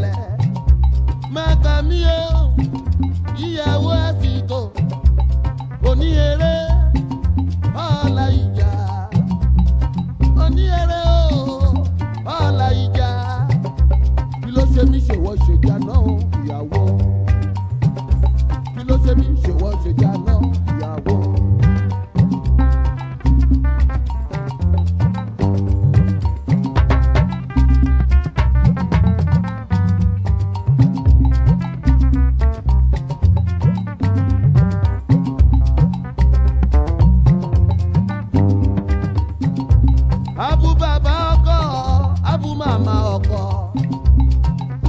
pẹ̀lẹ́. Màkàmí o, ìyàwó àsìkò, òní eré, ọ̀la ìjà. Òní eré o, ọ̀la ìjà. Kí ló ṣe mí ṣèwọ́ ṣèjà náà ìyàwó? Kí ló ṣe mí ṣèwọ́ ṣèjà náà ìyàwó? Abu bàbá ọkọ, abu màmá ọkọ.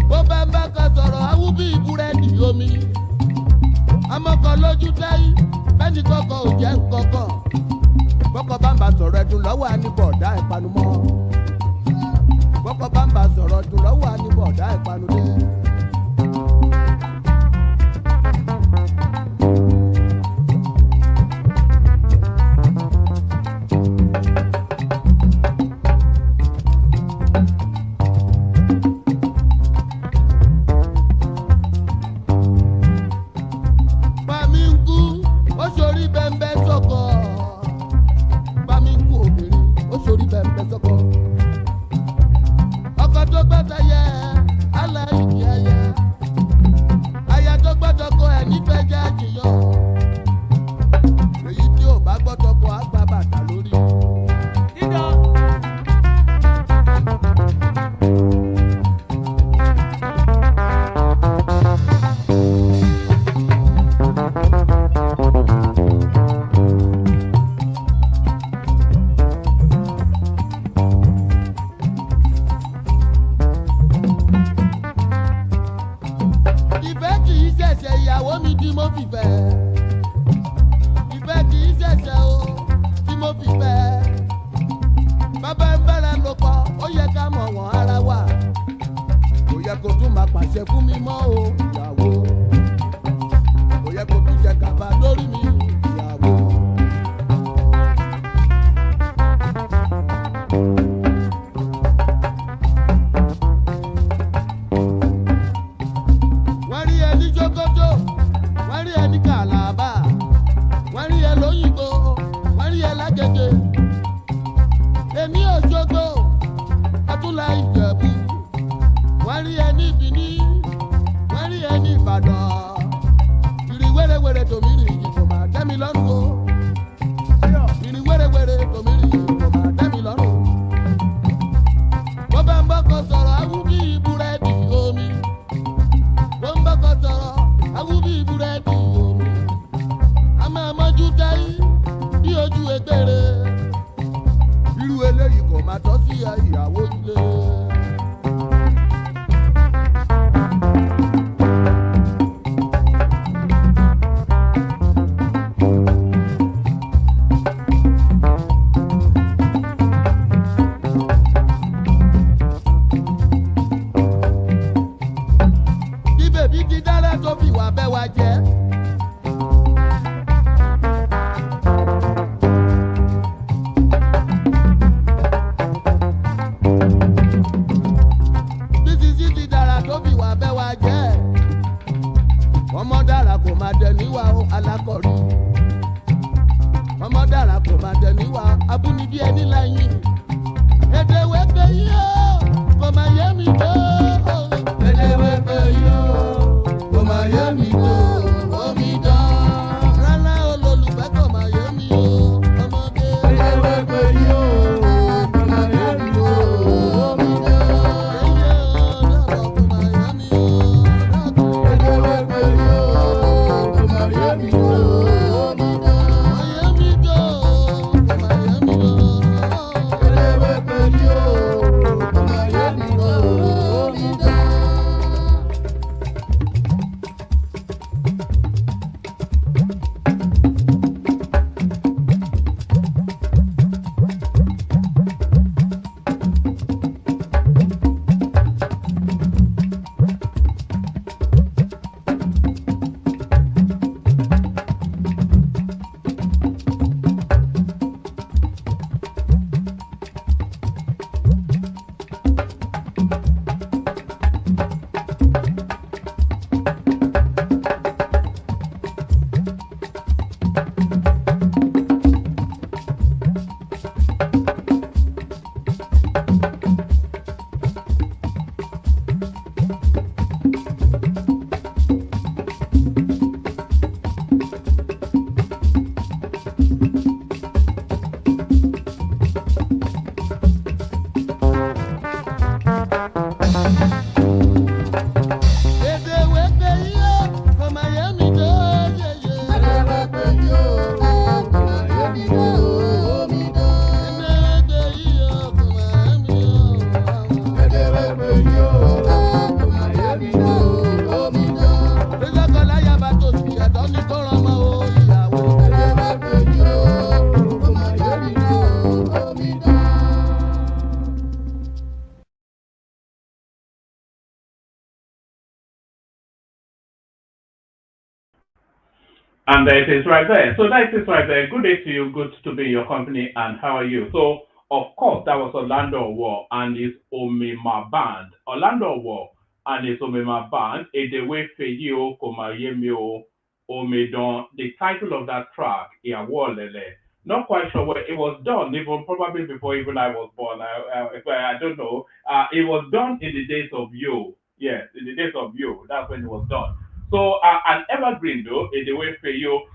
Bó bá ń bá kan sọ̀rọ̀, awú bí búrẹ́dì omi. Amọ́kọ lójú tẹ́yìn, bẹ́ẹ̀ni kọ́kọ́ ò jẹ́ nkọ́kọ́. Bọ́kọ bá ń bá sọ̀rọ̀ ẹ̀dùn lọ́wọ́ àníbọ̀dá ìpanumọ́. Bọ́kọ bá ń bá sọ̀rọ̀ ẹ̀dùn lọ́wọ́ àníbọ̀dá ìpanudé. And there it is right there. So that is right there. Good day to you. Good to be in your company. And how are you? So, of course, that was Orlando War and his Omima Band. Orlando War and his Omima Band. Edewe Feyo Komayemio Omedon. The title of that track, Iawolele. Not quite sure where it was done, even probably before even I was born. I don't know. It was done in the days of Yo. Yes, in the days of Yo. That's when it was done. So an evergreen though, in the way for you,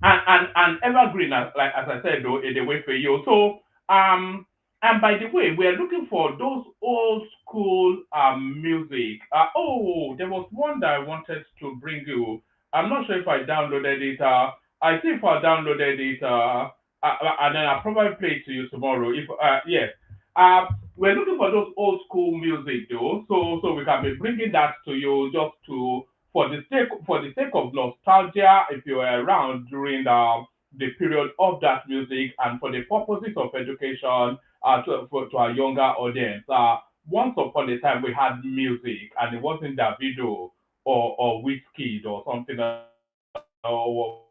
and evergreen as I said though, in the way for you. So and by the way, we are looking for those old school music. Oh, there was one that I wanted to bring you. I'm not sure if I downloaded it. I think if I downloaded it, and then I'll probably play it to you tomorrow. If yes, we're looking for those old school music though, so we can be bringing that to you just to for the sake of nostalgia. If you were around during the period of that music and for the purposes of education to our younger audience. Once upon a time we had music and it wasn't Davido or Whiskey or something or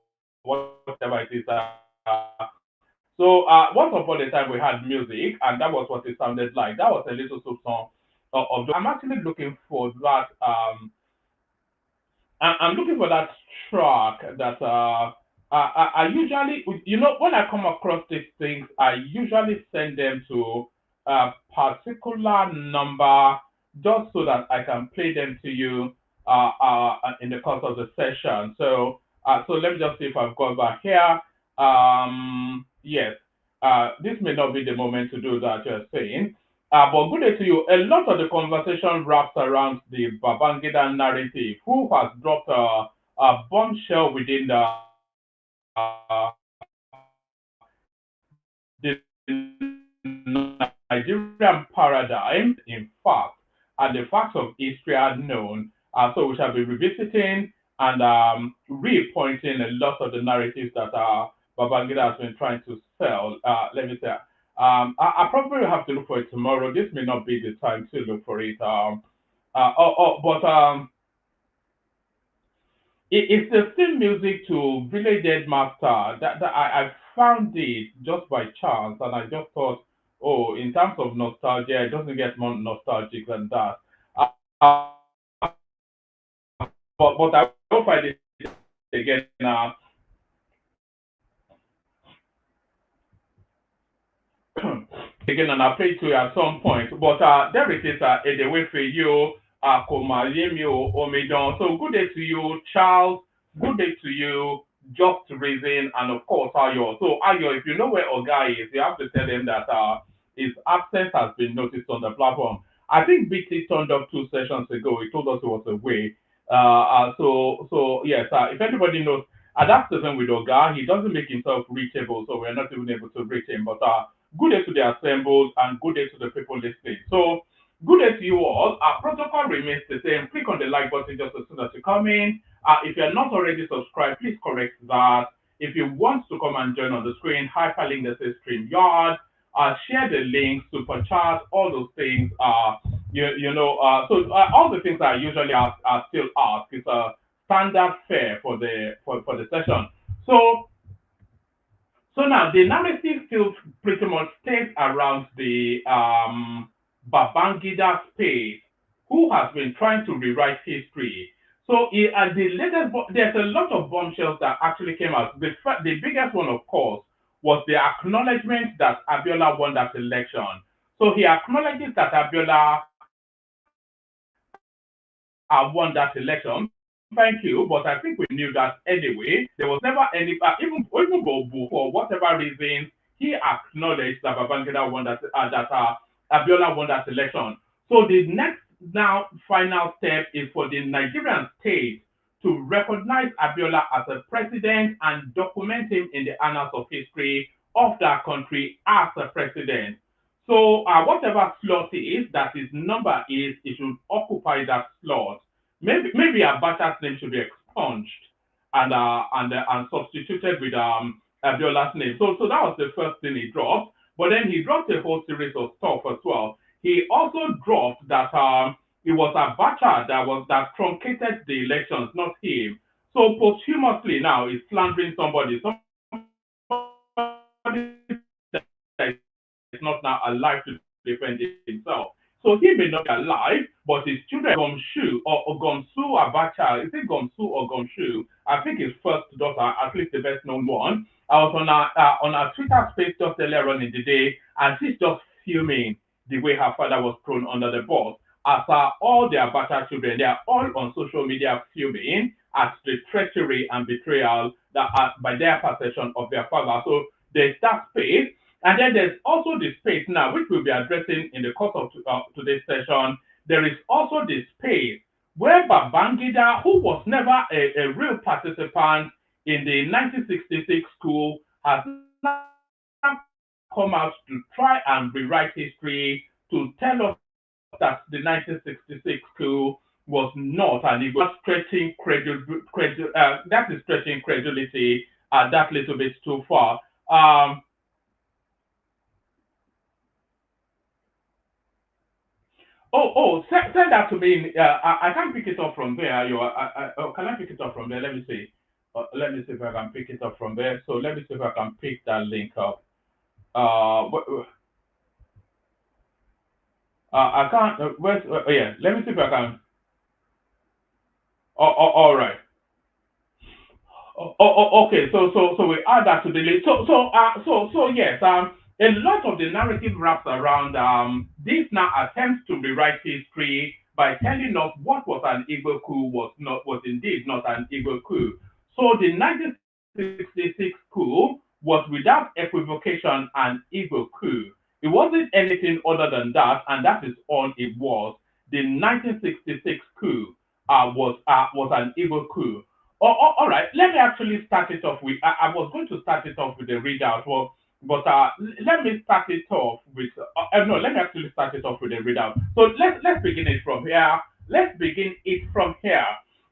whatever it is. So once upon a time we had music and that was what it sounded like. That was a little song of. I'm actually looking for that. I'm looking for that track that I usually, when I come across these things, I usually send them to a particular number just so that I can play them to you in the course of the session. So let me just see if I've got that here. Yes, this may not be the moment to do that. You're saying. But good day to you. A lot of the conversation wraps around the Babangida narrative, who has dropped a bombshell within the Nigerian paradigm, in fact, and the facts of history are known. So we shall be revisiting and repointing a lot of the narratives that Babangida has been trying to sell. Let me say, I probably have to look for it tomorrow. This may not be the time to look for it. But it's the same music to Village Headmaster that I found it just by chance, and I just thought, oh, in terms of nostalgia, it doesn't get more nostalgic than that. But I will find it again. Again, and I'll play it to you at some point. But there it is, Edewe Feyo, Komayemi Omidon. So good day to you, Charles. Good day to you, Just Reason, and of course Ayo. So Ayo, if you know where Oga is, you have to tell him that his absence has been noticed on the platform. I think BT turned up 2 sessions ago. He told us he was away. So yes, if anybody knows, that's the thing with Oga. He doesn't make himself reachable, so we're not even able to reach him. But good day to the assembled and good day to the people listening. So, good day to you all. Our protocol remains the same. Click on the like button just as soon as you come in. If you're not already subscribed, please correct that. If you want to come and join on the screen, hyperlink that says StreamYard. Share the link, super chat, all those things. All the things I usually are still asked. It's a standard fare for the session. So now the narrative still pretty much stays around the Babangida space, who has been trying to rewrite history. So the latest, there's a lot of bombshells that actually came out. The biggest one, of course, was the acknowledgement that Abiola won that election. So he acknowledges that Abiola won that election. Thank you, but I think we knew that anyway. There was never any, even Bobu, for whatever reason, he acknowledged that Babangida won that Abiola won that election. So the next now final step is for the Nigerian state to recognize Abiola as a president and document him in the annals of history of that country as a president. So whatever slot is that his number is, it should occupy that slot. Maybe Abacha's name should be expunged and substituted with Abiola's name. So that was the first thing he dropped. But then he dropped a whole series of stuff as well. He also dropped that it was Abacha that truncated the elections, not him. So posthumously now is slandering somebody, that is not now alive to defend himself. So he may not be alive, but his children Gumshu or Gumsu Abacha, is it Gumsu or Gumshu? I think his first daughter, at least the best known one. I was on a Twitter space just earlier on in the day, and she's just fuming the way her father was thrown under the bus. As are all the Abacha children, they are all on social media fuming at the treachery and betrayal that by their perception of their father. So there's that space. And then there's also the space now, which we'll be addressing in the course of today's session. There is also the space where Babangida, who was never a real participant in the 1966 coup, has now come out to try and rewrite history to tell us that the 1966 coup was not an Igbo stretching that is stretching credulity that little bit too far. Send that to me. I can't pick it up from there. Can I pick it up from there? Let me see. Let me see if I can pick it up from there. So let me see if I can pick that link up. I can't. Yeah. Let me see if I can. All right. Okay. So we add that to the list. So yes. A lot of the narrative wraps around this now attempts to rewrite history by telling us what was an Igbo coup was indeed not an Igbo coup. So the 1966 coup was without equivocation an Igbo coup. It wasn't anything other than that, and that is all it was. The 1966 coup was an Igbo coup. All right, let me actually start it off with. I was going to start it off with a readout. Well, but let me start it off with no. Let me actually start it off with a readout. So let's begin it from here. Let's begin it from here.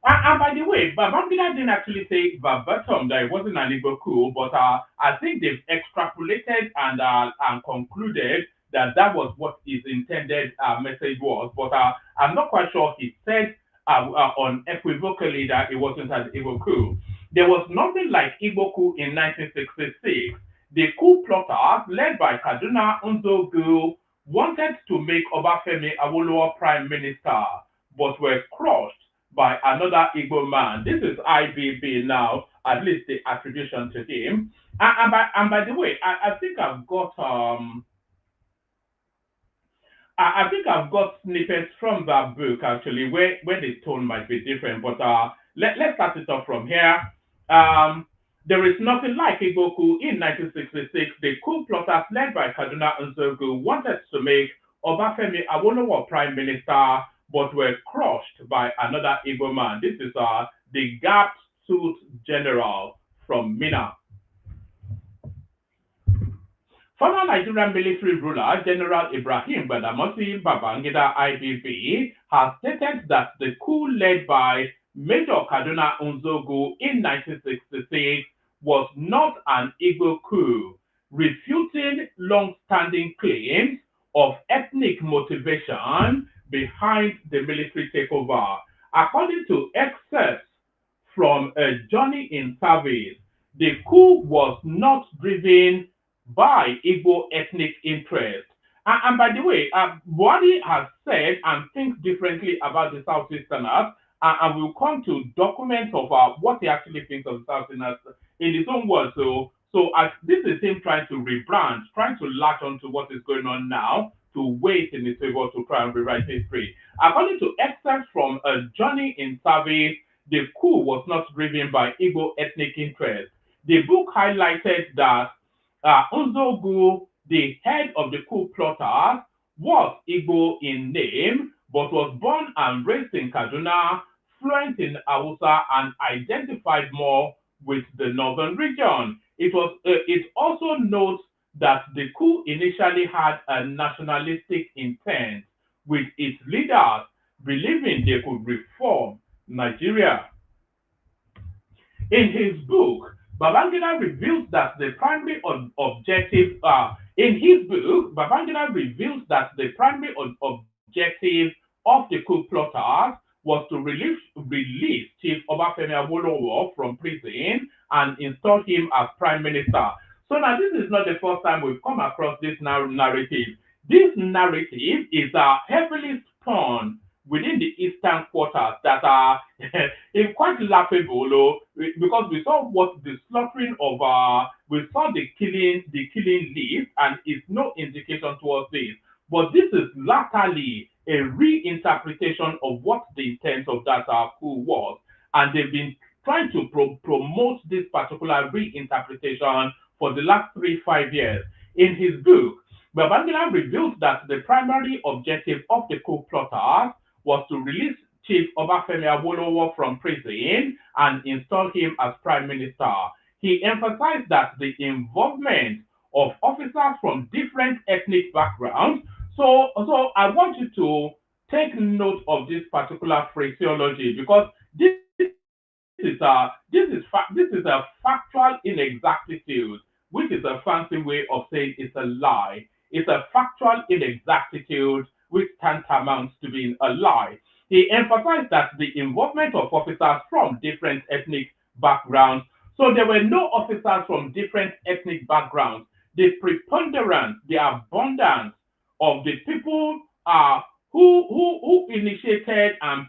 And by the way, Babangida didn't actually say verbatim that it wasn't an Igbo coup, but I think they've extrapolated and concluded that that was what his intended message was. But I'm not quite sure he said unequivocally that it wasn't an Igbo coup. There was nothing like Igbo coup in 1966. The coup plotters, led by Kaduna Nzogu, wanted to make Obafemi Awolowo prime minister, but were crushed by another Igbo man. This is IBB now, at least the attribution to him. And by the way, I think I've got I think I've got snippets from that book actually where the tone might be different, but let's start it off from here. Um, there is nothing like Igbo coup in 1966. The coup plotters led by Kaduna Nzogu wanted to make Obafemi Awolowo prime minister, but were crushed by another Igbo man. This is the gapped tooth general from Mina. Former Nigerian military ruler General Ibrahim Badamasi Babangida IBB has stated that the coup led by Major Kaduna Nzogu in 1966 was not an Igbo coup, refuting long-standing claims of ethnic motivation behind the military takeover. According to excerpts from A Journey in Service, the coup was not driven by Igbo ethnic interest. And by the way, Buhari has said and thinks differently about the Southeasterners, and we'll come to documents of what he actually thinks of the Southeasterners in his own words. So as this is him trying to rebrand, trying to latch on to what is going on now, to wait in his favor to try and rewrite history. According to excerpts from A Journey in Service, the coup was not driven by Igbo ethnic interest. The book highlighted that Nzogu, the head of the coup plotters, was Igbo in name, but was born and raised in Kaduna, fluent in Hausa, and identified more with the northern region. It also notes that the coup initially had a nationalistic intent, with its leaders believing they could reform Nigeria. In his book, Babangida reveals that the primary objective in his book, Babangida reveals that the primary objective of the coup plotters was to release Chief Obafemi Awolowo from prison and install him as prime minister. So now this is not the first time we've come across this narrative. This narrative is heavily spun within the eastern quarters that are quite laughable, because we saw what the slaughtering of we saw the killing list, and it's no indication towards this. But this is latterly a reinterpretation of what the intent of that coup was, and they've been trying to promote this particular reinterpretation for the last 3-5 years. In his book, Babangida reveals that the primary objective of the coup plotters was to release Chief Obafemi Awolowo from prison and install him as prime minister. He emphasized that the involvement of officers from different ethnic backgrounds. So I want you to take note of this particular phraseology, because this is a factual inexactitude, which is a fancy way of saying it's a lie. It's a factual inexactitude which tantamounts to being a lie. He emphasized that the involvement of officers from different ethnic backgrounds. So there were no officers from different ethnic backgrounds. The preponderance, the abundance of the people who initiated and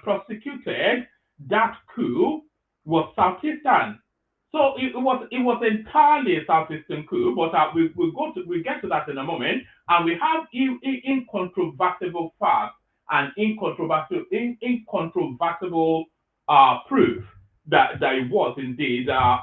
prosecuted that coup was Southeastern. So it was entirely a Southeastern coup, but we get to that in a moment, and we have incontrovertible facts and incontrovertible proof that it was indeed a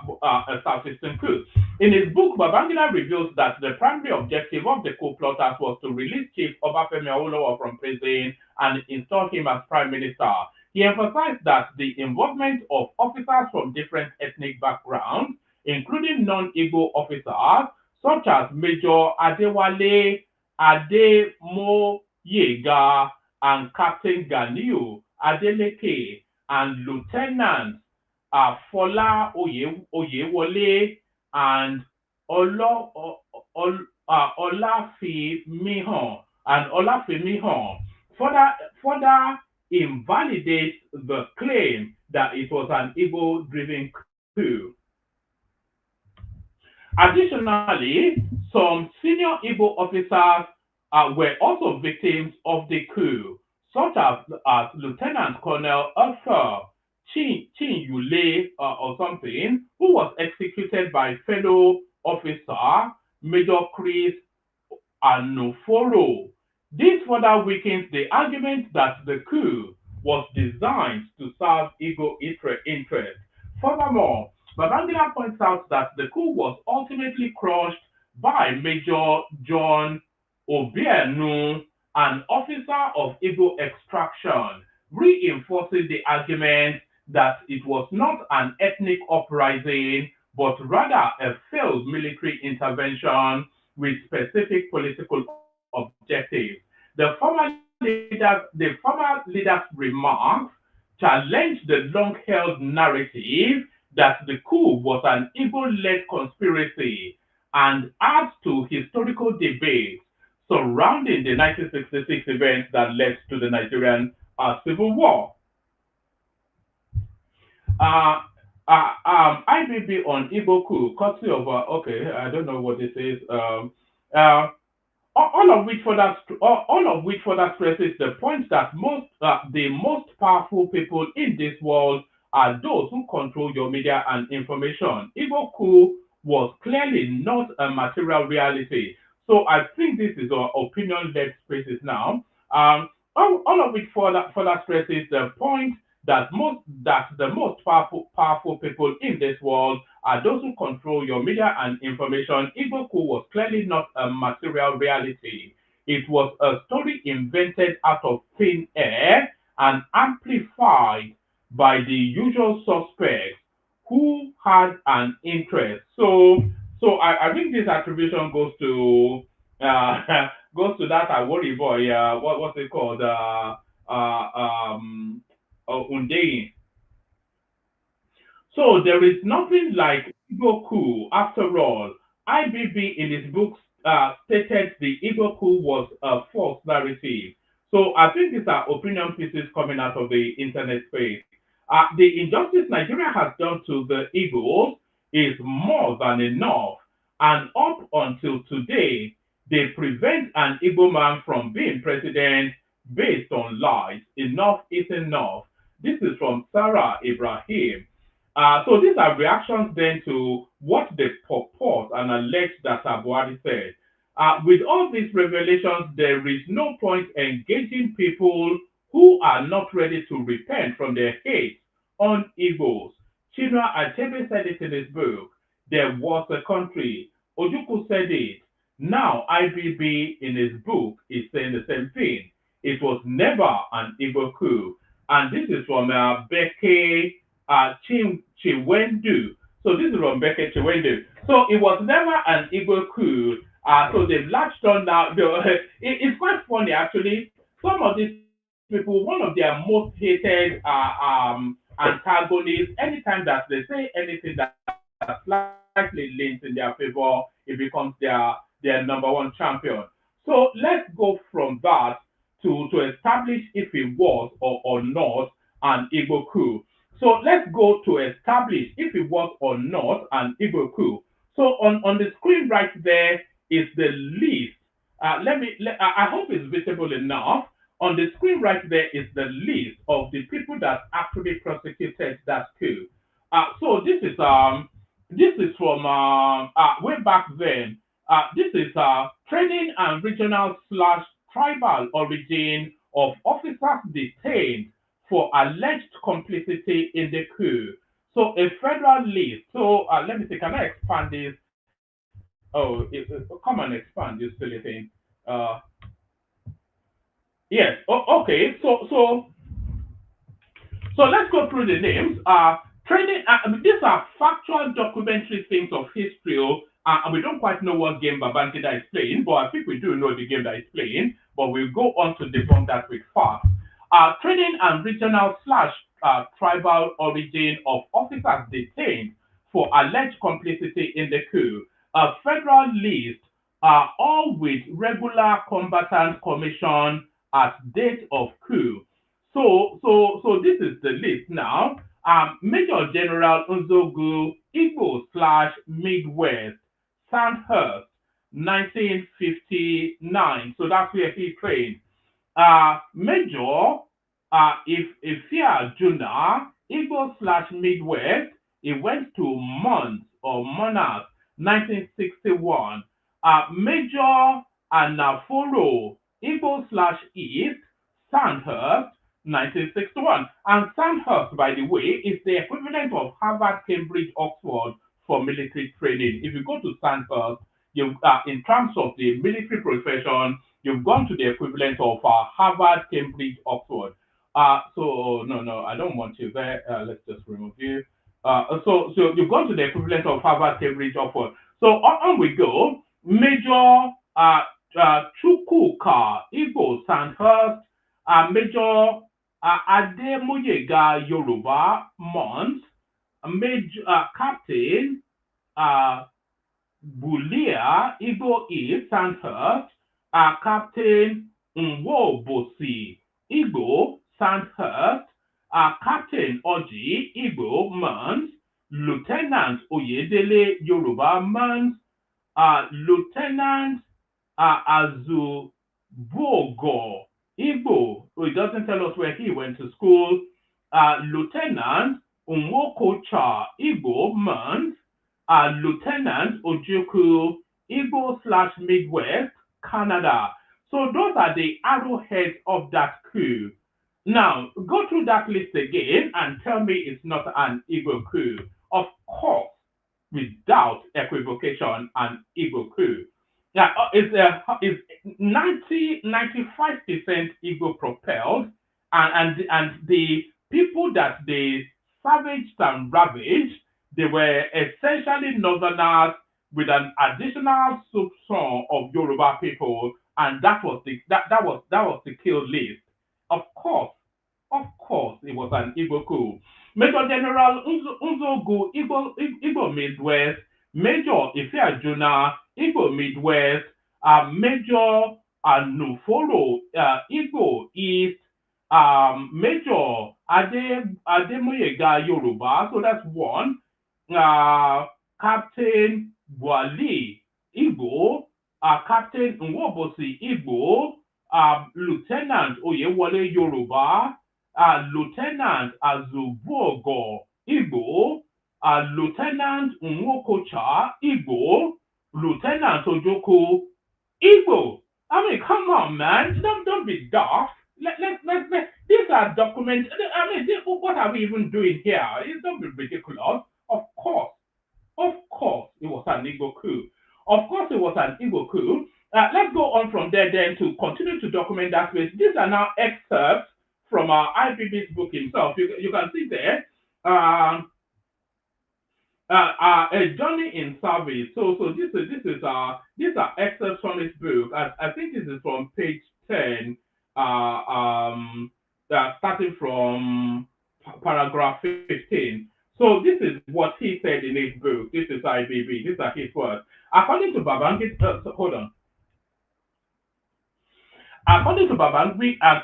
Southeastern coup. In his book, Babangida reveals that the primary objective of the coup plotters was to release Chief Obafemi Awolowo from prison and install him as prime minister. He emphasized that the involvement of officers from different ethnic backgrounds, including non-Igbo officers, such as Major Adewale Ademoyega and Captain Ganiu Adeleke and Lieutenant Fola Oyewole and Olafimihan further invalidates the claim that it was an Igbo-driven coup. Additionally, some senior Igbo officers were also victims of the coup, such as Lieutenant Colonel Arthur Chinyule or something, who was executed by fellow officer Major Chris Anuforo. This further weakens the argument that the coup was designed to serve Igbo interests. Furthermore, Babangida points out that the coup was ultimately crushed by Major John Obienu, an officer of Igbo extraction, reinforcing the argument that it was not an ethnic uprising, but rather a failed military intervention with specific political objectives. The former leader's remarks challenged the long-held narrative that the coup was an Igbo-led conspiracy and adds to historical debates surrounding the 1966 events that led to the Nigerian Civil War. IBB on Igbo Coup, courtesy of okay, I don't know what this is. All of which further stresses the point that the most powerful people in this world are those who control your media and information. Igbo Coup was clearly not a material reality. So I think this is our opinion-led spaces now. All of which further stresses the point that the most powerful people in this world are those who control your media and information. Igbo Coup was clearly not a material reality. It was a story invented out of thin air and amplified by the usual suspects who had an interest. So I think this attribution goes to that worry boy. What's it called? Undein. So there is nothing like Igbo Coup. After all, IBB in his book stated the Igbo Coup was a false narrative. So I think these are opinion pieces coming out of the internet space. The injustice Nigeria has done to the Igbos is more than enough. And up until today, they prevent an Igbo man from being president based on lies. Enough is enough. This is from Sarah Ibrahim. So these are reactions then to what they purport and allege that Abuadi said. With all these revelations, there is no point engaging people who are not ready to repent from their hate on Igbos. Chinua Achebe said it in his book, There Was a Country. Ojukwu said it. Now IBB in his book is saying the same thing. It was never an Igbo coup. And this is from Beke Chiwendu. So this is from Beke Chiwendu. So it was never an Igbo coup. So they've latched on now. It's quite funny actually. Some of these people, one of their most hated antagonists, anytime that they say anything that slightly leans in their favor, it becomes their number one champion. So let's go from that to establish if it was or not an Igbo coup. So let's go to establish if it was or not an Igbo coup. So on the screen right there is the list. I hope it's visible enough. On the screen right there is the list of the people that actually prosecuted that coup. So this is from way back then. This is training and regional slash tribal origin of officers detained for alleged complicity in the coup. So a federal list. So let me see. Can I expand this? Oh, come and expand this silly thing. Yes. Oh, okay. So let's go through the names. Training. These are factual documentary things of history. And we don't quite know what game babangida is playing, but I think we do know the game that is playing. But we'll go on to debunk that with facts. Training and regional slash tribal origin of officers detained for alleged complicity in the coup. A federal list, all with regular combatant commission at date of coup. So this is the list now. Major General Nzogu, Igbo slash Midwest, Sandhurst, 1959. So that's where he trained. Major Ifia Juna, Igbo slash Midwest, he went to Mons or Monarch, 1961. Major Anaforo, Igbo slash East, Sandhurst, 1961. And Sandhurst, by the way, is the equivalent of Harvard, Cambridge, Oxford for military training. If you go to Sandhurst, you in terms of the military profession, you've gone to the equivalent of Harvard, Cambridge, Oxford. So no, I don't want you there. Let's just remove you. So you've gone to the equivalent of Harvard, Cambridge, Oxford. So on we go. Major Chukwuka, Igbo, Sandhurst. Major Ademoyega, Yoruba, Mons. Major Captain Bulia, Igbo East, Sandhurst. Captain Nwobosi, Igbo, Sandhurst. Captain Oji, Igbo, Mons. Lieutenant Oyedele, Yoruba, Mons. Lieutenant Azubogo, Igbo. So it doesn't tell us where he went to school. Lieutenant Unwokocha, Igbo, Mons. Lieutenant Ojuku, Igbo slash Midwest, Canada. So those are the arrowheads of that coup. Now, go through that list again and tell me it's not an Igbo coup. Of course, without equivocation, an Igbo coup. Yeah, it's 95% Igbo propelled, and the people that they savaged and ravaged, they were essentially northerners with an additional soupçon of Yoruba people, and that was the kill list. Of course, it was an Igbo coup. Major General Nzogu, Igbo Midwest. Major Ifeajuna, Igbo Midwest. Major Anuforo, Igbo East, Major Ademoyega Yoruba. So that's one. Captain Wali Igbo, Captain Nwobosi Igbo, Lieutenant Oyewole Yoruba, Lieutenant Azubuogo Igbo, Lieutenant Nwokocha Igbo, Lieutenant Ojoko Igbo. I mean, come on, man. Don't be daft. These are documents. I mean, what are we even doing here? Don't be ridiculous. Of course. Of course, it was an Igbo coup. Of course, it was an Igbo coup. Let's go on from there then to continue to document that space. These are now excerpts from IBB's book himself. You can see there. A journey in service. So these are excerpts from his book. I think this is from page 10, starting from paragraph 15. So this is what he said in his book. This is IBB. These are his words. According to Babangida, hold on. According to Babangida,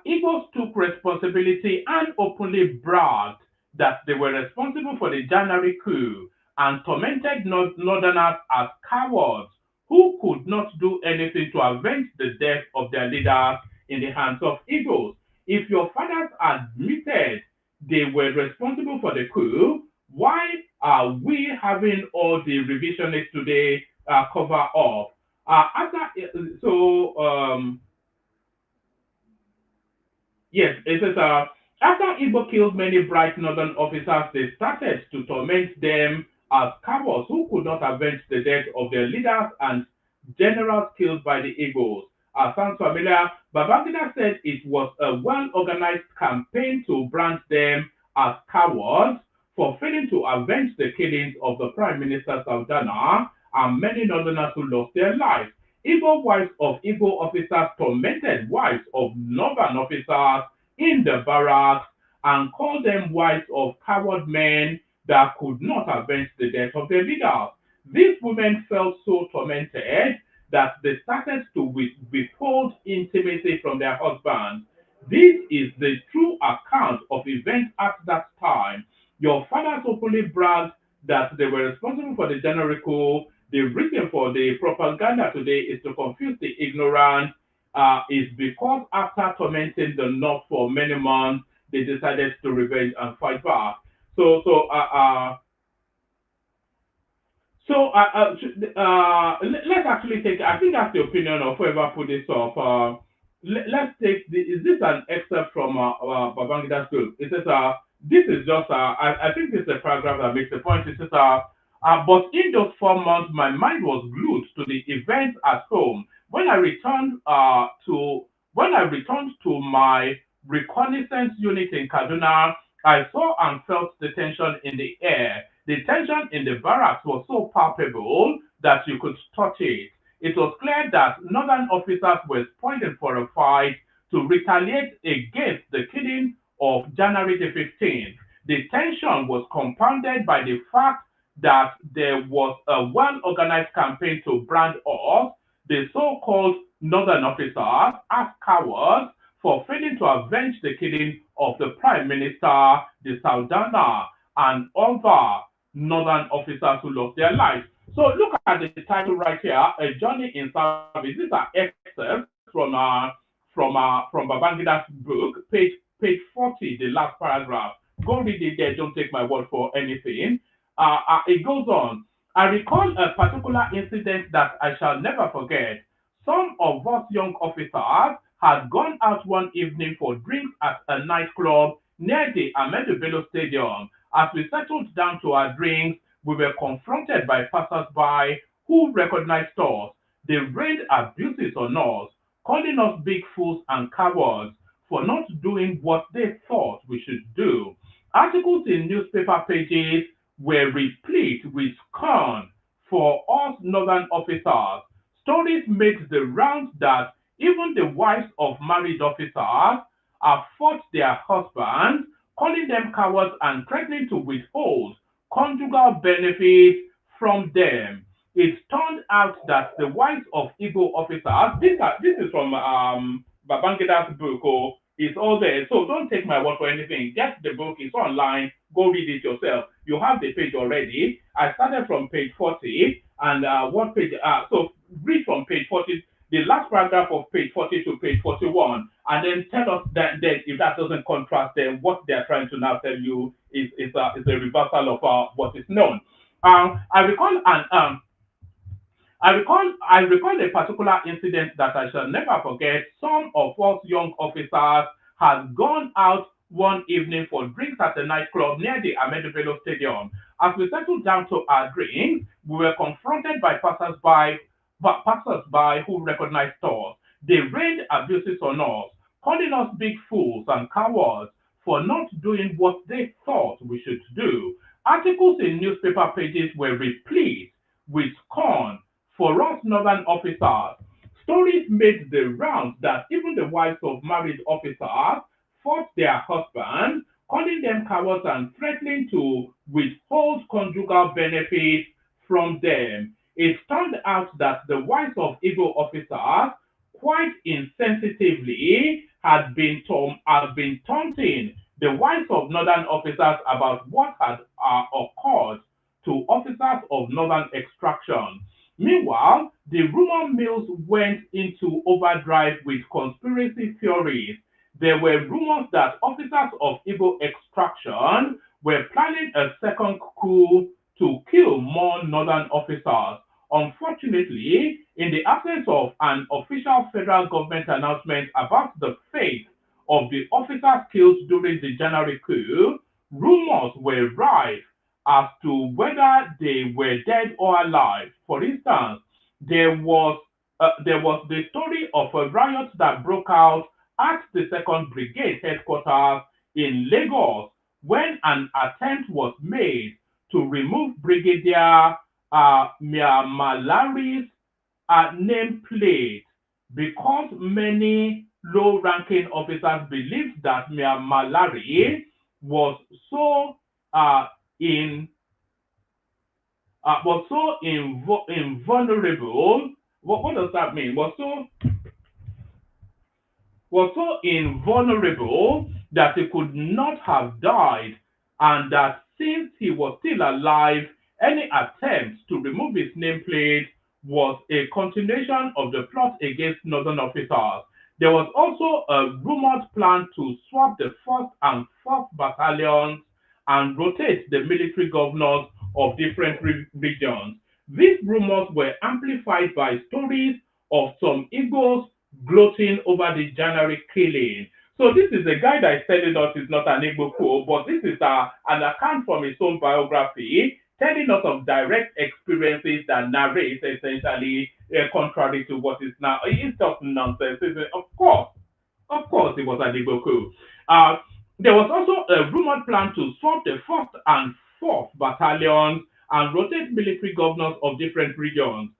Igbos took responsibility and openly bragged that they were responsible for the January coup and tormented Northerners as cowards who could not do anything to avenge the death of their leaders in the hands of Igbos. If your fathers admitted they were responsible for the coup, why are we having all the revisionists today cover up? Yes, it says after Igbo killed many bright northern officers, they started to torment them as cowards who could not avenge the death of their leaders and generals killed by the Igbos. Sounds familiar? Babangida said it was a well-organized campaign to brand them as cowards for failing to avenge the killings of the Prime Minister Saldana and many northerners who lost their lives. Igbo wives of Igbo officers tormented wives of northern officers in the barracks and called them wives of coward men that could not avenge the death of their leaders. These women felt so tormented that they started to withhold intimacy from their husbands. This is the true account of events at that time. Your fathers openly bragged that they were responsible for the January coup. The reason for the propaganda today is to confuse the ignorant. Is because after tormenting the North for many months, they decided to revenge and fight back. Let's actually take. I think that's the opinion of whoever put this up. Let's take. Is this an excerpt from Babangida's book? It says, "This is just. I think this is a paragraph that makes the point. It says, but in those 4 months, my mind was glued to the events at home. When I returned to my reconnaissance unit in Kaduna, I saw and felt the tension in the air. The tension in the barracks was so palpable that you could touch it. It was clear that northern officers were pointed for a fight to retaliate against the killing of January the 15th. The tension was compounded by the fact that there was a well-organized campaign to brand us, the so-called northern officers, as cowards for failing to avenge the killing of the Prime Minister, the Saldana, and other northern officers who lost their lives." So look at the title right here, "A Journey in Service." These are excerpts from Babangida's book, page 40, the last paragraph. Go read it there. Don't take my word for anything. It goes on. "I recall a particular incident that I shall never forget. Some of us young officers had gone out one evening for drinks at a nightclub near the Ahmedu Bello Stadium. As we settled down to our drinks, we were confronted by passers-by who recognized us. They rained abuses on us, calling us big fools and cowards for not doing what they thought we should do. Articles in newspaper pages were replete with scorn for us northern officers. Stories made the rounds that even the wives of married officers have fought their husbands, calling them cowards and threatening to withhold conjugal benefits from them. it turned out that the wives of Igbo officers, this is from Babangida's book, oh, it's all there. So don't take my word for anything. Get the book, it's online, go read it yourself. You have the page already. I started from page 40, and what page? So read from page 40, the last paragraph of page 40 to page 41, and then tell us that if that doesn't contrast, then what they're trying to now tell you is a reversal of what is known. I recall I recall a particular incident that I shall never forget. Some of us young officers had gone out one evening for drinks at a nightclub near the Ahmedu Bello Stadium. As we settled down to our drinks, we were confronted by passers-by who recognized us. They rained abuses on us, calling us big fools and cowards for not doing what they thought we should do. Articles in newspaper pages were replete with scorn for us northern officers. Stories made the rounds that even the wives of married officers fought their husbands, calling them cowards and threatening to withhold conjugal benefits from them. It turned out that the wives of Igbo officers, quite insensitively, had been taunting the wives of northern officers about what had occurred to officers of northern extraction. Meanwhile, the rumor mills went into overdrive with conspiracy theories. There were rumors that officers of Igbo extraction were planning a second coup to kill more northern officers. Unfortunately, in the absence of an official federal government announcement about the fate of the officers killed during the January coup, rumors were rife as to whether they were dead or alive. For instance, there was the story of a riot that broke out at the Second Brigade headquarters in Lagos when an attempt was made to remove Brigadier Miamalari's nameplate because many low-ranking officers believed that Miamalari was so in invulnerable. What does that mean? Was so invulnerable that he could not have died, and that since he was still alive, any attempt to remove his nameplate was a continuation of the plot against northern officers. There was also a rumored plan to swap the 1st and 4th battalions and rotate the military governors of different regions. These rumors were amplified by stories of some Igbos gloating over the January killing. So this is a guy that is telling us it's not an Igbo coup, but this is an account from his own biography, telling us of direct experiences that narrates essentially contrary to what is now. It's just nonsense. Of course, it was an Igbo coup. There was also a rumored plan to swap the 1st and 4th battalions and rotate military governors of different regions.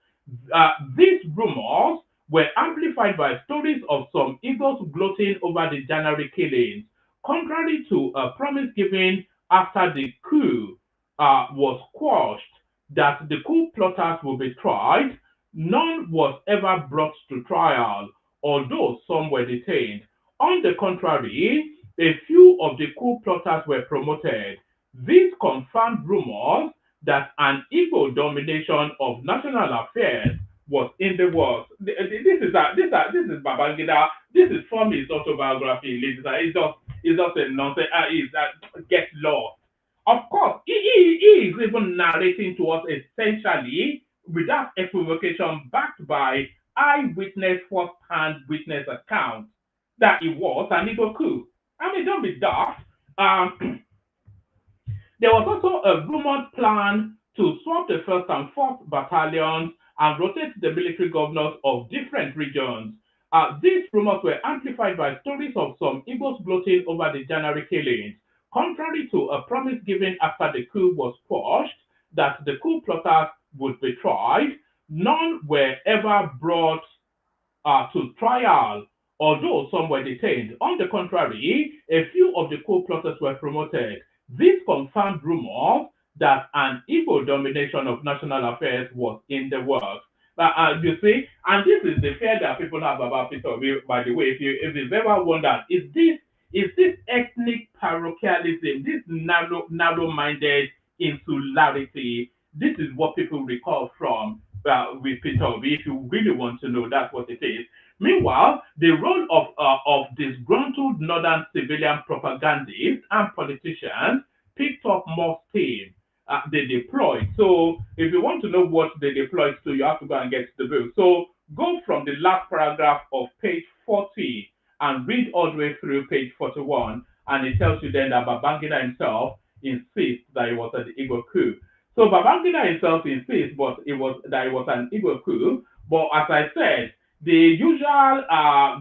These rumors were amplified by stories of some Igbos gloating over the January killings. Contrary to a promise given after the coup was quashed that the coup plotters will be tried, none was ever brought to trial, although some were detained. On the contrary, a few of the coup plotters were promoted. This confirmed rumors that an Igbo domination of national affairs was in the works. This is Babangida. This is from his autobiography. It's just a nonsense. Get lost. Of course, he is even narrating to us essentially without equivocation, backed by eyewitness, first-hand witness accounts that it was an Igbo coup. I mean, don't be daft. There was also a rumored plan to swap the 1st and 4th battalions and rotate the military governors of different regions. These rumors were amplified by stories of some Igbos gloating over the January killings. Contrary to a promise given after the coup was quashed that the coup plotters would be tried, none were ever brought to trial, although some were detained. On the contrary, a few of the coup plotters were promoted. This confirmed rumors that an Igbo domination of national affairs was in the works. You see, and this is the fear that people have about Peter Obi. By the way, if you've ever wondered, is this ethnic parochialism, this narrow-minded insularity? This is what people recall from with Peter Obi. If you really want to know, that's what it is. Meanwhile, the role of disgruntled northern civilian propagandists and politicians picked up more steam. They deployed. So, if you want to know what they deployed to, you have to go and get the book. So, go from the last paragraph of page 40 and read all the way through page 41, and it tells you then that Babangida himself insists that it was an Igbo coup. So Babangida himself insists, but it was an Igbo coup. But as I said, the usual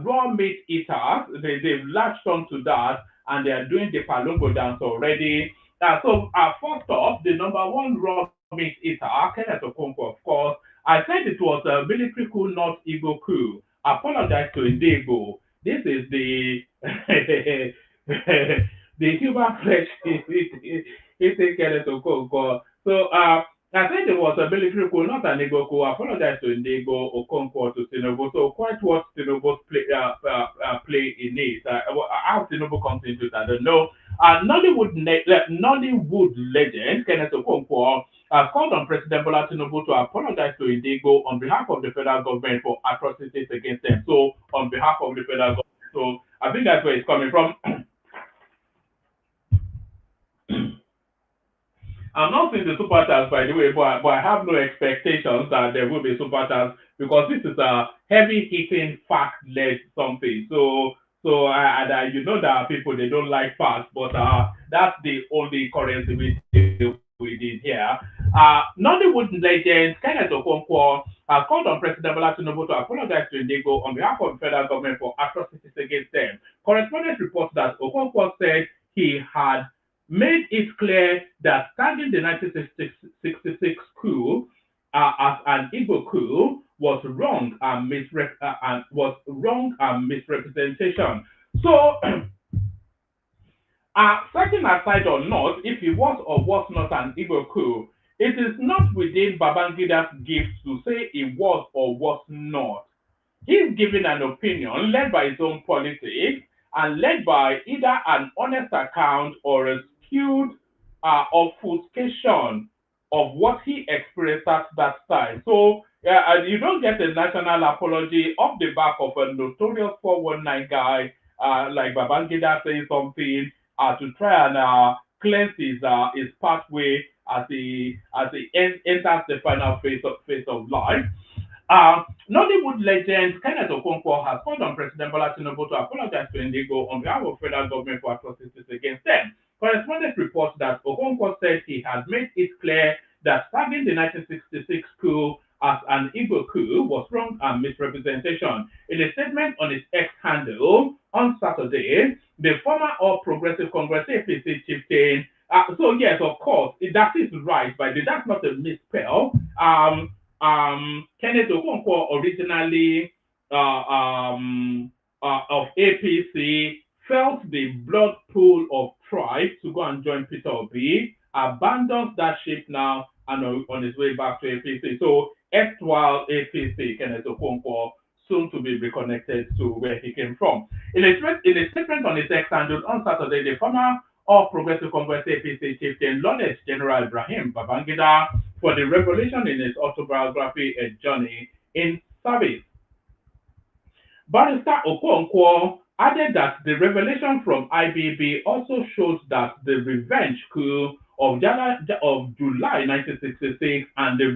raw meat eaters, they've latched on to that, and they are doing the Palongo dance already. First off, the number one raw meat eater, Kenneth Okonkwo, of course, I said it was a military coup, not Igbo coup. Apologize to Indigo. This is the the human flesh eating Kenneth Okonkwo. So I said it was a military coup, not an Igbo coup. Apologize to Indigo Okonkwo, to Tinubu. So quite what Tinubu's play in it. How Tinubu comes into it, I don't know. Nollywood legend Kenneth Okonkwo called on President Bola Tinubu to apologize to Indigo on behalf of the federal government for atrocities against them. So on behalf of the federal government. So I think that's where it's coming from. I'm not seeing the super tax, by the way, but I have no expectations that there will be super tax because this is a heavy hitting fact-led something. So you know that people, they don't like facts, but that's the only currency we did here. Nollywood legend Kenneth Okonkwo called on President Bola Tinubu to apologize to Indigo on behalf of the federal government for atrocities against them. Correspondent reports that Okonkwo said he had made it clear that tagging the 1966 coup as an Igbo coup was wrong and misrepresentation. So, setting aside or not, if it was or was not an Igbo coup, it is not within Babangida's gift to say it was or was not. He's giving an opinion led by his own politics and led by either an honest account or a skewed obfuscation of what he experienced at that time. So you don't get a national apology off the back of a notorious 419 guy like Babangida saying something to try and cleanse his pathway as he enters the final phase of life. Nollywood legend Kenneth Okonkwo has called on President Bola Tinubu to apologize to Indigo on behalf of federal government for atrocities against them. Correspondent reports that Okonkwo said he had made it clear that tagging the 1966 coup as an Igbo coup was wrong and misrepresentation. In a statement on his X handle on Saturday, the former All Progressive Congress APC chieftain. So yes, of course, that is right, but that's not a misspell. Kenneth Okonkwo originally of APC felt the blood pool of pride to go and join Peter Obi, abandons that ship now and on his way back to APC. So erstwhile APC, Kenneth Okonkwo, soon to be reconnected to where he came from. In a statement on his X handle on Saturday, the former All Progressive Congress APC chieftain lauded General Ibrahim Babangida for the revelation in his autobiography, A Journey in Service. Barrister Okonkwo added that the revelation from IBB also shows that the revenge coup of July 1966 and the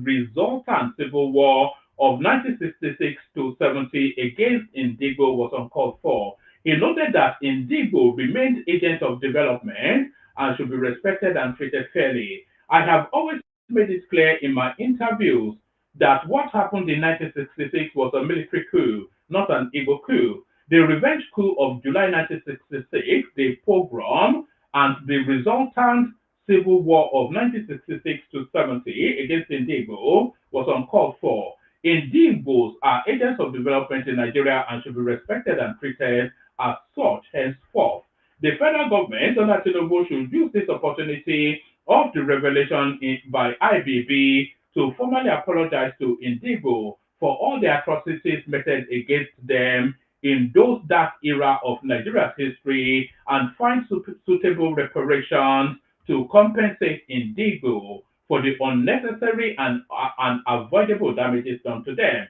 resultant civil war of 1966 to 70 against Indigo was uncalled for. He noted that Indigo remained agent of development and should be respected and treated fairly. I have always made it clear in my interviews that what happened in 1966 was a military coup, not an Igbo coup. The revenge coup of July 1966, the pogrom, and the resultant civil war of 1966 to 70 against Indigo was uncalled for. Indigos are agents of development in Nigeria and should be respected and treated as such henceforth. The federal government under Tinubu should use this opportunity of the revelation by IBB to formally apologize to Indigo for all the atrocities meted against them in those dark era of Nigeria's history and find suitable reparations to compensate Indigo for the unnecessary and unavoidable damages done to them.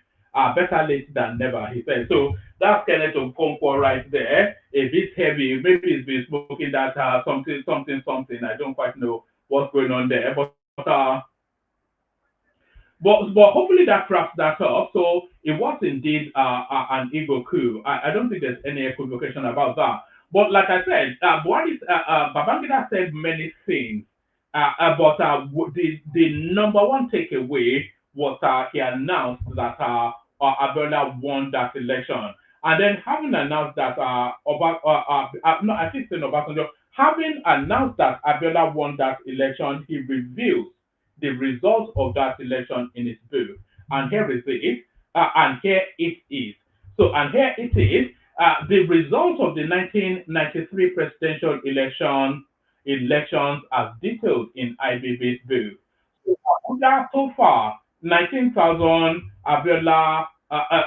Better late than never, he said. So that's Kenneth Okonkwo right there. A bit heavy. Maybe he's been smoking that something. I don't quite know what's going on there. But hopefully that wraps that up. So it was indeed an Igbo coup. I don't think there's any equivocation about that. But like I said, Babangida said many things. But the number one takeaway was he announced that Abiola won that election. And then having announced that, no, I think it's Obasanjo, having announced that Abiola won that election, he revealed the results of that election in his book. And here is it. And here it is. So, and here it is. The results of the 1993 presidential elections as detailed in IBB's book. So, Abuja so far, 19,000 Abiola,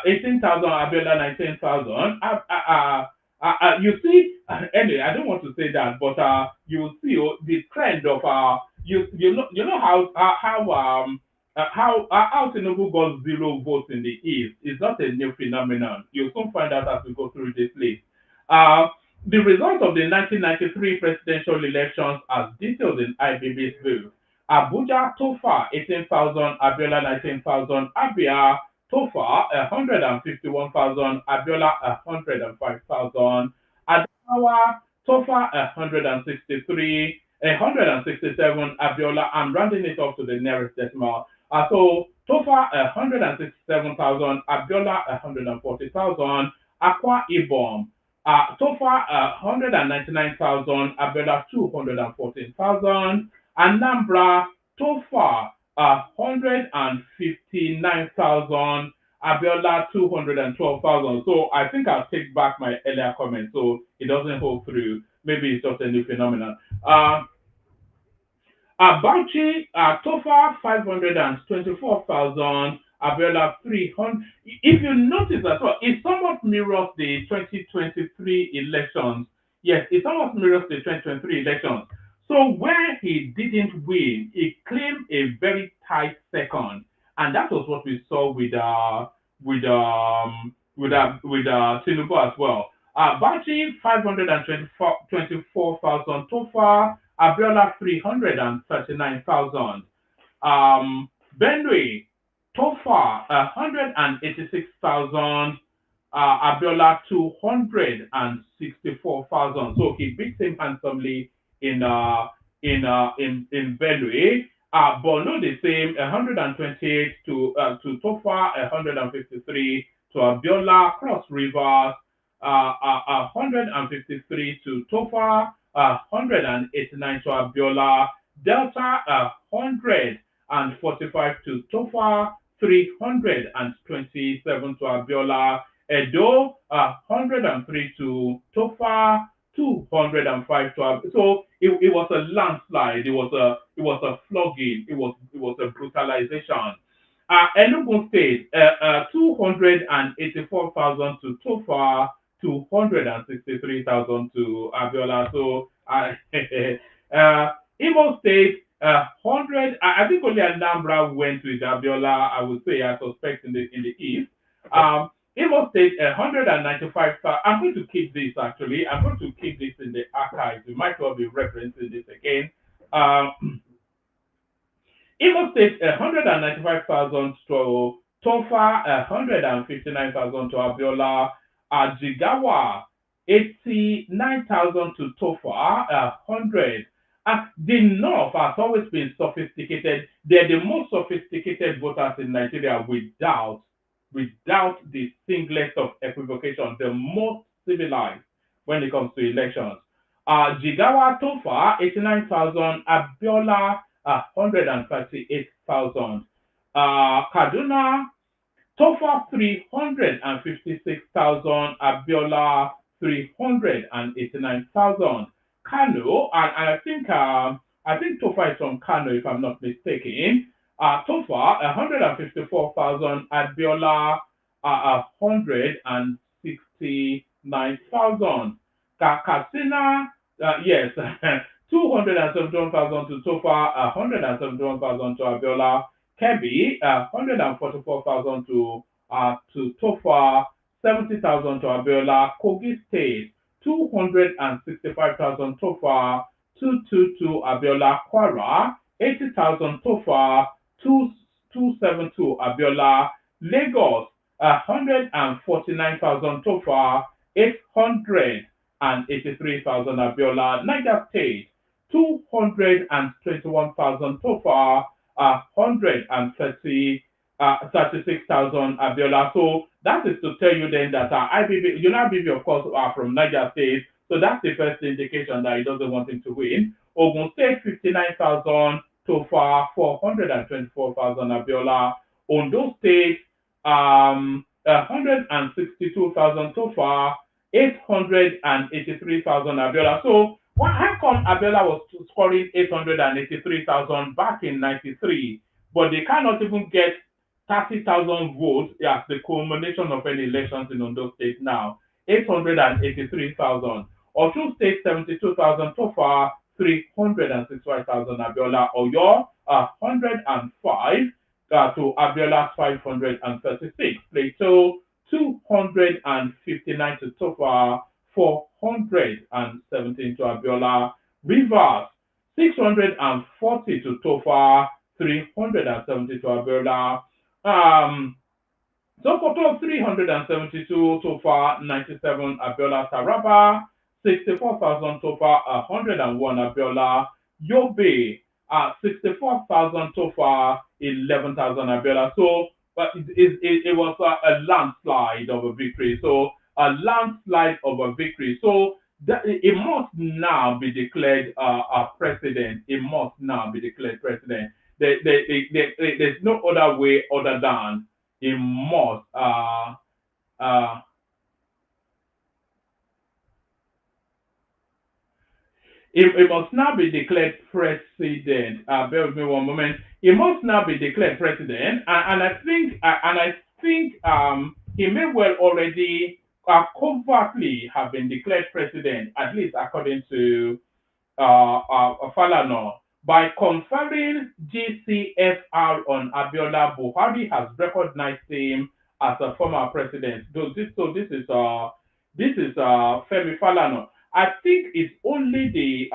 18,000 Abiola, 19,000. You see, anyway, I don't want to say that, but you see the trend of you know how Tinubu got 0 votes in the East is not a new phenomenon. You'll soon find out as we go through this list. The result of the 1993 presidential elections as detailed in IBB's book. Abuja, Tofa, 18,000, Abiola, 19,000, Abia, Tofa, 151,000, Abiola, 105,000, Adamawa, Tofa, 163, 167, Abiola, I'm rounding it up to the nearest decimal. So Tofa 167,000, Abiola 140,000, Akwa Ibom, Tofa 199,000, Abiola 214,000, Anambra, Tofa 159,000, Abiola 212,000. So I think I'll take back my earlier comment. So it doesn't hold through. Maybe it's just a new phenomenon. Bauchi, Tofa 524,000, Abiola 300. If you notice as well, it somewhat mirrors the 2023 elections. Yes, it somewhat mirrors the 2023 elections. So where he didn't win, he claimed a very tight second, and that was what we saw with Tinubu as well. Bauchi 524,000, Tofa, Abiola 339,000. Benue, Tofa 186,000, Abiola 264,000. So he beat him handsomely in Benue. Borno the same, 128 to Tofa, 153 to Abiola. Cross Rivers, 153 to Tofa, 189 to Abiola. Delta, 145 to Tofa, 327 to Abiola. Edo, 103 to Tofa, 205 to Abiola. So it was a landslide. It was a flogging. It was a brutalization. Enugu State, 284,000 to Tofa, 263,000 to Abiola. So Imo State, 100. I think only Anambra went with Abiola. I would say, I suspect in the east. Imo State, 195,000. I'm going to keep this actually. I'm going to keep this in the archives. We might well be referencing this again. Imo State, 195,000 to Tofa, 159,000 to Abiola. Jigawa, 89,000 to Tofa, 100. The North has always been sophisticated. They're the most sophisticated voters in Nigeria without the singlest of equivocation, the most civilized when it comes to elections. Jigawa, Tofa, 89,000, Abiola, 138,000. Kaduna, Tofa 356,000, Abiola 389,000. Kano, and I think I think Tofa is from Kano, if I'm not mistaken. Tofa, 154,000. Abiola, 169,000. Katsina, yes, 271,000 to Tofa, 171,000 to Abiola. Kebbi, 144,000 to Tofa, 70,000 to Abiola. Kogi State, 265,000 Tofa, 222 Abiola. Kwara, 80,000 Tofa, 272 Abiola. Lagos, 149,000 Tofa, 883,000 Abiola. Niger State, 221,000 Tofa, 36,000 Abiola. So that is to tell you then that IBB, IBB, of course, are from Niger State. So that's the first indication that he doesn't want him to win. Ogun State, 59,000 Tofa, 424,000 Abiola. Ondo State, 162,000 Tofa, 883,000 Abiola. So how come Abiola was scoring 883,000 back in 93, but they cannot even get 30,000 votes as the culmination of any elections in Ondo State now? 883,000. Osun State, 72,000 Tofa, 365,000 Abiola. Oyo, 105 to Abiola's 536. Plateau, 259 to Tofa, 417 to Abiola. Rivers, 640 to Tofa, 370 to Abiola. Sokoto, 372 Tofa, 97 Abiola. Taraba, 64,000 Tofa, 101 Abiola. Yobe, 64,000 Tofa, 11,000 Abiola. So, but it was a landslide of a victory. So, a landslide of a victory. So, it must now be declared a president. It must now be declared president. There's no other way other than it must. It must now be declared president. Bear with me one moment. He must now be declared president, and I think he may well already covertly have been declared president, at least according to Falana. By conferring GCFR on Abiola, Buhari has recognized him as a former president. This is Femi Falana. I think it's only the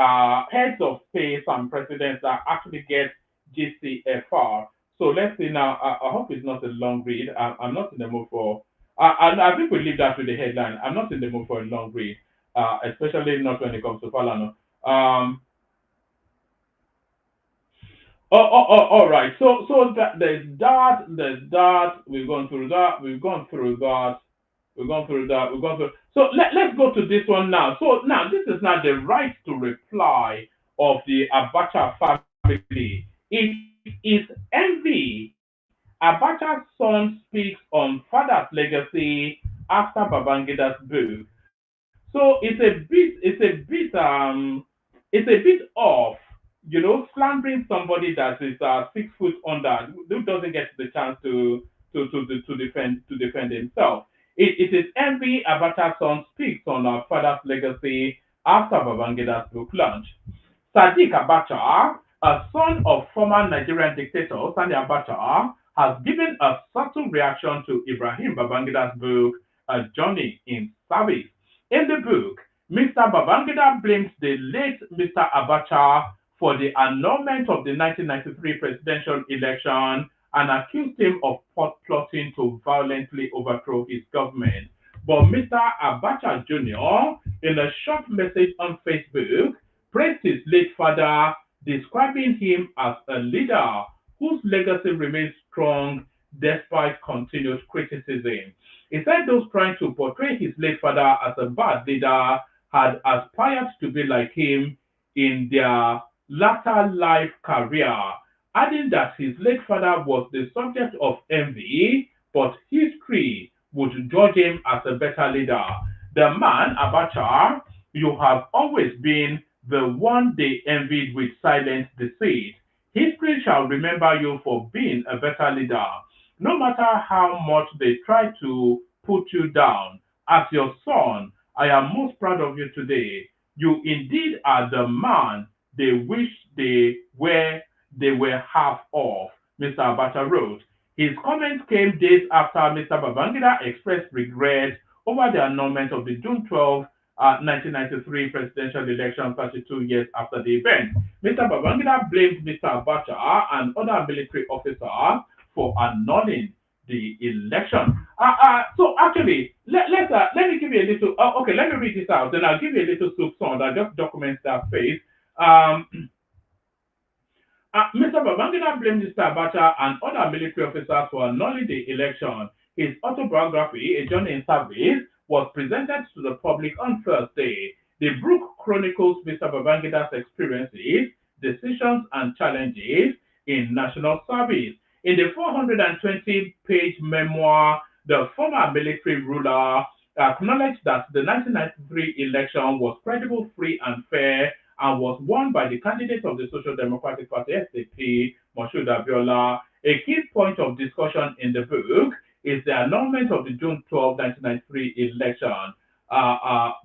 heads of states and presidents that actually get GCFR. So let's see now. I hope it's not a long read. I'm not in the mood for. I think we leave that to the headline. I'm not in the mood for a long read, especially not when it comes to Falana. All right. So there's that. We've gone through that. We've gone through that. So let's go to this one now. So now this is now the right to reply of the Abacha family. It is envy. Abacha's son speaks on father's legacy after Babangida's book. So it's a bit off, slandering somebody that is 6 foot under, who doesn't get the chance to defend himself. It is envy. Abacha's son speaks on our father's legacy after Babangida's book launch. Sadiq Abacha, a son of former Nigerian dictator Sani Abacha, has given a subtle reaction to Ibrahim Babangida's book, A Journey in Service. In the book, Mr. Babangida blames the late Mr. Abacha for the annulment of the 1993 presidential election and accused him of plotting to violently overthrow his government. But Mr. Abacha Jr., in a short message on Facebook, praised his late father, describing him as a leader whose legacy remains strong despite continued criticism. He said those trying to portray his late father as a bad leader had aspired to be like him in their latter life career, adding that his late father was the subject of envy, but history would judge him as a better leader. The man, Abacha, you have always been the one they envied with silent deceit. History shall remember you for being a better leader, no matter how much they try to put you down. As your son, I am most proud of you today. You indeed are the man they wish they were half of, Mr. Abacha wrote. His comments came days after Mr. Babangida expressed regret over the annulment of the June 12, 1993 presidential election 32 years after the event. Mr. Babangida blamed Mr. Abacha and other military officers for annulling the election. So actually, let me give you a little. Okay, let me read this out. Then I'll give you a little soup song that just documents that phase. Um, Mr. Babangida blamed Mr. Abacha and other military officers for annulling the election. His autobiography, A Journey in Service, was presented to the public on Thursday. The book chronicles Mr. Babangida's experiences, decisions, and challenges in national service. In the 420-page memoir, the former military ruler acknowledged that the 1993 election was credible, free, and fair, and was won by the candidate of the Social Democratic Party (SDP), Moshood Abiola. A key point of discussion in the book is the annulment of the June 12, 1993 election,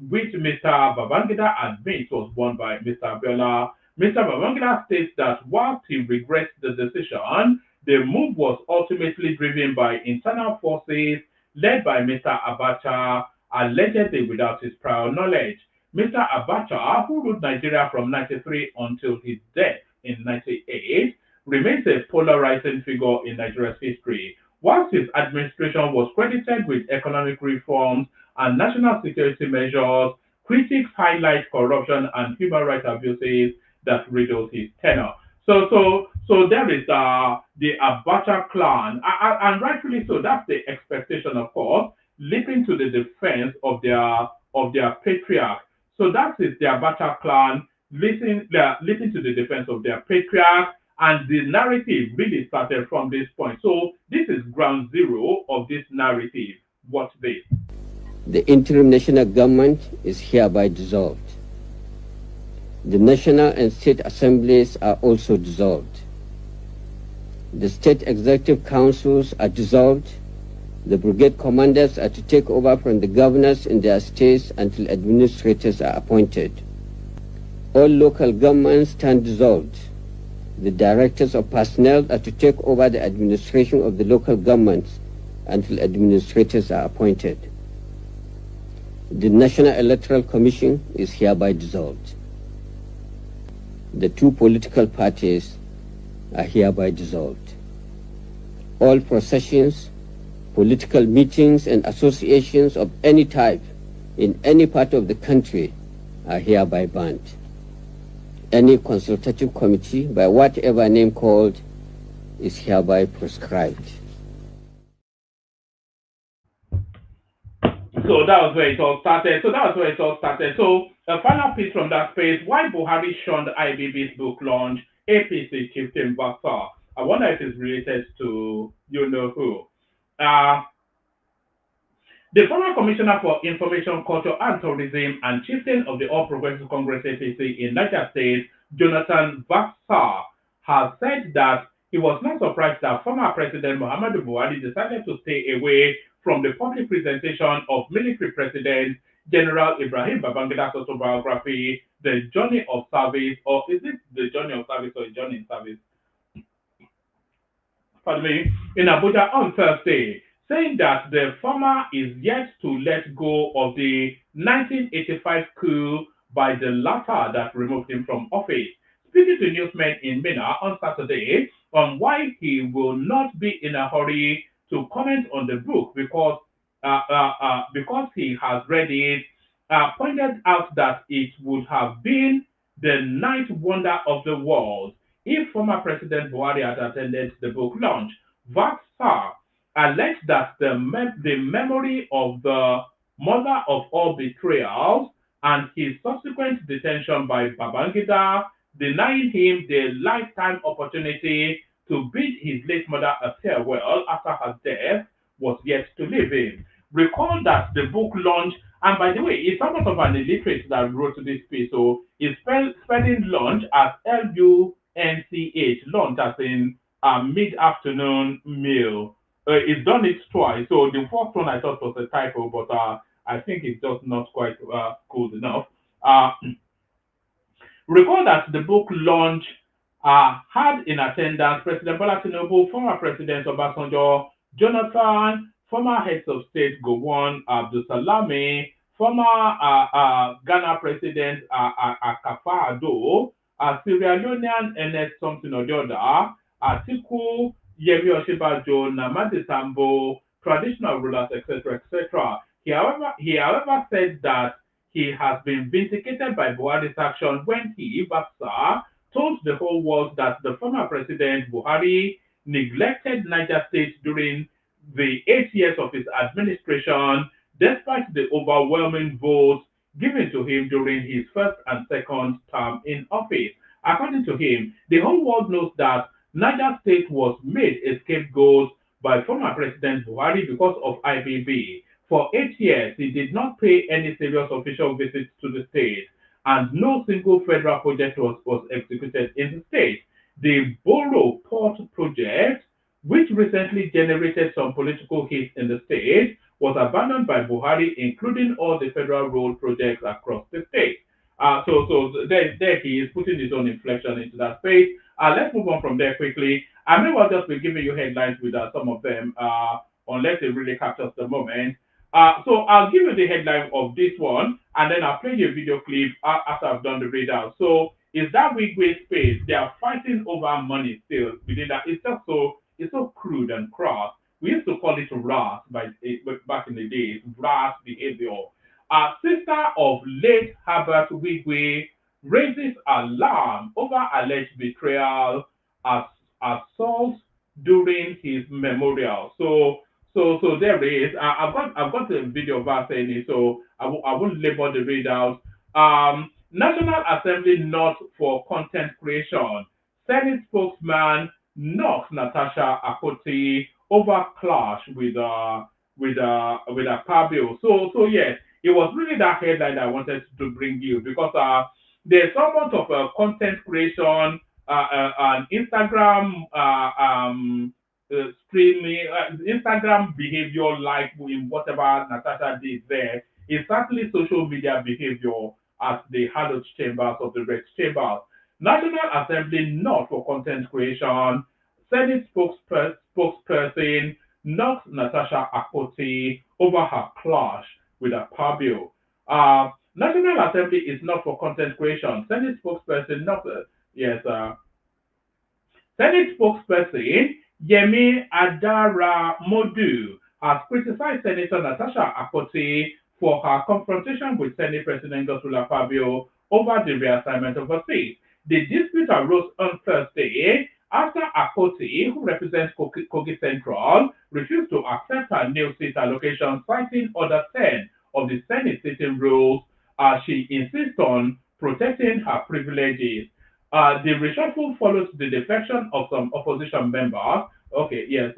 which Mr. Babangida admits was won by Mr. Abiola. Mr. Babangida states that whilst he regrets the decision, the move was ultimately driven by internal forces led by Mr. Abacha, allegedly without his prior knowledge. Mr. Abacha, who ruled Nigeria from 93 until his death in 98, remains a polarizing figure in Nigeria's history. Whilst his administration was credited with economic reforms and national security measures, critics highlight corruption and human rights abuses that riddled his tenure. So there is the Abacha clan, and rightfully so. That's the expectation, of course, leaping to the defense of their patriarch. So that is the Abacha clan listening to the defense of their patriarch, and the narrative really started from this point. So this is ground zero of this narrative. Watch this. The interim national government is hereby dissolved. The national and state assemblies are also dissolved. The state executive councils are dissolved. The brigade commanders are to take over from the governors in their states until administrators are appointed. All local governments stand dissolved. The directors of personnel are to take over the administration of the local governments until administrators are appointed. The National Electoral Commission is hereby dissolved. The two political parties are hereby dissolved. All processions, political meetings, and associations of any type in any part of the country are hereby banned. Any consultative committee, by whatever name called, is hereby proscribed. So that was where it all started. So a final piece from that space: why Buhari shunned IBB's book launch, APC chieftain Baksa. I wonder if it's related to you know who. The former Commissioner for Information, Culture and Tourism and chieftain of the All Progressive Congress APC in Niger State, Jonathan Baksa, has said that he was not surprised that former President Muhammadu Buhari decided to stay away from the public presentation of military president General Ibrahim Babangida's autobiography, The Journey of Service, or is it The Journey of Service or A Journey in Service? Pardon me, in Abuja on Thursday, saying that the former is yet to let go of the 1985 coup by the latter that removed him from office. Speaking to newsmen in Mina on Saturday on why he will not be in a hurry to comment on the book because he has read it, pointed out that it would have been the ninth wonder of the world if former President Buhari had attended the book launch. Vaxar alleged that the memory of the mother of all betrayals and his subsequent detention by Babangida, denying him the lifetime opportunity to bid his late mother a farewell after her death, was yet to leave him. Recall that the book launch And by the way, it's somewhat of an illiterate that wrote this piece. So it's spelling lunch as lunch, lunch as in mid-afternoon meal. It's done it twice. So the first one I thought was a typo, but I think it's just not quite good enough. Uh, Recall that the book launch had in attendance President Bola Tinubu, former President Obasanjo, Jonathan, former heads of state Gowon Abdul Salami, former Ghana President Akafo Addo, Sierra Leonean Ernest something or the other, Atiku, Yemi Osinbajo, Namadi Sambo, traditional rulers, etc., etc. He however said that he has been vindicated by Buhari's action when he, Babsa, told the whole world that the former President Buhari neglected Niger State during the 8 years of his administration, despite the overwhelming votes given to him during his first and second term in office. According to him, the whole world knows that Niger State was made a scapegoat by former President Buhari because of IBB. For 8 years, he did not pay any serious official visits to the state, and no single federal project was executed in the state. The Boro Port project, which recently generated some political heat in the state, was abandoned by Buhari, including all the federal road projects across the state. So there he is putting his own inflection into that space. Let's move on from there quickly. I may well just be giving you headlines with some of them, unless it really captures the moment. So I'll give you the headline of this one, and then I'll play you a video clip after I've done the readout. So is that Wigwe space? They are fighting over money still within that. It's so crude and crass. We used to call it RAS back in the days, RAS behavior. Sister of late Herbert Wigwe raises alarm over alleged betrayal as assault during his memorial. So there is. I've got a video of us saying it, so I won't label the readout. National Assembly not for content creation. Senate spokesman knocks Natasha Akoti over clash with a car bill. So yes, it was really that headline I wanted to bring you because there's somewhat of a content creation, an Instagram streaming, Instagram behavior like in whatever Natasha did there is certainly social media behavior at the hallowed chambers of the Rex chambers. National Assembly not for content creation. Senate spokesperson knocks Natasha Akoti over her clash with a power bill. National Assembly is not for content creation. Senate spokesperson knocks Senate spokesperson Yemi Adaramodu has criticized Senator Natasha Akoti for her confrontation with Senate President Godswill Akpabio over the reassignment of her seat. The dispute arose on Thursday after Akoti, who represents Kogi Central, refused to accept her new seat allocation, citing Order 10 of the Senate sitting rules as she insists on protecting her privileges. The reshuffle follows the defection of some opposition members. Okay, yes.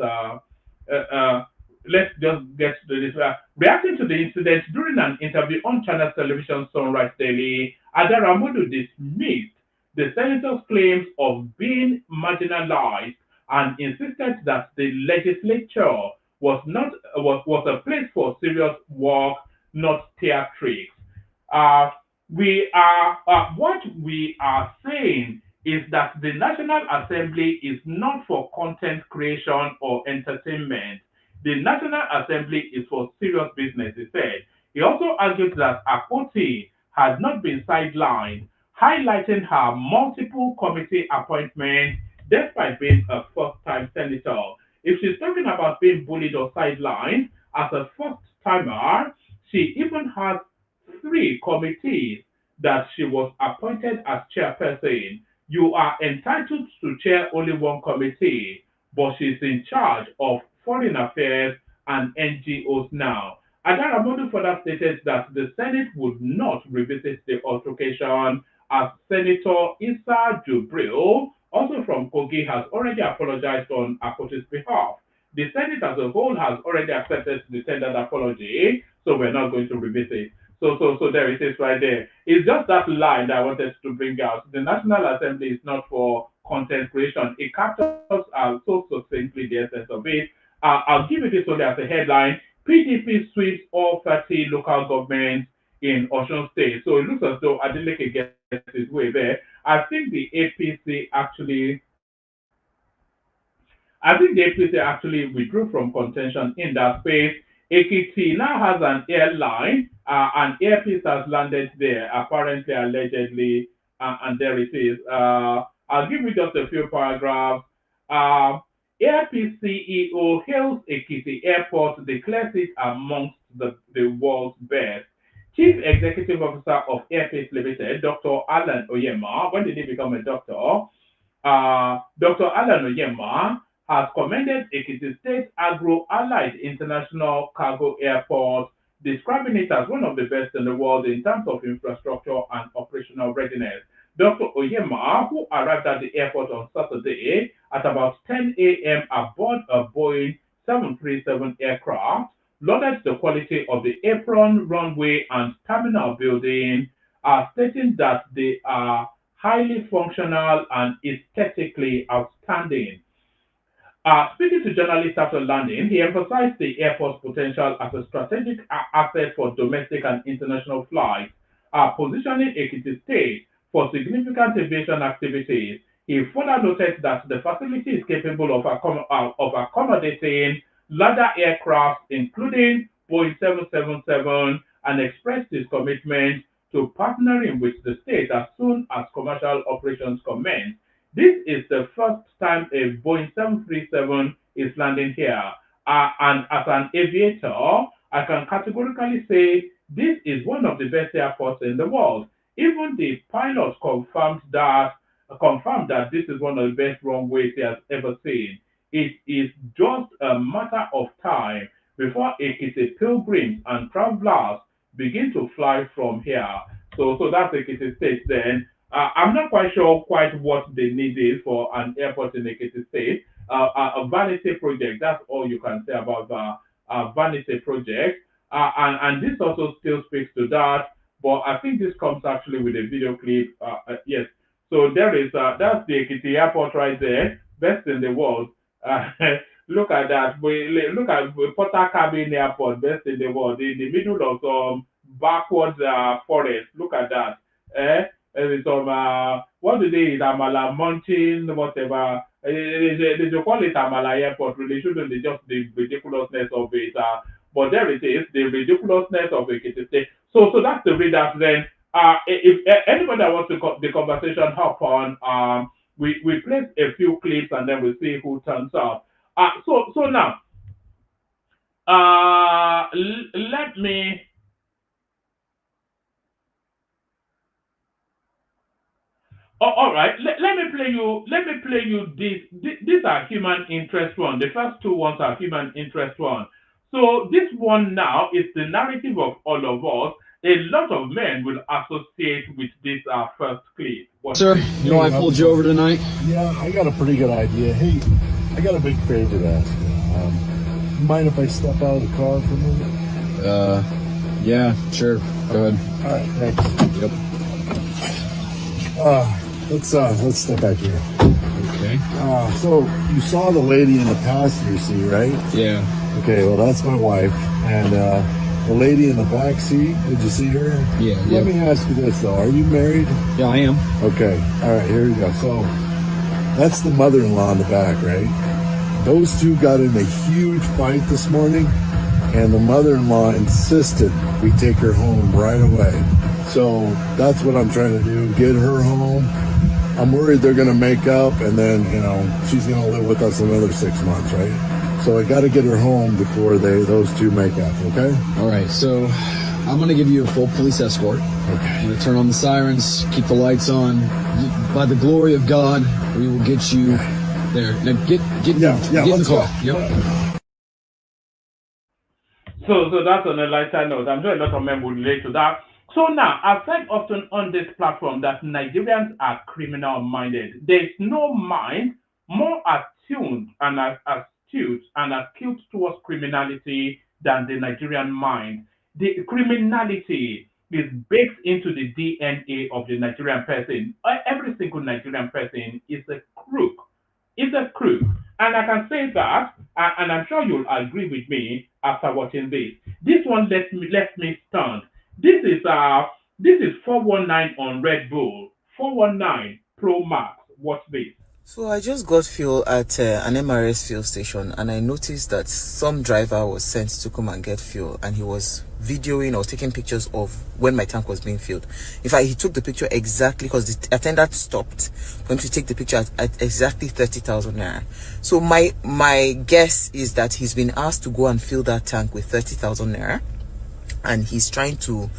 Let's just get to this. Reacting to the incident during an interview on Channel Television Sunrise Daily, Adaramodu dismissed the senator's claims of being marginalized and insisted that the legislature was a place for serious work, not theatrics. What we are saying is that the National Assembly is not for content creation or entertainment. The National Assembly is for serious business, he said. He also argued that Akoti has not been sidelined, highlighting her multiple committee appointments despite being a first-time senator. If she's talking about being bullied or sidelined as a first-timer, she even has 3 committees that she was appointed as chairperson. You are entitled to chair only 1 committee, but she's in charge of foreign affairs and NGOs now. Adaramodu further stated that the Senate would not revisit the altercation as Senator Issa Jubril, also from Kogi, has already apologized on Akoti's behalf. The Senate as a whole has already accepted the tendered apology, so we're not going to revisit. So there it is right there. It's just that line that I wanted to bring out. The National Assembly is not for content creation. It captures so succinctly the essence of it. I'll give you this only as a headline. PDP sweeps all 30 local governments in Osun State. So it looks as though Adeleke gets his way there. I think the APC actually withdrew from contention in that space. Ekiti now has an airline, and airpiece has landed there, apparently, allegedly, and there it is. I'll give you just a few paragraphs. Uh, Airpeace CEO hails Ekiti Airport, declares it amongst the world's best. Chief Executive Officer of Airpeace Limited, Dr. Alan Oyema, when did he become a doctor? Dr. Alan Oyema has commended Ekiti State Agro Allied International Cargo Airport, describing it as one of the best in the world in terms of infrastructure and operational readiness. Dr. Oyema, who arrived at the airport on Saturday at about 10 a.m. aboard a Boeing 737 aircraft, lauded the quality of the apron, runway, and terminal building, stating that they are highly functional and aesthetically outstanding. Speaking to journalists after landing, he emphasized the airport's potential as a strategic asset for domestic and international flights, positioning Ekiti State for significant aviation activities. He further noted that the facility is capable of accommodating larger aircraft, including Boeing 777, and expressed his commitment to partnering with the state as soon as commercial operations commence. This is the first time a Boeing 737 is landing here. And as an aviator, I can categorically say this is one of the best airports in the world. Even the pilot confirmed that this is one of the best runways he has ever seen. It is just a matter of time before Ekiti pilgrims and travelers begin to fly from here. So that's Ekiti State then. I'm not quite sure quite what the need is for an airport in Ekiti State. A vanity project, that's all you can say about the vanity project. And this also still speaks to that, but I think this comes actually with a video clip. Yes, so there is, that's the Ekiti airport right there, best in the world. Look at that. Look at Porta Cabin Airport, best in the world, in the middle of some backwards forest. Look at that. There's some what do they eat? Amala Mountain, whatever. They call it Amala Airport. Really shouldn't they just the ridiculousness of it? But there it is, the ridiculousness of Ekiti State. So that's the reader. Then, if anybody that wants to the conversation hop on, we place a few clips and then we see who turns up. So now, let me. Oh, all right. Let me play you. Let me play you this. These are human interest one. The first two ones are human interest one. So this one now is the narrative of all of us. A lot of men will associate with this first clip. Sir, you know I pulled you over tonight? Yeah, I got a pretty good idea. Hey, I got a big favor to ask you. Mind if I step out of the car for a minute? Yeah, sure. Go ahead. All right, thanks. Yep. Let's step back here. Okay. So you saw the lady in the passenger seat, right? Yeah. Okay, well that's my wife, and the lady in the black seat. Did you see her? Yeah. Let me ask you this though: are you married? Yeah, I am. Okay. All right. Here we go. So that's the mother-in-law in the back, right? Those two got in a huge fight this morning, and the mother-in-law insisted we take her home right away. So that's what I'm trying to do, get her home. I'm worried they're gonna make up and then, she's gonna live with us another 6 months, right? So I gotta get her home before those two make up, okay? All right, so I'm gonna give you a full police escort. Okay. I'm gonna turn on the sirens, keep the lights on. By the glory of God, we will get you there. Now get in the car. Yep. So that's on a lighter note. I'm sure a lot of men would relate to that. So now, I've said often on this platform that Nigerians are criminal-minded. There's no mind more attuned and astute and acute towards criminality than the Nigerian mind. The criminality is baked into the DNA of the Nigerian person. Every single Nigerian person is a crook. Is a crook. And I can say that, and I'm sure you'll agree with me after watching this. This one left me stunned. This is 419 on Red Bull. 419 Pro Max. Watch this. So I just got fuel at an MRS fuel station, and I noticed that some driver was sent to come and get fuel, and he was videoing or taking pictures of when my tank was being filled. In fact, he took the picture exactly because the attendant stopped for him to take the picture at exactly 30,000 naira. So my guess is that he's been asked to go and fill that tank with 30,000 naira, and he's trying to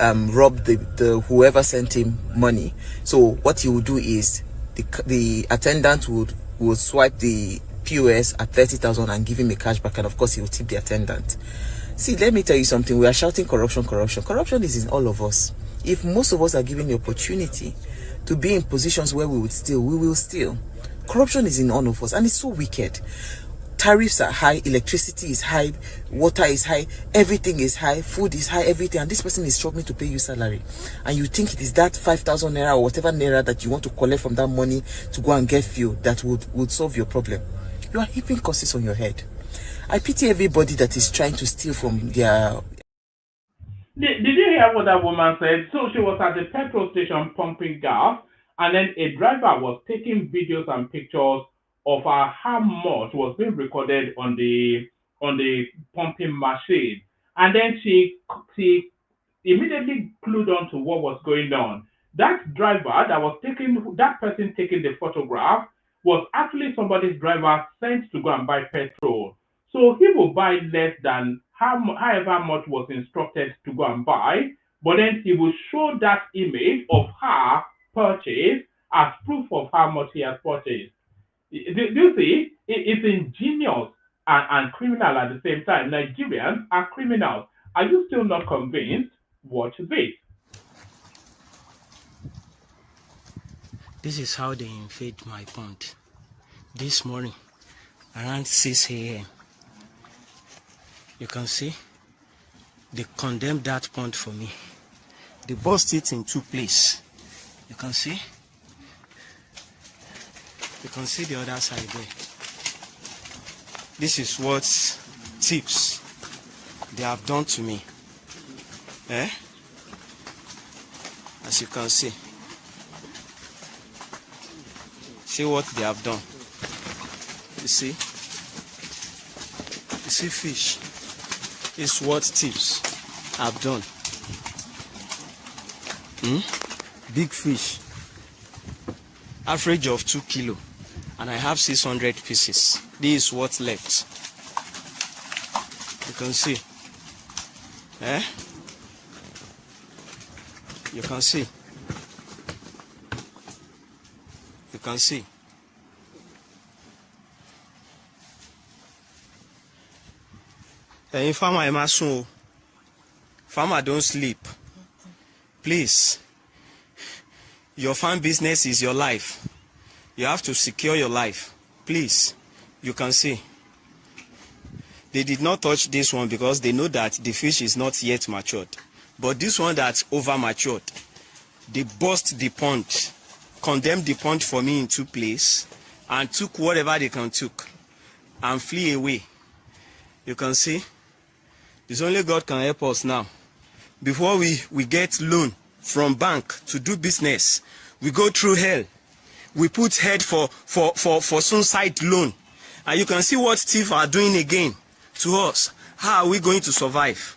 rob the whoever sent him money. So what he would do is the attendant would swipe the POS at 30,000 and give him a cashback, and of course he will tip the attendant. See, let me tell you something. We are shouting corruption. Corruption is in all of us. If most of us are given the opportunity to be in positions where we would steal, we will steal. Corruption is in all of us, and it's so wicked. Tariffs are high, electricity is high, water is high, everything is high, food is high, everything, and this person is struggling to pay you salary, and you think it is that 5,000 naira or whatever naira that you want to collect from that money to go and get fuel that would solve your problem. You are heaping costs on your head. I pity everybody that is trying to steal from their... Did you hear what that woman said? So she was at the petrol station pumping gas, and then a driver was taking videos and pictures of how much was being recorded on the pumping machine, and then she immediately clued on to what was going on. That driver that person taking the photograph was actually somebody's driver sent to go and buy petrol. So he will buy less than however much was instructed to go and buy, but then he will show that image of her purchase as proof of how much he has purchased. Do you see? It's ingenious and criminal at the same time. Nigerians are criminals. Are you still not convinced? Watch this. This is how they invade my pond. This morning, around 6 a.m. You can see, they condemned that pond for me. They bust it in two places. You can see. You can see the other side there. This is what thieves they have done to me. As you can see. See what they have done. You see? You see fish. It's what thieves have done. Big fish. Average of 2 kilo. And I have 600 pieces. This is what's left. You can see. You can see. You can see. Farmer don't sleep. Please. Your farm business is your life. You have to secure your life. Please. You can see. They did not touch this one because they know that the fish is not yet matured. But this one that's over matured, they bust the pond, condemned the pond for me in 2 places, and took whatever they can took and flee away. You can see. It's only God can help us now. Before we get loan from bank to do business, we go through hell. We put head for suicide loan. And you can see what thieves are doing again to us. How are we going to survive?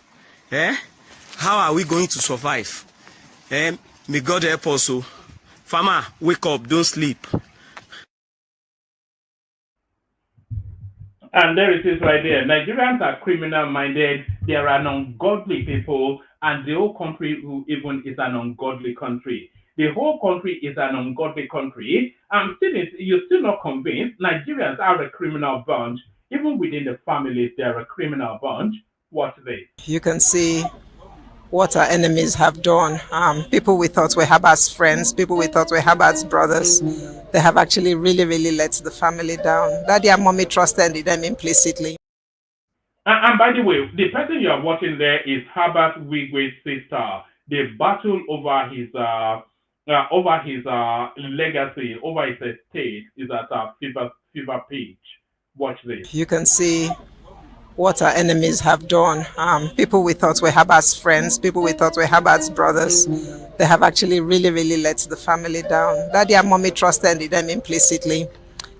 How are we going to survive? May God help us. Farmer, wake up, don't sleep. And there it is right there. Nigerians are criminal-minded. There are ungodly people, and the whole country even is an ungodly country. The whole country is an ungodly country. You're still not convinced. Nigerians are a criminal bunch. Even within the families, they're a criminal bunch. Watch this. You can see what our enemies have done. People we thought were Habat's friends, people we thought were Habat's brothers, they have actually really, really let the family down. Daddy and mommy trusted in them implicitly. And by the way, the person you are watching there is Herbert Wigwe's sister. They battle over his legacy, over his estate is at Fever page. Watch this. You can see what our enemies have done. People we thought were Habat's friends, people we thought were Habat's brothers, they have actually really, really let the family down. Daddy and mommy trusted in them implicitly,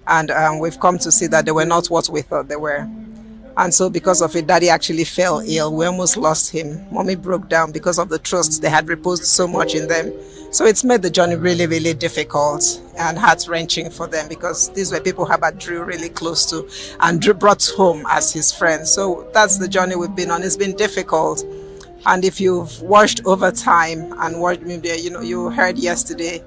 and we've come to see that they were not what we thought they were. And so because of it, Daddy actually fell ill. We almost lost him. Mommy broke down because of the trust they had reposed so much in them. So it's made the journey really, really difficult and heart-wrenching for them, because these were people Herbert drew really close to and brought home as his friends. So that's the journey we've been on. It's been difficult. And if you've watched over time and watched me there, you heard yesterday,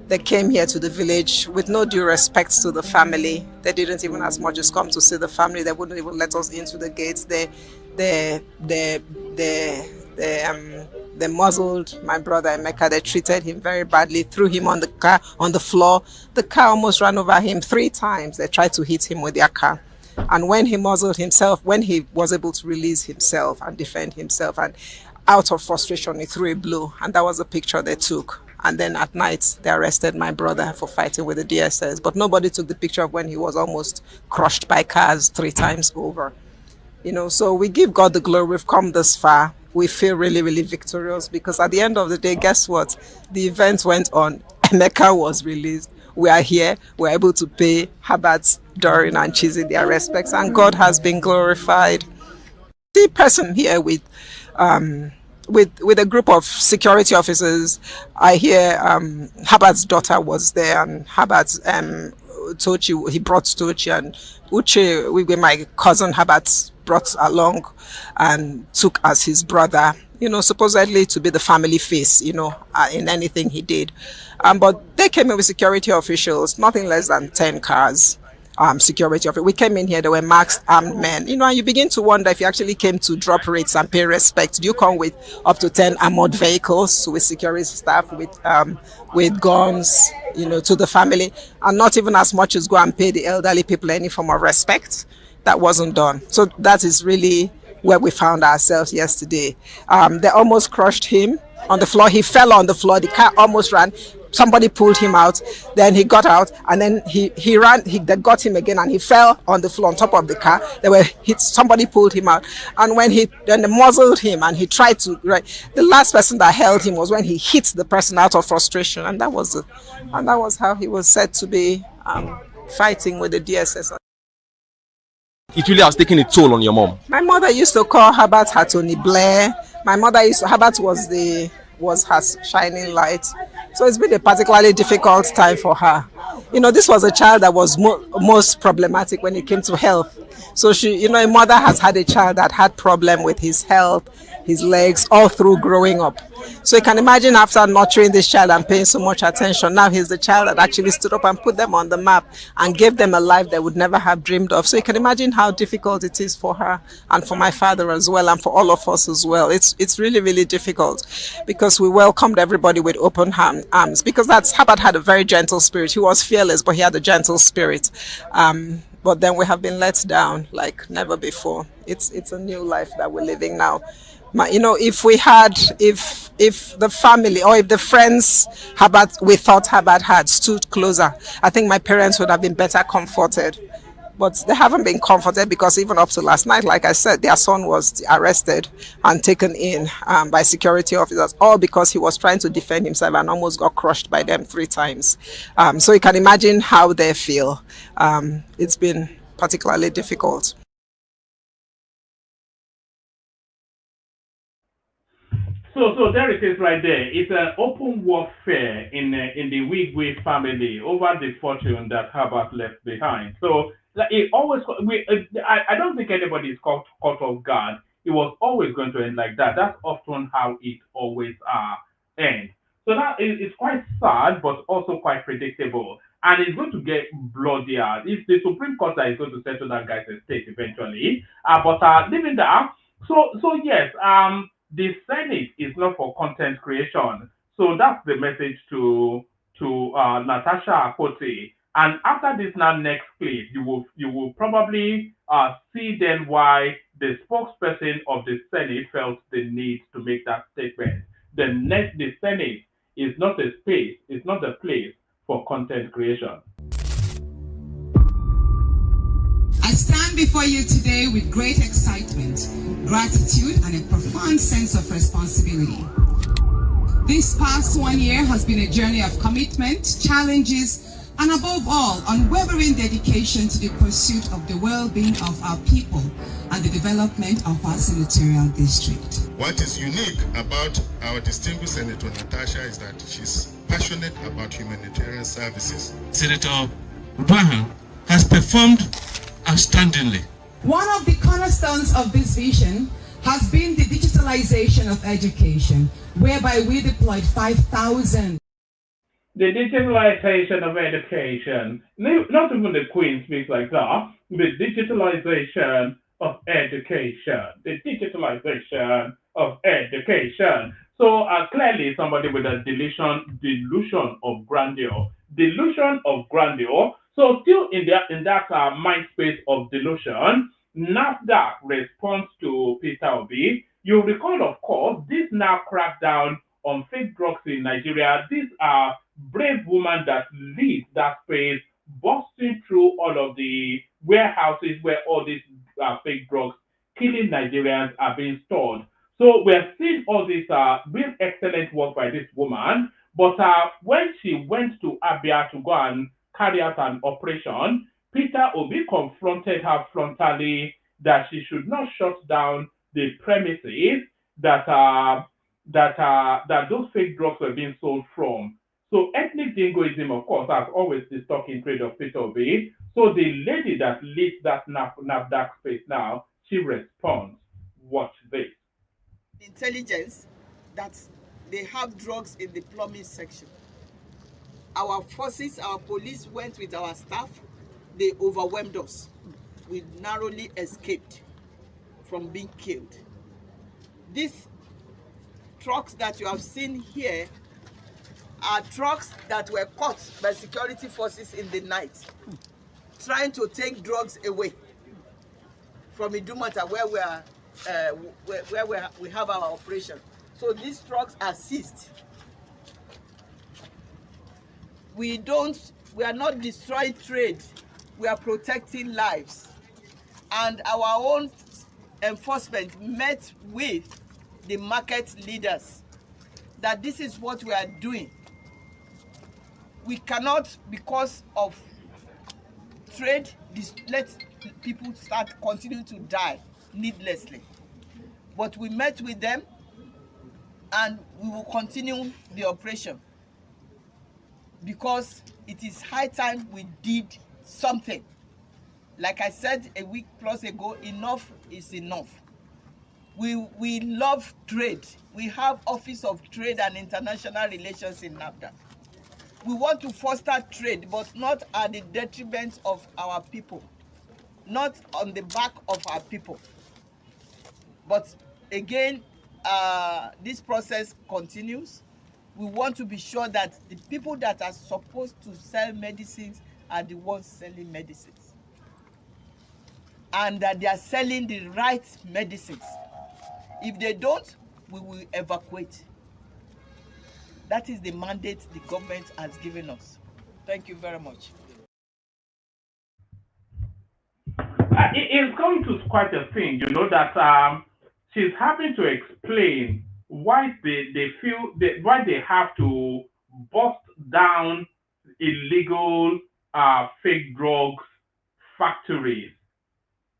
they came here to the village with no due respect to the family. They didn't even as much as come to see the family. They wouldn't even let us into the gates. They muzzled my brother Emeka. They treated him very badly, threw him on the floor. The car almost ran over him 3 times. They tried to hit him with their car. And when he muzzled himself, when he was able to release himself and defend himself, and out of frustration, he threw a blow. And that was the picture they took. And then at night, they arrested my brother for fighting with the DSS. But nobody took the picture of when he was almost crushed by cars 3 times over. So we give God the glory. We've come this far. We feel really, really victorious, because at the end of the day, guess what? The event went on. Emeka was released. We are here. We're able to pay Herbert, Doreen, and Chizzy their respects. And God has been glorified. The person here with a group of security officers. I hear Herbert's daughter was there, and Herbert Tochi, he brought Tochi, and Uche, Wigwe, my cousin Herbert, brought along and took as his brother, supposedly to be the family face, in anything he did. But they came in with security officials, nothing less than 10 cars. Security of it. We came in here, there were masked armed men, and you begin to wonder if you actually came to drop rates and pay respect. Do you come with up to 10 armored vehicles with security staff with guns, to the family, and not even as much as go and pay the elderly people any form of respect? That wasn't done. So that is really where we found ourselves yesterday. They almost crushed him on the floor. He fell on the floor. The car almost ran. Somebody pulled him out. Then he got out, and then he ran. They got him again, and he fell on the floor on top of the car. They were hit. Somebody pulled him out, and then they muzzled him, and he tried to. Right, the last person that held him was when he hit the person out of frustration, and that was how he was said to be fighting with the DSS. It really has taken a toll on your mom. My mother used to call Herbert her Tony Blair. Herbert was her shining light. So it's been a particularly difficult time for her. This was a child that was most problematic when it came to health. So a mother has had a child that had problem with his health, his legs, all through growing up. So you can imagine, after nurturing this child and paying so much attention, now he's the child that actually stood up and put them on the map and gave them a life they would never have dreamed of. So you can imagine how difficult it is for her and for my father as well, and for all of us as well. It's really, really difficult, because we welcomed everybody with open arms, because Herbert had a very gentle spirit. He was fearless, but he had a gentle spirit. But then we have been let down like never before. It's a new life that we're living now. If the family, or if the friends we thought Herbert had stood closer, I think my parents would have been better comforted. But they haven't been comforted, because even up to last night, like I said, their son was arrested and taken in by security officers, all because he was trying to defend himself and almost got crushed by them 3 times. So you can imagine how they feel. It's been particularly difficult. So there it is right there. It's an open warfare in the Wigwe family over the fortune that Herbert left behind. So it always, I don't think anybody is caught off guard. It was always going to end like that. That's often how it always ends. So that is quite sad, but also quite predictable. And it's going to get bloodier. It's the Supreme Court that is going to settle that guy's estate eventually. But leaving that, so yes, the Senate is not for content creation. So that's the message to Natasha Akote. And after this now next clip, you will probably see then why the spokesperson of the Senate felt the need to make that statement. The Senate is not a space, it's not a place for content creation. I stand before you today with great excitement, gratitude, and a profound sense of responsibility. This past 1 year has been a journey of commitment, challenges, and above all, unwavering dedication to the pursuit of the well-being of our people and the development of our senatorial district. What is unique about our distinguished Senator Natasha is that she's passionate about humanitarian services. Senator Ubaha has performed outstandingly. One of the cornerstones of this vision has been the digitalization of education, whereby we deployed 5,000. The digitalization of education, not even the Queen speaks like that, the digitalization of education, the digitalization of education. So clearly somebody with a delusion of grandeur. So still in that mind space of delusion, NAFDAC responds to Peter Obi. You recall, of course, this now crackdown on fake drugs in Nigeria. These are brave women that lead that space, busting through all of the warehouses where all these fake drugs killing Nigerians are being stored. So we're seeing all this real excellent work by this woman. But when she went to Abia to go and carry out an operation, Peter Obi confronted her frontally that she should not shut down the premises that those fake drugs were being sold from. So ethnic jingoism, of course, has always the stock in trade of Peter Obi. So the lady that leads that NAFDAC space now, she responds. Watch this. Intelligence that they have drugs in the plumbing section. Our forces, our police went with our staff. They overwhelmed us. We narrowly escaped from being killed. These trucks that you have seen here are trucks that were caught by security forces in the night, trying to take drugs away from Idumota, where we have our operation. So these trucks are seized. We are not destroying trade. We are protecting lives. And our own enforcement met with the market leaders that this is what we are doing. We cannot, because of trade, let people continue to die needlessly. But we met with them and we will continue the operation because it is high time we did something. Like I said a week plus ago, enough is enough. We love trade. We have Office of Trade and International Relations in NAFDAC. We want to foster trade, but not at the detriment of our people, not on the back of our people. But again, this process continues. We want to be sure that the people that are supposed to sell medicines are the ones selling medicines, and that they are selling the right medicines. If they don't, we will evacuate. That is the mandate the government has given us. Thank you very much. It's going to quite a thing, that she's having to explain why why they have to bust down illegal fake drugs factories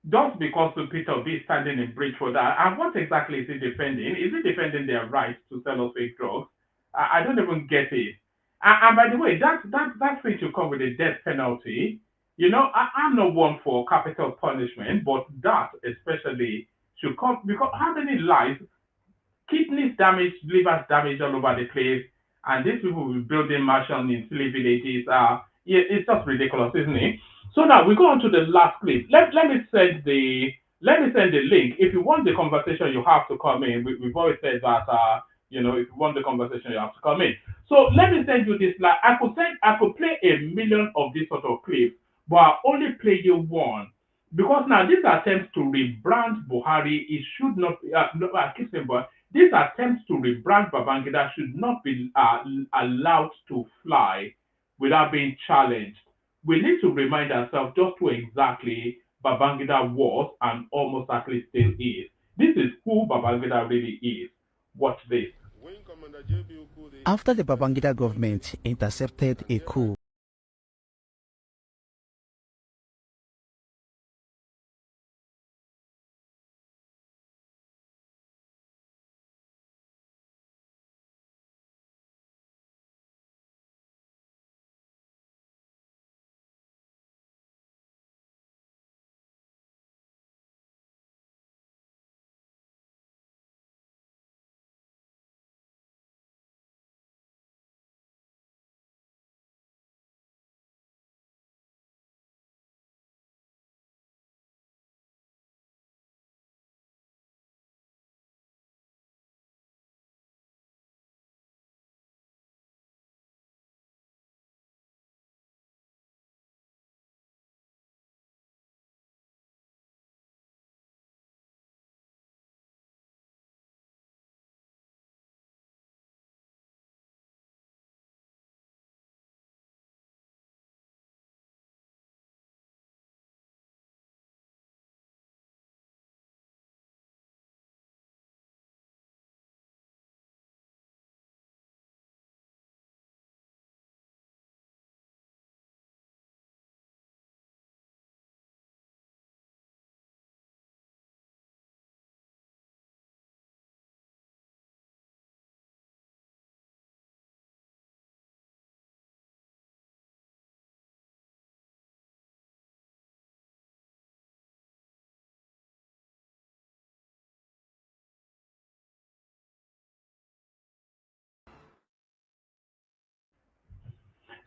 just because the Peter Obi is standing in breach for that. And what exactly is he defending? Is he defending their right to sell us fake drugs? I don't even get it. And by the way, that thing should come with a death penalty. I'm not one for capital punishment, but that especially should come, because how many lives, kidneys damaged, livers damaged all over the place, and these people will be building mansions in silly villages. It's just ridiculous, isn't it? So now we go on to the last clip. Let me send the Let me send the link. If you want the conversation, you have to come in. We've always said that, you know, if you want the conversation, you have to come in. So let me send you this. Like, I could play a million of these sort of clips, but I'll only play you one. Because now these attempts to rebrand Buhari, it should not be, no, I keep saying, but these attempts to rebrand Babangida should not be allowed to fly without being challenged. We need to remind ourselves just who exactly Babangida was and almost certainly still is. This is who Babangida really is. Watch this. After the Babangida government intercepted a coup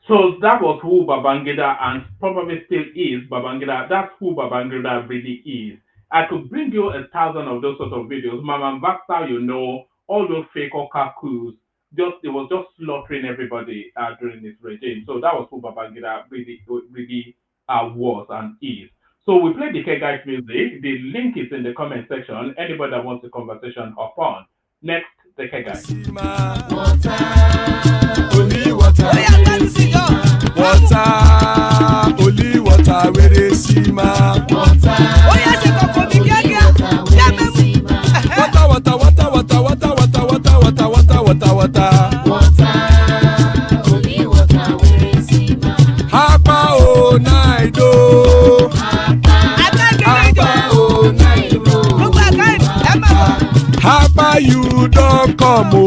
So that was who Babangida and probably still is Babangida. That's who Babangida really is. I could bring you 1,000 of those sort of videos. Mama Vasta, you know, all those fake coups. It was just slaughtering everybody during this regime. So that was who Babangida really was and is. So we played the K Guys music. The link is in the comment section. Anybody that wants a conversation, hop on. Next, the K Guys. Water, only water, where they see ma. Water, only water, where they see ma. Hapa o naido. Hapa o naido. Hapa you don't come o.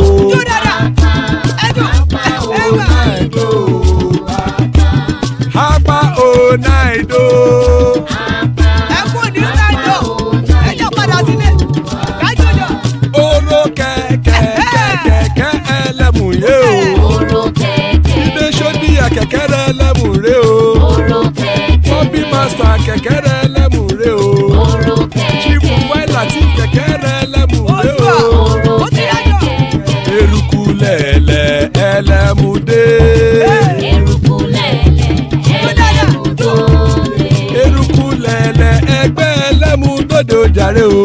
Hapa o naido. Oro kẹ̀kẹ́ ẹlẹ́mù yé o. Ilé ṣọ́dí kẹ̀kẹ́ ẹlẹ́mù ré o. Bobby master kẹ̀kẹ́ ẹlẹ́mù ré o. Chief Wáìlà tí kẹ̀kẹ́ ẹlẹ́mù ré o. Eruku lẹ̀lẹ̀ ẹlẹ́mù dé. Eruku lẹ̀lẹ̀ ẹgbẹ́ ẹlẹ́mù dòde ojàre o.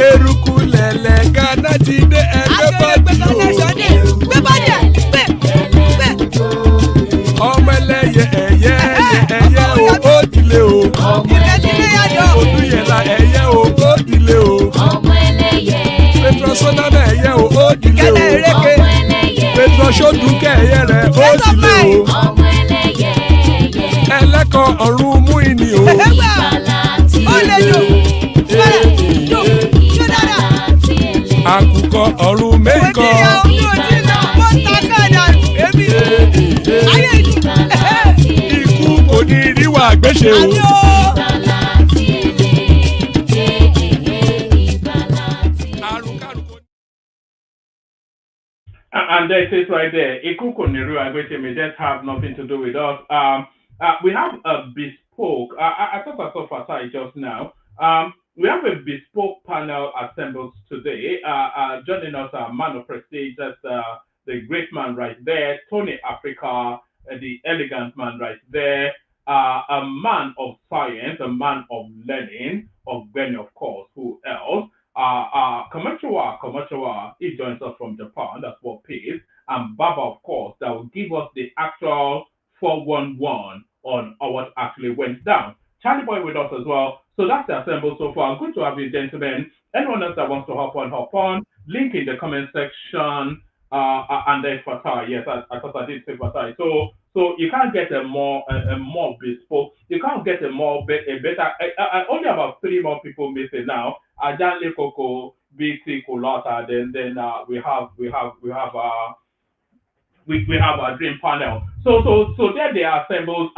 Eruku lẹ̀lẹ̀ Ghana ti dé ẹgbẹ́ bọ́dì o. Ọmọ ẹlẹ́yẹ ẹyẹ o ó dilé o. Olúyẹ̀lá ẹyẹ o ó dilé o. Petrosoname ẹyẹ o ó dilé o. Petrosodunke ẹyẹ rẹ̀ ó dilé o. Ẹlẹ́kọ̀ ọ̀run mú ìní o. Àkùkọ ọ̀run mẹ́kọ̀. Ikú kò ní ríwà gbéṣe o. And there it is right there. Ikuko Niru Agbeche may just have nothing to do with us. We have a bespoke bespoke. I thought I saw Fatai just now. We have a bespoke panel assembled today. Joining us, man of prestige, that's the great man right there, Tony Africa, the elegant man right there, a man of science, a man of learning, of Benny, of course. Who else? Kamachawa, he joins us from Japan. That's what pays. And Baba, of course, that will give us the actual 411 on what actually went down. Charlie Boy with us as well. So that's the assemble so far. Good to have you, gentlemen. Anyone else that wants to hop on. Link in the comment section. And then Fatai. Yes, I thought I did say Fatai. So you can't get a more bespoke. You can't get a better. Only about 3 more people missing now. Ajanle Coco, BT Kulata. Then we have our dream panel. So there they are assembled.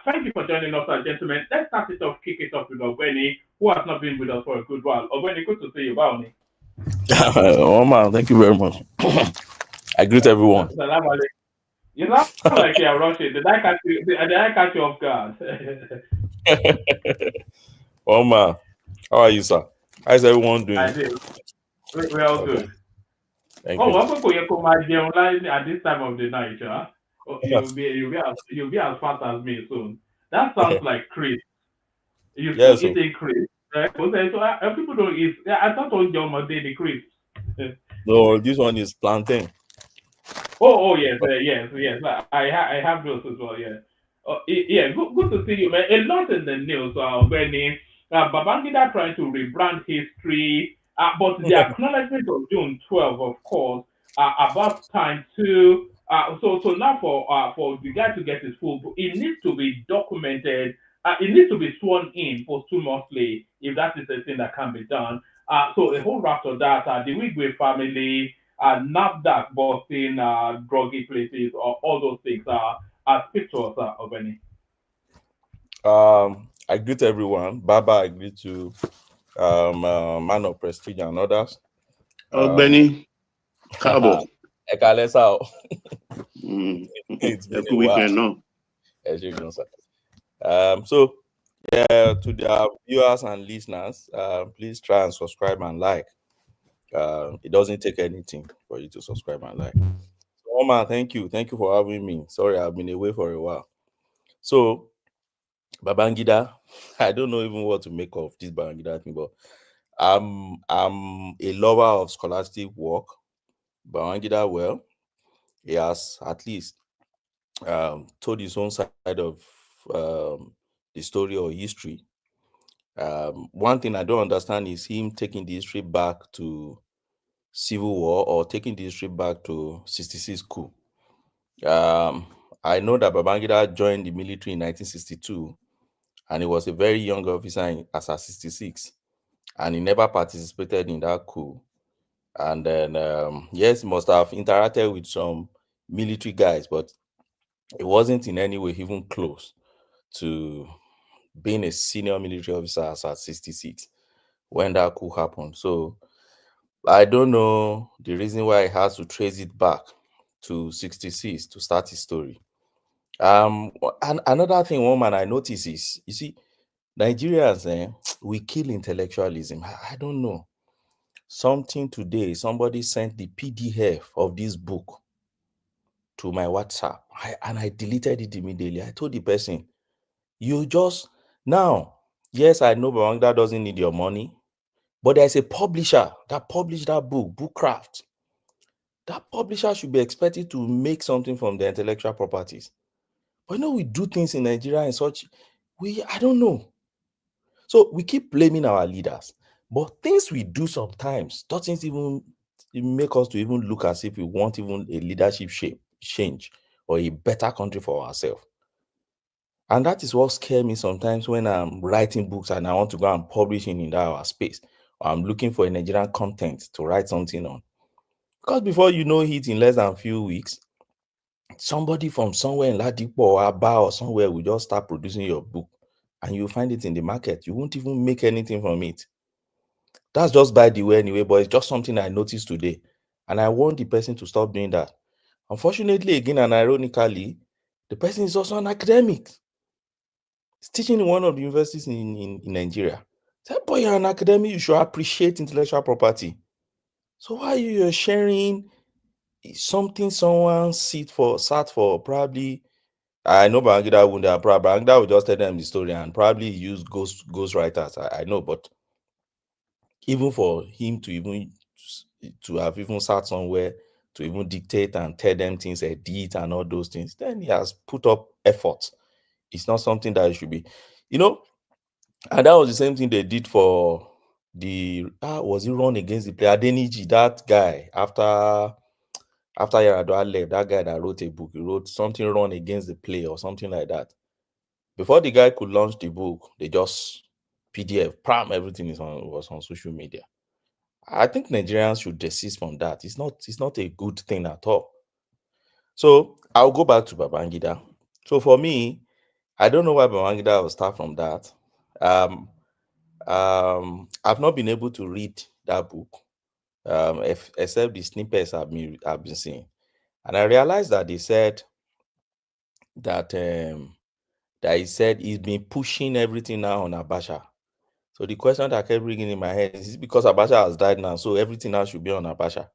Thank you for joining us, gentlemen. Let's start it off, kick it off with Ogweni, who has not been with us for a good while. Ogweni, good to see you, Bounty. Oh man, thank you very much. I greet everyone. Salam alaikum. You sound like you're rushing. Did I catch you off guard? Oh man, how are you, sir? How's everyone doing? I did. We're all good. Thank you. At this time of the night, huh? You'll be as fat as me soon. That sounds like Chris. You still eating Chris? Right? So people don't eat. I thought on your daily Chris. No, this one is plantain. Oh yes. I have those as well. Yeah. Yeah. Good to see you, man. A lot in the news. When Babangida trying to rebrand history. But the acknowledgement of June 12, of course, about time to so now for the guy to get his full book, it needs to be documented. It needs to be sworn in posthumously if that is a thing that can be done. So a whole raft of that, the Wigwe family, NAFDAC busting, druggy places, or all those things. Speak to us, Obeni. I greet everyone. Baba, I greet you. Man of prestige and others. Benny, Cabo. It's been a weekend, no? As you know, sir. So to the viewers and listeners, please try and subscribe and like. It doesn't take anything for you to subscribe and like. So, Omar, thank you for having me. Sorry, I've been away for a while. So, Babangida, I don't know even what to make of this Babangida thing, but I'm a lover of scholastic work. Babangida, well, he has at least told his own side of the story or history. One thing I don't understand is him taking the history back to Civil War or taking the history back to 66 coup. I know that Babangida joined the military in 1962, and he was a very young officer as a 66, and he never participated in that coup. And then, yes, must have interacted with some military guys, but it wasn't in any way even close to being a senior military officer as at 66 when that coup happened. So I don't know the reason why he has to trace it back to 66 to start his story. And another thing, woman, I notice is, you see, Nigerians, we kill intellectualism. I don't know. Something today, somebody sent the PDF of this book to my WhatsApp, and I deleted it immediately. I told the person, you just, now, yes, I know Babangida doesn't need your money, but there's a publisher that published that book, Bookcraft. That publisher should be expected to make something from the intellectual properties. But we do things in Nigeria and such, I don't know. So we keep blaming our leaders, but things we do sometimes doesn't even make us to even look as if we want even a leadership change or a better country for ourselves. And that is what scares me sometimes when I'm writing books and I want to go and publish in our space, or I'm looking for a Nigerian content to write something on. Because before you know it, in less than a few weeks, somebody from somewhere in Ladipo or Aba or somewhere will just start producing your book, and you find it in the market. You won't even make anything from it. That's just by the way anyway, but it's just something I noticed today. And I want the person to stop doing that. Unfortunately, again and ironically, the person is also an academic. He's teaching in one of the universities in Nigeria. Say, boy, you're an academic, you should appreciate intellectual property. So why you're sharing something someone sat for probably, I know Babangida wouldn't have, Babangida would just tell them the story and probably use ghost writers. I know, but even for him to have even sat somewhere to even dictate and tell them things, edit and all those things, then he has put up effort. It's not something that should be, and that was the same thing they did for the was it run against the player Adeniji, that guy after Yaradua left, that guy that wrote a book, he wrote something run against the play or something like that. Before the guy could launch the book, they just PDF, everything was on social media. I think Nigerians should desist from that. It's not a good thing at all. So I'll go back to Babangida. So for me, I don't know why Babangida will start from that. I've not been able to read that book, except the snippets I've been seeing, and I realized that they said that he said he's been pushing everything now on Abacha. So the question that kept ringing in my head is because Abacha has died now, so everything now should be on Abacha.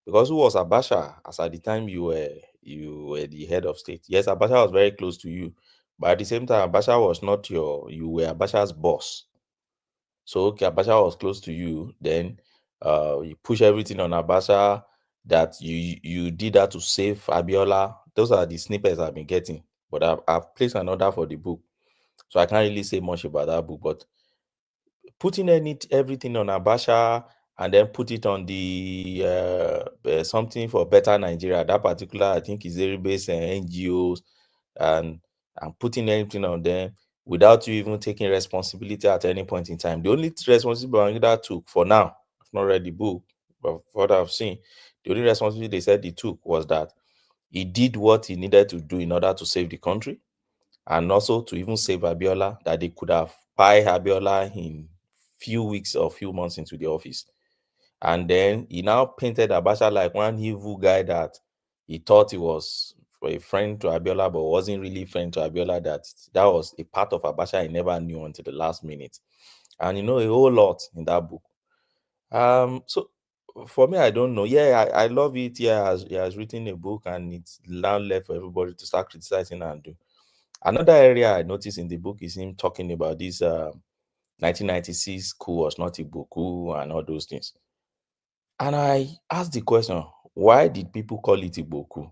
Because who was Abacha as at the time you were the head of state? Yes, Abacha was very close to you, but at the same time, Abacha was not you were Abacha's boss. So okay, Abacha was close to you, then you push everything on Abacha, that you did that to save Abiola. Those are the snippets I've been getting, but I've placed an order for the book, so I can't really say much about that book. But putting everything on Abacha and then put it on the something for better Nigeria, that particular, I think, Israeli-based NGOs, and putting everything on them without you even taking responsibility at any point in time. The only responsibility that took for now, I've not read the book, but what I've seen, the only responsibility they said he took was that he did what he needed to do in order to save the country, and also to even save Abiola, that they could have fired Abiola in few weeks or few months into the office. And then he now painted Abacha like one evil guy that he thought he was a friend to Abiola, but wasn't really a friend to Abiola, that was a part of Abacha he never knew until the last minute. And a whole lot in that book. So for me, I don't know. Yeah, I love it. Yeah, he has written a book, and it's now left for everybody to start criticizing and do. Another area I noticed in the book is him talking about this 1996 coup was not Igbo coup and all those things. And I asked the question, why did people call it Igbo coup?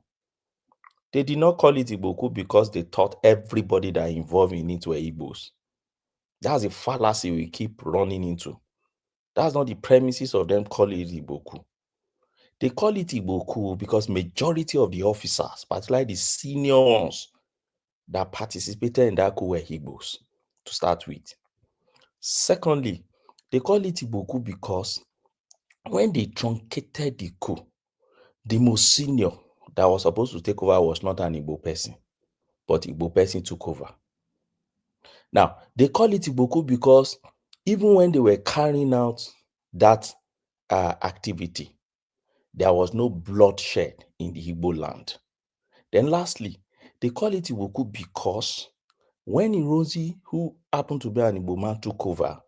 They did not call it Igbo coup because they thought everybody that involved in it were Igbos. That's a fallacy we keep running into. That's not the premises of them calling it Igbo coup. They call it Igbo coup because majority of the officers, particularly the senior ones that participated in that coup, were Igbos to start with. Secondly, they call it Igbo coup because when they truncated the coup, the most senior that was supposed to take over was not an Igbo person, but Igbo person took over. Now, they call it Igbo coup because even when they were carrying out that activity, there was no bloodshed in the Igbo land. Then lastly, they call it Igbo coup because when Irozi, who happened to be an Igbo man, took over,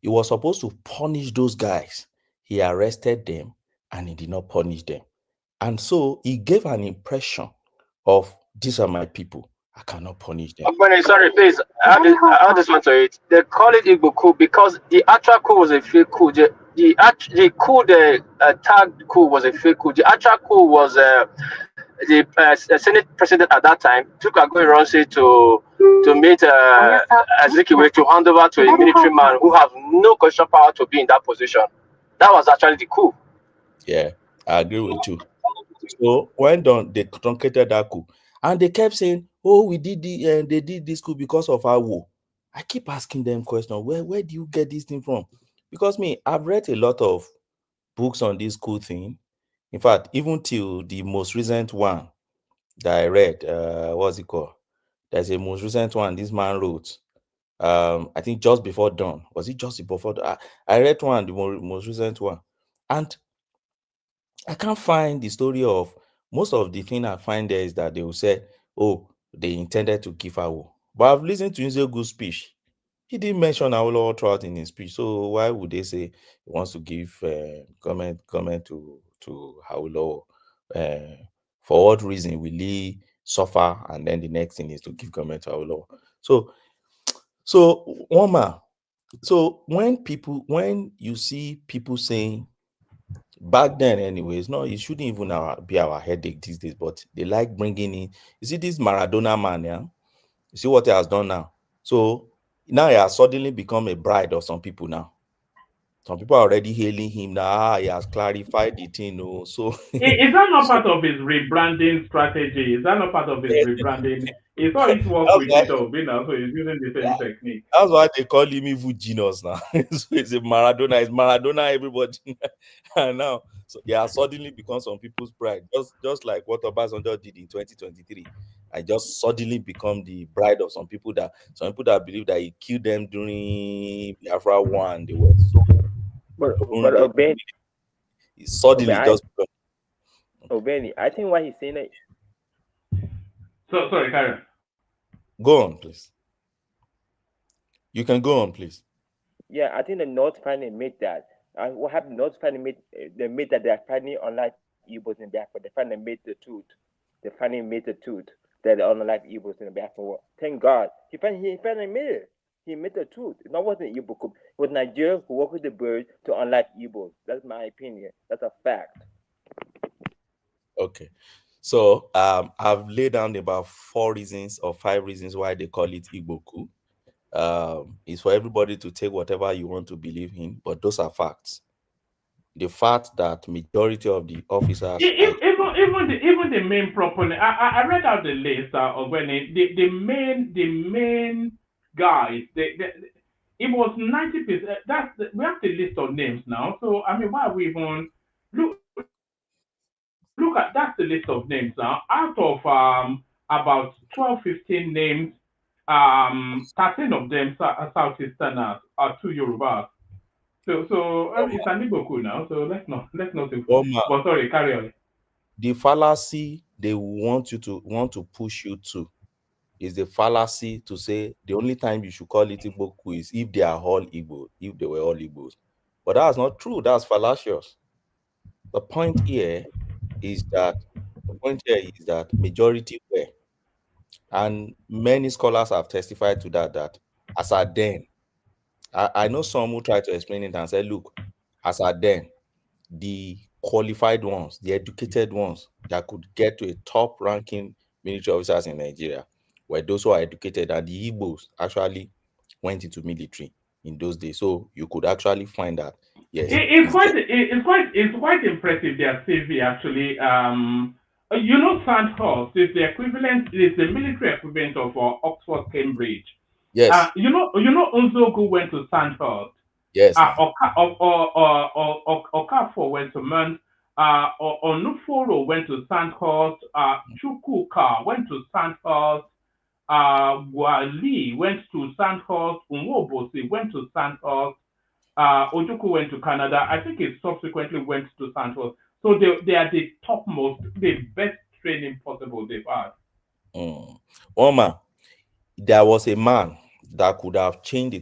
he was supposed to punish those guys. He arrested them and he did not punish them. And so he gave an impression of, these are my people, I cannot punish them. Sorry, please. I just want to it. They call it Igbo coup because the actual coup was a fake coup. The coup, the tagged coup was a fake coup. The actual coup was the Senate president at that time took Agoironsi to meet Azikiwe to hand over to a military man who have no constitutional power to be in that position. That was actually the coup. Yeah, I agree with you. So when done, they truncated that coup, and they kept saying, "Oh, we did they did this coup because of our war." I keep asking them questions. Where do you get this thing from? Because I've read a lot of books on this coup thing. In fact, even till the most recent one that I read, what's it called? There's a most recent one this man wrote. I think just before dawn. Was it just before dawn? I read one, the most recent one, and I can't find the story of most of the thing I find there is that they will say, oh, they intended to give her war. But I've listened to Nzegu's speech. He didn't mention Awolowo throughout in his speech. So why would they say he wants to give comment to Awolowo? For what reason will he suffer? And then the next thing is to give comment to Awolowo. So Oma, so when you see people saying back then, anyways, no, it shouldn't even be our headache these days, but they like bringing in. You see this Maradona man, yeah. You see what he has done now. So now he has suddenly become a bride of some people now. Some people are already hailing him now. He has clarified the thing. Oh, so Is that not part of his rebranding strategy? Is that not part of his rebranding? He thought it worked with it all, so he's using the same technique. That's why they call him evil genius now. So it's a Maradona. It's Maradona, everybody. And now, so he has suddenly become some people's pride, just like what Obasanjo did in 2023. I just suddenly become the bride of some people that believe that he killed them during Biafra War, and they were so. But Obeni, he suddenly just. Obeni, I think why he's saying it. So sorry, Karen. Go on, please. You can go on, please. Yeah, I think the North finally made that. And what happened? North finally made that they are finally unlike Igbos in Biafra. They finally made the truth. They finally made the truth that they're unlike Igbos in the Biafra war. Thank God. He finally made it. He made the truth. It wasn't Igbo Coup. It was Nigeria who worked with the birds to unlike Igbos. That's my opinion. That's a fact. Okay. So I've laid down about 4 reasons or 5 reasons why they call it Igbo Coup. It's for everybody to take whatever you want to believe in, but those are facts. The fact that majority of the officers, even the main proponent, I read out the list of when the main guys, it was 90%. We have the list of names now. So I mean, why are we even look at that's the list of names now. Out of about 12-15 names, 13 of them are Southeasterners, are 2 Yorubas. So it's an Igbo Coup now. So let's not. But sorry, carry on. The fallacy they want to push you to is the fallacy to say the only time you should call it Igbo Coup is if they are all Igbo, if they were all Igbos. But that's not true. That's fallacious. The point here is that majority were, and many scholars have testified to that as at then, I know some who try to explain it and say, look, as at then, the qualified ones, the educated ones that could get to a top ranking military officers in Nigeria were those who are educated, and the Igbos actually went into military in those days. So you could actually find that. Yes, it's quite impressive their CV actually. Sandhurst is the equivalent, is the military equivalent of Oxford, Cambridge. Yes. Nzogu went to Sandhurst. Yes. Okafor went to Mount. Onuforo went to Sandhurst. Chukwuka went to Sandhurst. Wali went to Sandhurst. Nwobosi went to Sandhurst. Ojukwu went to Canada. I think it subsequently went to Sandhurst. So they are the topmost, the best training possible they've had. Oma, there was a man that could have changed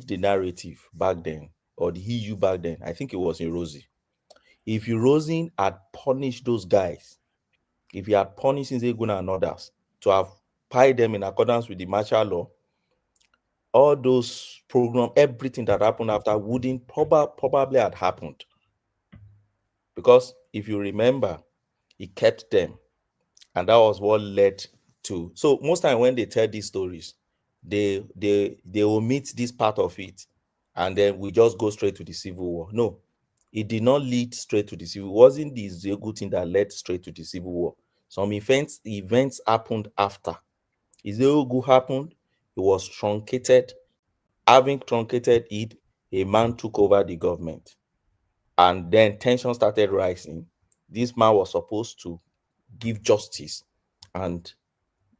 the narrative back then, or the EU back then. I think it was in Rosie. If Rosie had punished those guys, if he had punished Nzeguna and others to have pied them in accordance with the martial law, all those programs, everything that happened after wouldn't probably had happened. Because if you remember, he kept them, and that was what led to. So most time when they tell these stories, they omit this part of it, and then we just go straight to the civil war. No, it did not lead straight to the civil war. It wasn't the Zegu thing that led straight to the civil war. Some events happened after. Zegu happened, it was truncated. Having truncated it, a man took over the government, and then tension started rising. This man was supposed to give justice and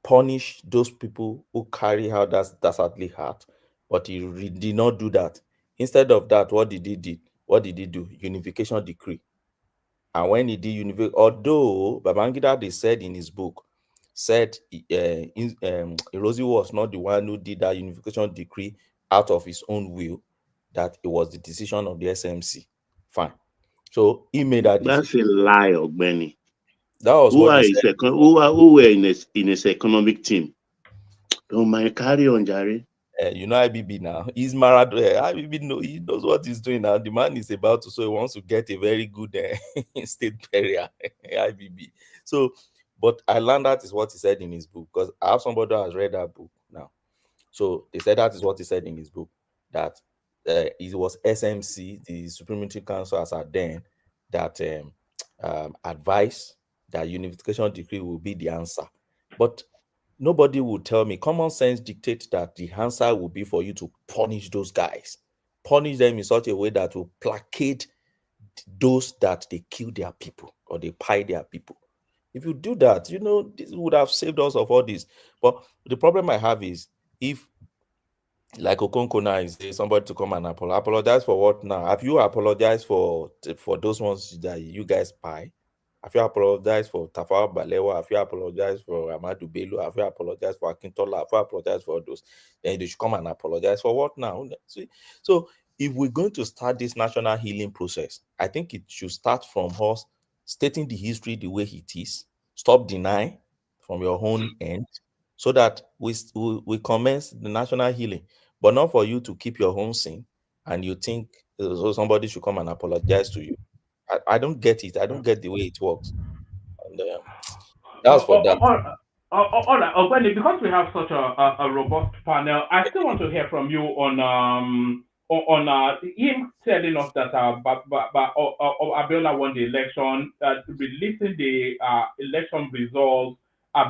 punish those people who carry out that dastardly act, but he did not do that. Instead of that, what did he do? Unification decree. And when he did although Babangida, they said in his book said Erosi was not the one who did that unification decree out of his own will, that it was the decision of the SMC. Fine. So he made that decision. That's a lie, Ogbeni. That was what they said. Who were in his economic team? Don't mind, carry on, Jerry. You know IBB now. He's Maradona. IBB he knows what he's doing now. The man is about to, so he wants to get a very good state burial. IBB. So, but I learned that is what he said in his book, because I have somebody who has read that book now. So they said that is what he said in his book, that it was SMC, the Supreme Military Council as at then, that advised that unification decree will be the answer. But nobody would tell me. Common sense dictates that the answer will be for you to punish those guys, punish them in such a way that will placate those that they kill their people or they pie their people. If you do that, you know, this would have saved us of all this. But the problem I have is, if, like Okonkona is there, somebody to come and apologize for what now? Have you apologized for those ones that you guys pie? Have you apologized for Tafawa Balewa? Have you apologized for Amadou Bello? Have you apologized for Akintola? Have you apologized for those? Then they should come and apologize for what now? See? So if we're going to start this national healing process, I think it should start from us stating the history the way it is. Stop denying from your own end, so that we commence the national healing, but not for you to keep your own sin and you think somebody should come and apologize to you. I don't get it. I don't get the way it works. And that's for that. All right, Ogbeni, because we have such a robust panel, I still want to hear from you on him telling us that Abiola won the election, releasing the election results,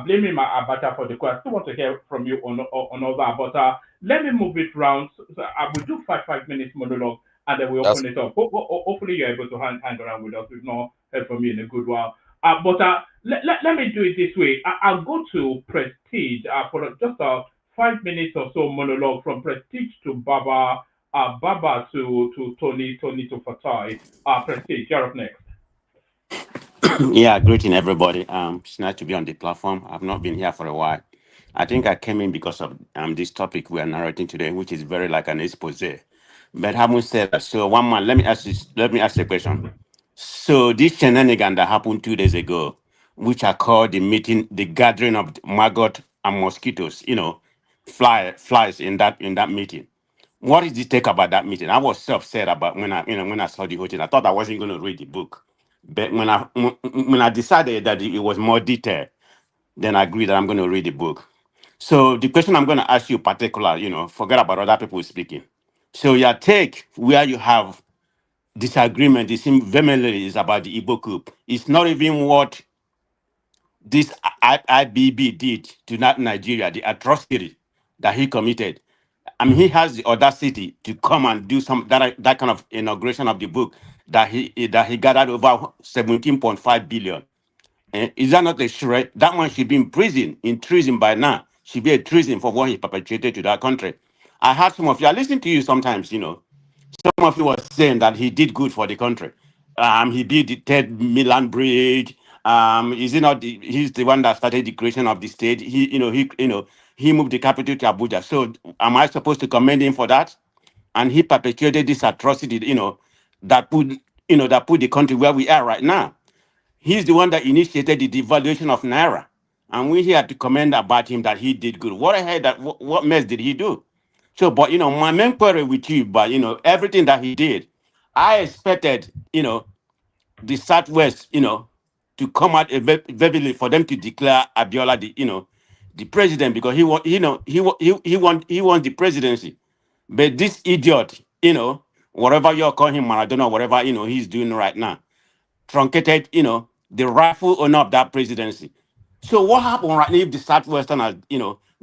blaming Abacha for the coup. I still want to hear from you on all that, but let me move it round. So I will do 5 minutes monologue, and then we open it up. Hopefully you're able to hang around with us. We've not heard from you in a good while. But let me do it this way. I'll go to Prestige for just a 5 minutes or so monologue, from Prestige to Baba, Baba to Tony to Fatai. Prestige, you're up next. Yeah, greeting everybody. It's nice to be on the platform. I've not been here for a while. I think I came in because of this topic we are narrating today, which is very like an expose. But having said that, so one man, let me ask you a question. So this shenanigan that happened 2 days ago, which I call the meeting, the gathering of maggot and mosquitoes, flies in that meeting. What is the take about that meeting? I was so upset about when I saw the whole thing. I thought I wasn't going to read the book, but when I decided that it was more detailed, then I agreed that I'm going to read the book. So the question I'm going to ask you, particular, forget about other people speaking. So your take where you have disagreement, it seems vehemently, is about the Igbo Coup. It's not even what this IBB did to Nigeria, the atrocity that he committed. I mean, he has the audacity to come and do that kind of inauguration of the book that he gathered over 17.5 billion. Is that not a shred? That man should be in treason by now. Should be a treason for what he perpetrated to that country. I heard some of you, I listen to you sometimes, some of you were saying that he did good for the country. He built the third Milan Bridge. Is he not? He's the one that started the creation of the state. He moved the capital to Abuja. So, am I supposed to commend him for that? And he perpetuated this atrocity, that put the country where we are right now. He's the one that initiated the devaluation of Naira. And we here to commend about him that he did good. What mess did he do? So, but, my main query with you, but, everything that he did, I expected, the Southwest, to come out vividly for them to declare Abiola the president, because he wants the presidency. But this idiot, whatever you're calling him, Maradona, whatever, he's doing right now, truncated, the rightful owner of that presidency. So what happened right now if the Southwesterners,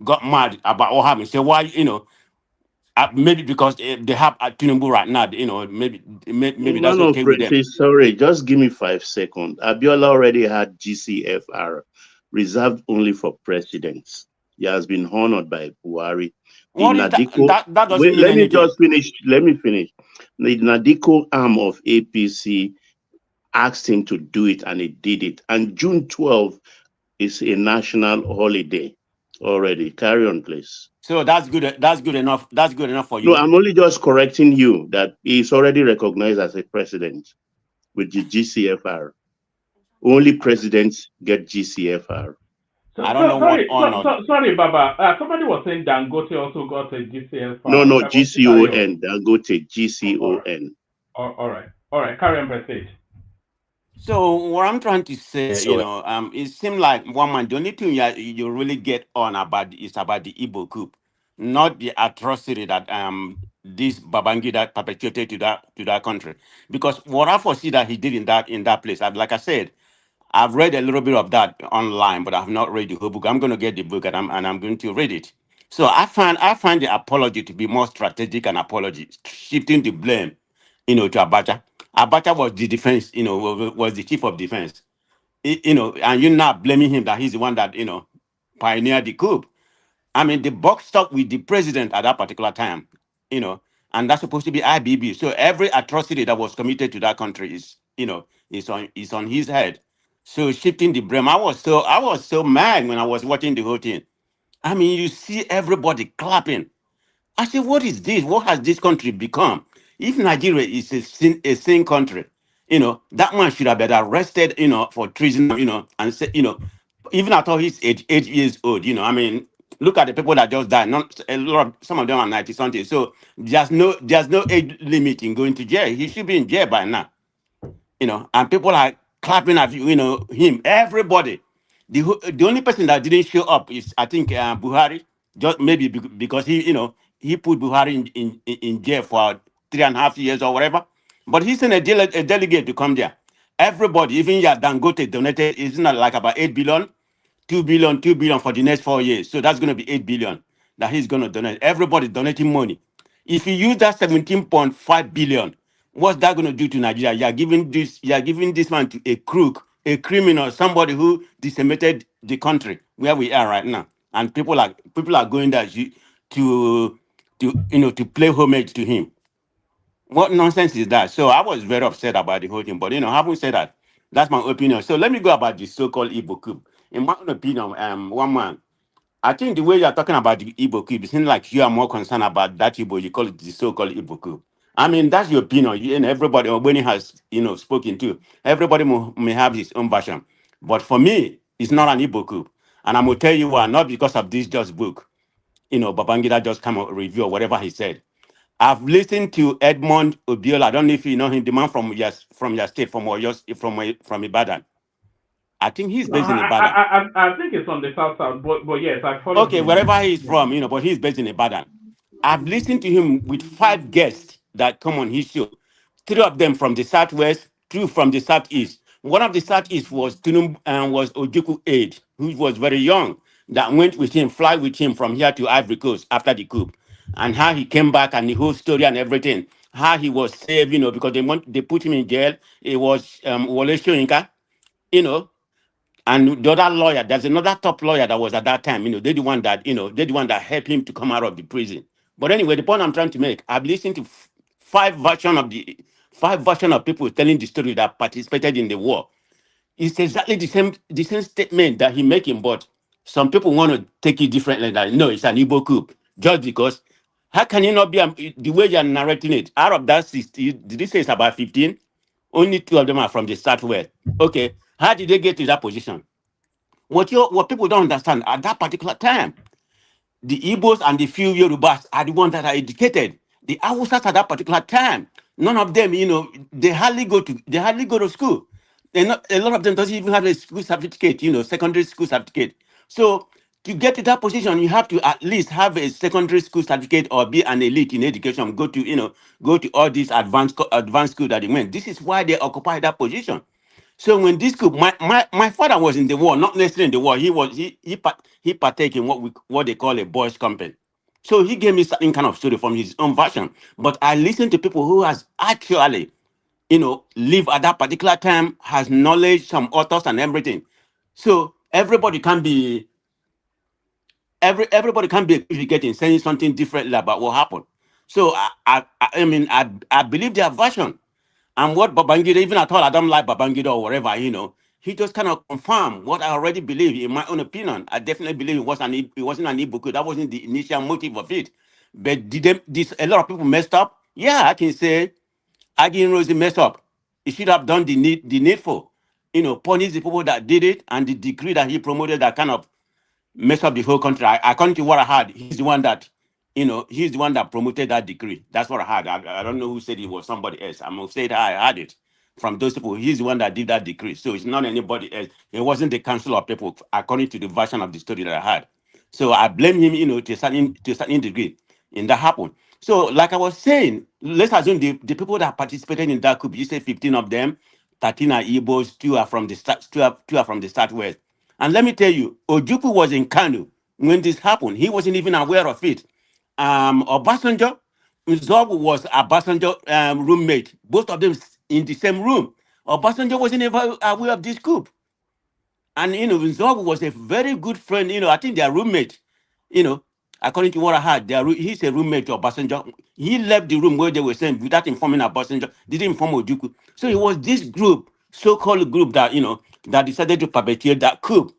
got mad about what happened? So why, maybe because they have Tinubu right now, maybe that's No, okay with them. sorry, just give me 5 seconds. Abiola already had GCFR reserved only for presidents. He has been honored by Buhari. What is that doesn't mean let me anything. just finish. Let me finish. The Nadiko arm of APC asked him to do it, and he did it. And June 12th, is a national holiday already. Carry on, please. So that's good. That's good enough. That's good enough for No, you. I'm only just correcting you that he's already recognized as a president with the GCFR. Only presidents get GCFR. I don't know what Sorry, Baba. Somebody was saying Dangote also got a GCL No, file. no, Was it that you? GCON. Dangote, GCON. All right. Carry on, proceed. So what I'm trying to say, So it seemed like one man. The only thing you really get on about is about the Igbo coup, not the atrocity that this Babangida perpetuated to that country. Because what I foresee that he did in that place, like I said, I've read a little bit of that online, but I've not read the whole book. I'm going to get the book and I'm going to read it. So I find the apology to be more strategic and apology, shifting the blame, to Abacha. Abacha was the defense, was the chief of defense, and you're not blaming him that he's the one that pioneered the coup. I mean, the buck stopped with the president at that particular time, and that's supposed to be IBB. So every atrocity that was committed to that country is on his head. So shifting the blame, I was so mad when I was watching the whole thing. I mean, you see everybody clapping. I said, what is this? What has this country become? If Nigeria is a sane country, that man should have been arrested, for treason, and say, even at all he's 8 years old, I mean, look at the people that just died. Not a lot of some of them are 90 something. So there's no age limit in going to jail. He should be in jail by now. And people are clapping at him. Everybody. The only person that didn't show up is I think Buhari, just maybe because he put Buhari in jail for 3.5 years or whatever. But he sent a delegate to come there. Everybody, even Dangote donated, isn't it like about 8 billion, 2 billion for the next 4 years. So that's going to be 8 billion that he's going to donate. Everybody donating money. If you use that 17.5 billion, what's that going to do to Nigeria? You are giving this man to a crook, a criminal, somebody who decimated the country where we are right now. And people are going there to play homage to him. What nonsense is that? So I was very upset about the whole thing. But having said that, that's my opinion. So let me go about the so-called Igbo coup. In my own opinion, one man, I think the way you're talking about the Igbo coup, it seems like you are more concerned about that Igbo, you call it the so-called Igbo coup. I mean, that's your opinion. And everybody, when he has, spoken to, everybody may have his own version. But for me, it's not an Igbo coup. And I'm going to tell you why, not because of this just book. Babangida just come out review or whatever he said. I've listened to Edmond Obiola. I don't know if you know him, the man from your state, from Ibadan. I think he's based in Ibadan. I think it's on the south, but yes, I follow Okay, him. wherever he's from, but he's based in Ibadan. I've listened to him with 5 guests that come on his show. 3 of them from the southwest, 2 from the southeast. One of the southeast was was Ojuku Aid, who was very young, that went with him, fly with him from here to Ivory Coast after the coup, and how he came back and the whole story and everything. How he was saved, because they put him in jail. It was Wole Soyinka, and the other lawyer, there's another top lawyer that was at that time, they're the one that helped him to come out of the prison. But anyway, the point I'm trying to make, I've listened to 5 version of people telling the story that participated in the war. It's exactly the same statement that he making, but some people want to take it differently. That no, it's an Igbo coup, just because. How can you not be the way you're narrating it? Out of that 60, did you say it's about 15? Only 2 of them are from the southwest. Okay, how did they get to that position? What people don't understand at that particular time, the Igbos and the few Yorubas are the ones that are educated. The Hausas at that particular time, none of them, they hardly go to school. A lot of them doesn't even have a school certificate, secondary school certificate. So to get to that position, you have to at least have a secondary school certificate or be an elite in education. Go to all these advanced school that they went. This is why they occupy that position. So when this coup, my father was in the war, not necessarily in the war. He partake in what they call a boys' company. So he gave me certain kind of story from his own version. But I listened to people who has actually, live at that particular time, has knowledge, some authors and everything. So everybody can be equivocating, saying something differently about what happened. So I believe their version. And what Babangida, even at all, I don't like Babangida or whatever, he just kind of confirmed what I already believe. In my own opinion, I definitely believe it wasn't an Igbo coup. That wasn't the initial motive of it. But a lot of people messed up? Yeah, I can say Agin Rosie messed up. He should have done the needful. Punish the people that did it, and the decree that he promoted that kind of mess up the whole country. According to what I heard, he's the one that promoted that decree. That's what I heard. I don't know who said it was somebody else. I'm gonna say that I heard it from those people. He's the one that did that decree. So it's not anybody else. It wasn't the council of people, according to the version of the story that I heard. So I blame him, to a certain degree in that happened. So, like I was saying, let's assume the people that participated in that coup, you say 15 of them, 13 are Igbos, two are from the two are from the southwest. And let me tell you, Ojukwu was in Kanu when this happened. He wasn't even aware of it. Obasanjo, Nzogu was Obasanjo roommate. Both of them in the same room. Obasanjo wasn't even aware of this coup. And, Nzogu was a very good friend. I think they are roommate. According to what I heard, he's a roommate to Obasanjo. He left the room where they were saying without informing Obasanjo, didn't inform Ojukwu. So it was this group, so-called group that, that decided to perpetrate that coup.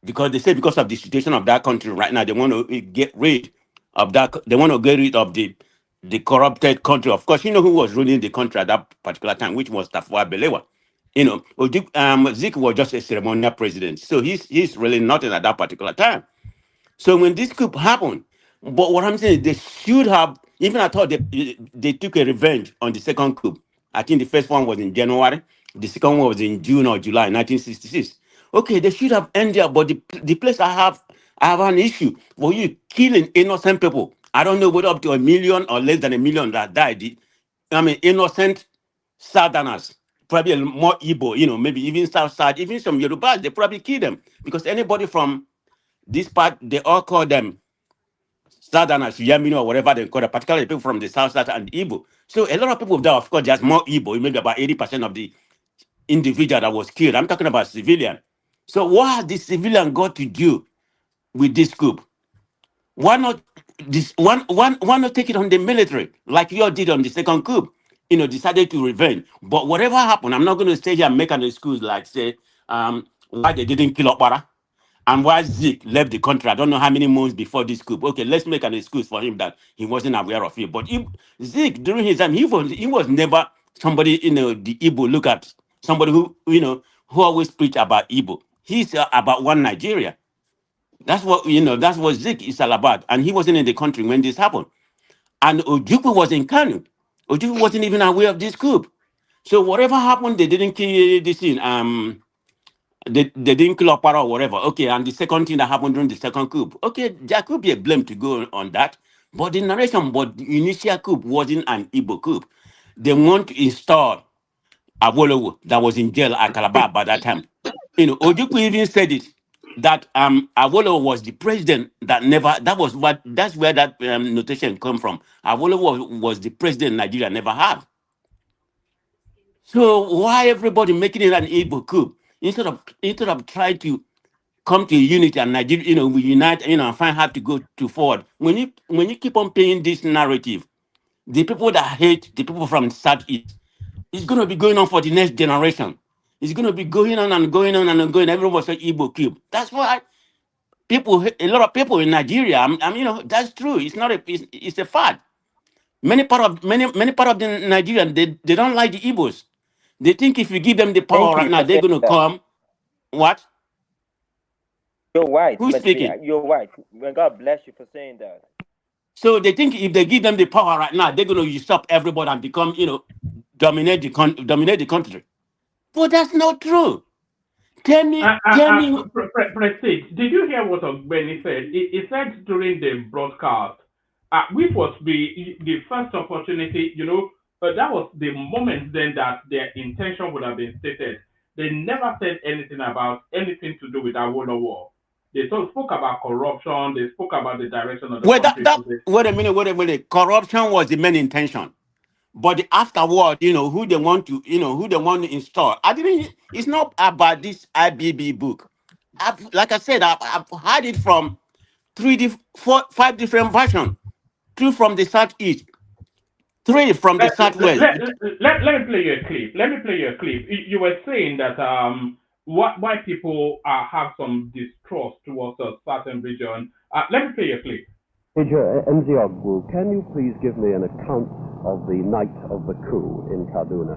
Because they say because of the situation of that country right now, they want to get rid of that. They want to get rid of the corrupted country. Of course, you know who was ruling the country at that particular time, which was Tafawa Balewa. Zik was just a ceremonial president, so he's really nothing at that particular time. So when this coup happened, but what I'm saying, they should have, even I thought they took a revenge on the second coup. I think the first one was in January, the second one was in June or July 1966. Okay, they should have ended, but the place I have an issue for you killing innocent people. I don't know whether up to 1 million or less than 1 million that died. I mean, innocent Southerners, probably more Igbo, maybe even South, even some Yoruba, they probably kill them because anybody from this part, they all call them Southerners, Yamino, or whatever they call it, particularly people from the South Side and Igbo. So a lot of people there, of course, there's more Igbo, maybe about 80% of the individual that was killed. I'm talking about civilian. So what has the civilian got to do with this coup? Why not why not take it on the military like you all did on the second coup? Decided to revenge. But whatever happened, I'm not going to stay here and make an excuse like say why they didn't kill Okpara and why Zeke left the country. I don't know how many months before this coup. Okay, let's make an excuse for him that he wasn't aware of it. But Zeke, during his time, he was never somebody, the Igbo look at somebody who always preach about Igbo. He's about one Nigeria. That's what Zeke is all about. And he wasn't in the country when this happened. And Ojukwu was in Kanu. Ojukwu wasn't even aware of this coup. So whatever happened, they didn't kill this thing. They didn't kill Okpara or whatever. Okay, and the second thing that happened during the second coup. Okay, there could be a blame to go on that. But the initial coup wasn't an Igbo coup. They want to install Awolowo that was in jail at Calabar by that time. Ojukwu even said it that Awolowo was the president that's where that notation come from. Awolowo was the president Nigeria never had. So why everybody making it an Igbo coup instead of trying to come to unity and Nigeria, we unite, and find how to go to forward. When you keep on playing this narrative, the people that hate the people from Southeast, it's going to be going on for the next generation. It's going to be going on and going on and going. Everyone say Igbo coup. That's why a lot of people in Nigeria, that's true. It's not it's a fact. Many part of the Nigerians, they don't like the Igbos. They think if you give them the power Thank right you now, for they're saying going to that. come. What? You're white. Who's speaking? You're white. May God bless you for saying that. So they think if they give them the power right now, they're going to usurp everybody and become, dominate the country. But that's not true. Tell me. Prestige, did you hear what Benny said? He said during the broadcast, which was the first opportunity, that was the moment then that their intention would have been stated. They never said anything about anything to do with Awolowo. They spoke about corruption. They spoke about the direction of the country. Wait a minute. Corruption was the main intention. But afterward, who they want to install. It's not about this IBB book. Like I said, I've had it from 5 different versions. 2 from the southeast, 3 from the southwest. Let me play you a clip. You were saying that why people have some distrust towards a certain region. Let me play a clip. Major Nziogwu, can you please give me an account of the night of the coup in Kaduna?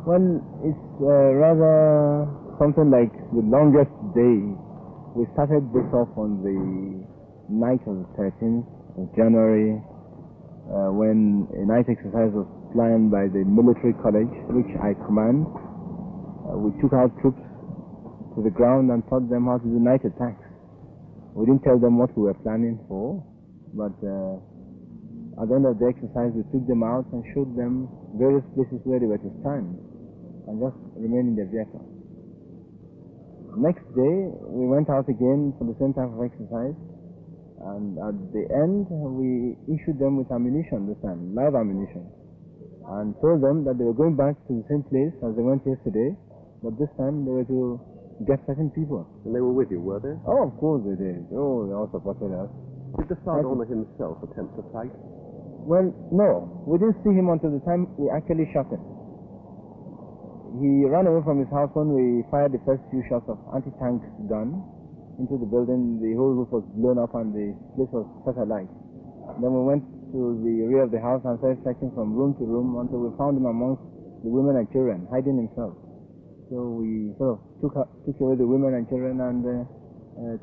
Well, it's rather something like the longest day. We started this off on the night of the 13th of January when a night exercise was planned by the military college, which I command. We took our troops to the ground and taught them how to do night attacks. We didn't tell them what we were planning for, but at the end of the exercise, we took them out and showed them various places where they were to stand and just remain in their vehicle. Next day, we went out again for the same type of exercise, and at the end, we issued them with ammunition this time, live ammunition, and told them that they were going back to the same place as they went yesterday, but this time they were to get certain people. And they were with you, were they? Oh, of course they did. Oh, they all supported us. Did the Sergeant owner himself attempt to fight? Well, no. We didn't see him until the time we actually shot him. He ran away from his house when we fired the first few shots of anti-tank gun into the building. The whole roof was blown up and the place was set alight. Then we went to the rear of the house and started searching from room to room until we found him amongst the women and children, hiding himself. So we sort of took away the women and children and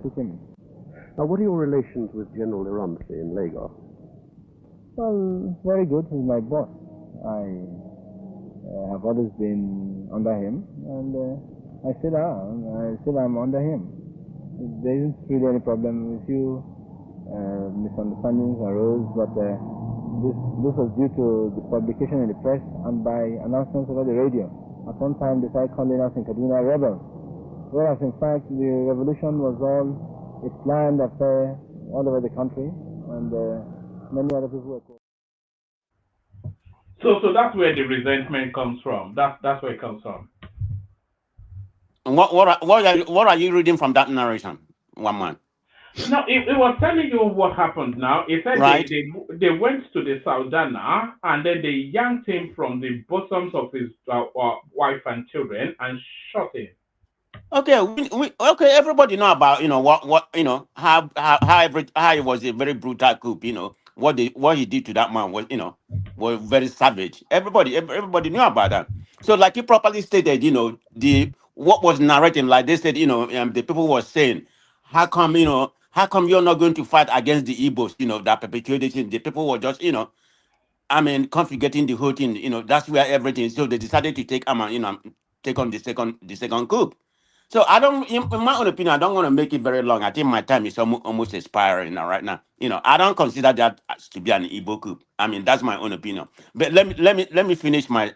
took him. Now, what are your relations with General Iramsi in Lagos? Well, very good. He's my boss. I have always been under him, and I still am under him. There isn't really any problem with you. Misunderstandings arose, but this was due to the publication in the press and by announcements over the radio. At one time, they started calling us in Kaduna rebels, whereas in fact the revolution was all a planned affair all over the country, and many other people were called. So that's where the resentment comes from. That's where it comes from. What are you reading from that narration? One man. No, it was telling you what happened now. It said Right. they went to the Saudana and then they yanked him from the bosoms of his wife and children and shot him. Okay, okay. Everybody know about what how it was a very brutal coup. What he did to that man was very savage. Everybody knew about that. So like you properly stated, the what was narrating, like they said, the people were saying, how come you're not going to fight against the Igbos, that perpetuated it? The people were just configuring the whole thing. That's where everything. So they decided to take take on the second coup. So I don't, in my own opinion, I don't want to make it very long. I think my time is almost expiring now. Right now, I don't consider that as to be an Igbo coup. That's my own opinion. But let me finish I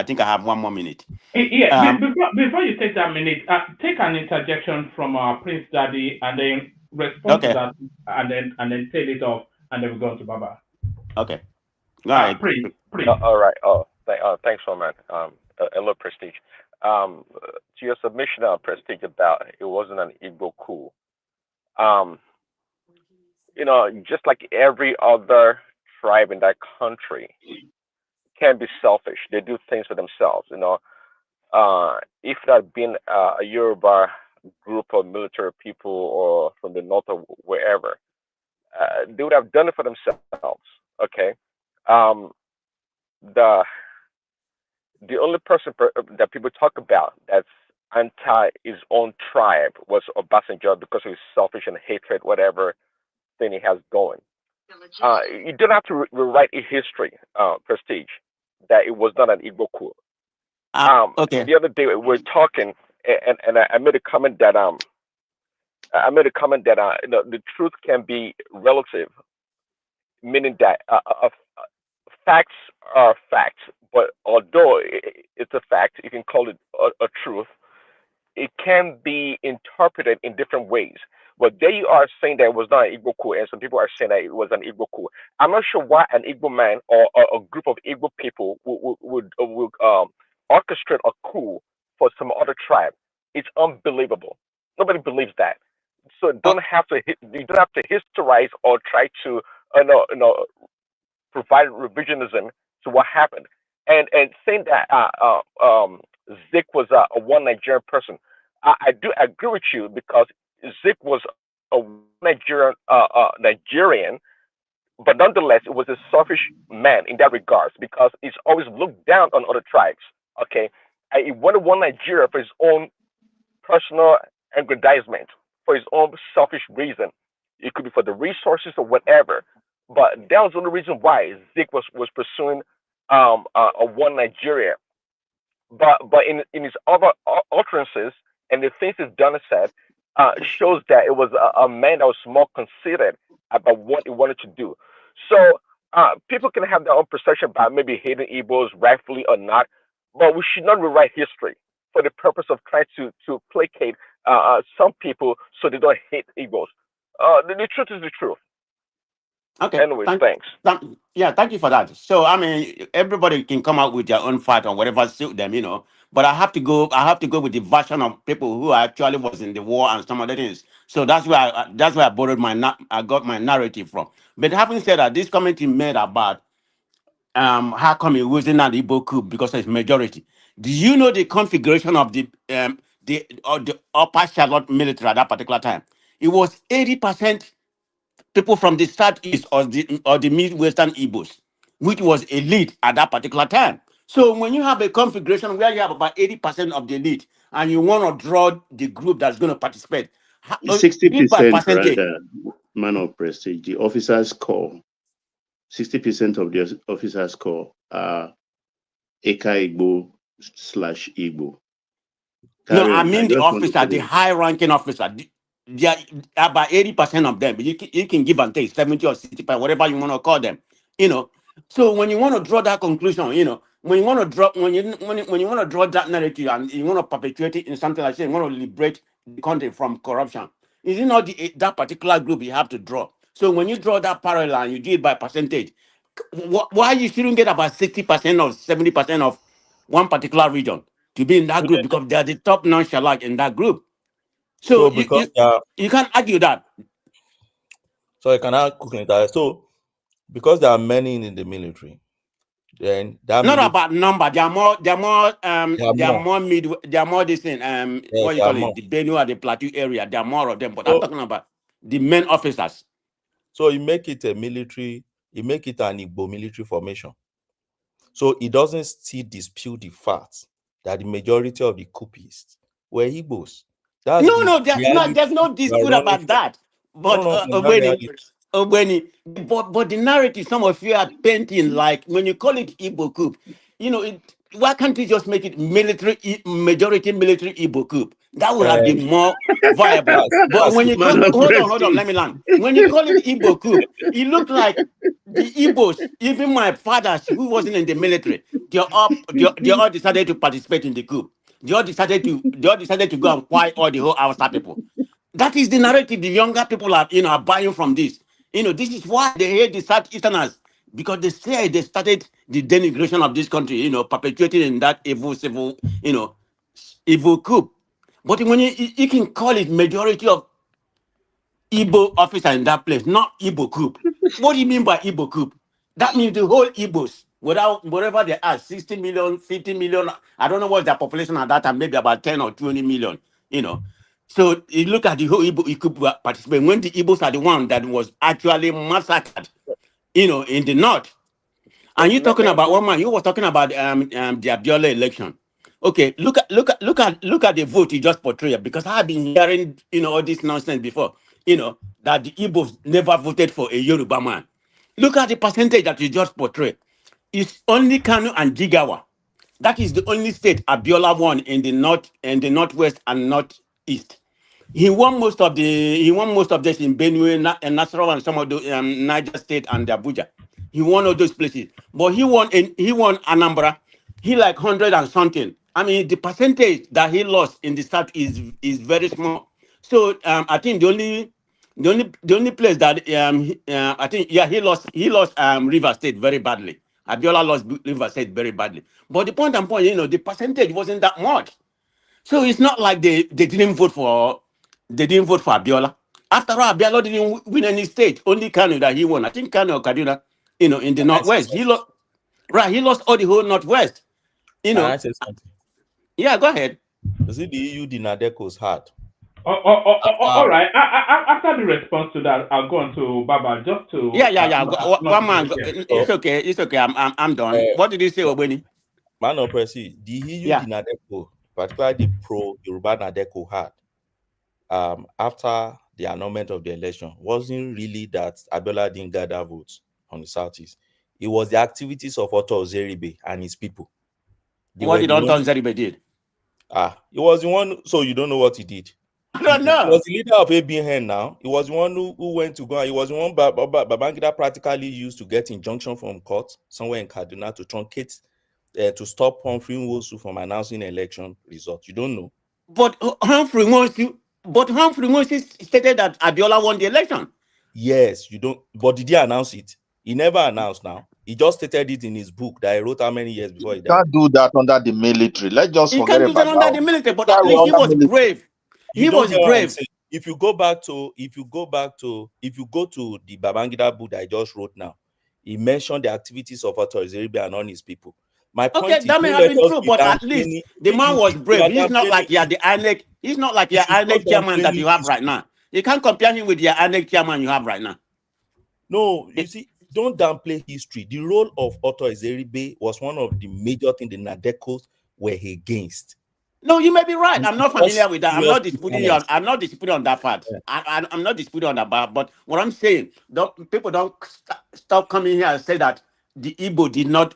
think I have 1 more minute. Yeah. Before you take that minute, take an interjection from Prince Daddy and then respond to that, and then tail it off, and then we go on to Baba. Okay. All right. Prince. All right. Thanks so much. Hello, Prestige. To your submission, Prestige, about it wasn't an Igbo coup. Just like every other tribe in that country can be selfish. They do things for themselves. If it had been a Yoruba group of military people or from the north or wherever, they would have done it for themselves. Okay. The only person that people talk about that's anti his own tribe was Obasanjo because of his selfish and hatred, whatever thing he has going. You don't have to rewrite a history, Prestige, that it was not an Igbo coup. Okay. The other day we were talking, and I made a comment that the truth can be relative, meaning that facts are facts, but although it's a fact, you can call it a truth. It can be interpreted in different ways. But there you are saying that it was not an Igbo coup, and some people are saying that it was an Igbo coup. I'm not sure why an Igbo man or a group of Igbo people would orchestrate a coup for some other tribe. It's unbelievable. Nobody believes that. So you don't have to historize or try to provide revisionism to what happened. And saying that Zik was a one Nigerian person. I do agree with you because Zik was a Nigerian, but nonetheless, it was a selfish man in that regards because he's always looked down on other tribes. Okay, he wanted one Nigeria for his own personal aggrandizement, for his own selfish reason. It could be for the resources or whatever. But that was the only reason why Zik was pursuing a one Nigeria. But in his other utterances and the things he's done and said, shows that it was a man that was more considered about what he wanted to do. So people can have their own perception about maybe hating Igbos rightfully or not, but we should not rewrite history for the purpose of trying to placate some people so they don't hate Igbos. The truth is the truth. Okay. Anyways, thanks. Yeah, thank you for that. So I mean, everybody can come out with their own fight or whatever suit them, you know. But I have to go. I have to go with the version of people who actually was in the war and some other things. So that's where I borrowed I got my narrative from. But having said that, this committee made about how come it wasn't an Igbo coup because it's majority. Do you know the configuration of the upper Charlotte military at that particular time? It was 80% people from the southeast or the midwestern Igbos, which was elite at that particular time. So when you have a configuration where you have about 80% of the elite and you want to draw the group that's going to participate, give by 60% percentage. rather, man of prestige. The officers' corps, 60% of the officers' corps are Eka Igbo / Igbo. No, Carry I on. I mean the just want to officer, put the it. high-ranking officer. They are about 80% of them. You can give and take 70 or 65, whatever you want to call them. You know. So when you want to draw that conclusion, you know, when you want to draw when you want to draw that narrative and you want to perpetuate it in something like say you want to liberate the country from corruption, is it not that particular group you have to draw? So when you draw that parallel and you do it by percentage, why you shouldn't get about 60% or 70% of one particular region to be in that group because they are the top nonchalant in that group. So So because they are, you can't argue that. so I cannot quickly tell. So because there are many in the military, then that Not military about number. They are more. They are more. there are They are more. more mid. They are more this thing. Yes, What you there are call it? more. The Benue or the Plateau area. There are more of them. But I'm So talking about the main officers. so you make it a military, you make it an Igbo military formation. So it doesn't still dispute the fact that the majority of the coupists were Igbos. That's No, the no, there's not. reality There's no we are dispute running about from. that. No, But no, no, that reality. but the narrative some of you are painting like when you call it Igbo coup, you know, why can't you just make it majority military Igbo coup? That would have been more viable. But That's when it. you call Man of hold on, prestige. let me land. When you call it Igbo coup, it looked like the Igbos, even my fathers who wasn't in the military, they all decided to participate in the coup. They all decided to go and quiet all the whole Hausa people. That is the narrative the younger people are buying from this. This is why they hate the Southeasterners because they say they started the denigration of this country, perpetuating in that civil, evil coup. But when you can call it majority of Igbo officer in that place, not Igbo coup. What do you mean by Igbo coup? That means the whole Igbos, without whatever they are, 60 million, 50 million, I don't know what their population at that time, maybe about 10 or 20 million, So you look at the whole Igbo coup participate when the Igbos are the one that was actually massacred, in the north. And you talking about one man, you were talking about the Abiola election. Okay, look at the vote you just portrayed because I've been hearing all this nonsense before. That the Igbos never voted for a Yoruba man. Look at the percentage that you just portrayed. It's only Kanu and Jigawa. That is the only state Abiola won in the northwest and northeast. He won most of this in Benue and Nasarawa and some of the Niger State and Abuja. He won all those places, but he won Anambra. He like 100 and something. I mean, the percentage that he lost in the south is very small. So I think the only place that I think he lost River State very badly. Abiola lost River State very badly. But the point the percentage wasn't that much. So it's not like they didn't vote for Abiola. After all, Abiola didn't win any state. Only Kano that he won. I think Kano or Kaduna, in the Can I say northwest. something? He lost all the whole northwest. Can I say something? Yeah, go ahead. You see, the EU, the NADECOs had. All right. After the response to that, I'll go on to Baba just to. Yeah. One man. It's So, okay. It's okay. I'm done. What did you say, Obeni? Man of Presi, the EU, Yeah. the NADECO, particularly the pro-Yoruba NADECO had, after the annulment of the election, wasn't really that Abiola didn't gather votes on the Southeast. It was the activities of Otto Zeribe and his people. What did Otto Zeribe did? He was the one. So you don't know what he did. I don't know. He was the leader of ABN now. He was the one who went to go. He was the one Babangida practically used to get injunction from court somewhere in Kaduna to truncate, to stop Humphrey Nwosu from announcing election results. You don't know. But Humphrey Nwosu stated that Abiola won the election. Yes, you don't. But did he announce it? He never announced now. He just stated it in his book that he wrote how many years before he died. Can't do that under the military. Let's just He forget can't do that about under the military, but at least he was brave. He was brave. If you go to the Babangida book that I just wrote now, he mentioned the activities of Otto Zeribe and on his people. My point Okay, is, that may have been true, but at least the man was brave. He's not like the INEC. He's not like your INEC chairman that you have right now. You can't compare him with your INEC chairman you have right now. No, you see, don't downplay history. The role of Otto Zeribe was one of the major things the NADECOs were against. No, you may be right. I'm not familiar with that. I'm not disputing you. I'm not disputing on that part. I'm not disputing on that part. But what I'm saying, people don't stop coming here and say that the Igbo did not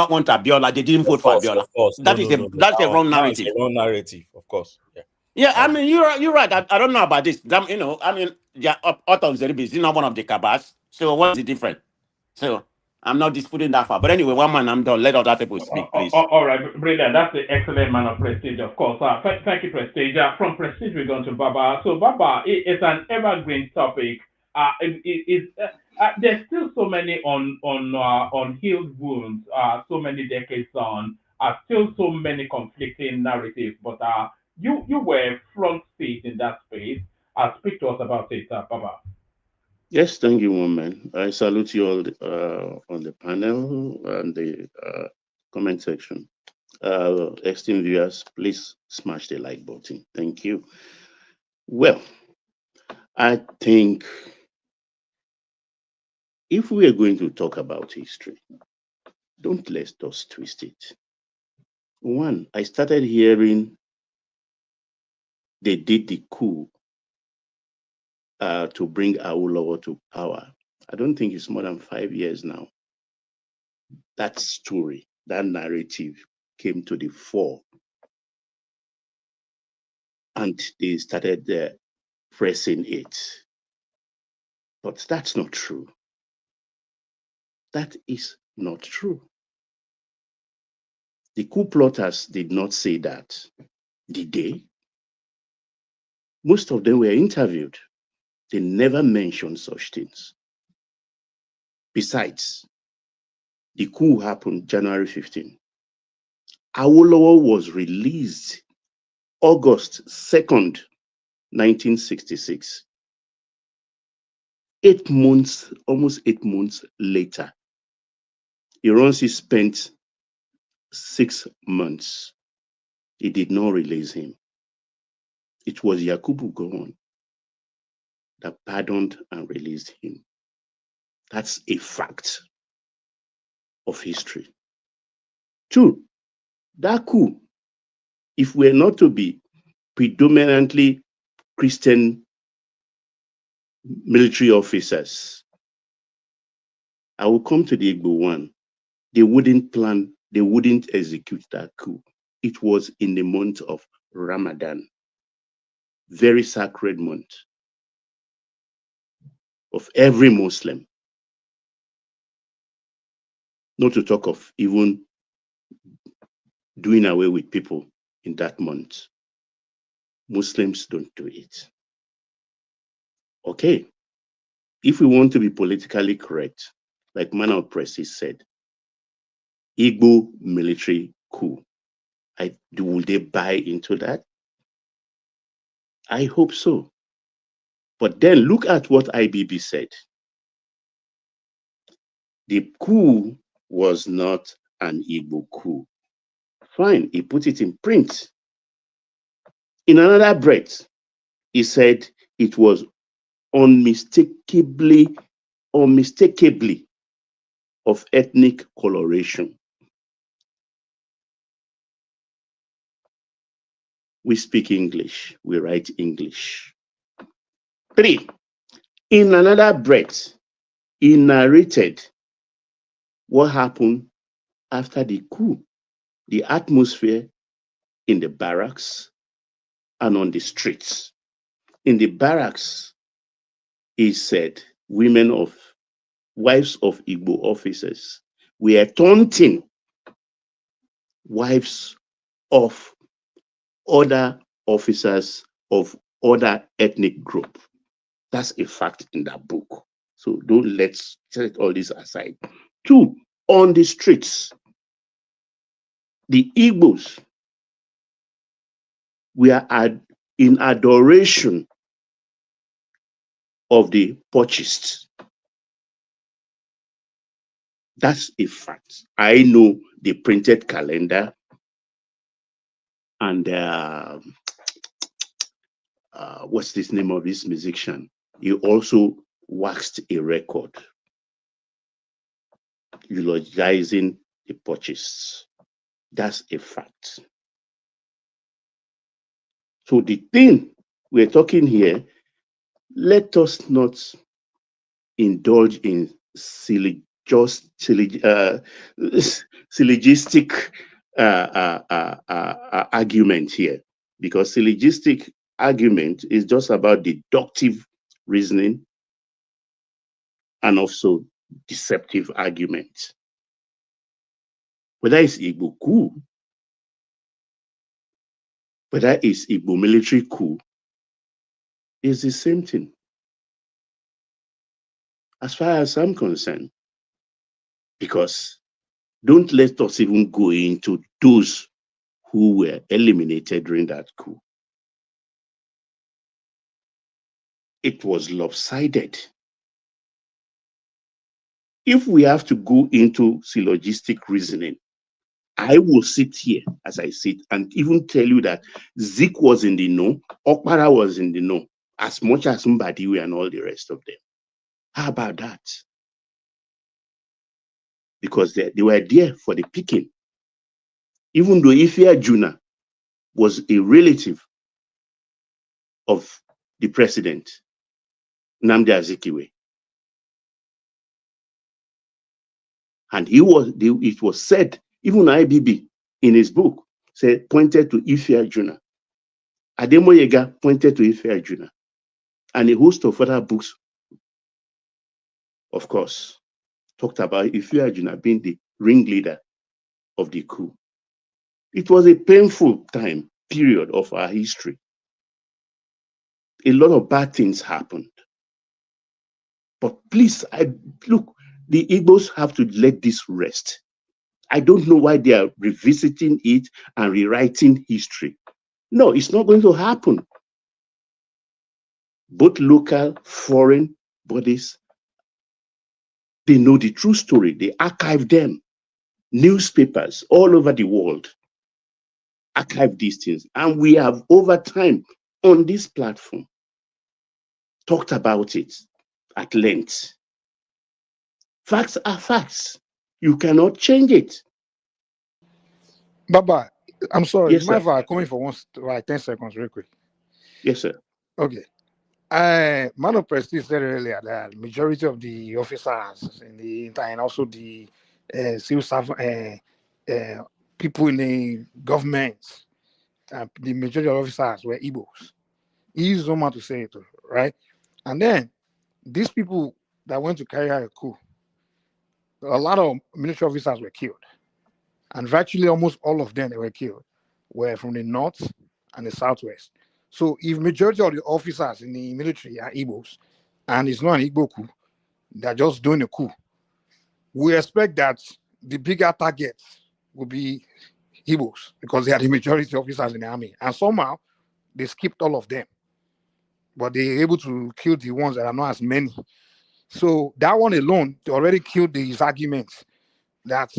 want Abiola. They didn't vote for Abiola. That's a wrong narrative. That's a wrong narrative, of course. Yeah, I mean, you're right. I don't know about this. I mean, Otto Zeribe is not one of the cabas. So what is the difference? So I'm not disputing that far. But anyway, one man, I'm done. Let other people speak, please. All right, brilliant. That's the excellent man of Prestige, of course. Thank you, Prestige. From Prestige, we're going to Baba. So, Baba, it's an evergreen topic. There's still so many on healed wounds, so many decades on, still so many conflicting narratives. But you were front seat in that space. Speak to us about it, Baba. Yes, thank you, woman. I salute you all on the panel and the comment section. Esteemed viewers, please smash the like button. Thank you. Well, I think if we are going to talk about history, don't let us twist it. One, I started hearing they did the coup to bring Awolowo to power. I don't think it's more than 5 years now. That story, that narrative came to the fore. And they started pressing it. But that's not true. That is not true. The coup plotters did not say that, did they? Most of them were interviewed. They never mentioned such things. Besides, the coup happened January 15. Awolowo was released August 2nd, 1966. 8 months, almost 8 months later, Ironsi spent 6 months. He did not release him. It was Yakubu Gowon that pardoned and released him. That's a fact of history. 2, that coup, if we're not to be predominantly Christian military officers, I will come to the Igbo one. They wouldn't plan, they wouldn't execute that coup. It was in the month of Ramadan, very sacred month of every Muslim. Not to talk of even doing away with people in that month. Muslims don't do it. Okay, if we want to be politically correct, like Man of Presi said, Igbo military coup. Will they buy into that? I hope so. But then look at what IBB said. The coup was not an Igbo coup. Fine, he put it in print. In another breath, he said it was unmistakably of ethnic coloration. We speak English, we write English. 3, in another breath, he narrated what happened after the coup, the atmosphere in the barracks and on the streets. In the barracks, he said, wives of Igbo officers were taunting wives of other officers of other ethnic group. That's a fact in that book. So let's set all this aside. 2, on the streets, the Igbos were in adoration of the purchased. That's a fact. I know the printed calendar and what's this name of this musician? He also waxed a record eulogizing the purchase. That's a fact. So the thing we're talking here, let us not indulge in syllogistic argument here, because syllogistic argument is just about deductive reasoning and also deceptive argument. Whether it's Igbo coup, whether it's Igbo military coup, it's the same thing. As far as I'm concerned, because don't let us even go into those who were eliminated during that coup. It was lopsided. If we have to go into syllogistic reasoning, I will sit here as I sit and even tell you that Zik was in the know, Okpara was in the know, as much as Mbadiwe and all the rest of them. How about that? Because they were there for the picking. Even though Ifeanyi Juna was a relative of the president, Nnamdi Azikiwe. And it was said, even IBB in his book pointed to Ifeanyi Juna. Ademoyega pointed to Ifeanyi Juna. And a host of other books, of course, talked about Ifeanyi Juna being the ringleader of the coup. It was a painful period of our history. A lot of bad things happened. But please, look, the Igbos have to let this rest. I don't know why they are revisiting it and rewriting history. No, it's not going to happen. Both local, foreign bodies, they know the true story. They archive them. Newspapers all over the world archive these things. And we have, over time, on this platform, talked about it at length. Facts are facts. You cannot change it. Baba, I'm sorry. Yes, Mind sir. if I come in for 10 seconds real quick? Yes, sir. Okay. Man of Prestige said earlier that majority of the officers in the and also the civil servant, people in the government, the majority of officers were Igbos. He used Zoma to say it, right? And then these people that went to carry out a coup, a lot of military officers were killed. And virtually almost all of them that were killed were from the north and the southwest. So if majority of the officers in the military are Igbos, and it's not an Igbo coup, they're just doing a coup, we expect that the bigger target will be Igbos because they are the majority officers in the army. And somehow they skipped all of them, but they're able to kill the ones that are not as many. So that one alone, they already killed these arguments that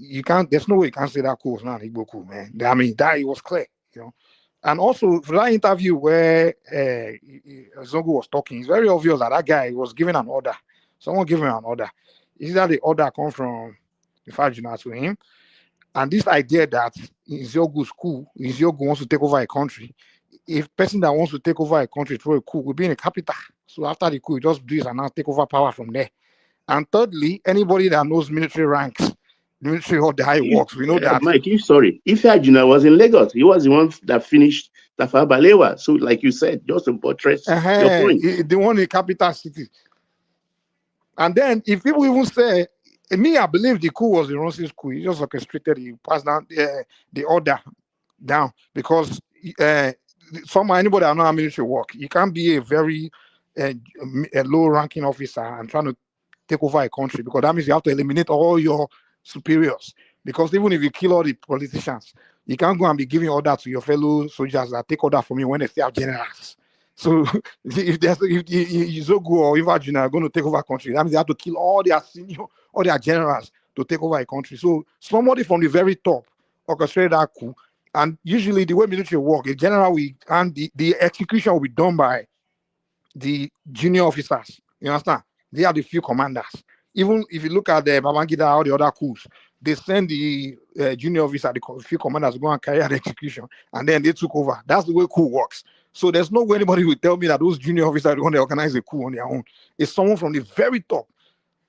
you can't. There's no way you can say that coup was not an Igbo coup, man. I mean, that it was clear, you know. And also for that interview where Zongo was talking, it's very obvious that that guy was giving an order. Someone gave him an order. Is that the order come from the Fajuna to him? And this idea that Nziogu's coup, Nziogu wants to take over a country. If person that wants to take over a country through a coup will be in a capital. So after the coup, you just do this and now take over power from there. And thirdly, anybody that knows military ranks, military order, how it works, we know that. Mike, sorry. If Ajuna was in Lagos, he was the one that finished Tafawa Balewa. So, like you said, just to buttress your point. The one in capital city. And then if people even say, me, I believe the coup was the Ronsi's coup. He just orchestrated, he passed down the order down because somehow anybody that knows how military work, you can't be a very a low-ranking officer and trying to take over a country because that means you have to eliminate all your superiors. Because even if you kill all the politicians, you can't go and be giving order to your fellow soldiers that take order from you when they still have generals. So if Zogu or Ivajina are going to take over a country, that means they have to kill all their senior, all their generals to take over a country. So somebody from the very top orchestrated that coup. And usually the way military work, in general, the execution will be done by the junior officers. You understand? They are the few commanders. Even if you look at the Babangida or the other coups, they send the junior officer, the few commanders, to go and carry out the execution, and then they took over. That's the way coup works. So there's no way anybody will tell me that those junior officers are going to organize a coup on their own. It's someone from the very top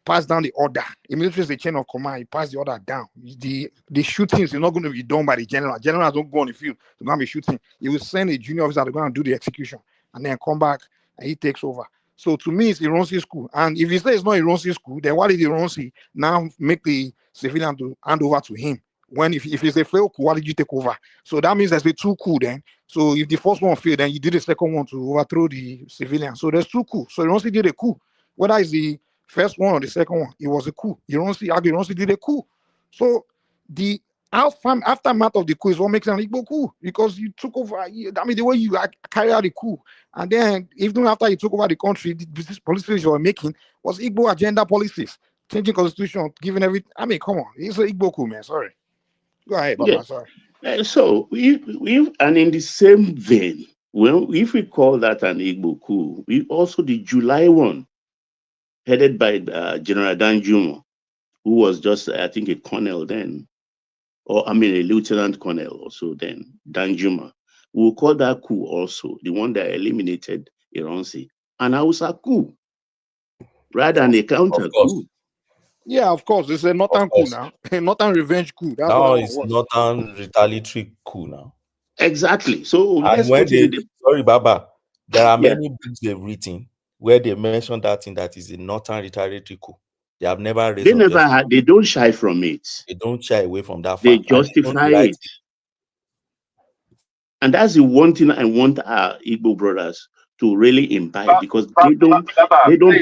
pass down the order. The military is a chain of command. You pass the order down. The shootings are not going to be done by the general. Generals don't go on the field. They're going to be shooting. You will send a junior officer to go and do the execution, and then come back and he takes over. So to me, it's Ironsi's coup. And if you say it's not Ironsi's coup, then why did Ironsi now make the civilian to hand over to him? When if it's a failed coup, why did you take over? So that means there's the two coups then. So if the first one failed, then you did the second one to overthrow the civilian. So there's two coups. So Ironsi did a coup. Whether it's the first one or the second one, it was a coup. Ironsi did a coup. So the aftermath of the coup is what makes an Igbo coup, because you took over. I mean, the way you carry out the coup, and then even after you took over the country, the policies you were making was Igbo agenda policies, changing constitution, giving everything. I mean, come on, it's an Igbo coup, man. Sorry, go ahead, Baba. Yes. Sorry. So and in the same vein, well, if we call that an Igbo coup, we also the July one, headed by General Danjuma, who was just, I think, a colonel then. Or a lieutenant colonel also then, Danjuma. We'll call that coup also, the one that eliminated Ironsi, an Hausa coup, rather than a counter coup. Yeah, of course. It's a northern coup now. A northern revenge coup. That's now what it's northern retaliatory coup now. Exactly. So and when sorry, Baba, there are many books they've written where they mention that thing that is a northern retaliatory coup. They have never raised. They don't shy from it. They don't shy away from that fact. They justify it. And that's the one thing I want our Igbo brothers to really imbibe, because they don't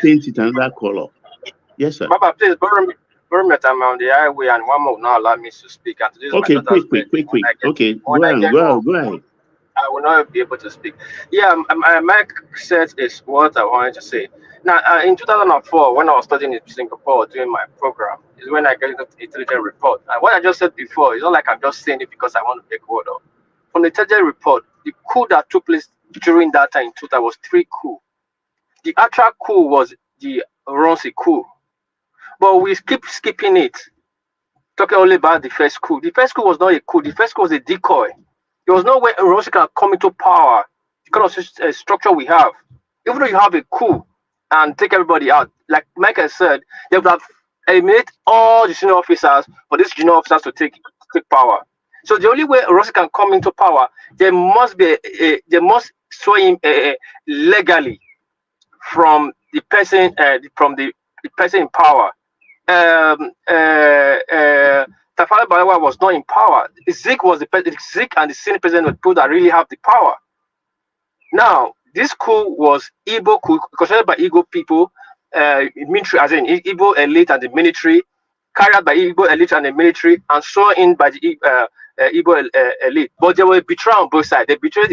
paint it another color. Yes, sir. Baba, please borrow me. I'm on the highway and one more now allow me to speak. And this okay, quick. Okay, go ahead. I will not be able to speak. Yeah, my set is what I wanted to say. Now, in 2004, when I was studying in Singapore doing my program, is when I got the intelligence report. And what I just said before, it's not like I'm just saying it because I want to take word up. From the intelligence report, the coup that took place during that time in 2000 was 3 coups. The actual coup was the Ronsi coup. But we keep skipping it, talking only about the first coup. The first coup was not a coup. The first coup was a decoy. There was no way Ronsi can come into power, the kind of structure we have. Even though you have a coup and take everybody out, like Michael said, they would have eliminated all the senior officers for these junior officers to take power. So the only way Ronsi can come into power, they must sway him legally from the person in power. Tafawa Balewa was not in power. Zik was Zik and the senior president were people that really have the power. Now, this coup was Igbo coup, controlled by Igbo people, military, as in Igbo elite and the military, carried out by Igbo elite and the military, and sworn in by the Igbo elite. But they were betrayed on both sides. They betrayed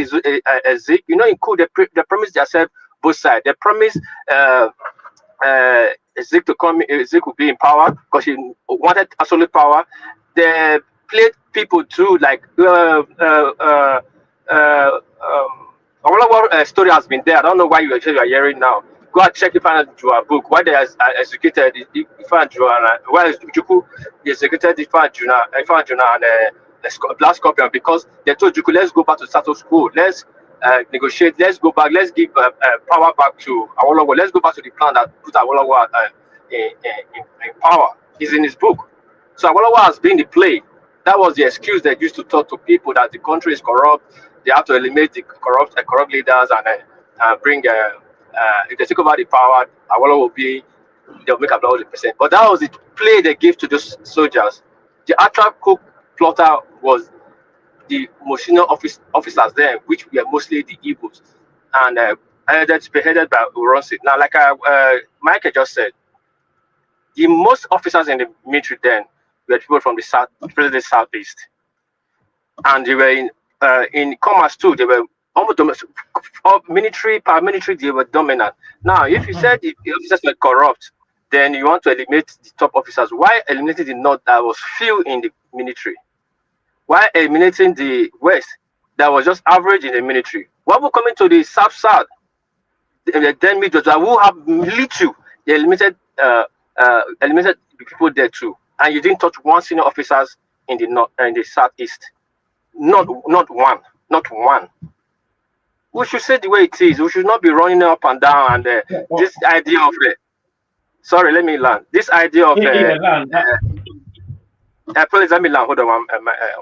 Zik. You know, in coup, they promised themselves both sides. They promised Zik to come. Zik would be in power because he wanted absolute power, they played people too, like story has been there. I don't know why you are hearing now. Go and check if I drew a book. Why they executed if I drew why Juku executed if I drew and Black Scorpion, because they told Juku, let's go back to status quo. Let's negotiate. Let's go back. Let's give power back to Awolowo. Let's go back to the plan that put Awolowo in power. It's in his book. So Awolowo has been the play. That was the excuse they used to talk to people that the country is corrupt. They have to eliminate the corrupt leaders and bring. If they take over the power, Awolowo will be. They'll make about 100%. But that was the play they gave to those soldiers. The actual coup plotter was the Moshino officers there, which were mostly the Igbos, and spearheaded by Uronsi. Now, like Michael just said, the most officers in the military then were people from the south, especially the southeast, and they were in commerce too. They were almost military, paramilitary. They were dominant. Now, if you said the officers were corrupt, then you want to eliminate the top officers. Why eliminating the north that was few in the military? Why eliminating the west that was just average in the military? Why would coming to the south, the then middle who have little? They eliminated the people there too, and you didn't touch one senior officers in the north and the southeast. Not one. We should say the way it is. We should not be running up and down and this idea of sorry, let me learn. This idea of please let me learn. Hold on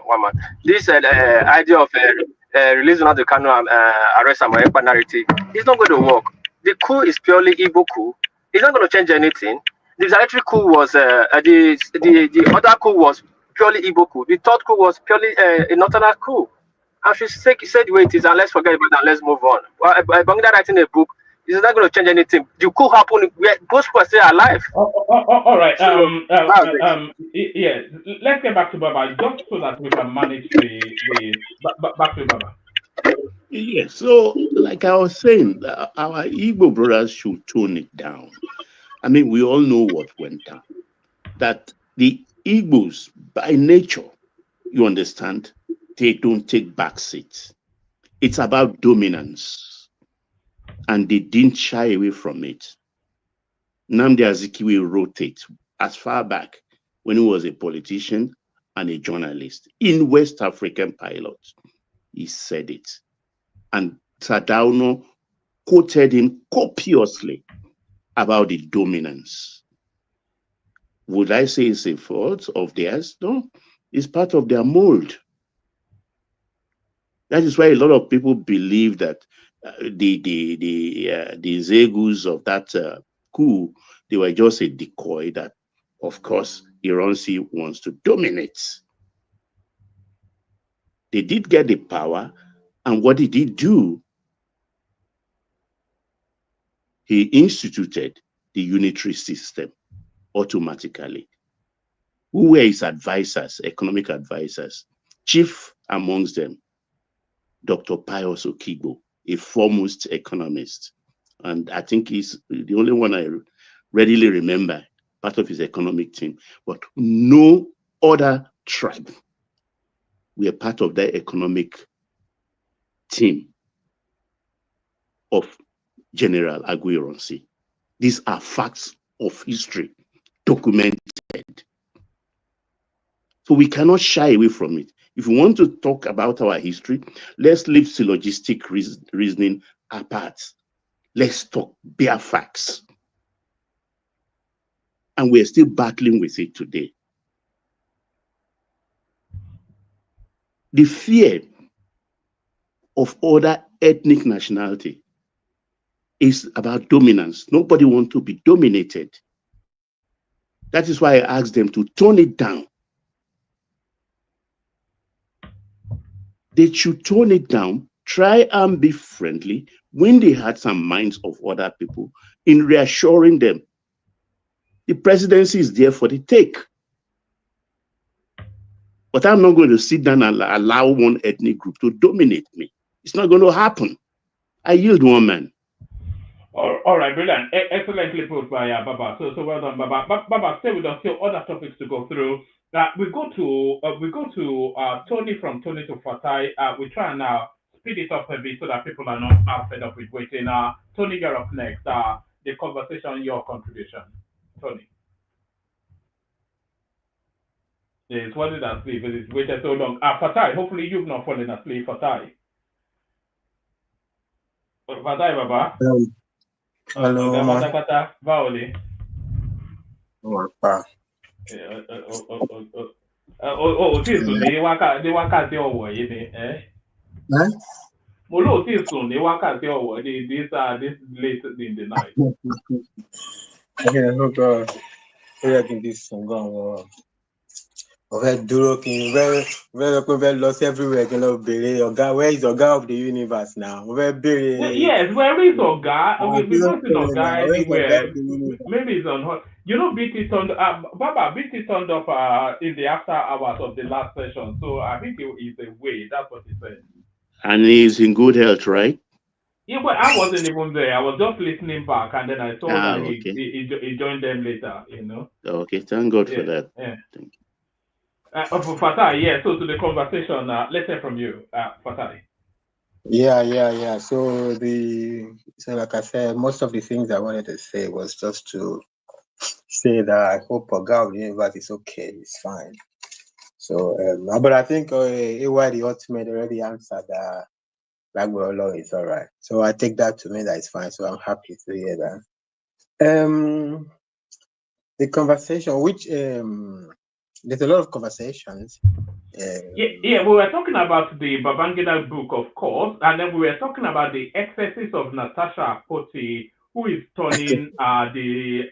one man. This idea of releasing out the Kano arrest and narrative is not going to work. The coup is purely Igbo coup. It's not going to change anything. The electric coup was the other coup was purely Igbo coup. The third coup was purely a northern coup. I should say the way it is, and let's forget about that. Let's move on. Babangida writing a book is not going to change anything. The coup happened. Both people are still alive. All right. Yeah. Let's get back to Baba, just so that we can manage back to Baba. Yes. So, like I was saying, our Igbo brothers should tone it down. I mean, we all know what went down. That the Igbos, by nature, you understand, they don't take back seats. It's about dominance. And they didn't shy away from it. Nnamdi Azikiwe wrote it as far back when he was a politician and a journalist in West African Pilot. He said it. And Sadauno quoted him copiously about the dominance. Would I say it's a fault of theirs? No, it's part of their mold. That is why a lot of people believe that the Zegus of that coup, they were just a decoy that, of course, Ironsi wants to dominate. They did get the power, and what did he do? He instituted the unitary system automatically. Who were his advisors, economic advisors? Chief amongst them, Dr. Pius Okigbo, a foremost economist. And I think he's the only one I readily remember, part of his economic team. But no other tribe were part of that economic team of General Aguiyi-Ironsi. These are facts of history, documented. So we cannot shy away from it. If we want to talk about our history, let's leave syllogistic reasoning apart. Let's talk bare facts. And we're still battling with it today. The fear of other ethnic nationality is about dominance. Nobody wants to be dominated. That is why I asked them to tone it down. They should tone it down, try and be friendly, win the hearts and minds of other people in reassuring them. The presidency is there for the take. But I'm not going to sit down and allow one ethnic group to dominate me. It's not going to happen. I yield, one man. All right, brilliant. Excellently put by Baba. So well done, Baba. Baba, stay with us. Still other topics to go through. we go to Tony, from Tony to Fatai. We try and speed it up a bit so that people are not fed up with waiting. Tony, you're up next. The conversation, your contribution. Tony. Yeah, it's falling asleep. It's waited so long. Fatai, hopefully you've not fallen asleep, Fatai. Fatai, Baba. Hello, man. Vaoli. Tí sùn ní wákàtí ọ̀wọ̀ yìí ni mo lóò tí sùn ní wákàtí ọ̀wọ̀ ní this late in the night. Oh God, ó yẹ kí n ti sùn gan wọn. Mo fẹ́ dúró kí n fẹ́ lọ sí everywhere kí n lọ béèrè ọ̀gá, where is Oga of the universe now? Mo fẹ́ béèrè. Yes, where is Oga? We've been missing Oga anywhere. Maybe it's on. You know, BT turned Baba BT turned up in the after hours of the last session, so I think he's away. That's what he said. And he's in good health, right? Yeah, but I wasn't even there. I was just listening back, and then I saw that okay. he joined them later. You know. Okay, thank God for that. Yeah. Thank you. Fatai, yeah. So to the conversation, let's hear from you, Fatai. Yeah. So like I said, most of the things I wanted to say was just to say that I hope Oga of the universe is okay, it's fine. So, but I think AY the ultimate already answered that Lagbolo is all right. So I take that to mean that it's fine. So I'm happy to hear that. The conversation, which there's a lot of conversations. We were talking about the Babangida book, of course, and then we were talking about the excesses of Natasha Akpoti, who is turning the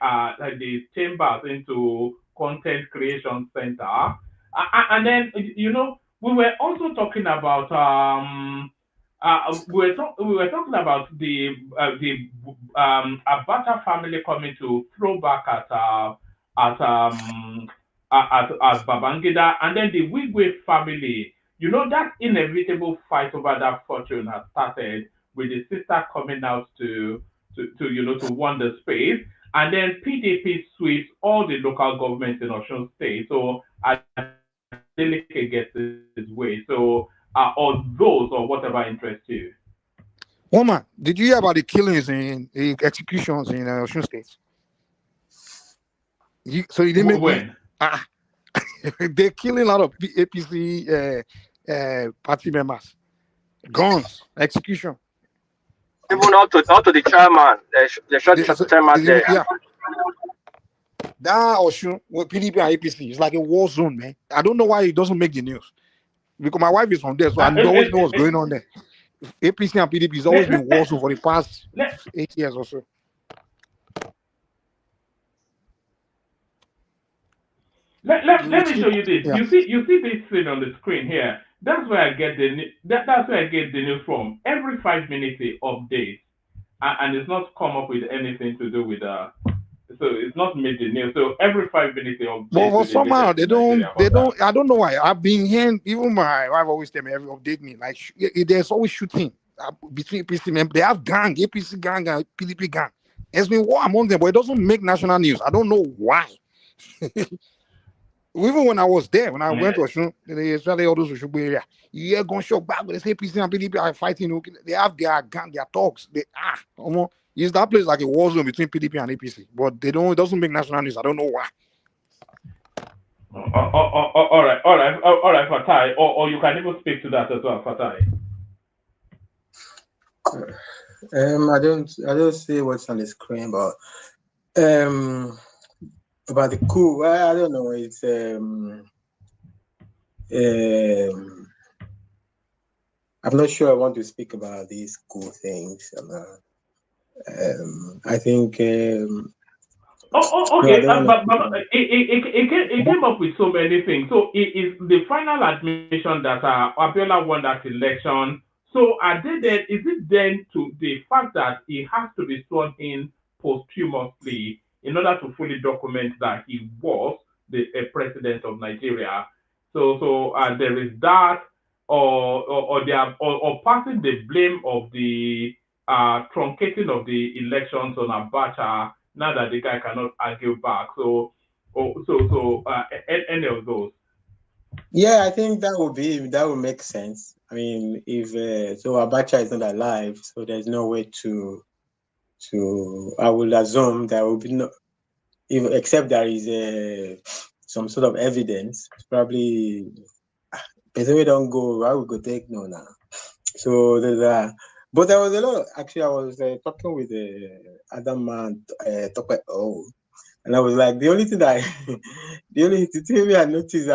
chambers into content creation center, and then we were also talking about we were talking about the Abacha family coming to throw back at Babangida, and then the Wigwe family. That inevitable fight over that fortune has started with the sister coming out to want the space, and then PDP sweeps all the local governments in Osun State. So Adeleke gets his way. So or those or whatever interests you. Woman, did you hear about the killings and the executions in Osun State? So you didn't make when? They're killing a lot of APC party members. Guns, execution. Even up to the chairman, they shot the chairman there. Yeah. That Osun with PDP and APC is like a war zone, man. I don't know why it doesn't make the news. Because my wife is from there, so I always know what's going on there. APC and PDP has always been war zone for the past 8 years or so. Let me show you this. Yeah. You see this thing on the screen here. That's where I get that's where I get the news from. Every 5 minutes they update, and it's not come up with anything to do with so it's not made the news. So every 5 minutes they update. But somehow they don't. I don't know why. I've been hearing, even my wife always tell me, update me. Like there's always shooting between APC members. They have gang, APC gang and PDP gang. There's been war among them, but it doesn't make national news. I don't know why. Even when I was there, when I went to Osun, especially all those Oshogbo area, you're going to shock back, but they say APC and PDP are fighting. They have their gang, their talks. Is that place like a war zone between PDP and APC? But they don't. It doesn't make national news. I don't know why. All right, Fatai. Or you can even speak to that as well, Fatai. I don't see what's on the screen, but about the coup, well, I don't know. It's I'm not sure I want to speak about these coup things. I think. Okay, but it came up with so many things. So it is the final admission that Abiola won that election. So is it then to the fact that he has to be sworn in posthumously in order to fully document that he was the president of Nigeria? So there is that, or passing the blame of the truncating of the elections on Abacha, now that the guy cannot argue back. So or any of those? Yeah, I think that would make sense. I mean, if so Abacha is not alive, so there's no way to I will assume there will be no, if except there is some sort of evidence. Probably, person we don't go, I will go take no now. So there's a, but there was a lot. Actually, I was talking with Adam man, and I was like, the only thing that the thing I noticed,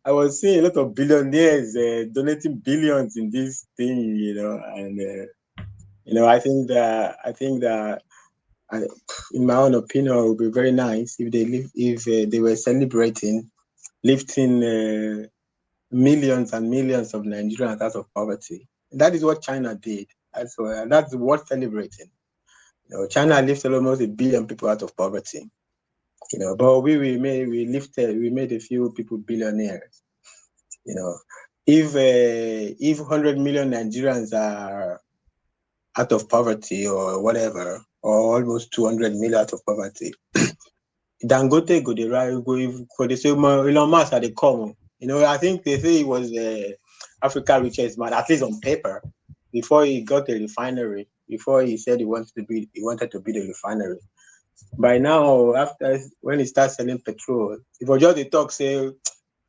I was seeing a lot of billionaires donating billions in this thing, and I think that in my own opinion, it would be very nice if they were celebrating lifting millions and millions of Nigerians out of poverty. That is what China did. That's worth celebrating. China lifted almost 1 billion people out of poverty. But we made a few people billionaires. If 100 million Nigerians are out of poverty or whatever, or almost 200 million out of poverty, Dangote go the right go for the same Elon Musk at the come. I think they say he was Africa richest man, at least on paper, before he got a refinery. Before he said he wanted to build a refinery. By now, after when he starts selling petrol, if I just the talk say,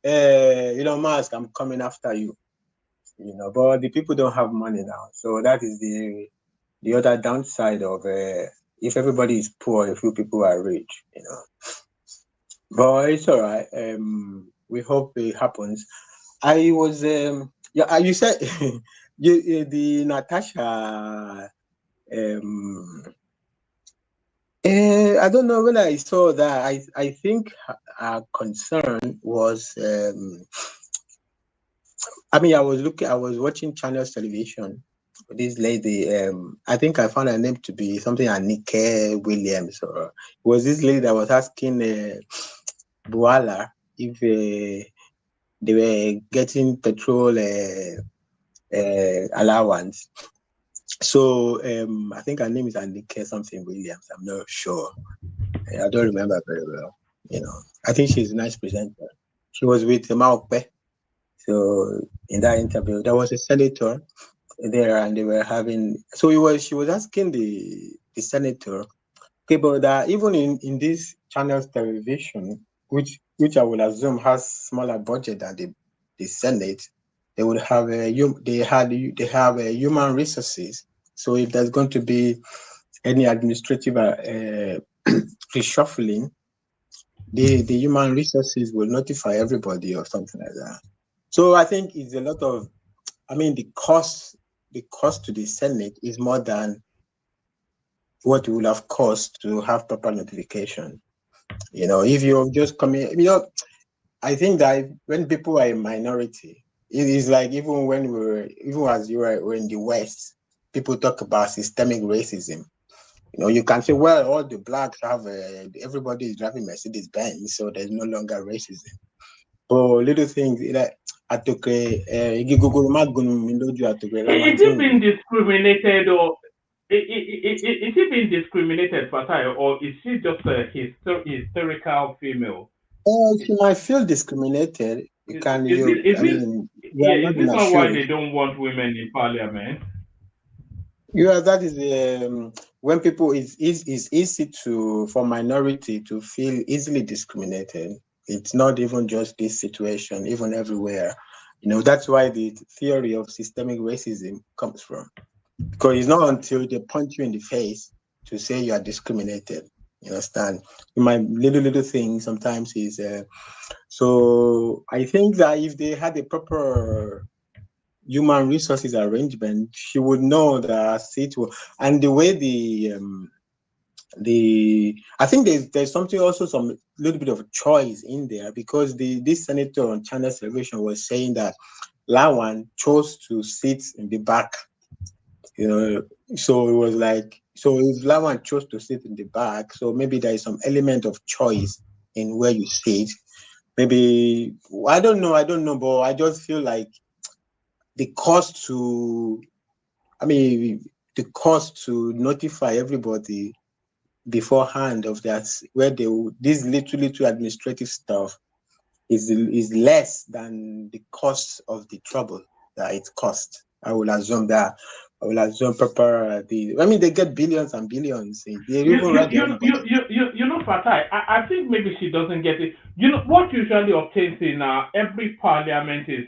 Elon Musk, I'm coming after you. But the people don't have money now, so that is the other downside of if everybody is poor, a few people are rich. But it's all right. We hope it happens. I was you said the Natasha I don't know when I saw that. I think our concern was I was watching Channels Television. This lady, I think I found her name to be something Anike Williams, or it was this lady that was asking Buala if they were getting petrol allowance. So I think her name is Anike something Williams. I'm not sure. I don't remember very well. I think she's a nice presenter. She was with Maokpe. So in that interview, there was a senator there, and they were having. So she was asking the senator, okay, but that even in this Channels Television, which I would assume has smaller budget than the Senate, they would have they have human resources. So if there's going to be any administrative reshuffling, the human resources will notify everybody or something like that. So I think it's a lot of, the cost to the Senate is more than what it would have cost to have proper notification. If you're just coming, I think that when people are a minority, it is like even as you were in the West, people talk about systemic racism. You can say, well, all the blacks have everybody is driving Mercedes Benz, so there's no longer racism. But little things like Is it being discriminated, or is it being discriminated, Fatai, or is she just a hysterical female? She might feel discriminated. Is this not why they don't want women in parliament? Yeah, that is when people it's easy for minority to feel easily discriminated. It's not even just this situation, even everywhere. That's why the theory of systemic racism comes from. Because it's not until they punch you in the face to say you are discriminated. You understand? My little thing sometimes is so I think that if they had a proper human resources arrangement, she would know that seat will, and the way I think there's something also some little bit of choice in there, because this senator on Channels Television was saying that Lawan chose to sit in the back. So it was like, so if Lawan chose to sit in the back, so maybe there is some element of choice in where you sit. Maybe I don't know, but I just feel like the cost to notify everybody beforehand of that, where this little administrative stuff is less than the cost of the trouble that it costs. I will assume proper they get billions and billions. They even write their own budget. Fatai, I think maybe she doesn't get it. You know what usually obtains in every parliament is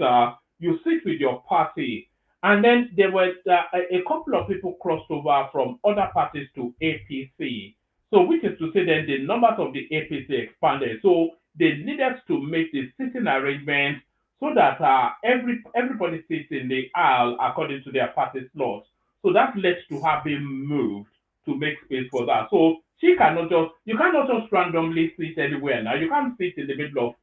you sit with your party, and then there were a couple of people crossed over from other parties to APC. So which is to say then the numbers of the APC expanded. So they needed to make the sitting arrangements so that everybody sits in the aisle according to their party slots. So that led to her being moved to make space for that. So you cannot just randomly sit anywhere now. You can't sit in the middle of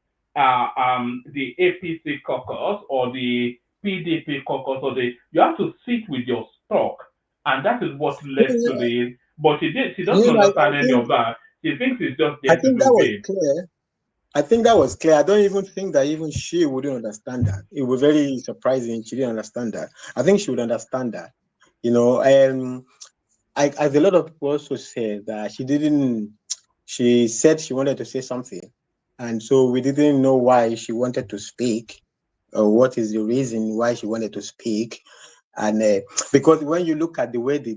the APC caucus or the PDP caucus you have to sit with your stock, and that is what led to the. But she doesn't understand any of that. She thinks it's just there to do was clear. I think that was clear. I don't even think that even she wouldn't understand that. It was very surprising. She didn't understand that. I think she would understand that. As a lot of people also said that she said she wanted to say something. And so we didn't know why she wanted to speak or what is the reason why she wanted to speak. And because when you look at the way the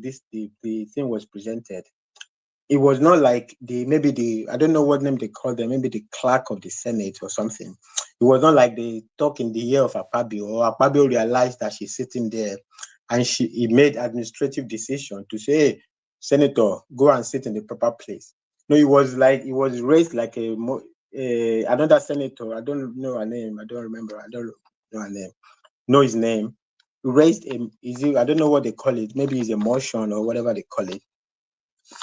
thing was presented, it was not like I don't know what name they call them, maybe the clerk of the Senate or something. It was not like they talk in the ear of Akpabio, or Akpabio realized that she's sitting there and he made administrative decision to say, hey, Senator, go and sit in the proper place. No, it was raised like another senator. I don't know her name. I don't remember. I don't know her name. Know his name. Raised I don't know what they call it. Maybe it's a motion or whatever they call it,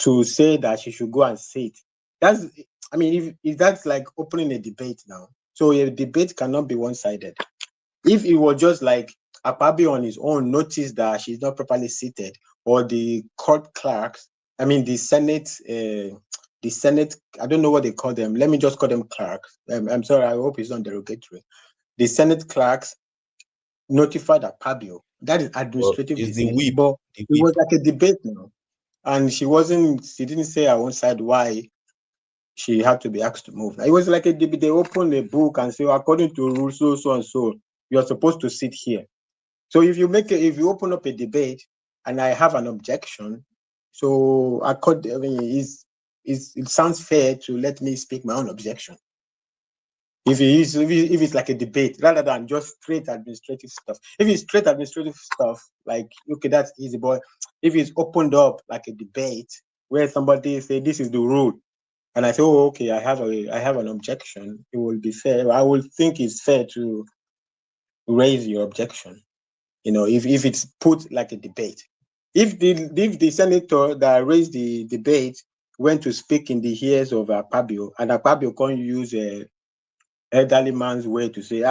to say that she should go and sit. If that's like opening a debate now. So a debate cannot be one-sided. If it was just like Akpabio on his own noticed that she's not properly seated, or the court clerks, the Senate, I don't know what they call them. Let me just call them clerks. I'm sorry, I hope it's not derogatory. The Senate clerks notified Akpabio. That is administrative decision. But it was like a debate now. And she didn't say her own side why she had to be asked to move. It was like a debate. They opened a book and say, according to rules, so and so, you're supposed to sit here. So if you open up a debate and I have an objection, so it sounds fair to let me speak my own objection. If it's like a debate rather than just straight administrative stuff. If it's straight administrative stuff, like, okay, that's easy. But if it's opened up like a debate where somebody say this is the rule, and I say, oh, okay, I have an objection, it will be fair. I will think it's fair to raise your objection. If it's put like a debate. If the senator that raised the debate went to speak in the ears of Akpabio, and Akpabio can't use a elderly man's way to say,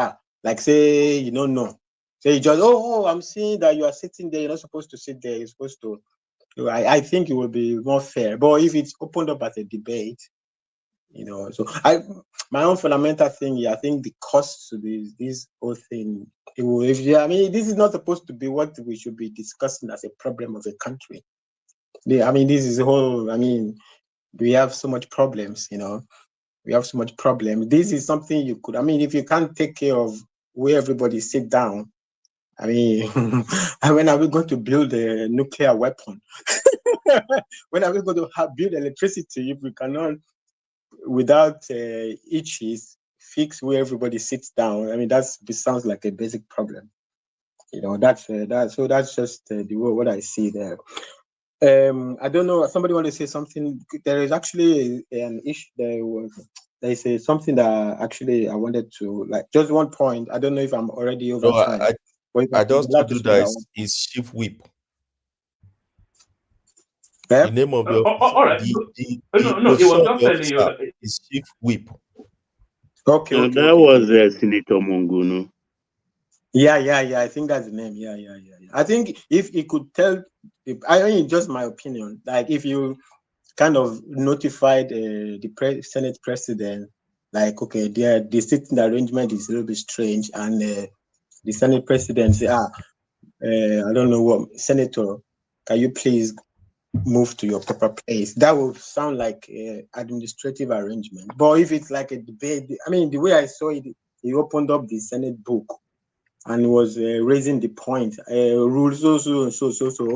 like say, you don't know. Say just, I'm seeing that you are sitting there, you're not supposed to sit there, you're supposed to. I think it will be more fair. But if it's opened up as a debate, so my own fundamental thing, I think the cost to this whole thing, this is not supposed to be what we should be discussing as a problem of the country. This is we have so much problems, we have so much problem. This is something you could, if you can't take care of where everybody sit down, when are we going to build a nuclear weapon? When are we going to build electricity if we cannot, without itches, fix where everybody sits down? That sounds like a basic problem. That's just what I see there. I don't know. Somebody want to say something? There is actually an issue. There is something that actually I wanted to, like, just one point. I don't know if I'm already over time. I just told you that is chief whip. The name of the office. All right. The no, it was just telling you that is chief whip. Okay. That was Senator Monguno. Yeah. I think that's the name. Yeah. I think if he could tell, just my opinion, like if you kind of notified the Senate president, like, okay, the sitting arrangement is a little bit strange, and the Senate president say, I don't know what, Senator, can you please move to your proper place. That would sound like administrative arrangement. But if it's like a debate, I mean, the way I saw it, he opened up the Senate book and was raising the point, rules so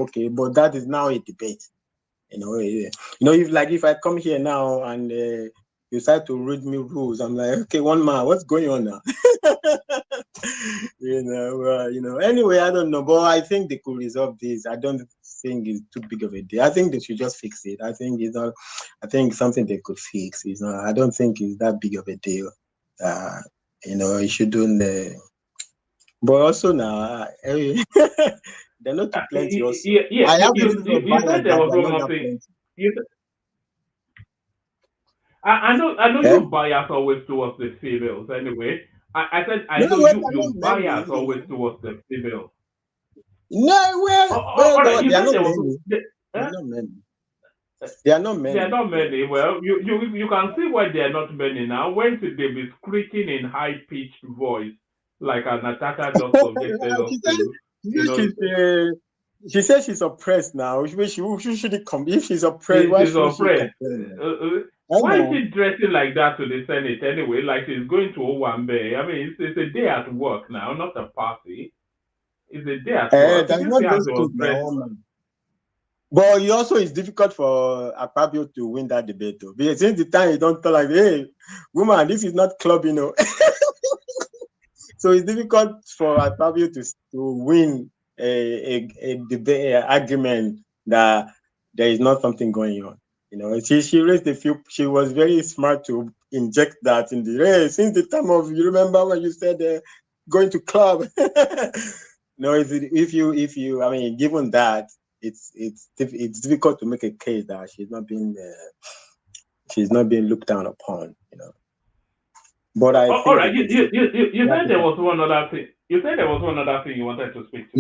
okay, but that is now a debate. If I come here now and you start to read me rules, I'm like, okay, one man, what's going on now? Anyway, I don't know, but I think they could resolve this. I don't think it's too big of a deal. I think they should just fix it. I think it's not. I think something they could fix. It's not. I don't think it's that big of a deal. It shouldn't. But also now, they're not too plenty. Also, Yeah. I have You bias said that there was they're one not more that thing. plenty. I know Eh? you bias always towards the females. Anyway, I said I No, know well, you they're not bias many. always towards the females. No, All right. You they are said not there was. many. They Eh? are not many. They are not They many. are not many. Well, you can see why they are not many now. When should they be screeching in high pitched voice like Natasha just subjected us to? She said she's oppressed now. She should come. If she's oppressed, why She's should she oppressed. complain? Why is she dressing like that to the Senate anyway? Like she's going to Owambe. I mean, it's a day at work now, not a party. It's a day at work. That's You not see how just she was true dressed. now, man. But it also is difficult for Akpabio to win that debate, though. Because since the time you don't tell like, hey, woman, this is not club, So it's difficult for Akpabio to win a debate argument that there is not something going on. She raised a few. She was very smart to inject that in the race since the time of. You remember when you said going to club? No, if you. I mean, given that, it's difficult to make a case that she's not being looked down upon. But I think all right, you said there was one other thing. You said there was one other thing you wanted to speak to.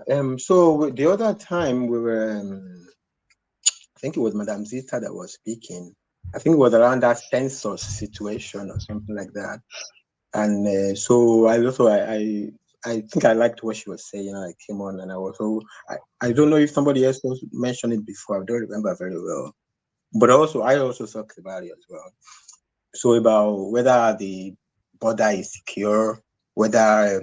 Yeah. So the other time we were, I think it was Madame Zita that was speaking. I think it was around that census situation or something like that. And so I think I liked what she was saying. I came on and I don't know if somebody else mentioned it before. I don't remember very well. But I also talked about it as well. So about whether the border is secure, whether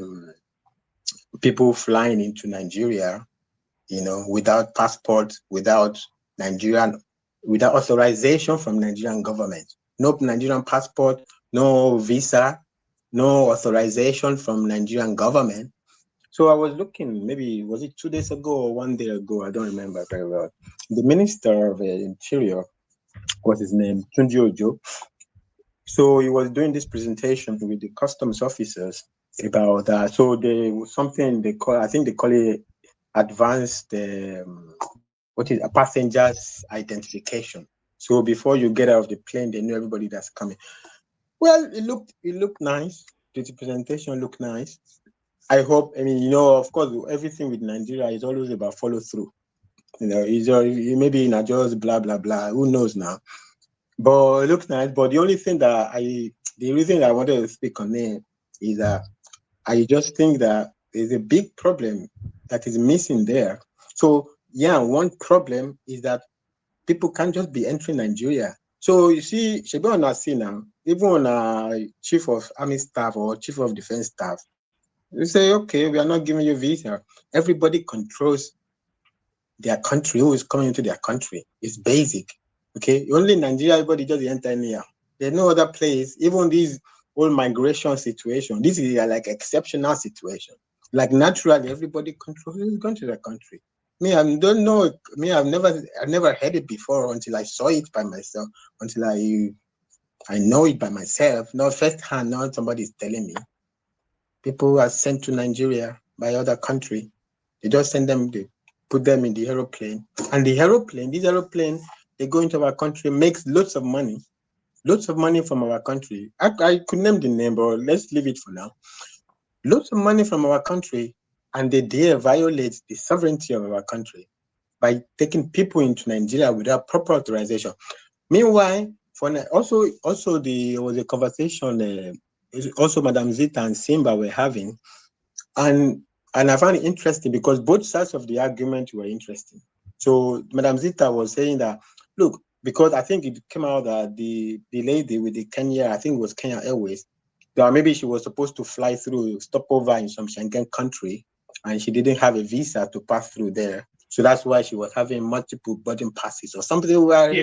people flying into Nigeria, without passport, without authorization from Nigerian government, no Nigerian passport, no visa, no authorization from Nigerian government. So I was looking, maybe was it 2 days ago or 1 day ago? I don't remember very well. The Minister of Interior, what's his name, Tunji Ojo. So he was doing this presentation with the customs officers about that. So there was something they call it advanced a passenger's identification. So before you get out of the plane, they know everybody that's coming. Well, it looked nice. The presentation looked nice. I hope. I mean, of course, everything with Nigeria is always about follow through. Maybe not just blah blah blah. Who knows now? But it looks nice. But the reason I wanted to speak on it is that I just think that there's a big problem that is missing there. So one problem is that people can't just be entering Nigeria. So you see, Shebi on see now, even on chief of army staff or chief of defense staff, you say, okay, we are not giving you visa. Everybody controls their country, who is coming into their country. It's basic. Okay, only Nigeria, everybody just enter here. There's no other place. Even these whole migration situation, this is like exceptional situation. Like naturally, everybody controls going to their country. I don't know. I've never heard it before until I saw it by myself. Until I know it by myself. Not firsthand. Not somebody is telling me. People are sent to Nigeria by other country. They just send them. They put them in the aeroplane, and this aeroplane, they go into our country, makes lots of money from our country. I could name the name, but let's leave it for now. Lots of money from our country, and they dare violate the sovereignty of our country by taking people into Nigeria without proper authorization. Meanwhile, there was a conversation. Also, Madam Zita and Simba were having, and I found it interesting because both sides of the argument were interesting. So Madam Zita was saying that, look, because I think it came out that the lady with the Kenya, I think it was Kenya Airways, that maybe she was supposed to fly through, stop over in some Schengen country, and she didn't have a visa to pass through there. So that's why she was having multiple boarding passes or something. France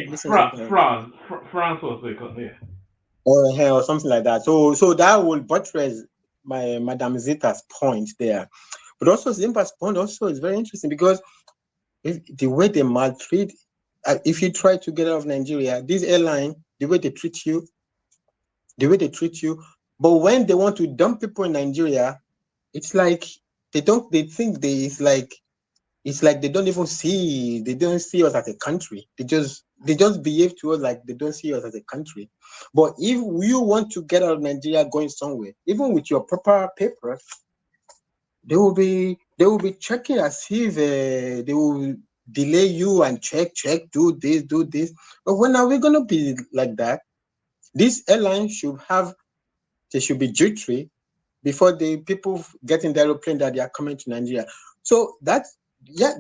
was the or something like that. So that will buttress my Madam Zita's point there. But also Zimpa's point also is very interesting because the way they maltreat, if you try to get out of Nigeria, this airline, the way they treat you, but when they want to dump people in Nigeria, it's like it's like they don't even see, they don't see us as a country. They just behave to us like they don't see us as a country. But if you want to get out of Nigeria going somewhere, even with your proper papers, they will be checking as if they will delay you and check, do this. But when are we gonna be like that? This airline should be jittery before the people get in the aeroplane that they are coming to Nigeria. So that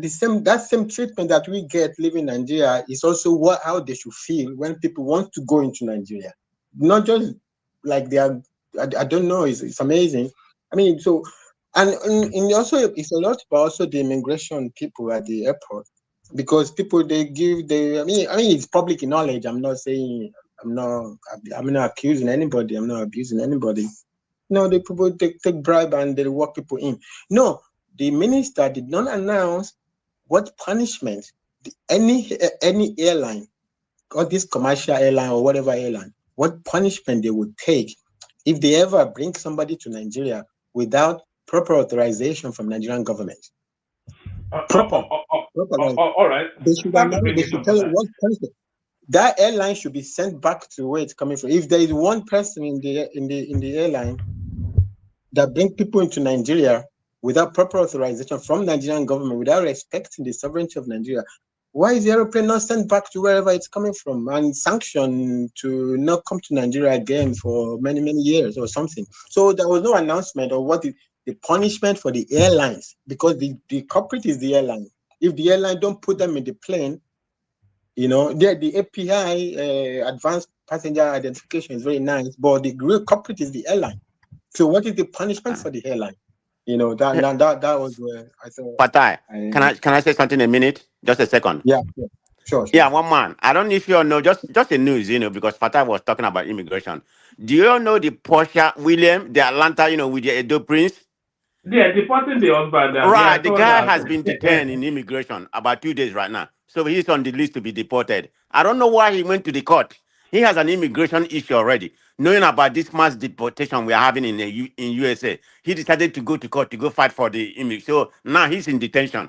same treatment that we get living in Nigeria is also how they should feel when people want to go into Nigeria. Not just like they are, I don't know, it's amazing. I mean, so, and also it's a lot about also the immigration people at the airport, because people I mean it's public knowledge. I'm not accusing anybody, I'm not abusing anybody. No, the people take bribe and they walk people in. No, the minister did not announce what punishment any airline, or this commercial airline or whatever airline, what punishment they would take if they ever bring somebody to Nigeria without proper authorization from Nigerian government. All right. They should tell you what punishment. That airline should be sent back to where it's coming from. If there is one person in the airline that bring people into Nigeria without proper authorization from Nigerian government, without respecting the sovereignty of Nigeria, why is the airplane not sent back to wherever it's coming from and sanctioned to not come to Nigeria again for many, many years or something? So there was no announcement of what the punishment for the airlines, because the culprit is the airline. If the airline don't put them in the plane, the API, advanced passenger identification, is very nice, but the real culprit is the airline. So what is the punishment for the airline? That was where I thought. Patai, can I say something a minute? Just a second. Yeah, sure. Yeah, one man. I don't know if you all know, just the news, because Patai was talking about immigration. Do you all know the Porsche William, the Atlanta, with the Edo Prince? Yeah, deporting the husband. Right, the guy has been detained in immigration about 2 days right now. So he's on the list to be deported. I don't know why he went to the court. He has an immigration issue already. Knowing about this mass deportation we are having in USA, he decided to go to court to go fight for the immigrant. So now he's in detention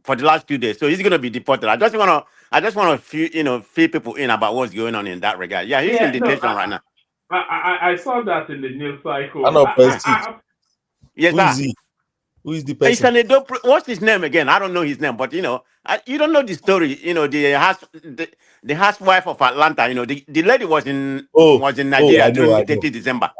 for the last 2 days. So he's going to be deported. I just want to fill people in about what's going on in that regard. Yeah, he's in detention right now. I saw that in the news cycle. Yes, who is he? Who is the person? What's his name again? I don't know his name, but you don't know the story. The housewife of Atlanta. The lady was in Nigeria during 30 December.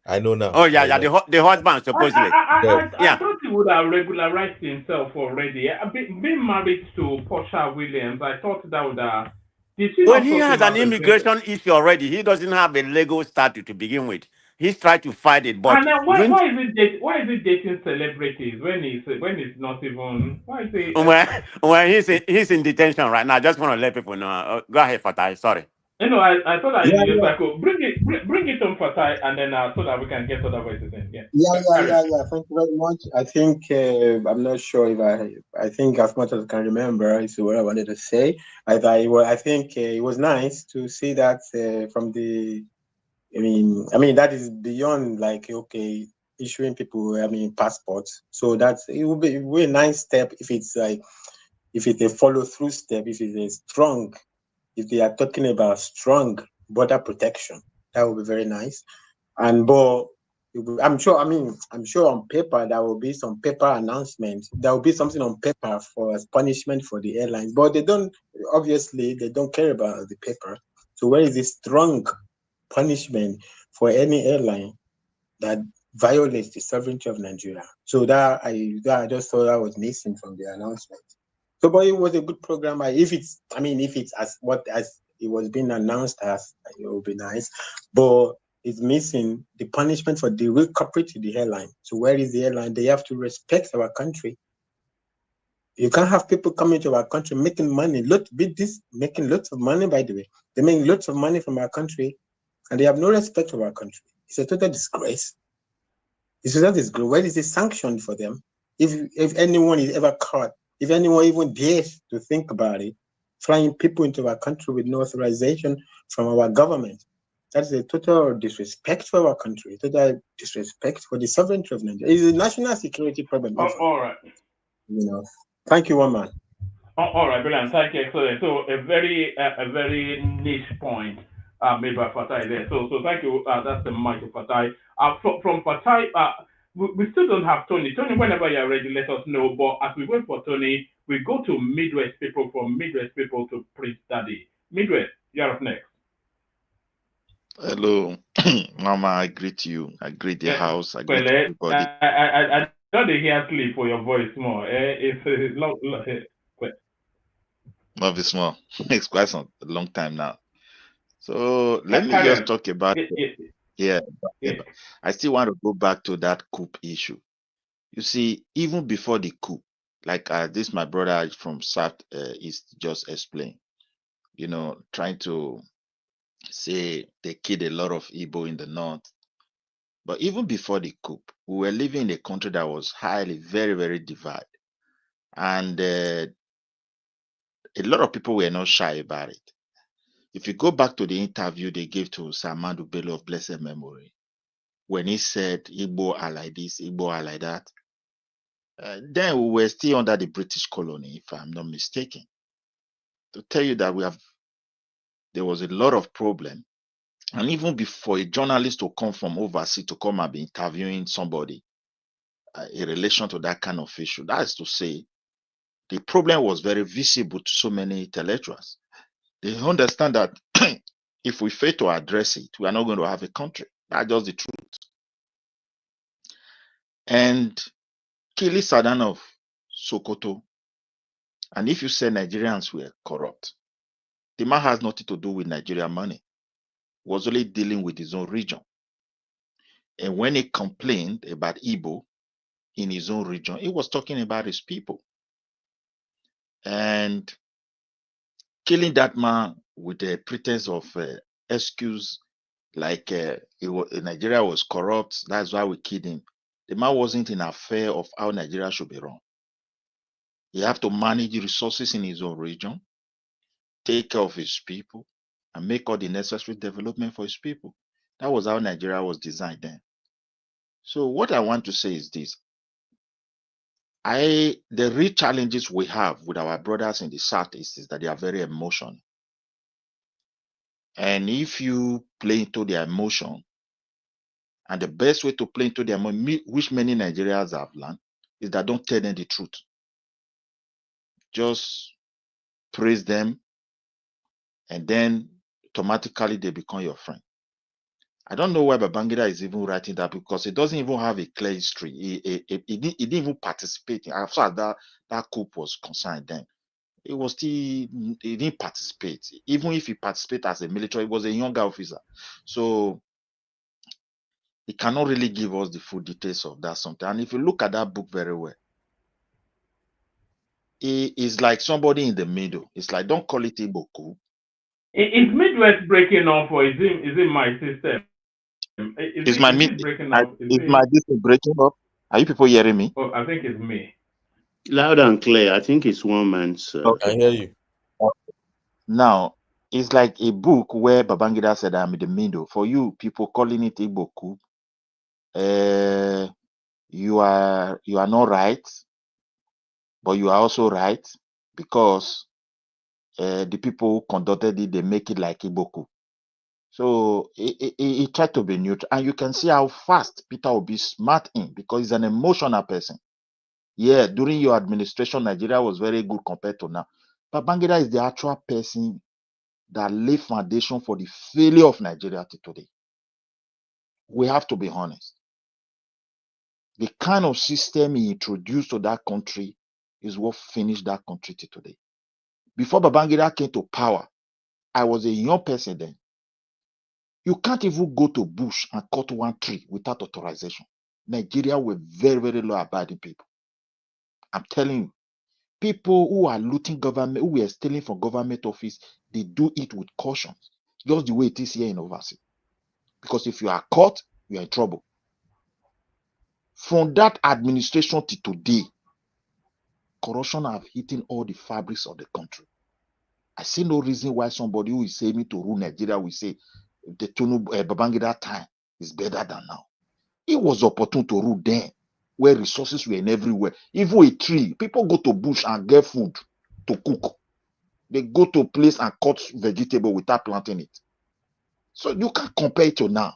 I know now. Oh yeah, the husband supposedly. I thought he would have regularized himself already. Being married to Porsche Williams, I thought that would have. Well, he has an immigration issue already. He doesn't have a legal status to begin with. He's tried to fight it, but and then why is it dating celebrities when it's not even? Why is it? Well, he's in detention right now. I just want to let people know. Go ahead, Fatai. Sorry. I thought I bring it on Fatai, and then so that we can get other voices in. Yeah. Thank you very much. I think I'm not sure if I think as much as I can remember is what I wanted to say. I think it was nice to see that from the. I mean that is beyond issuing people passports. So it would be a nice step if it's a follow through step, if they are talking about strong border protection, that would be very nice. But I'm sure on paper there will be some paper announcement. There will be something on paper for as punishment for the airlines, but they don't care about the paper. So where is this strong punishment for any airline that violates the sovereignty of Nigeria? So I just thought that was missing from the announcement. So, but it was a good program. If it's as it was being announced as, it would be nice. But it's missing the punishment for the real culprit to the airline. So where is the airline? They have to respect our country. You can't have people coming to our country making money. Making lots of money, by the way. They make lots of money from our country, and they have no respect for our country. It's a total disgrace. It's a total disgrace. Where is the sanction for them? If anyone is ever caught, if anyone even dares to think about it, flying people into our country with no authorization from our government, that's a total disrespect for our country, total disrespect for the sovereignty of Nigeria. It's a national security problem. All right. Thank you, one man. All right, brilliant. Thank you, excellent. So a very niche point made by Fatai there. So thank you. That's the mic of Fatai. From Fatai, we still don't have Tony. Tony, whenever you're ready, let us know. But as we wait for Tony, we go to Midwest people, from Midwest people to Prince Daddy. Midwest, you're up next. Hello, Mama. I greet you. I greet the house. I greet everybody. I don't hear sleep for your voice more. It's long. Not this small. It's quite a long time now. So let me just talk about I still want to go back to that coup issue. You see, even before the coup, like this, my brother from South East just explained. Trying to say they killed a lot of Igbo in the north. But even before the coup, we were living in a country that was highly, very, very divided. And a lot of people were not shy about it. If you go back to the interview they gave to Samadu Bello of blessed memory, when he said Igbo are like this, Igbo are like that, then we were still under the British colony, if I'm not mistaken. To tell you that there was a lot of problem. And even before a journalist to come from overseas to come and be interviewing somebody in relation to that kind of issue, that is to say, the problem was very visible to so many intellectuals. They understand that if we fail to address it, we are not going to have a country. That's just the truth. And Kili Sadan of Sokoto, and if you say Nigerians were corrupt, the man has nothing to do with Nigerian money. He was only dealing with his own region. And when he complained about Igbo in his own region, he was talking about his people. And killing that man with the pretense of excuse, like Nigeria was corrupt, that's why we killed him. The man wasn't in affair of how Nigeria should be run. He have to manage the resources in his own region, take care of his people, and make all the necessary development for his people. That was how Nigeria was designed then. So what I want to say is this. The real challenges we have with our brothers in the Southeast is that they are very emotional. And if you play into their emotion, and the best way to play into their emotion, which many Nigerians have learned, is that don't tell them the truth. Just praise them, and then automatically they become your friend. I don't know why Babangida is even writing that, because it doesn't even have a clear history. He didn't even participate. As far as that coup was concerned then, he didn't participate. Even if he participated as a military, he was a younger officer. So he cannot really give us the full details of that something. And if you look at that book very well, he is like somebody in the middle. It's like, don't call it Igbo Coup. Is Midwest breaking off, or is it my system? Is my system breaking up? Are you people hearing me? Oh, I think it's me. Loud and clear. I think it's one man, sir. Okay. I hear you. Now, it's like a book where Babangida said, I'm in the middle. For you people calling it Igbo Coup, you are not right, but you are also right, because the people who conducted it, they make it like Igbo Coup. So he tried to be neutral, and you can see how fast Peter will be smart in, because he's an emotional person. Yeah, during your administration, Nigeria was very good compared to now. Babangida is the actual person that laid foundation for the failure of Nigeria to today. We have to be honest. The kind of system he introduced to that country is what finished that country till today. Before Babangida came to power, I was a young person then. You can't even go to bush and cut one tree without authorization. Nigeria were very, very law-abiding people. I'm telling you, people who are looting government, who were stealing from government office, they do it with caution, just the way it is here in overseas. Because if you are caught, you are in trouble. From that administration to today, corruption have eaten all the fabrics of the country. I see no reason why somebody who is saying to rule Nigeria will say the Babangida time is better than now. It was opportune to rule then, where resources were in everywhere. Even a tree, people go to bush and get food to cook. They go to place and cut vegetable without planting it. So you can't compare it to now,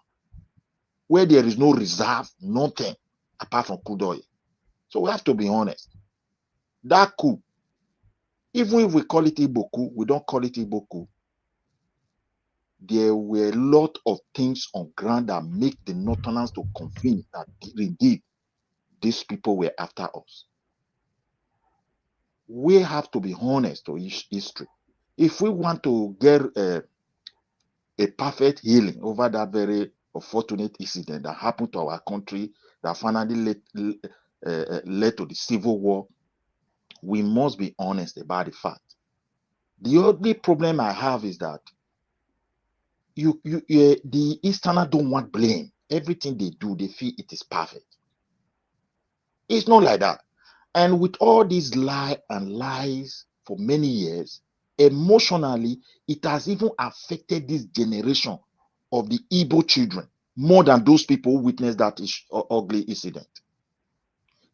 where there is no reserve, nothing apart from crude oil. So we have to be honest. That coup, even if we call it Igbo Coup, we don't call it Igbo Coup. There were a lot of things on ground that make the Northerners to convince that indeed these people were after us. We have to be honest to history. If we want to get a perfect healing over that very unfortunate incident that happened to our country, that finally led to the civil war, we must be honest about the fact. The only problem I have is that the Easterners don't want blame. Everything they do, they feel it is perfect. It's not like that. And with all these lies for many years, emotionally, it has even affected this generation of the Igbo children more than those people who witnessed that ugly incident.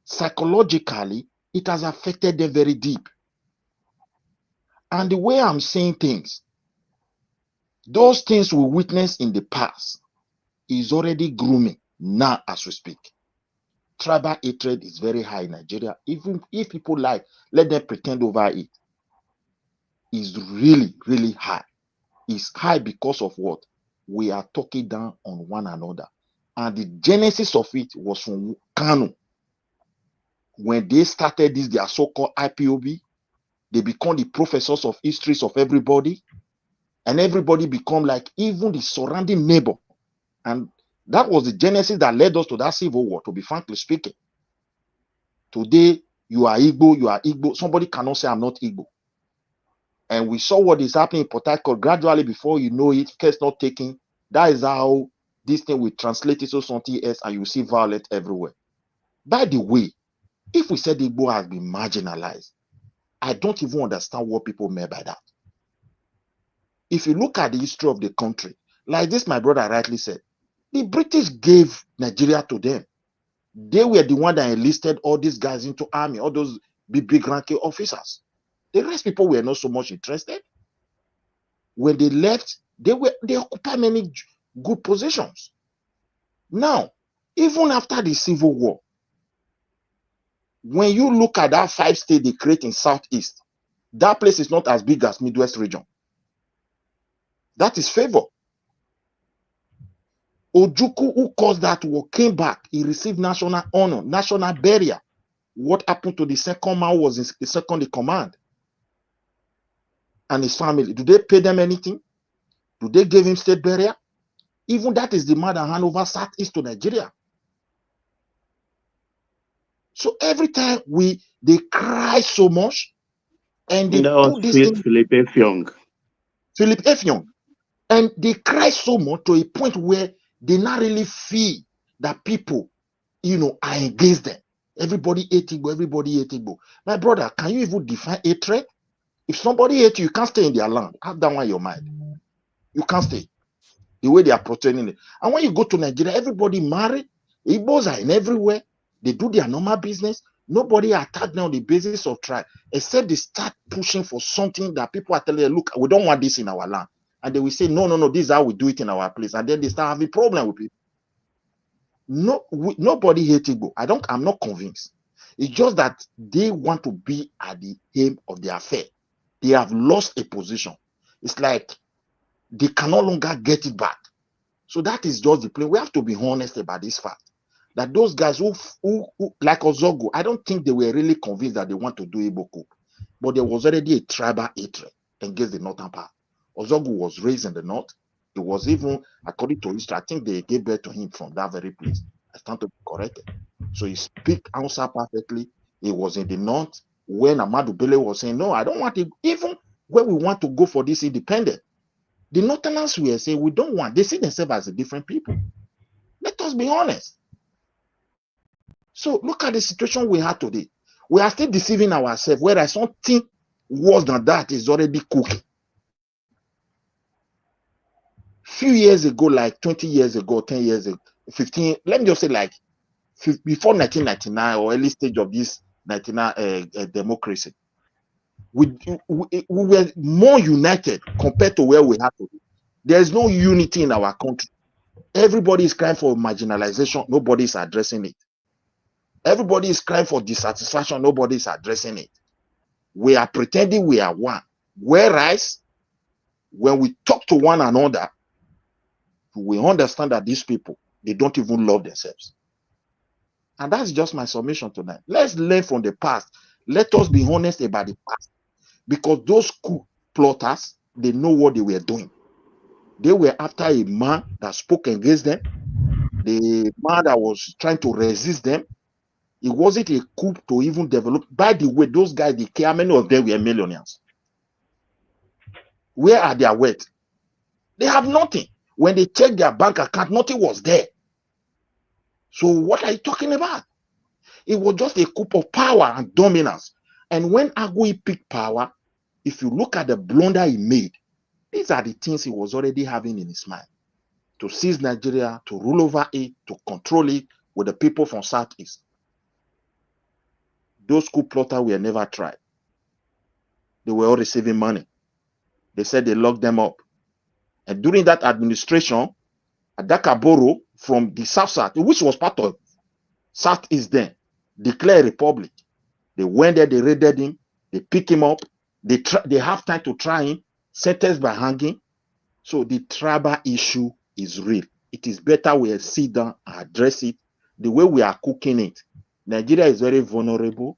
Psychologically, it has affected them very deep. And the way I'm saying things, those things we witnessed in the past is already grooming now as we speak. Tribal hatred is very high in Nigeria. Even if people like, let them pretend over it. Is really, really high. It's high because of what? We are talking down on one another. And the genesis of it was from Kanu. When they started this, their so-called IPOB, they become the professors of histories of everybody. And everybody become like even the surrounding neighbor. And that was the genesis that led us to that civil war, to be frankly speaking. Today, you are Igbo, you are Igbo. Somebody cannot say I'm not Igbo. And we saw what is happening in Port Harcourt. Gradually, before you know it, case not taken. That is how this thing will translate into something else, and you see violence everywhere. By the way, if we said Igbo has been marginalized, I don't even understand what people mean by that. If you look at the history of the country, like this, my brother rightly said, the British gave Nigeria to them. They were the one that enlisted all these guys into army, all those big ranking officers. The rest people were not so much interested. When they left, they occupied many good positions. Now, even after the Civil War, when you look at that 5 states they create in Southeast, that place is not as big as Midwest region. That is favor. Ojukwu, who caused that war, came back. He received national honor, national burial. What happened to the second man was the second in command and his family? Do they pay them anything? Do they give him state burial? Even that is the man that hand over Southeast to Nigeria. So every time they cry so much, and they That was put this thing, Philip Effiong. Philip Effiong, and they cry so much to a point where they not really feel that people, are against them. Everybody hate Igbo, everybody hate Igbo. My brother, can you even define hatred? If somebody hates you, you can't stay in their land. Have that one in your mind. You can't stay. The way they are protecting it. And when you go to Nigeria, everybody married. Igbos are in everywhere. They do their normal business. Nobody attack them on the basis of tribe, except they start pushing for something that people are telling them, look, we don't want this in our land. And they will say, no, this is how we do it in our place. And then they start having problem with people. Nobody hates Igbo. I'm not convinced. It's just that they want to be at the aim of their affair. They have lost a position. It's like they can no longer get it back. So that is just the point. We have to be honest about this fact. that those guys who like Ozogo, I don't think they were really convinced that they want to do Igbo coup. But there was already a tribal hatred against the northern part. Ozogo was raised in the north. It was even, according to history, I think they gave birth to him from that very place. I stand to be corrected. So he speaks Hausa perfectly. He was in the north when Ahmadu Bello was saying, no, I don't want it. Even when we want to go for this independent, the Northerners were saying, we don't want. They see themselves as a different people. Let us be honest. So look at the situation we have today. We are still deceiving ourselves, whereas something worse than that is already cooking. Few years ago, like 20 years ago, 10 years ago, 15, let me just say like before 1999 or early stage of this 99 democracy, we were more united compared to where we are today. There is no unity in our country. Everybody is crying for marginalization. Nobody is addressing it. Everybody is crying for dissatisfaction. Nobody is addressing it. We are pretending we are one. Whereas, when we talk to one another, we understand that these people, they don't even love themselves. And that's just my submission tonight. Let's learn from the past. Let us be honest about the past. Because those coup plotters, they know what they were doing. They were after a man that spoke against them. The man that was trying to resist them. It wasn't a coup to even develop. By the way, those guys, they care. How many of them were millionaires? Where are their wealth? They have nothing. When they check their bank account, nothing was there. So what are you talking about? It was just a coup of power and dominance. And when Agui picked power, if you look at the blunder he made, these are the things he was already having in his mind. To seize Nigeria, to rule over it, to control it with the people from Southeast. Those coup plotters were never tried. They were all receiving money. They said they locked them up. And during that administration, Adakaboro from the South, which was part of Southeast then, declared a republic. They went there, they raided him, they picked him up, they have time to try him, sentenced by hanging. So the tribal issue is real. It is better we sit down and address it the way we are cooking it. Nigeria is very vulnerable.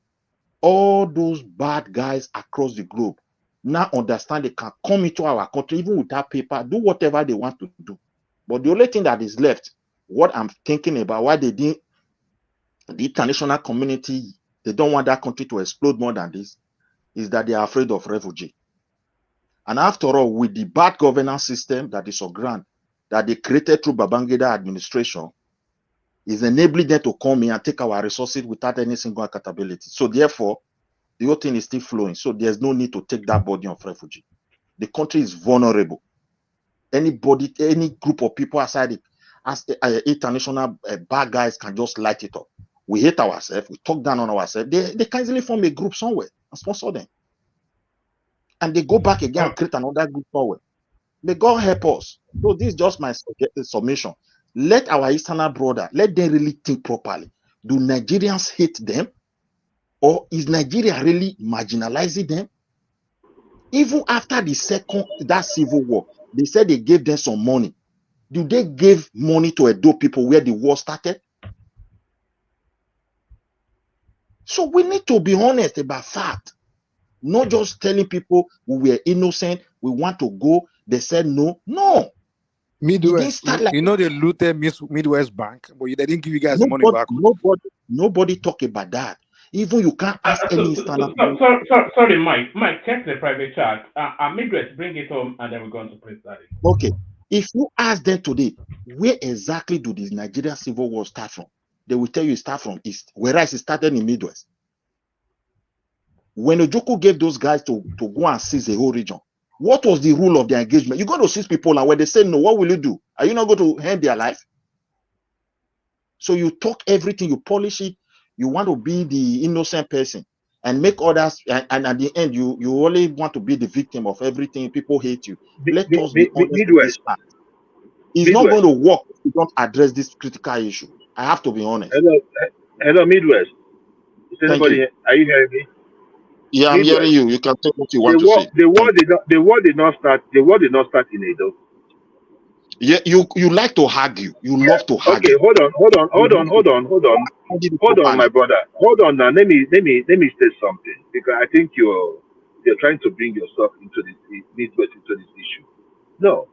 All those bad guys across the globe now understand they can come into our country even without paper, do whatever they want to do. But the only thing that is left, what I'm thinking about, why they didn't, the international community, they don't want that country to explode more than this, is that they are afraid of refugee. And after all, with the bad governance system that is on ground, that they created through Babangida administration, is enabling them to come in and take our resources without any single accountability. So therefore, the whole thing is still flowing. So there's no need to take that burden of refugee. The country is vulnerable. Anybody, any group of people outside it, as international bad guys can just light it up. We hate ourselves. We talk down on ourselves. They can easily form a group somewhere and sponsor them. And they go back again and create another group forward. May God help us. So this is just my submission. Let our Easterner brother, let them really think properly. Do Nigerians hate them? Or is Nigeria really marginalizing them? Even after that civil war, they said they gave them some money. Do they give money to Edo people where the war started? So we need to be honest about fact. Not just telling people we were innocent, we want to go. They said no. No. Midwest, you know they looted Midwest Bank, but they didn't give you guys the money back. Nobody talk about that. Even you can't ask any standard. Sorry, Mike. Mike, check the private chat. Midwest, bring it home, and then we're going to press that. Okay. If you ask them today, where exactly do the Nigerian Civil War start from? They will tell you it start from East, whereas it started in Midwest. When Ojukwu gave those guys to go and seize the whole region, what was the rule of their engagement? You got to seize people, and when they say no, what will you do? Are you not going to end their life? So you talk everything, you polish it, you want to be the innocent person and make others, and at the end, you only want to be the victim of everything. People hate you. Let us be honest with this fact. It's not going to work if we don't address this critical issue. I have to be honest. Hello, Midwest. Is anybody? Are you hearing me? Yeah, I'm hearing you. You can take what you want to say. The war did not start. The war did not start in Edo. Yeah, you like to argue. You love to Okay, argue. hold on, hold on, You hold on, love to hold on, hold on, argue hold on, my properly. brother. Hold on now. Let me say something because I think you're trying to bring yourself into this Midwest into this issue. No,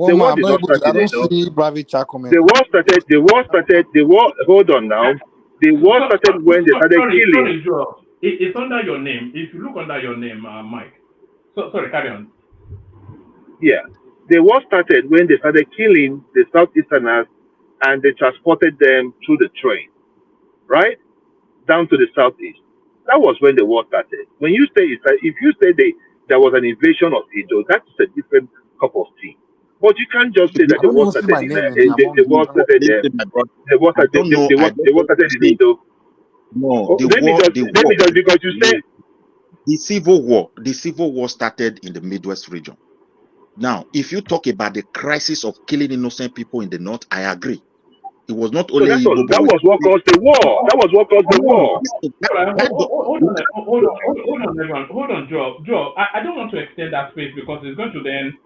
the Woman, war I'm did not not able start to. I in don't Edo. see private chat comment. The war started. The war started. The war. Hold on now. The war started when they started killing. Sorry, Joe. It's under your name. If you look under your name, Mike. So sorry, carry on. Yeah, the war started when they started killing the Southeasterners, and they transported them through the train, right, down to the southeast. That was when the war started. When you say if you say there was an invasion of Edo, that's a different cup of tea. But you can't just say that I the don't war even see started my in, name the among war the. started Listen, my brother. the war I started don't know. I the don't war know started who in say Edo. no. Oh, let me just because you say The civil war started in the Midwest region. Now, if you talk about the crisis of killing innocent people in the north, I agree. It was not so. only That's all. Igbo, but That was what caused the war. That was what caused the no, war. Hold on, everyone. Hold on, Joe. Joe, I don't want to extend that space because it's going to then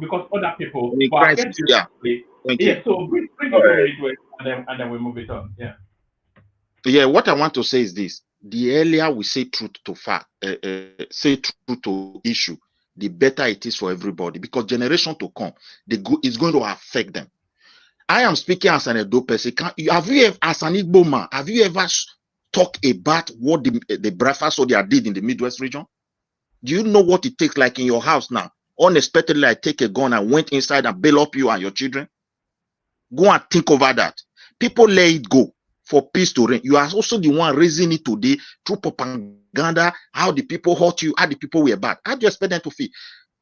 because other people. the But I'll get crisis. you. Yeah, thank you. Yeah. So bring Go it from ahead. midway, and then we move it on. Yeah. Yeah, what I want to say is this: the earlier we say truth to fact, say truth to issue, the better it is for everybody. Because generation to come, it's going to affect them. I am speaking as an Edo person. Have you ever, as an Igbo man, have you ever talked about what the breakfast or they did in the Midwest region? Do you know what it takes? Like in your house now, unexpectedly, I take a gun and went inside and bail up you and your children. Go and think over that. People let it go for peace to reign. You are also the one raising it today through propaganda, how the people hurt you, how the people were bad. How do you expect them to feel?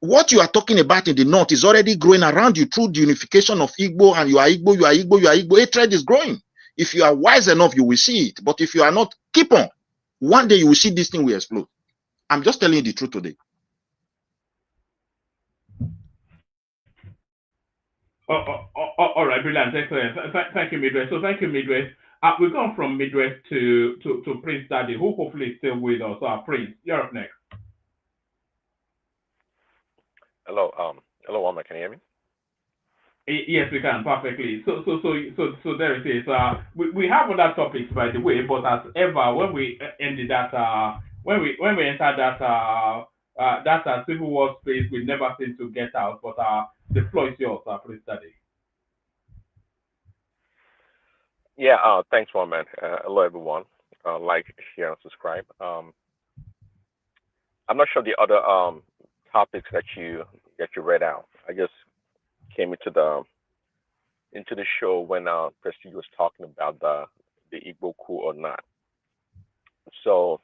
What you are talking about in the north is already growing around you through the unification of Igbo, and you are Igbo, you are Igbo, you are Igbo. Hatred is growing. If you are wise enough, you will see it. But if you are not, keep on. One day you will see this thing will explode. I'm just telling you the truth today. All right, brilliant, excellent. Thank you, Midwest. So thank you, Midwest. We've gone from Midwest to Prince Daddy, who hopefully is still with us. Prince, you're up next. Hello, hello, Omar. Can you hear me? Yes, we can perfectly. So there it is. We have other topics, by the way, but as ever, when we ended that, when we entered that civil war space, we never seem to get out. But the floor is yours, Prince Daddy. Yeah. Thanks, Omar. Hello, everyone. Like, share, and subscribe. I'm not sure the other topics that you read out. I just came into the show when Prestige was talking about the Igbo coup or not. So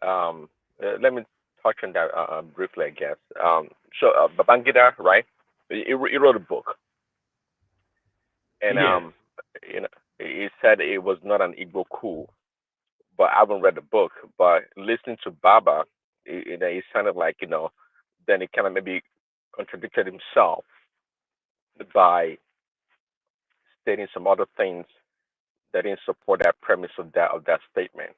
let me touch on that briefly, I guess. Babangida, right? He wrote a book, and Yes. you know, he said it was not an Igbo coup, but I haven't read the book. But listening to Baba, he sounded like then he kind of maybe contradicted himself by stating some other things that didn't support that premise of that statement.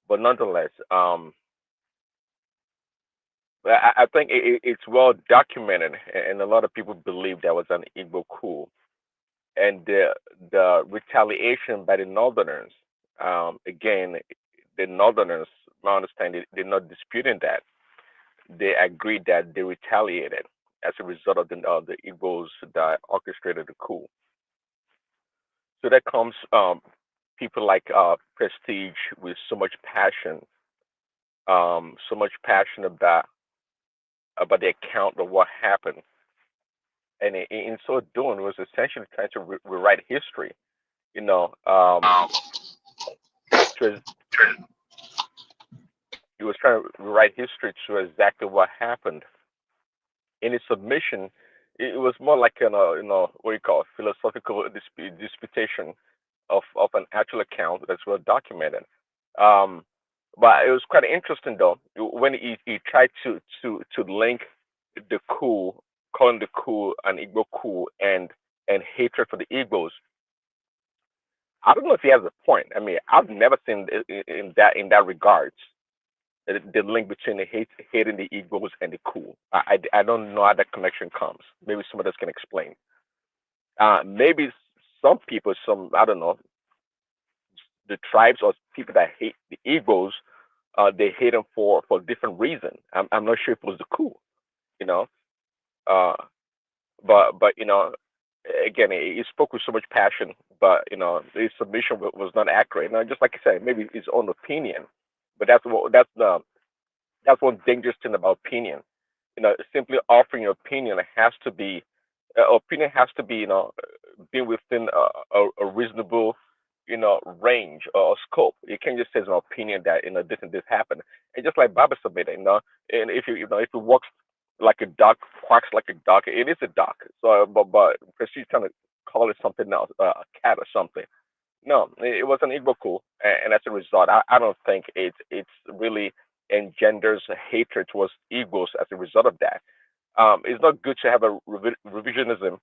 But nonetheless, I think it's well documented, and a lot of people believe that was an Igbo coup, and the retaliation by the Northerners. Again, the Northerners, my understanding, they're not disputing that. They agreed that they retaliated as a result of the Igbos that orchestrated the coup. So that comes people like Prestige with so much passion about the account of what happened, and in so doing, was essentially trying to rewrite history. You know, to, he was trying to rewrite history to exactly what happened. In his submission, it was more like what you call philosophical disputation of an actual account that's well documented. Um, but it was quite interesting though when he tried to link the coup, calling the coup an Igbo coup, and hatred for the Igbos. I don't know if he has a point. I mean, I've never seen in that regards. the link between the hating the Igbos and the coup. I don't know how that connection comes. Maybe some of us can explain. Maybe some people, some I don't know, the tribes or people that hate the Igbos, they hate them for different reason. I'm not sure if it was the coup, you know. Uh, but again, he spoke with so much passion, but his submission was not accurate. Now, just like I said, maybe his own opinion, but that's one dangerous thing about opinion. Simply offering your opinion has to be opinion has to be be within a reasonable range or scope. You can't just say it's an opinion that this and this happened. And just like Baba submitted, and if if it walks like a duck, quacks like a duck, it is a duck. So, but because she's trying to call it something else, a cat or something. No, it was an Igbo coup, and as a result, I don't think it's really engenders hatred towards Igbos as a result of that. It's not good to have a revisionism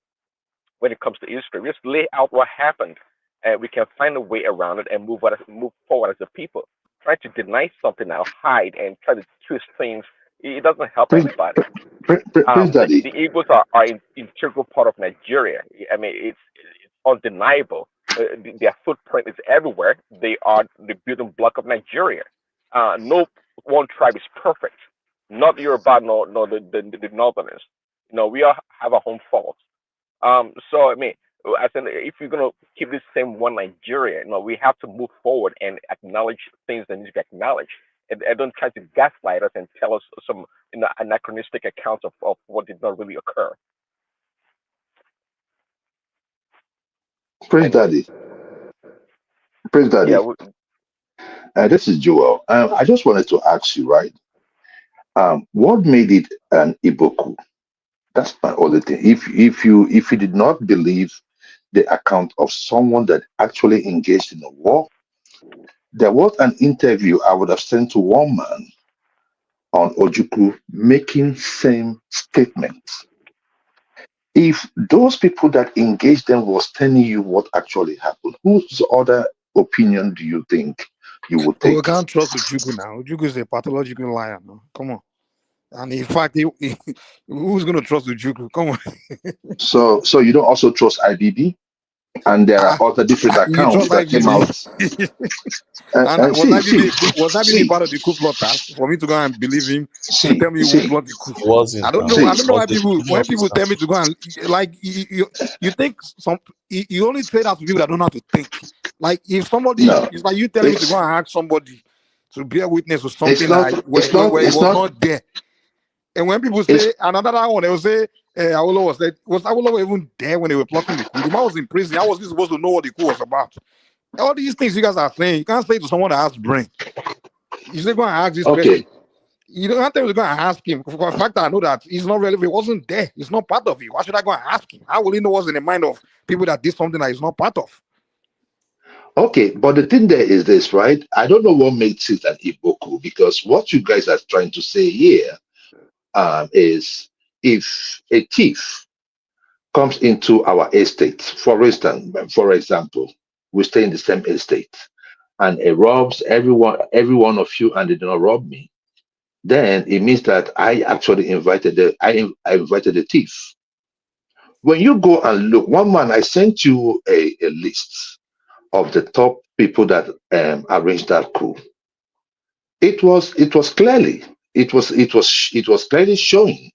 when it comes to history. We just lay out what happened, and we can find a way around it and move forward as a people. Trying to deny something now, hide, and try to twist things, it doesn't help anybody. Prince Daddy. The Igbos are an integral part of Nigeria. I mean, it's undeniable. Their footprint is everywhere. They are the building block of Nigeria. No one tribe is perfect. Not Yoruba, nor the Northerners. We all have our own faults. So I mean, I said, if you're gonna keep this same one Nigeria, we have to move forward and acknowledge things that need to be acknowledged, and don't try to gaslight us and tell us some anachronistic accounts of what did not really occur. Prince Daddy. Prince Daddy. Yeah, this is Joel. I just wanted to ask you, right? What made it an Igbo coup? That's my only thing. If you did not believe the account of someone that actually engaged in a war, there was an interview I would have sent to one man on Ojukwu making same statements. If those people that engaged them was telling you what actually happened, whose other opinion do you think you would We take? can't trust Ujugu now. Ujugu is a pathological liar. No? Come on. And in fact, who's going to trust Ujugu? Come on. So you don't also trust IBB? And there are other different You accounts trust that came out. IBB? And And was IBB see, part of the coup plotters for me to go and believe him to tell me who see, plot the coup? It wasn't I don't now. know. I It don't know was why the people shooting when people tell officers. me to go and like you think you only say that to people that don't know how to think. Like if somebody, no, it's like you telling me to go it's and ask somebody to bear witness to it's something not that it's not where it it's was not not there. And when people it's say another one, they will say was Awolowo even there when they were plotting the coup? The man was in prison. How was he supposed to know what the coup was about? All these things you guys are saying, you can't say to someone that has brain. You say go and ask this okay. person. You don't have to go and ask him. For the fact that I know that he's not relevant, he wasn't there. He's not part of it. Why should I go and ask him? How will he know what's in the mind of people that did something that he's not part of? Okay, but the thing there is this, right? I don't know what makes it an Igbo coup, because what you guys are trying to say here is if a thief comes into our estate, for example, we stay in the same estate, and it robs every one of you, and they do not rob me, then it means that I actually I invited the thief. When you go and look, one man, I sent you a list of the top people that arranged that coup. It was clearly showing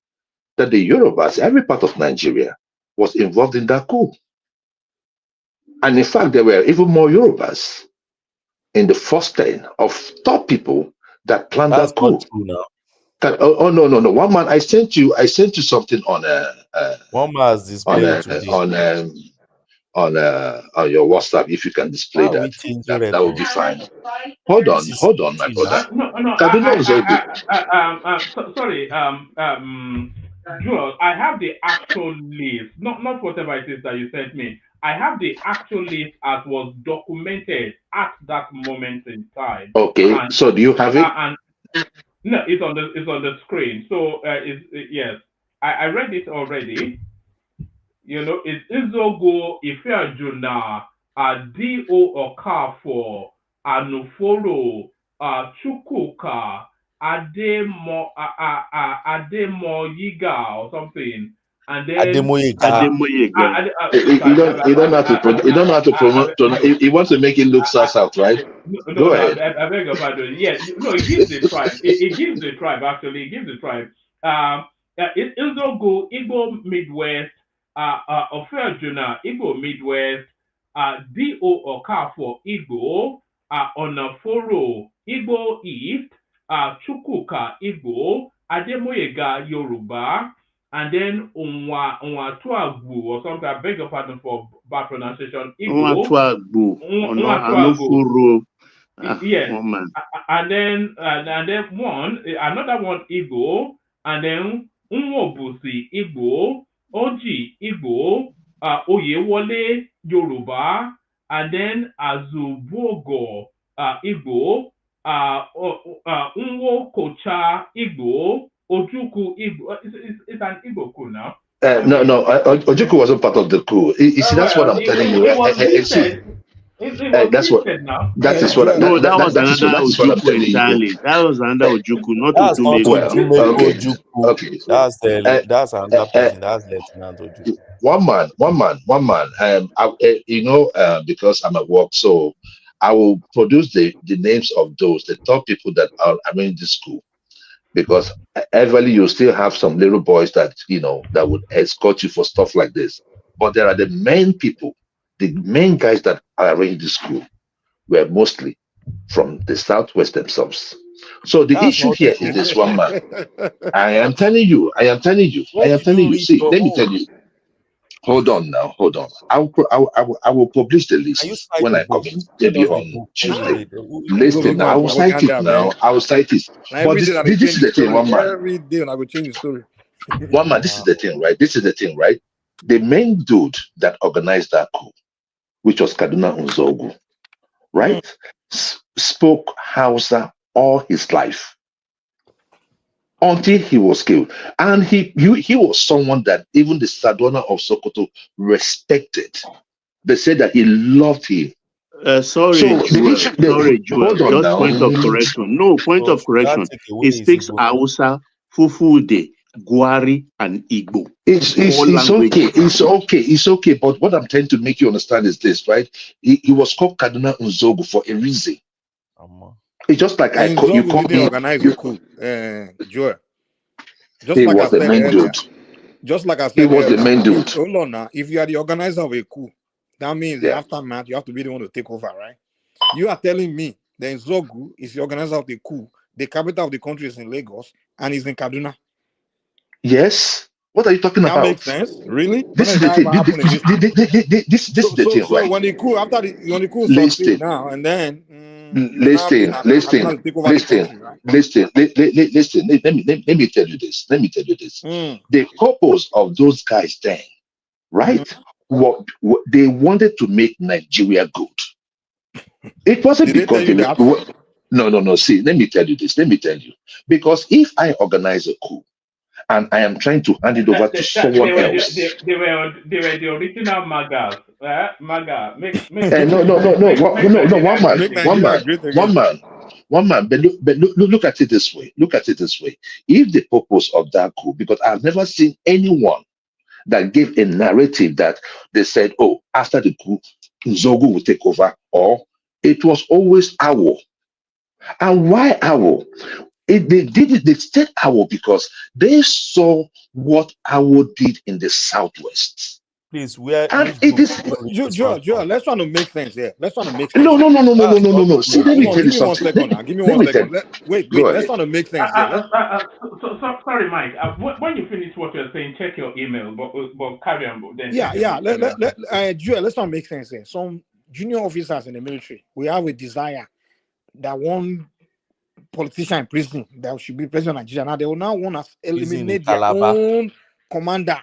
that the Yorubas, every part of Nigeria, was involved in that coup. And in fact, there were even more Yorubas in the first 10 of top people that planned That's that not coup. true now. No. One man, I sent you something on One man has displayed today. on your WhatsApp. If you can display Why are we that, changing that would record? be fine. Hold This is on, my cheating brother. now. No. Kaduna is okay. Sorry. Joel, I have the actual list, not whatever it is that you sent me. I have the actual list as was documented at that moment in time. Okay, And so do you have it? and no, it's on the screen. So yes, I read it already. It's Izogo Ifeajuna, D.O. Okafo, Anuforo, Chukwuka, Ademo Yiga or something, and then Ademoyega. You don't have to promote. He wants to make it look south, right? Go ahead. I beg your pardon. Yeah, no, it gives the tribe. It gives the tribe actually. It gives the tribe. Ilzogo, Igbo Midwest, Ofeojuna, Igbo Midwest, D.O. Okafor, Igbo, Onaforo, Igbo East, Chukwuka, Igbo, Ademoyega, Yoruba, and then Onwatuagbu or something. I beg your pardon for bad pronunciation. Igbo. Onwatuagbu. Yes. And then another one Igbo, and then Unwobusi Igbo, Oji Igbo, Oyewole Yoruba, and then Azubuogo Igbo, Unwokocha Igbo, Ojuku Igbo. It's an Igbo coup now. No, Ojukwu wasn't part of the coup. You see, that's what I'm telling you. That's what. That is what. No, that was another Ojukwu entirely. That was another Ojukwu, not Ojukwu. Okay. That's another person. That's Lieutenant Ojukwu. One man. Because I'm at work, so I will produce the names of the top people that are in this school. Because eventually you still have some little boys that that would escort you for stuff like this. But there are the main people, the main guys that arranged the school were mostly from the Southwest themselves. So the issue here is this one man. I am telling you. See, let me tell you. Hold on. I will publish the list when I come in, maybe on Tuesday. Listen, I will cite it now. I will cite it. But this is the thing, one man. Every day I will change the story. One man, this is the thing, right? The main dude that organized that coup, which was Kaduna Nzogu, right, spoke Hausa all his life until he was killed. And he was someone that even the Sadwana of Sokoto respected. They said that he loved him. Sorry, Joel. Just point of correction. No, point of correction. He speaks Hausa, Fufude, Gwari, and Igbo. It's okay. But what I'm trying to make you understand is this, right? He was called Kaduna Nzogu for a reason. It's just like you call me. Organize the coup, Joel. He was the main dude. Just like I said, he was the main dude. Hold on now. If you are the organizer of a coup, that means the aftermath, you have to be the one to take over, right? You are telling me that Nzogu is the organizer of the coup. The capital of the country is in Lagos and is in Kaduna. Yes. What are you talking about? That makes sense. Really? This is the thing. This is the thing, right? So when the coup succeed now and then. Listen. Let me tell you this. The purpose of those guys then, right? What they wanted to make Nigeria good. It wasn't because they no. See, let me tell you this. Because if I organize a coup and I am trying to hand it over to someone else. They were the original MAGA. MAGA. One man. But look at it this way. If the purpose of that coup, because I've never seen anyone that gave a narrative that they said, oh, after the coup, Nzogu will take over, or it was always Awo. And why Awo? They said Awo because they saw what Awo did in the Southwest. Please, Joel, let's try to make sense here. No. See, let me tell you something. Give me one second. Wait. Let's try to make sense here. Sorry, Mike. When you finish what you're saying, check your email. But carry on. Then Joel, let's try to make sense here. Some junior officers in the military, we have a desire that one politician in prison that should be president of Nigeria. Now they will now want to eliminate their own commanders,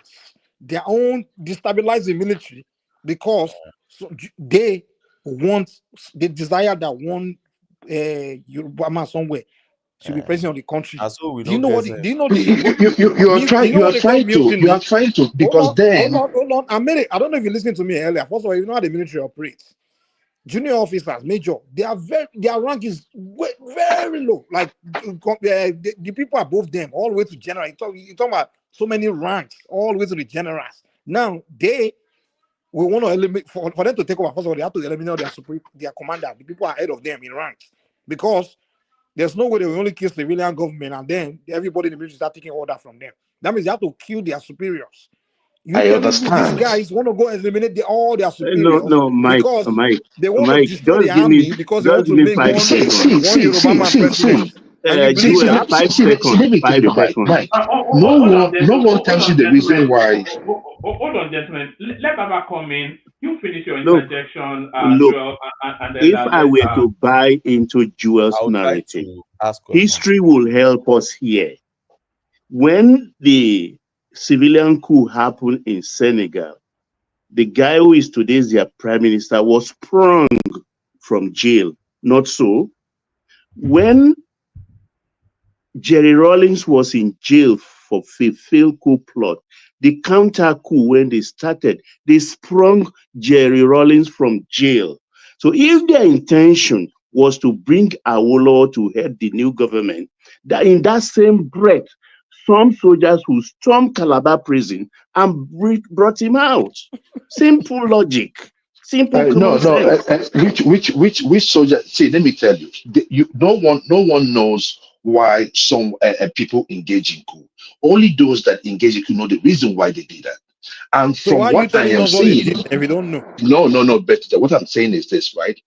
their own destabilize the military because they desire that one Yoruba man somewhere should be president of the country. So do you know you are trying to because hold on. I don't know if you listened to me earlier. First of all, you know how the military operates. junior officers, major, their rank is very low. Like the people above them, all the way to general. You're talking about so many ranks, all the way to the generals. Now we want to eliminate for them to take over. First of all, they have to eliminate their commander, the people ahead of them in ranks, because there's no way they will only kill civilian government and then everybody in the military start taking order from them. That means they have to kill their superiors. I These understand. guys want to go eliminate all their No, superiors Mike, because they want to Mike, destroy the just give army me, because they want just to give me make 5 one seconds. Yoruba man president. And you believe Joel, that? 5 Let me seconds, tell 5 you, Mike. seconds. Mike, Hold on, no one tells you the reason why. Hold on, gentlemen. Let Baba come in. You finish your Look, interjection, look, Joel, and then if I let's. were to buy into Joel's I'll try narrative, to ask questions. history will help us here. When the civilian coup happened in Senegal, the guy who is today's their prime minister was sprung from jail. Not so. When Jerry Rawlings was in jail for a failed coup plot, the counter coup, when they started, they sprung Jerry Rawlings from jail. So if their intention was to bring Awolowo to head the new government, that in that same breath, some soldiers will storm Calabar prison and brought him out. Simple logic. Simple common sense. Which soldier? See, let me tell you, no one knows why some people engage in coup. Only those that engage in coup know the reason why they did that. And So from why are you what I telling am us what they seeing, did if we don't know? no. But what I'm saying is this, right?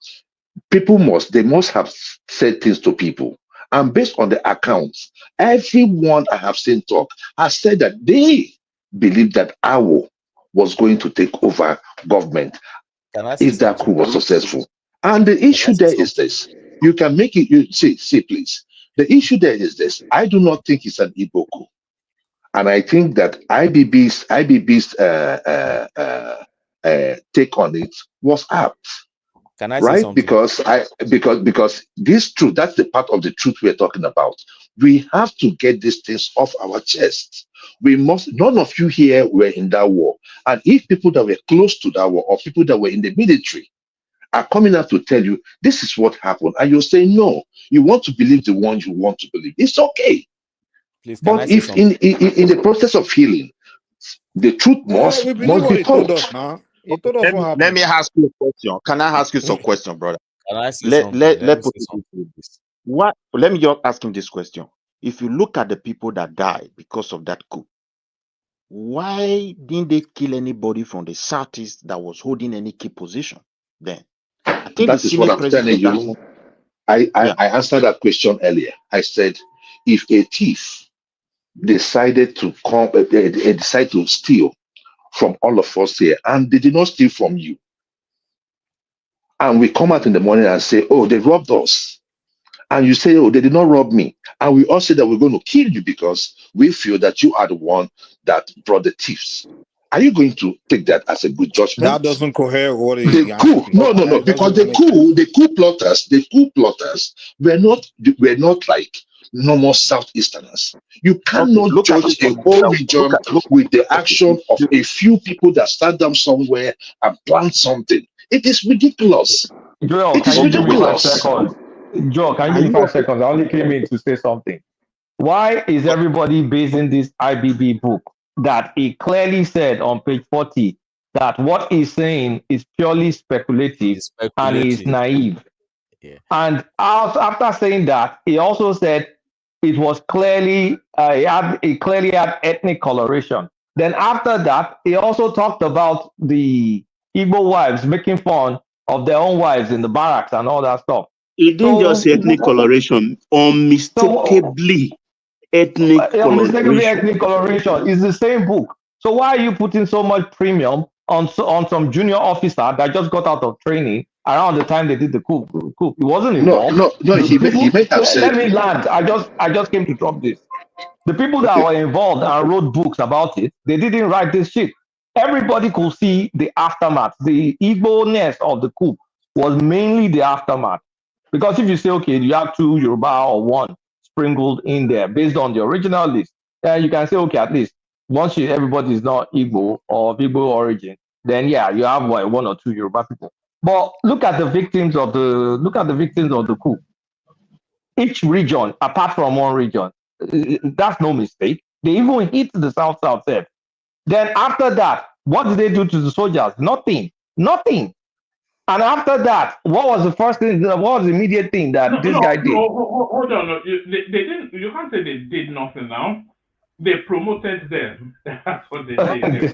People must have said things to people, and based on the accounts, everyone I have seen talk has said that they believe that Awo was going to take over government Can I say if that coup something? was successful. And the issue there is this: you can make it. You see, please. The issue there is this: I do not think it's an Igbo coup, and I think that IBB's take on it was apt. Can I say Right? something? Because this truth, that's the part of the truth we're talking about. We have to get these things off our chest. We must, none of you here were in that war. And if people that were close to that war or people that were in the military are coming out to tell you this is what happened, and you're saying no, you want to believe the one you want to believe. It's okay. Please, can I But say if something? in the process of healing, the truth must We believe what be he told told. us now. He told us what Let happened. me ask you a question. Can I ask you some question, brother? Can I say Let something? Let me put say it something. this way. What? Let me just ask him this question. If you look at the people that died because of that coup, why didn't they kill anybody from the southeast that was holding any key position then? I think the That is what Senate I'm telling president. you. I Yeah. answered that question earlier. I said, if a thief decided to decide to steal from all of us here, and they did not steal from you, and we come out in the morning and say, oh, they robbed us, and you say, oh, they did not rob me, and we all say that we're going to kill you because we feel that you are the one that brought the thieves. Are you going to take that as a good judgment? That doesn't cohere what The he coup, asking. no, It because doesn't make sense. the coup plotters were not like normal southeasterners. You cannot Look at judge the a whole position. region with the action of a few people that sat down somewhere and planned something. It is ridiculous. Joel, It can is you give me 5 ridiculous. seconds? Joel, can you Are give me you 5 okay? seconds? I only came in to say something. Why is everybody basing this IBB book that he clearly said on page 40 that what he's saying is purely speculative It's and he is speculative. naive? Yeah. And after saying that, he also said it was clearly, it clearly had ethnic coloration. Then after that, he also talked about the Igbo wives making fun of their own wives in the barracks and all that stuff. It didn't just say ethnic coloration, unmistakably ethnic Unmistakably coloration. ethnic coloration is the same book. So why are you putting so much premium on some junior officer that just got out of training around the time they did the coup? He wasn't involved. No. He may have Let said. me land. I just came to drop this. The people that Okay. were involved and wrote books about it, they didn't write this shit. Everybody could see the aftermath. The Igbo-ness of the coup was mainly the aftermath. Because if you say, okay, you have 2 Yoruba or 1 sprinkled in there based on the original list, then you can say, okay, at least once everybody is not Igbo or of Igbo origin, then yeah, you have 1 or 2 Yoruba people. But look at the victims of the coup. Each region, apart from one region, that's no mistake. They even hit the South there. Then after that, what did they do to the soldiers? Nothing. Nothing. And after that, what was the first thing? What was the immediate thing that No, this no, guy did? no, hold on. No, they didn't. You can't say they did nothing now. They promoted them. That's what they did.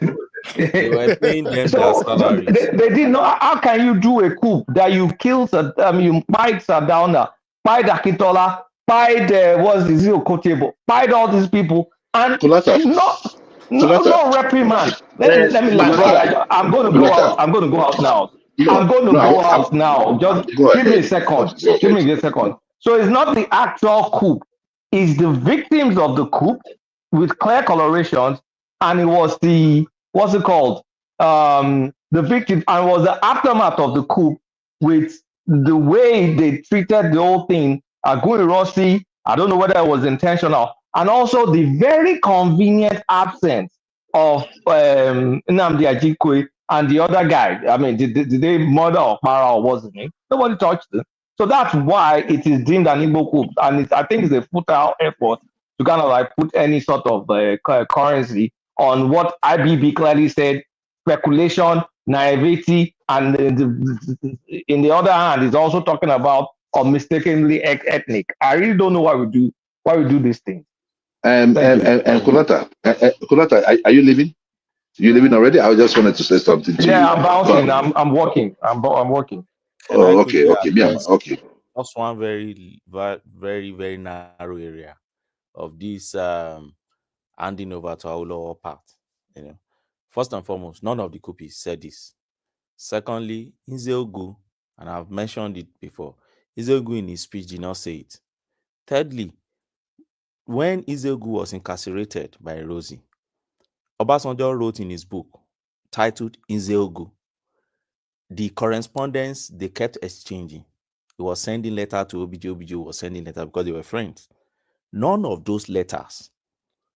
They were paying them their So salaries. they didn't know. How can you do a coup that you kill? You fight Sardauna, fight Akintola, fight what's the Zio Kotebo, fight all these people, and no reprimand. Let me land, brother. I'm going to go out. I'm going to go out now. I'm going to go out now. Just give me a second. Give me a second. So it's not the actual coup. It's the victims of the coup with clear colorations, and it was the what's it called? The victim, and it was the aftermath of the coup with the way they treated the whole thing. Agui Rossi, I don't know whether it was intentional, and also the very convenient absence of Nnamdi Ajikwe and the other guy. I mean, did they murder or para or what's his name? Nobody touched it. So that's why it is deemed an Igbo coup, and I think it's a futile effort to kind of like put any sort of currency on what IBB clearly said: speculation, naivety, and in the other hand, is also talking about mistakenly ethnic. I really don't know why we do these things. Kulata, are you leaving? You leaving already? I just wanted to say something to you. Yeah, I'm bouncing. I'm working. I'm working. Can I okay. address Okay. just one very, very narrow area of this handing over to our lower part? You know, first and foremost, none of the coupists said this. Secondly, Nzeogu, and I've mentioned it before, Nzeogu in his speech did not say it. Thirdly, when Nzeogu was incarcerated by Rosie, Obasanjo wrote in his book titled Nzeogu, the correspondence they kept exchanging. He was sending letter to OBJ was sending letter because they were friends. None of those letters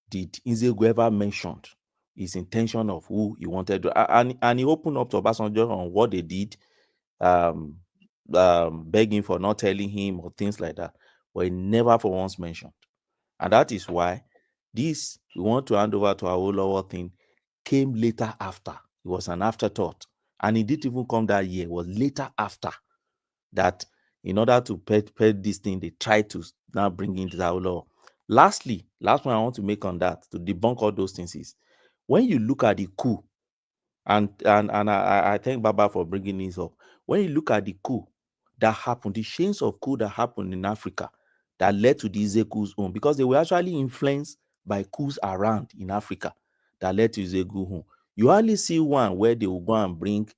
did Nzeogu ever mentioned his intention of who he wanted to, and he opened up to Obasanjo on what they did, begging for not telling him or things like that, but he never for once mentioned. And that is why this we want to hand over to our lower thing came later after. It was an afterthought. And it didn't even come that year. It was later after that, in order to pet this thing, they tried to now bring into the law. Lastly, last one I want to make on that, to debunk all those things, is when you look at the coup, and I thank Baba for bringing this up. When you look at the coup that happened, the chains of coup that happened in Africa that led to the Izegu's own, because they were actually influenced by coups around in Africa that led to Izegu's own. You only see one where they will go and bring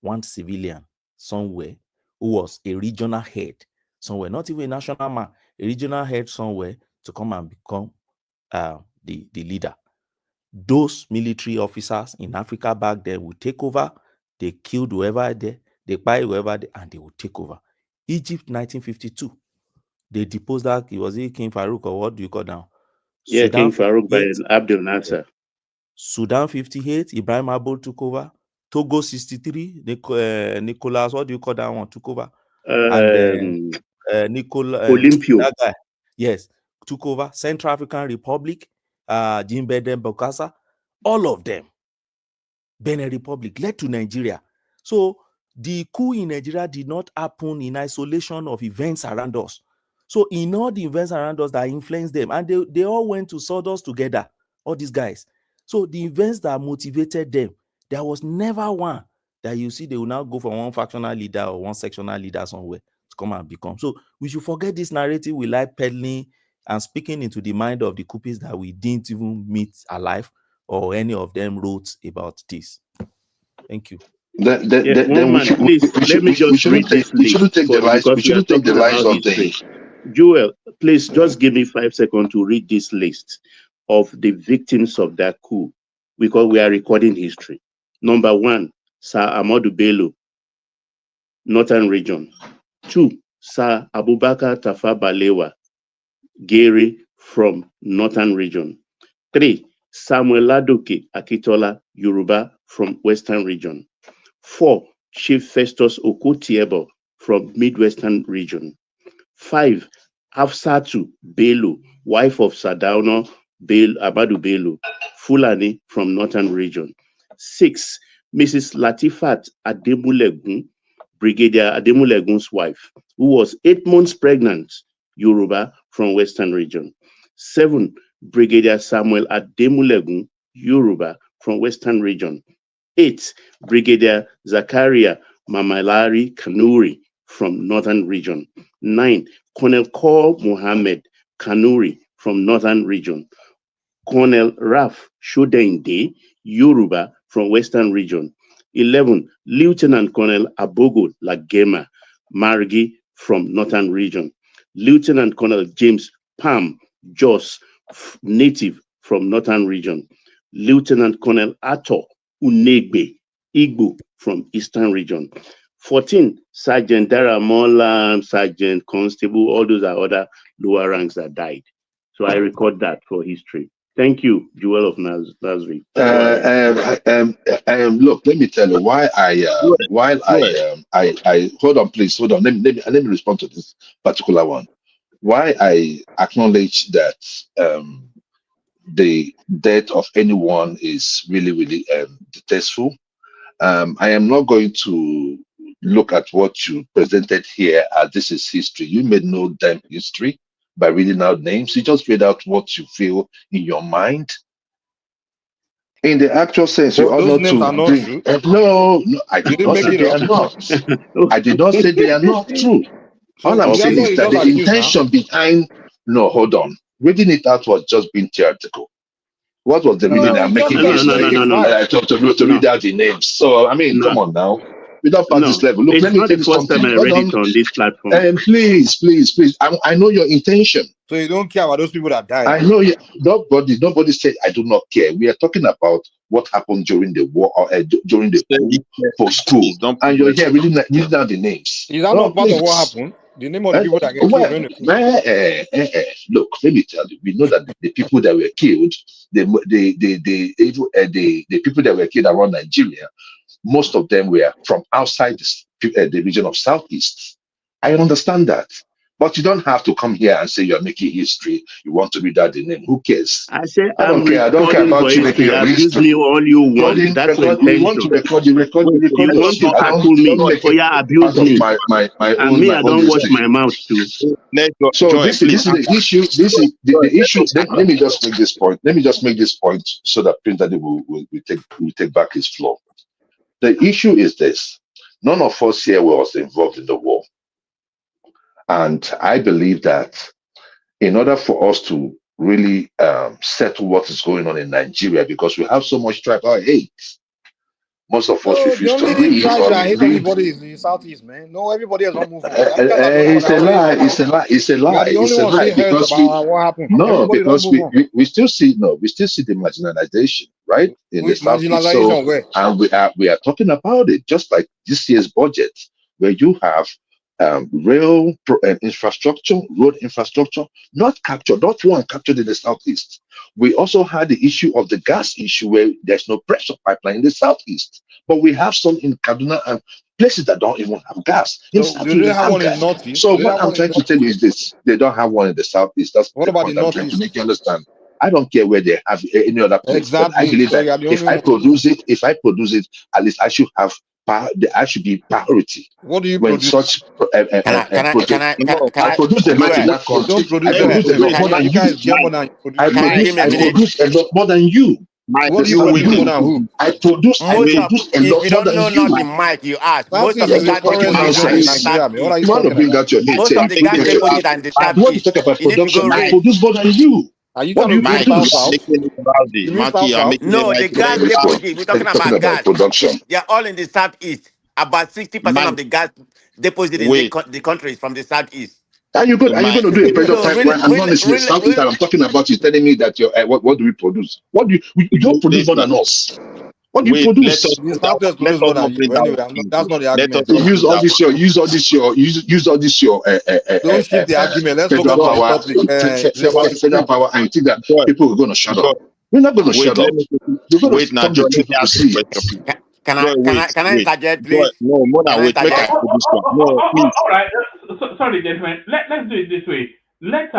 one civilian somewhere who was a regional head somewhere, not even a national man, a regional head somewhere, to come and become the leader. Those military officers in Africa back then would take over. They killed whoever there, they buy whoever there, and they would take over. Egypt, 1952, they deposed that. It was King Farouk, or what do you call now? Yeah, Sudan, King Farouk by Abdel Nasser. Sudan 58, Ibrahim Abol took over. Togo 63, Nicolas, what do you call that one, took over. And Olympio. That guy, yes, took over. Central African Republic, Jimbeden Bokassa, all of them. Benin Republic led to Nigeria. So the coup in Nigeria did not happen in isolation of events around us. So in all the events around us that influenced them, and they all went to sawdust together, all these guys. So the events that motivated them, there was never one that you see they will now go for one factional leader or one sectional leader somewhere to come and become. So we should forget this narrative we like peddling and speaking into the mind of the coupists that we didn't even meet alive, or any of them wrote about this. Thank you. Then we shouldn't take the lives of the. Joel, please just give me 5 seconds to read this list of the victims of that coup, because we are recording history. Number 1, Sir Amadou Bello, Northern Region. 2, Sir Abubakar Tafa Balewa, Gary from Northern Region. 3, Samuel Ladoke Akitola, Yoruba from Western Region. 4, Chief Festus Okotiebo from Midwestern region. 5. Afsatu Bello, wife of Sadauno Abadu Bello, Fulani from Northern region. 6. Mrs. Latifat Ademulegun, Brigadier Ademulegun's wife, who was 8 months pregnant, Yoruba from Western region. 7. Brigadier Samuel Ademulegun, Yoruba from Western region. 8. Brigadier Zakaria Mamalari Kanuri from Northern region. 9. Colonel Kor Mohammed Kanuri from Northern region. Colonel Raf Shodende, Yoruba from Western region. 11. Lieutenant Colonel Abogo Lagema Margi from Northern region. Lieutenant Colonel James Pam Jos, native from Northern region. Lieutenant Colonel Ato Unegbe Igbo from Eastern region. 14. Sergeant Daramola, Sergeant Constable, all those are other lower ranks that died. So I record that for history. Thank you, Jewel of Nazareth. Look, let me tell you why I hold on, please, hold on. Let me respond to this particular one. Why I acknowledge that the death of anyone is really, really distasteful. I am not going to look at what you presented here as this is history. You made no damn history by reading out names. You just read out what you feel in your mind. In the actual sense, you Those names are not true. No, I did not say they are not. I did not say they are not true. All I'm saying is that the intention behind. No, hold on. Reading it out was just being theoretical. What was the meaning? I'm making history. I thought to read out the names. So I mean, come on now. Without past this level. Look, let me tell you something. I read it on this platform. Please. I know your intention. So you don't care about those people that died? I know you. Nobody said I do not care. We are talking about what happened during the war or during the post-coup. And you're here reading down the names. Is that not part of what happened? The name of the people that get killed. Look, let me tell you. We know that the people that were killed, the people that were killed around Nigeria, most of them were from outside the region of Southeast. I understand that. But you don't have to come here and say you're making history. You want to read out the name. Who cares? I say I don't care. I don't care about you making your history. Me all you want. That's you want to record. You record. You want to tackle me. Oh yeah, abuse me. And me, I don't wash my mouth too. So this is the issue. This is the issue. Let me just make this point. Let me just make this point so that Prince Daddy will take back his floor. The issue is this. None of us here was involved in the war. And I believe that in order for us to really settle what is going on in Nigeria, because we have so much tribal hate, most of us refuse to read. I hate everybody in the Southeast, man. No, everybody else don't move. It's a lie. It's a lie. It's a lie. It's a lie. Because we still see the marginalization, right? In the Southeast. So, and we are talking about it, just like this year's budget, where you have rail infrastructure, road infrastructure, not one captured in the Southeast. We also had the issue of the gas issue where there's no pressure pipeline in the Southeast, but we have some in Kaduna and places that don't even have gas. So what I'm trying to tell you is this: they don't have one in the Southeast. That's what about the Northeast? I'm trying to make you understand. I don't care where they have any other place. Exactly. But I believe that if I produce it, at least I should have. There should be priority. What do you when produce? Such I produce the much in that country. I produce a lot more than you. I produce a lot more than you. What do you produce more than who? I produce a lot more than you. If you don't know not the mic, you ask. Most of the gas you want to bring out your head. Most of the gas deposit and the I want to talk about production. I produce more than you. Are you talking about No, the gas deposit. We're talking about gas production. They're all in the Southeast. About 60% of the gas deposit in the country is from the Southeast. Are you going to do a period of time when I'm not listening? Something that I'm talking about is telling me that what do we produce? What do you don't produce more than us? What do you produce? That's not the argument. Use all this your don't shift the argument. Let's talk about federal power, and you think that people are going to shut up. We're not going to shut up. We're going to talk the truth and see. Can Joy, wait, I wait. interject, Joy, please? no, more Can than I wait. Make I interject? say this one. No, please. All right. Sorry, gentlemen. Let's do it this way. Let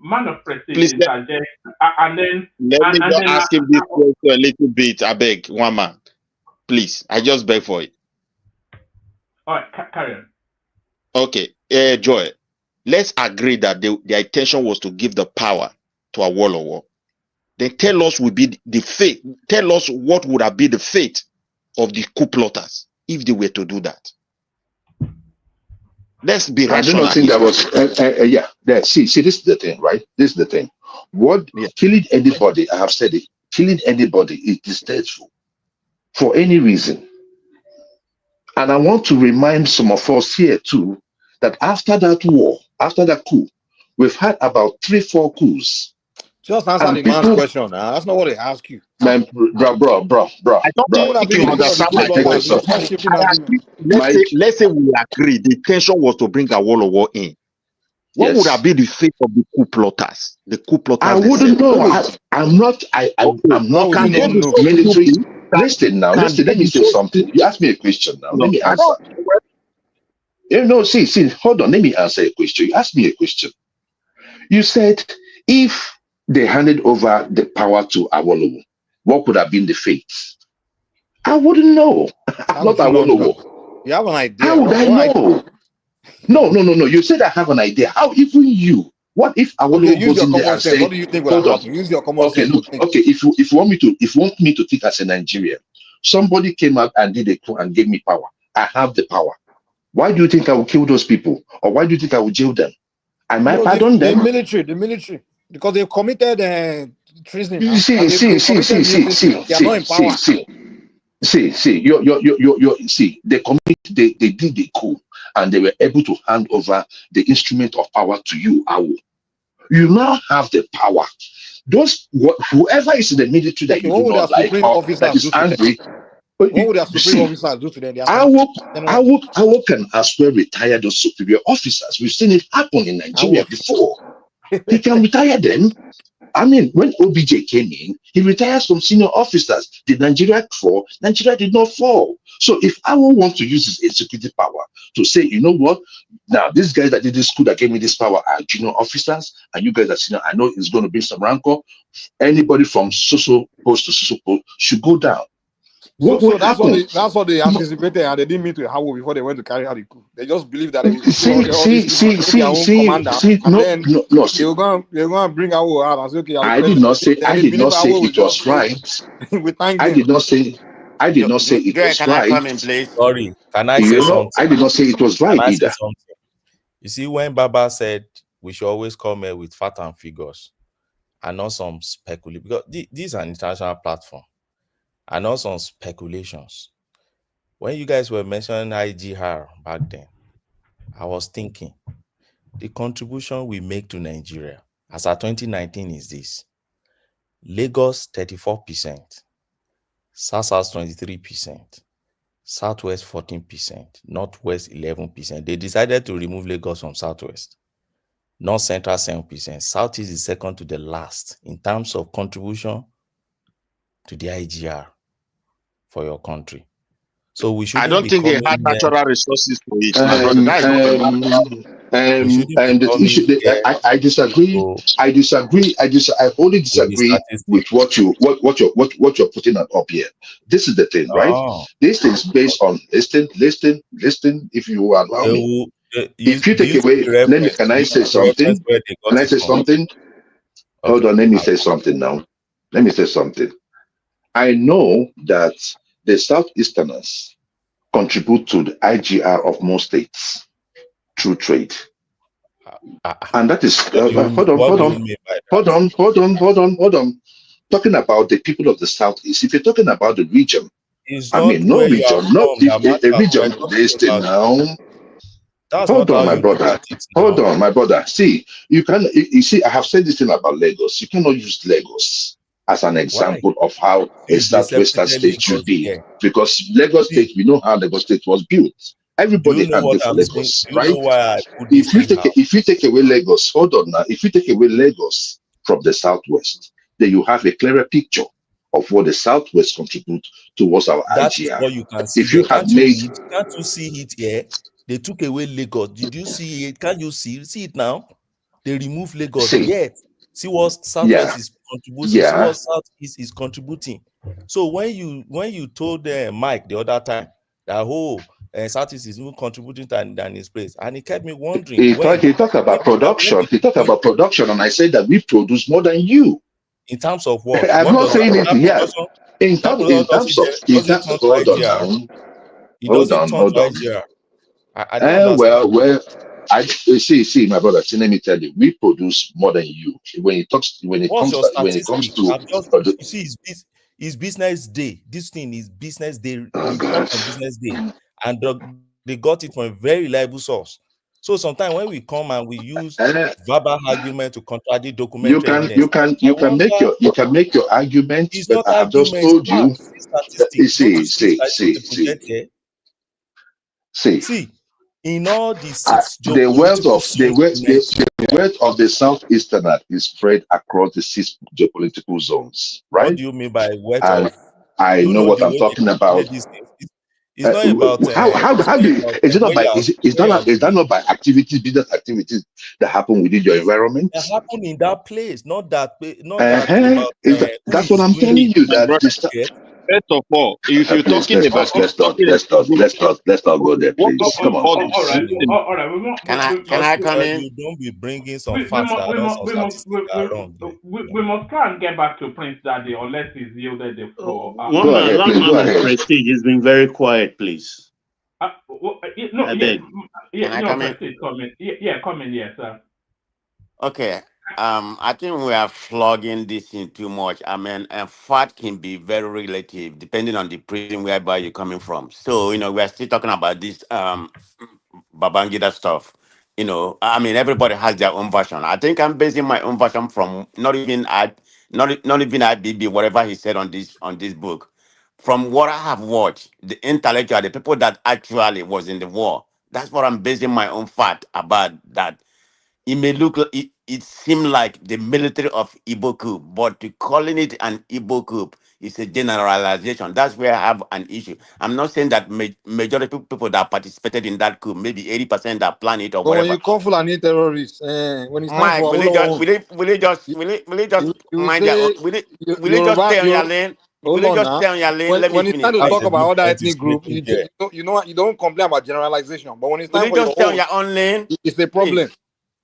man of prestige Please interject, and then let me just uh, ask him this question a little bit. I beg, one man. Please. I just beg for it. all right, carry on. Okay. Joy. Let's agree that their intention was to give the power to Awolowo. Then tell us would be the fate. Tell us what would have been the fate of the coup plotters if they were to do that. Let's be I do rational not think here. that was yeah. There, see, this is the thing, right? This is the thing. What killing anybody? I have said it. Killing anybody is distasteful for any reason. And I want to remind some of us here too that after that war, after that coup, we've had about 3-4 coups. Just answer And the man's people, question. That's not what they ask you. man, bro. I don't think you understand my question. I agree. Let's say we agree the intention was to bring Awolowo in. What would have been the fate of the coup plotters? The coup plotters. I wouldn't know. I'm not military. Listen now. Listen. Let me say something. You asked me a question now. Let me answer. See. Hold on. Let me answer a question. You asked me a question. You said if they handed over the power to Awolowo, what would have been the fate? I wouldn't know. I'm not Awolowo. You have an idea. How would I know? No. You said I have an idea. How even you? What if Awolowo goes in there and say, what do you think would happen? Use your common sense. Okay. If you want me to think as a Nigerian, somebody came out and did a coup and gave me power. I have the power. Why do you think I will kill those people? Or why do you think I will jail them? I might pardon them. The military, because they've committed treason. See. They did the coup and they were able to hand over the instrument of power to you, Awo. You now have the power. Whoever is in the military that you do not like or that is angry. What would their supreme officers do to them? Awo can as well retire those superior officers. We've seen it happen in Nigeria before. He can retire them. I mean, when OBJ came in, he retired some senior officers. Did Nigeria fall? Nigeria did not fall. So if Awo wants to use his executive power to say, you know what, now these guys that did this coup that gave me this power are junior officers, and you guys are senior, I know it's going to be some rancor. Anybody from so post to so post should go down. So that's what they anticipated, and they didn't mean to Awo before they went to carry out the coup. They just believed that they would their own commander, and then they were going to bring Awo out and say, okay, I did not say it was right. I did not say it was right. Come in, please? Sorry, can I say something? I did not say it was right either. You see, when Baba said we should always come here with fact and figures and not some speculation, because this is an international platform and not some speculations. When you guys were mentioning IGR back then, I was thinking the contribution we make to Nigeria as of 2019 is this: Lagos 34%, South 23%, Southwest 14%, Northwest 11%. They decided to remove Lagos from Southwest. North Central 7%. Southeast is second to the last in terms of contribution to the IGR for your country. So we should. I don't think they had natural resources for it. I disagree. I wholly disagree with what you're putting up here. This is the thing, right? This is based on listen. If you allow me, if you take away, can I say something? Can I say something? Hold on, let me say something now. Let me say something. I know that the Southeasterners contribute to the IGR of most states through trade. And that is, hold on. Talking about the people of the Southeast, if you're talking about the region, no region, listen now. Hold on, my brother. See, you see, I have said this thing about Lagos. You cannot use Lagos as an example of how a Southwestern state should be. Because Lagos State, we know how Lagos State was built. Everybody can live for Lagos, right? If you take away Lagos, hold on now. If you take away Lagos from the Southwest, then you have a clearer picture of what the Southwest contribute towards our That is IGR. what you can see If there. you had Can't you made, read? Can't you see it here? They took away Lagos. Did you see it? Can you see it now? They remove Lagos. see, Yet, see what Southwest yeah, is contributing. See yeah, what Southeast is contributing. So when you told Mike the other time that Southeast is more contributing than his place, and he kept me wondering he talked about when production. did He you talked do it? about production, and I said that we produce more than you. In terms of what? I'm What not does saying it. that Yeah, production? in That terms in production terms of does it turn to hold on IGR? now, It doesn't turn to hold on. IGR. I don't understand. Well, I see, my brother. See, let me tell you, we produce more than you. What's your When it comes statistic? to I'm just you see, it's business day. This thing is business day report on business day, and they got it from a very reliable source. So sometimes when we come and we use verbal argument to contradict documentary evidence, I you can wonder. make your arguments, It's but not I have just argument. told you. See statistic. Don't you see See, the project here? see. See, in all the 6 The wealth geopolitical of zones you mentioned, the wealth of the Southeasterner is spread across the 6 geopolitical zones, what right? do you mean by wealth And of? I You know know what the I'm way they talking about. calculate these things. It's not about. It's How not do you, about is it not where by you are. Where you are is that doing. not by activities, business activities that happen within your environment? It happened in that place, not that. Not that about who That's what is I'm doing telling it. you. My That brother, this Yes. first of all, if you're please talking about if you're talking about good, let's not go there, what please. is Come on, called please. All right, system? all right. We want, Can I come But in? you don't be bringing some facts that are some statistics that are wrong there. we must try and get back to Prince Daddy unless he's yielded the floor. One man, Prestige has been very quiet, please. I beg. Prestige, come in. Yeah, come in, yes, sir. Okay. I think we are flogging this in too much. I mean, and fat can be very relative depending on the prison whereby you're coming from. So, we are still talking about this babangida stuff. I mean, everybody has their own version. I think I'm basing my own version from not even IBB, whatever he said on this book. From what I have watched, the intellectual, the people that actually was in the war. That's what I'm basing my own fact about that. It may it seemed like the military of Igbo Coup, but to calling it an Igbo Coup is a generalization. That's where I have an issue. I'm not saying that majority of people that participated in that coup, maybe 80% that planned it or But when whatever. you call Fulani terrorists, when it's time Mike, for will you just Awolowo, mind your own? Will you just Yoruba, stay on your lane? hold Will you on just now. stay on your lane? Let me When it's time finish, to That's talk please. a good about other point ethnic he's group, making there. you know what, you don't complain about generalization. But when it's Will time you for just your stay on own, your own lane? it's a problem. Please.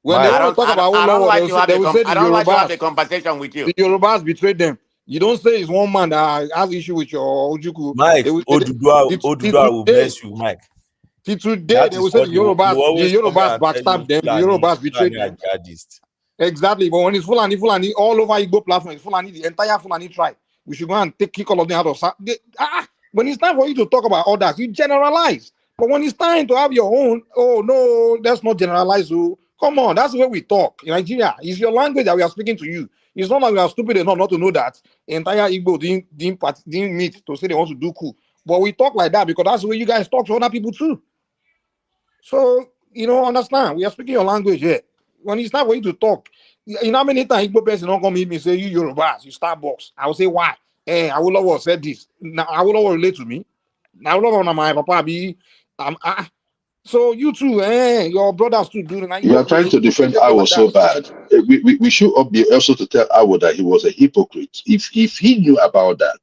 When they Mike, want to talk about I don't Awolowo, like to have they will say I don't like to have a the conversation with you. Yorubas betrayed them. You don't say it's one man that has issue with your Ojuku. Mike, They will say Odudua will bless you, Mike. till today, That they is will say what you always the come here Yorubas and tell you backstabbed them, the Yorubas betrayed Fulani are them. jihadists. Exactly. But when it's Fulani, all over Igbo platform, it's Fulani, the entire Fulani tribe. We should go and kick all of them out of when it's time for you to talk about others, you generalize. But when it's time to have your own, oh no, that's not generalize. Oh, come on, that's the way we talk in Nigeria. It's your language that we are speaking to you. It's not like we are stupid enough not to know that entire Igbo didn't meet to say they want to do coup. But we talk like that because that's the way you guys talk to other people too. So, understand, we are speaking your language here. When it's time for you to talk, you know how many times Igbo person don't come meet me and say, you Yorubas, you Starbucks. I will say, why? Awolowo said this. Now, Awolowo relate to me. Now, Awolowo my papa be, so you too, your brothers too do. Now, You are trying to defend Awo so bad. We should be also to tell Awo that he was a hypocrite. If he knew about that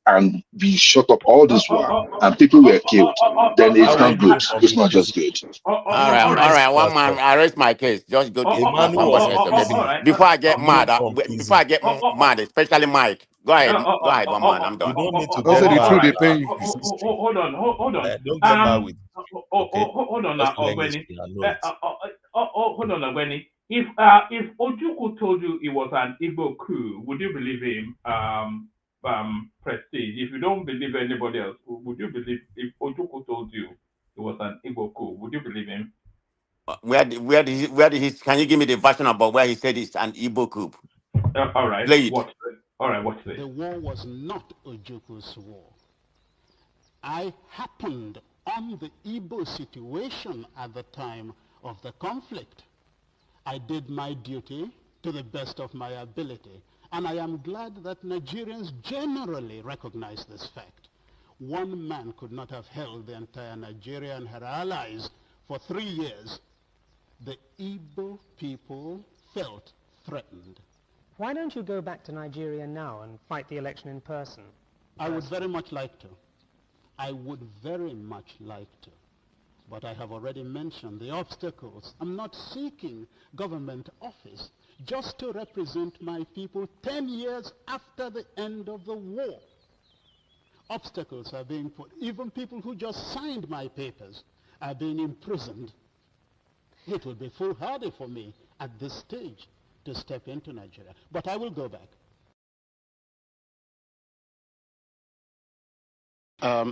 and we shut up all this while and people were killed, then it's not good. It's not just good. All right. One man, I raise my case. Just go to A man who was in prison. Before I get mad, From before I prison. get mad, especially Mike. Go ahead, one man. I'm You done. don't need to Don't get say the mad truth, they now. pay you. It's history. Hold on. Don't get mad with okay. Hold on Let's now, learn Ogweni. history and know it. Hold on, Ogweni. If Ojuku told you it was an Igbo coup, would you believe him? Prestige. If you don't believe anybody else, would you believe if Ojuku told you it was an Igbo coup? Would you believe him? Where did he? Can you give me the version about where he said it's an Igbo coup? All right. Play it. Watch this. The war was not Ojuku's war. I happened on the Igbo situation at the time of the conflict. I did my duty to the best of my ability. And I am glad that Nigerians generally recognize this fact. One man could not have held the entire Nigeria and her allies for 3 years. The Igbo people felt threatened. Why don't you go back to Nigeria now and fight the election in person? I would very much like to. I would very much like to. But I have already mentioned the obstacles. I'm not seeking government office just to represent my people 10 years after the end of the war. Obstacles are being put. Even people who just signed my papers are being imprisoned. It would be foolhardy for me at this stage to step into Nigeria. But I will go back.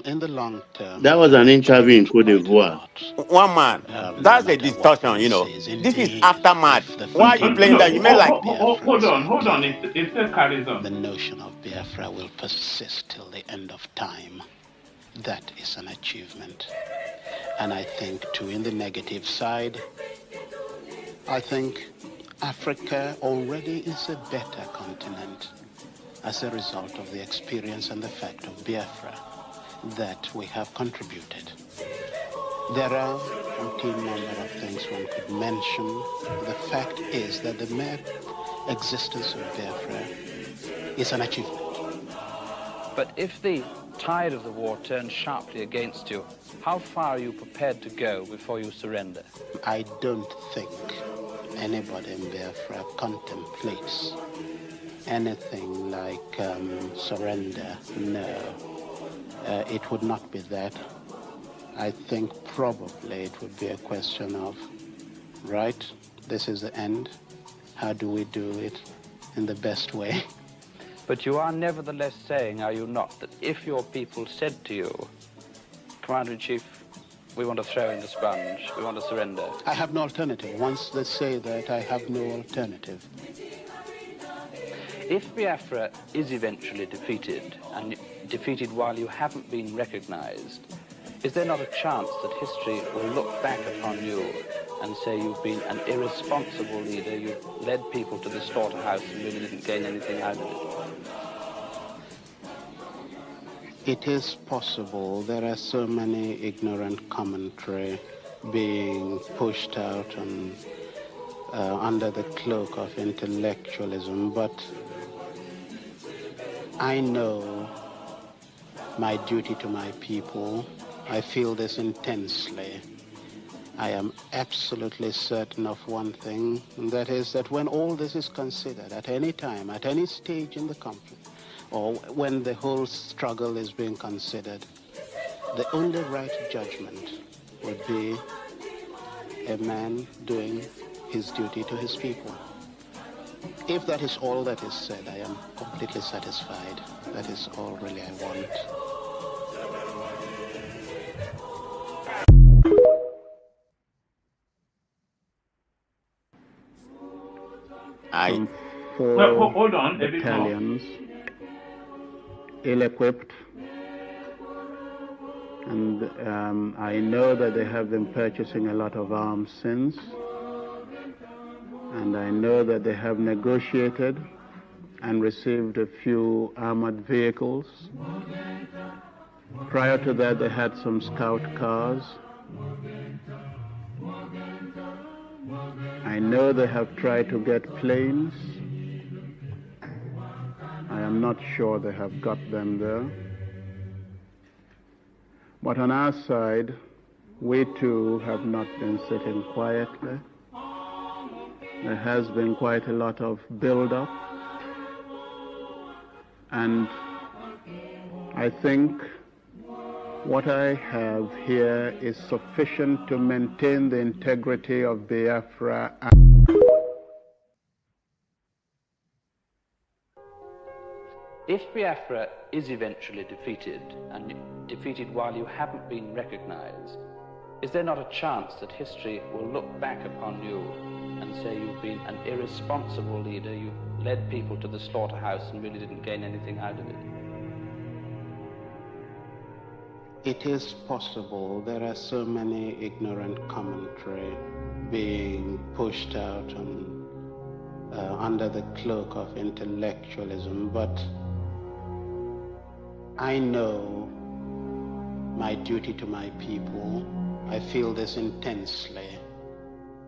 In the long term, That was an interview in Cote d'Ivoire. One man. That's a distortion, you know. This is aftermath. Why are you playing that? You mean like... Hold on. It still carries on. the notion of Biafra will persist till the end of time. That is an achievement. And I think, too, in the negative side, I think Africa already is a better continent as a result of the experience and the fact of Biafra that we have contributed. There are a umpteen number of things one could mention. The fact is that the mere existence of Biafra is an achievement. But if the tide of the war turns sharply against you, how far are you prepared to go before you surrender? I don't think anybody in Biafra contemplates anything like surrender. No. It would not be that. I think probably it would be a question of, right, this is the end. How do we do it in the best way? But you are nevertheless saying, are you not, that if your people said to you, Commander-in-Chief, we want to throw in the sponge, we want to surrender. I have no alternative. Once they say that, I have no alternative. If Biafra is eventually defeated, and defeated while you haven't been recognized, is there not a chance that history will look back upon you and say you've been an irresponsible leader, you've led people to the slaughterhouse and really didn't gain anything out of it? It is possible. There are so many ignorant commentary being pushed out and under the cloak of intellectualism, but I know my duty to my people. I feel this intensely. I am absolutely certain of one thing, and that is that when all this is considered, at any time, at any stage in the conflict, or when the whole struggle is being considered, the only right judgment would be a man doing his duty to his people. If that is all that is said, I am completely satisfied. That is all really I want. Well, hold on. Battalions, ill-equipped, and I know that they have been purchasing a lot of arms since, and I know that they have negotiated and received a few armored vehicles. Prior to that, they had some scout cars. I know they have tried to get planes. I am not sure they have got them there. But on our side, we too have not been sitting quietly. There has been quite a lot of build-up. And I think what I have here is sufficient to maintain the integrity of Biafra. If Biafra is eventually defeated, and defeated while you haven't been recognized, is there not a chance that history will look back upon you and say you've been an irresponsible leader, you've led people to the slaughterhouse and really didn't gain anything out of it? It is possible. There are so many ignorant commentary being pushed out and under the cloak of intellectualism, but I know my duty to my people. I feel this intensely.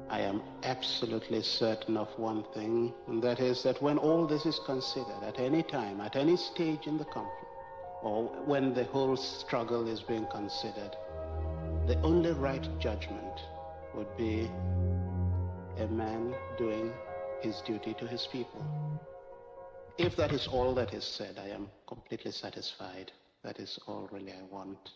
I am absolutely certain of one thing, and that is that when all this is considered, at any time, at any stage in the conflict, or when the whole struggle is being considered, the only right judgment would be a man doing his duty to his people. If that is all that is said, I am completely satisfied. That is all really I want.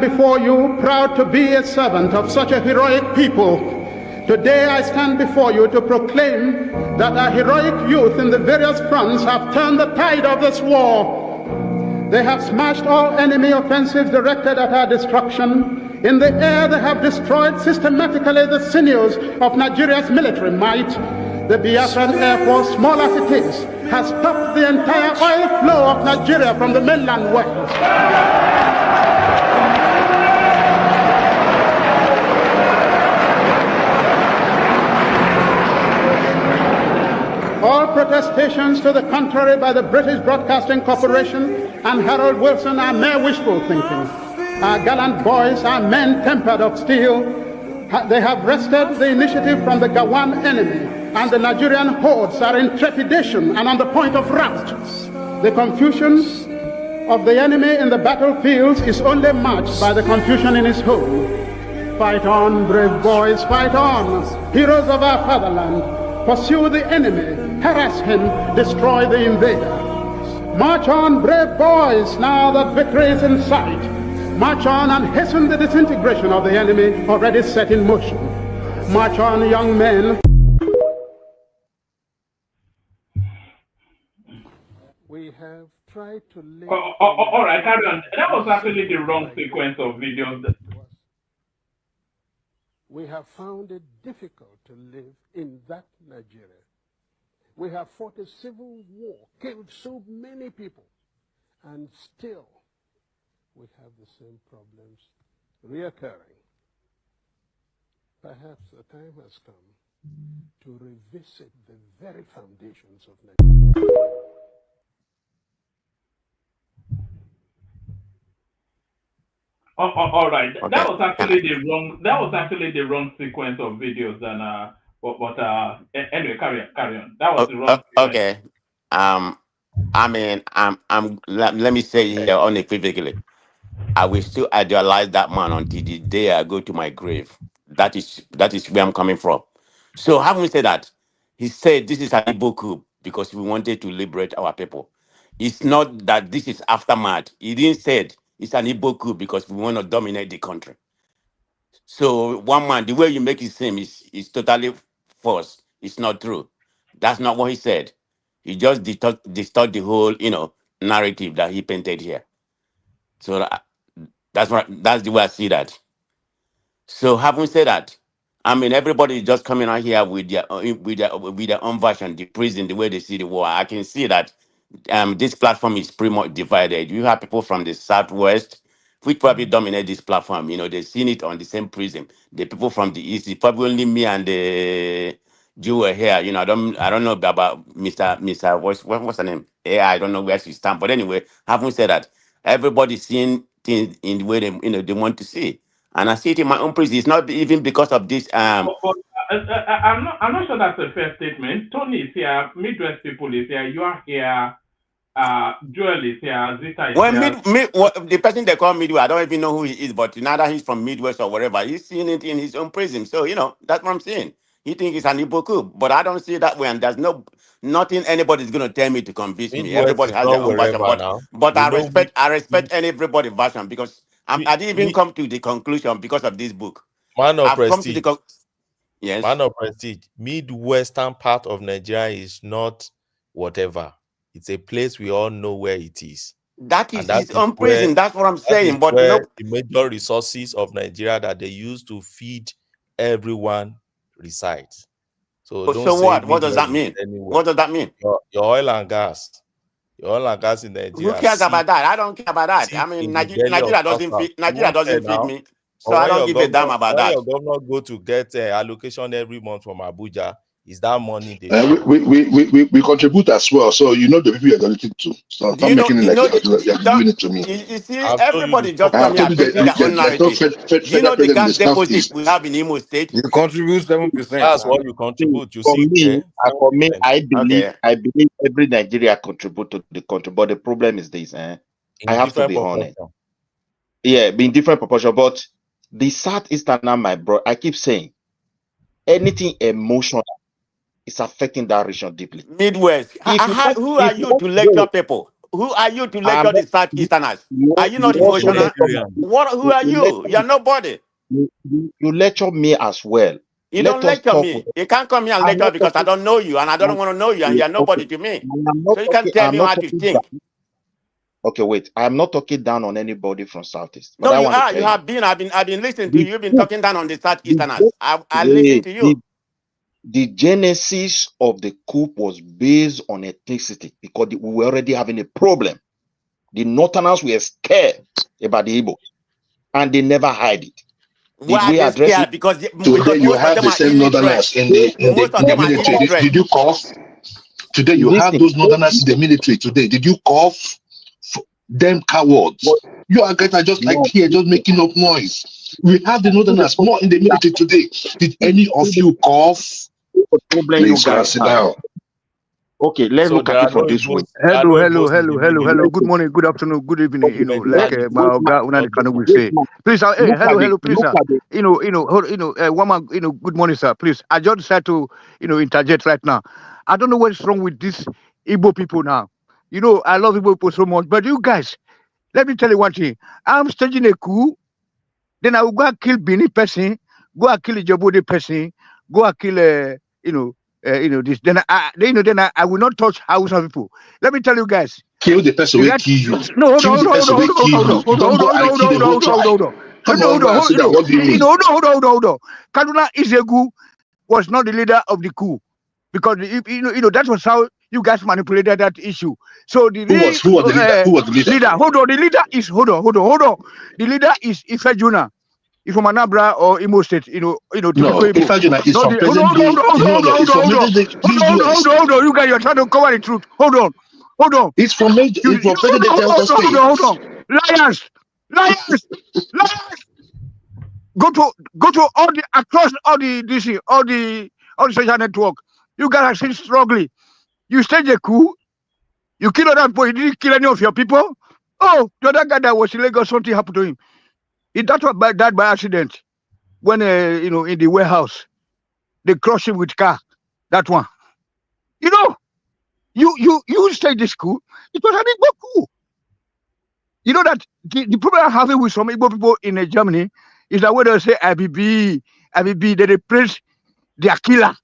Before you, proud to be a servant of such a heroic people. Today I stand before you to proclaim that our heroic youth in the various fronts have turned the tide of this war. They have smashed all enemy offensives directed at our destruction. In the air, they have destroyed systematically the sinews of Nigeria's military might. The Biafran Air Force, small as it is, has stopped the entire oil flow of Nigeria from the mainland wells. All protestations to the contrary by the British Broadcasting Corporation and Harold Wilson are mere wishful thinking. Our gallant boys are men tempered of steel. They have wrested the initiative from the Gawan enemy, and the Nigerian hordes are in trepidation and on the point of rout. The confusion of the enemy in the battlefields is only matched by the confusion in his home. Fight on, brave boys, fight on, heroes of our fatherland. Pursue the enemy, harass him, destroy the invader. March on, brave boys, now that victory is in sight. March on and hasten the disintegration of the enemy already set in motion. March on, young men. We have tried to live. All right, carry on. That was actually the wrong sequence of videos. We have found it difficult to live in that Nigeria. We have fought a civil war, killed so many people, and still we have the same problems reoccurring. Perhaps the time has come to revisit the very foundations of Nigeria. All right. Okay. That was actually the wrong. That was actually the wrong sequence of videos. And anyway, carry on. That was the wrong. Okay. I mean, let me say here unequivocally, I will still idealize that man until the day I go to my grave. That is where I'm coming from. So having said that, he said this is an Igbo coup because we wanted to liberate our people. It's not that this is aftermath. He didn't say it's an Igbo coup because we want to dominate the country. So one man, the way you make it seem is totally false. It's not true. That's not what he said. He just distort the whole, narrative that he painted here. So that's the way I see that. So having said that, I mean everybody is just coming out here with their own version, the prison, the way they see the war. I can see that this platform is pretty much divided. You have people from the southwest, which probably dominate this platform. They've seen it on the same prism. The people from the east, it's probably only me and the Jew are here. I don't know about Mr. What's her name? Yeah, I don't know where she stands. But anyway, having said that, everybody's seeing things in the way they want to see. And I see it in my own prison. It's not even because of this. I'm not sure that's a fair statement. Tony is here. Midwest people is here. You are here. Joel is here. Zita is Well, here. the person they call Midwest, I don't even know who he is, but neither he's from Midwest or whatever. He's seeing it in his own prison. So, that's what I'm saying. He thinks it's an Igbo coup, but I don't see it that way. And there's nothing anybody's going to tell me to convince me. Midwest Everybody is has not their own version. wherever now. But We I know respect everybody's version because I didn't even come to the conclusion because of this book. Man of I've come to prestige. the yes. Man of prestige. Midwestern part of Nigeria is not whatever. It's a place we all know where it is. That is his own prison. That's what I'm saying. But the major resources of Nigeria that they use to feed everyone resides. So don't say what? What does that mean? Anywhere. What does that mean? Your oil and gas. Your oil and gas in Nigeria. Who cares about that? I don't care about that. I mean, Nigeria doesn't feed me. So I don't give a damn about when that. your governor go to get allocation every month from Abuja, is that money they Uh, share? we contribute as well. So you know the people you're donating to. So Do stop you know? making it You like know? you're giving it to me. You see, I've told you everybody before. just I come have here told you painting their own there's no narrative. Do you federal know the president in the gas deposit southeast. we have in Imo State? You contribute 7%. That's what you contribute. You For see, me, for me, 7% Okay. I believe every Nigeria contribute to the country. But the problem is this, I in have to different be honest. proportion. Yeah, in different proportion. But the Southeasterner, my bro, I keep saying anything emotional is affecting that region deeply. Midwest. If you Who if are you you want to to lecture go, people? Who are you to I'm lecture not, the Southeasterners? Are you not you He's also also emotional? lecture Nigerian. me. Who are you? You're nobody. You lecture me as well. You Let don't us lecture talk. me. You can't come here and I'm lecture not because I talking. don't know you and I don't I'm, want to know you and yeah, you're okay. nobody to me. I'm not So you can't talking. tell I'm me not how to talking think. down. Okay, wait. I'm not talking down on anybody from Southeast, but No, I you want to are. tell You you have been. I've been listening to the you. You've been coup, talking down on the the, Southeasterners. ge- I listen to you. the genesis of the coup was based on ethnicity because we were already having a problem. The Northerners were scared about the Igbo, and they never hide it. Did Why are we they address it? scared? Because Today you most of have them the are same illiterate. northerners in the Most of in the them are military. illiterate. Did you cough? Today you have Listen, those northerners in the military today. Did you cough? Them but cowards. You are guys are just like no, here, just making up noise. We have the see the northerners more in the problem military today. Did see any of the you cough? problem you Please go and guys sit have. down. Okay, let's So look there at are it no from this way. Igbos. There are no Igbos in the Hello. military. Good morning, good afternoon, good evening. You know, like Let, Documented. wait, man, Una Kanu will wait, say. man. Please, hey, Look at hello, please, look at the, one man, good morning, sir. Please, I just had to, interject right now. I don't know what's wrong with these Igbo people now. I love Igbo people so much, but you guys, let me tell you one thing. I'm staging a coup, then I will go and kill Bini person, go and kill a Jabode person, go and kill, this. Then I will not touch Hausa people. Let me tell you guys. Kill the person The will right, kill you. no, hold Kill on, the hold person on, will hold on, kill hold you. on, hold on, Don't hold go on, and hold kill on, the hold on, whole hold on, hold on, tribe. hold on. Come Hold on, on, go and sit down. What do you mean? hold on. Kaduna Izegu was not the leader of the coup because that was how you guys manipulated that issue. So the real Who was the leader? Who was the leader? leader, hold on, the leader is hold on. The leader is Ife Juna. If from Anambra or Imo State, typical No, Igbo. Ifajuna is Not from the hold present day. You know what? It's from present day. Please go and see. on. You guys, you're trying to cover the truth. Hold on. It's from it's from present day Delta State. Hold on. Liars. Go to all the across all the DC, all the social network. You guys are still struggling. You staged a coup. You killed that boy. You didn't kill any of your people. Oh, the other guy that was in Lagos, something happened to him. He died by accident when in the warehouse they crushed him with car. That one. You staged this coup. It was an Igbo coup. You know that the problem I'm having with some Igbo people in Germany is that when they say IBB, they praise their killer.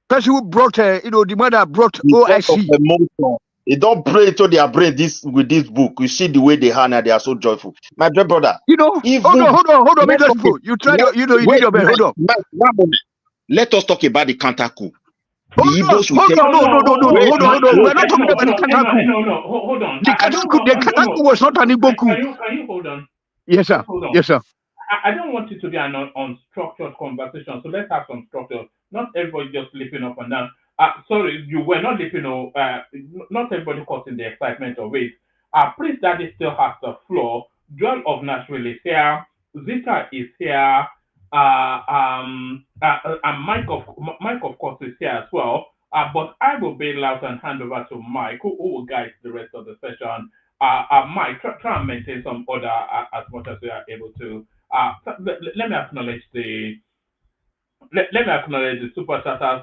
Person who brought, the man that brought because of OIC. emotion. They don't pray to their brain with this book. You see the way they are now, they are so joyful. My dear brother, even Hold on, let's talk people. You tried, let, you did wait, your best. Hold on. one moment. Let us talk about the counter coup. The Igbos will Hold take on, wait, hold on. We're not talking about the counter coup. No, hold on. The counter coup was not an Igbo coup. Can you hold on? Yes, sir. Just hold on. Yes, sir. I don't want it to be an unstructured conversation, so let's have some structure. Not everybody just leaping up and down. Sorry, you were not leaping. Not everybody causing the excitement of it. Prince Daddy still has the floor. Joel of Nashville is here. Zita is here. And Mike of course is here as well. But I will bail out and hand over to Mike, who will guide the rest of the session. Mike, try and maintain some order as much as we are able to. Let me acknowledge the super chatter.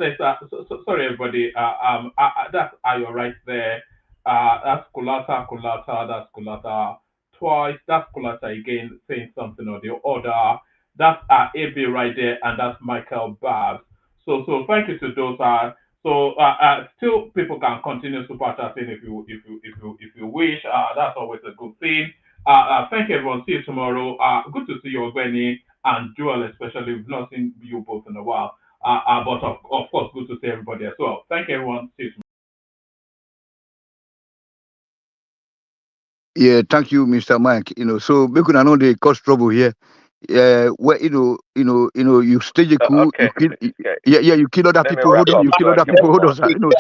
Sorry, everybody. That's Ayo right there. That's Kulata. That's Kulata twice. That's Kulata again saying something or the other. That's AB right there, and that's Michael Babs. So thank you to those. Still people can continue super chatting if you wish. That's always a good thing. Thank you everyone. See you tomorrow. Good to see you, Benny and Joel, especially. We've not seen you both in a while. But of course, good to see everybody as well. Thank you, everyone. See you tomorrow. Yeah, thank you, Mr. Mike. So make una know they cause trouble here. Where you stage a coup, Okay, okay. you kill other Let me people. wrap Hold on, up you so kill I other can people. Hold move on, on.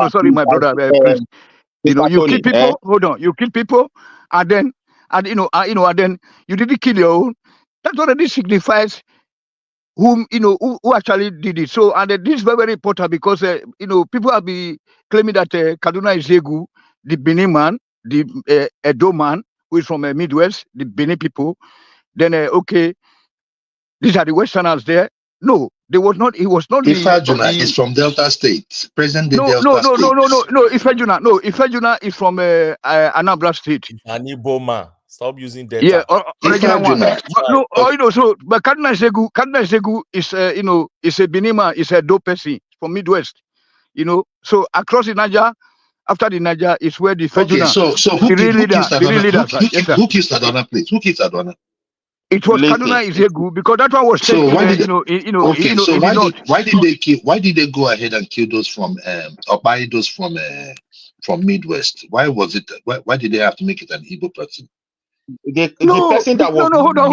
sir. Sorry, my brother, please. You kill people. Hold on, you kill people, and then and then you didn't kill your own. That already signifies who actually did it. So, and this is very, very important because people have been claiming that Kaduna is Zegu, the Benin man, the Edo man, who is from Midwest, the Benin people. Then okay, these are the Westerners there. No, they was not. He was not Ifajuna is from Delta State, present day no, Delta State. Ifejuna is from Anambra State. An Igbo man. Stop using data. Yeah, original one. Ifajuna. But Kaduna Zegu is is a Benin man, is a dope person from Midwest. So across the Niger, after the Niger is where the Fejuna, So who the real kills leader, Adona? Who kills Adona, please? Who kills Adona? It was Kaduna Izegu because that one was So taken. why did in the north. why did they go ahead and kill those from or buy those from Midwest? Why was it? Why did they have to make it an Igbo person? The person that was hold on.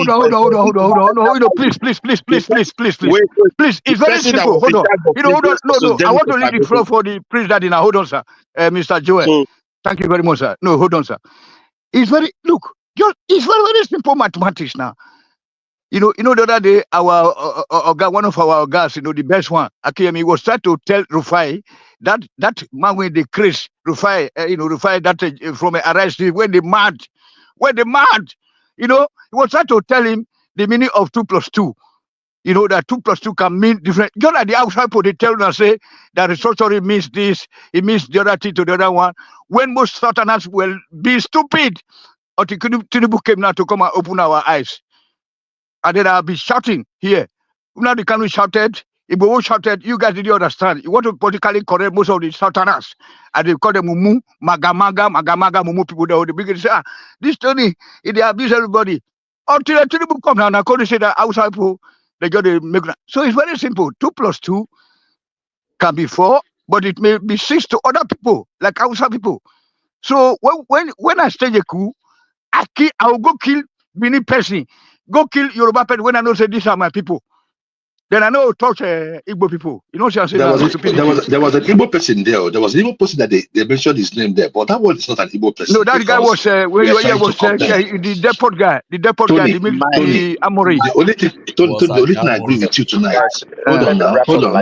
Please. It's very simple. Hold on. Hold on. No. I want to leave the floor for the priest daddy now. Hold on, sir. Mr. Joel. Thank you very much, sir. No, hold on, sir. It's very it's very, very simple mathematics now. The other day, one of our guys, the best one, Akiyemi, was trying to tell Rufai that man when they crash, Rufai, Rufai that from arrest when they mad, he was trying to tell him the meaning of 2 + 2. That 2 + 2 can mean different. Just like the outside people, they tell us say that restructuring means this, it means the other thing to the other one. When most Southerners will be stupid, until Tinubu came now to come and open our eyes. And then I'll be shouting here. Now the Kanu shouted, Igbo shouted, you guys didn't understand. You want to politically correct most of the Southerners. And they call them Mumu, Magamaga, Mumu people. They begin to say, this Tony, they abuse everybody. Until the Tinubu come now, and I couldn't say that outside people, they got to make. So it's very simple. 2 + 2 can be 4, but it may be 6 to other people, like outside people. So when I stage a coup, I will go kill Benin person, go kill Yoruba person when I know say these are my people. Then I know touch Igbo people. What I'm saying? There was an Igbo person there. There was an Igbo person that they mentioned his name there, but that one is not an Igbo person. No, that guy was the depot guy. The depot guy, the Amori. The only thing I agree with you tonight. Hold on now. Hold on.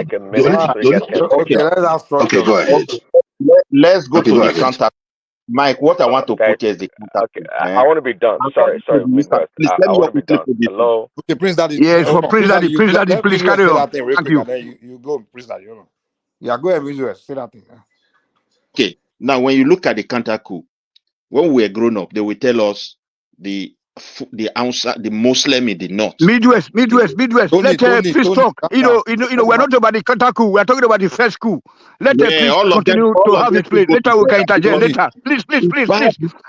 Okay, go ahead. Let's go to the counter. Mike, what I want to put here is the counter. Okay, I want to be done. Sorry. Please let I want to be done. Hello. Okay, Prince Daddy. Yes, for Prince Daddy, please carry on. Thank you. You go, Prince Daddy. Yeah, go ahead, visual. Say that thing. Okay, now when you look at the counter coup, when we were grown up, they will tell us the Muslim in the north. Midwest. Let please talk. We're not about the counter coup. We're talking about the first coup. Let please continue to have his place. Later we can interject. Later, please.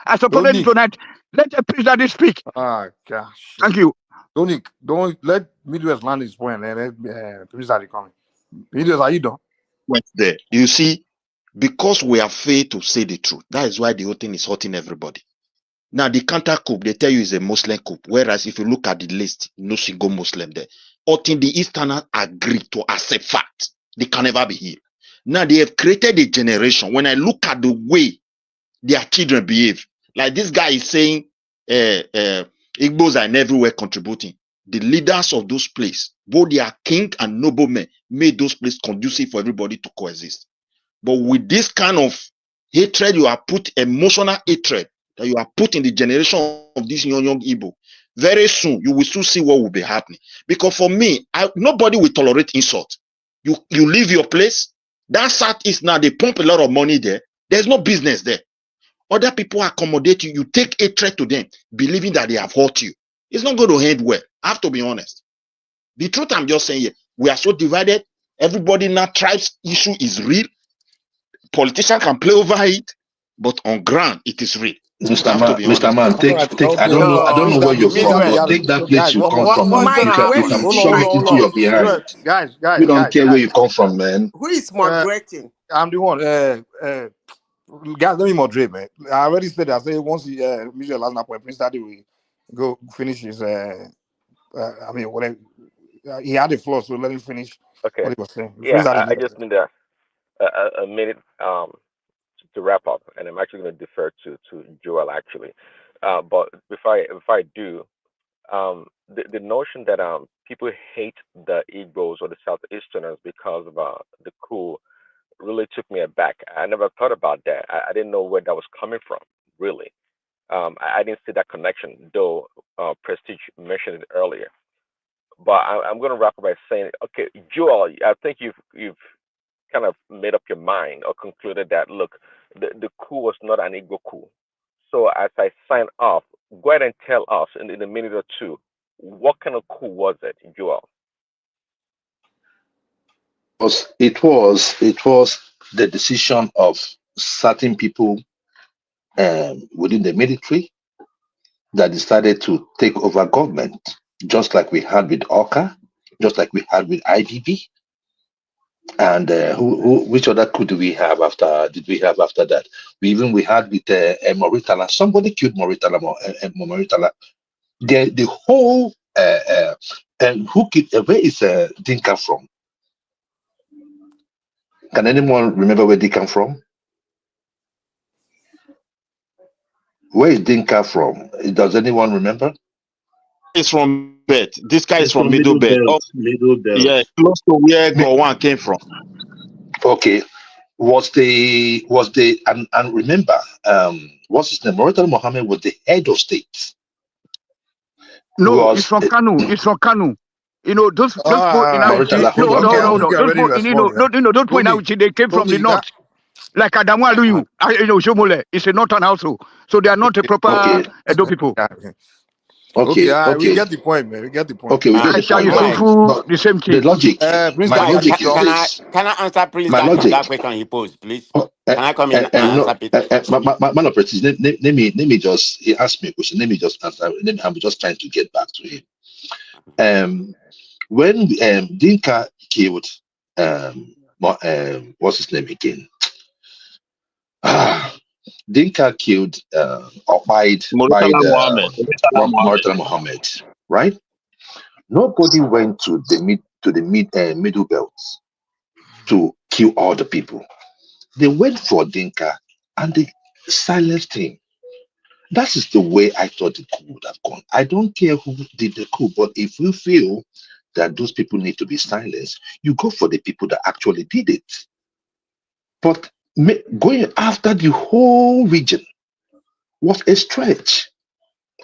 I support it tonight. Let please Daddy speak. Ah, gosh. Thank you. Don't let Midwest land his point. Let please Daddy come. Midwest, are you done? There, you see, because we are afraid to say the truth. That is why the whole thing is hurting everybody. Now, the counter coup, they tell you is a Muslim coup. Whereas if you look at the list, no single Muslim there. Until the Easterners agree to accept fact, they can never be here. Now, they have created a generation. When I look at the way their children behave, like this guy is saying, Igbos are everywhere contributing. The leaders of those places, both their king and noblemen, made those places conducive for everybody to coexist. But with this kind of hatred, you are put emotional hatred, that you are put in the generation of this young Igbo, very soon you will soon see what will be happening. Because for me, nobody will tolerate insult. You leave your place, that Southeast now, they pump a lot of money there. There's no business there. Other people accommodate you. You take hatred to them, believing that they have hurt you. It's not going to end well. I have to be honest. The truth I'm just saying here, we are so divided. Everybody now, tribes issue is real. Politicians can play over it, but on ground, it is real. Mr. Man, take. I don't know where you're from, but take that place you come from. You can shove it into your behind. Guys. We don't care where you come from, man. Who is moderating? I'm the one. guys, let me moderate, man. I already said that. I say once he Michel last point, Prince Daddy will go finish his. I mean, whatever. He had the floor, so let him finish Okay. what he was saying. Yeah, Prince Daddy, I just need a minute to wrap up, and I'm actually going to defer to Joel actually. But before I do, the notion that people hate the Igbos or the Southeasterners because of the coup really took me aback. I never thought about that. I didn't know where that was coming from. Really, I didn't see that connection, though. Prestige mentioned it earlier. But I'm going to wrap up by saying, okay, Joel, I think you've kind of made up your mind or concluded that look, the coup was not an Igbo coup. So as I sign off, go ahead and tell us in a minute or two, what kind of coup was it, Joel? It was the decision of certain people within the military that decided to take over government, just like we had with Oka, just like we had with IBB. And which other coup do we have after? Did we have after that? We had with Moritala. Somebody killed Moritala. Moritala. The whole and who killed? Where is Dinka from? Can anyone remember where Dinka from? Where is Dinka from? Does anyone remember? It's from Belt. This guy is It's from from Middle Belt. Oh, Middle Belt. yeah, close to where Gowon came from. Okay. Was the and remember what's his name? Moritala Mohammed was the head of state. No, it's from Kanu. It's from Kanu. You know, those people in Auchi. No. Those people in those people in Auchi, they came from the north. Like Adamu Aluyu, Shomole, it's a northern household. So they are not a proper Edo people. Okay, we get the point, man. We get the point. Okay, we get the point. But the same thing. The logic. My logic is this. Can I answer, please, My logic. that question he posed, please? Can I come in and answer, Peter? Man of Prestige, let me just, he asked me a question. Let me just answer. I'm just trying to get back to him. When Dinka killed, what's his name again? Dinka killed Moritala Mohammed, right? Nobody went to the middle belt to kill all the people. They went for Dinka and they silenced him. That is the way I thought the coup would have gone. I don't care who did the coup, but if you feel that those people need to be silenced, you go for the people that actually did it. But going after the whole region was a stretch.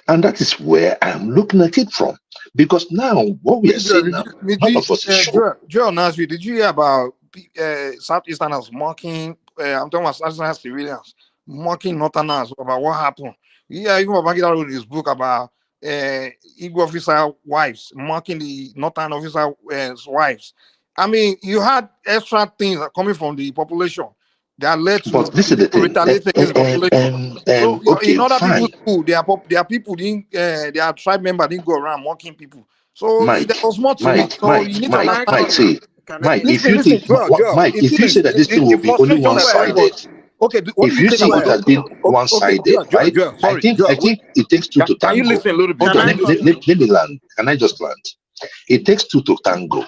And that is where I'm looking at it from. Because now, what we are seeing now, none of us is sure. Joel Nasri, did you hear about Southeasterners mocking, I'm talking about Southeastern civilians, mocking Northerners about what happened? Yeah, even babangida wrote his book about Igbo officer wives, mocking the Northern officer wives. I mean, you had extra things coming from the population that led to retaliate against the population. So okay, in other fine. people's school, their people didn't, their tribe member didn't go around mocking people. So there was more to it. So you need to understand. Mike, if you think, Mike, if you say that this thing will be only one-sided, okay, what if do you think about it has been one-sided, right? I think it takes two to tango. Can you listen a little bit? Let me land. Can I just land? It takes two to tango.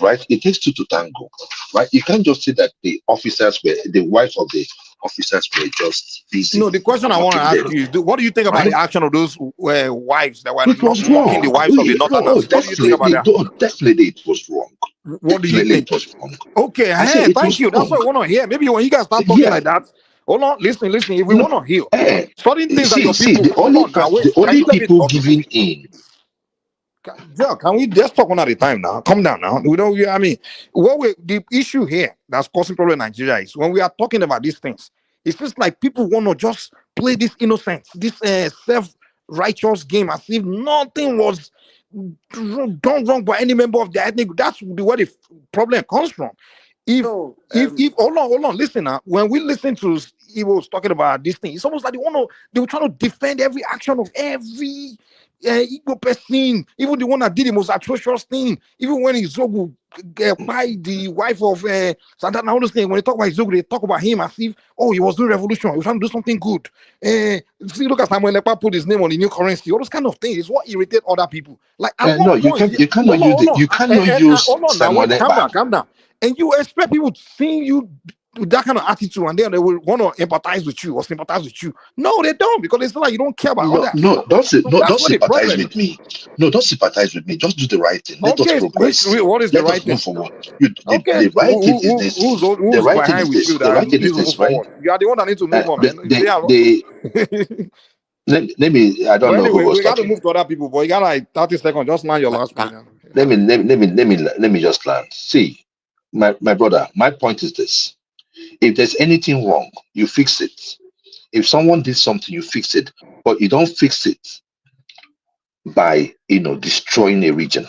Right? It takes two to tango. Right? You can't just say that the wives of the officers were just busy. No, the question I want to ask you is, what do you think about the action of those wives that were mocking the wives of the Northerners? What do you think about that? Definitely it was wrong. What do you think? It was wrong. Okay, thank you. That's what I want to hear. Maybe when you guys start talking like that, hold on, listen. If we want to hear certain things that your people, the only people giving in. Joe, can we just talk one at a time now? Calm down now. We don't. I mean, the issue here that's causing problem in Nigeria is when we are talking about these things, it feels like people want to just play this innocence, this self-righteous game as if nothing was done wrong by any member of the ethnic. That's where the problem comes from. If hold on, listen now. When we listen to Igbo's talking about this thing, it's almost like they were trying to defend every action of every Igbo person, even the one that did the most atrocious thing, even when Izogu by the wife of Santana, all those things, when they talk about Izogu, they talk about him as if, oh, he was doing revolution, he was trying to do something good. See, look at Samuel Lepa put his name on the new currency, all those kind of things is what irritate other people. Like, at No, what point, you cannot use it. You cannot use hold on now, Simon wait, calm Ekpa. down. And you expect people seeing you with that kind of attitude, and then they will want to empathize with you or sympathize with you. No, they don't, because it's like you don't care about others. Don't That's don't what the sympathize problem with is. me. No, don't sympathize with me. Just do the right thing. Let us Okay, progress. what is the Let right us move thing? forward. Okay, The right thing is this. The who's right thing behind is with you this. The right that thing is needs to move this, right? forward? You are the one that needs to move on, man. Let me. I don't But know who anyway, was we got to talking. move to other people. But you got like 30 seconds. Just mind your last one. Let me just land. See, my brother. My point is this: if there's anything wrong, you fix it. If someone did something, you fix it. But you don't fix it by destroying a region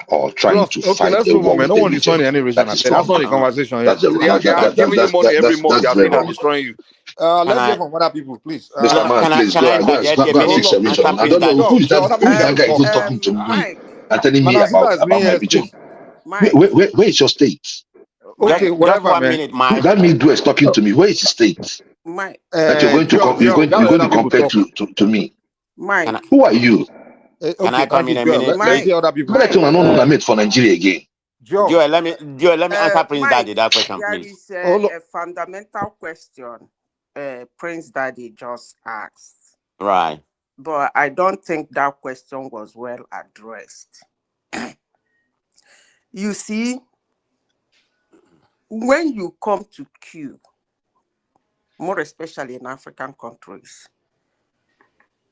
or trying to Okay, fight let's a move war on, man. with No a one region. destroying any region. That is That's wrong. not the conversation here. That's the wrong. They are giving you money every month. They That's are very saying they're wrong. destroying you. Let's hear from other people, please. Mr. Man, please go and fix your region. I don't know who is that guy even talking to me and telling me about my region. Where is your state? Okay, whatever, man. That Midwest is talking to me. Where is the state? That you're going to compare to me. Who are you? Okay, thank you, Joel. Let's hear other people. Better to know made for Nigeria again. Joel, let me answer Prince Daddy that question, there please. is a fundamental question Prince Daddy just asked. Right. But I don't think that question was well addressed. You see, when you come to Q, more especially in African countries,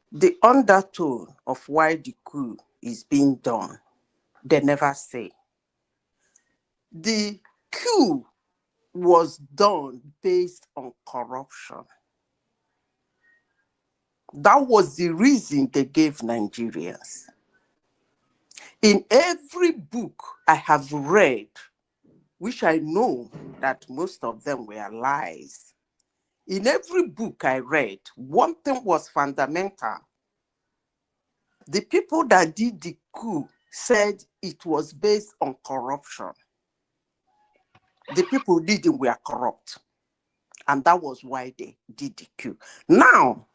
the undertone of why the coup is being done, they never say. The coup was done based on corruption. That was the reason they gave Nigerians. In every book I have read, which I know that most of them were lies, in every book I read, one thing was fundamental. The people that did the coup said it was based on corruption. The who did it were corrupt. And that was why they did the coup. Now,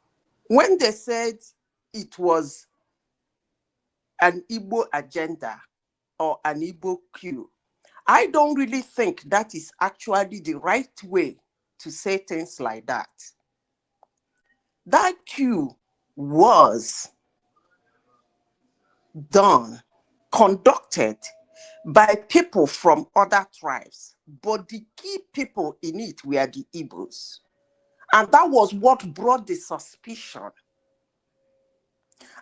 when they said it was an Igbo agenda or an Igbo coup, I don't really think that is actually the right way to say things like that. That coup was conducted by people from other tribes, but the key people in it were the Igbos. And that was what brought the suspicion.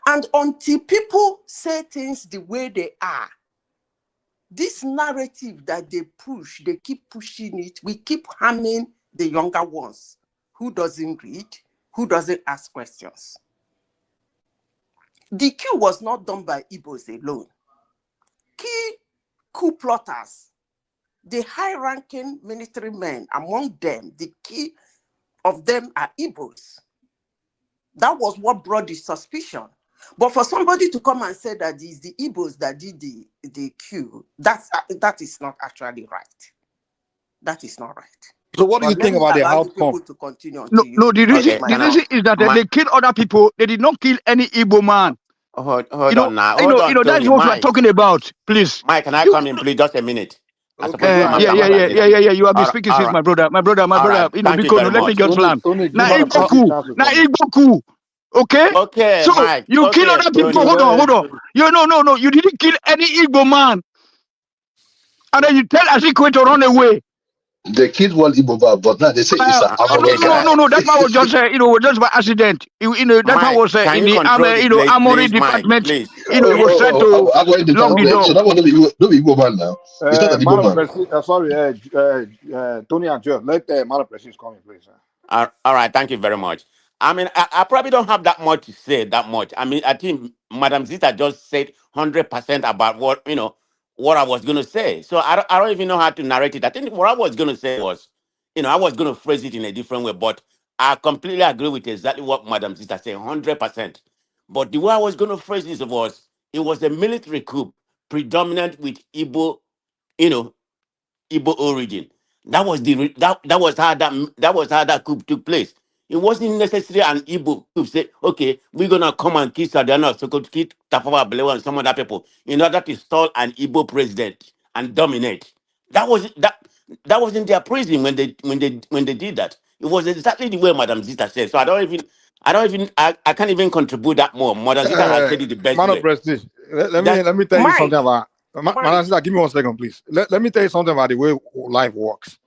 And until people say things the way they are, this narrative that they push, they keep pushing it, we keep harming the younger ones who doesn't read, who doesn't ask questions. The coup was not done by Igbos alone. Key coup plotters, the high-ranking military men, among them, the key of them are Igbos. That was what brought the suspicion. But for somebody to come and say that it's the Igbos that did the coup, that is not actually right. That is not right. So what do you think about the outcome? To continue no, the reason is that they killed other people. They did not kill any Igbo man. Hold on now. Hold on, that's Tony, what Mike. we're talking about. Please. Mike, can I come in, please? Just a minute. Yeah. You have been speaking since my brother. My brother. Right. Thank you very let me much. just land. Now Igbo coup. Okay. Okay, So Mike. you kill other people. Tony. Hold on. No. You didn't kill any Igbo man. And then you tell Azikwe to run away. They killed one Igbo, but now they say it's an armored. No. That man was just just by accident. That man was in the armory department. Please. He was trying to lock the door. So that was not Igbo man now. It's not an Igbo man. Sorry, Tony and Joe. Let Madam President come in, please. All right, thank you very much. I mean, I probably don't have that much to say. I mean, I think Madam Zita just said 100% about what I was going to say. So I don't even know how to narrate it. I think what I was going to say was, I was going to phrase it in a different way, but I completely agree with exactly what Madam Zita said, 100%. But the way I was going to phrase this was, it was a military coup, predominant with Igbo, you know, Igbo origin. That was that was how that coup took place. It wasn't necessarily an Igbo coup. Say, okay, we're gonna come and kill Sadiana, so could kill Tafawa Balewa and some other people in order to install an Igbo president and dominate. That wasn't their prison when they did that. It was exactly the way Madam Zita said. So I can't even contribute that more. Madam Zita has said it the best Man of way. Prestige, That let me tell you something about Mike. Madam Zita, give me 1 second, please. Let me tell you something about the way life works.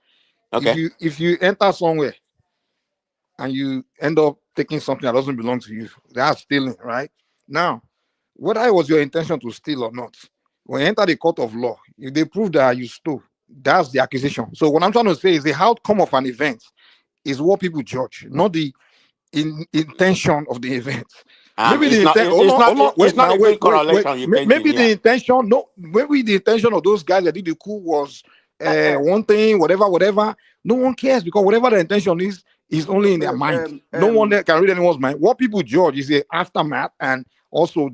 Okay. If you enter somewhere and you end up taking something that doesn't belong to you, that's stealing, right? Now, whether it was your intention to steal or not, when you enter the court of law, if they prove that you stole, that's the accusation. So what I'm trying to say is the outcome of an event is what people judge, not the intention of the event. Maybe the intent. Hold on. Wait now. Wait. Maybe the intention. No. Maybe the intention of those guys that did the coup was one thing. Whatever. No one cares because whatever the intention is only in their mind. No one there can read anyone's mind. What people judge is the aftermath and also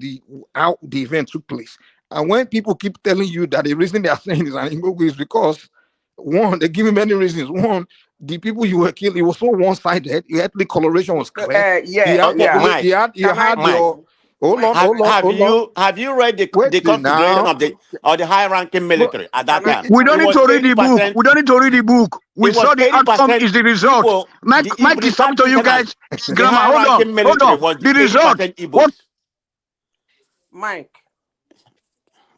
how the event took place. And when people keep telling you that the reason they are saying is an Igbo coup is because one, they give you many reasons. One, the people you were killing, it was so one-sided. Your ethnic coloration was clear. Mike. Have you read the configuration of the high-ranking military at that time? We don't need to read the book. We don't need to read the book. We saw the outcome is the result. Mike is talking to you guys. Grammar. Hold on. The result. What? Mike.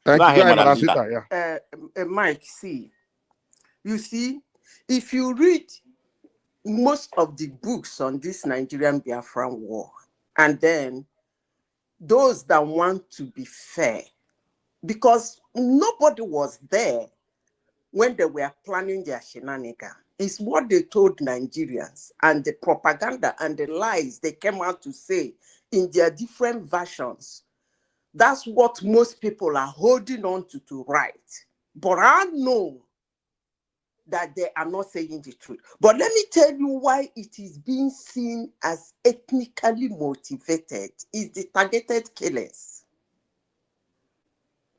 Thank you, Madam Zita. Mike, you see, if you read most of the books on this Nigerian Biafran war, and then those that want to be fair, because nobody was there when they were planning their shenanigans. It's what they told Nigerians and the propaganda and the lies they came out to say in their different versions. That's what most people are holding on to write. But I know that they are not saying the truth. But let me tell you why it is being seen as ethnically motivated is the targeted killers.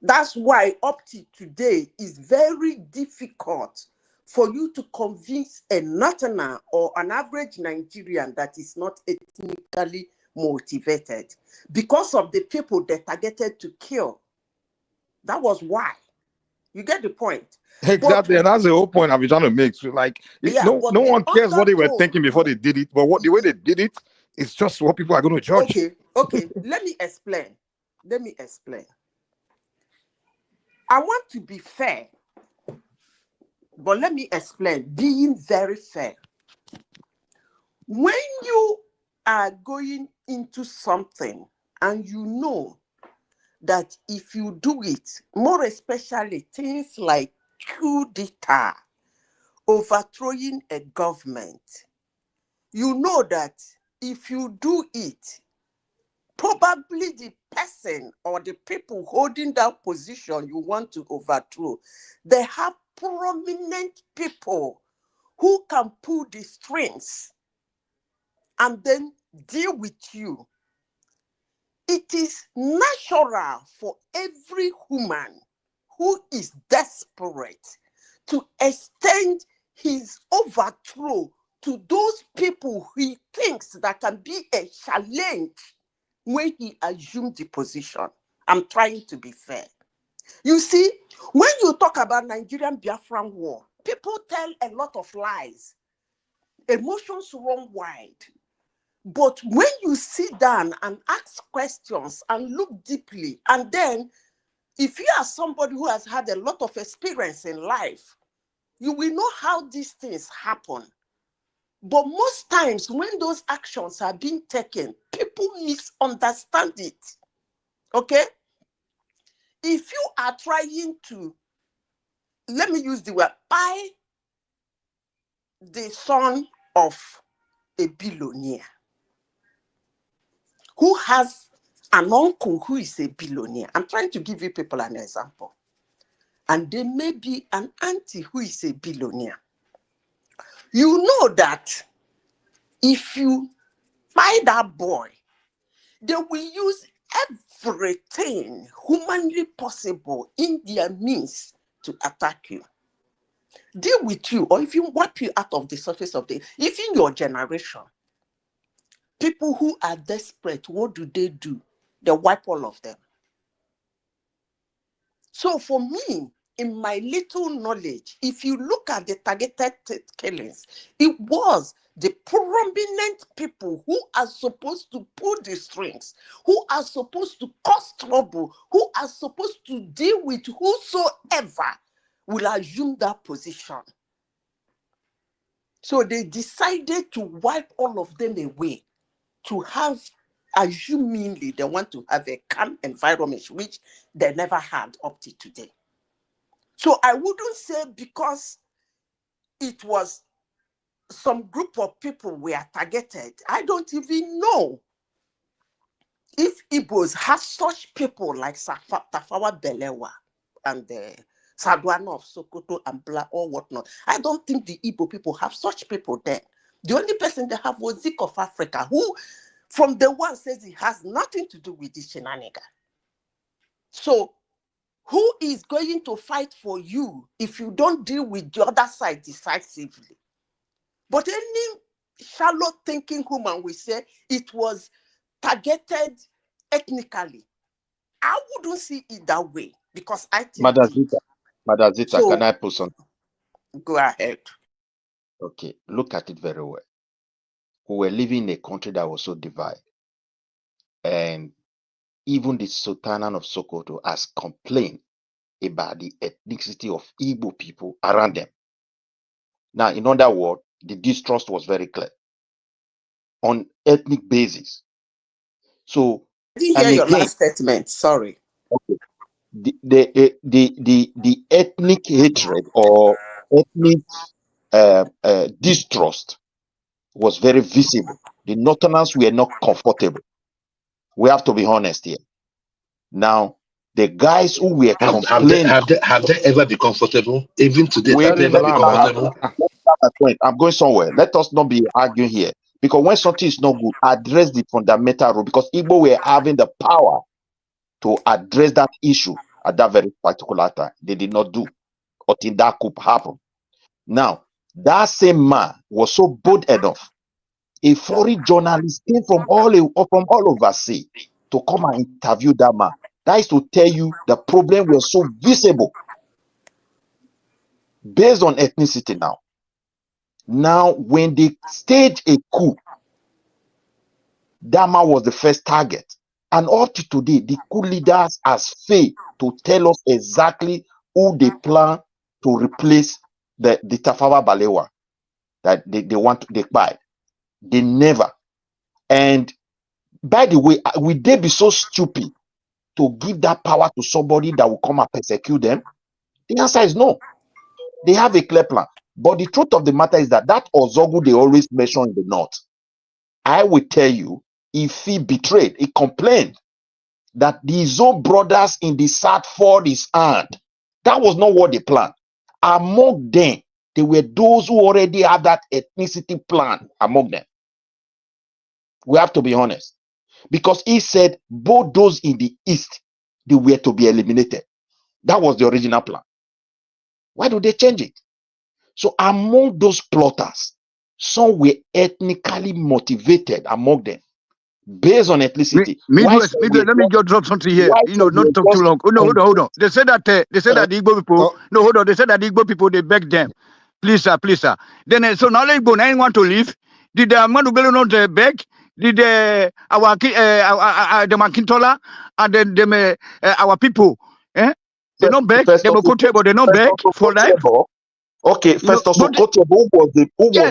That's why up to today it's very difficult for you to convince a Northerner or an average Nigerian that is not ethnically motivated because of the people they targeted to kill. That was why. You get the point. Exactly, and that's the whole point I've been trying to make. So, like, no one cares what they were thinking before they did it, but the way they did it is just what people are going to judge. Okay. Let me explain. I want to be fair, but let me explain. Being very fair. When you are going into something and you know that if you do it, more especially things like coup d'etat, overthrowing a government, you know that if you do it, probably the person or the people holding that position you want to overthrow, they have prominent people who can pull the strings and then deal with you. It is natural for every human who is desperate to extend his overthrow to those people he thinks that can be a challenge when he assumed the position. I'm trying to be fair. You see, when you talk about Nigerian Biafran war, people tell a lot of lies. Emotions run wide. But when you sit down and ask questions and look deeply, and then if you are somebody who has had a lot of experience in life, you will know how these things happen. But most times when those actions are being taken, people misunderstand it. Okay? If you are trying to, let me use the word, buy the son of a billionaire who has an uncle who is a billionaire. I'm trying to give you people an example. And there may be an auntie who is a billionaire. You know that if you buy that boy, They will use everything humanly possible in their means to attack you, deal with you, or even wipe you out of the surface of the, even your generation. People who are desperate, what do? They wipe all of them. So for me, in my little knowledge, if you look at the targeted killings, it was the prominent people who are supposed to pull the strings, who are supposed to cause trouble, who are supposed to deal with whosoever will assume that position. So they decided to wipe all of them away, to have, assumingly, they want to have a calm environment, which they never had up to today. So I wouldn't say because it was some group of people were targeted. I don't even know if Igbos have such people like Tafawa Balewa and Sadwana of Sokoto and Bla or whatnot. I don't think the Igbo people have such people there. The only person they have was Zik of Africa, who from the one says it has nothing to do with this shenanigan. So who is going to fight for you if you don't deal with the other side decisively? But any shallow thinking human will say it was targeted ethnically. I wouldn't see it that way because I think. Madazita, So, can I put something? Go ahead. Okay, look at it very well. We were living in a country that was so divided. And even the Sultan of Sokoto has complained about the ethnicity of Igbo people around them. Now, in other words, the distrust was very clear on ethnic basis. So, I didn't hear and your again, last statement. Sorry. okay, the ethnic hatred or ethnic distrust was very visible. The Northerners were not comfortable. We have to be honest here. Now, the guys who were complaining, Have they ever been comfortable? Even today, wait, have they ever been comfortable? I'm going somewhere. Let us not be arguing here. Because when something is not good, address the fundamental role. Because Igbo were having the power to address that issue at that very particular time. They did not do until that coup happened. Now, that same man was so bold enough. A foreign journalist came from all overseas to come and interview that man. That is to tell you the problem was so visible based on ethnicity now. Now, when they staged a coup, that man was the first target. And up to today, the coup leaders has failed to tell us exactly who they plan to replace the Tafawa Balewa that they want to buy. They never. And by the way, would they be so stupid to give that power to somebody that will come and persecute them? The answer is no. They have a clear plan. But the truth of the matter is that Ozogu they always mention in the north, I will tell you, if he betrayed, he complained that his own brothers in the south forced his hand. That was not what they planned. Among them, there were those who already had that ethnicity plan among them. We have to be honest. Because he said both those in the east, they were to be eliminated. That was the original plan. Why do they change it? So among those plotters, some were ethnically motivated among them, based on ethnicity. Midwest, let me just drop something here. Not talk too long. Oh, no, hold on. They said that the Igbo people. No, hold on. They said that the Igbo people they beg them, please, sir. Then so now Igbo now want to leave. Did the Manubelo not beg? Did the Makintola and then them our people? They not beg. They go table. They not beg for life. Okay, first of all, who was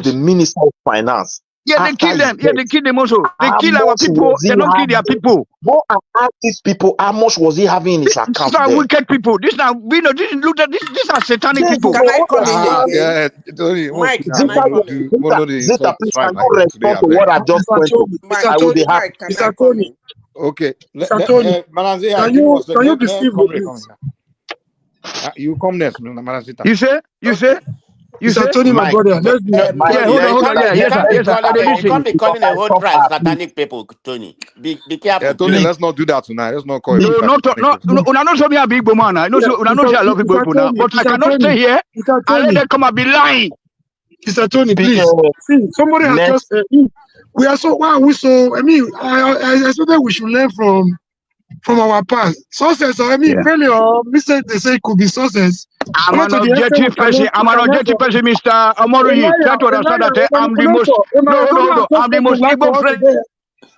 the Minister of Finance? Yeah, they kill them. Yeah, they kill them also. They kill our people. They don't kill their people. Go and ask these people how much was he having in his account? These are wicked people. These are these are satanic people. Can I come in again? Yeah, Mike, can I come in? Zeta, please, can you respond to what I just went to? I will be happy. Mike, can I come in? Okay. Can you deceive me? You come next, Manazita. You say? You Mr. say? Tony, my Mike, brother. Let's be. Mike, Yeah, is hold on, there hold on. Yeah, you yes, sir, can't be yes, sir. calling I you can't listen. be calling a whole tribe satanic people, Tony. Be careful, Tony, please. let's not do that tonight. Let's not call Please. everybody. No. Una not show me a big woman. I know, Yeah, una not say I love big Mr. people now. Tony, But I Mr. cannot stay Tony, here Mr. and let Tony, them come and be lying. Mr. Tony, Speak, please. See, somebody has let just. We are so. Why are we so? I mean, I expected we should learn from our past. Success, or I mean, Yeah. failure, mistake they say could be success. I'm Not an to the extent objective person. I'm an objective person, Mr. Amoruyi. Try to understand that I'm the most. No, hold on. I'm the most Igbo friend.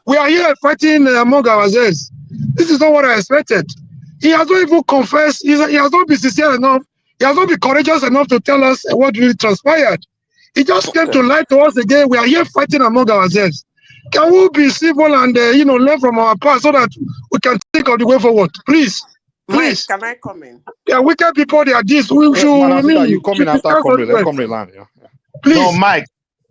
We are here fighting among ourselves. This is not what I expected. He has not even confessed. He has not been sincere enough. He has not been courageous enough to tell us what really transpired. He just came to lie to us again. We are here fighting among ourselves. Can we be civil and learn from our past so that we can think of the way forward? Please, Mike, please. can I come in? Yeah, wicked people. They are this. We should. Malasita, you come in after Comrade. Let Please. Comrade land. Yeah. Please. no, Mike.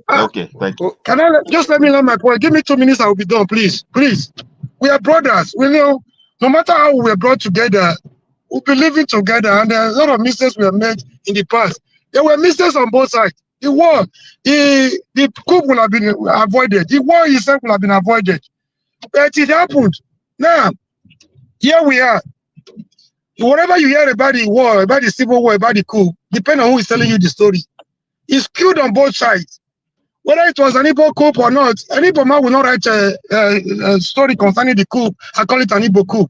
Okay, thank you. Can I just let me learn my point? Give me 2 minutes. I will be done. Please, please. We are brothers. We know. No matter how we were brought together, we be living together, and there are a lot of mistakes we have made in the past. There were mistakes on both sides. The war, the coup would have been avoided. The war itself would have been avoided. But it happened. Now, here we are. Whatever you hear about the war, about the civil war, about the coup, depending on who is telling you the story. It's skewed on both sides. Whether it was an Igbo coup or not, an Igbo man will not write a story concerning the coup and call it an Igbo coup.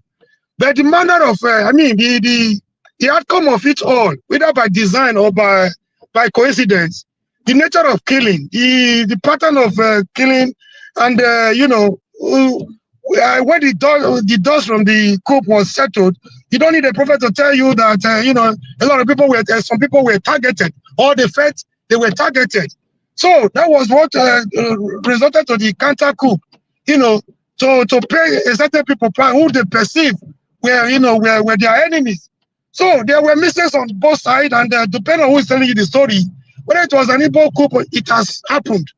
But the manner of, the outcome of it all, whether by design or by coincidence, the nature of killing, the pattern of killing, and when the dust from the coup was settled, you don't need a prophet to tell you that a lot of people were, some people were targeted, or they felt they were targeted. So that was what resulted to the counter coup, to pay a certain people who they perceive were their enemies. So there were mistakes on both sides, and depending on who is telling you the story, whether it was an Igbo coup, it has happened.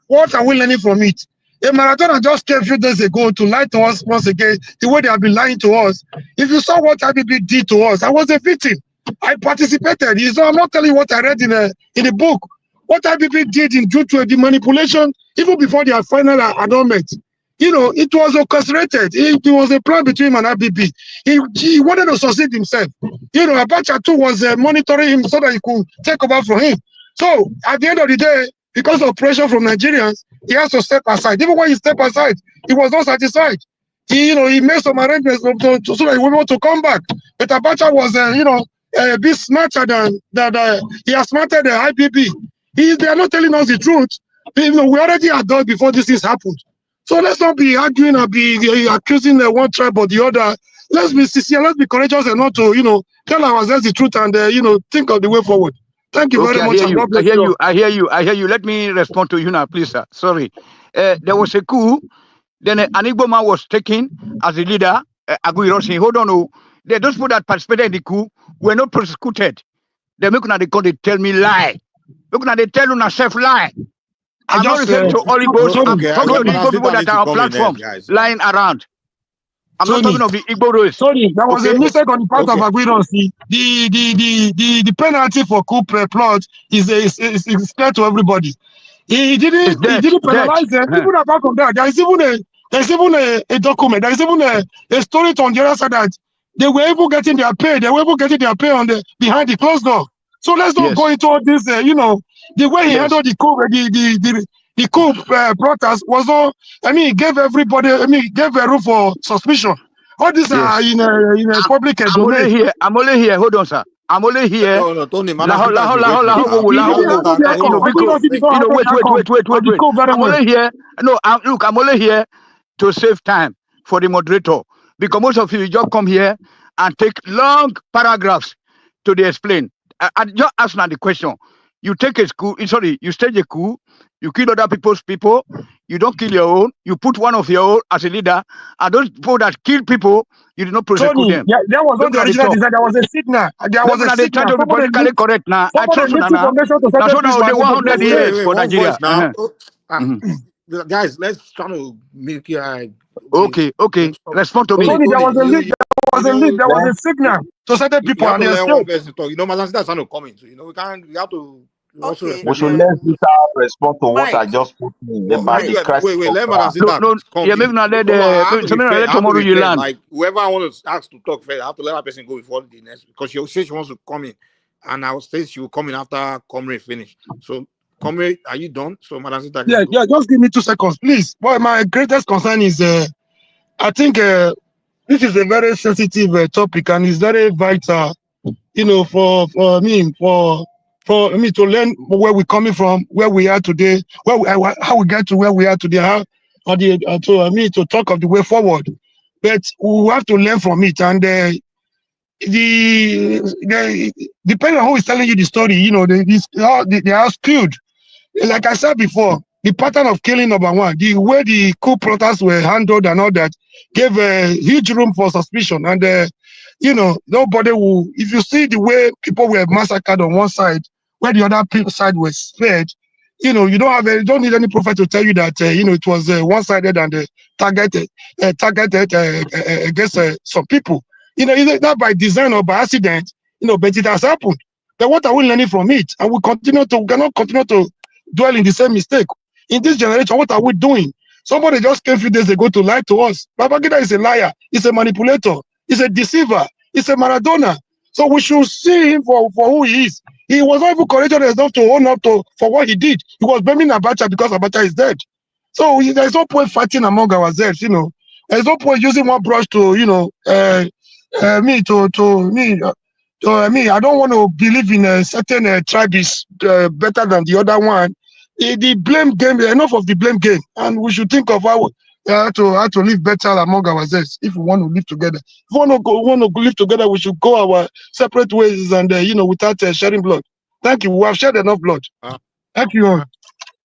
What are we learning from it? A marathoner just came a few days ago to lie to us once again, the way they have been lying to us. If you saw what IBB did to us, I was a victim. I participated. I'm not telling you what I read in the book. What IBB did due to the manipulation, even before their final annulment, it was orchestrated. It was a plan between him and IBB. He wanted to succeed himself. Abacha too was monitoring him so that he could take over from him. So at the end of the day, because of pressure from Nigerians, he has to step aside. Even when he stepped aside, he was not satisfied. He made some arrangements so that he was able to come back. But Abacha was, a bit smarter than that. He has smarter than IBB. They are not telling us the truth. We already adult before this things happened. So let's not be arguing and be accusing one tribe or the other. Let's be sincere. Let's be courageous enough to, tell ourselves the truth and, think of the way forward. Thank you very much. I hear you. Let me respond to you now, please, sir. Sorry. There was a coup. Then an Igbo man was taken as a leader. Aguiyi, hold on. Those people that participated in the coup were not prosecuted. They make they tell me lie. They tell you self lie. I'm not referring to all Igbos. I'm talking to the Igbo people that are on platforms lying around. I'm not talking of the Igbo race. Sorry, there was a mistake on the part of Aguiyi. The penalty for coup plot is clear to everybody. He didn't penalize them. Even apart from that, there's even a document. There's even a story on the other side that they were able getting their pay. They were able getting their pay behind the closed door. So let's not go into all this. The way he handled the coup, protest was all. He gave everybody. He gave a room for suspicion. All these are in a public domain. I'm only here. Hold on, sir. I'm only here. No, Tony, Wait. I'm only here. No, I'm only here to save time for the moderator, because most of you just come here and take long paragraphs to explain. I just ask now the question. You take a coup, you stage a coup, you kill other people's people, you don't kill your own, you put one of your own as a leader, and those people that kill people, you did not prosecute them. Yeah, there was not the original design, there was a signal. There was a signal. Trying to be politically correct now. I trust you now. That's what now they 100 years for Nigeria. Guys, let's try to make it. Okay. Respond to me. Tony, there was a leak. There was a signal to certain people, and they escaped. Malasita is trying to comment. We have to Also Okay, We respect should my let Zita respond to what I Mike, just put in but about the Mike. crisis wait, of let Madam class. Sita come yeah, maybe in. not let Come on, I have to be fair. let I have to tomorrow be you fair. land. Like whoever I want to ask to talk first, I have to let that person go before the next because she says she wants to come in, and I will say she will come in after Comrade finish. So, Comrade, are you done? So, Madam Sita can Yeah, go. yeah, just give me 2 seconds, please. Well, my greatest concern is I think this is a very sensitive topic and it's very vital, you know, for me to learn where we're coming from, where we are today, how we get to where we are today, how to talk of the way forward. But we have to learn from it, and depending on who is telling you the story, you know, they are skewed. Like I said before, the pattern of killing, number one, the way the coup plotters were handled and all that gave a huge room for suspicion. And, you know, nobody will, if you see the way people were massacred on one side, where the other side was spared, you know, you don't need any prophet to tell you that, you know, it was one-sided and targeted against some people. You know, either not by design or by accident, you know, but it has happened. But what are we learning from it? And we cannot continue to dwell in the same mistake. In this generation, what are we doing? Somebody just came a few days ago to lie to us. Babangida is a liar. He's a manipulator. He's a deceiver. He's a Maradona. So we should see him for who he is. He was not even courageous enough to own up for what he did. He was blaming Abacha because Abacha is dead. So there's no point fighting among ourselves, you know. There's no point using one brush to, you know, me. I don't want to believe in a certain tribe is better than the other one. The blame game, enough of the blame game, and we should think of how to live better among ourselves if we want to live together. If we want to live together, we should go our separate ways and you know, without sharing blood. Thank you. We have shared enough blood. Thank you all.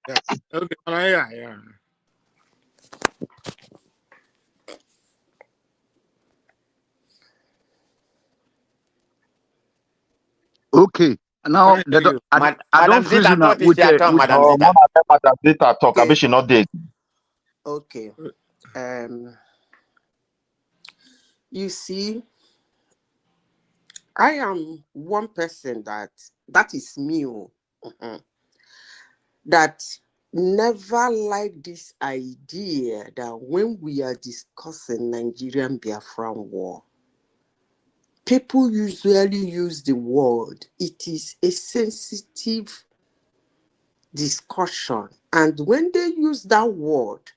Yeah. Okay. Yeah. Okay. Now I Madam don't Zita, reason not this with year, Madam Oh, Zita. Madam Zita talk. I Okay. bet she not dead. Okay. You see, I am one person that is me, that never liked this idea that when we are discussing Nigerian Biafran war, people usually use the word, it is a sensitive discussion. And when they use that word,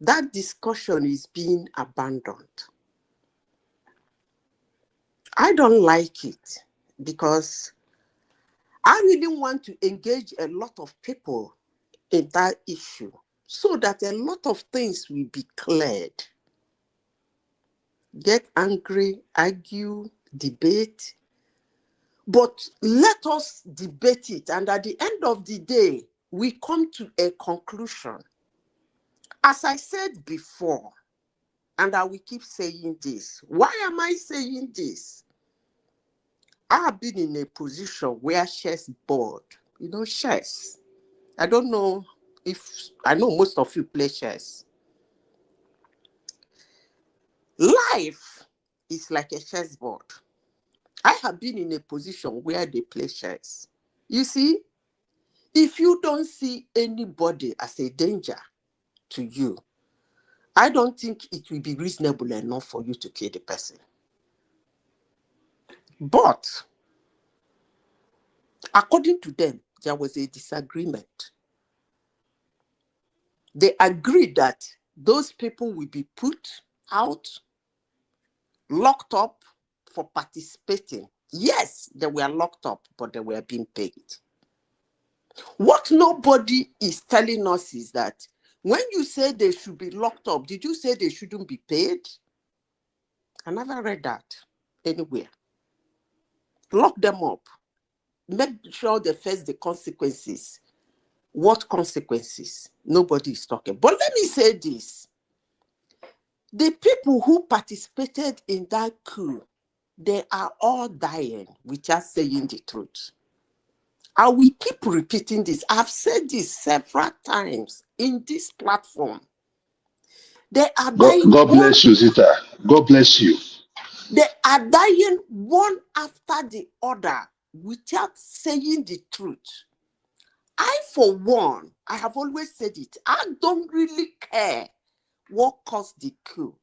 that discussion is being abandoned. I don't like it because I really want to engage a lot of people in that issue so that a lot of things will be cleared. Get angry, argue, debate, but let us debate it. And at the end of the day, we come to a conclusion. As I said before, and I will keep saying this. Why am I saying this? I have been in a position where chess board, you know, chess. I don't know if, I know most of you play chess. Life is like a chessboard. I have been in a position where they play chess. You see, if you don't see anybody as a danger to you, I don't think it will be reasonable enough for you to kill the person. But according to them, there was a disagreement. They agreed that those people will be put out, locked up for participating. Yes, they were locked up, but they were being paid. What nobody is telling us is that when you say they should be locked up, did you say they shouldn't be paid? I never read that anywhere. Lock them up. Make sure they face the consequences. What consequences? Nobody is talking. But let me say this. The people who participated in that coup, they are all dying without saying the truth. I will keep repeating this. I've said this several times in this platform. They are dying. God bless you, Zita. God bless you. They are dying one after the other without saying the truth. I, for one, I have always said it, I don't really care what caused the coup.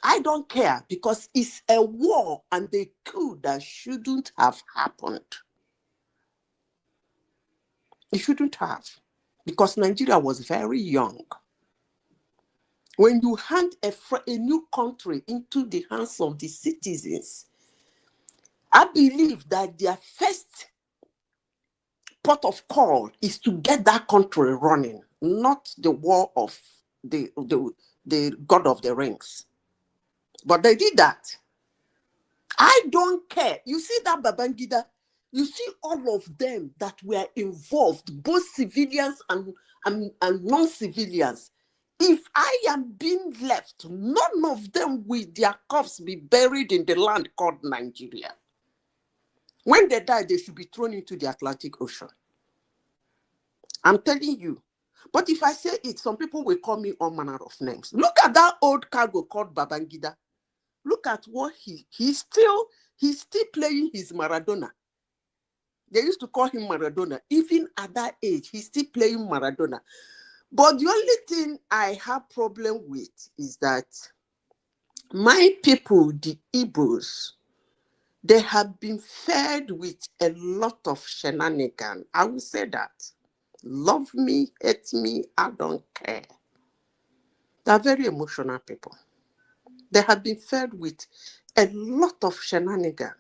I don't care because it's a war and a coup that shouldn't have happened. It shouldn't have, because Nigeria was very young. When you hand a new country into the hands of the citizens, I believe that their first port of call is to get that country running, not the war of the God of the Rings. But they did that. I don't care. You see that Babangida, you see all of them that were involved, both civilians and non-civilians. If I am being left, none of them will their corpse be buried in the land called Nigeria. When they die, they should be thrown into the Atlantic Ocean. I'm telling you. But if I say it, some people will call me all manner of names. Look at that old cargo called Babangida. Look at what he's still playing his Maradona. They used to call him Maradona. Even at that age, he's still playing Maradona. But the only thing I have problem with is that my people, the Igbos, they have been fed with a lot of shenanigans. I will say that. Love me, hate me, I don't care. They're very emotional people. They have been fed with a lot of shenanigans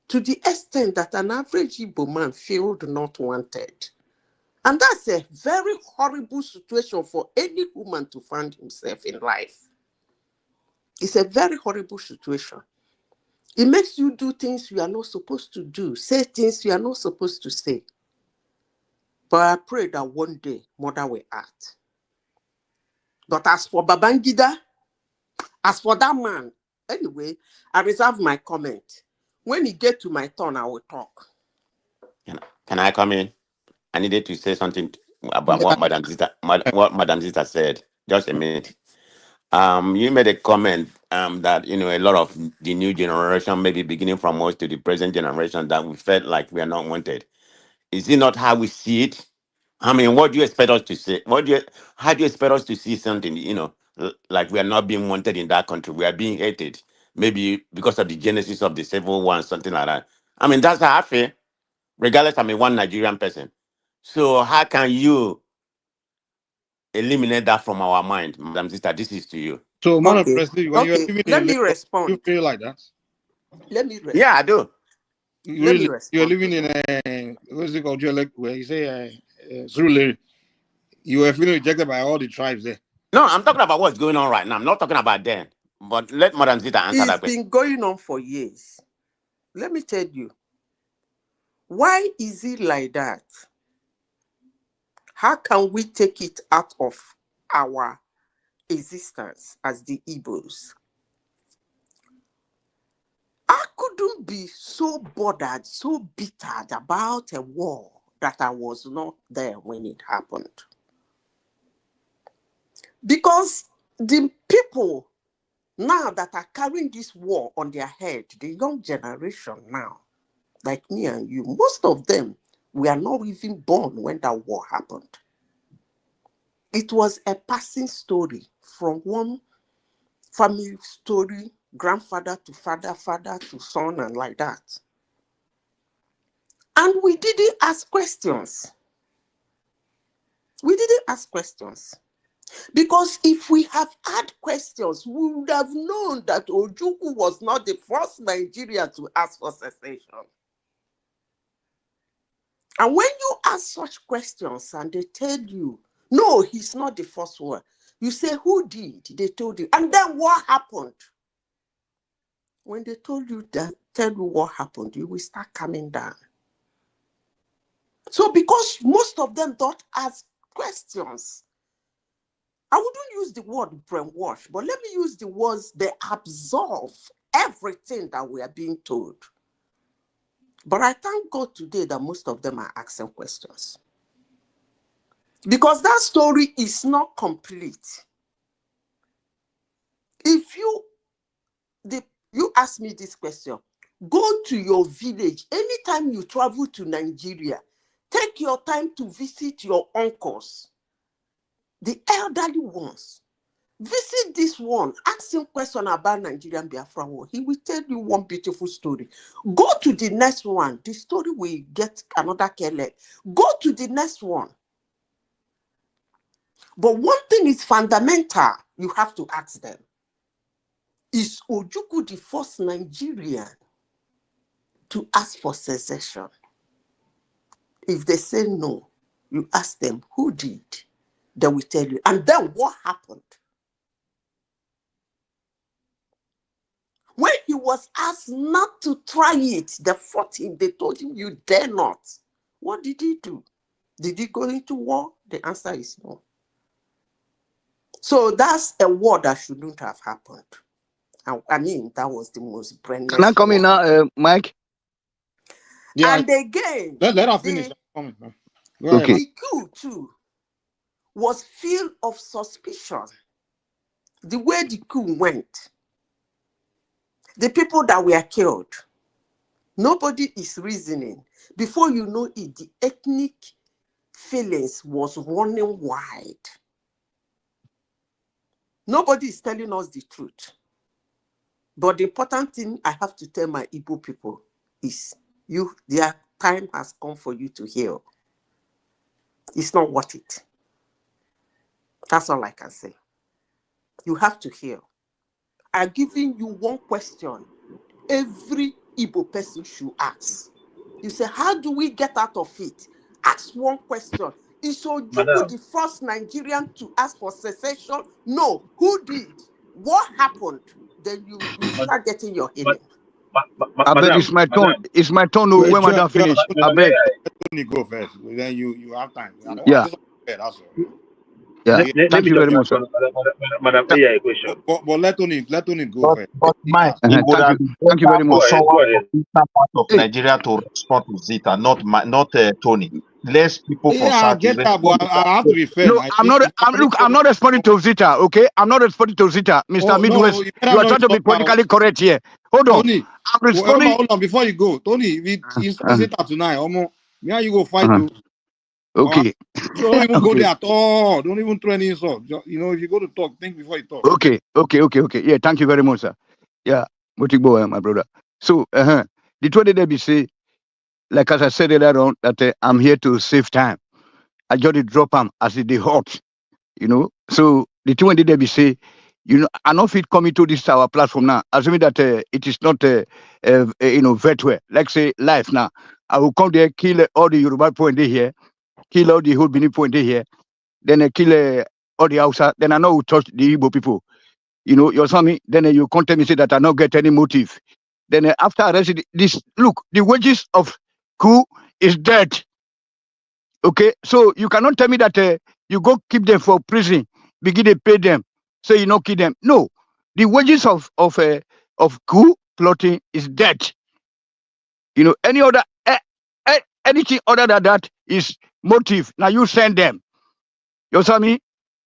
to the extent that an average Igbo man feels not wanted. And that's a very horrible situation for any woman to find himself in life. It's a very horrible situation. It makes you do things you are not supposed to do, say things you are not supposed to say. But I pray that one day, mother will act. But as for Babangida, as for that man, anyway, I reserve my comment. When it gets to my turn, I will talk. Can I come in? I needed to say something about what Madam Zita said. Just a minute. You made a comment that a lot of the new generation, maybe beginning from us to the present generation, that we felt like we are not wanted. Is it not how we see it? I mean, what do you expect us to say? How do you expect us to see something? Like we are not being wanted in that country, we are being hated, maybe because of the genesis of the civil war, something like that. I mean, that's how I feel. Regardless, I'm a one Nigerian person. So how can you eliminate that from our mind, Madam Sister? This is to you. So, man of Okay. President, when you're living Let in me Lagos, respond. you feel like that? Let me respond. Yeah, I do. Let me respond. You're living in what's it called? Where you say Zulu. You were feeling rejected by all the tribes there. No, I'm talking about what's going on right now. I'm not talking about then. But let Madam Zita answer that It's question. been going on for years. Let me tell you. Why is it like that? How can we take it out of our existence as the Igbos? I couldn't be so bothered, so bitter about a war that I was not there when it happened. Because the people now that are carrying this war on their head, the young generation now, like me and you, most of them were not even born when that war happened. It was a passing story from one family story, grandfather to father, father to son, and like that. And we didn't ask questions. We didn't ask questions. Because if we have had questions, we would have known that Ojukwu was not the first Nigerian to ask for secession. And when you ask such questions and they tell you, no, he's not the first one, you say, who did? They told you. And then what happened? When they told you that, tell you what happened, you will start coming down. So because most of them don't ask questions, I wouldn't use the word brainwash, but let me use the words they absorb everything that we are being told. But I thank God today that most of them are asking questions. Because that story is not complete. If you ask me this question, Go to your village. Anytime you travel to Nigeria, take your time to visit your uncles, the elderly ones. Visit this one, ask him question about Nigerian Biafra war. He will tell you one beautiful story. Go to the next one. The story will get another Kele. Go to the next one. But one thing is fundamental, you have to ask them. Is Ojukwu the first Nigerian to ask for secession? If they say no, you ask them who did. They will tell you. And then what happened? When he was asked not to try it, they fought him. They told him, you dare not. What did he do? Did he go into war? The answer is no. So that's a war that shouldn't have happened. I mean, that was the most brainless. Can I come in now, Mike? Yeah. And again, let her finish. Go ahead, the coup too was filled of suspicion. The way the coup went, the people that were killed, nobody is reasoning. Before you know it, the ethnic feelings was running wide. Nobody is telling us the truth. But the important thing I have to tell my Igbo people is their time has come for you to heal. It's not worth it. That's all I can say. You have to heal. I'm giving you one question every Igbo person should ask. You say, how do we get out of it? Ask one question. Is Ojukwu the first Nigerian to ask for secession? No. Who did? What happened? Then you start getting your healing. I beg, it's my turn. It's my turn. Wait, When madam finish, I beg. Let me go first. Then you have time. Yeah. That's all. Yeah. Thank you very much, sir. Madam, a question. But let Tony go first. But Mike, it would have been Thank you very much. for someone from eastern part of Nigeria to respond to Zita, not Tony. Less people from Yeah, I South. get that, but I have to be fair. No, I'm not responding to Zita, okay? I'm not responding to Zita, Mr. Midwest. No, you are trying to be politically correct here. Hold on. Tony, I'm responding. hold on, before you go. Tony, if Zita tonight, me and you go fight too. Okay. Don't even go there at all. Don't even throw any insult. You know, if you go to talk, think before you talk. Okay. Yeah, thank you very much, sir. Yeah, Motigbo, my brother. So, the 20 day be say, like as I said earlier on, that I'm here to save time. I just drop them as it they hot, you know. So the 20 day be say, you know, I know if it coming to this our platform now, assuming that it is not, virtual. Like say live now, I will come there, kill all the Yoruba point they here, kill all the whole Benin point they here, then kill all the Hausa. Then I know we touch the Igbo people. You know, you saw me. Then you come tell me say that I not get any motive. Then after arresting this, look, the wages of coup is dead. Okay, so you cannot tell me that you go keep them for prison, begin to pay them, so you not kill them. No, the wages of coup plotting is dead. You know, any other anything other than that is motive. Now you send them. You saw me.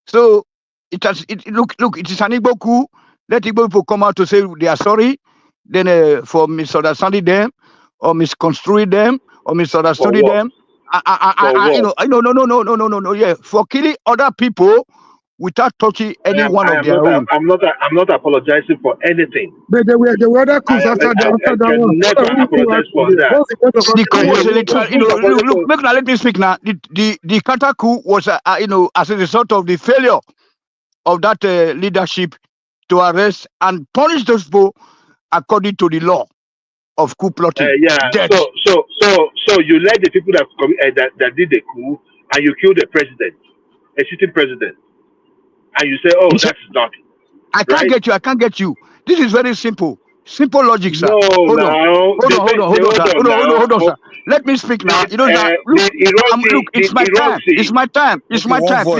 So it look. It is an Igbo coup. Let Igbo people come out to say they are sorry. Then for misunderstanding them, or misconstruing them, or misunderstanding them. No. Yeah, for killing other people without touching any one of their own. I'm not apologizing for anything. But there were other coups after that one. Never apologize for that. The coup was literally, look, let me speak now. The counter coup was, as a result of the failure of that leadership to arrest and punish those people according to the law of coup plotting. So you let the people that did the coup and you killed the president, a sitting president, and you say, "Oh, that's not." I can't get you. This is very simple. Simple logic, sir. Hold on, sir. Let me speak now. You know, look, it's my time. It's my time. Please,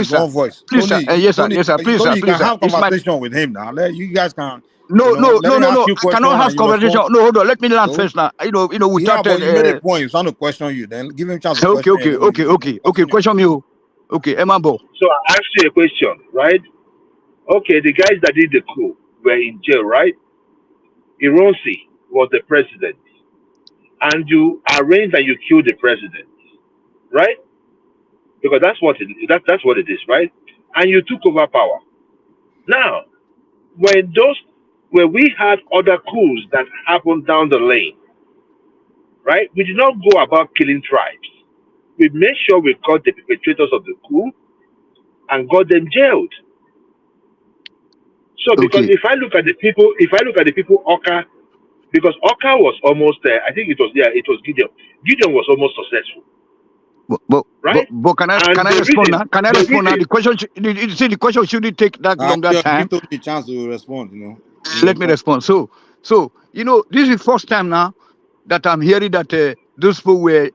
sir. Please, sir. Yes, sir. Please, sir. You can have conversation with him now. You guys can. No. I cannot have conversation. No, hold on. Let me land first now. You know, without. Yeah, but you made a point. He's trying to question you. Then give him a chance to question. Okay. Question me. Okay, Emambo. So I asked you a question, right? Okay, the guys that did the coup were in jail, right? Ironsi was the president. and you arrange and you kill the president, right? Because that's what it is, right? And you took over power. Now, when we had other coups that happened down the lane, right? We did not go about killing tribes. We made sure we caught the perpetrators of the coup and got them jailed. So because if I look at the people Oka, because Oka was almost I think it was Gideon. Gideon was almost successful. Right? But can I respond now? Can I respond now? The question, you see, the question shouldn't take that longer time. Give me a chance to respond. Let me respond. So this is the first time now that I'm hearing that those people were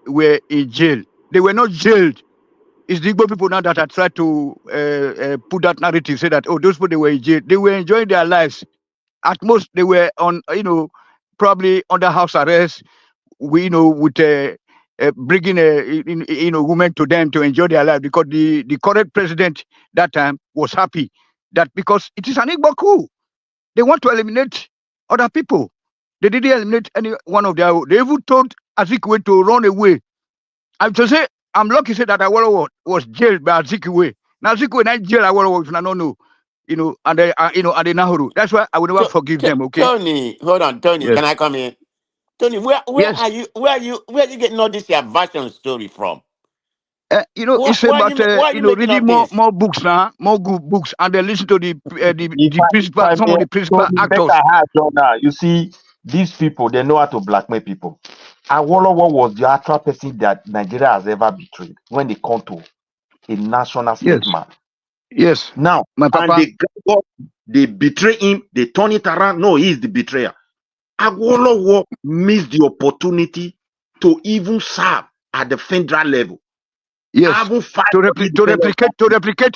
in jail. They were not jailed. It's the Igbo people now that are trying to put that narrative, say that those people, they were in jail. They were enjoying their lives. At most, they were on probably under house arrest. With bringing women to them to enjoy their life, because the current president that time was happy that because it is an Igbo coup, they want to eliminate other people. They didn't eliminate any one of their own. They even told Azikiwe to run away. I'm to say I'm lucky to say that Awolowo was jailed by Azikiwe. Now Azikiwe not jail Awolowo if I don't know. And they and the Nahuru. That's why I will never forgive them. Okay. Tony, hold on, Tony. Yes. Can I come in? Tony, where Yes. are you? Where are you getting all this your version story from? It's about reading more books now, more good books, and then listen to the principal, some of the principal actors. You see, these people, they know how to blackmail people. Awolowo was the actual person that Nigeria has ever betrayed when they come to a national statement. Yes. Now, my papa, and they betray him, they turn it around. No, he is the betrayer. Awolowo missed the opportunity to even serve at the federal level. Yes. To replicate.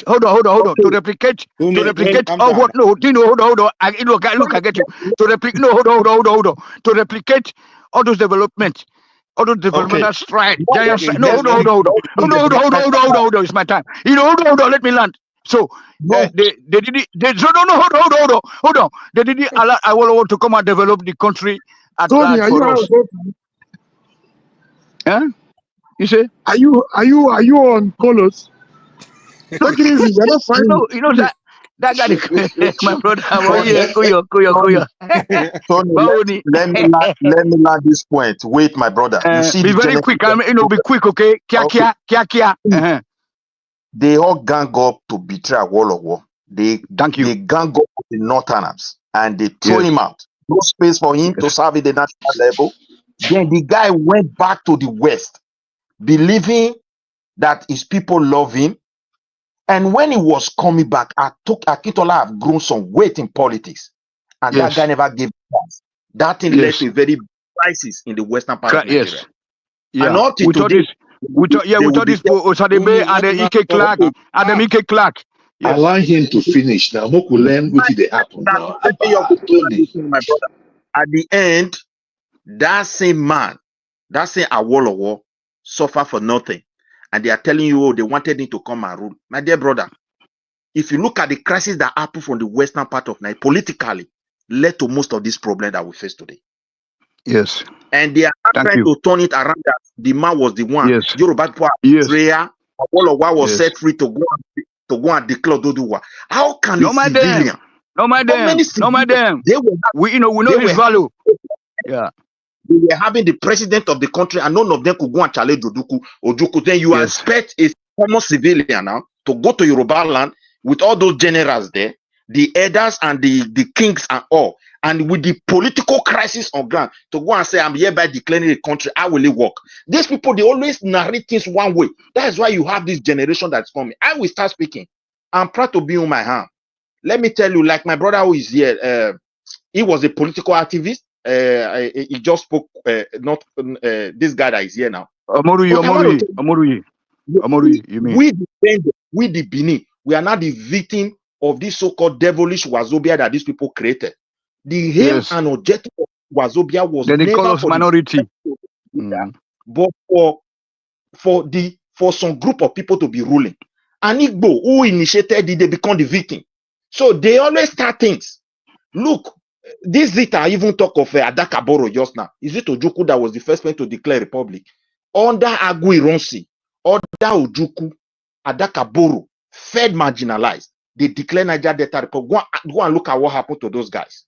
Hold on. To replicate. Oh, what? No, hold on. Look, I get you. To replicate. No, hold on. To replicate all those developments. All those developmental strides. Giant stride. No, hold on. It's my time. Hold on. Let me land. So they didn't. Hold on. They didn't allow Awolowo to come and develop the country at large for us. Huh? You say? Are you on colors? Take it easy. You're not fighting. You know that guy, my brother. Kuyo. Tony, let me land this point. Wait, my brother. You see, be very quick. Be quick, okay? Kia. They all gang up to betray Awolowo. They gang up to the Northerners and they throw him out. No space for him to serve at the national level. Then the guy went back to the West, believing that his people love him. And when he was coming back, Akintola have grown some weight in politics. And that guy never gave chance. That thing led to a very big crisis in the western part of Nigeria. Yeah. And up to today, we thought this for Osadebe and the Ike Clark and the Ike Clark. Yes. Allow him to finish. Now, Moku learn what did happen now. My brother. At the end, that same man, that same Awolowo, suffer for nothing. And they are telling you, they wanted him to come and rule. My dear brother, if you look at the crisis that happened from the western part of Nigeria, politically, led to most of these problems that we face today. Yes. And they are trying to turn it around that the man was the one. Yes. Yoruba prayer, Awolowo was set free to go and declare Doduwa. How can a civilian? No, madam. We know his value. Yeah. They were having the president of the country and none of them could go and challenge Ojuku. Then you expect a common civilian now to go to Yoruba land with all those generals there, the elders and the kings and all, and with the political crisis on ground, to go and say, I'm hereby declaring the country, how will it work? These people, they always narrate things one way. That is why you have this generation that's coming. I will start speaking. I'm proud to be on my hand. Let me tell you, like my brother who is here, he was a political activist. He just spoke, not this guy that is here now. Amoru, you mean? We the Benin, we are not the victim of this so-called devilish Wazobia that these people created. The aim and objective of Wazobia was then they call us minority. But for some group of people to be ruling. And Igbo, who initiated it, they become the victim. So they always start things. Look, This Zita even talk of Adakaboro just now. Is it Ojuku that was the first one to declare republic? Under Aguironsi, under Ojuku, Adakaboro, fed marginalized. They declare Niger Delta Republic. Go and look at what happened to those guys.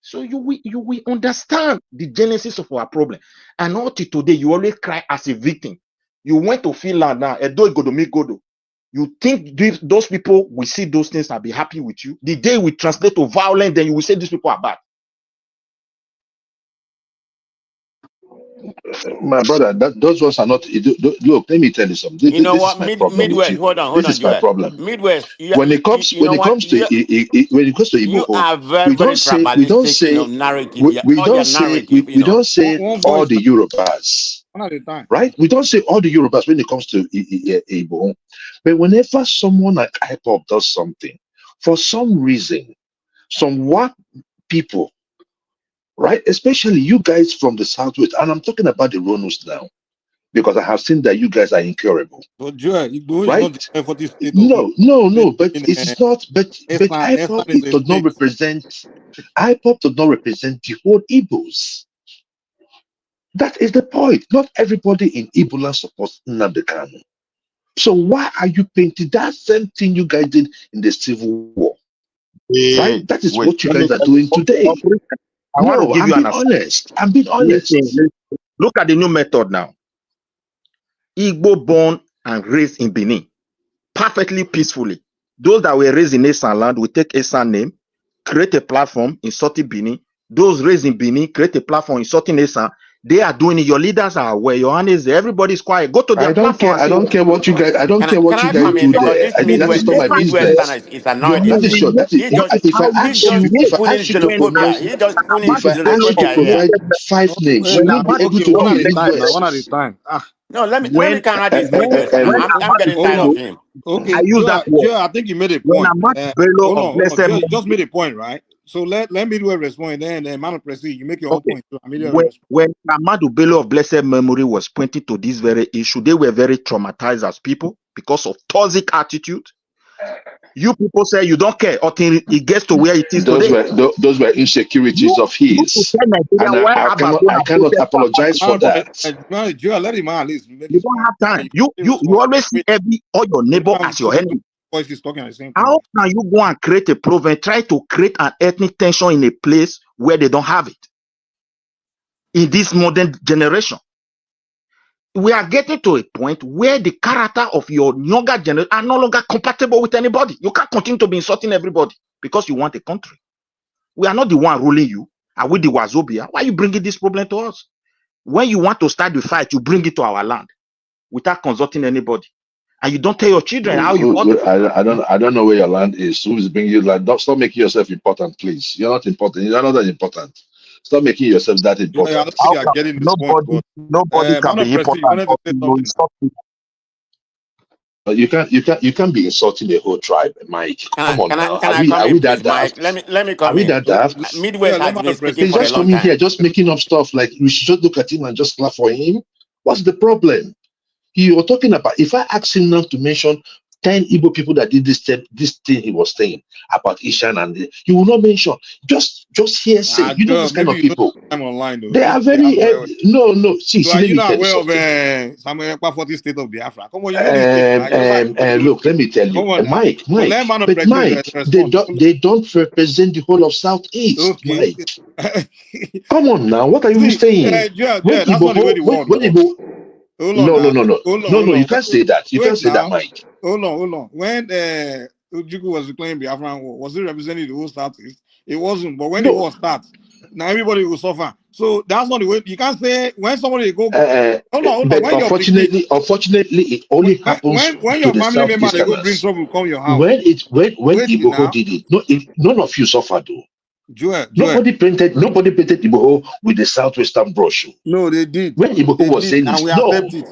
So you will understand the genesis of our problem. And not till today, you always cry as a victim. You went to Finland now, Edo Godo Godo. You think those people will see those things and be happy with you? The day we translate to violence, then you will say these people are bad. My brother, those ones are not. Look, let me tell you something. You know This what? is my problem with Midwest, you. hold on, This is my Joel. problem. Midwest, When it comes you know what? to You Igbo, are very, we very don't tribalistic, narrative. we All don't your say narrative, we don't say One all voice, the Yorubas, one at a time. right? We don't say all the Yorubas when it comes to Igbo. But whenever someone like IPOP does something, for some reason, some white people, right? Especially you guys from the Southwest, and I'm talking about the Ronus now, because I have seen that you guys are incurable. But Joel, Igbo is Right? not the 40 state of No, but in, it is not. But Estland IPOP is a does not state. represent. IPOP does not represent the whole Igbos. That is the point. Not everybody in Igbo land supports Nnamdi Kanu. So why are you painting that same thing you guys did in the Civil War? Right? That is what you guys are doing today. I want to No, give I'm you being an honest. I'm being honest. Listen. Look at the new method now. Igbo born and raised in Benin, perfectly peacefully. Those that were raised in Esan land will take Esan name, create a platform, insulting Benin. Those raised in Benin create a platform, insulting Esan. They are doing it. Your leaders are aware. Your hand is there. Everybody's quiet. Go to their platform. I don't care what you guys. I don't care what you guys do there. I mean, that is not my business. Is annoyed That with is me. your. That is. If I He's ask just you, if I pulling ask you to xenophobia. provide, He's just pulling if I ask you to xenophobia here. provide 5 names, Hey, will you be able okay, to one give at me a time now. One at a Midwest? time. No, let me counter this Midwest. I'm getting Hold tired on. of him. Okay, I use that word. Joe, I think you made a When point. Ahmad Bello Hold of on. Blessed Joe, you Memory, just made a point, right? So let me do a response, and then man of Prestige, you make your own point. So when Ahmadu Bello of Blessed Memory was pointing to this very issue, they were very traumatized as people because of toxic attitude. You people say you don't care until it gets to where it is today. Those were insecurities of his, and I cannot apologize for that. Joe, let him at least make You his don't point. have time. You always see all your neighbor as your enemy. Voice is talking at the same time. How can you go and create a province, try to create an ethnic tension in a place where they don't have it? In this modern generation, we are getting to a point where the character of your younger generation are no longer compatible with anybody. You can't continue to be insulting everybody because you want a country. We are not the one ruling you. Are we the Wazobia? Why are you bringing this problem to us? When you want to start the fight, you bring it to our land without consulting anybody. And you don't tell your children how you want. I don't know where your land is. Who is bringing you land? Don't stop making yourself important, please. You're not important. You're not that important. Stop making yourself that important. I don't think you're getting this point. Nobody can be important. You can't be insulting the whole tribe, Mike. Come on now. Are we that daft? Let me come Are we in. that daft? Midwest has been speaking He's for a just long coming time. here, just making up stuff like we should just look at him and just clap for him. What's the problem? You're talking about, if I ask him now to mention 10 Igbo people that did this thing he was saying about Ishan, and he will not mention, just hearsay. You know this kind of people. I'm online, though. They are very no. See, so are let you me not tell you aware something. of Samuel Ekpa 40 state of Biafra? Come on, you know this thing. Look, let me tell you, Mike. But Mike, they don't represent the whole of Southeast, okay. Mike. Come on now, what are you saying? That's not the way the world works. No, you can't say that. You can't say that, Mike. Hold on. When Ojukwu was declaring Biafran war, was it representing the whole Southeast? It wasn't. But when the war starts, now everybody will suffer. So that's not the way. You can't say when somebody go. Hold on. But unfortunately, it only happens when to your the family member they go bring Southeasterners. trouble, come your house. When Igbo did it, none of you suffered though. Nobody painted Igbo with the Southwestern brush. No, they did. When Igbo was saying this, accept it.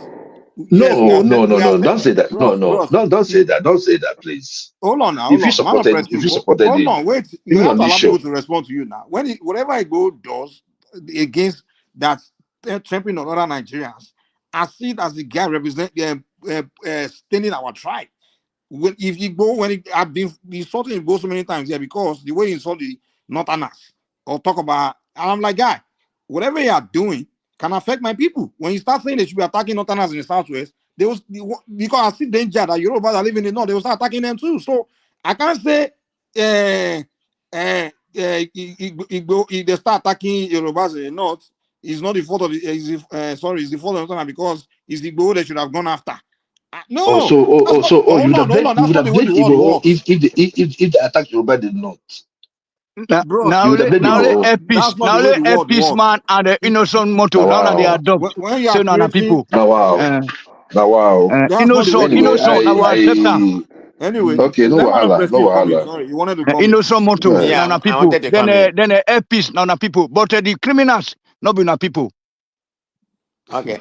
No, don't say that. Don't say that. Don't say that, please. Hold on now. If you supported him, wait. even You on have to this allow show, people to respond to you now. Whatever Igbo does against that trampling on other Nigerians, I see it as the guy representing staining our tribe. if he go when I've been insulting Igbo so many times here because the way he insult the Northerners or talk about, and I'm like, guy, whatever you are doing can affect my people. When you start saying they should be attacking Northerners in the Southwest, they was because I see danger that Yorubas are living in the North, they will start attacking them too. So I can't say if they start attacking Yorubas in the North, it's not the fault of the it's the fault of Northerners because it's the Igbo they should have gone after. No, you would have blamed that's not the way the world Igbo works. if the attack Yoruba did not. Bro, now only a peace man and the innocent motor now they adopt. When you so are now people. Wow. Innocent, I will accept them. Anyway, okay, no wahala. Sorry, you wanted to come innocent motor Yeah, now I people. wanted to come in. Then a peace now people. But the criminals not be now people. Okay,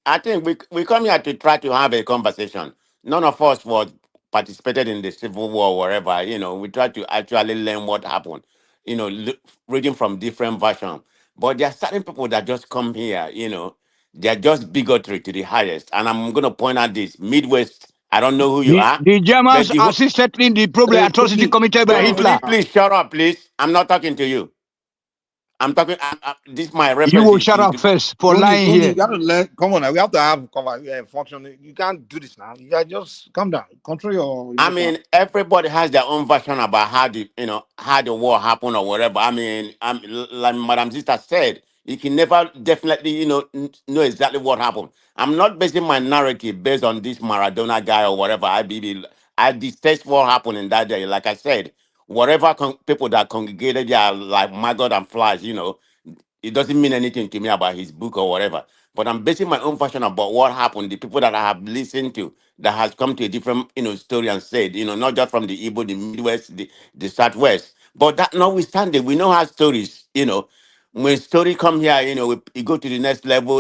I think we come here to try to have a conversation. None of us was participated in the civil war or whatever. You know, we try to actually learn what happened. You know, reading from different versions. But there are certain people that just come here. You know, they are just bigotry to the highest. And I'm gonna point out this Midwest. I don't know who you are. The Germans but assisted in the problem atrocity committed by Hitler. Will you please shut up, please? I'm not talking to you. I'm talking. This my reference. You will shut up first for lying here. You gotta come on now. We have to have function. You can't do this now. You gotta just calm down. Control your I mean, everybody has their own version about how the war happened or whatever. I mean, like Madam Sister said, you can never definitely know exactly what happened. I'm not basing my narrative based on this Maradona guy or whatever. I detest what happened in that day. Like I said, whatever people that congregated there like maggot and flies, it doesn't mean anything to me about his book or whatever. But I'm basing my own version about what happened, the people that I have listened to that has come to a different, story and said, not just from the Igbo, the Midwest, the Southwest. But that notwithstanding, we know how stories, when story come here, we go to the next level,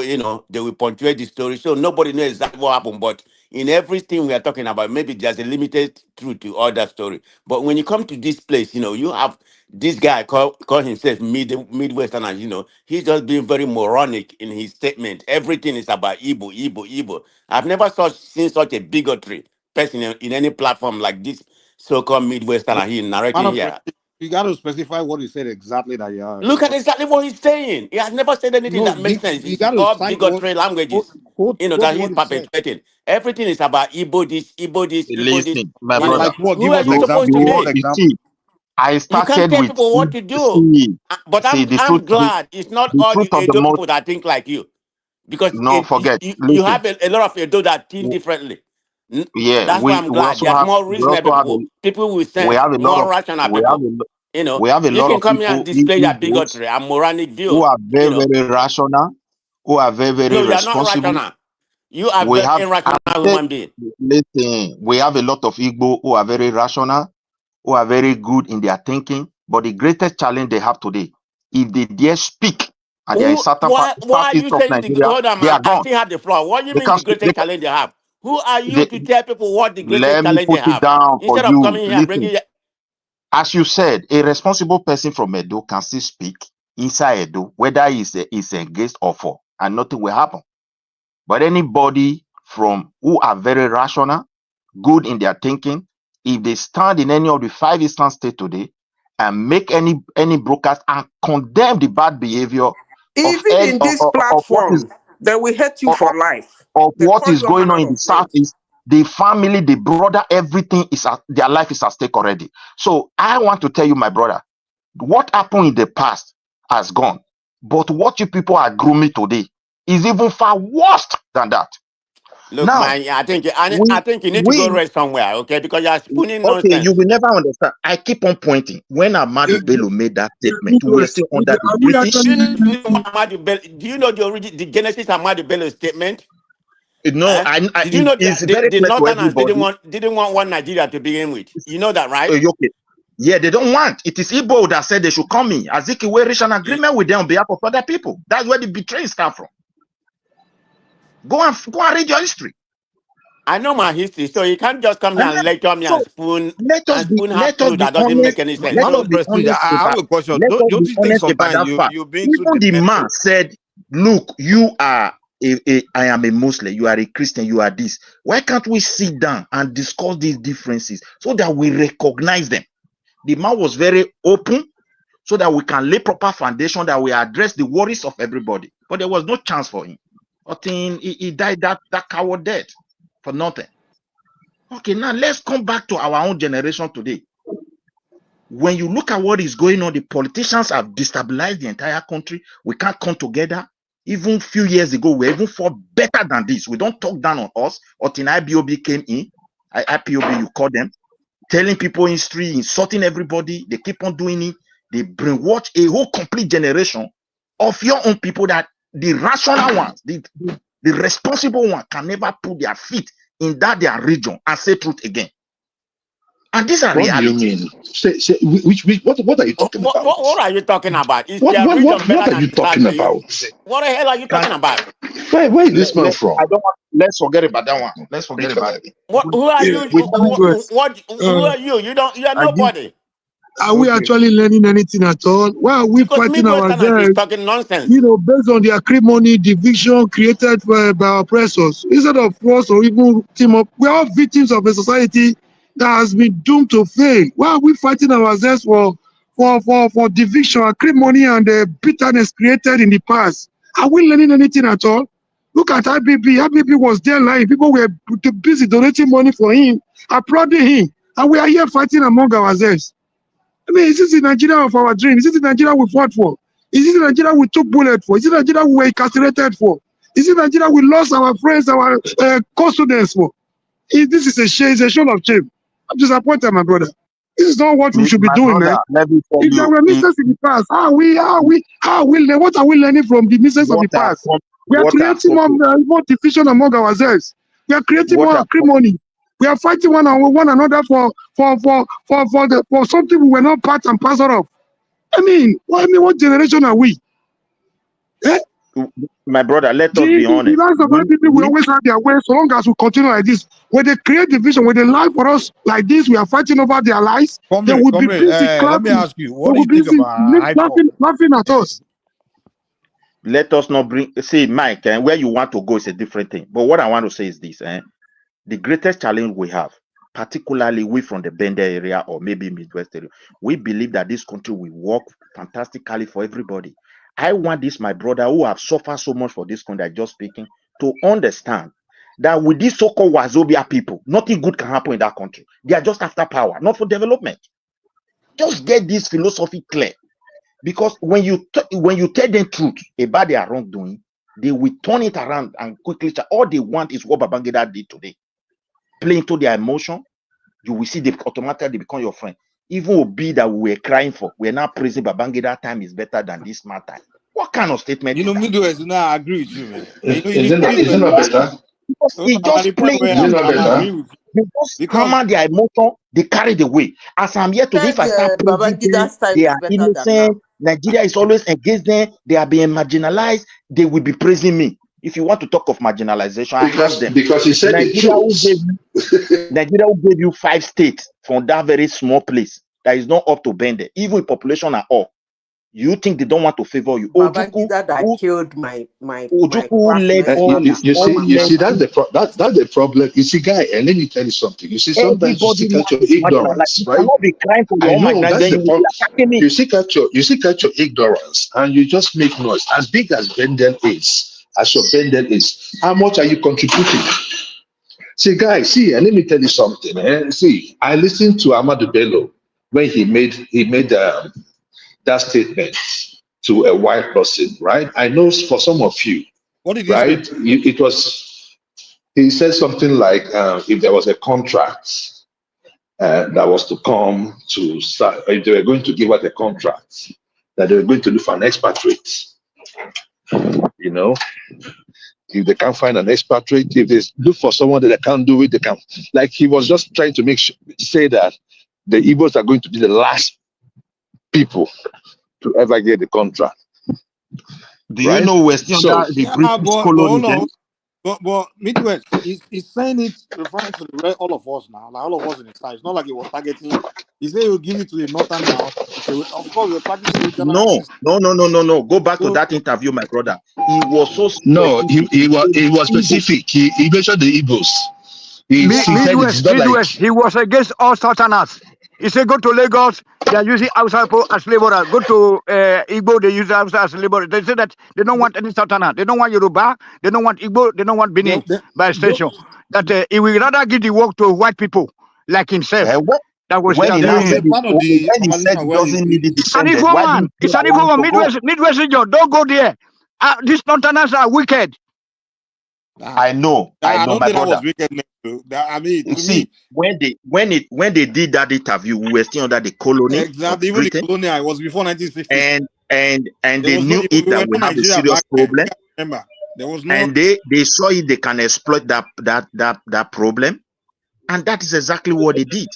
they will punctuate the story. So nobody knows exactly what happened. But in everything we are talking about, maybe there's a limited truth to all that story. But when you come to this place, you have this guy call himself Midwestern, he's just being very moronic in his statement. Everything is about Igbo, Igbo, Igbo. I've never seen such a bigotry person in any platform like this so-called Midwestern he narrating here. You got to specify what he said exactly that you are. Look at exactly what he's saying. He has never said anything that makes sense. It's all bigotry languages, that he's perpetuating. Everything is about Igbo this, Igbo this, Igbo this. Listen, my brother. Like what? Who are you supposed to be? I started you can't tell with people what to do. But I'm glad it's not all the Edo people that think like you. Because you have a lot of Edo that think differently. Yeah, that's why I'm glad. There's more reasonable people with sense, more rational people. We have a you lot can of come here and display your Igbos bigotry and moronic view. who are very rational, who are very No, you are responsible. not rational. You are very irrational human being. Listen, we have a lot of Igbo who are very rational, who are very good in their thinking. But the greatest challenge they have today, if they dare speak, and they are in why are you saying Nigeria, hold on, man, I still have the floor. What do you mean the greatest challenge they have? Who are you to tell people what the greatest challenge they have? Instead of coming here and bringing as you said, a responsible person from Edo can still speak inside Edo, whether he's engaged or for, and nothing will happen. But anybody from who are very rational, good in their thinking, if they stand in any of the 5 eastern states today and make any broadcast and condemn the bad behavior even in this platform, they will hate you for life. Of what is going on in the southeast, the family, the brother, everything their life is at stake already. So I want to tell you, my brother, what happened in the past has gone. But what you people are grooming today is even far worse than that. Look, now, man, I think you need to go rest somewhere, okay? Because you are spooning nonsense. Okay, you will never understand. I keep on pointing. When Ahmadu Bello made that statement, we were still under the British. Do you know the genesis of Ahmadu Bello's statement? No, did you know that the Northerners didn't want one Nigeria to begin with? You know that, right? Okay. Yeah, they don't want. It is Igbo that said they should come in. Azikiwe reached an agreement with them on behalf of other people. That's where the betrayals come from. Go and read your history. I know my history, so you can't just come here and lecture me and spoon half truth that doesn't make any sense. I have a question. Don't you think sometimes you've been even the man said, look, you are I am a Muslim, you are a Christian, you are this. Why can't we sit down and discuss these differences so that we recognize them? The man was very open so that we can lay proper foundation, that we address the worries of everybody. But there was no chance for him. I think he died that coward death for nothing. Okay, now let's come back to our own generation today. When you look at what is going on, the politicians have destabilized the entire country. We can't come together. Even a few years ago, we even fought better than this. We don't talk down on us. Until IPOB came in, IPOB, you call them, telling people history, insulting everybody. They keep on doing it. They brainwash a whole complete generation of your own people that the rational ones, the responsible ones can never put their feet in their region and say truth again. And these are What reality. do you mean? What are you talking about? What are you talking about? Is What their region better are than you talking Southeast? about? What the hell are you talking about? Where is this man from? Let's forget about that one. Let's forget about it. Who are you? Who are you? You are nobody. Are we actually learning anything at all? Why are we Because fighting Midwesterners is ourselves? talking nonsense. Based on the acrimony, division created by oppressors, instead of us or even team up, we are all victims of a society that has been doomed to fail. Why are we fighting ourselves for division, acrimony, and bitterness created in the past? Are we learning anything at all? Look at IBB. IBB was there lying. People were busy donating money for him, applauding him, and we are here fighting among ourselves. I mean, is this the Nigeria of our dreams? Is this the Nigeria we fought for? Is this the Nigeria we took bullet for? Is this the Nigeria we were incarcerated for? Is this the Nigeria we lost our friends, our co-students for? This is a shame, it's a show of shame. I'm disappointed, my brother. This is not what we should be doing, man. If there were mistakes in the past, what are we learning from the mistakes of the past? We are creating more division among ourselves. We are creating more acrimony. We are fighting one another for something we were not part and parcel of. I mean, what generation are we? Eh? My brother, let us be honest. The lives of other people will always have their way so long as we continue like this. When they create division, when they lie for us like this, we are fighting over their lives. They will be busy clapping. Let me ask you, what do you think about laughing at us? Let us not see, Mike, where you want to go is a different thing. But what I want to say is this, the greatest challenge we have, particularly we from the Bender area or maybe Midwest area, we believe that this country will work fantastically for everybody. I want this, my brother, who have suffered so much for this country, just speaking, to understand that with these so-called Wazobia people, nothing good can happen in that country. They are just after power, not for development. Just get this philosophy clear. Because when you tell them truth about their wrongdoing, they will turn it around and quickly. All they want is what Babangida did today. Play into their emotion, you will see they automatically become your friend. Even Obi that we were crying for, we're now praising Babangida time is better than this man time. What kind of statement? Midwest, I agree with you, man. Is it not better? He just played. They just hammer their emotion, they carry the weight. As I'm here today, if I start praising them, they are innocent. Nigeria is always against them. They are being marginalized. They will be praising me. If you want to talk of marginalization, I have them. Because he said Nigeria will give you 5 states from that very small place that is not up to Bender. Even if population are up, you think they don't want to favor you? Babangida that killed my you see that's the problem. You see, guy, and let me tell you something. You see, sometimes you seek out your ignorance, right? I know that's the problem. You seek out your ignorance, and you just make noise. As big as Bender is, as your Bender is, how much are you contributing? See, guys, and let me tell you something. See, I listened to Amadou Bello when he made that statement to a white person, right? I know for some of you, what did right? He said something like, if there was a contract that was to come to start, if they were going to give out a contract, that they were going to look for an expatriate, if they can't find an expatriate, if they look for someone that they can't do it, they can. Like he was just trying to say that the Igbos are going to be the last people to ever get the contract. Do you know we're still under the British colony? But Midwest is saying it referring to all of us now, like all of us in the side. It's not like he was targeting. He said he'll give it to a northerner. Okay, of course we're practicing regionalism. No. Go back to that interview, my brother. He was so No, specific. he was specific. He mentioned the Igbos. He said it is not Midwest, like he was against all Southerners. He said, go to Lagos, they are using outside as laborers. Go to Igbo, they use outside as laborers. They say that they don't want any Southerner. They don't want Yoruba. They don't want Igbo. They don't want Benin by extension. That he will rather give the work to white people like himself. That was when he now said part of the when he said he doesn't need it it's an defended, evil why one. didn't It's he an allow evil him one. to go? Midwest region, don't go there. These Northerners are wicked. I know, I don't my think that brother. was wickedness. I mean, You to see, me, when they did that interview, we were still under the colony exactly. of Even the Britain, colonial, it was before 1960. and There they was knew no, it we that were we not have a Nigeria serious back then. problem, Remember, there was no. and they saw it they can exploit that problem, and that is exactly what they did.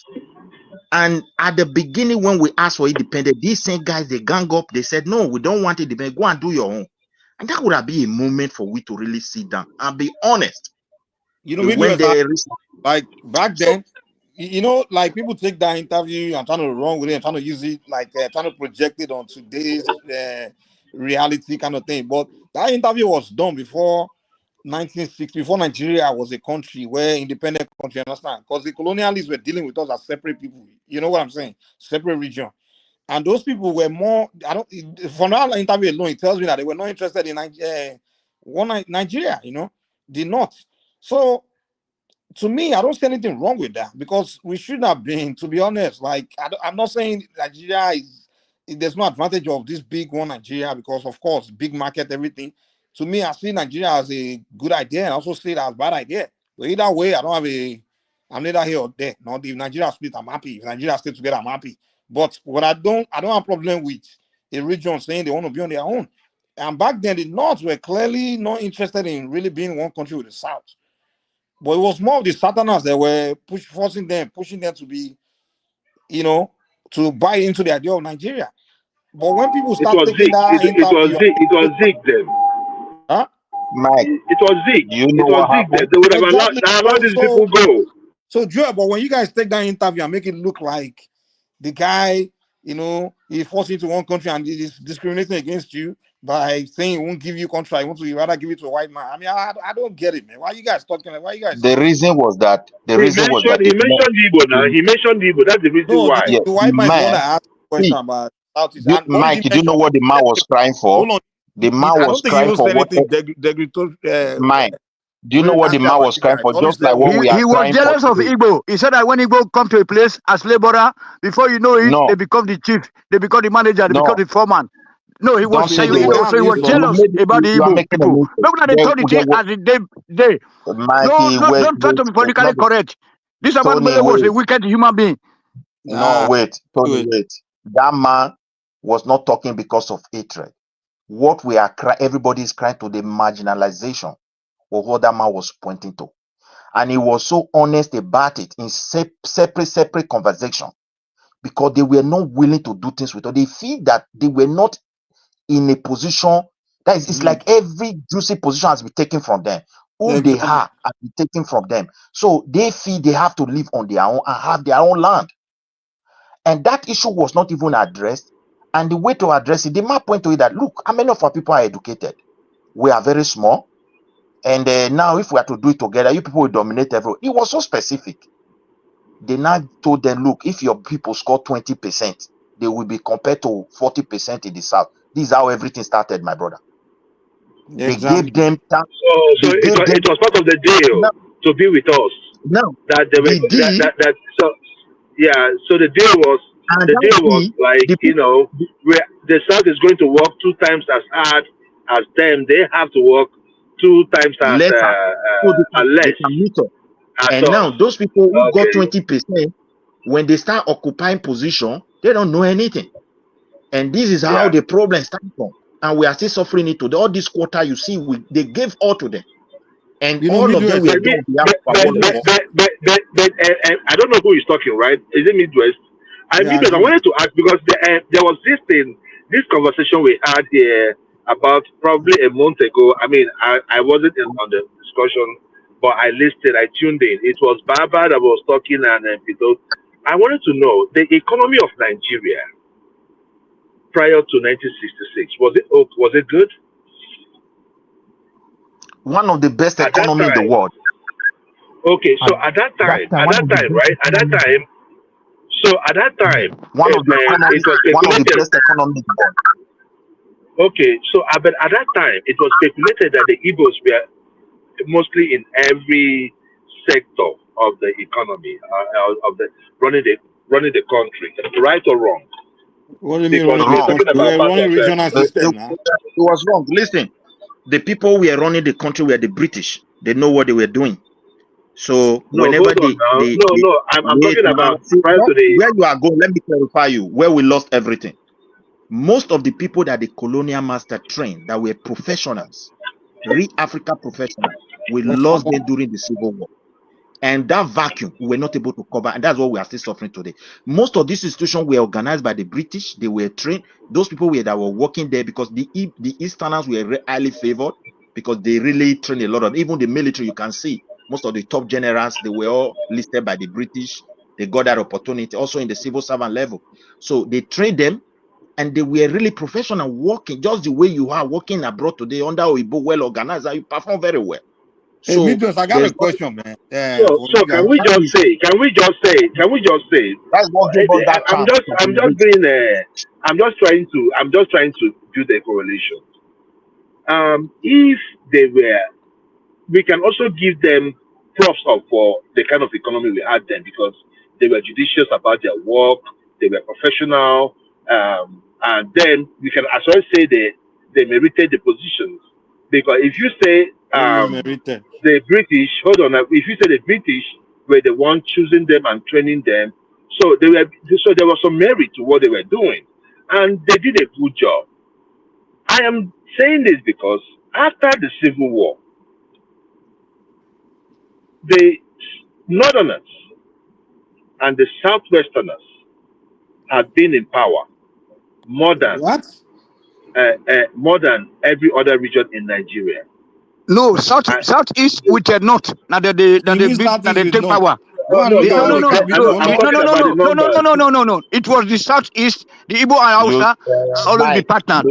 And at the beginning, when we asked for independence, these same guys they gang up. They said, "No, we don't want independence. Go and do your own." And that would have been a moment for we to really sit down and be honest. You know, They went there, like back then, you know, like people take that interview and trying to run with it and trying to use it, like trying to project it on today's reality kind of thing. But that interview was done before 1960, before Nigeria was a country where independent country, understand? Because the colonialists were dealing with us as separate people. You know what I'm saying? Separate region. And those people were more, from that interview alone, it tells me that they were not interested in Nigeria, you know, the North. So to me, I don't see anything wrong with that because we should have been, to be honest. Like, I'm not saying Nigeria there's no advantage of this big one Nigeria because, of course, big market, everything. To me, I see Nigeria as a good idea and I also see it as a bad idea. So either way, I'm neither here or there. Not if Nigeria split, I'm happy. If Nigeria stay together, I'm happy. But what I don't have problem with a region saying they want to be on their own. And back then, the North were clearly not interested in really being one country with the South. But it was more of the Southerners that were pushing them to be, you know, to buy into the idea of Nigeria. But when people start taking that interview, it was Zeke then. Huh? Mike, it was Zeke. You know it was what Zeke then. happened? They would have allowed these people go. So, Joe, but when you guys take that interview and make it look like the guy, you know, he forced you to one country and he's discriminating against you by saying he won't give you contract, he rather give it to a white man. I mean, I don't get it, man. Why you guys talking like? Why you guys? The reason was that he mentioned Igbo now. He mentioned Igbo. That's the reason why. The white man is the one that asked the question about Southeast. Mike, do you know what the man was crying for? Hold on. The man I was don't think he crying even for said what? anything. Mike, do you know what the man was crying for? Just like what we are He was crying jealous for of today. Igbo. He said that when Igbo come to a place as laborer, before you know it, they become the chief, they become the manager, they become the foreman. No, he was Don't say saying the word. so he was jealous about the You are Igbo making a people. mistake. Maybe they told the thing as they. Mikey, Don't try to be politically correct. This about Mele was a wicked human being. No, wait, Tony, wait. That man was not talking because of hatred. What we are everybody is crying to the marginalization of what that man was pointing to. And he was so honest about it in separate conversation because they were not willing to do things with us. They feel that they were not in a position that is, it's like every juicy position has been taken from them. Who they are has been taken from them. So they feel they have to live on their own and have their own land. And that issue was not even addressed. And the way to address it, the man point to it that, look, how many of our people are educated? We are very small. And now if we are to do it together, you people will dominate everyone. It was so specific. They now told them, look, if your people score 20%, they will be compared to 40% in the South. This is how everything started, my brother. They gave them time. So it was part of the deal to be with us. No, that they were so yeah. So the deal was like, you know, where the South is going to work 2 times as hard as them. They have to work 2 times as less. And now those people who got 20%, when they start occupying position, they don't know anything. And this is how the problem started from. And we are still suffering it today. All this quarter you see, they gave all to them. And all of them were done. But I don't know who is talking, right? Is it Midwest? Midwest, I wanted to ask because there was this conversation we had here about probably a month ago. I mean, I wasn't on the discussion, but I listened, I tuned in. It was Baba that was talking, and I wanted to know the economy of Nigeria prior to 1966. Was it good? One of the best At that economy in the time. world. Okay, so at that time, right? At that time, One of the it was speculated. best economy in the world. Okay, so but at that time, it was speculated that the Igbos were mostly in every sector of the economy, of the running the country, right or wrong? What do you mean Because running the country? We're running regional system now. It was wrong. Listen, the people who were running the country were the British. They know what they were doing. So No, whenever hold on now. No, I'm wait, talking about see, prior to the. where you are going, let me clarify you where we lost everything. Most of the people that the colonial master trained that were professionals, real Africa professionals, we lost them during the Civil War. And that vacuum we were not able to cover, and that's what we are still suffering today. Most of these institutions were organized by the British. They were trained. Those people that were working there, because the Easterners were highly favored, because they really trained a lot of, even the military. You can see most of the top generals, they were all listed by the British. They got that opportunity also in the civil servant level. So they trained them, and they were really professional working, just the way you are working abroad today under Oibo, well organized, and you perform very well. Hey, So Midwest, I got a question, man. So can we just say? That's what gave us that chance. I'm just trying to do the correlation. If they were, we can also give them props up for the kind of economy we had then, because they were judicious about their work, they were professional, and then we can as well say they merited the positions. Because if you say the British, hold on, if you say the British were the one choosing them and training them, so there was some merit to what they were doing, and they did a good job. I am saying this because after the Civil War, the Northerners and the Southwesterners have been in power more than every other region in Nigeria. No, southeast with the north. Now they take power. No. It was the southeast, the Igbo and Hausa always be partners.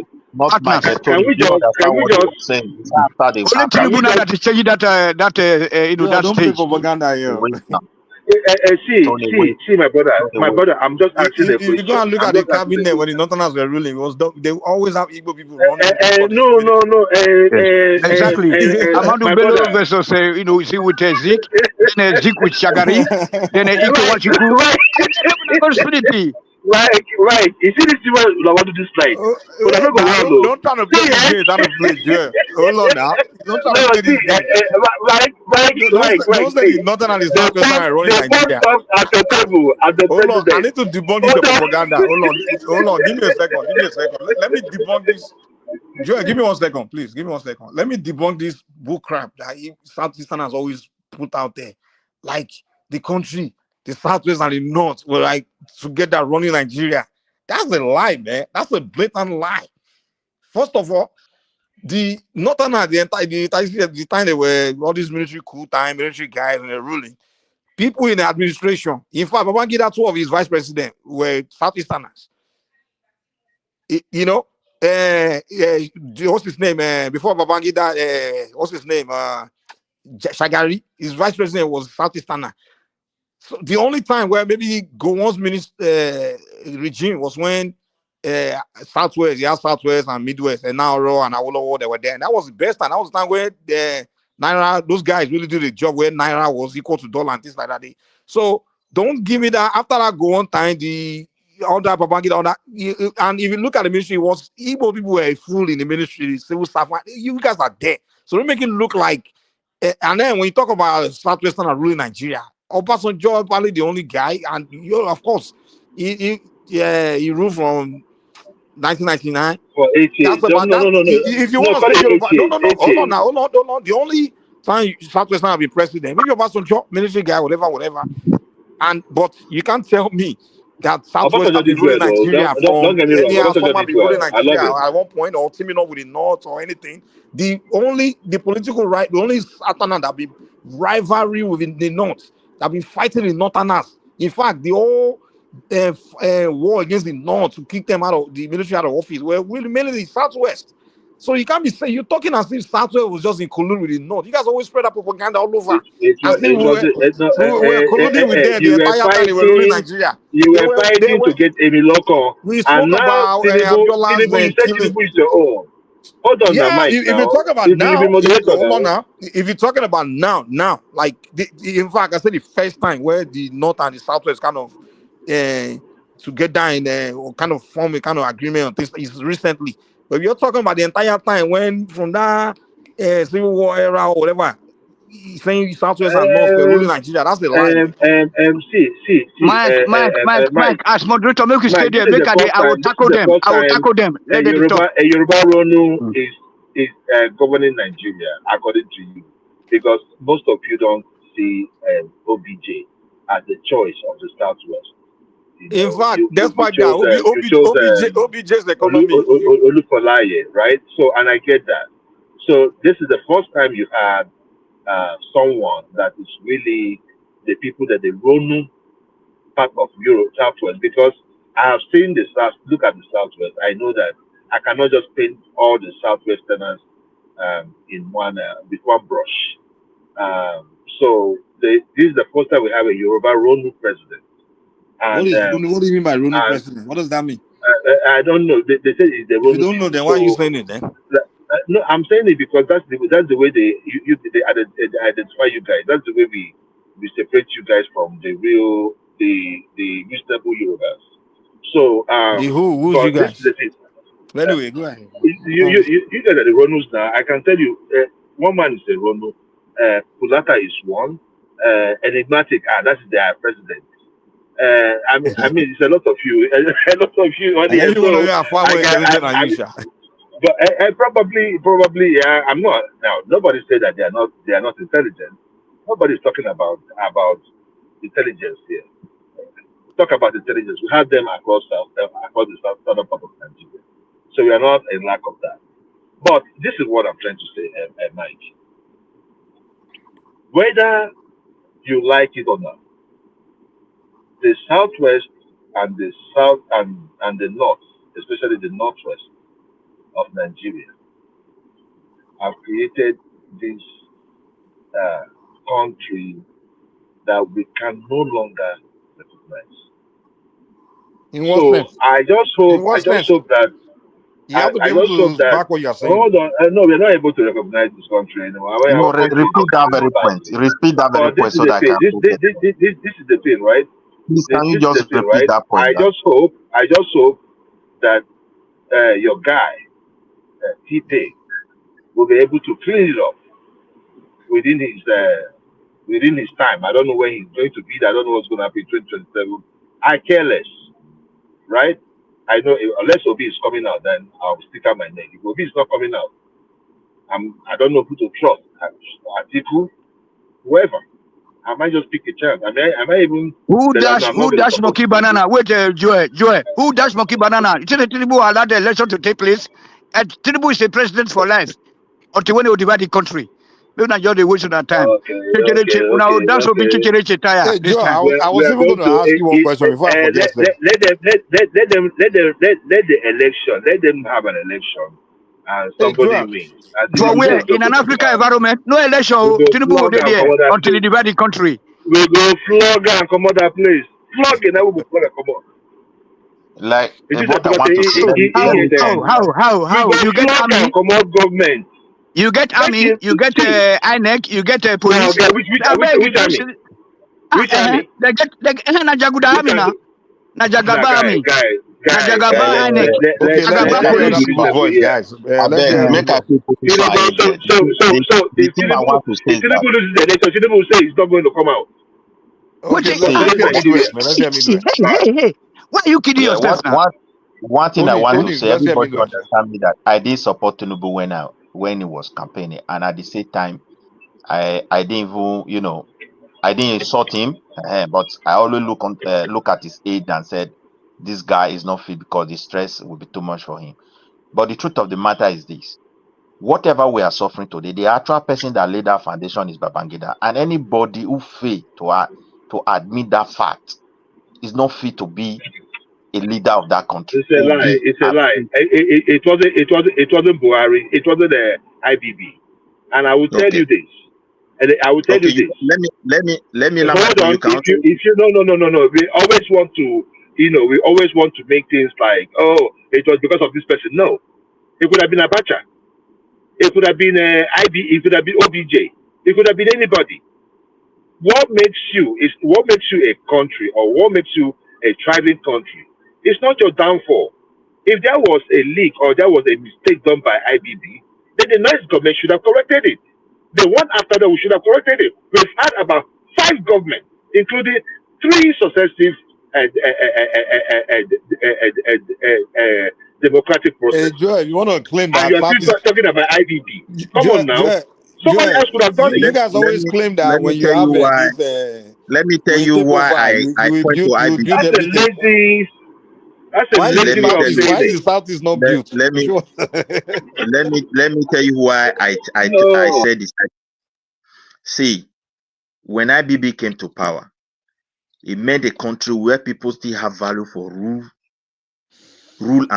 Can we just only Tinubu now that is changing that that don't stage. play propaganda here. See, my brother, I'm just asking a question. If you go and look at the cabinet when the Northerners were ruling, they always have Igbo people running. No. Exactly. Amadou Bello versus see with Zik, then Zik with Shagari, then Ike Wachiku. Right. You see this people that want to do slide. Don't try to play this game. Try to play Joe. Hold on now. Don't try to play this game. Don't say the Northern and the Southwestern are running Nigeria. At the table, at the Hold on, president. I need to debunk this propaganda. Hold on. Give me a second. Let me debunk this. Joe, give me 1 second, please. Give me 1 second. Let me debunk this bull crap that Southeastern has always put out there. Like the country, the Southwest and the North were like together running Nigeria. That's a lie, man. That's a blatant lie. First of all, the Northern at the time they were all these military coup time, military guys and they're ruling. People in the administration, in fact, Babangida, 2 of his vice presidents were Southeasterners. What's his name? Before Babangida, what's his name? Shagari, his vice president was Southeasterner. So the only time where maybe Gowon's regime was when Southwest and Midwest, and now Raw and Awolowo, they were there. And that was the best time. That was the time where Naira, those guys really did the job where Naira was equal to dollar and things like that. So don't give me that. After that Gowon time, all that Babangida, all that, and if you look at the ministry, it was Igbo people were full in the ministry, civil staff. You guys are there. So don't make it look like. And then when you talk about Southwestern and ruling Nigeria, Obasanjo probably the only guy, and of course, he ruled from 1999. Well, That's about no. If you want to say Yoruba, hold on. The only time Southwestern have been president, maybe Obasanjo, military guy, whatever. But you can't tell me that Obasanjo Southwest have been did ruling well, though. Nigeria Don't from get me wrong. anyhow, Obasanjo someone did been ruling well. I love Nigeria him. at one point or teaming up with the North or anything. The political right, the only Southerners that be rivalry within the North, that be fighting the Northerners. In fact, the whole war against the North to kick them out of the military out of office were really mainly the Southwest. So you can't be saying you're talking as if Southwest was just in collude with the North. You guys always spread that propaganda all over. As if we were colluding with them the you were entire time they were ruling fighting. Nigeria. You They were were fighting to get Amy Loko, we and spoke now about Tinubu, Abiola's you said killing. Tinubu is your own. Hold on, now, Yeah, Mike. if you're Now, talking about if you be now, moderator hold on now, now. If you're talking about now, like in fact, I said the first time where the North and the Southwest kind of together in or kind of form a kind of agreement on this is recently. But if you're talking about the entire time when from that Civil War era or whatever, saying Southwest and North were ruling Nigeria, that's the lie. see, Mike, as moderator, make you stay Mike, there. this is Make the a day. first I will time. This is tackle the them. first I will time tackle them. Let them talk. a Yoruba Ronu is governing Nigeria, according to you, because most of you don't see OBJ as the choice of the Southwest. You In know, fact, you despite that, chose OBJ's economy. Olufolaye, right? So, and I get that. So, this is the first time you had someone that is really the people that they Ronu part of Europe, Southwest, because I have seen the South, look at the Southwest. I know that I cannot just paint all the Southwesterners in one with one brush. This is the first time we have a Yoruba Ronu president. And, what do you mean by Ronu president? What does that mean? I don't know. They say it's the Ronu. If you don't know, then why are you saying it then? No, I'm saying it because that's the way they identify you guys. That's the way we separate you guys from the real the reasonable Yorubas. So who's but you guys? this is the thing. Anyway, go ahead. You guys are the Ronus now. I can tell you, one man is a Ronu. Kulata is one. Enigmatic, that's their president. I mean, it's a lot of you. A lot of you. And everyone of you are far more intelligent than you, Sha. But probably, yeah. I'm not now. Nobody said that they are not intelligent. Nobody's talking about intelligence here. Talk about intelligence. We have them across the southern part of Nigeria, so we are not in lack of that. But this is what I'm trying to say, Mike. Whether you like it or not, the Southwest and the South and the North, especially the Northwest of Nigeria, have created this country that we can no longer recognize. In what sense? I just hope that you have to be able to back what you're saying. Hold on, no, we're not able to recognize this country anymore. No, repeat that very point. Repeat that very point so that I can. This is the thing, right? Please, can you just repeat that point? I just hope that your guy, T-Pay, will be able to clean it up within his time. I don't know when he's going to be there. I don't know what's going to happen in 2027. I care less, right? I know unless Obi is coming out, then I'll stick out my neck. If Obi is not coming out, I don't know who to trust. Atiku, whoever. I might just pick a chance. I might even. Who dash Monkey Banana? Wait, Joy. Who dash Monkey Banana? Tinubu allowed the election to take place, and Tinubu is the president for life until when he will divide the country. We're not just wasting our time. Now that's what being tire. Hey, Joe, I was even going to ask you one question before I forget. Let the election. Let them have an election. And somebody wins. For where? In an African environment, no election. Tinubu will be there until he divide the country. We go flog and come out that place. Flog and I will flog and come out. Like what I want to say. How? You get army. Come out government. You get army. You get INEC. You get police. Which army? Which army? They get Najaguda army now. Najagaba army. Najagaba INEC. Okay, let's my voice, guys. Make a people so the thing I want to say Tinubu loses the election. Tinubu will say he's not going to come out. Hey, why are you kidding yourself now? One thing I want to say, everybody understand me that I did support Tinubu when he was campaigning, and at the same time, I didn't even, I didn't insult him. But I always look at his age and said, this guy is not fit because the stress will be too much for him. But the truth of the matter is this: whatever we are suffering today, the actual person that laid that foundation is Babangida, and anybody who fail to admit that fact is not fit to be a leader of that country. It's a lie. It's a lie. It wasn't Buhari. It wasn't the IBB. And I will tell Okay. you this. And I will tell Okay, you this. let me land my Hold point. on. You can also... If you no. We always want to, we always want to make things like, oh, it was because of this person. No, it could have been Abacha. It could have been IB. It could have been OBJ. It could have been anybody. What makes you a country, or what makes you a thriving country? It's not your downfall. If there was a leak or there was a mistake done by IBB, then the next government should have corrected it. The one after that, we should have corrected it. We've had about 5 governments, including 3 successive democratic Hey, process. Joel, you want to claim And that you're parties? still talking about IBB. Come Joel, on now. Joel, Somebody else could have done you it. guys always claim that let me when you tell you have why. this, Let me tell when you you take why over, I you will point to build IBB. That's a everything. lazy. That's a Why is the lazy Let me way of tell Southeast? you. Why saying is it. the Southeast not built? Let me Sure. let me tell you why I No. said this. See, when IBB came to power, it made a country where people still have value for rules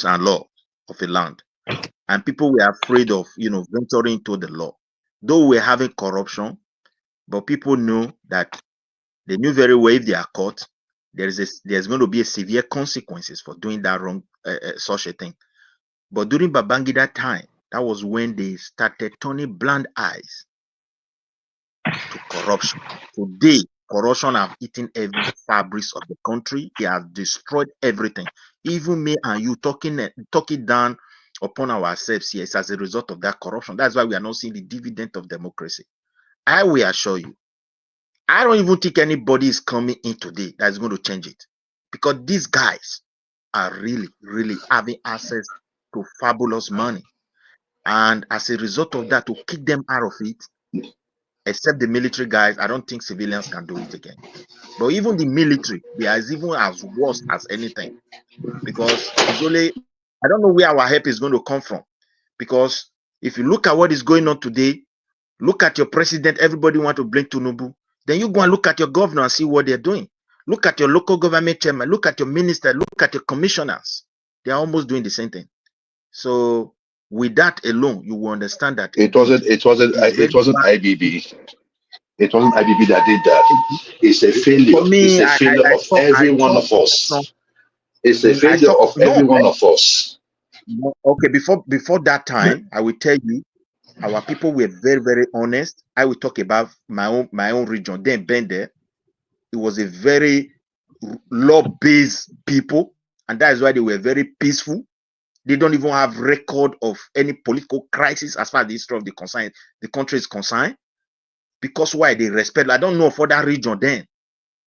and law of a land, and people were afraid of venturing into the law. Though we're having corruption, but people know that they knew very well if they are caught, there's going to be a severe consequences for doing that wrong, such a thing. But during Babangida time, that was when they started turning blind eyes to corruption. Today, corruption have eaten every fabric of the country. It has destroyed everything. Even me and you talking down upon ourselves here is as a result of that corruption. That's why we are not seeing the dividend of democracy. I will assure you, I don't even think anybody is coming in today that's going to change it, because these guys are really, really having access to fabulous money. And as a result of that, to kick them out of it, except the military guys, I don't think civilians can do it again. But even the military, they are even as worse as anything, because it's only, I don't know where our help is going to come from. Because if you look at what is going on today, look at your president, everybody want to blame Tinubu. Then you go and look at your governor and see what they're doing. Look at your local government chairman, look at your minister, look at your commissioners. They're almost doing the same thing. So with that alone, you will understand that It wasn't IBB. It wasn't IBB that did that. It's a failure. For me, It's a failure of every one of us. It's a failure of every one of us. Okay, before that time, I will tell you, our people were very, very honest. I will talk about my own region. Then Bende, it was a very law-based people, and that is why they were very peaceful. They don't even have record of any political crisis as far as the history of the country is concerned. Because why? They respect. I don't know for that region then.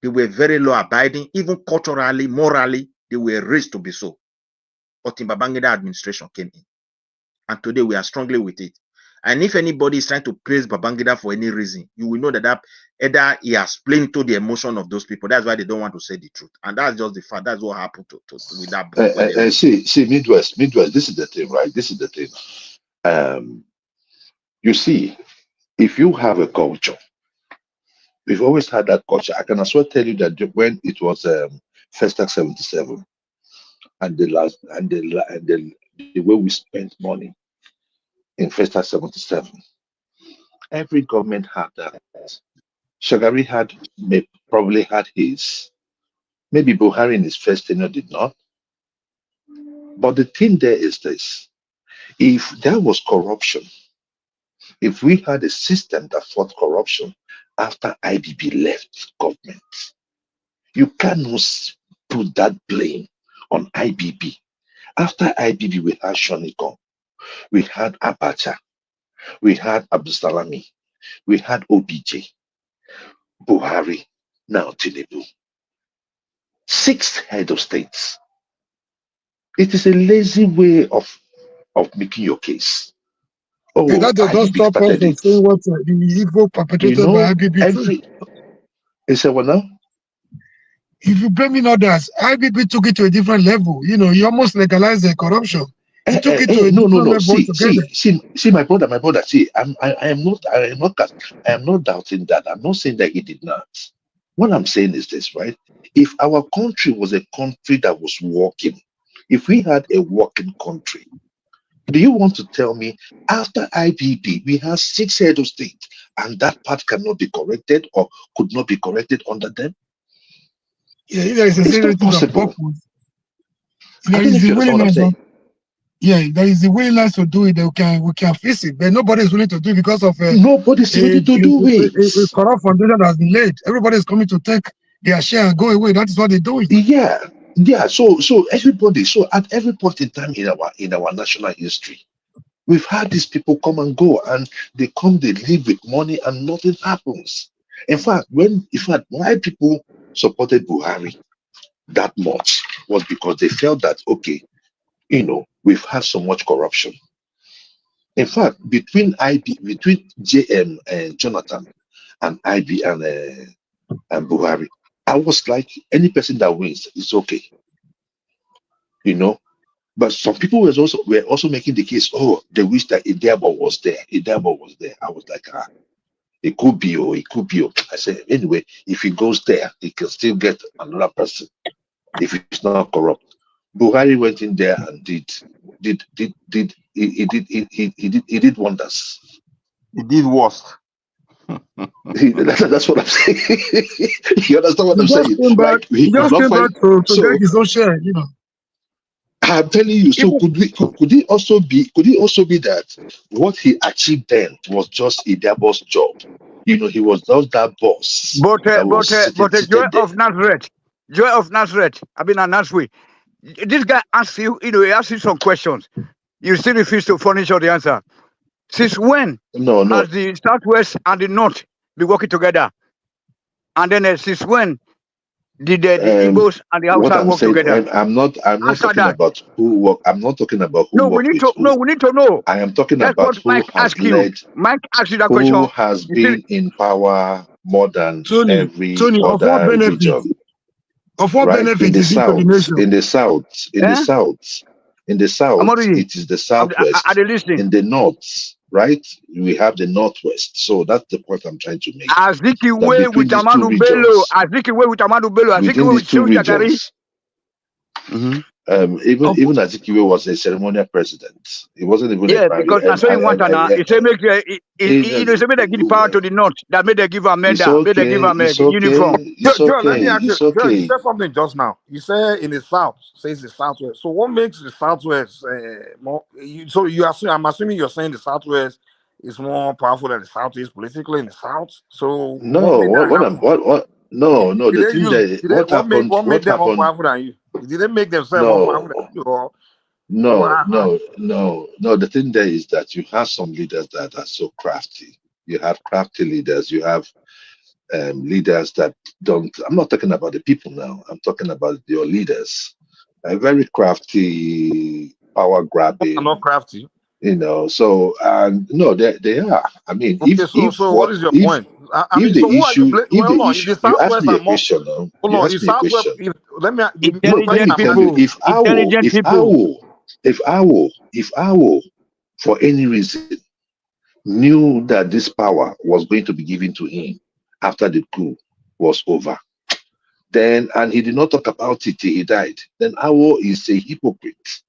They were very law-abiding, even culturally, morally, they were raised to be so. But in Babangida administration came in. And today we are strongly with it. And if anybody is trying to praise Babangida for any reason, you will know that either he has played to the emotion of those people. That's why they don't want to say the truth. And that's just the fact. That's what happened with that book. See, Midwest, this is the thing, right? This is the thing. You see, if you have a culture, we've always had that culture. I can as well tell you that when it was Festac 77, and the way we spent money in Festac 77, every government had that. Shagari probably had his. Maybe Buhari in his first tenure did not. But the thing there is this: if there was corruption, if we had a system that fought corruption after IBB left government, you cannot put that blame on IBB. After IBB, we had Shonikom, we had Abacha, we had Abdulsalami, we had OBJ, Buhari, now Tinubu. 6 head of states. It is a lazy way of making your case. Oh, that does not IBB stop us started from it. saying what the evil perpetrated You by know, IBB too. Is that what now? If you blame in others, IBB took it to a different level. You know, he almost legalized the corruption. He took it to a No. different level See, altogether. my brother. See, I am not doubting that. I'm not saying that he did not. What I'm saying is this, right? If our country was a country that was working, if we had a working country, do you want to tell me after IBB we have 6 head of state and that part cannot be corrected or could not be corrected under them? Yeah, there is a It's not series of possible. purpose. I There don't know is if the you understand what I'm willingness. saying. Yeah, there is the willingness to do it. We can fix it, but nobody is willing to do it because of Nobody's ready to do it. a corrupt foundation that has been laid. Everybody is coming to take their share and go away. That is what they're doing. Yeah. So everybody. So at every point in time in our national history, we've had these people come and go, and they come, they leave with money, and nothing happens. In fact, why people supported Buhari that much was because they felt that we've had so much corruption. In fact, between JM and Jonathan and IB and Buhari, I was like, any person that wins is okay, But some people were also making the case, oh, they wish that Idebo was there. Idebo was there. I was like, it could be, it could be. I said, anyway, if he goes there, he can still get another person if he's not corrupt. Buhari went in there and did wonders. He did worse. That's what I'm saying. You understand what I'm saying? He just came back to get his own share, I'm telling you. So could it also be that what he achieved then was just Idebo's job? He was just that boss. But Joy of Nazareth, I've been announced with. This guy asks you, he asks you some questions. You still refuse to furnish all the answer. Since when has the Southwest and the North been working together? And then since when did the Igbos and the Hausa work together? I'm not talking about who work. I'm not talking about who work with who. We need to know. I am talking about who has led. Mike asked you that question. Who has been in power more than every other region? Of what benefit in the is it to the nation? In the south, it is the southwest. In the north, right, we have the northwest. So that's the point I'm trying to make. Azikiwe with Amadou Bello. Azikiwe with Amadou Bello. Azikiwe with Shehu Shagari. Even Azikiwe was a ceremonial president. He wasn't even a because that's what he wanted now. He said make they give power to the north. That made they give a medal, made they give a uniform. Joe, let me ask you. Joe, you said something just now. You said in the south, says the southwest. So what makes the southwest more? I'm assuming you're saying the southwest is more powerful than the southeast politically in the south. So no, the thing that what made them more powerful than you? Did they make themselves more powerful than you? Or No. The thing there is that you have some leaders that are so crafty. You have crafty leaders. You have leaders that don't. I'm not talking about the people now. I'm talking about your leaders. Very crafty, power grabbing. I'm not crafty. So no, they are. I mean, okay, so what is your point? I mean, so who are you blaming? Well, hold on. If the Southwest are more, hold on. If Southwest, let me. If I will, for any reason, knew that this power was going to be given to him after the coup was over, then, and he did not talk about it till he died, then Awo is a hypocrite.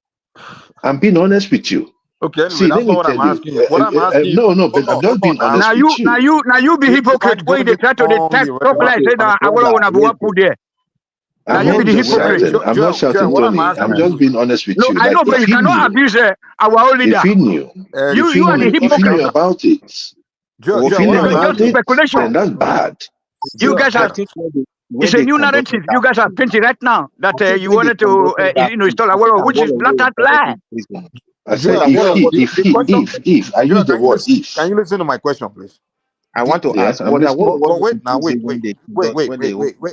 I'm being honest with you. Okay, anyway, see, that's not what I'm asking you. What I'm asking you. No, but I'm just being honest with you. Now you be hypocrite when they try to detect properly. I said I want to put there. Now you be the hypocrite. I'm not shouting, Tony. I'm just being honest with you. No, I know, but you cannot abuse our own leader. If he knew, you are the hypocrite. If he knew about it, then that's bad. You guys are. It's a new narrative you guys are painting right now that you wanted to install a world, which is blatant lie. I said if I use the word if. Can you listen to my question, please? I want to ask. Wait.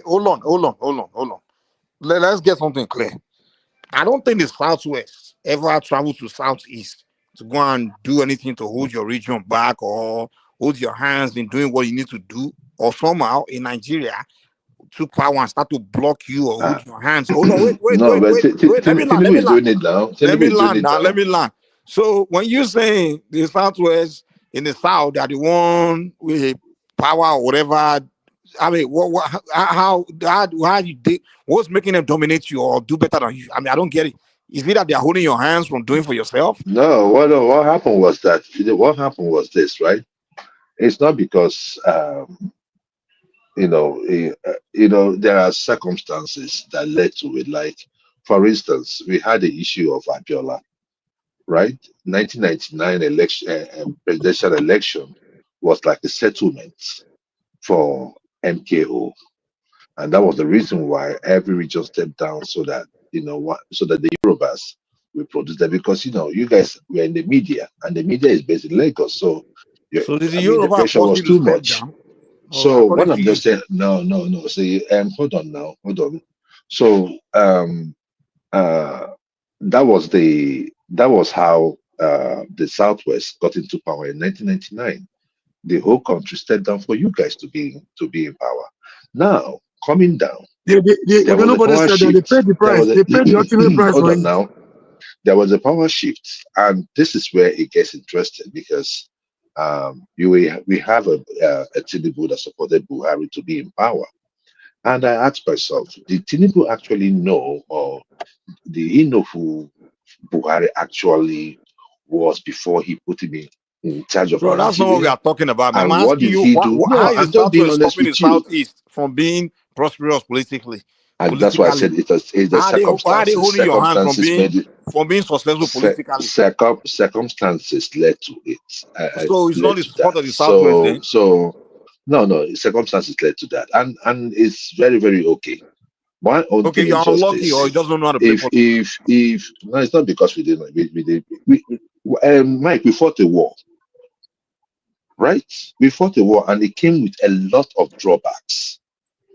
Hold on. Let's get something clear. I don't think the Southwest ever traveled to Southeast to go and do anything to hold your region back or hold your hands in doing what you need to do, or somehow in Nigeria took power and start to block you or hold your hands. Oh no, wait. No, but Let me land. Tinubu is doing it now. Tinubu is doing it now. Let me land. So when you say the Southwest in the South are the one with power or whatever, I mean, how you did, what's making them dominate you or do better than you? I mean, I don't get it. Is it that they're holding your hands from doing for yourself? No, what happened was that what happened was this, right? It's not because there are circumstances that led to it. Like, for instance, we had the issue of Abiola, right? 1999 election, presidential election was like a settlement for MKO, and that was the reason why every region stepped down so that so that the Yorubas will produce that, because you guys were in the media, and the media is based in Lagos, so So did the the Yoruba pressure force was you to too step much. down? So According what to I'm you? just saying, no. See, hold on. So that was how the Southwest got into power in 1999. The whole country stepped down for you guys to be in power. Now coming down, there was a nobody power said that they shift. paid the price. They paid the ultimate price Hold for on it. now. There was a power shift, and this is where it gets interesting, because we have a Tinubu that supported Buhari to be in power. And I asked myself, did Tinubu actually know, or did he know who Buhari actually was before he put him in charge of Bro, that's not what we Nigeria? are talking about, man. I'm And what asking did you, he do? how No, is I'm the just being Southwest honest stopping the with you. Southeast from being prosperous politically? And that's why I said it's the How are they circumstances. holding your hand Circumstances made it. from being successful politically? Circumstances led to it. So it's not Led the to support that. of the Southwest then? No, circumstances led to that, and it's very, very okay. My own Okay, thing you're is just unlucky, this: or you just don't know how to play politics. if no, it's not because we didn't. We did. Mike, we fought a war, right? We fought a war, and it came with a lot of drawbacks.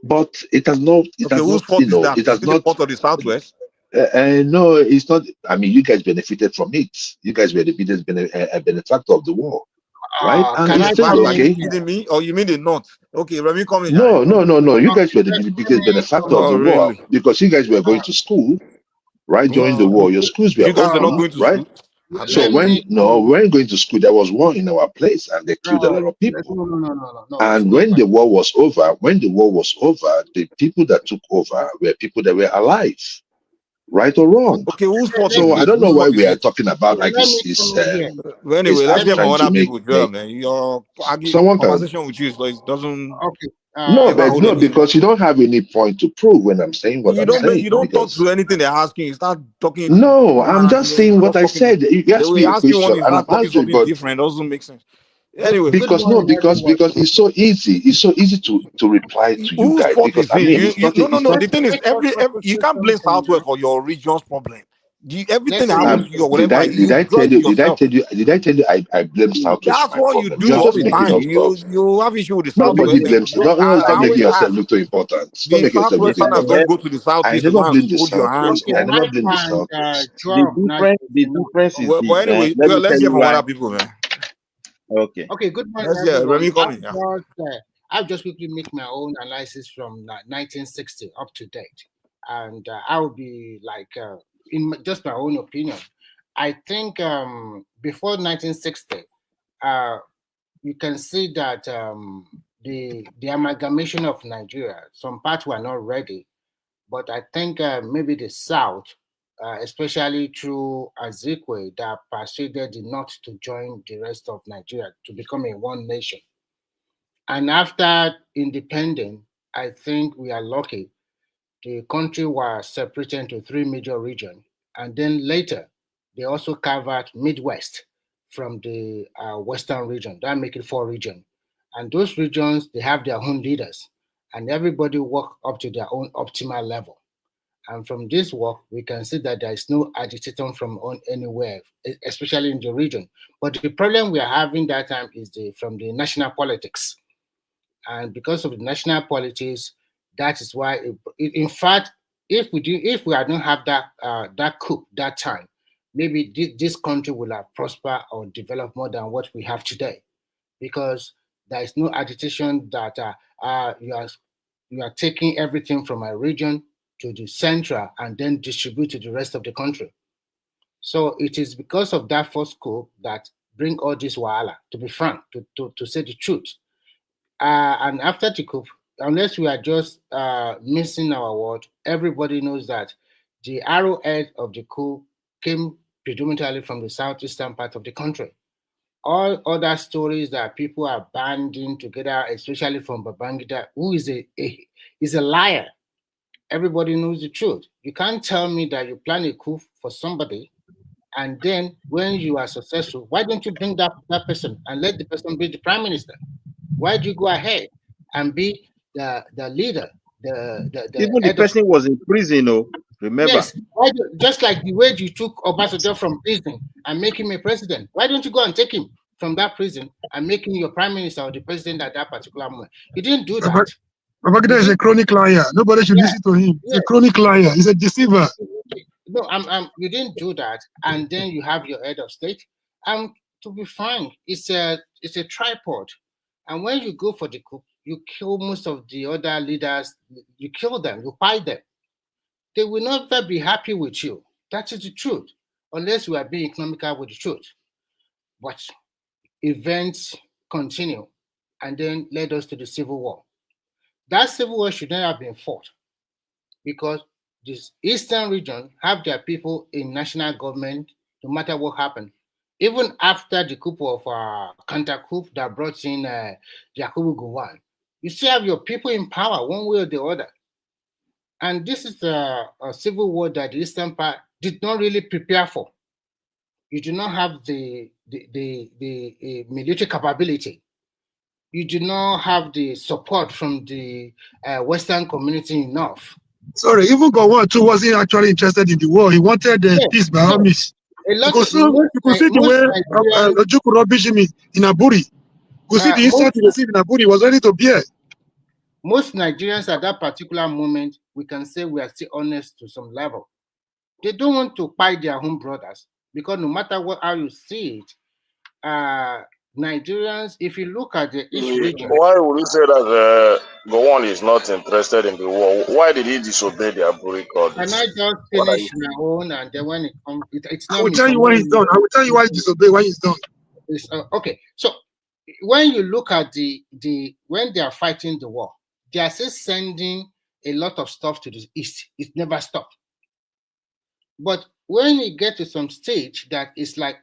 But it has not. It Okay, has whose not. fault is that? It Is has it the not. fault of the Southwest? No, it's not. I mean, you guys benefited from it. You guys were the biggest benefactor of the war, right? And Can it's I still come Are you in? okay. kidding me? Or you mean the North? Okay, Remy, come in here. No. You guys were Let the biggest me benefactor of Oh, the war, really? because you guys were going to school, right? During the war, your schools were You guys are not open, going to right? school? I So let beg. me when we weren't going to school, there was war in our place, and they killed a lot of people. no. It's And not when the war was over, the people that took over were people that were alive, right or wrong. Okay, whose fault let is So I me it? don't Whose know why fault is we are it? talking about like let me this. come in here. Well, anyway, let's Let hear me from Trying to other make people, Joel, man. Your someone can. conversation with you, so it doesn't okay. ever hold No, any. because you don't have any point to prove when I'm saying what I'm saying. You don't talk Because to anything they're asking. You start talking no, I'm ignorant, just saying what just I talking. said. You The asked way me you a ask you one question is and I'm not talking answering, something but different. Doesn't make sense. Anyway, Good morning, because everyone. it's so easy. It's so easy to reply to you whose guys, fault because is I it? mean it's not it's No. not. The thing is, you can't blame Southwest for your region's problem. Everything that happens to you or Did whatever, I you tell draw it you? to yourself. Did I tell you I blame Southwest for That's my what you problem? do You're all just the making time. up stuff. You have issue with the Nobody Southwest. Then blames. Don't I stop making always yourself ask look too important. Stop the making yourself look Southwest too Southerners don't important. go to the I Southeast to never go and blame the hold your hand. Southwest. Okay, I Or, never Mike blame the and Southwest. Joe, nice The to know. difference is this. anyway, Let me let's tell hear you from why. other people, man. Okay. Okay, good morning, Let's hear everyone. Remy coming. Yeah. I'll just quickly make my own analysis from 1960 up to date, and I'll be like, just my own opinion. I think before 1960, you can see that the amalgamation of Nigeria, some parts were not ready, but I think maybe the South, especially through Azikwe, that persuaded the North to join the rest of Nigeria to become a one nation. And after independence, I think we are lucky. The country was separated into three major regions. And then later, they also covered Midwest from the Western region. That make it four regions. And those regions, they have their own leaders. And everybody work up to their own optimal level. And from this work, we can see that there is no agitation from anywhere, especially in the region. But the problem we are having that time is from the national politics. And because of the national politics, that is why, in fact, if we don't have that coup that time, maybe this country will have prospered or developed more than what we have today, because there is no agitation that you are taking everything from a region to the central and then distribute to the rest of the country. So it is because of that first coup that bring all this wahala, to be frank, to say the truth. And after the coup, unless we are just missing our word, everybody knows that the arrowhead of the coup came predominantly from the southeastern part of the country. All other stories that people are banding together, especially from Babangida, who is a liar. Everybody knows the truth. You can't tell me that you plan a coup for somebody, and then when you are successful, why don't you bring that person and let the person be the prime minister? Why do you go ahead and be the leader, Even the head of? person was in prison, remember? Yes, just like the way you took Obasanjo from prison and make him a president. Why don't you go and take him from that prison and make him your prime minister or the president at that particular moment? You didn't do that. Babangida is a chronic liar. Nobody should listen to him. He's a chronic liar. He's a deceiver. No, you didn't do that, and then you have your head of state. To be frank, it's a tripod, and when you go for the coup, you kill most of the other leaders. You kill them, you fight them. They will never be happy with you. That is the truth, unless we are being economical with the truth. But events continue, and then led us to the civil war. That civil war should not have been fought, because this eastern region have their people in national government, no matter what happened. Even after the coup of counter coup that brought in Yakubu Gowon, you still have your people in power one way or the other. And this is a civil war that the eastern part did not really prepare for. You do not have the military capability. You do not have the support from the Western community enough. Sorry, even Gowon too wasn't actually interested in the war. He wanted peace by all means. You could see the way Ojukwu rubbish him in Aburi. You could see the insult he received in Aburi. He was ready to bear. Most Nigerians at that particular moment, we can say we are still honest to some level. They don't want to fight their own brothers, because no matter how you see it, Nigerians, if you look at each region. Why would you say that Gowon is not interested in the war? Why did he disobey the Aburi code? Can I just finish my own, and then when it comes, it's not. I will tell you when he's done. I will tell you why he disobeyed when he's done. Okay, so when you look at when they are fighting the war, they are still sending a lot of stuff to the east. It never stopped. But when you get to some stage that is like,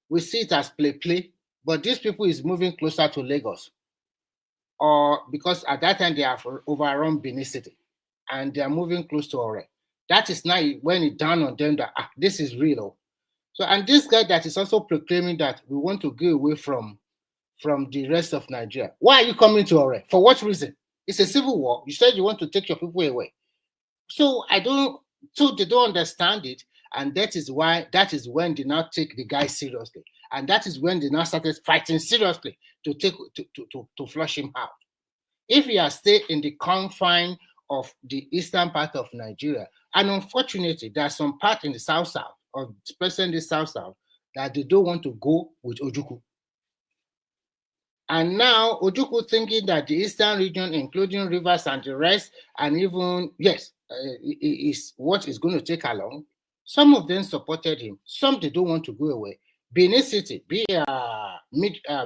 we see it as play, but these people is moving closer to Lagos, or because at that time they have overrun Benin City, and they are moving close to Ore. That is now when it dawned on them that this is real. So, and this guy that is also proclaiming that we want to go away from the rest of Nigeria. Why are you coming to Ore? For what reason? It's a civil war. You said you want to take your people away. So they don't understand it. And that is when they now take the guy seriously. And that is when they now started fighting seriously to flush him out. If he has stayed in the confine of the eastern part of Nigeria, and unfortunately, there are some part in the south, or especially in the south, that they don't want to go with Ojukwu. And now Ojukwu thinking that the eastern region, including rivers and the rest, and even, is what is going to take along. Some of them supported him. Some they don't want to go away. Benin City, be a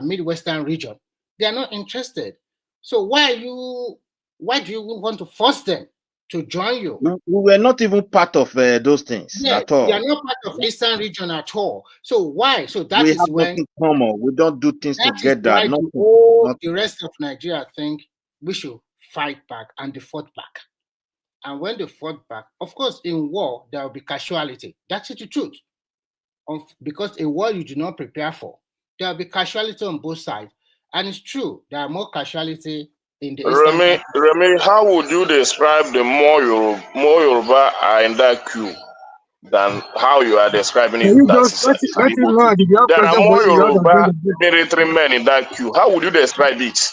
Midwestern region, they are not interested. So why do you want to force them to join you? We were not even part of those things at all. They are not part of Eastern region at all. So why? So that we is have when nothing common. We don't do things together. The rest of Nigeria think we should fight back, and they fought back. And when they fought back, of course, in war there will be casualty. That's the truth. Because a war you do not prepare for, there will be casualty on both sides. And it's true, there are more casualty in the Remy, how would you describe the more Yoruba are in that queue than how you are describing it? There are more Yoruba military men in that queue. How would you describe it?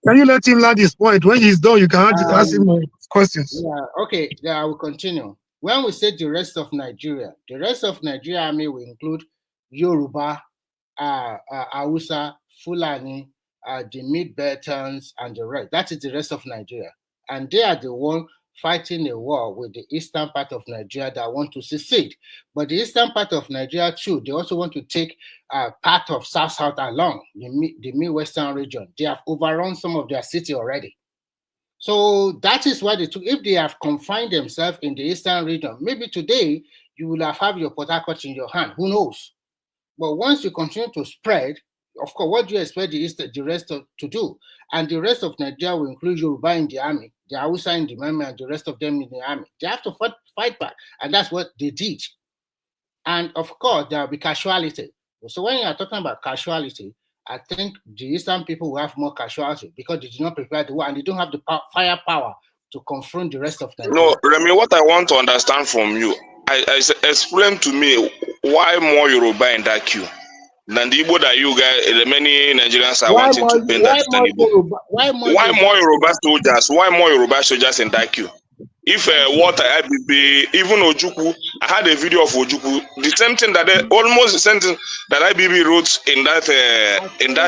Can you let him land his point? When he's done, you can ask him questions. Yeah, okay, I will continue. when we say the rest of Nigeria army will include Yoruba, Hausa, Fulani, the Mid-Beltons, and the rest. That is the rest of Nigeria. And they are the one fighting a war with the eastern part of Nigeria that want to secede. But the eastern part of Nigeria too, they also want to take part of South along the Midwestern region. They have overrun some of their city already. So that is why they took. If they have confined themselves in the eastern region, maybe today you will have your Port Harcourt in your hand. Who knows? But once you continue to spread, of course, what do you expect the rest to do? And the rest of Nigeria will include Yoruba in the army, the Hausa in the army, and the rest of them in the army. They have to fight back, and that's what they did. And of course, there will be casualty. So when you are talking about casualty, I think the Eastern people will have more casualty because they did not prepare the war and they don't have the firepower to confront the rest of Nigeria. No, Remy, what I want to understand from you, explain to me why more Yoruba in that queue than the Igbo that you guys, the many Nigerians are wanting to paint that Igbo. Why more Yoruba soldiers? Why more Yoruba soldiers in that queue? If what IBB, even Ojukwu, I had a video of Ojukwu, the same thing that almost the same thing that IBB wrote in that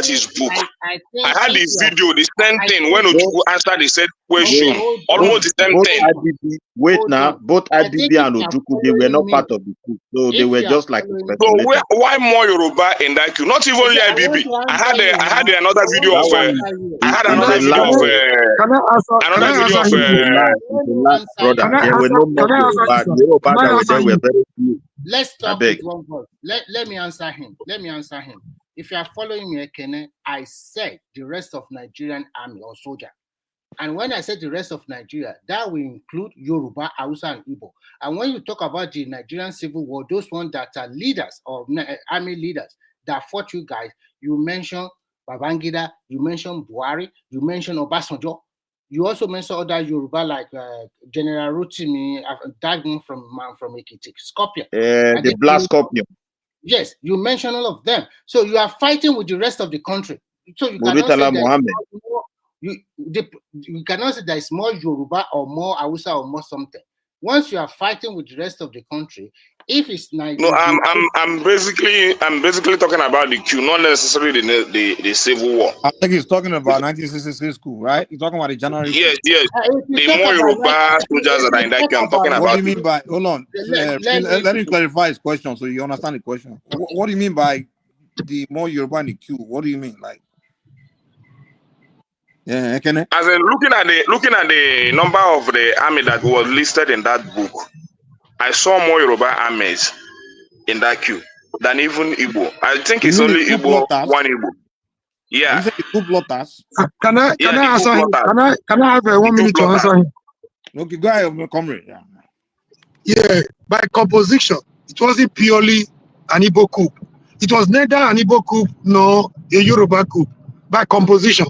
his book. I had the video, the same thing when Ojukwu answered the same question, almost the same thing. IBB, wait now, both IBB and Ojukwu, they were not part of the coup, so they were just like. So why more Yoruba in that queue? Not even only IBB. I had another video of. I had another video of. Brother, there were no more Yoruba that were very few. Let's talk with one voice. Let me answer him. If you are following me, Ekene, I said the rest of Nigerian army or soldier. And when I said the rest of Nigeria, that will include Yoruba, Hausa, and Igbo. And when you talk about the Nigerian civil war, those ones that are leaders or army leaders that fought you guys, you mentioned Babangida, you mentioned Buhari, you mentioned Obasanjo. You also mentioned other Yoruba like General Rotimi, Dagun from Ekiti, Scorpion. The Black Scorpion. Yes, you mentioned all of them. So you are fighting with the rest of the country. So you cannot say there is more Yoruba or more Hausa or more something. Once you are fighting with the rest of the country, if it's Nigeria, no, I'm basically talking about the queue, not necessarily the civil war. I think he's talking about 1966 coup, right? He's talking about the January. Yes. The more Yoruba soldiers that are in that queue, I'm talking about. What do you mean by? Hold on, let me clarify his question so you understand the question. What do you mean by the more Yoruba in the queue? What do you mean, like? Yeah, can I? As in looking at the number of the army that was listed in that book, I saw more Yoruba armies in that queue than even Igbo. I think it's only Igbo, one Igbo. Yeah. You said the coup plotters. Can I answer him? Can I have 1 minute to answer him? Okay, go ahead, comrade. Yeah, by composition, it wasn't purely an Igbo coup. It was neither an Igbo coup nor a Yoruba coup. By composition.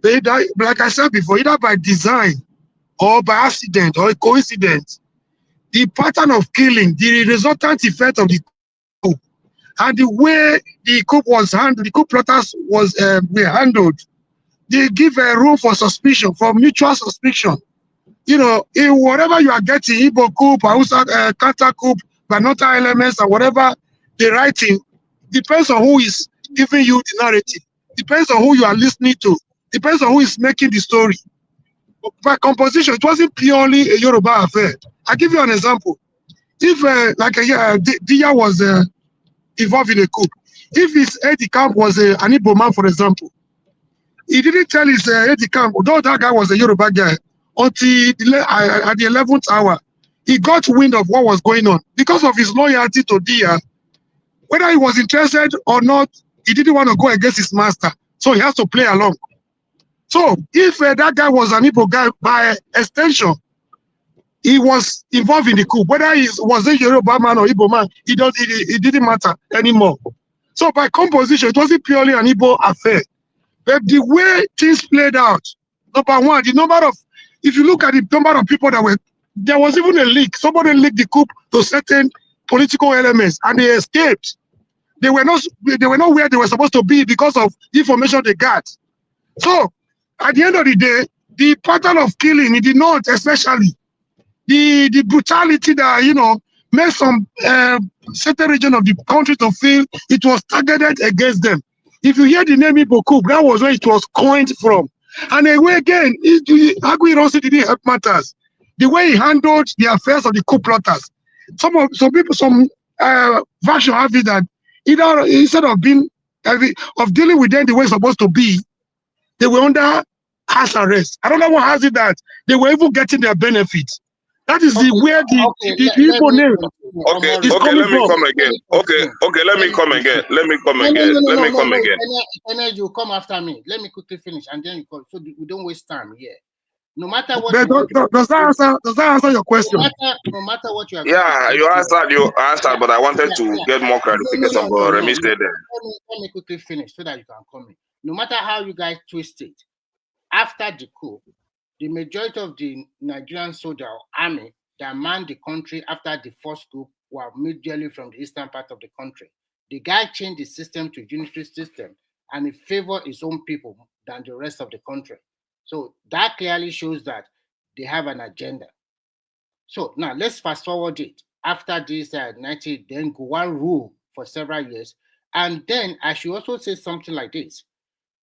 Like I said before, either by design or by accident or a coincidence, the pattern of killing, the resultant effect of the coup, and the way the coup was handled, the coup plotters were handled, they give a room for suspicion, for mutual suspicion. You know, in whatever you are getting, Igbo coup, Hausa counter coup, Banota elements, or whatever they're writing, depends on who is giving you the narrative, depends on who you are listening to. Depends on who is making the story. By composition, it wasn't purely a Yoruba affair. I'll give you an example. If, Dia was involved in a coup, if his aide-de-camp was an Igbo man, for example, he didn't tell his aide-de-camp, although that guy was a Yoruba guy, until at the 11th hour, he got wind of what was going on. Because of his loyalty to Dia, whether he was interested or not, he didn't want to go against his master. So he has to play along. So if that guy was an Igbo guy, by extension, he was involved in the coup. Whether he was a Yoruba man or Igbo man, it didn't matter anymore. So by composition, it wasn't purely an Igbo affair. But the way things played out, number one, the number of, if you look at the number of people that were, there was even a leak. Somebody leaked the coup to certain political elements and they escaped. They were not where they were supposed to be because of the information they got. So, at the end of the day, the pattern of killing in the north especially, the brutality that, you know, made some certain region of the country to feel it was targeted against them. If you hear the name Igbo Coup, that was where it was coined from. And again, Agui didn't help matters. The way he handled the affairs of the coup plotters. Some version have it that either instead of dealing with them the way it's supposed to be, they were under house arrest. I don't know what has it that they were even getting their benefits. That is where the Igbo name Okay, is okay, coming let me from. come again. Okay, let me come again. Let me come again. Let me come again. And you come after me. Let me quickly finish, and then you come, so we don't waste time here. No matter what. Does that answer your question? No matter what you are. Yeah, you answered, but I wanted to get more clarification. But Remy said that. Let me quickly finish so that you can come in. No matter how you guys twist it, after the coup, the majority of the Nigerian soldier or army that manned the country after the first coup were majorly from the eastern part of the country. The guy changed the system to unitary system, and he favored his own people than the rest of the country. So that clearly shows that they have an agenda. So now let's fast forward it. After this 90, then Gowon ruled for several years. And then I should also say something like this.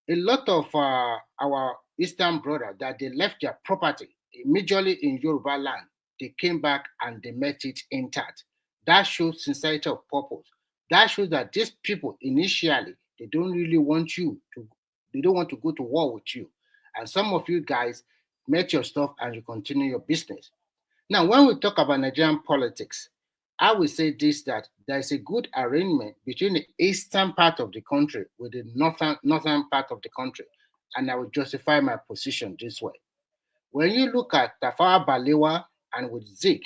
A lot of our Eastern brothers, that they left their property, majorly in Yoruba land, they came back and they met it intact. That shows sincerity of purpose. That shows that these people initially, they don't really want they don't want to go to war with you. And some of you guys met your stuff and you continue your business. Now, when we talk about Nigerian politics, I will say this, that there is a good arrangement between the eastern part of the country with the northern part of the country. And I will justify my position this way. When you look at Tafawa Balewa and with Zik,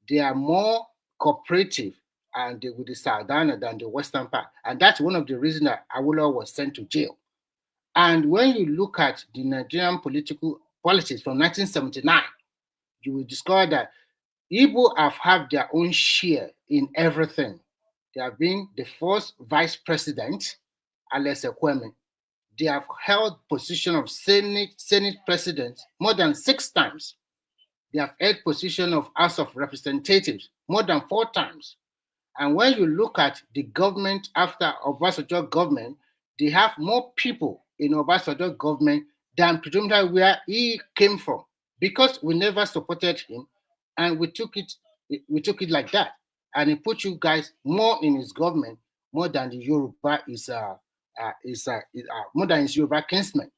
they are more cooperative and with the Southern than the western part. And that's one of the reasons that Awolowo was sent to jail. And when you look at the Nigerian politics from 1979, you will discover that Igbo have had their own share in everything. They have been the first vice president, Alex Ekweme. They have held position of Senate president more than 6 times. They have held position of House of Representatives more than 4 times. And when you look at the government after Obasanjo government, they have more people in Obasanjo government than predominantly where he came from, because we never supported him, and we took it like that, and he put you guys more in his government more than the Yoruba more than his Yoruba kinsmen.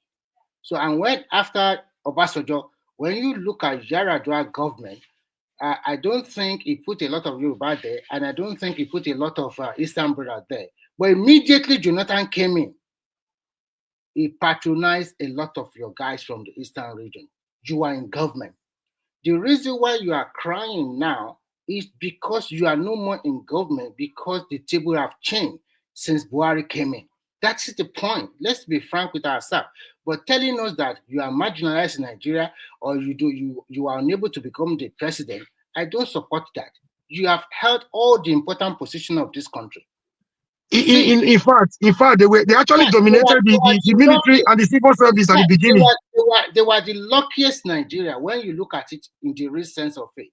So, and when after Obasanjo, when you look at Yaradua government, I don't think he put a lot of Yoruba there, and I don't think he put a lot of Eastern brothers there. But immediately Jonathan came in, he patronized a lot of your guys from the Eastern region. You are in government. The reason why you are crying now is because you are no more in government, because the table have changed since Buhari came in. That is the point. Let's be frank with ourselves. But telling us that you are marginalized in Nigeria, or you are unable to become the president, I don't support that. You have held all the important positions of this country. In fact, they actually dominated the military and the civil service at the beginning. They were the luckiest Nigeria when you look at it in the real sense of it.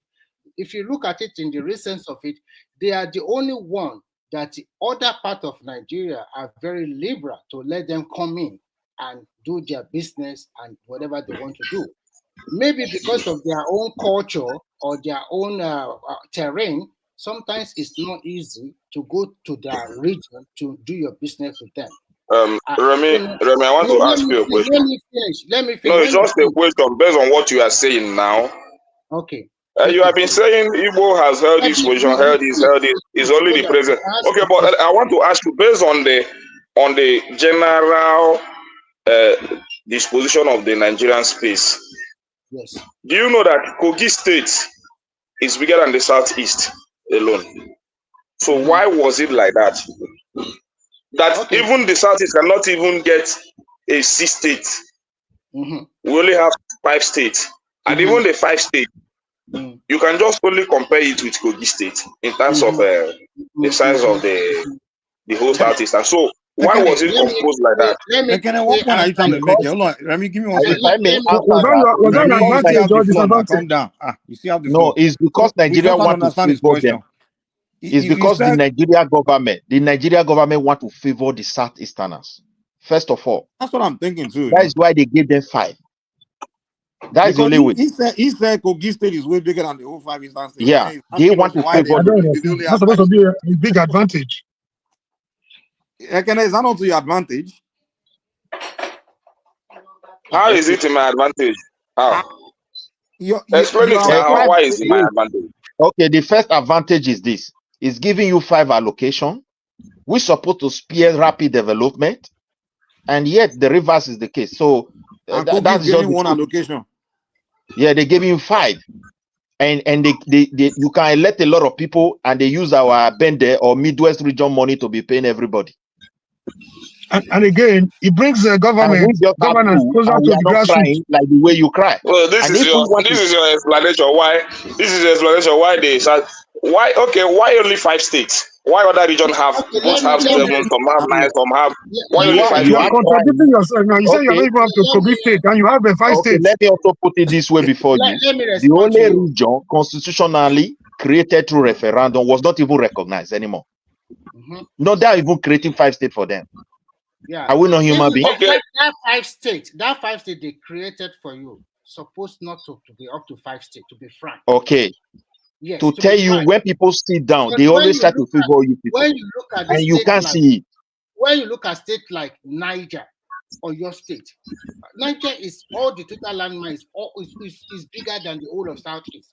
If you look at it in the real sense of it, they are the only one that the other part of Nigeria are very liberal to let them come in and do their business and whatever they want to do. Maybe because of their own culture or their own terrain, sometimes it's not easy to go to their region to do your business with them. Remy, I want to ask you a question. Let me finish. No, it's just a question based on what you are saying now. Okay. You have been saying Igbo has held this position, held this, is only the president. Okay, but I want to ask you, based on the general disposition of the Nigerian space. Yes. Do you know that Kogi State is bigger than the Southeast alone? So why was it like that? That even the Southeast cannot even get a 6 states. We only have 5 states. And even the 5 states, you can just only compare it with Kogi State in terms of the size of the whole Southeast. And so Why was it composed like that? Ekene, what point are you trying to make here? Hold on, Remy, give me 1 second. If I may answer Was that an Remy, you see advantage how the or floor now. disadvantage? Calm down. You see how the no, floor. it's because We Nigeria just want to want to understand his favor question. them. It's because the Nigeria government want to favor the Southeasterners. First of all, That's what I'm thinking too. that is why they gave them 5. That is the Because only way. he said Kogi State is way bigger than the whole 5 Eastern states. Yeah, they want to why they favor I them. don't understand. That's supposed to be a big advantage. Ekene, is that not to your advantage? How is it in my advantage? How? Explain it now. Why is it my advantage? Okay, the first advantage is this. It's giving you 5 allocation. We're supposed to spear rapid development, and yet the reverse is the case. So that's just getting 1 allocation. Yeah, they're giving you 5, and they you can elect a lot of people, and they use our Bende or Midwest region money to be paying everybody. And again, it brings the governance closer to the grassroots. Like the way you cry. Well, this is your explanation why. This is your explanation why they start. Why only 5 states? Why other region have 7, some have 9, some have? Why only 5? You are contradicting yourself now. You say you're not even up to Kogi State, and you have the 5 states. Let me also put it this way before you. The only region constitutionally created through referendum was not even recognized anymore. No, they are even creating 5 states for them. Yeah. Are we not human beings? That 5 states they created for you supposed not to be up to 5 states, to be frank. Okay. Yes, to tell you when people sit down, they always try to favor you people. When you look at the and you can't see it. When you look at states like Niger or your state, Niger is all the total landmass is bigger than the whole of Southeast.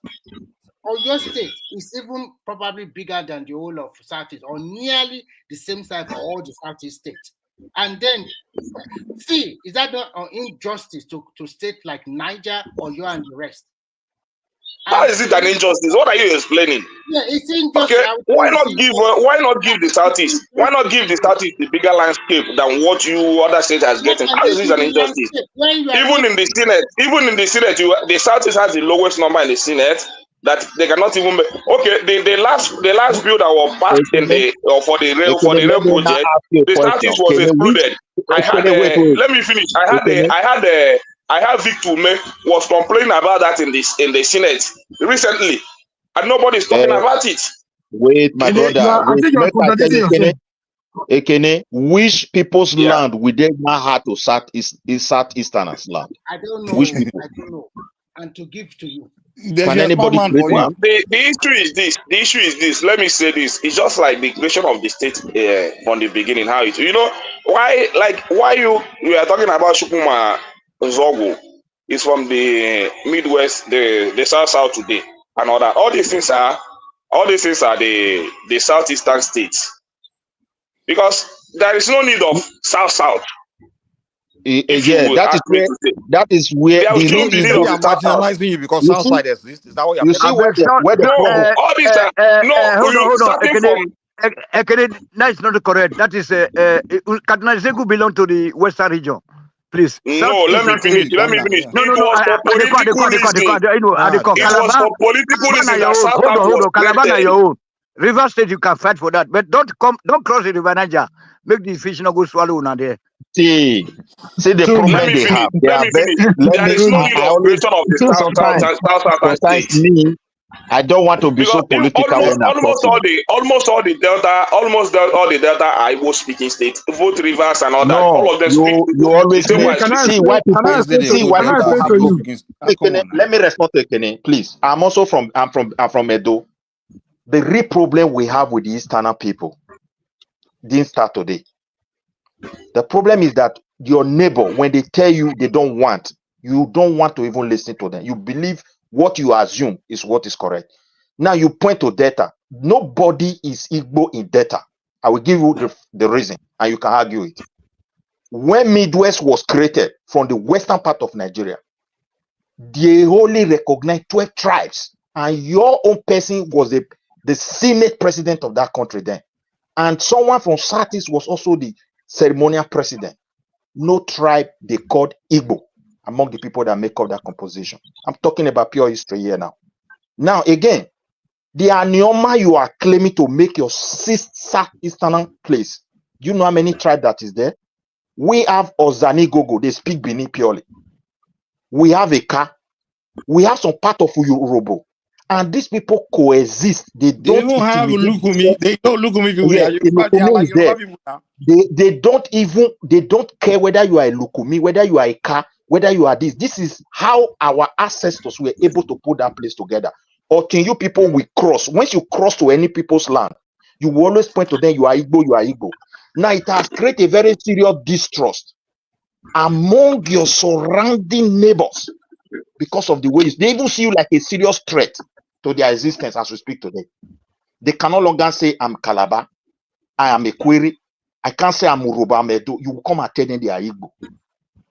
Or your state is even probably bigger than the whole of Southeast, or nearly the same size for all the Southeast states. And then, see, is that not an injustice to states like Niger or you and the rest? How is it an injustice? What are you explaining? Yeah, it's injustice. Okay, why not give the Southeast? Why not give the Southeast the bigger landscape than what you other states has getting? How is this an injustice? Even in the Senate, the Southeast has the lowest number in the Senate that they cannot even make. Okay, the last bill that was passed in the for the rail project, the Southeast was excluded. Let me finish. I had Victor was complaining about that in the Senate recently, and nobody's talking about it. Wait, my brother. Ekene, which people's land we they not have to Southeasterners land? I don't know. Which people? I don't know. And to give to you. Can anybody create one? The issue is this. The issue is this. Let me say this. It's just like the creation of the state from the beginning. How it, why we are talking about Shukuma Zogo is from the Midwest, the South today, and all that. All these things are the Southeastern states, because there is no need of South. Yeah, that is where the real Igbo are marginalizing you because Southside exists. Is that what you're saying? Where the problem? All this hold on. That's not correct. That is Kadnazeku belong to the Western region. Please. No, let me finish. No. It was for political reason that South hold on. Calabar are your own. River State, you can fight for that, but don't cross the River Niger. Make the fish not go swallow now there. See the problem they have. There is no need of creation of the South me. I don't want to be so political. Almost all the Delta are Igbo speaking states, both rivers and all that. All of them speak. You always see why people Let me respond to Ekene, please. I'm from Edo. The real problem we have with the Eastern people didn't start today. The problem is that your neighbor, when they tell you they don't want, you don't want to even listen to them. You believe what you assume is what is correct. Now you point to data. Nobody is Igbo in data. I will give you the reason, and you can argue it. When Midwest was created from the western part of Nigeria, they only recognized 12 tribes, and your own person was the Senate president of that country then. And someone from Southeast was also the ceremonial president. No tribe they called Igbo among the people that make up that composition. I'm talking about pure history here now. Now, again, the Anioma you are claiming to make your southeastern place You know how many tribes that is there? We have Ozani Gogo, they speak Bini purely. We have Eka, we have some part of Yoruba. And these people coexist. They They don't even have intimidate Lukumi. They don't Lukumi people. Yes, They are Lukumi like is there. Yoruba people now. They don't care whether you are a Lukumi, whether you are a Eka, whether you are this. This is how our ancestors were able to put that place together. Or can you people we cross? Once you cross to any people's land, you will always point to them, you are Igbo, you are Igbo. Now it has created a very serious distrust among your surrounding neighbors because of the ways they even see you like a serious threat to their existence as we speak today. They can no longer say I'm Calabar, I am a query. I can't say I'm Uruba, I'm Edo. You will come and tell them they are Igbo.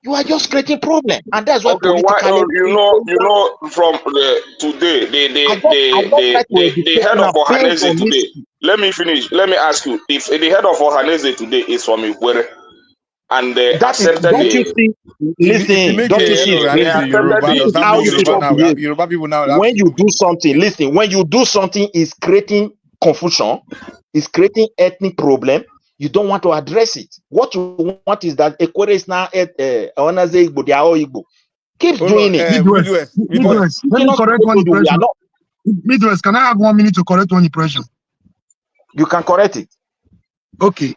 You are just creating problem, and that's why Okay, why? politically. You know, from the today, the head of Ohanese today. Let me finish. Let me ask you: if the head of Ohanese today is from Igbo, and they That is, accepted don't you the. see? If you Listen, make don't you a head see? of They Yoruba, accepted This does is that how mean these Yoruba people now? behave. Yoruba people now have When to you go do something, listen. When you do something, is creating confusion, is creating ethnic problem. You don't want to address it. What you want is that Ekwere is now Onaze Igbo, they are all Igbo. Keep Hold doing on, it. Midwest. Midwest, let me Indigenous correct people one told you we are impression. not. Midwest, can I have 1 minute to correct one impression? You can correct it. Okay.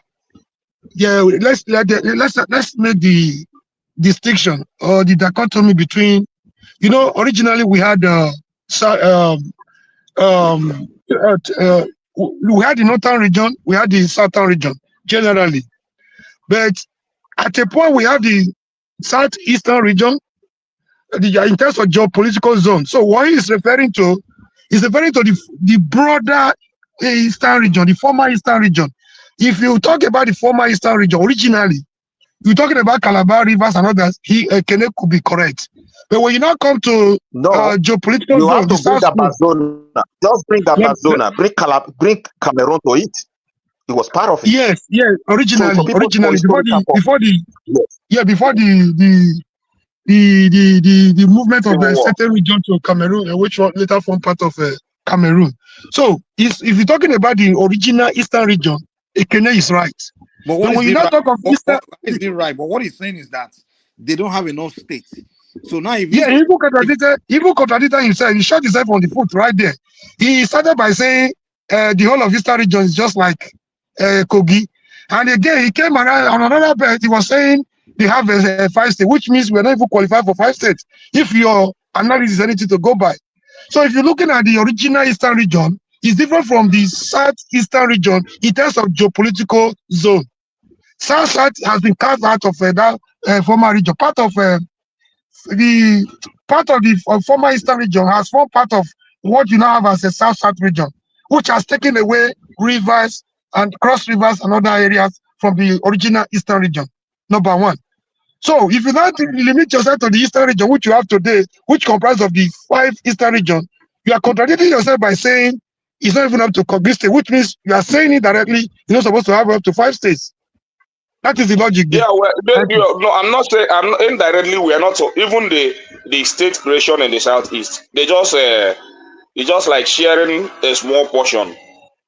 Yeah, let's make the distinction or the dichotomy between, originally we had we had the northern region, we had the southern region generally, but at a point we have the southeastern region, in terms of geopolitical zone. So what he is referring to is referring to the broader eastern region, the former eastern region. If you talk about the former eastern region, originally, you're talking about Calabar, Rivers, and others, Kene could be correct. But when you now come to No, geopolitical you have zone, the to bring South Sudan, Amazona. Just bring Amazona. Bring Cameroon to it. It was part of it. yes, So for people for before historical purposes, yes. before the movement of a certain region to Cameroon, which later formed part of Cameroon. So if you're talking about the original eastern region, Ekene is right. But when you now talk of eastern, is it right? But what he's saying is that they don't have enough states. So now if he even contradicted himself. He shot himself on the foot right there. He started by saying the whole of eastern region is just like Kogi, and again he came around on another bit. He was saying they have 5 states, which means we're not even qualified for 5 states. If your analysis is anything to go by. So if you're looking at the original eastern region, it's different from the southeastern region in terms of geopolitical zone. South has been carved out of that former region. Part of the former eastern region has formed part of what you now have as a south region, which has taken away rivers and cross rivers and other areas from the original eastern region. Number one. So if you not limit yourself to the eastern region, which you have today, which comprises of the 5 eastern region, you are contradicting yourself by saying it's not even up to Kogi state, which means you are saying it directly, you're not supposed to have up to 5 states. That is the logic there. Yeah, well, no, I'm not saying. I'm not, indirectly. We are not. So even the state creation in the southeast, it's just like sharing a small portion,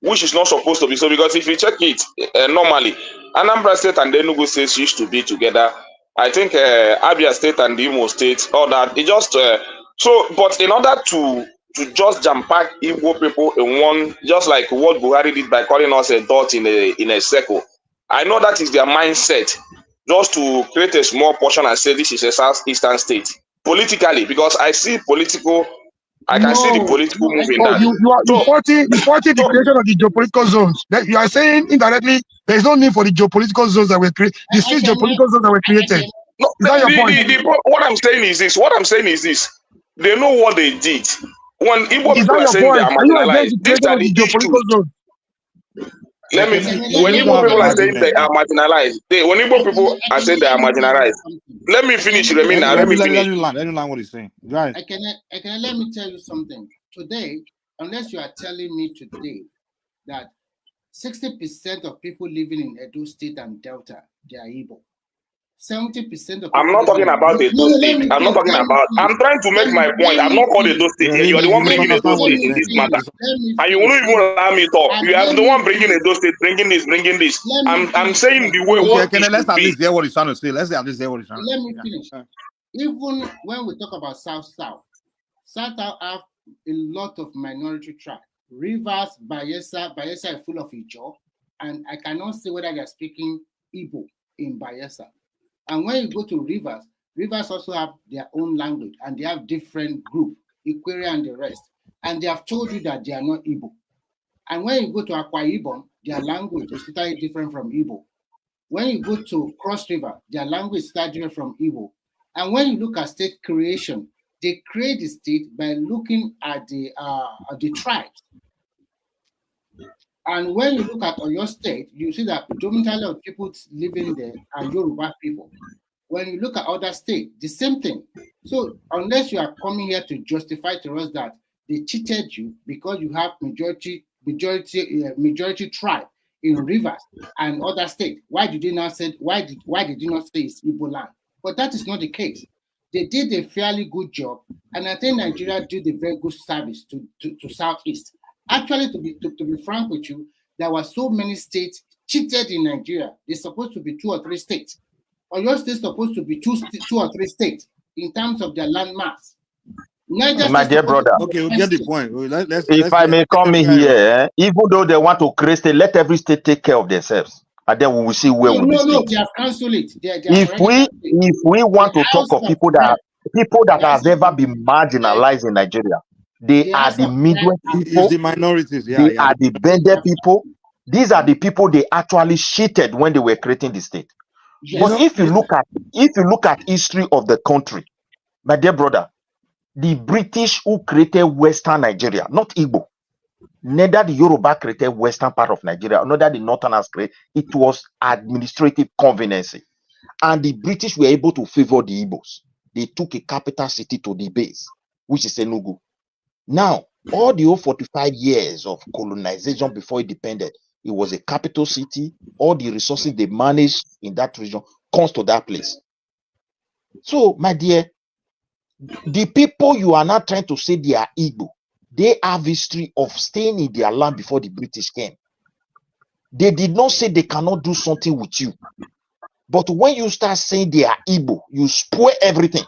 which is not supposed to be so. Because if you check it normally, Anambra State and Enugu State used to be together. I think Abia State and Imo State, all that. It just so. But in order to just jam pack Igbo people in one, just like what Buhari did by calling us a dot in a circle. I know that is their mindset, just to create a small portion and say this is a southeastern state politically, because I see political. I can see the political move in that. You are faulting the creation of the geopolitical zones. That you are saying indirectly there is no need for the geopolitical zones that were created. The 6 geopolitical zones that were created. No, Is that your point? what I'm saying is this. What I'm saying is this. They know what they did. When Igbo Is people that are your saying they point? are Are you against marginalized, the these creation are of the the geopolitical issues. zone? When Igbo people are saying they are marginalized, when Igbo people are saying they are marginalized, let me finish. Let me finish. Let me land what he's saying. Right. Let me tell you something. Today, unless you are telling me today that 60% of people living in Edo State and Delta, they are Igbo. 70% of I'm not talking about Edo State. I'm not talking about. I'm trying to make my point. I'm not called Edo State here. You are the one bringing Edo State in this matter, and you won't even allow me talk. You are the one bringing Edo State, bringing this. I'm saying the way what Okay, it let's should at be. least hear what he's trying to say. Let's at least hear what he's trying to say. Let me finish. Even when we talk about South have a lot of minority tribes. Rivers, Bayelsa is full of Ijaw, and I cannot say whether they are speaking Igbo in Bayelsa. And when you go to Rivers also have their own language, and they have different groups, Ikwere and the rest. And they have told you that they are not Igbo. And when you go to Akwa Ibom, their language is totally different from Igbo. When you go to Cross River, their language is totally different from Igbo. And when you look at state creation, they create the state by looking at the tribes. And when you look at Oyo State, you see that predominantly of people living there are Yoruba people. When you look at other states, the same thing. So unless you are coming here to justify to us that they cheated you because you have majority tribe in Rivers and other states, why did you not say it's Igbo land? But that is not the case. They did a fairly good job, and I think Nigeria did a very good service to Southeast. Actually, to be frank with you, there were so many states cheated in Nigeria. It's supposed to be 2 or 3 states. Oyo State is supposed to be 2 or 3 states in terms of their landmass. My dear brother, okay, we get the point. If I may come in here, even though they want to create state, let every state take care of themselves, and then we will see where we will be. No, they have cancelled it. If we want to talk of people that have ever been marginalized in Nigeria, they are the Midwest people, the minorities. they are the Bende people. These are the people they actually cheated when they were creating the state. Yes. But if you look at history of the country, my dear brother, the British who created Western Nigeria, not Igbo, neither the Yoruba created Western part of Nigeria, neither the Northerners created. It was administrative convenience, and the British were able to favor the Igbos. They took a capital city to the base, which is Enugu. Now, all the 45 years of colonization before it depended, it was a capital city. All the resources they managed in that region comes to that place. So, my dear, the people you are not trying to say they are Igbo, they have history of staying in their land before the British came. They did not say they cannot do something with you. But when you start saying they are Igbo, you spoil everything.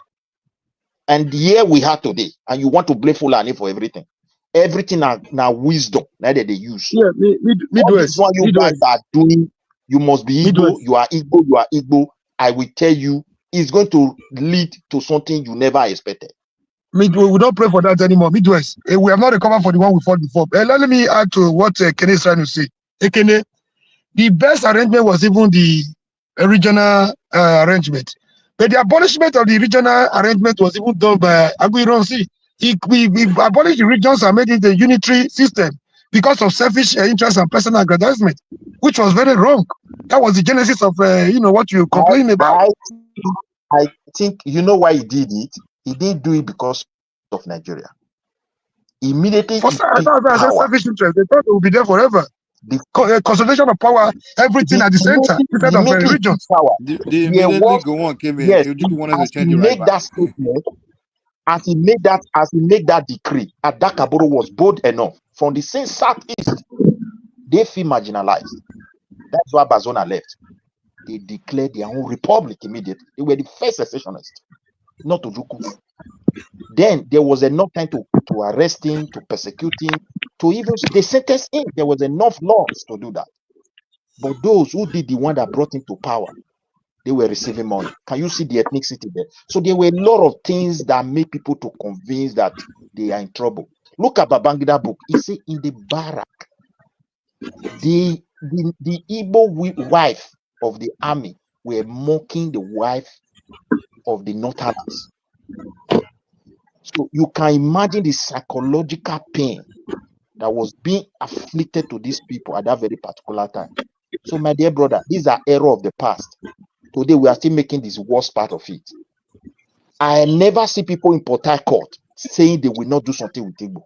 And here we are today, and you want to blame Fulani for everything. Everything now wisdom that they use. Yeah, Midwest. What you guys are doing, you must be Igbo, you are Igbo. I will tell you, it's going to lead to something you never expected. We don't pray for that anymore. Midwest. We have not recovered for the one we fought before. Let me add to what Kene is trying to say. Kene, the best arrangement was even the regional arrangement. But the abolishment of the regional arrangement was even done by Aguironsi. We abolished the regions and made it a unitary system because of selfish interests and personal aggrandizement, which was very wrong. That was the genesis of what you complain about. I think you know why he did it. He didn't do it because of Nigeria. Immediately, selfish interest. They thought it would be there forever. The concentration of power, everything at the center, instead of regions. The immediately go on came in. Yes, wanted to change it right that statement, as he made that decree, Adakaboro was bold enough from the same southeast. They feel marginalized. That's why Bazona left. They declared their own republic immediately. They were the first secessionists, not Ojuku. Then there was enough time to arrest him, to persecute him, to even they sentenced him. There was enough laws to do that. But those who did the one that brought him to power, they were receiving money. Can you see the ethnicity there? So there were a lot of things that made people to convince that they are in trouble. Look at Babangida book. He said in the barrack, the Igbo wife of the army were mocking the wife of the Northerners. So you can imagine the psychological pain that was being afflicted to these people at that very particular time. So my dear brother, these are errors of the past. Today we are still making this worst part of it. I never see people in Port Harcourt saying they will not do something with Igbo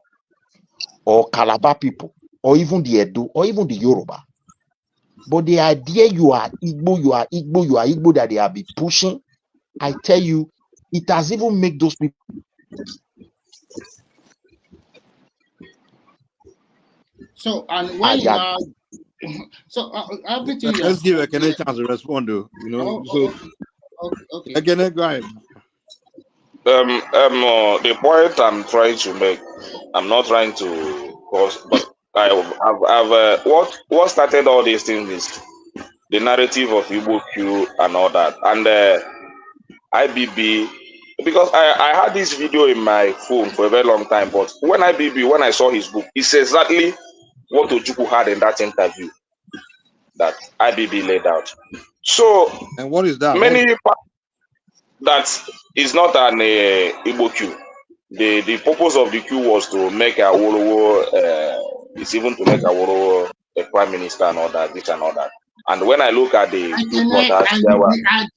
or Calabar people or even the Edo or even the Yoruba. But the idea you are Igbo that they have been pushing, I tell you, it has even made those people. So, and when you now, so everything you Let's are give saying, Ekene a chance to respond, though. You know, so okay. Ekene, go ahead. The point I'm trying to make, I'm not trying to cause, but I've what started all these things is the narrative of Igbo Coup and all that, and IBB, because I had this video in my phone for a very long time, but when I saw his book, it's exactly what Ojukwu had in that interview that IBB laid out. So, and what is that? many that is not an Igbo Coup. The purpose of the coup was to make Awolowo, it's even to make Awolowo a prime minister and all that, this and all that. And when I look at the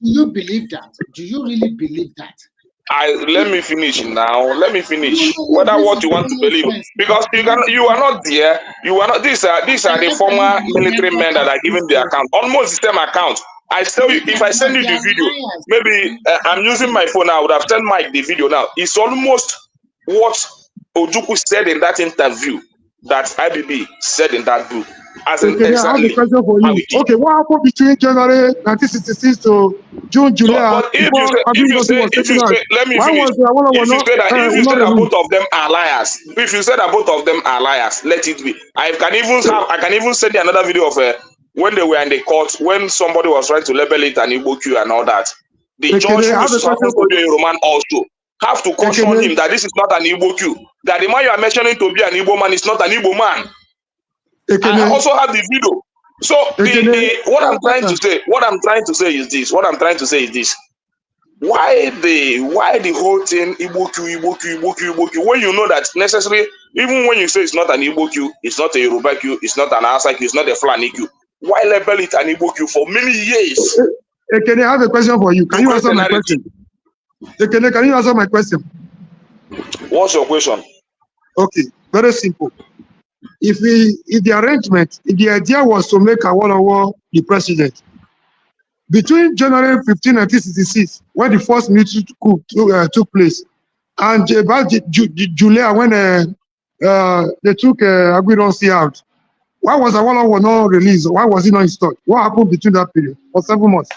do you believe that? Do you really believe that? Let me finish now. Let me finish. Whether what you want to believe, because you are not there. You are not. These are the former military men that are giving the account, almost the same account. I tell you, if I send you the video, maybe I'm using my phone. I would have sent Mike the video now. It's almost what Ojukwu said in that interview that IBB said in that book. As in Okay, I have a exactly. question for you. Okay, what happened between January 1966 to June, July? But if you say, let me finish. If you say that both of them are liars, if you say that both of them are liars, let it be. I can even send you another video of when they were in the court, when somebody was trying to label it an Igbo Coup and all that. The judge, who is supposed to be a Roman also, have to caution him that this is not an Igbo Coup. That the man you are mentioning to be an Igbo man is not an Igbo man. I also have the video. So what I'm trying to say is this. Why the whole thing Igbo Coup, when you know that necessarily, even when you say it's not an Igbo Coup, it's not a Yoruba Coup, it's not an Hausa Coup, it's not a Fulani Coup, why label it an Igbo Coup for many years? Ekene, I have a question for you. Can you answer my question? Ekene, can you answer my question? What's your question? Okay, very simple. If the idea was to make Awolowo the president, between January 15, 1966, when the first military coup took place, and about July, when they took Aguironsi out, why was Awolowo not released? Why was he not installed? What happened between that period for 7 months?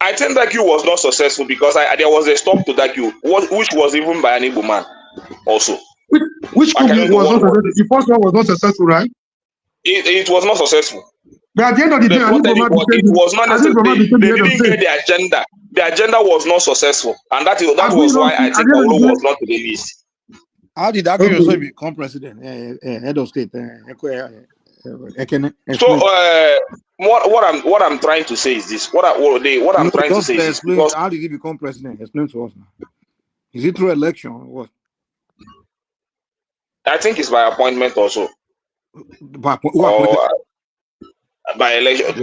I think that coup was not successful because there was a stop to that coup, which was even by an Igbo man also. Which coup was not successful? The first one was not successful, right? It was not successful. But at the end of the day, it was not necessary. They didn't get the agenda. The agenda was not succecessful, and that was why I think Olo was not released. How did Aguironsi become president, head of state? So what I'm trying to say is this. I'm trying to say is this. How did he become president? Explain to us now. Is it through election or what? I think it's by appointment also. By election.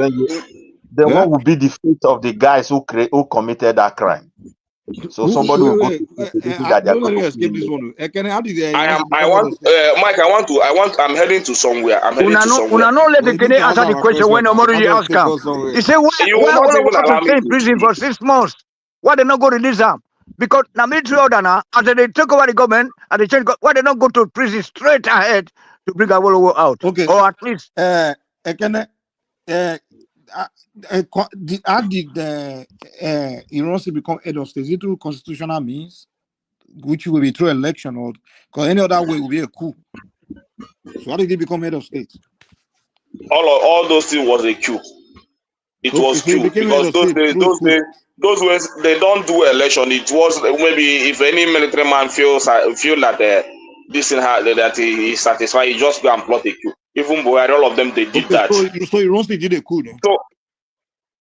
Then what would be the fate of the guys who committed that crime? So somebody will go that don't let me escape this one. I'm heading to somewhere. Una no let Ekene answer the question when Omoruyi ask him. He said, why Awolowo stay in prison for 6 months? Why they not go release him? Because na military order now, after they take over the government and they change, why they not go to prison straight ahead to bring Awolowo out? Okay. Or at least Ekene, how did Ironsi become head of state? Is it through constitutional means, which will be through election, or because any other way will be a coup? So how did he become head of state? All those things was a coup. It was coup because those ways they don't do election. It was maybe if any military man feel that this thing that he is satisfied, he just go and plot a coup. Even Buhari, all of them they did that. So Ironsi did a coup then?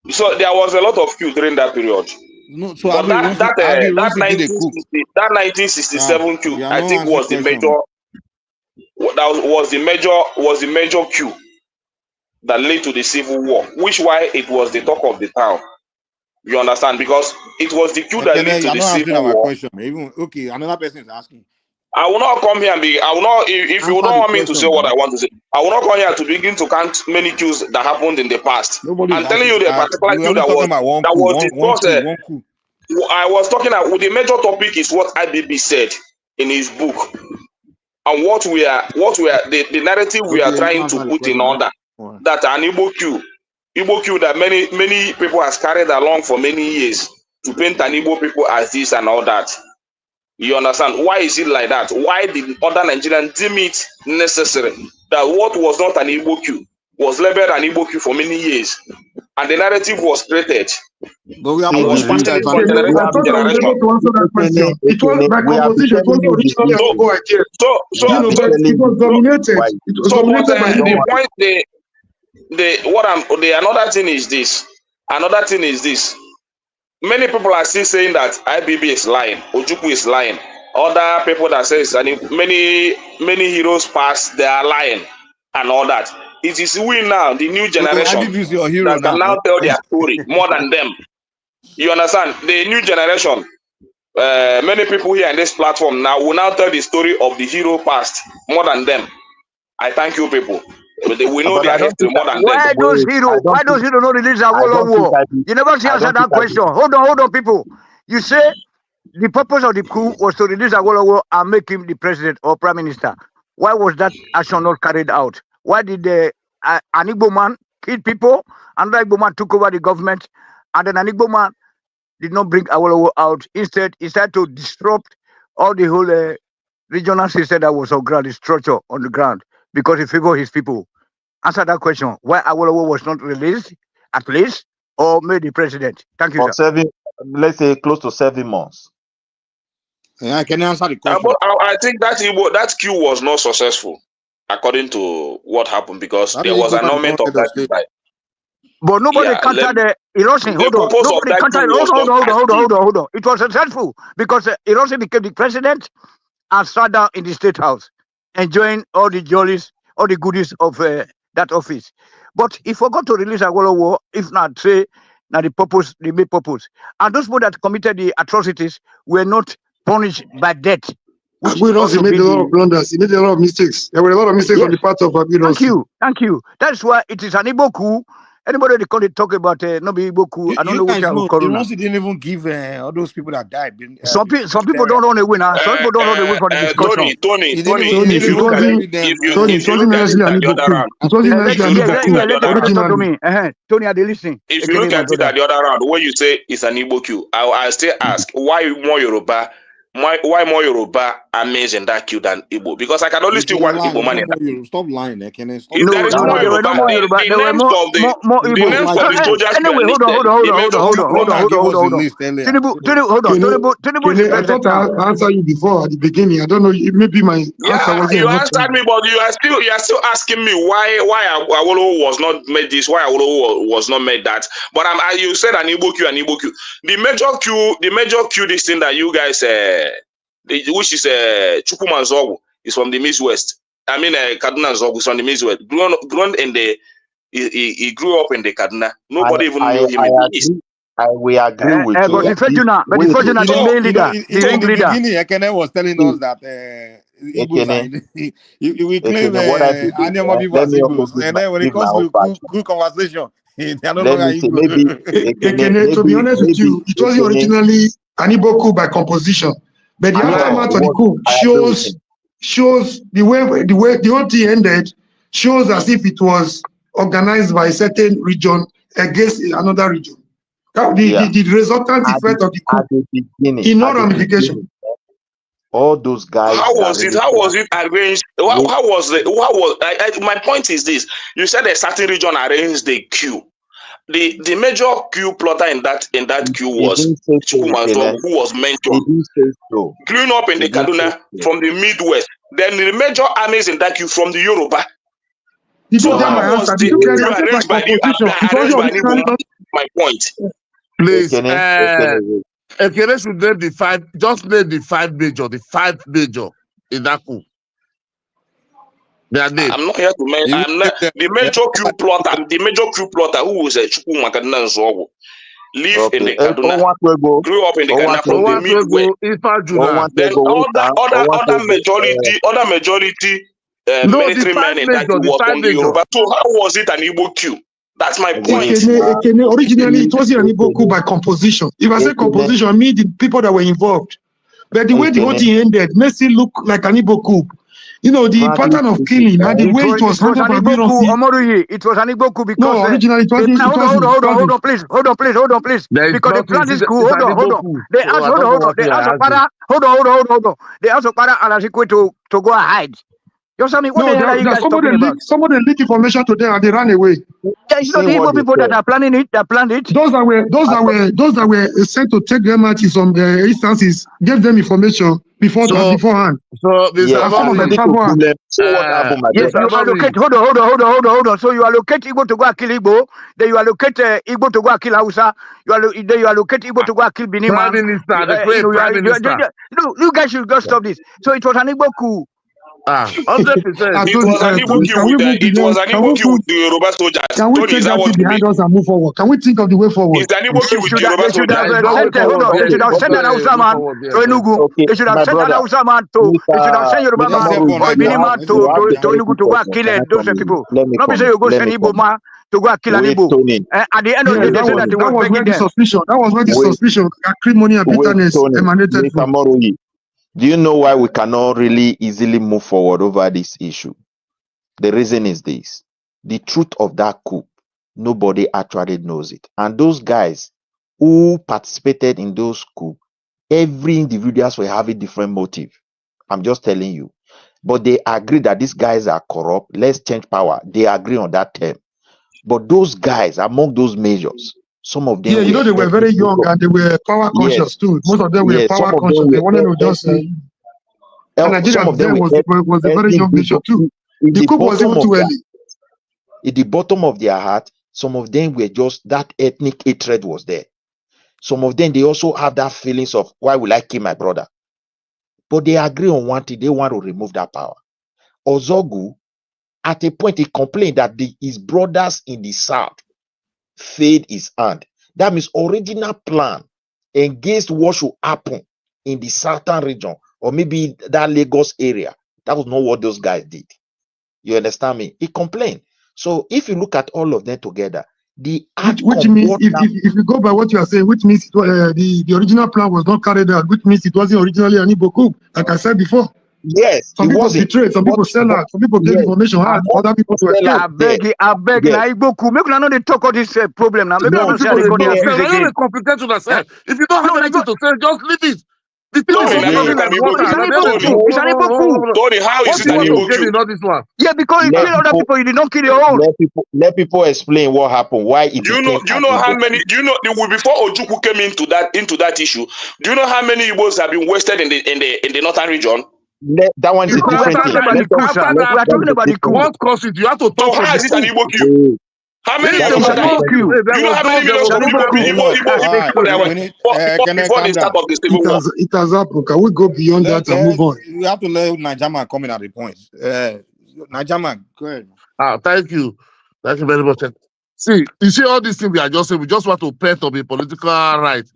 So there was a lot of coup during that period. No, so but that 1967 coup, I think was the major. That was the major coup that led to the civil war, which why it was the talk of the town. You understand? Because it was the coup that led to the civil war. Question. Even, okay, another person is asking. I will not come here and be. I will not. If you don't want me to say what I want to say, I will not come here to begin to count many coups that happened in the past. Nobody's I'm telling you asking. the particular We're coup only that talking about one coup. was One discussed. coup. One coup. I was talking about the major topic is what IBB said in his book, and what we are the narrative we are Okay, you trying to answer the put in question. order. That an Igbo coup that many people has carried along for many years to paint an Igbo people as this and all that. You understand? Why is it like that? Why did other Nigerians deem it necessary that what was not an Igbo coup was labeled an Igbo coup for many years, and the narrative was created But we are and was proving to you passing that it it's from an Igbo generation I to thought I was generation. able to answer that question. It was by we have been composition. It telling wasn't you the originally an history. Igbo idea. We have been But telling it you was dominated. why. It was So, but dominated by the Igbo. point, another thing is this. Another thing is this. Many people are still saying that IBB is lying, Ojukwu is lying. Other people that says many heroes past, they are lying and all that. It is we now, the new So generation, IBB is your hero that can now. now tell their story more than them. You understand? The new generation, many people here in this platform now will now tell the story of the hero past more than them. I thank you, people. We know But their I don't history think. more than them. Why those heroes? Why those heroes not release a I don't think war? I did. You never see I answer don't think that I did. question. Hold on, people. You say the purpose of the coup was to release Awolowo and make him the president or prime minister. Why was that action not carried out? Why did an Igbo man kill people, another Igbo man took over the government, and then an Igbo man did not bring Awolowo out? Instead, he started to disrupt all the whole regional system that was on ground, the structure on the ground, because he favored his people. Answer that question. Why Awolowo was not released, at least, or made the president? Thank you, For sir. let's say close to 7 months. Yeah, can you answer the question? But I think that coup was not successful, according to what happened, because How there did he was go an over the annulment of government of that state? by. But nobody Yeah, countered the erosion. the Hold on. purpose of Nobody that coup countered. was not achieved. Hold on. It was successful because erosion became the president and sat down in the state house, enjoying all the jollies, all the goodies of that office. But he forgot to release Awolowo, if not say, now the purpose, the main purpose. And those people that committed the atrocities were not punished by death. Aguironsi made a lot of blunders. He made a lot of mistakes. There were a lot of mistakes on the part of Aguironsi. Thank you. That's why it is an Igbo coup. Anybody they call it talk about no be Igbo coup. I don't You know which guys I will know call Ironsi didn't even give all those people that died. Some people don't run away now. Some people don't run away from the discussion. Tony, He didn't if you look at it at the other round, It wasn't necessarily an Igbo coup. Let the people talk to me. Tony, are they listening? If you look at it at the other round, when you say it's an Igbo coup, I still ask why more Yoruba, why more Yoruba armies in that queue than Igbo? Because I can only see one Igbo man in that. Stop lying, Ekene. If there is more There were Yoruba, no more Yoruba. the There were names of more Igbo. the soldiers Anyway, were listed. hold on. Tinubu is the I president thought now. I answered you before at the beginning. I don't know. Maybe my answer wasn't You enough. answered me, but you are still asking me why Awolowo was not made this, why Awolowo was not made that. But you said an Igbo coup, The major coup, this thing that you guys which is Chukwuma Nzogwu, is from the Midwest. I mean, Kaduna Nzogwu is from the Midwest. Grown in the he grew up in the Kaduna. Nobody even knew him in the East. We agree with you. But the main leader, the ring leader. Beginning, Ekene was telling us that we claim Anyama people as Igbos, and then when it comes to good conversation, they are no longer Igbo. To be honest with you, it wasn't originally an Igbo coup by composition, but the aftermath of the coup shows the way the whole thing ended shows as if it was organized by a certain region against another region. The resultant effect of the coup in no ramification. All those guys. How was it arranged? My point is this: you said a certain region arranged the queue. The major queue plotter in that queue was Chukwuma Nzogwu, who was mentioned. Queuing up in the Kaduna from the Midwest. Then the major armies in that queue from the Yoruba. So how was the queue arranged by the my point? Please, Ekene should name the five. Just name the five major in that coup. Their name. I'm not here to mention. The major coup plotter. The major coup plotter who was Chukwuma Nzogwu. live in the Kaduna, Owanswego, grew up in the Ghana from the Midwest. Then other majority No, the military five men in that major, the was five from the major. Yoruba. So how was it an Igbo coup? That's my point. Originally, it wasn't an Igbo coup by composition. If I say composition, I mean the people that were involved. But the way the whole thing ended makes it look like an Igbo coup. You know, the pattern of killing and the way it was handled by Omoruyi, it was an Igbo coup because... No, originally it wasn't. Hold on, please. Hold on, please. Because they planned this coup. Hold on. They asked, hold on. They asked Okpara, hold on. They asked Okpara and Azikwe to go and hide. You know what the hell are you guys talking about? Somebody leaked information to them and they ran away. You know the Igbo people that are planning it, that planned it. Those that were sent to take them out in some instances gave them information beforehand. So this Yes, you allocate. Hold on. So you allocate Igbo to go and kill Igbo. Then you allocate Igbo to go and kill Hausa. Then you allocate Igbo to go and kill Benin man. Prime Minister, the great Prime Minister. You guys should just stop this. So it was an Igbo coup. 100%. It was an Igbo coup with the Yoruba soldiers. Can we take that thing behind us and move forward? Can we think of the way forward? It's an Igbo coup with the Yoruba soldiers. They should have sent an Hausa man to Enugu. They should have sent an Hausa man to. They should have sent Yoruba man or Benin man to Enugu to go and kill those people. Not be say you go send Igbo man to go and kill an Igbo. At the end of the day, they said that it was begging them. That was where the suspicion, acrimony and bitterness emanated from. Do you know why we cannot really easily move forward over this issue? The reason is this. The truth of that coup, nobody actually knows it. And those guys who participated in those coups, every individuals were having different motive. I'm just telling you. But they agree that these guys are corrupt. Let's change power. They agree on that term. But those guys, among those majors, some of them... Yeah, you know, they were very young and they were power conscious too. Most of them were power conscious. They wanted to just... and Nigeria then was a very young nation too. The coup was even too early. At the bottom of their heart, some of them were just... That ethnic hatred was there. Some of them, they also have that feelings of, why will I kill my brother? But they agree on one thing. They want to remove that power. Ozogu, at a point, he complained that his brothers in the south failed his hand. That means original plan against what should happen in the southern region or maybe that Lagos area. That was not what those guys did. You understand me? He complained. So if you look at all of them together, which means if you go by what you are saying, which means the original plan was not carried out, which means it wasn't originally an Igbo coup, like I said before. Yes, some people betrayed, some people sell out, some people gave information out, other people to escape. I beg, na Igbo coup. Make una no dey talk all this problem now. Make una no say they go dey abuse again. Complicate to yourself. If you don't have anything to say, just leave it. It's an Igbo coup. Tony, how is it an Igbo coup? Yeah, because you kill other people, you did not kill your own. Let people explain what happened. Why it? Do you know how many? Do you know before Ojukwu came into that issue? Do you know how many Igbos have been wasted in the northern region? That one is a different thing. We are talking about the coup. What caused it? You have to talk. So how is it an Igbo coup? How many Igbos are there? Do you know how many millions of Igbo before the start of the civil war? It has happened. Can we go beyond that and move on? You have to let Najama come in at the point. Najama, go ahead. Thank you. Thank you very much. See, you see all these things we are just saying, we just want to pet up a political right.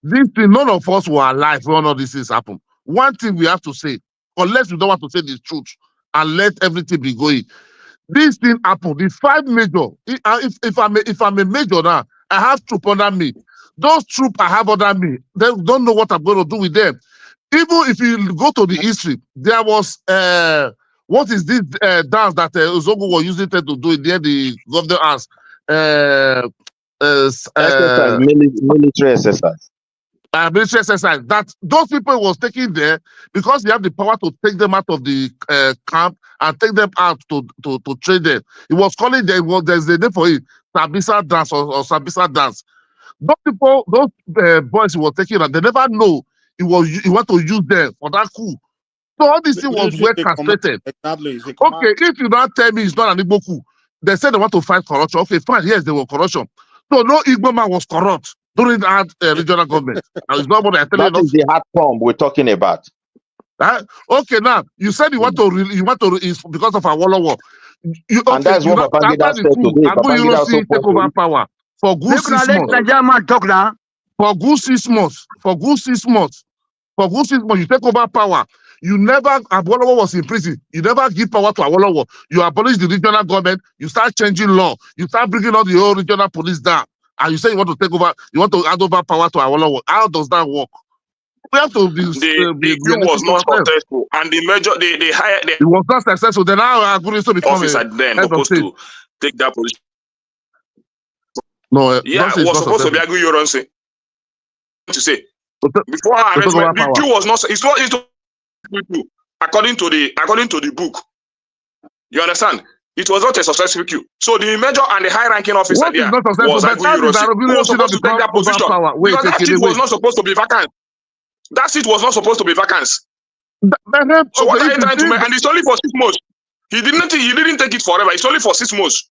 This thing, none of us were alive when all these things happen. One thing we have to say, unless we don't want to say the truth and let everything be going. This thing happened. The 5 major. If I'm a major now, I have troops under me. Those troops I have under me, they don't know what I'm going to do with them. Even if you go to the history, there was what is this dance that Ozogu was using to do it near the governor asked? Military exercise. Military exercise that those people was taking there because they have the power to take them out of the camp and take them out to train them. It was calling them, there's a name for it, Sabisa dance or Sabisa dance. Those people, those boys who were taking that, they never know he want to use them for that coup. So all this thing was well castrated. Exactly. Okay, if you don't tell me it's not an Igbo coup, they said they want to fight corruption. Okay, fine, yes, they were corruption. So no Igbo man was corrupt during that regional government. It's not what I tell you. That is the hard form we're talking about. Okay, now you said you want to is because of our war. And that's what Babangida said today. Babangida take over power. for good 6 let months. Nigerian man talk now. For good 6 months. For good 6 months. For good 6 months, you take over power. You never, Awolowo was in prison. You never give power to Awolowo. You abolish the regional government. You start changing law. You start bringing all the whole regional police down. And you say you want to take over, you want to hand over power to Awolowo. How does that work? We have to be the coup was not successful, and the major they hired the it was not successful. Then now I'm going to become officer a then head of supposed state. to take that position. No, Yeah, it was supposed to be Agui Yoronse to say before our arrestment. The coup was not. It's not. According to the book, you understand. It was not a successful coup. So the major and the high-ranking officer there was Agui Yoronse, who was supposed to take that position because that seat was not supposed to be vacant. That seat was not supposed to be vacant. So what are you trying to make? And it's only for 6 months. He didn't take it forever. It's only for 6 months.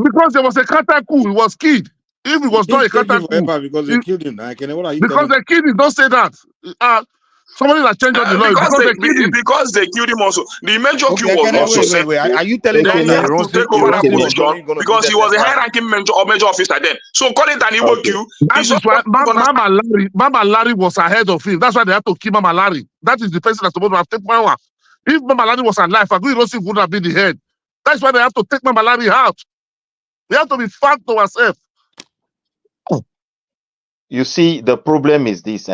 Because there was a counter coup. He was killed. If it was not a counter coup, because they killed him. What are you because they killed him. Don't say that. Somebody that changed the law because they killed him. Because they killed him also. The major coup was not successful. Wait. Are you telling then he had to take over that position because he was a high-ranking major officer then. So call it an Igbo coup. That is why Mama Larry was ahead of him. That's why they had to kill Mama Larry. That is the person that's supposed to have taken power. If Mama Larry was alive, Agui Yoronse would have been the head. That's why they have to take Mama Larry out. We have to be fair to ourselves. You see, the problem is this,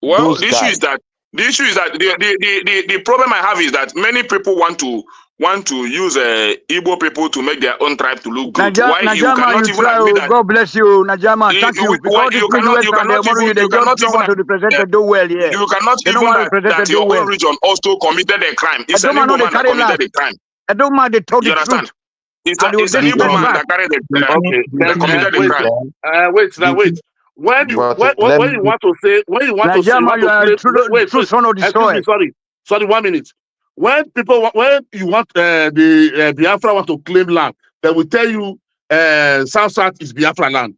Well, the issue is that the problem I have is that many people want to use Igbo people to make their own tribe to look good. Why you cannot even admit that? God bless you, Najama. Thank you. Because you cannot even admit that your own region also committed a crime. It's an Igbo man that committed a crime. I don't mind they told you the understand? truth. It's an Igbo man that carried the committed the crime. Wait. When you want to say sorry, 1 minute. When you want the Biafra want to claim land, they will tell you South is Biafra land.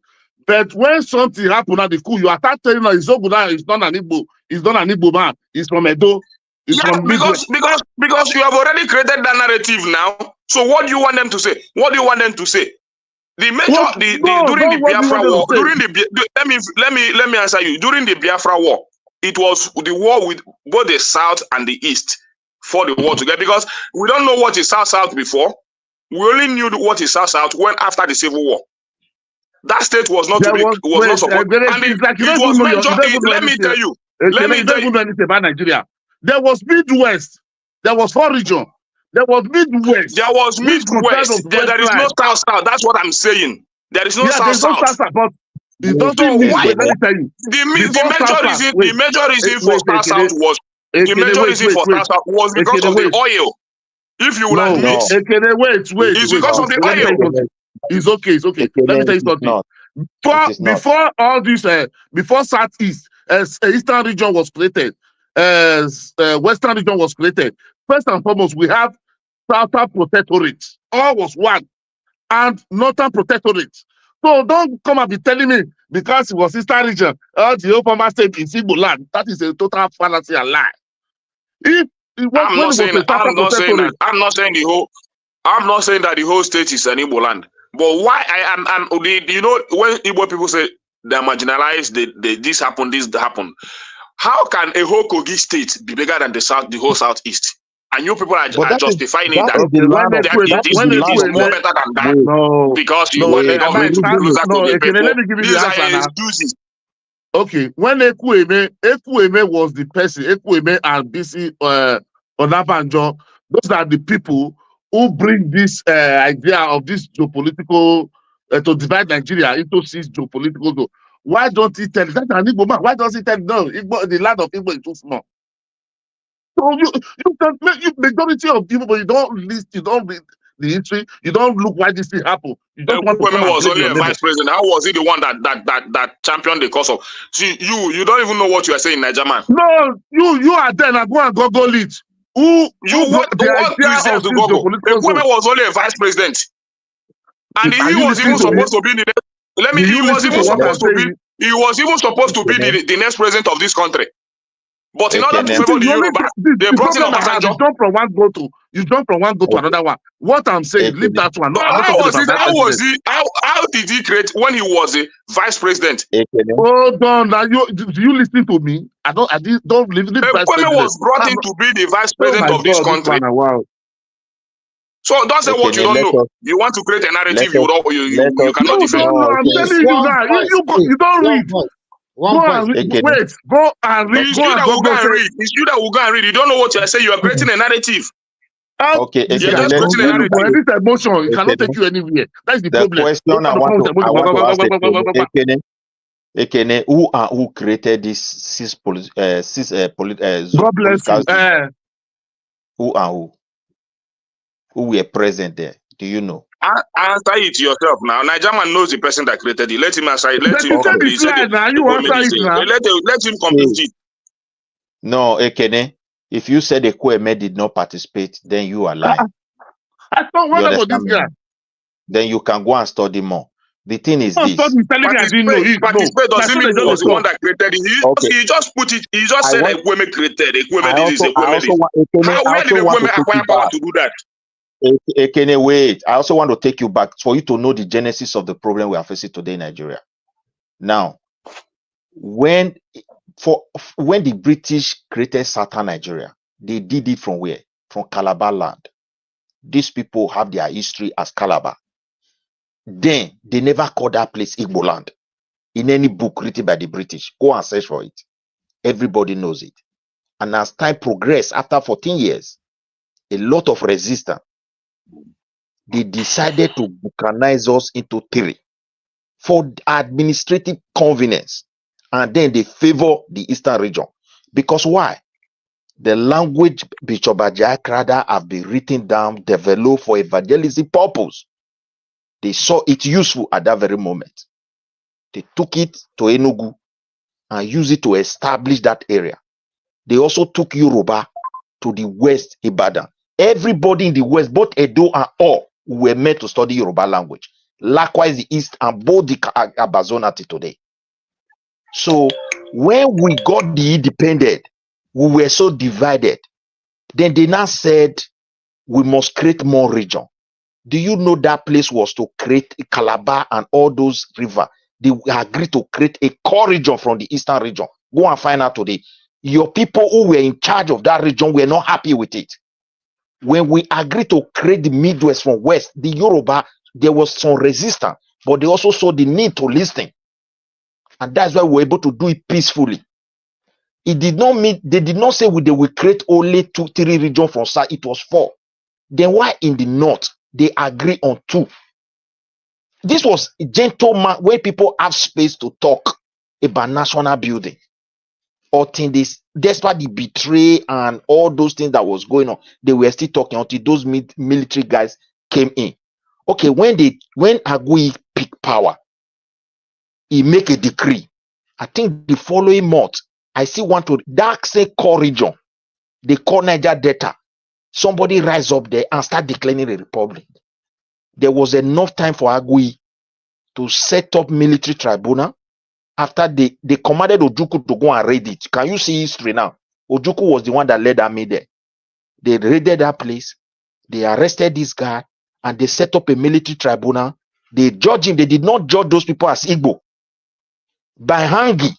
But when something happen at the coup, you are telling us it's not an Igbo, it's not an Igbo man, it's from Edo. Because you have already created that narrative now. So what do you want them to say? What do you want them to say? During the Biafra war, let me answer you. During the Biafra war, it was the war with both the South and the East for the war together, because we don't know what is South before. We only knew what is South when after the Civil War. That state was not not supposed. Let me tell you. Let me tell you anything about Nigeria. There was Midwest. There was 4 regions. There was Midwest. There was Midwest. There is no South. That's what I'm saying. There is no South. But it doesn't mean. Let me tell you. The major reason for South was because of the oil. If you will admit, wait. It's because of the oil. It's okay. Let me tell you something. Before all this, before Southeast, Eastern region was created, Western region was created. First and foremost, we have Southern Protectorate. All was one. And Northern Protectorate. So don't come and be telling me because it was Eastern region, the Oklahoma state is Igbo land. That is a total fallacy and lie. I'm not saying that the whole state is an Igbo land. But why when Igbo people say they're marginalized, this happened. How can a whole Kogi state be bigger than the whole Southeast? And you people are justifying it that it is more better than that because you want the government to be closer to the people. Let me give you the answer now. Okay, when Ekwueme was the person, Ekwueme and BC Onabanjo, those are the people who bring this idea of this geopolitical to divide Nigeria into 6 geopolitical zones. Why don't he tell that an Igbo man? Why does he tell no? The land of Igbo is too small. So you can make majority of people, but you don't read the history. You don't look why this thing happened. You don't want to was only a vice president. How was he the one that championed the cause of? See, you don't even know what you are saying, Nigerman. No, you are there. Now go and Google it. What you said to Google? Ekwueme was only a vice president, and he was even supposed to be the. He was even supposed to be the next president of this country. But in order to favor the Yoruba, they brought in Abacha. Jump from one go to You jump from one go to another one. What I'm saying, leave that one. No, So I'm not how talking was about it? that How was president. he? How did he create when he was a vice president? Hold on, now do you listen to me? Don't leave vice Kwame president. was brought in to be the vice Oh president my of this God, this country. man, wow. So don't say what you don't know. You want to create a narrative you cannot You defend. don't know. I'm telling you now. You don't read. Go and read. Wait. Go and read. It's Go you and that will go and say. read. It's you that will go and read. You don't know what you are saying. You are creating a narrative. Okay, This You're guy, just creating a narrative. this emotion, it cannot take you anywhere. That's the problem. Question I want to ask Ekene, who created this six God bless you. Who and who? Who were present there? Do you know? Answer it yourself now. Nigerian knows the person that created it. Let him answer it. Let him complete it. Let him complete it. No, Ekene. If you said the Kweme did not participate, then you are lying. I don't want about this guy. Then you can go and study more. The thing is this. Participate doesn't mean he was the one that created it. He just put it. He just said Ekweme created. Ekweme did this. Ekweme did. Where did Ekweme acquire power to do that? Ekene, wait. I also want to take you back for you to know the genesis of the problem we are facing today in Nigeria. Now, when the British created Southern Nigeria, they did it from where? From Calabar land. These people have their history as Calabar. Then they never called that place Igbo land in any book written by the British. Go and search for it. Everybody knows it. And as time progressed, after 14 years, a lot of resistance, they decided to balkanize us into three for administrative convenience. And then they favor the eastern region. Because why? The language Bishop Ajakrada have been written down, developed for evangelism purpose. They saw it useful at that very moment. They took it to Enugu and used it to establish that area. They also took Yoruba to the west, Ibadan. Everybody in the west, both Edo and all, were meant to study Yoruba language. Likewise, the east and both the Abazonati today. So when we got the independent, we were so divided. Then they now said we must create more region. Do you know that place was to create Calabar and all those rivers? They agreed to create a core region from the eastern region. Go and find out today. Your people who were in charge of that region were not happy with it. When we agreed to create the Midwest from West, the Yoruba, there was some resistance, but they also saw the need to listen. And that's why we were able to do it peacefully. It did not mean, they did not say they will create only 2-3 regions from South, it was 4. Then why in the North, they agree on 2? This was a gentleman where people have space to talk about national building. Or this, despite the betray and all those things that was going on, they were still talking until those military guys came in. Okay, when Agui picked power, he make a decree. I think the following month, I see one to that same core region, they call Niger Delta. Somebody rise up there and start declaring a republic. There was enough time for Agui to set up military tribunal. After they commanded Ojukwu to go and raid it. Can you see history now? Ojukwu was the one that led army there. They raided that place. They arrested this guy and they set up a military tribunal. They judged him. They did not judge those people as Igbo. By hanging.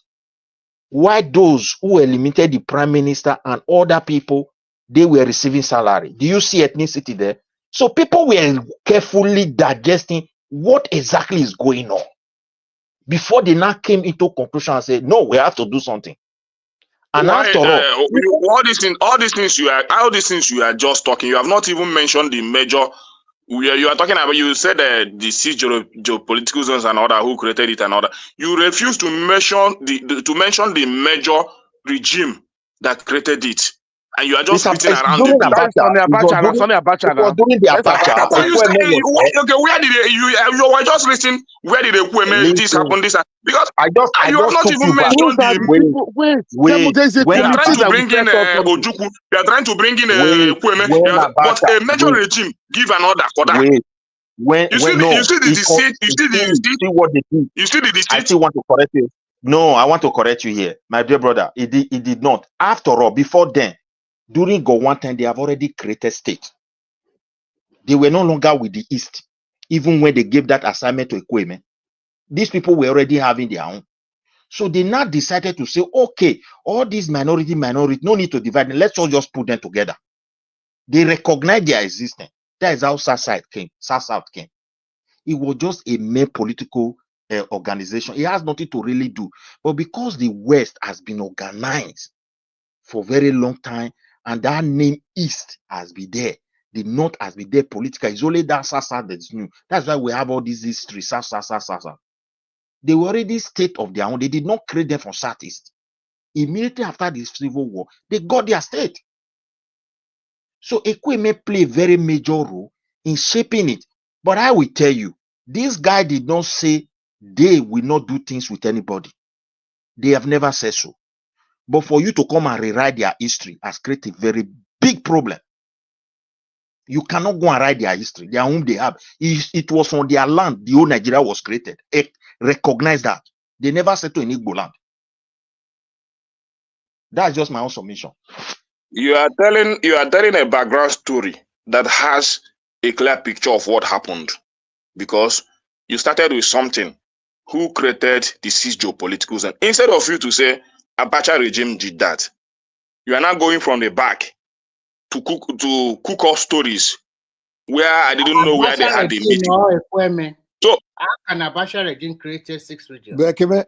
Why those who eliminated the prime minister and other people, they were receiving salary. Do you see ethnicity there? So people were carefully digesting what exactly is going on before they now came into conclusion and said, no, we have to do something. And after all these things you are just talking, you have not even mentioned the major. You are talking about, you said the six geopolitical zones and other who created it and other. You refuse to mention the major regime that created it. And you are just beating around the bush. During the Abacha. Okay, where did you were just listening? Where did this happen? Because you have not even mentioned the. They are trying to bring in Ojukwu. They are trying to bring in Kweme. But a major regime give an order for that. You see the deceit. I still want to correct you. No, I want to correct you here, my dear brother. It did not. After all, before then, during Go one time, they have already created state. They were no longer with the East, even when they gave that assignment to Ekweme. These people were already having their own. So they now decided to say, okay, all these minority, no need to divide them. Let's all just put them together. They recognized their existence. That is how South came. It was just a mere political organization. It has nothing to really do. But because the West has been organized for a very long time, and that name East has been there, the North has been there politically. It's only that South that is new. That's why we have all these history. South. They were already state of their own. They did not create them from Southeast. Immediately after the Civil War, they got their state. So Ekweme play a very major role in shaping it. But I will tell you, this guy did not say they will not do things with anybody. They have never said so. But for you to come and rewrite their history has created a very big problem. You cannot go and write their history, their own they have. It was on their land the whole Nigeria was created. Recognize that. They never settled in Igbo land. That's just my own submission. You are telling a background story that has a clear picture of what happened, because you started with something. Who created the geopolitical zone? Instead of you to say Abacha regime did that, you are now going from the back to cook up stories where I didn't know where they had the meeting. So how can Abacha regime created 6 regions? let me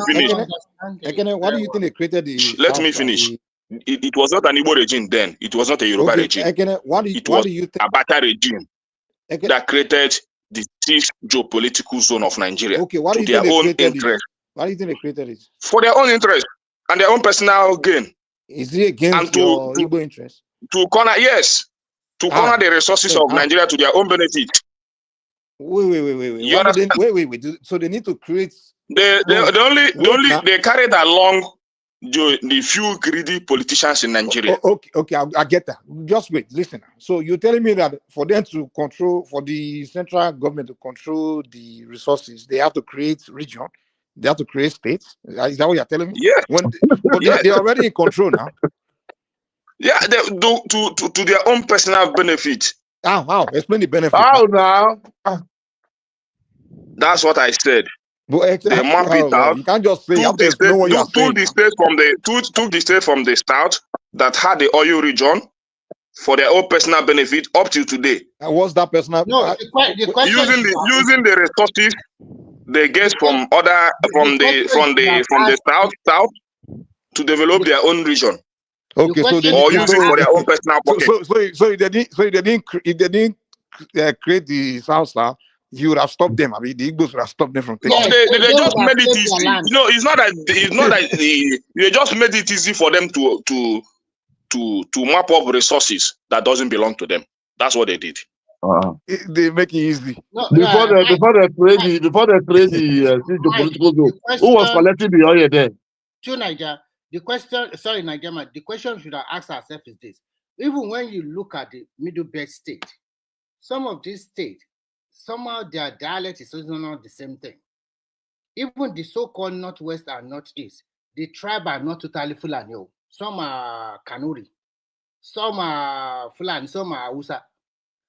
finish. What do you think they created the? Let me finish. It was not an Igbo regime then. It was not a Yoruba regime. It was Abacha regime that created the 6th geopolitical zone of Nigeria. Okay, what do you their think own they created interest. Why do you think they created it? For their own interest and their own personal gain. Is it against your Igbo interest? To corner, yes. To corner the resources of Nigeria to their own benefit. Wait. You understand? Wait. So they need to create. They carried along the few greedy politicians in Nigeria. Okay, I get that. Just wait, listen. So you're telling me that for them to control, for the central government to control the resources, they have to create region, they have to create states. Is that what you're telling me? Yeah. They're already in control now. Yeah, they do to their own personal benefit. How? Explain the benefit. How now? That's what I said. But they map it out. You can't just say took the state from the south that had the oil region for their own personal benefit up till today. And what's that personal? No, the question using the resources they get from the south to develop their own region. Okay, so they or use it for their own personal pocket. So if they didn't create the south, you would have stopped them. I mean, the Igbos would have stopped them from taking. No, they just made it easy. No, it's not that they just made it easy for them to map up resources that doesn't belong to them. That's what they did. They make it easy. Before they create the political zone, who was collecting the oil then? To Niger, the question we should have asked ourselves is this: even when you look at the Middle Belt state, some of these states, somehow their dialect is also not the same thing. Even the so-called Northwest and Northeast, the tribe are not totally Fulani. Some are Kanuri, some are Fulani, some are Hausa.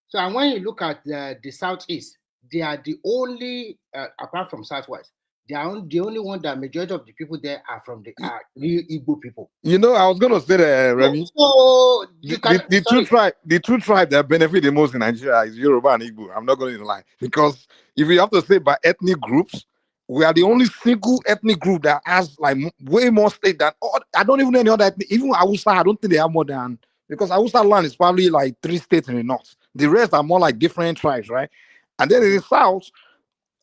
So, and when you look at the Southeast, they are the only, apart from Southwest, they are the only one that majority of the people there are from the real Igbo people. You know, I was going to say that, Remy. So the two tribe that benefit the most in Nigeria is Yoruba and Igbo. I'm not going to lie, because if you have to say by ethnic groups, we are the only single ethnic group that has like way more state than. I don't even know any other ethnic. Even Hausa, I don't think they have more than, because Hausa land is probably like 3 states in the north. The rest are more like different tribes, right? And then in the south,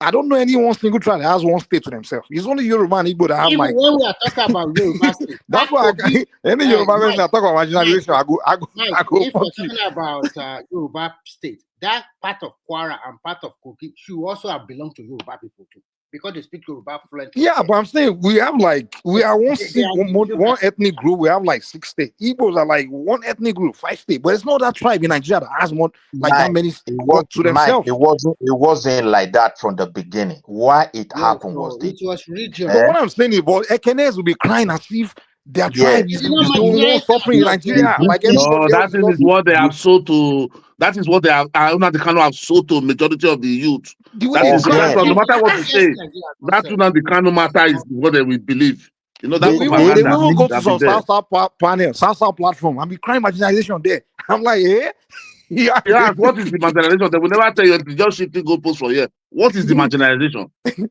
I don't know any one single tribe that has one state to themselves. It's only Yoruba and Igbo that have like. When we are talking about Yoruba state, that's why any Yoruba person that talk about marginalization, I go. If we're talking about Yoruba state, that part of Kwara and part of Kogi should also have belonged to Yoruba people too, because they speak Yoruba fluently. Yeah, but I'm saying we are one ethnic group. We have like 6 states. Igbos are like one ethnic group, 5 states. But it's not that tribe in Nigeria that has more like that many to themselves. It wasn't like that from the beginning. Why it happened was this. It was regional. But what I'm saying is, Ekenes will be crying as if Their Yeah, tribe is the only one suffering in Nigeria. Like No, everybody else that is not. is what they have sold to. That is what they have. Nnamdi Kanu have sold to majority of the youth. The way That they is cry. that. No matter what you say, that Nnamdi Kanu matter is what they will believe. You know that We even propaganda. go to That be some there. panel, South platform, and be crying marginalization there. I'm like, eh? Yeah. Yeah, what is the marginalization? They will never tell you. They just shifting goalposts for here. What is the marginalization?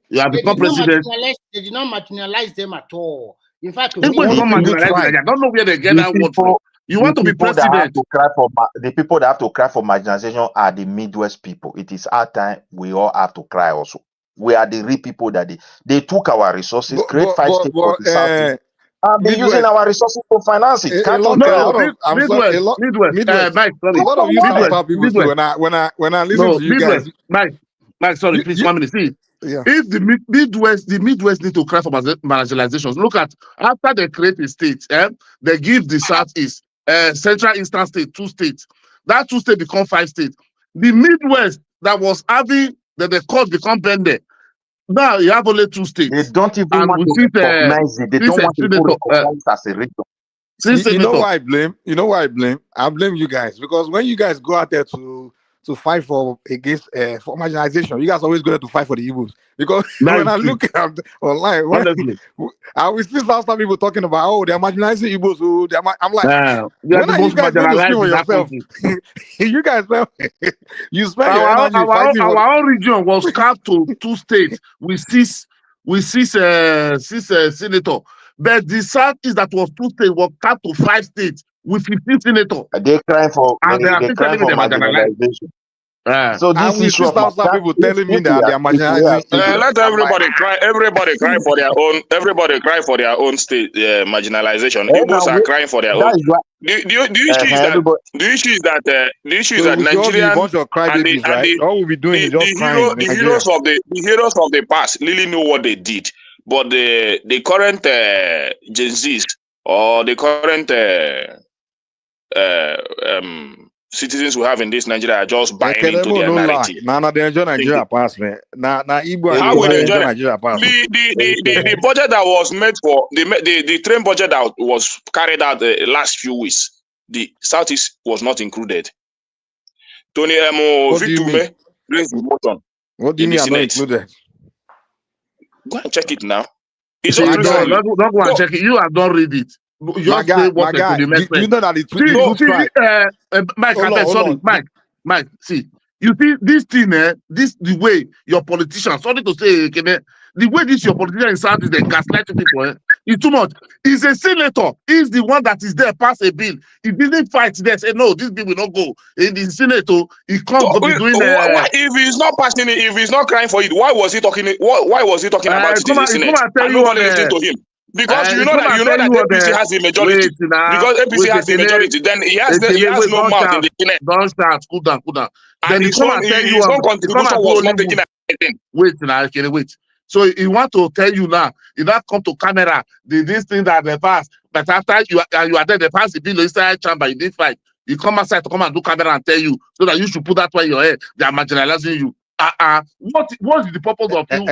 You have become president. They did not marginalize them at all. In fact, to Igbo is not marginalized. I don't know where they get that word from. You want to be president? The people that have to cry for marginalization are the Midwest people. It is our time. We all have to cry also. We are the real people that they took our resources, create 5 states for the Southeast, and they're using our resources to finance it. Can't we cry? Midwest. Mike, sorry. A lot of you South people too. When I listen to you guys, Mike, sorry, please 1 minute. See, if the Midwest need to cry for marginalization, look at after they create a state, they give the Southeast, Central Eastern state 2 states. That 2 states become 5 states. The Midwest that was having the court become bended. Now you have only 2 states. They don't even want to recognize it. They don't want to recognize as a region. You know why I blame? You know why I blame? I blame you guys, because when you guys go out there to fight against for marginalization, you guys always go there to fight for the Igbos. Because when I look at online, I will see some people talking about they're marginalizing Igbos. So I'm like, when are you guys going to speak for yourself? You guys, you spend your energy fighting. Our own region was carved to 2 states with 6 senators. But the Southeast that was 2 states was carved to 5 states with 15 senators. They're crying for marginalization. So this issue of people telling me that they are marginalizing. Let everybody cry. Everybody cry for their own. Everybody cry for their own state marginalization. Igbos are crying for their own. The issue is that Nigerian bunch of crybabies, right? All we'll be doing is just crying. The heroes of the past really know what they did, but the current Gen Zs or the current citizens we have in this Nigeria are just buying into their narrative. They enjoy Nigeria pass, man. Igbo how will they enjoy Nigeria pass? The budget that was made for the train budget that was carried out the last few weeks, the Southeast was not included. Tony Victume brings the motion. What do you mean are not included? Go and check it now. It's don't go and check it. You have not read it. Just say what they could make. You know that Mike, see, you see this thing, the way your politicians, sorry to say, the way your politician in South is they gaslight people, it's too much. He's a senator. He's the one that is there, pass a bill. He didn't fight there, say no, this bill will not go. In the senator, he can't go be doing. If he's not passing it, if he's not crying for it, why was he talking? Why was he talking about it in the Senate? And nobody listened to him. Because you know that APC has the majority. Because APC has the majority, then he has no mouth in the Senate. Don't start. Cool down. And his own contribution was not taken anything. Wait. So he want to tell you now. He not come to camera. This thing that they pass, but after you are there, they pass the bill inside chamber. You didn't fight. You come outside to come and do camera and tell you so that you should put that one in your head. They are marginalizing you. What is the purpose of you?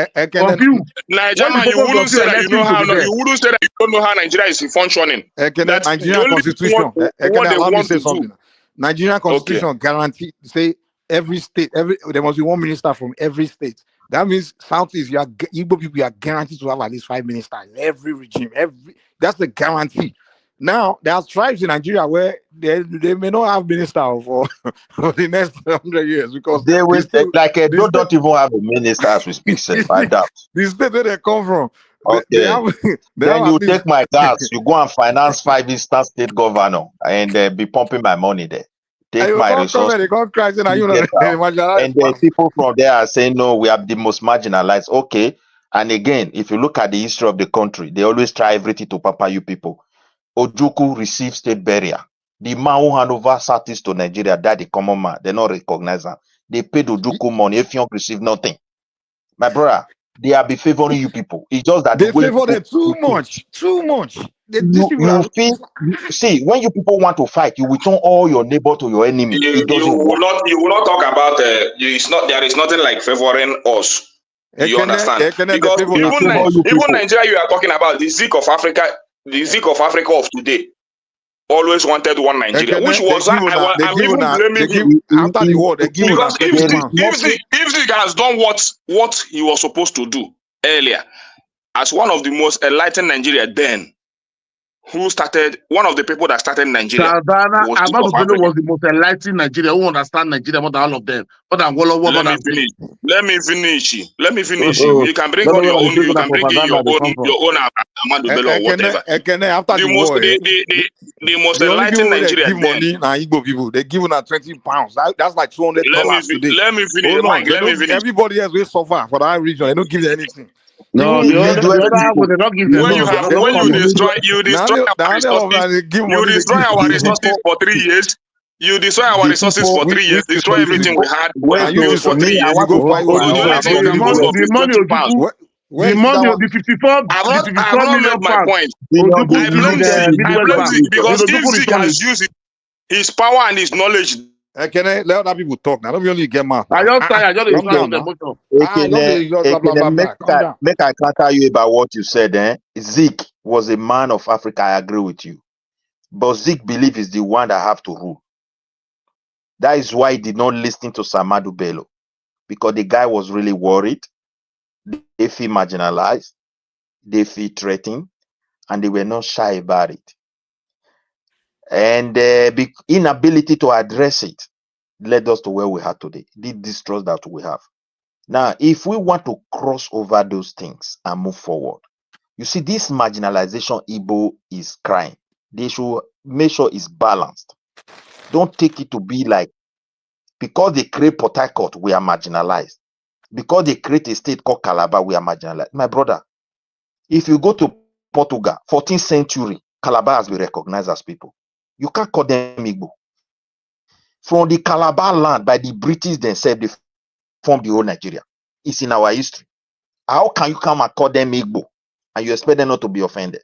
Nigeria, you wouldn't say that you know how. You wouldn't say that you don't know how Nigeria is functioning. Nigerian constitution. Allow me to say something. Nigerian constitution guarantee say every state, there must be one minister from every state. That means Southeast, Igbo people are guaranteed to have at least 5 ministers in every regime. That's the guarantee. Now, there are tribes in Nigeria where they may not have minister for the next 100 years because they will don't even have a minister as we speak. I doubt. The state where they come from. Okay. Then you take my gas, you go and finance 5 Eastern state governor and be pumping my money there. Take my resources. And the people from there are saying, no, we are the most marginalized. Okay. And again, if you look at the history of the country, they always try everything to pamper you people. Ojukwu received state burial. The man who hand over Southeast to Nigeria, that the common man, they not recognize them. They paid Ojukwu money. If you don't receive nothing, my brother, they are be favoring you people. It's just that they favor them too much. See, when you people want to fight, you will turn all your neighbor to your enemy. You will not talk about there is nothing like favoring us. You understand? Because even Nigeria you are talking about, the Zik of Africa, the Zik of Africa of today always wanted one Nigeria, which was I'm even blaming him. After the war, they give Because £20. if Zik has done what he was supposed to do earlier, as one of the most enlightened Nigeria then, one of the people that started Nigeria Salvana was Zik Ahmadu of Bello Africa. was the most enlightened Nigeria who understand Nigeria more than all of them. More than Wolowo, more than Let me finish. You can bring on your own. You can bring in your own Ahmadu Bello or whatever. After the war, the most the only people enlightened where they Nigeria give then. money now Igbo people. They give them £20. That's like $200 today. Let me finish. Hold on. Mike, let me finish. Everybody else will suffer for that region. They don't give them anything. No, the other half will not give them. When you destroy our resources for 3 years. You destroy our resources for 3 years, destroy everything we had, and use it for 3 years. The money of the 54 million made my pounds. point. I blame Zeke because if Zeke has used his power and his knowledge. Can I let other people talk now? Don't be only get mad. Make I counter you about what you said. Zeke was a man of Africa. I agree with you. But Zeke believes he's the one that have to rule. That is why he did not listen to Ahmadu Bello. Because the guy was really worried. They feel marginalized. They feel threatened. And they were not shy about it. And the inability to address it led us to where we are today. The distrust that we have. Now, if we want to cross over those things and move forward, you see, this marginalization Igbo is crying. They should make sure it's balanced. Don't take it to be like, because they create Port Harcourt, we are marginalized. Because they create a state called Calabar, we are marginalized. My brother, if you go to Portugal, 14th century, Calabar has been recognized as people. You can't call them Igbo. From the Calabar land, by the British themselves, they formed the whole Nigeria. It's in our history. How can you come and call them Igbo and you expect them not to be offended?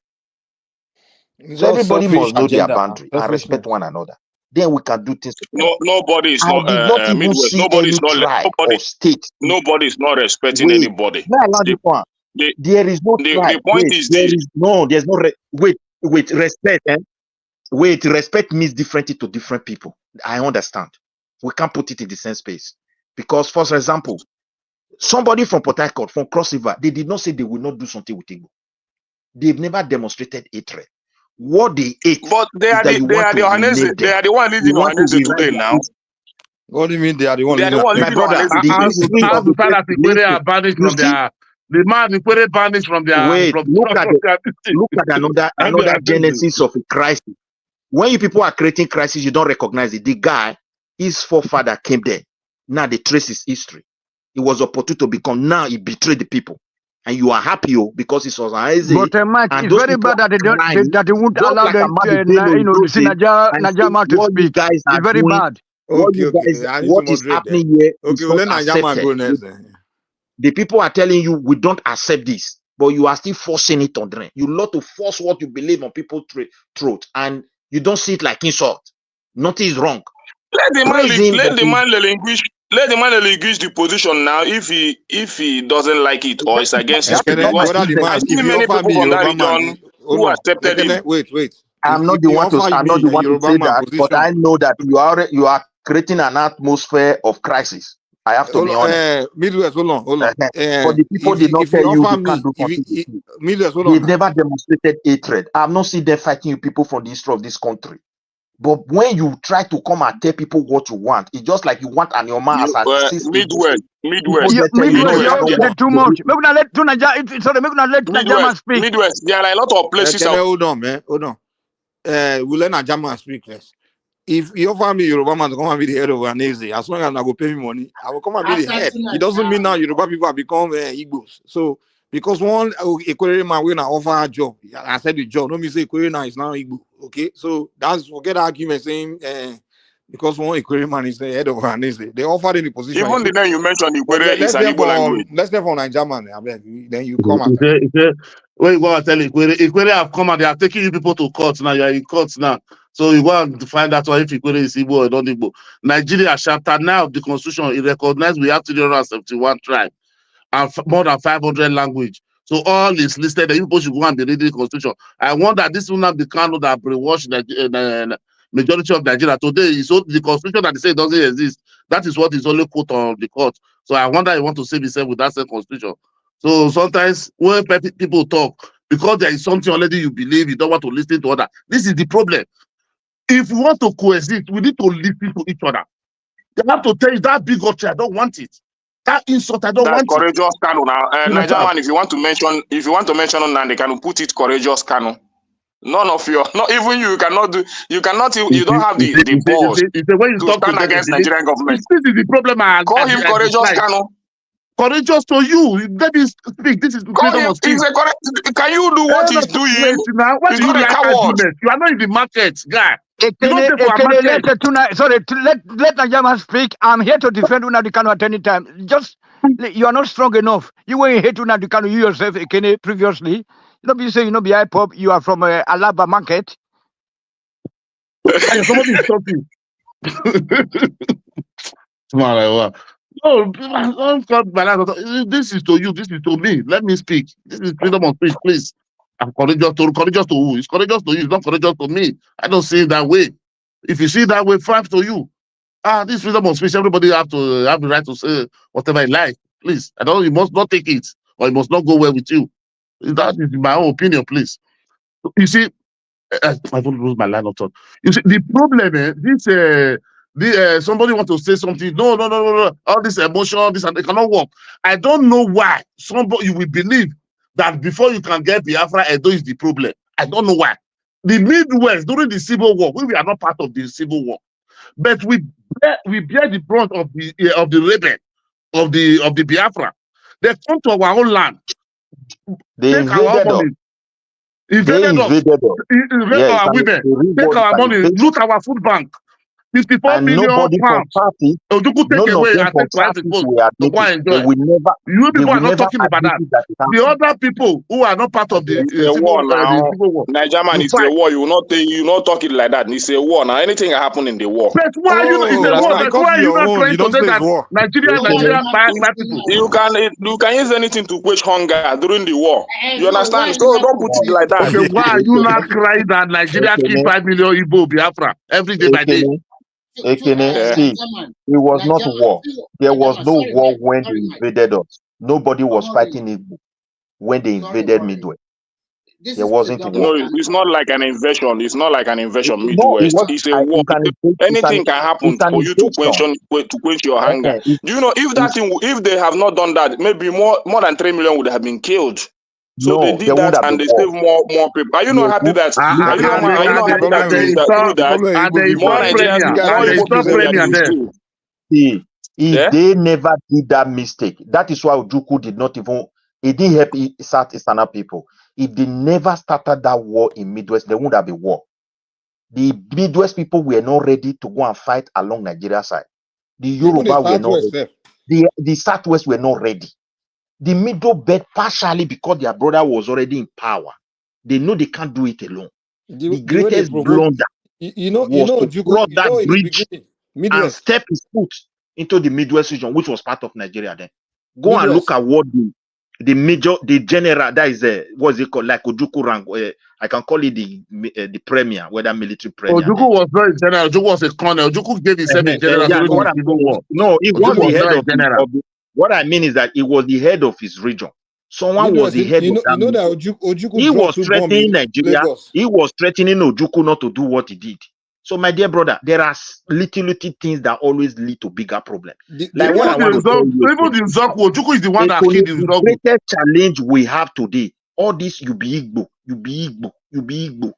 So everybody must know their boundary and respect one another. Then we can do things. Nobody is not even Midwest. see any tribe or state. Nobody is not respecting anybody. There is no tribe. The point is this. There's no wait, respect. Wait, respect means differently to different people. I understand. We can't put it in the same space. Because, for example, somebody from Port Harcourt, from Cross River, they did not say they will not do something with Igbo. They've never demonstrated hatred. What they hate, but they are the one leading Ohanese today now. What do you mean they are the one leading? My brother, the banished from their. The man is banished from their. Wait, look at another genesis of a crisis. When you people are creating crisis, you don't recognize it. The guy, his forefather came there. Now they trace his history. He was opportune to become. Now he betrayed the people. And you are happy because it was easy. But Mike, it's very bad that they won't allow them to see Najama to speak. It's very bad. What is happening here? Okay, well, the people are telling you we don't accept this, but you are still forcing it on them. You love to force what you believe on people's throat, and you don't see it like insult. Nothing is wrong. Let the man relinquish the position now if he doesn't like it or is against his people. I see many people from that region who accepted him. Wait. I'm not the one to say that, but I know that you are creating an atmosphere of crisis. I have to be honest. Midwest, hold on. But the people did not tell you can't do something. They've never demonstrated hatred. I've not seen them fighting you people from the history of this country. But when you try to come and tell people what you want, it's just like you want an your man as a Midwest. You're too much. Maybe not let Najama speak. Midwest, there are a lot of places. Hold on, man. We'll let Najama speak less. If you offer me Yoruba man to come and be the head of Ohanese, as long as I go pay me money, I will come and be the head. It doesn't mean now Yoruba people have become Igbos. So because one Equatorial man will not offer a job, I said the job. No me say Equatorial now is now Igbo. Okay, so that's forget the argument saying because one Equatorial man is the head of Ohanese, they offered any position. Even the name you mentioned, Equatorial is an Igbo language. Let's stay for Nigerian man. Then you come and when you go and tell Equatorial have come and they are taking you people to court now. You are in court now. So you want to find out if Equatorial is Igbo or not Igbo. Nigeria chapter 9 of the constitution, it recognized we have 371 tribes and more than 500 language. So all is listed. The people should go and be reading the constitution. I wonder this will not be kind that brainwash the majority of Nigeria today. Is the constitution that they say doesn't exist. That is what is only quote on the court. So I wonder I want to save himself with that same constitution. So sometimes when people talk, because there is something already you believe, you don't want to listen to other. This is the problem. If we want to coexist, we need to listen to each other. They have to tell you that bigotry, I don't want it. That insult, I don't That want it. courageous Kanu now. You Nigerian understand? man, if you want to mention on they can put it courageous Kanu. None of your, not even you cannot do. You cannot. You don't have the balls When you to talk to stand them, against they believe. Nigerian government. This is the problem. Call him courageous dislike. Kanu. Courageous to you. Let me speak. This is Call freedom him. of speech. He's a correct. Can you do what he's doing? Wait, now, why He's do you not a like coward. argument? You are not in the market, guy. You don't Ekene, take for a market. let Nigerian speak. I'm here to defend Nnamdi Kanu at any time. Just you are not strong enough. You were hate Nnamdi Kanu, you yourself, Ekene, previously. You know, you say you know be IPOP, you are from Alaba market. And somebody is talking. No, don't cut balance. This is to you. This is to me. Let me speak. This is freedom of speech, please. I'm courageous to who? It's courageous to you. It's not courageous to me. I don't see it that way. If you see it that way, fine to you. This freedom of speech. Everybody have the right to say whatever he like. Please, I don't. You must not take it, or it must not go well with you. That is my own opinion, please. You see, I don't lose my line of thought. You see, the problem, somebody want to say something. No. All this emotion, this and it cannot work. I don't know why somebody you will believe that before you can get Biafra, Edo is the problem. I don't know why. The Midwest during the Civil War, we are not part of the Civil War, but we bear the brunt of the rebel of the Biafra. They come to our own land, They take our invaded us. money. Invaded us, rape our women, take our money, loot our food bank, 54 and million nobody from pounds. party, Ojuku take none of away them and from take to Ivory parties Coast will to go admit and it. They enjoy. will never. You They people will are not never talking about admit that. it that it The happened. other people who are not part of the It's a war now. Civil War, Nigerian you it's a fight. war. You will not talk it like that. It's a war now. Anything can happen in the war. But why are you not? It's You a war. understand? But why are you not trying to say that Nigeria bad people? You can use anything to quench hunger during the war. You understand? So don't put it like that. Okay, why are you not crying that Nigeria kill 5 million Igbo Biafra every day by day? Ekene, see, it was not war. There was no war when they invaded us. Nobody was fighting Igbo when they invaded Midwest. There wasn't a war. No, it's not like an invasion. It's not like an invasion No, it Midwest. was. It's a war. Anything can happen for you to quench your hunger. Do you know if they have not done that, maybe more than 3 million would have been killed. So they did that and they saved more people. Are you not happy that? Are you not happy that through that more Nigerians, more Igbo people have been killed? See, if they never did that mistake, that is why Ojukwu did not even. It didn't help South Eastern people. If they never started that war in Midwest, there wouldn't have a war. The Midwest people were not ready to go and fight along Nigeria side. The Yoruba were not ready. The Southwest were not ready. The Middle Belt partially because their brother was already in power. They know they can't do it alone. The greatest blunder was to cross that bridge and step his foot into the Midwest region, which was part of Nigeria then. Go and look at what the general, that is what's it called, like Ojukwu rank. I can call it the premier, whether military premier. Ojukwu was not a general. Ojukwu was a colonel. Ojukwu gave himself a general during the Civil War. No, it was the head of general. What I mean is that it was the head of his region. Someone was the head of that. You know that Ojukwu he was threatening Nigeria. Lagos. He was threatening Ojukwu not to do what he did. So, my dear brother, there are little things that always lead to bigger problems. Like what I want to tell you, even the Nzokwu, Ojukwu is the one that killed the Nzokwu. The greatest challenge we have today, all this you be Igbo.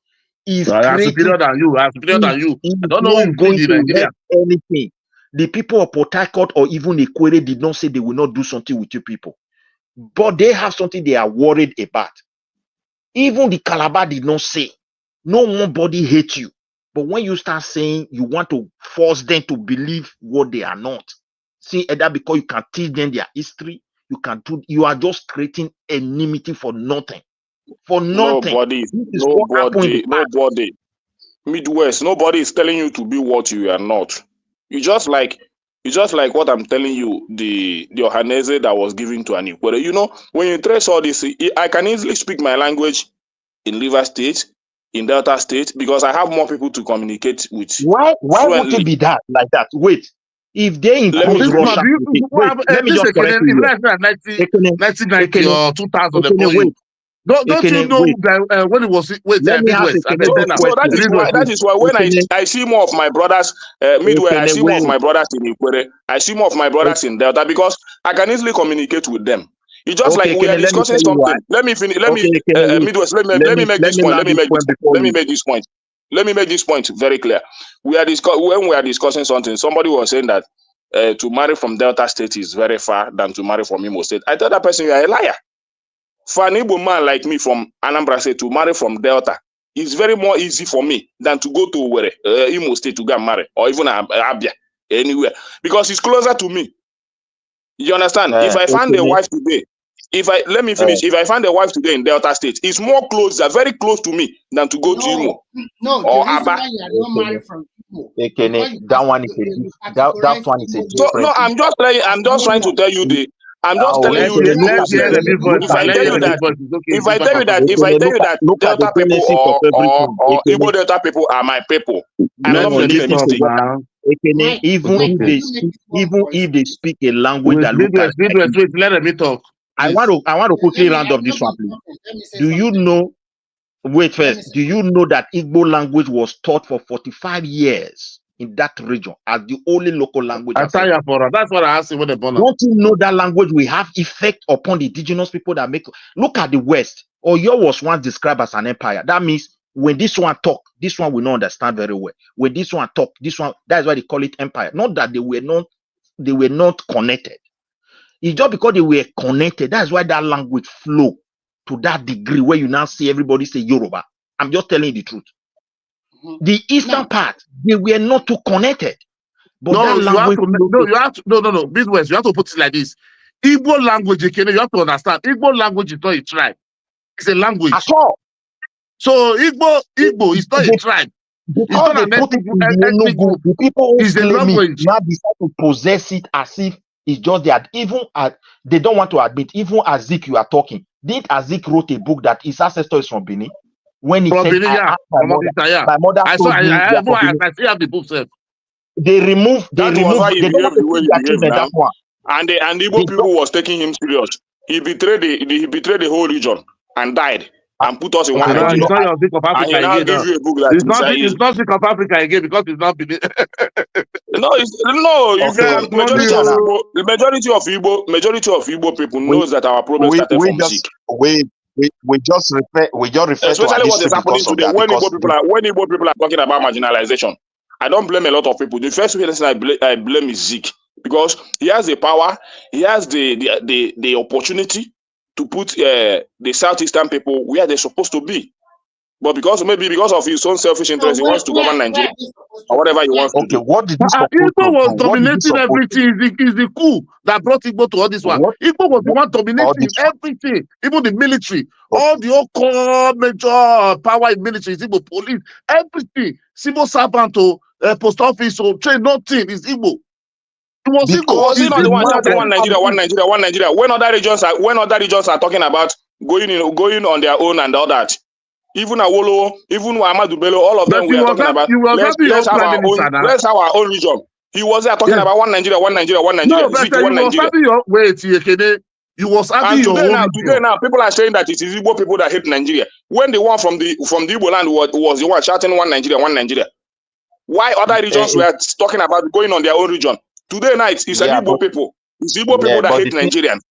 Is superior than you. I'm superior than you. I don't know who going to help anything. The people of Port Harcourt or even Equere did not say they will not do something with you people. But they have something they are worried about. Even the Calabar did not say. No one body hates you. But when you start saying you want to force them to believe what they are not, see either because you can teach them their history, you are just creating enmity for nothing. For nothing. Nobody. Midwest, nobody is telling you to be what you are not. You just like It's just like what I'm telling you, the Ohanese that was given to an Ikwere. You know, when you trace all this, I can easily speak my language in River State, in Delta State, because I have more people to communicate with Why would fluently. it be that like that? Wait, if they Let me impose finish. Russia, wait, let me just correct you here. 1990 or 2000, they call Wait, you. Don't you know wait. that when it was Let me ask Midwest? I Ekene mean, this then So that question. is why when I see more of my brothers midway, I Ekene, see more of wait. my brothers in Ikwere, I see more of my brothers in Delta, because I can easily communicate with them. It's just Okay, like we are Ekene, let me discussing tell you why. something. Let me finish. Let Okay, me Ekene, wait. Midwest. Let me make this point. Let land me this make this point point. before Let me you. make this point. Let me make this point very clear. When we are discussing something, somebody was saying that to marry from Delta State is very far than to marry from Imo State. I tell that person you are a liar. For an Igbo man like me from Anambra State to marry from Delta, it's very more easy for me than to go to Imo State to go and marry, or even Abia, anywhere, because it's closer to me. You understand? If I find a wife today, let me finish. If I find a wife today in Delta State, it's more closer, very close to me than to go to Imo No, the or reason Aba. why you are not married from Igbo, Ekene, that one is that one is a So no, different thing. I'm just trying to tell you I'm just telling you the let's hear the big voice. if I Let's tell hear you the big that voice. It's okay. if I tell you that Look at Delta the people genesis of everything. or Igbo Delta people are my people, I'm Let not them making a talk mistake. now. Ekene, even if they speak a language that look at Midwest, wait, let them talk. I want to quickly round up this one, please. Do you know? Wait first. Do you know that Igbo language was taught for 45 years in that region as the only local language? That's what I asked you when they born. Don't you know that language will have effect upon the indigenous people that make? Look at the West. Oyo was once described as an empire. That means when this one talk, this one will not understand very well. When this one talk, this one, that's why they call it empire. Not that they were not connected. It's just because they were connected. That's why that language flow to that degree where you now see everybody say Yoruba. I'm just telling you the truth. The eastern part, they were not too connected. But No, that language no. Midwest, you have to put it like this. Igbo language, you have to understand. Igbo language is not a tribe. It's a language. At all. So Igbo is not a tribe. Because they put it in the Enugu, the people who claim it now decide to possess it as if it's just that. Even they don't want to admit, even Azik you are talking. Did Azik wrote a book that his ancestor is from Benin? When he said, Benin, I asked my mother told me I still have the book, sir. They removed, that was why he behaved the way he behaved now. That one. And the Igbo people was taking him serious. He betrayed the whole region and died and put us in one Now region. it's not your Sick of Africa and he now again. give you a book that it's not Sick of Africa again because it's not Benin. The majority of Igbo people knows that our problem started from Zik. We just refer Especially to what is happening today when Igbo people are talking about marginalization. I don't blame a lot of people. The first person I blame is Zik, because he has the power, he has the opportunity to put the southeastern people where they're supposed to be. But because of his own selfish interest, he wants to govern Nigeria or whatever he wants to do. What did Igbo was dominating everything. Is the coup that brought Igbo to all this one. Igbo was the one dominating everything, even the military. All the core major power in military is Igbo, police, everything. Civil servant to post office, so train, nothing is Igbo. It was Igbo. Was he not the one shouting one Nigeria? When other regions are talking about going on their own and all that. Even Awolowo, even Ahmadu Bello, all of them we are talking about. Let's have our own region. He was there talking about one Nigeria. No, but you was having your wait, you was having your own region. Today now, people are saying that it is Igbo people that hate Nigeria. When the one from the Igbo land was the one shouting one Nigeria. Why other regions were talking about going on their own region? Today now it's an Igbo people. It's Igbo people that hate Nigerians.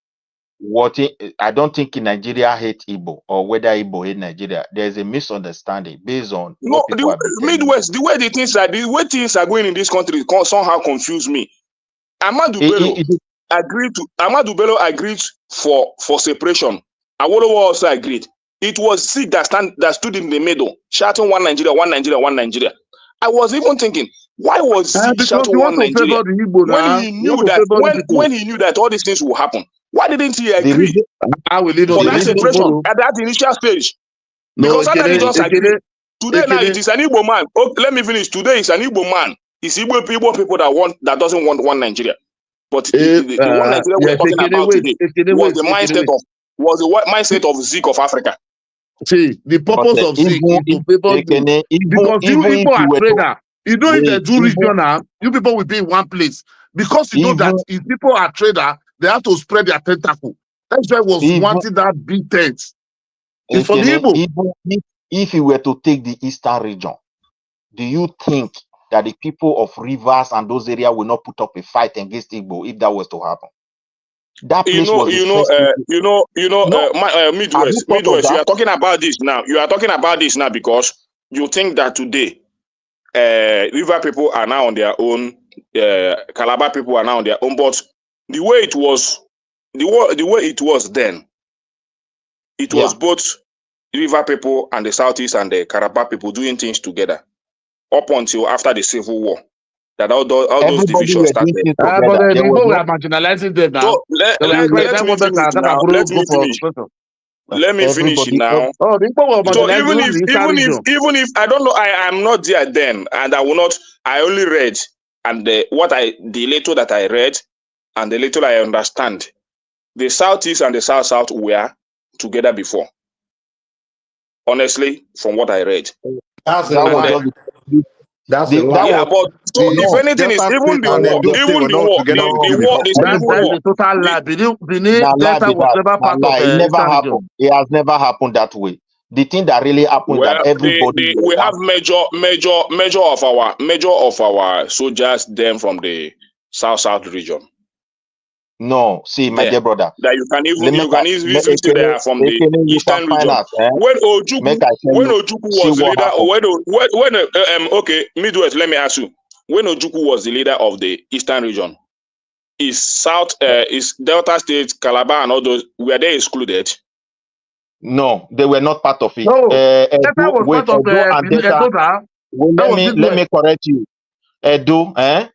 I don't think in Nigeria hate Igbo or whether Igbo hate Nigeria. There's a misunderstanding based on the Midwest, the way things are going in this country somehow confuse me. Ahmadu Bello agreed for separation. Awolowo also agreed. It was Zik that stood in the middle, shouting one Nigeria. I was even thinking, why was Zik shouting one Nigeria when he knew that all these things will happen? Why didn't he agree for that separation at that initial stage? Because other regions agreed. Today now it is an Igbo man. Oh, let me finish. Today it's an Igbo man. It's Igbo people that doesn't want one Nigeria. But the one Nigeria we're talking about today was the mindset of Zeke of Africa. See, the purpose of Zeke is to people do, because you people are trader. You know, if they do regional, you people will be in one place. Because you know that if people are trader, they have to spread their tentacle. That's why I was wanting that big tent. It's for the Igbo. Even if you were to take the eastern region, do you think that the people of Rivers and those areas will not put up a fight against Igbo if that was to happen? That place Midwest. You are talking about this now. You are talking about this now because you think that today, River people are now on their own, Calabar people are now on their own. But the way it was, the way it was then, it was both River people and the Southeast and the Calabar people doing things together up until after the Civil War. That all those divisions started. But the people were marginalizing them now. So let me finish now. Let me finish it now. Oh, the people were so marginalizing even if I don't know, I am not there then, and I will not. I only read, and the little that I read, and the little I understand, the Southeast and the South were together before. Honestly, from what I read, that's a lie. That's a lie. Yeah, but so if anything is even the war, a total lie. Delta was never part of it never happened. It has never happened that way. The thing that really happened that everybody we have major of our soldiers then from the South region. No, see, my dear brother, that you can easily say they are from the Eastern region. When Ojukwu was the leader, Midwest, let me ask you, when Ojukwu was the leader of the Eastern region, is Delta State, Calabar, and all those, were they excluded? No, they were not part of it. No, Delta was part of Delta. Let me correct you. Edo and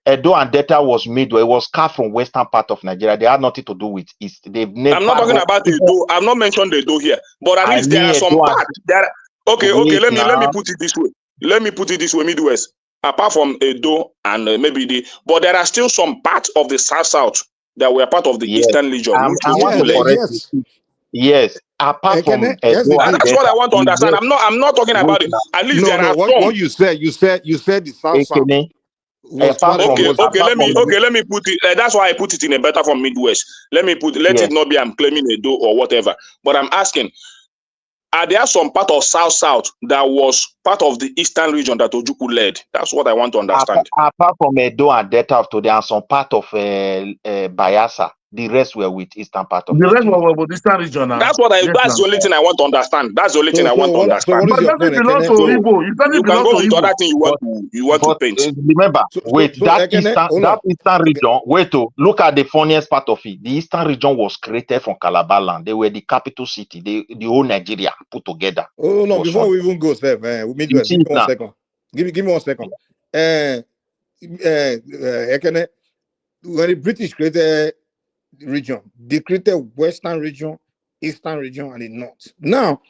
Delta was Midway. It was carved from western part of Nigeria. They had nothing to do with East. They've never. I'm not talking about Edo. I've not mentioned Edo here, but at least there are some parts. Okay. Let me put it this way. Midwest. Apart from Edo and maybe but there are still some parts of the South that were part of the Eastern region. Yes. Apart from Edo, that's what I want to understand. I'm not talking about it. At least there are some. What you said the South. Let me put it. That's why I put it in a better form, Midwest. Let it not be I'm claiming Edo or whatever. But I'm asking, are there some part of South that was part of the Eastern region that Ojukwu led? That's what I want to understand. Apart from Edo and Delta, there are some part of Bayelsa. The rest were with Eastern part of the rest were with Eastern region. That's the only thing I want to understand. That's the only thing I want to understand. So what is your point? You can go with other thing you want to paint. Remember, that Eastern region. Wait to look at the funniest part of it. The Eastern region was created from Calabar land. They were the capital city. The whole Nigeria put together. Oh no! Before we even go, Steph, Midwest, give me 1 second. Give me 1 second. When the British created region, they created Western region, Eastern region, and the North. Now,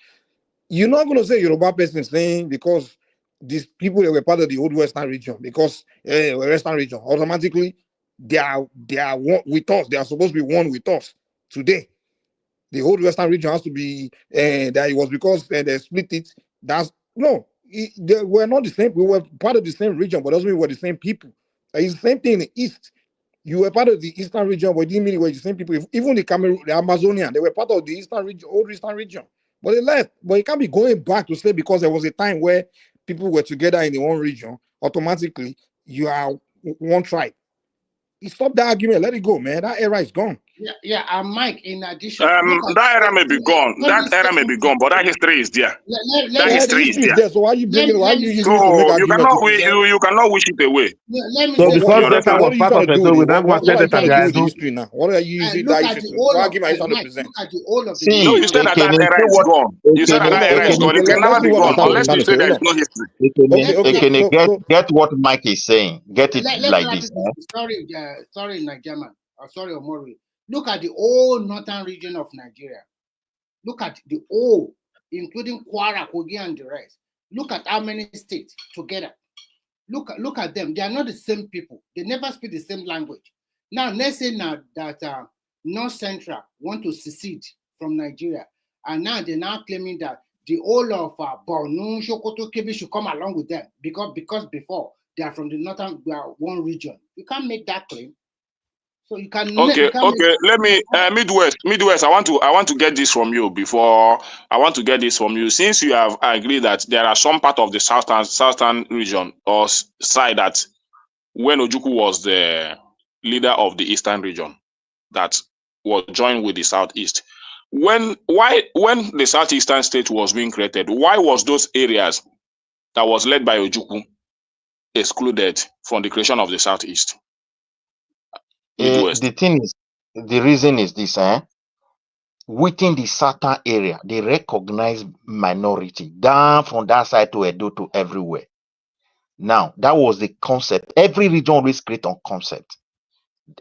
you're not going to say Yoruba person saying because these people that were part of the old Western region, because Western region, automatically they are one with us. They are supposed to be one with us today. The whole Western region has to be that it was because they split it. They were not the same. We were part of the same region, but doesn't mean we're the same people. It's the same thing in the East. You were part of the Eastern region, but it didn't mean we were the same people. Even the Amazonian, they were part of the Eastern region, old Eastern region, but they left. But you can't be going back to say because there was a time where people were together in the one region, automatically you are one tribe. Stop that argument. Let it go, man. That era is gone. Yeah. Mike, in addition, that era may be gone. That era may be gone, but that history is there. That history is there. So why are you bringing? Why are you using it to make argument? You cannot wish it away. So because Delta was part of it, we now want to say that history now. What are you using that issue to? What argument are you trying to present? No, you said that era is gone. You said that era is gone. It can never be gone unless you say there is no history. Get what Mike is saying. Get it like this. Sorry, Nigerian. Sorry, Omori. Look at the whole northern region of Nigeria. Look at the whole, including Kwara, Kogi, and the rest. Look at how many states together. look at them. They are not the same people. They never speak the same language. Now, let's say now that North Central want to secede from Nigeria, and now they're now claiming that the whole of Borno, Sokoto, Kebbi should come along with them because before they are from the northern one region. You can't make that claim. So you can. Okay, You can't okay. Let me Midwest. I want to get this from you before. I want to get this from you since you have agreed that there are some part of the southern region or side that when Ojukwu was the leader of the eastern region that was joined with the southeast. When the southeastern state was being created, why was those areas that was led by Ojukwu excluded from the creation of the southeast? Midwest. The thing is, the reason is this, within the certain area, they recognize minority down from that side to Edo to everywhere. Now, that was the concept. Every region always create on concept.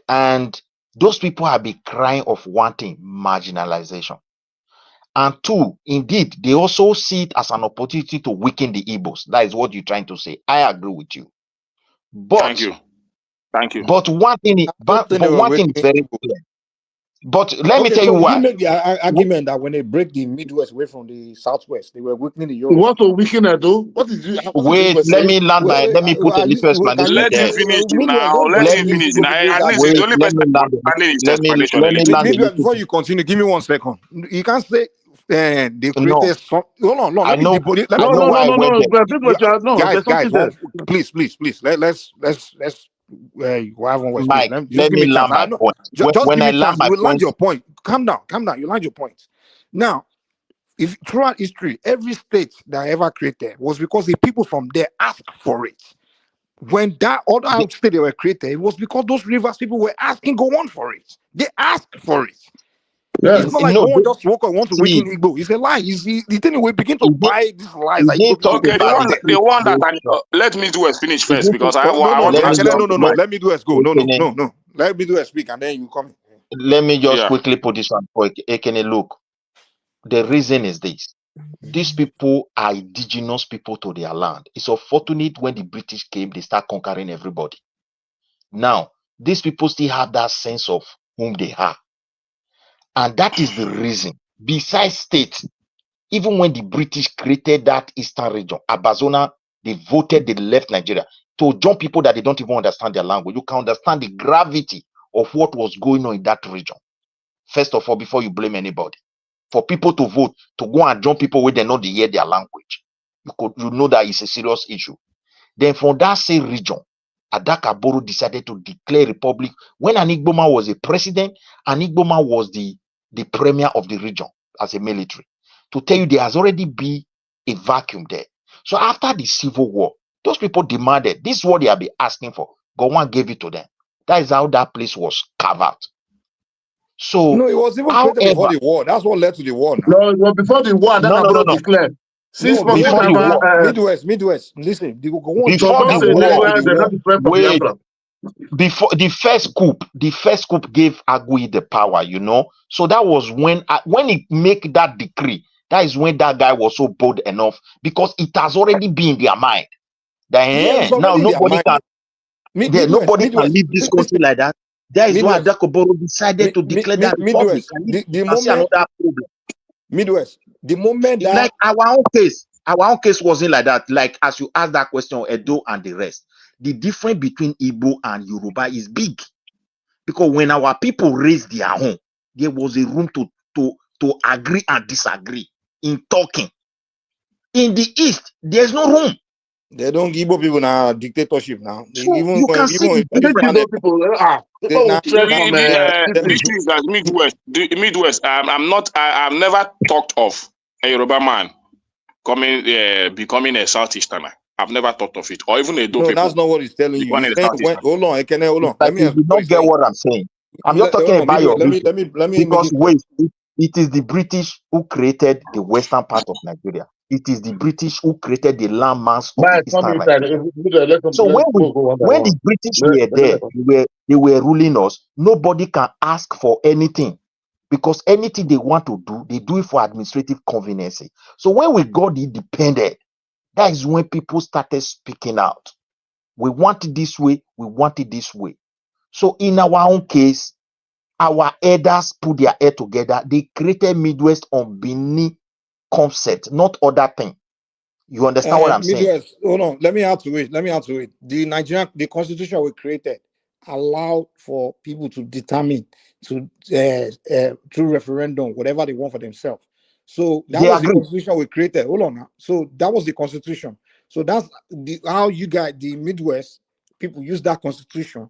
And those people have been crying of one thing, marginalization. And two, indeed, they also see it as an opportunity to weaken the Igbos. That is what you're trying to say. I agree with you. But Thank you. But one thing is, but one thing is very clear. But let me tell you so why. you make the argument that when they break the Midwest away from the Southwest, they were weakening the Yoruba. What a weekend, though? What is you? Wait, let me land my. Let me put a little explanation Let there. him finish now. Let him finish now. At least the only person expanding his explanation a little bit. Midwest, before you continue, give me 1 second. You can't say they created some. Hold on, let me debate. Guys, please. Let's you have one. Mike, Just give me a chance. land my point. Just when give me I a chance. land You will land point, your point. Calm down. You land your point. Now, if throughout history, every state that ever created was because the people from there asked for it. When that other state they were created, it was because those rivers people were asking go on for it. They asked for it. Yes. It's not like no one just woke up want to weaken Igbo. It's a lie. The thing we begin to buy these lies. That Okay, the one that let me do is finish first because I want to ask no. Let me do us go. No. Let me do a speak and then you come. Let me just quickly put this one for Ekene. Look, the reason is this. These people are indigenous people to their land. It's unfortunate when the British came, they start conquering everybody. Now, these people still have that sense of whom they are. And that is the reason. Besides state, even when the British created that eastern region, Abazona, they voted, they left Nigeria. To join people that they don't even understand their language, you can understand the gravity of what was going on in that region. First of all, before you blame anybody. For people to vote, to go and join people where they know they hear their language. You know that it's a serious issue. Then from that same region, Adakaboro decided to declare republic. When an Igbo man was a president, an Igbo man was the premier of the region as a military. To tell you there has already been a vacuum there. So after the Civil War, those people demanded, this is what they have been asking for. Gowon gave it to them. That is how that place was carved out. So no, it was even created before the war. That's what led to the war. Now. No, it was before the war. No. Declared. Before the war. Midwest. Listen, before the war. Wait. Before the first coup gave Agui the power, you know. So that was when he make that decree. That is when that guy was so bold enough because it has already been in their mind. That now nobody can. Nobody can leave this country like that. That is why Adakoboro decided to declare that republic. The moment another problem. Midwest, the moment that like our own case wasn't like that. Like as you asked that question, Edo and the rest, the difference between Igbo and Yoruba is big because when our people raised their own, there was a room to agree and disagree in talking. In the East, there's no room. They don't give people now dictatorship now. So you can see people. The Midwest. I've never talked of a Yoruba man becoming a Southeasterner. I've never thought of it, or even a Edo people. That's not what he's telling you. He's saying, hold on. Let me. You don't get what I'm saying. I'm not talking about your. Let me because wait, it is the British who created the western part of Nigeria. It is the British who created the landmass of the eastern Nigeria. So when the British were there, they were ruling us. Nobody can ask for anything because anything they want to do, they do it for administrative convenience. So when we got independent, that is when people started speaking out. We want it this way. We want it this way. So in our own case, our elders put their head together. They created Midwest on Bini concept, not other thing. You understand what I'm saying? Midwest, hold on. Let me add to it. The constitution we created allow for people to determine through referendum whatever they want for themselves. So that was the constitution we created. Hold on now. So that was the constitution. So that's how you got the Midwest people use that constitution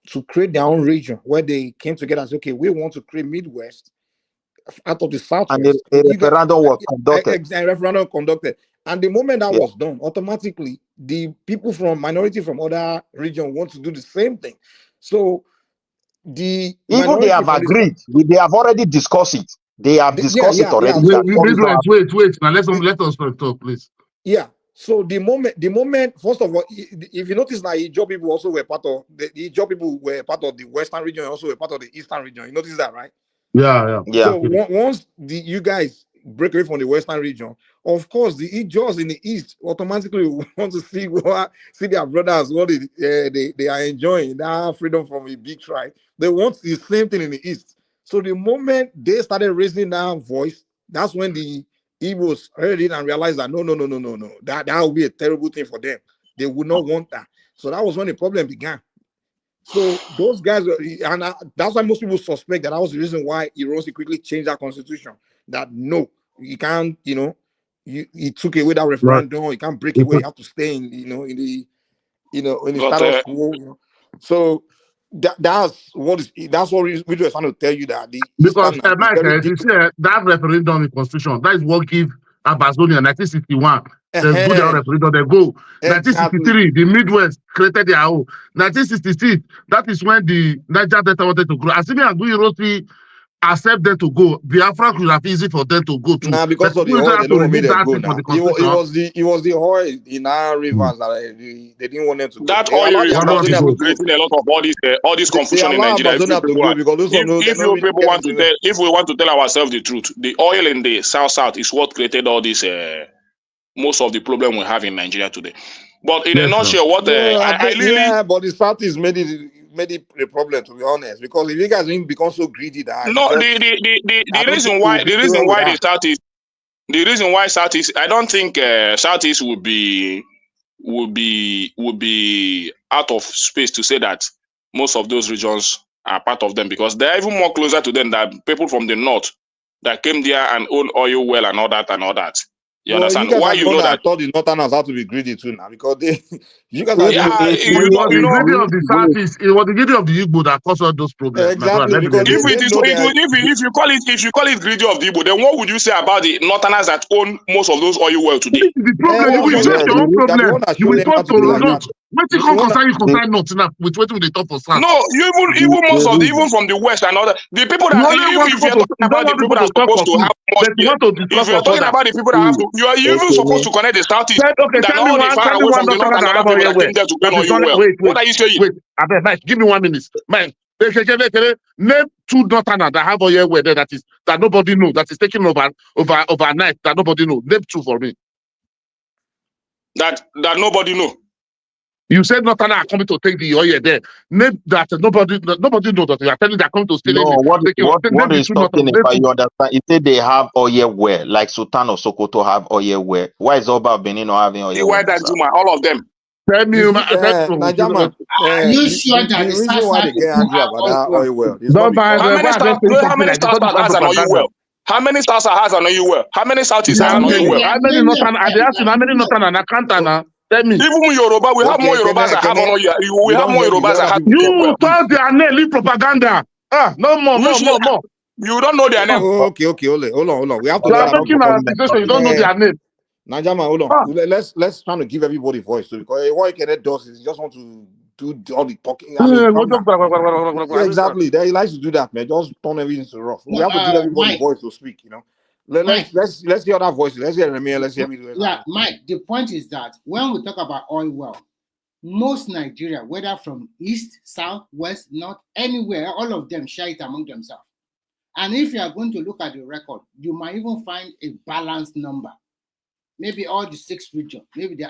to create their own region where they came together and said, okay, we want to create Midwest out of the Southwest. And a referendum was conducted. A referendum conducted. And the moment that was done, automatically, the people from minority from other regions want to do the same thing. So even they have agreed. They have already discussed it. They have discussed it already. Wait. Now let us talk, please. Yeah. So the moment, first of all, if you notice now, Ijaw people also were part of the Ijaw people were part of the Western region, also were part of the Eastern region. You notice that, right? Yeah. So once you guys break away from the Western region, of course, the Ijaws in the East automatically want to see their brothers what they are enjoying, that freedom from a big tribe. They want the same thing in the East. So the moment they started raising that voice, that's when the Igbos heard it and realized that no, that would be a terrible thing for them. They would not want that. So that was when the problem began. So those guys, and that's why most people suspect that was the reason why Ironsi quickly changed that constitution. That no, you can't, he took away that referendum. You can't break away. You have to stay in the status quo. So that's what we were trying to tell you that the because Mike, you see that referendum in constitution, that is what give Amazonia 1961. They do their referendum, they go. Exactly. 1963, the Midwest created their own. 1966, that is when the Niger Delta wanted to grow. Assuming and Rossi accept them to go, Biafra could have easy for them to go to. Nah, because of the oil, they don't made them go now. It was the oil in our rivers that they didn't want them to go. That oil is creating a lot of all this confusion in Nigeria. If we want to tell ourselves the truth, the oil in the south is what created all this most of the problem we have in Nigeria today. But in a nutshell, what but the South is made it a problem, to be honest, because if you guys didn't become so greedy that the reason why Southeast, I don't think Southeast would be out of space to say that most of those regions are part of them, because they're even more closer to them than people from the north that came there and own oil well and all that. You understand? You why you know that? I thought the Northerners have to be greedy too now, because you guys are it was the greedy of the Southeast, it was the greedy of the Igbo that caused all those problems. Exactly. If you call it greedy of the Igbo, then what would you say about the Northerners that own most of those oil well today? The problem, you will face your own problem. You will talk to not. What you concern not enough with what they talk for South. No, even most of even from the West and other the people that if you're talking about the people that are supposed to have much, if you're talking about the people that have to, you are even supposed to connect the Southeast. Okay, tell me one Northerner that have oil well. What are you saying? Wait, Mike, give me 1 minute. Mike, name 2 Northerners that have oil well there that nobody knows, that is taking overnight, that nobody knows. Name 2 for me. That nobody know. You said Northerners are coming to take the oil there. Name that nobody knows that you are telling they are coming to steal it. What is talking about? You understand? He said they have oil well, like Sultan of Sokoto have oil well. Why is Oba Benin not having oil well? All of them. Tell me, are you sure that the reason why they get angry about that oil well? How many stars has an oil well? How many stars has an oil well? How many Southeast has an oil well? How many Northern? I asked you how many Northern and Akantana. Tell me. Even Yoruba, we have more Yorubas that have oil. We have more Yorubas that have. You told their name, leave propaganda. No more. You don't know their name. Okay. Hold on. We have to. You don't know their name. Najama, hold on. Let's try to give everybody voice too, because what Kenneth does is he just want to do all the talking. Exactly. He likes to do that, man. Just turn everything to rough. We have to give everybody voice to speak. Let's hear that voice. Let's hear Remy. Let's hear me. Yeah, Mike. The point is that when we talk about oil well, most Nigeria, whether from east, south, west, north, anywhere, all of them share it among themselves. And if you are going to look at the record, you might even find a balanced number. Maybe all the 6 regions. Maybe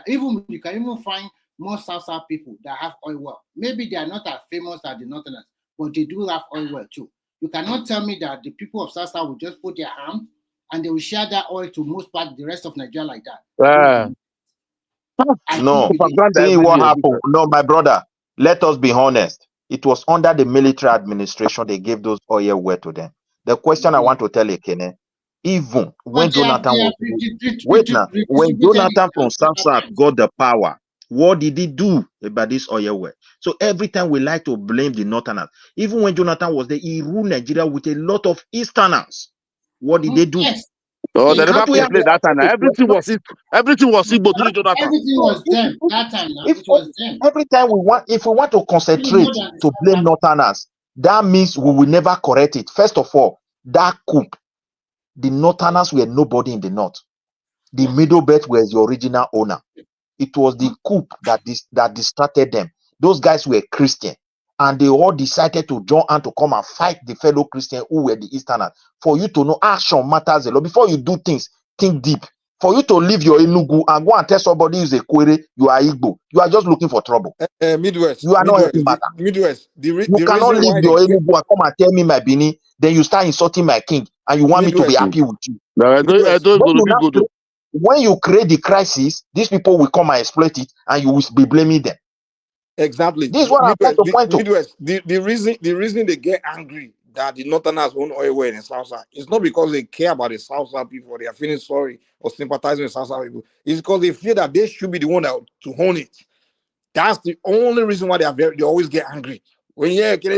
you can even find more South people that have oil well. Maybe they are not as famous as the Northerners, but they do have oil well too. You cannot tell me that the people of South will just put their hand and they will share that oil to most part the rest of Nigeria like that. No, see what happened. No, my brother, let us be honest. It was under the military administration they gave those oil well to them. The question I want to tell Ekene, even when Jonathan was wait now, when Jonathan from South got the power, what did he do about this oil well? So every time we like to blame the Northerners, even when Jonathan was there, he ruled Nigeria with a lot of Easterners. What did they do? Oh, they never complained that time. Everything was Igbo during Jonathan. Everything was them that time. It was them. Every time if we want to concentrate to blame Northerners, that means we will never correct it. First of all, that coup, the Northerners were nobody in the North. The Middle Belt was the original owner. It was the coup that distracted them. Those guys were Christian, and they all decided to join and to come and fight the fellow Christians who were the Easterners. For you to know, action matters a lot. Before you do things, think deep. For you to leave your Enugu and go and tell somebody who's a query, you are Igbo. You are just looking for trouble. Midwest. You are not helping matter. Midwest. You cannot leave your Enugu and come and tell me my Bini, then you start insulting my king, and you want me to be happy with you. When you create the crisis, these people will come and exploit it, and you will be blaming them. Exactly. This is what I'm trying to point to. Midwest. The reason they get angry that the Northerners own oil well in South South, it's not because they care about the South South people, they are feeling sorry or sympathizing with South South people. It's because they feel that they should be the one to own it. That's the only reason why they always get angry. When the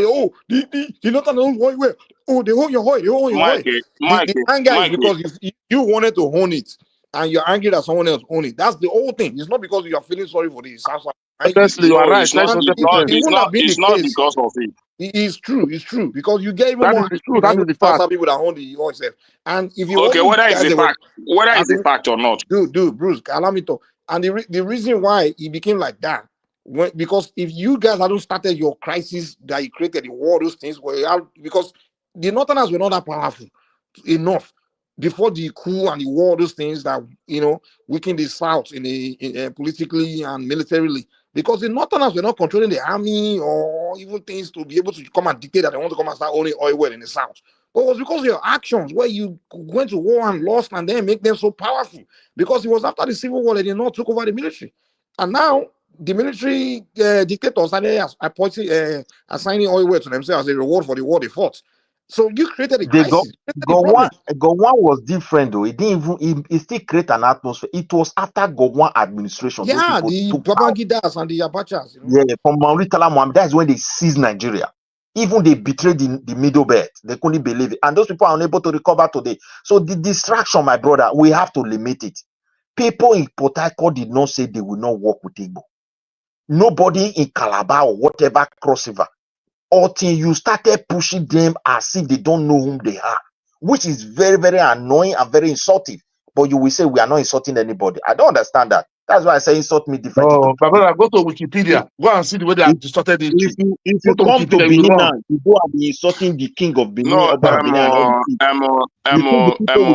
Northerners own oil well. Oh, they own your oil. They own your oil. The anger is because you wanted to own it, and you're angry that someone else own it. That's the whole thing. It's not because you are feeling sorry for the South South. Honestly, you are right. It's not because of it. It's true because you get even That more is true. That is the fact. people that own the oil self. And if you whether it's a fact or not, dude, Bruce, allow me to. And the reason why it became like that, because if you guys hadn't started your crisis that you created, the war, those things because the Northerners were not that powerful enough before the coup and the war, those things that weakened the South in politically and militarily. Because the Northerners were not controlling the army or even things to be able to come and dictate that they want to come and start owning oil well in the South. But it was because of your actions where you went to war and lost and then make them so powerful. Because it was after the Civil War that they not took over the military. And now the military dictators are assigning oil well to themselves as a reward for the war they fought. So you created a crisis. Gowon was different though. It didn't even. It still create an atmosphere. It was after Gowon administration. Yeah, the babangidas and the Abachas. Yeah, from Mauritala Mohammed. That's when they seized Nigeria. Even they betrayed the Middle Belt. They couldn't believe it, and those people are unable to recover today. So the distraction, my brother, we have to limit it. People in Port Harcourt did not say they will not work with Igbo. Nobody in Calabar or whatever crossover. Until you started pushing them as if they don't know whom they are, which is very, very annoying and very insulting. But you will say we are not insulting anybody. I don't understand that. That's why I say insult me differently. Oh, brother, go to Wikipedia. Go and see the way they have distorted it. If you come to Benin now, you go and be insulting the king of Benin. No,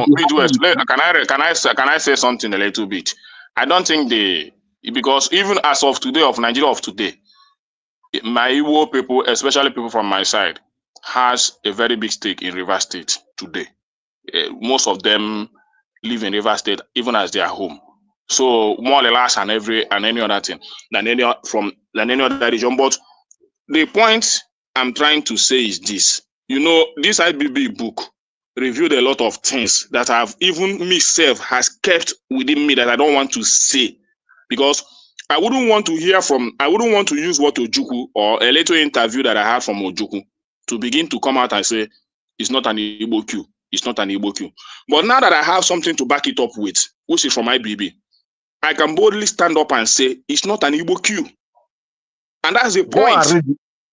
Midwest. Can I say something a little bit? I don't think because even as of today, of Nigeria of today, my Igbo people, especially people from my side, has a very big stake in Rivers State today. Most of them live in Rivers State, even as their home. So more or less and any other thing than any other region. But the point I'm trying to say is this: this IBB book revealed a lot of things that I've even myself has kept within me that I don't want to say, because I wouldn't want to use what Ojukwu or a little interview that I had from Ojukwu to begin to come out and say, it's not an Igbo coup. It's not an Igbo coup. But now that I have something to back it up with, which is from IBB, I can boldly stand up and say, it's not an Igbo coup. And that's the point.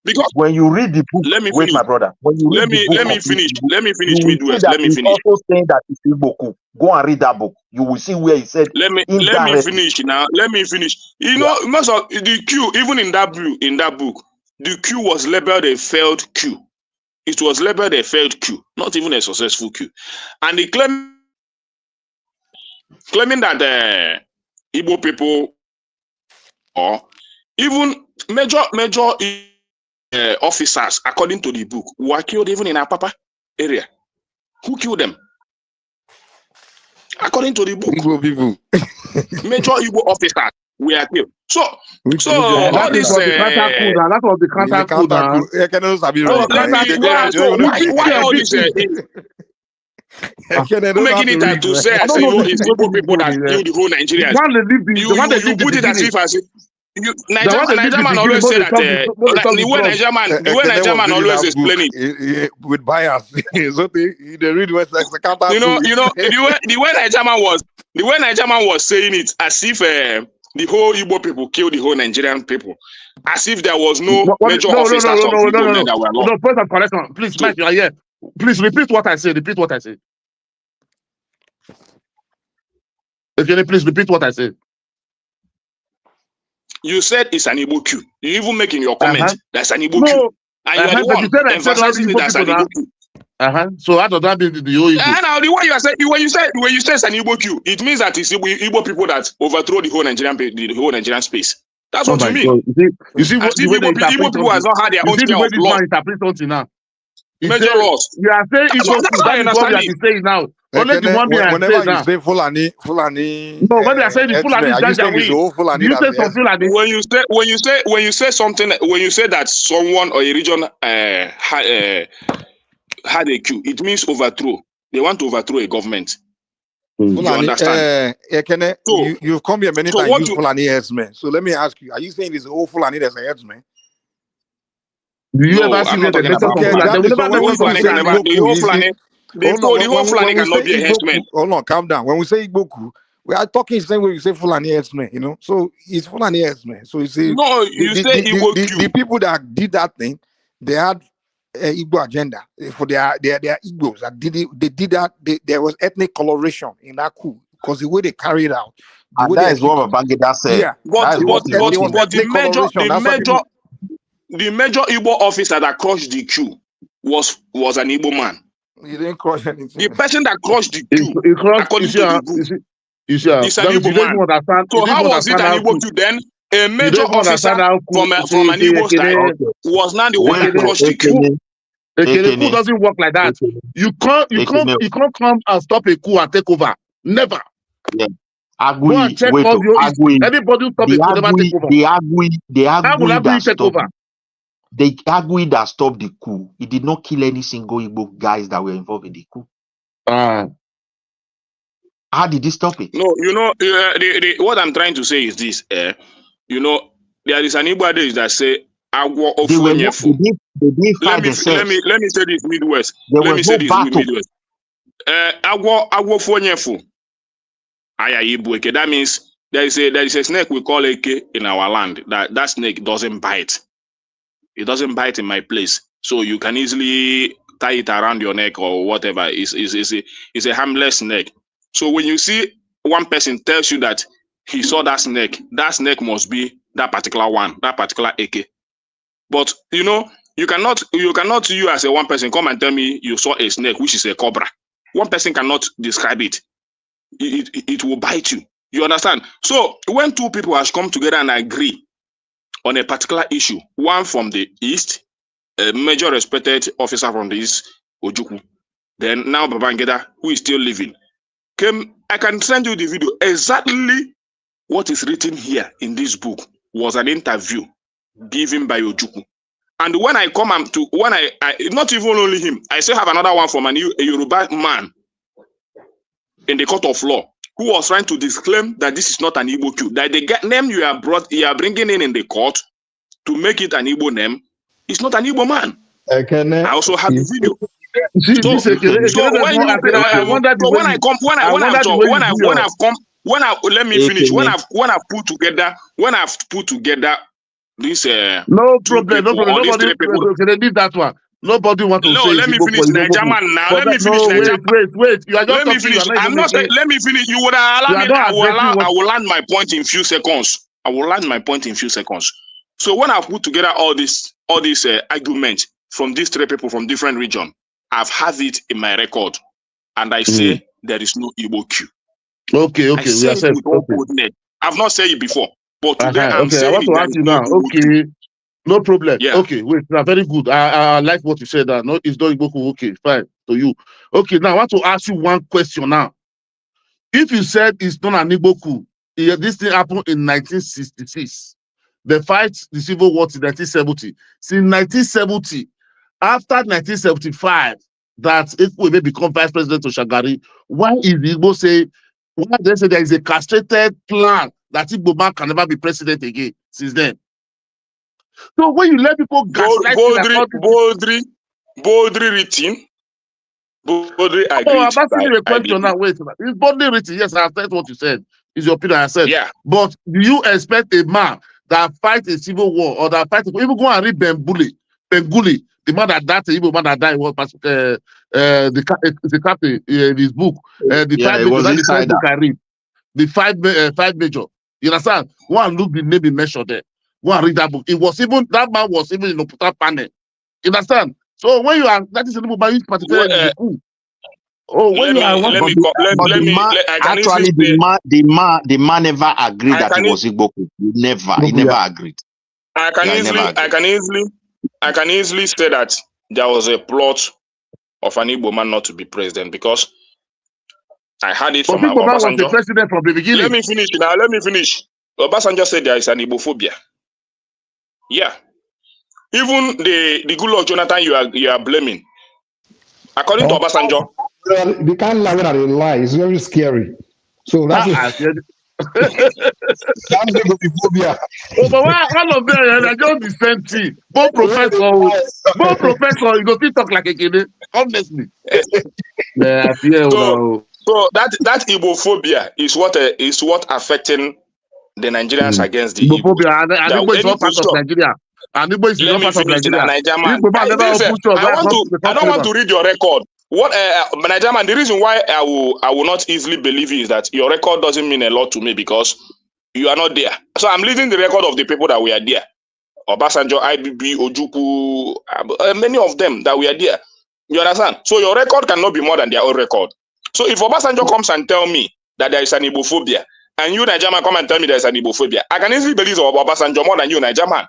Because when you read the book, wait, my brother. When you let me finish, Midwest. Let me finish. Also saying that it's Igbo coup. Go and read that book. You will see where he said. Let me finish now. Let me finish. Most of the coup, even in that book, the coup was labeled a failed coup. It was labeled a failed coup, not even a successful coup. And they claiming that Igbo people or Even major officers, according to the book, were killed even in Apapa area. Who killed them? According to the book, Igbo people. major Igbo officers were killed. So Which all this. That was the counter coup now. So let me. Why all this? Making it as to say as it's Igbo people that kill the whole Nigerians. You put it as if Nigerian man always say that the way Nigerian man always explain it with bias. So they read what's the counter. The way Nigerian man was saying it as if the whole Igbo people kill the whole Nigerian people, as if there was no major officers of Igbo men that were lost. No, point of correction. Please, Mike, you are here. Please repeat what I said. Repeat what I said. Okay, please repeat what I said. You said it's an Igbo coup. You even make in your comment that's an Igbo coup. And you are the one emphasizing it as an Igbo coup. So how does that mean the whole Igbo? Now the way you are saying, when you say it's an Igbo coup, it means that it's Igbo people that overthrow the whole Nigerian space. That's what you mean. God. You see what Igbo people has not had their own share of law. Major laws. You are saying Igbo coup. That is what we are saying now. Only the one thing I say now. Say Fulani. No, when they are saying the Fulani, you say some Fulani. When you say something, when you say that someone or a region had a coup, it means overthrow. They want to overthrow a government. Fulani, you understand? You've come here many times. Use Fulani headsmen. So let me ask you: are you saying it's all Fulani that's a headsman? Do you ever see the whole Fulani cannot be a headsman. Hold on, calm down. When we say Igbo Coup, we are talking the same way you say Fulani headsman, you know. So it's Fulani headsman. So you say the people that did that thing, they had Igbo agenda for their Igbos. They did that. There was ethnic coloration in that coup because the way they carried out. And that is what babangida said. Yeah, but the major Igbo officer that crushed the coup was an Igbo man. He didn't crush anything. The person that crushed the coup, according to the book, is an Igbo man. So how was it an Igbo coup then? A major officer from an Igbo side was not the one that crushed the coup. A coup doesn't work like that. You can't come and stop a coup and take over. Never. Yeah. Anybody who stop a coup never take over. The Agui that stopped the coup, he did not kill any single Igbo guys that were involved in the coup. How did he stop it? No, what I'm trying to say is this. There is an Igbo adage that say, Agwo Ofunyefu. Let me say this Midwest. Midwest. Agwo Ofunyefu. Aya. That means there is a snake we call Eke in our land. That snake doesn't bite. It doesn't bite in my place, so you can easily tie it around your neck or whatever. It's a harmless snake. So when you see one person tells you that he saw that snake must be that particular one, that particular AK. But you cannot you as a one person come and tell me you saw a snake which is a cobra. One person cannot describe it. It will bite you. You understand? So when two people have come together and agree on a particular issue, one from the east, a major respected officer from the east, Ojukwu, then now Babangida, who is still living, came. I can send you the video. Exactly what is written here in this book was an interview given by Ojukwu. And when I come not even only him, I still have another one from a Yoruba man in the court of law, who was trying to disclaim that this is not an Igbo coup. That the name you are bringing in the court to make it an Igbo name is not an Igbo man. I also have the video. When I've put together this no problem. Leave that one. Nobody wants to say. Let me finish Nigerian now. Let me finish Nigerian. Wait. You are just let me finish. I'm not saying. Let me finish. You would allow me. I will land my point in few seconds. So when I put together all these arguments from these three people from different regions, I've had it in my record, and I say there is no Igbo coup. Okay. I've not said it before. But today I'm Okay, I saying want it to that ask is you not now. Igbo Coup. Okay, no problem. Yeah. Okay, wait, now very good. I like what you said. No, it's not Igbo Coup. Okay, fine to you. Okay, now I want to ask you one question now. If you said it's not an Igbo Coup, this thing happened in 1966. The fight, the civil war in 1970. Since 1970, after 1975, that Igbo may become vice president of Shagari, why is the Igbo say, why they say there is a castrated plan that Igbo man can never be president again since then? So when you let people gaslight you like all this, boldly written, boldly oh, agreed I'm asking by you a question IBB. now. Wait, it's boldly written. Yes, I said what you said. Is your opinion? I said. Yeah. But do you expect a man that fights a civil war or that fights even go and read Benguli, the man that died, the Igbo man that died was the captain in his book. The Yeah, five it major. was That's the first insider. book I read. The five major. You understand? Go and look the name he mentioned there. Go and read that book. It was even that man was even in the Oputa panel. You understand? So when you are that is the book by which particularly the coup. Oh, when you are But the man actually the man never agreed that it was Igbo Coup. He never agreed. I can easily say that there was a plot of an Igbo man not to be president because I had it from Igbo man was the Obasanjo. president from the beginning. Let me finish now. Let me finish. Obasanjo said there is an Igbophobia. Yeah. Even the good Lord Jonathan you are blaming. According to Obasanjo. Well, they can't lie in lie. It's very scary. So that's that's the phobia. Oh, but one of them are just the same thing. Both professor, you go to talk like a kid. Honestly. Yeah, so that Igbophobia is what affecting the Nigerians against the Igbo. And Igbo is not part of Nigeria. And Igbo is not part of Nigeria. Igbo man never open shop. I don't want to read your record. What Nigerian, the reason why I will not easily believe you is that your record doesn't mean a lot to me because you are not there. So I'm leaving the record of the people that were there. Obasanjo, IBB, Ojukwu, many of them that were there. You understand? So your record cannot be more than their own record. So if Obasanjo comes and tell me that there is an Igbophobia, and you Nigerian come and tell me there is an Igbophobia, I can easily believe Obasanjo more than you Nigerian.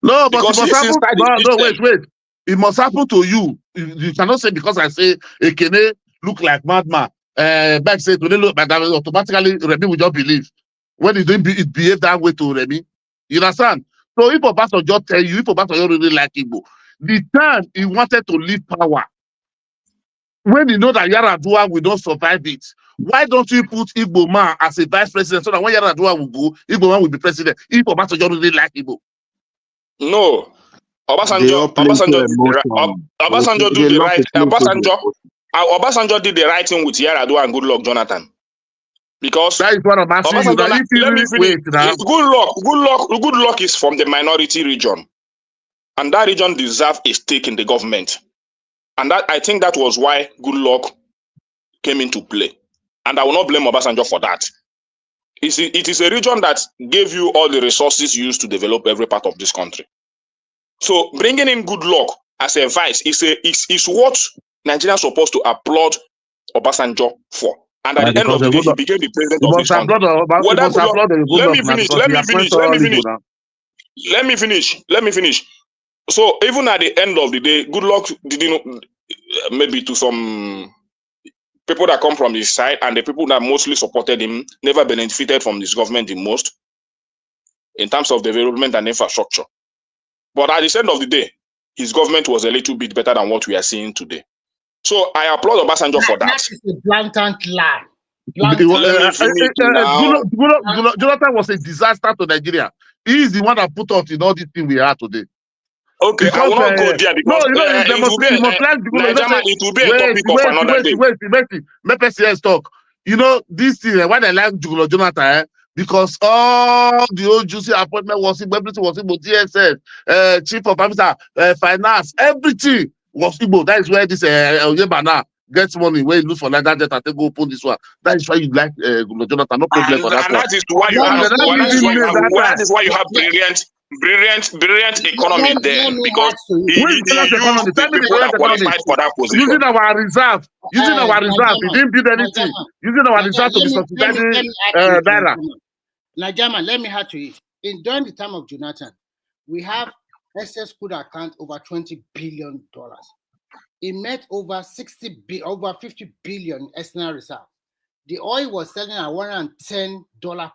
No, but it must happen. Wait. It must happen to you. You cannot say because I say Ekene look like madman. Back say to look like that automatically Remy will just believe. When it don't it behave that way to Remy. You understand? So if Obasanjo tell you, if Obasanjo really like Igbo, the time he wanted to leave power, when you know that Yar'Adua will not survive it, why don't you put Igbo man as a vice president so that when Yar'Adua will go, Igbo man will be president? If Obasanjo really like Igbo. No. Obasanjo did the right thing with Yar'Adua and Good Luck Jonathan. Because that is what I'm asking you. Now, let me finish. Good Luck is from the minority region. And that region deserves a stake in the government. And that I think that was why Good Luck came into play. And I will not blame Obasanjo for that. It is a region that gave you all the resources used to develop every part of this country. So bringing in Good Luck as a vice is what Nigerians are supposed to applaud Obasanjo for. And at the end of the day, he became the president of this country. Let me finish. So even at the end of the day, Good Luck didn't, maybe to some people that come from his side and the people that mostly supported him, never benefited from this government the most in terms of development and infrastructure. But at the end of the day, his government was a little bit better than what we are seeing today. So I applaud Obasanjo for that. That is a blatant lie. Jonathan was a disaster to Nigeria. He is the one that put us in all these things we are today. Okay, because, I will not go there because it will be a topic of another day. Let me talk. You know, this thing, why they like Jonathan, because all the old juicy appointment was Igbo, everything was Igbo, DSS, chief of officer, finance, everything was Igbo. That is where this Oyebana gets money where you look for like that and they go open this one. That is why you like Jonathan. No problem for that. And that is why you have brilliant economy there because he used people that qualified for that position. Using our reserve, he didn't build anything. Using our reserve to be subsidizing Naira. Nigerian, let me add to it. During the time of Jonathan, we have excess crude account over $20 billion. It met over 50 billion external reserve. The oil was selling at $110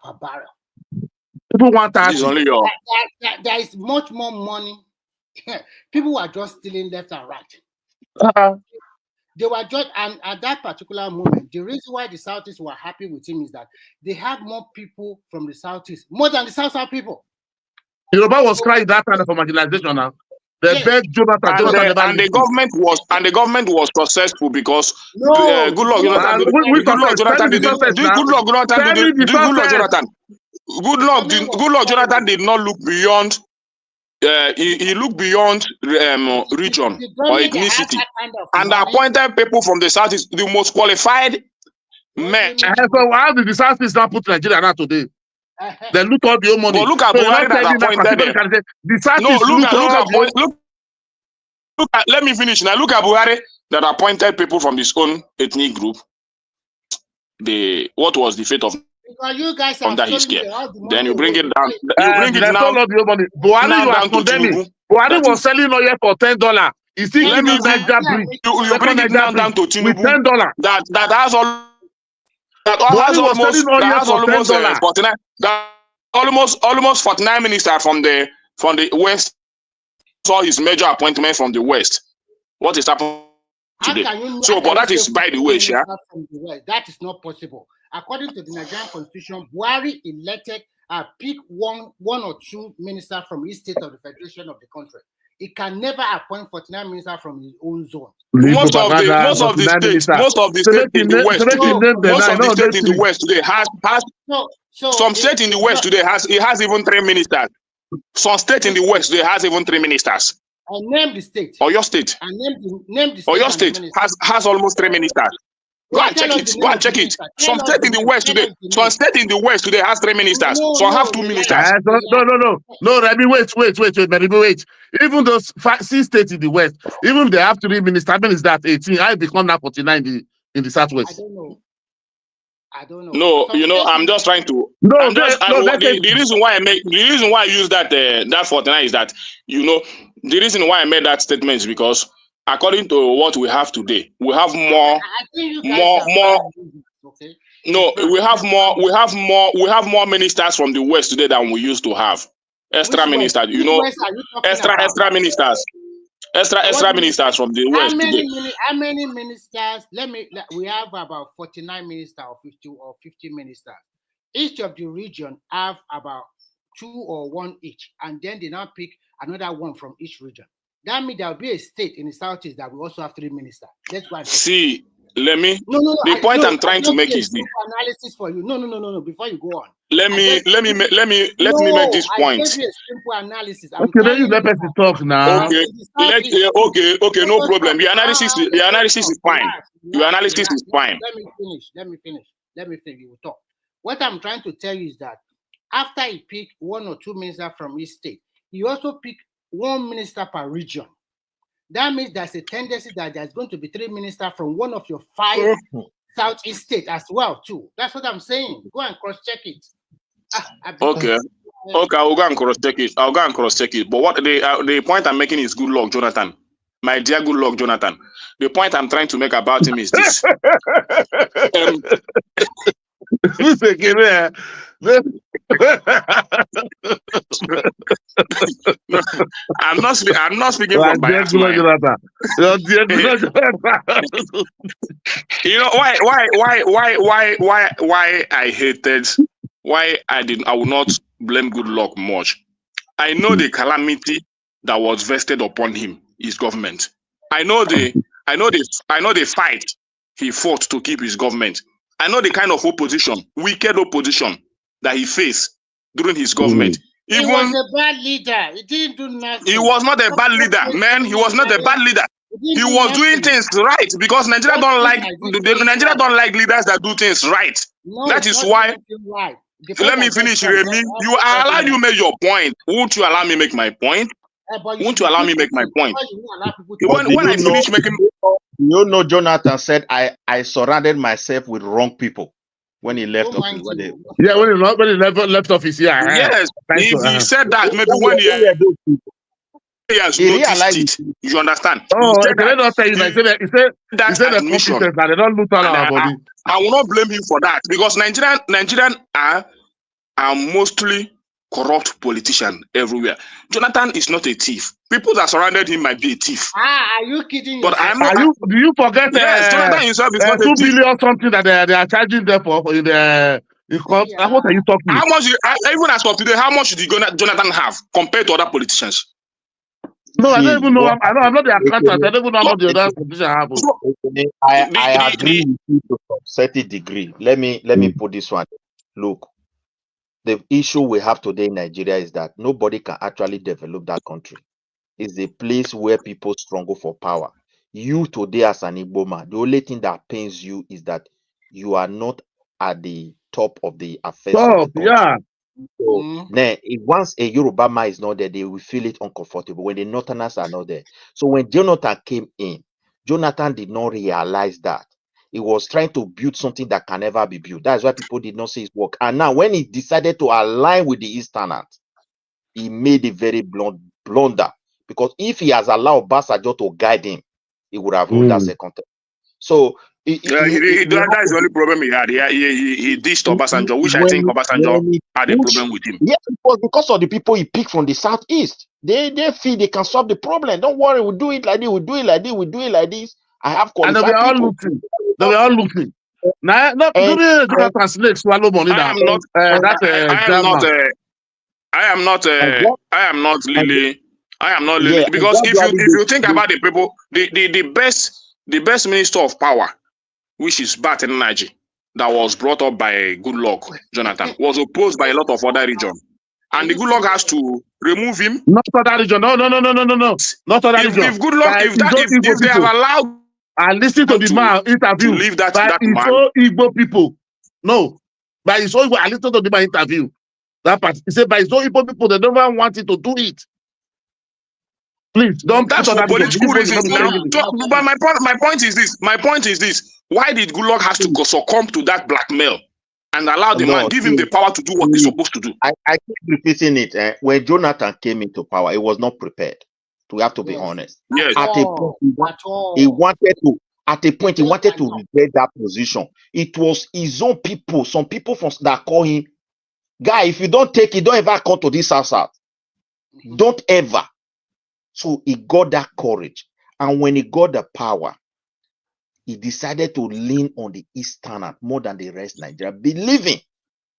per barrel. People want that. There is much more money. People were just stealing left and right. They were just, and at that particular moment, the reason why the Southeast were happy with him is that they have more people from the Southeast, more than the South people. Yoruba was crying that time for marginalization now. The best Jonathan and the government was successful because good luck Jonathan. Good luck Jonathan did not look beyond. He looked beyond region or ethnicity and appointed people from the South is the most qualified men. So how did the South is not put Nigeria now today? They look all the money. But look at Buhari that appointed them. Let me finish now. Look at Buhari that appointed people from his own ethnic group. What was the fate of you guys under his care? Then you bring it down. Buhari was condemning. Buhari was selling oil for $10. He still giving Niger bridge. You bring it down to Tinubu $10. That has all. That almost 49 ministers from the west saw his major appointment from the west. What is happening today? So, but that is by the way, Sha. That is not possible. According to the Nigerian constitution, Buhari elected pick one or two ministers from each state of the federation of the country. He can never appoint 49 ministers from his own zone. Most of the states in the west today has some state in the west today has even 3 ministers. Some state in the west today has even 3 ministers. I name the state. Or your state. I name the state. Or your state has almost 3 ministers. Go and check it. Go and check it. Some state in the west today. Some state in the west today has 3 ministers. Some have 2 ministers. No, Remy, wait, wait. Even those 6 states in the west, even if they have 3 ministers, how many is that? 18. I become now 49 in the southwest. I don't know. No, I'm just trying to. The reason why I use that 49 is that the reason why I made that statement is because according to what we have today, we have more. Okay. No, we have more ministers from the west today than we used to have. Extra ministers, extra ministers. Extra ministers from the west today. How many ministers? We have about 49 ministers or 50 ministers. Each of the region have about 2 or 1 each, and then they now pick another one from each region. That means there will be a state in the southeast that will also have 3 ministers. Let's go and see. The point I'm trying to make is this. Analysis for you. No. Before you go on. Let me make this point. I gave you a simple analysis. Okay, then you let us talk now. Okay, no problem. The analysis is fine. Your analysis is fine. Let me finish. We will talk. What I'm trying to tell you is that after he picked 1 or 2 ministers from each state, he also picked 1 minister per region. That means there's a tendency that there's going to be 3 ministers from one of your 5 southeast states as well, too. That's what I'm saying. Go and cross-check it. Okay, I'll go and cross-check it. But what the point I'm making is good luck, Jonathan. My dear good luck, Jonathan. The point I'm trying to make about him is this. I'm not speaking from bias. Why I will not blame good luck much. I know the calamity that was vested upon him, his government. I know the fight he fought to keep his government. I know the kind of wicked opposition that he faced during his government. He was a bad leader. He didn't do nothing. He was not a bad leader, man. He was not a bad leader. He was doing things right because Nigeria don't like leaders that do things right. That is why. Let me finish, Remy. You are allowed you make your point. Won't you allow me make my point? Won't you allow me make my point? When I finish making, Jonathan said I surrounded myself with wrong people. when he left Don't office. mind When you. Yeah, when he left office, yeah. Yes, Thank he you. said that maybe when when he when those people, he has he noticed realized it. You understand? He Oh, said can I that not tell you? He said that the admission, competence that they don't look at and our body. I will not blame him for that because Nigerian are mostly corrupt politicians everywhere. Jonathan is not a thief. People that surrounded him might be a thief, Are you kidding but I yourself? am not. Do you forget Yes, Jonathan himself is not a 2 thief. billion something that they are charging them for in the court? What are you talking? How much? Even as of today, how much did Jonathan have compared to other politicians? No, I don't see even know. what I'm not the accountant. I don't even know how much the So, other position happen. I agree with you to some certain degree. Let me put this one. Look, the issue we have today in Nigeria is that nobody can actually develop that country. It's a place where people struggle for power. You today as an Igbo man, the only thing that pains you is that you are not at the top of the affairs of the country. Yeah. So once a Yoruba man is not there, they will feel it uncomfortable when the Northerners are not there. So when Jonathan came in, Jonathan did not realize that. He was trying to build something that can never be built. That's why people did not see his work. And now when he decided to align with the Easterners, he made a very blunder. Because if he has allowed Basajo to guide him, he would have ruled that second term. So that is the only problem he had. He dished Obasanjo, which I think Obasanjo had a problem with him. Yeah, it was because of the people he picked from the southeast. They feel they can solve the problem. Don't worry, we'll do it like this, we'll do it like this, we'll do it like this. I have qualified people. And they were all looking. Now, Jonathan Snake swallow money now. I am not really because if you think about the people, the best minister of power, which is Bat Energy, that was brought up by Goodluck Jonathan, was opposed by a lot of other regions. And the Goodluck has to remove him. Not other region. No. Not other region. If Goodluck, if they have allowed, and listen to the man interview to leave that by his man, own Igbo people. No, by his own. I listen to the man interview. That part. He said by his own Igbo people, they never wanted to do it. Please don't. That's for political reasons now. But my point is this. My point is this. Why did Goodluck has to succumb to that blackmail and allow the man, give him the power to do what he's supposed to do? I keep repeating it. When Jonathan came into power, he was not prepared. We have to be honest. Yes. At a point, he wanted to regret that position. It was his own people, some people that call him, guy, if you don't take it, don't ever come to this house out. Don't ever. So he got that courage. And when he got the power, he decided to lean on the Easterners more than the rest of Nigeria, believing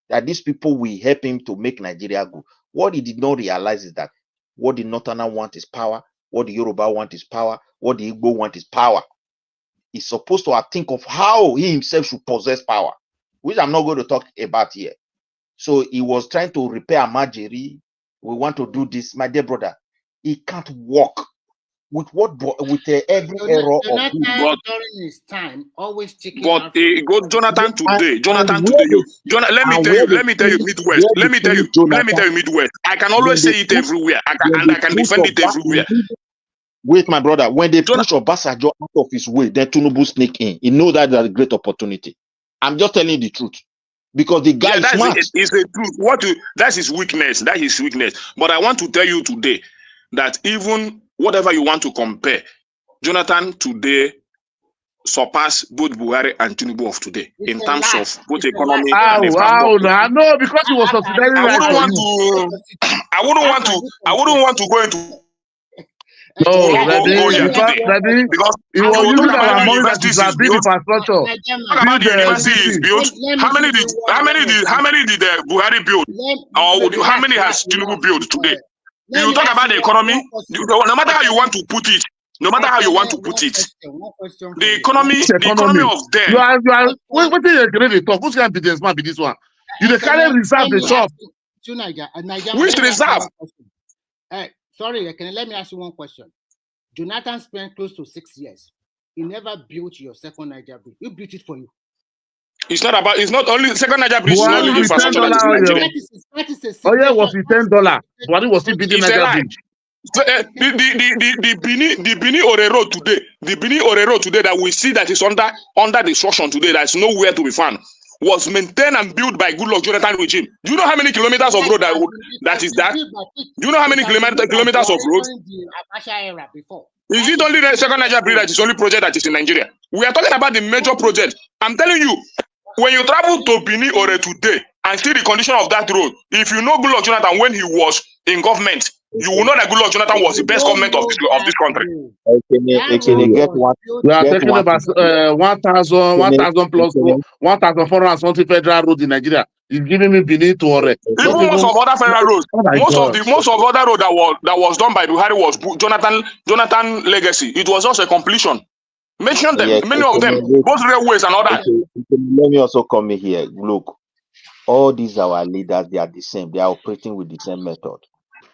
that these people will help him to make Nigeria good. What he did not realize is that what the Northerner want is power, what the Yoruba want is power, what the Igbo want is power. He's supposed to think of how he himself should possess power, which I'm not going to talk about here. So he was trying to repair Majiri. We want to do this, my dear brother. He can't walk with every error of Jonathan during his time always taking. But Jonathan today. Let me tell you, Midwest. Let me tell you, Midwest. I can always say it everywhere, and I can defend it everywhere. Wait, my brother. When they push Obasanjo out of his way, then Tinubu sneak in. He knows that there's a great opportunity. I'm just telling you the truth. Because the guy is smart. It's the truth. That's his weakness. That is his weakness. But I want to tell you today that even whatever you want to compare, Jonathan today surpass both Buhari and Tinubu of today in terms of both economy and infrastructure. No, because he was subsidizing. I wouldn't want to go into. No, because he was using our money that is a big infrastructure. About the university is built. How many did Buhari build? Or how many has Tinubu built today? You talk about the economy. No matter how you want to put it, the economy of them. You are. What do you talk? Who's going to be this man? Be this one? You can't reserve the shop. Which reserve? Sorry, let me ask you one question. Jonathan spent close to 6 years. He never built your second Niger bridge. Who built it for you? It's not only second Niger bridge. It's not only infrastructure. Oh yeah, was it $10? But it was still building Niger bridge. The Bini Ore Road today, that we see that is under destruction today, that's nowhere to be found. was maintained and built by Goodluck Jonathan regime. Do you know how many kilometers of road that is that? Do you know how many kilometers of road? Abacha era before. Is it only the second Niger bridge that is the only project that is in Nigeria? We are talking about the major project. I'm telling you, when you travel to Benin or today and see the condition of that road, if you know Goodluck Jonathan when he was in government, you will know that Goodluck Jonathan was the best government of this country. We are talking about 1,000 plus 1,400 something federal road in Nigeria. You're giving me Benin to Ore. Even most of other federal roads, most of other road that was done by Buhari was Jonathan legacy. It was just a completion. Mention them, many of them, both railways and other. Let me also come in here. Look, all these our leaders, they are the same. They are operating with the same method.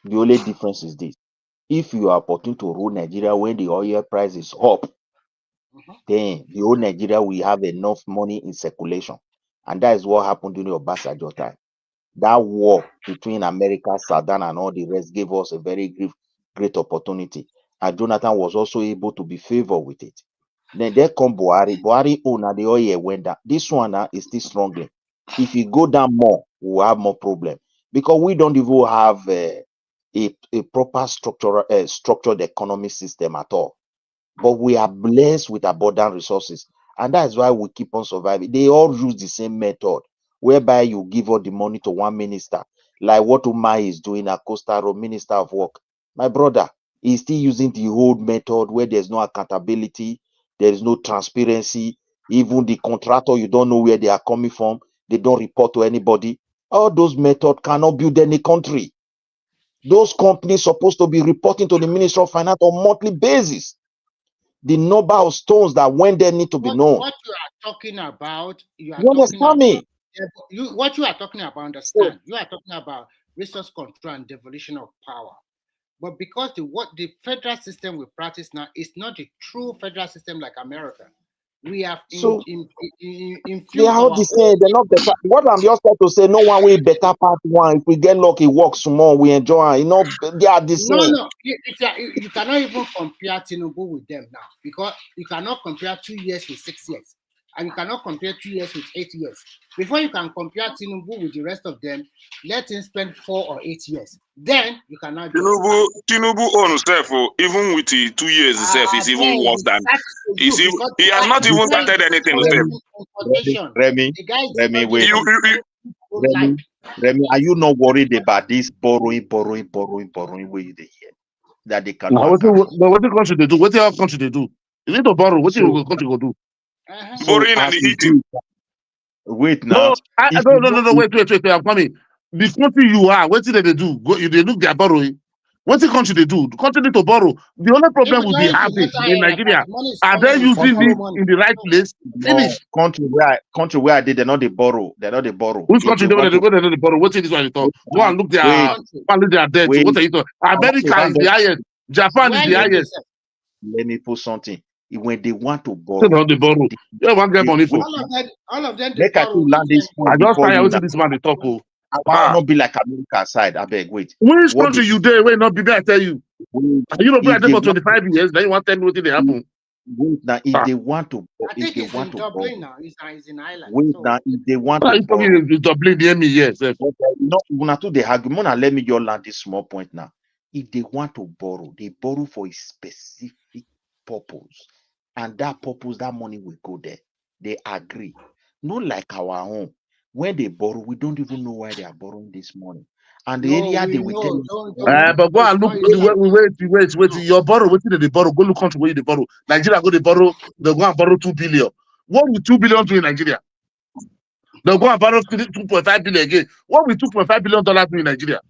The only difference is this: if you are opportune to rule Nigeria when the oil price is up, then the whole Nigeria will have enough money in circulation, and that is what happened during Obasanjo time. That war between America, Sudan, and all the rest gave us a very great opportunity, and Jonathan was also able to be favored with it. Then there come Buhari. Buhari and the oil went down. This one is still strongly. If you go down more, we will have more problem because we don't even have a proper structured economic system at all. But we are blessed with abundant resources, and that is why we keep on surviving. They all use the same method, whereby you give all the money to one minister, like what Umar is doing at Costa Rica, Minister of Work. My brother is still using the old method where there's no accountability, there is no transparency. Even the contractor, you don't know where they are coming from. They don't report to anybody. All those methods cannot build any country. Those companies supposed to be reporting to the Ministry of Finance on a monthly basis. The number of stones that went there need to be known. What you are talking about, you understand me? What you are talking about, understand? You are talking about resource control and devolution of power. But because the federal system we practice now is not a true federal system like America. We have they are all the same. They're not better. What I'm just trying to say, no one will better part one. If we get lucky, work small, we enjoy. You know, they are the same. No. You cannot even compare Tinubu with them now because you cannot compare 2 years with 6 years, and you cannot compare 2 years with 8 years. Before you can compare Tinubu with the rest of them, let him spend 4 or 8 years. Then you cannot. Tinubu own himself, even with the 2 years itself, is even worse than. He has not even started anything himself. Remy, are you not worried about this borrowing where you hear that they cannot? Now, what the country they do? What the country they do? You need to borrow. What the country go do? Borrowing and eating. Wait now. No. Wait. I'm coming. The country you are, what did they do? They look they are borrowing. What the country they do? The country need to borrow. The only problem will be having in Nigeria. Are they using it in the right place? Finish. Country where they're not they borrow. They're not they borrow. Which country they borrow? What's this one you talk? Go and look their debt. What are you talking? America is the highest. Japan is the highest. Let me put something. When they want to borrow, they borrow. Yeah, one get money for. All of them. Make I land this point. I just try to this man they talk. I not be like America side. I beg, wait. Which country you there? Wait, not be there. I tell you. You don't be there for 25 years. Then you want to tell me what they happen. Wait now, if they want to, if they want to Dublin now, it's in Ireland. Wait now, if they want to, Dublin, the me yes. No, una to the argument. Let me just land this small point now. If they want to borrow, they borrow for a specific purpose, and that purpose, that money will go there. They agree. Not like our own. When they borrow, we don't even know why they are borrowing this money. And the area they will tell but go and look. Wait. Your borrow. What did they borrow? Go look country where they borrow. Nigeria go they borrow. They go and borrow 2 billion. What will 2 billion do in Nigeria? They go and borrow 2.5 billion again. What will $2.5 billion do in Nigeria?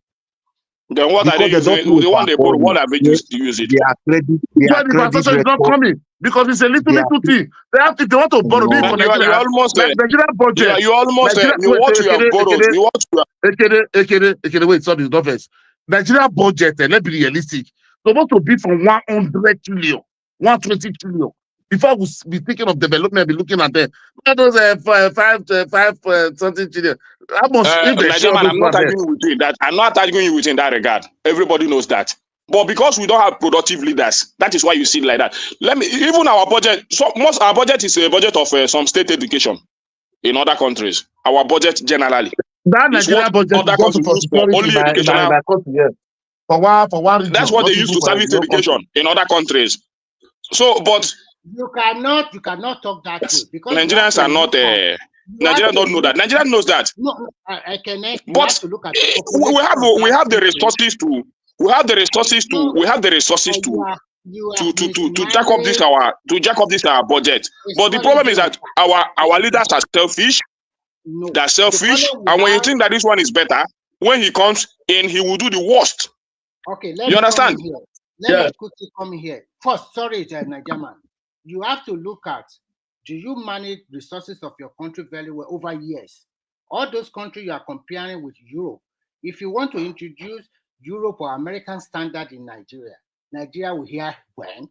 Then what are they using? The one they borrow. What are they used to use it? The infrastructure is not coming because it's a little thing. They want to borrow. You almost Nigeria budget. You almost what you have borrowed. You want to. Wait, sorry, not first. Nigeria budget. Let's be realistic. Supposed to be from 100 trillion, 120 trillion. Before we be thinking of development, be looking at them. Those 5 something trillion. How much? I'm not arguing with you that. I'm not arguing with you in that regard. Everybody knows that. But because we don't have productive leaders, that is why you see it like that. Even our budget. Our budget is a budget of some state education. in other countries. Our budget generally That is Nigeria what budget other is just countries for use for security only in educational. my country. Yes. For one region, That's what not they use even to for service the whole education country. in other countries. So, but You cannot talk that way because Nigerians are not. Nigerians don't know that. Nigerians knows that. No, I can. You But have to look at we have the resources to. We have the resources to. We have the resources to jack up this our budget. But the problem is that our leaders are selfish. No. They're selfish, and when you think that this one is better, when he comes in, he will do the worst. Okay, let you me understand? Come in here. Let me quickly come in here. First, sorry, Nigerian. You have to look at, do you manage resources of your country very well over years? All those countries you are comparing with Europe. If you want to introduce Europe or American standard in Nigeria will hear when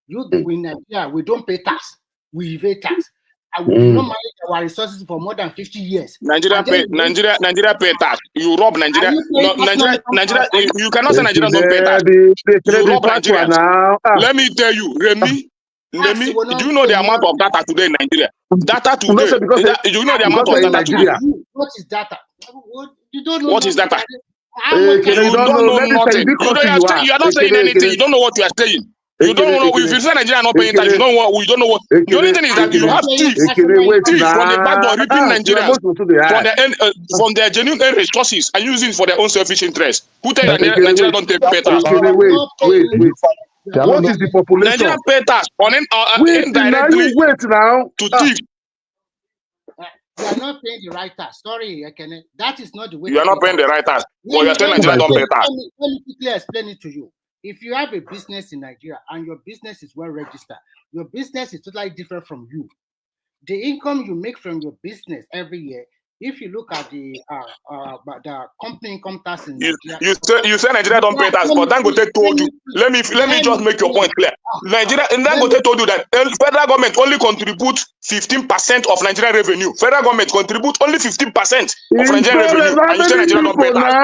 in Nigeria we don't pay tax, we evade tax. And we do not manage our resources for more than 50 years. Nigeria pay tax. You rob Nigeria. No, Nigeria. You cannot say Nigeria don't pay tax. You rob Nigeria. Let me tell you, Remy. Do you know the amount of data today in Nigeria? Data today. Do you know the amount of data today? What is data? You don't know. What is data? You don't know nothing. You are not saying anything. You don't know what you are saying. You don't know if you say Nigeria not paying tax. You don't know. We don't know what. The only thing is that you have thieves from the back door ripping Nigerians from their genuine resources and using for their own selfish interest. Who tell you that Nigeria don't pay tax? Wait. What is the population? Nigeria pay tax on indirectly to thieves. You are not paying the right tax. Sorry, Ekene. That is not the way. You are not paying the right tax. Well, you are saying Nigeria don't pay tax. Let me quickly explain it to you. If you have a business in Nigeria and your business is well registered, your business is totally different from you. The income you make from your business every year, if you look at the company income tax in Nigeria, you say Nigeria don't pay tax, but Dangote told you. Let me just make your point clear. Nigeria and Dangote told you that federal government only contribute 15% of Nigerian revenue. Federal government contribute only 15% of Nigerian revenue, and you say Nigeria don't pay tax.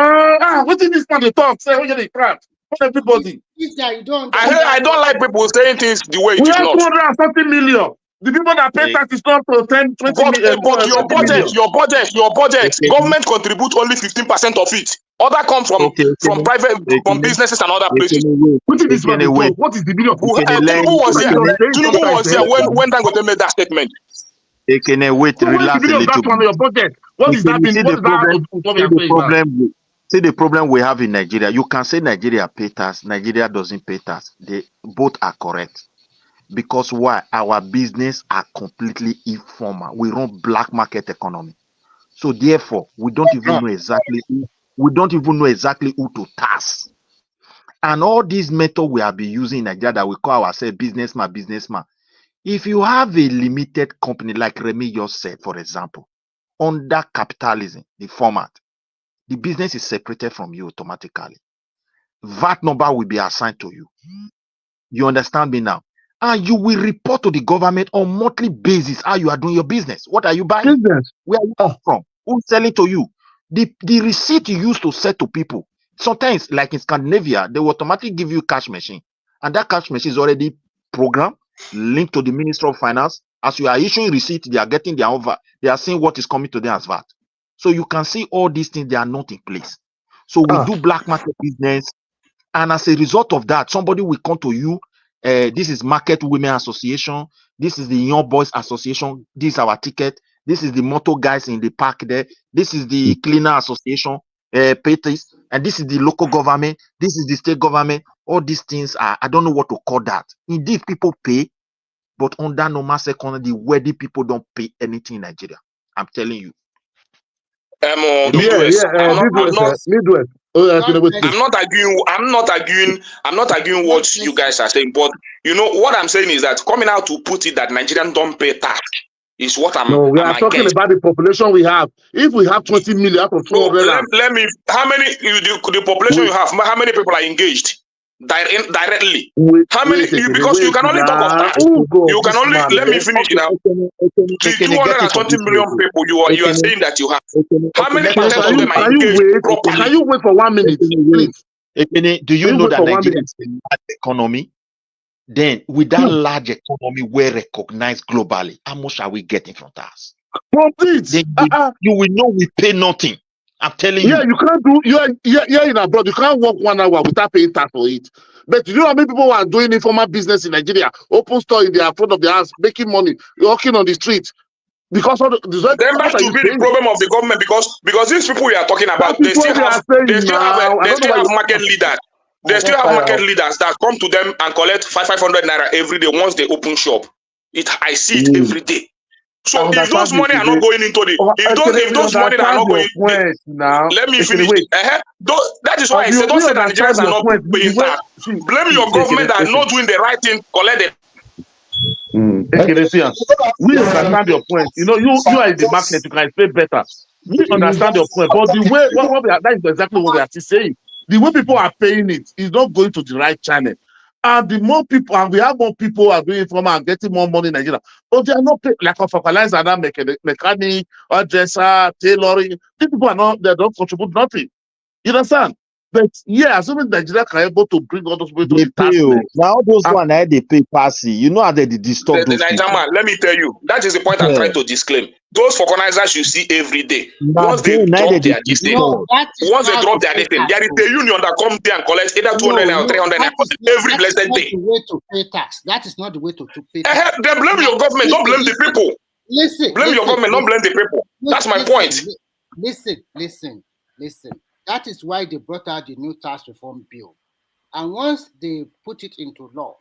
What is this man they talk? Say we get the crap. Everybody. I don't like people saying things the way it is not. We have 230 million. The people that pay tax is not to 10, 20 million. But your budget, government contribute only 15% of it. Other come from private, from businesses and other places. What is this man they talk? What is the million? Tinubu was here when Dangote made that statement. Wait, relax a little bit. What is that? See the problem we have in Nigeria. You can say Nigeria pay tax, Nigeria doesn't pay tax. They both are correct. Because why? Our business are completely informal. We run black market economy. So therefore, we don't even know exactly who to tax. And all these methods we have been using in Nigeria that we call ourselves businessman. If you have a limited company like Remy just said, for example, under capitalism, the format, the business is separated from you automatically. VAT number will be assigned to you. You understand me now? And you will report to the government on monthly basis how you are doing your business. What are you buying? Where are you from? Who's selling to you? The receipt you use to sell to people. Sometimes, like in Scandinavia, they will automatically give you cash machine. And that cash machine is already programmed, linked to the Ministry of Finance. As you are issuing receipt, they are getting their own VAT. They are seeing what is coming to them as VAT. So you can see all these things, they are not in place. So we do black market business. And as a result of that, somebody will come to you. This is Market Women Association. This is the Young Boys Association. This is our ticket. This is the motor guys in the park there. This is the Cleaner Association. Pay this. And this is the local government. This is the state government. All these things are, I don't know what to call that. Indeed, people pay. But under normal second, the wealthy people don't pay anything in Nigeria. I'm telling you. Midwest. I'm not arguing what you guys are saying, but you know what I'm saying is that coming out to put it that Nigerians don't pay tax is what I'm. No, we are talking about the population we have. If we have 20 million out of 200, let me. How many the population you have? How many people are engaged directly? How many? Because you can only talk of tax. You can only let me finish now. The 220 million people you are saying that you have. How many percent of them are engaged properly? Can you wait for 1 minute, please? Do you know that Nigeria is a large economy? Then, with that large economy, we're recognized globally. How much are we getting from tax? Complete. Then you will know we pay nothing. I'm telling Yeah, you. you can't do. You're in abroad. You can't work 1 hour without paying tax for it. But you know how many people are doing informal business in Nigeria? Open store in their front of their house, making money, walking on the street. Because of then back to be the problem of the government because these people we are talking about, they still have market leaders. They still have market leaders that come to them and collect 500 naira every day once they open shop. I see it every day. So if those money are not going into the if those money are not going now, let me finish. That is why I said don't say that Nigerians are not paying tax. Blame your government that are not doing the right thing, collect it. We understand your point. You know, you are in the market, you can explain better. We understand your point, but the way that is exactly what we are still saying. The way people are paying it is not going to the right channel. And the more people, and we have more people who are doing informal and getting more money in Nigeria, but they are not paying, like a fertilizer, mechanic, or dresser, tailoring. These people are not, they don't contribute nothing. You understand? But yeah, assuming Nigeria can able to bring all those people to the tax. Now those one they pay passy. You know how they disturb those people. Man, let me tell you, that is the point I'm trying to disclaim. Those vulcanizers you see every day, once they drop their distance, once they drop their distance, there is a union that comes there and collects either 200 or 300 every blessed day. That is not the way to pay tax. That is not the way to pay tax. Then blame your government, don't blame the people. Blame your government, don't blame the people. That's my point. Listen. That is why they brought out the new tax reform bill. And once they put it into law,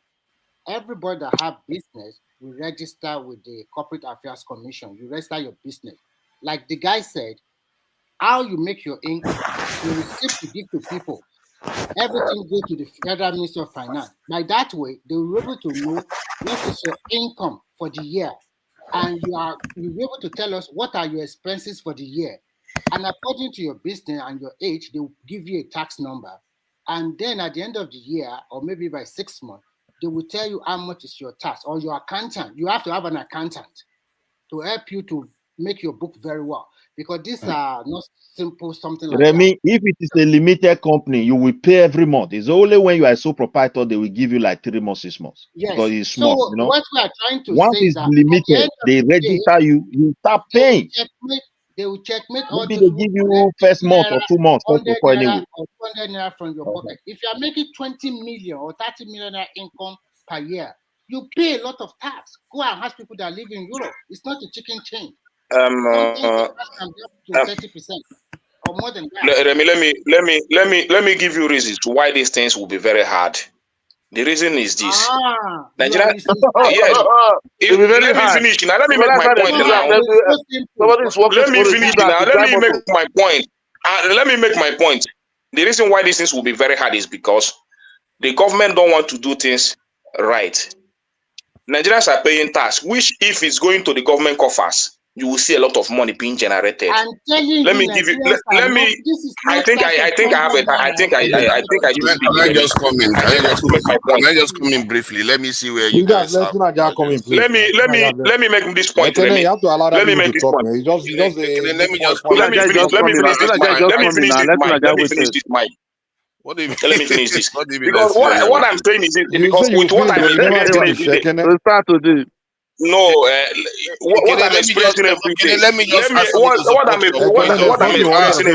everybody that have business will register with the Corporate Affairs Commission. You register your business. Like the guy said, how you make your income, you receive to give to people. Everything go to the Federal Ministry of Finance. By that way, they will be able to know what is your income for the year. And you'll be able to tell us what are your expenses for the year. And according to your business and your age, they will give you a tax number. And then at the end of the year, or maybe by 6 months, they will tell you how much is your tax, or your accountant. You have to have an accountant to help you to make your book very well. Because these are not simple something like Remy, if it is a limited company, you will pay every month. It's only when you are a sole proprietor they will give you like 3 months, 6 months. Yes. Because it's small. So you know? What we are trying to once say it's is that limited, they register you, you start paying. They will checkmate all Maybe those they give you first month or 2 months. 100 anyway. naira or 200 naira from your pocket. If you are making 20 million or 30 million naira income per year, you pay a lot of tax. Go and ask people that live in Europe. It's not a chicken chain. Sometimes tax can be up to 30% or more than that. Let me give you reasons to why these things will be very hard. The reason is this. Nigeria, yes. Let me finish now. Let me make my point now. Let me finish now. Let me make my point. Let me make my point. The reason why these things will be very hard is because the government don't want to do things right. Nigerians are paying tax, which if it's going to the government coffers, you will see a lot of money being generated. Let me give you. Let me. I think I have it. I think I should speak. Can I just come in? Can I just come in briefly? Let me see where you guys are. Let me make this point. Let me make this point. Let me finish this mic. Let me finish this. Because what I'm saying is because with what I'm experiencing, no, what I'm experiencing every day. Let me just what I'm experiencing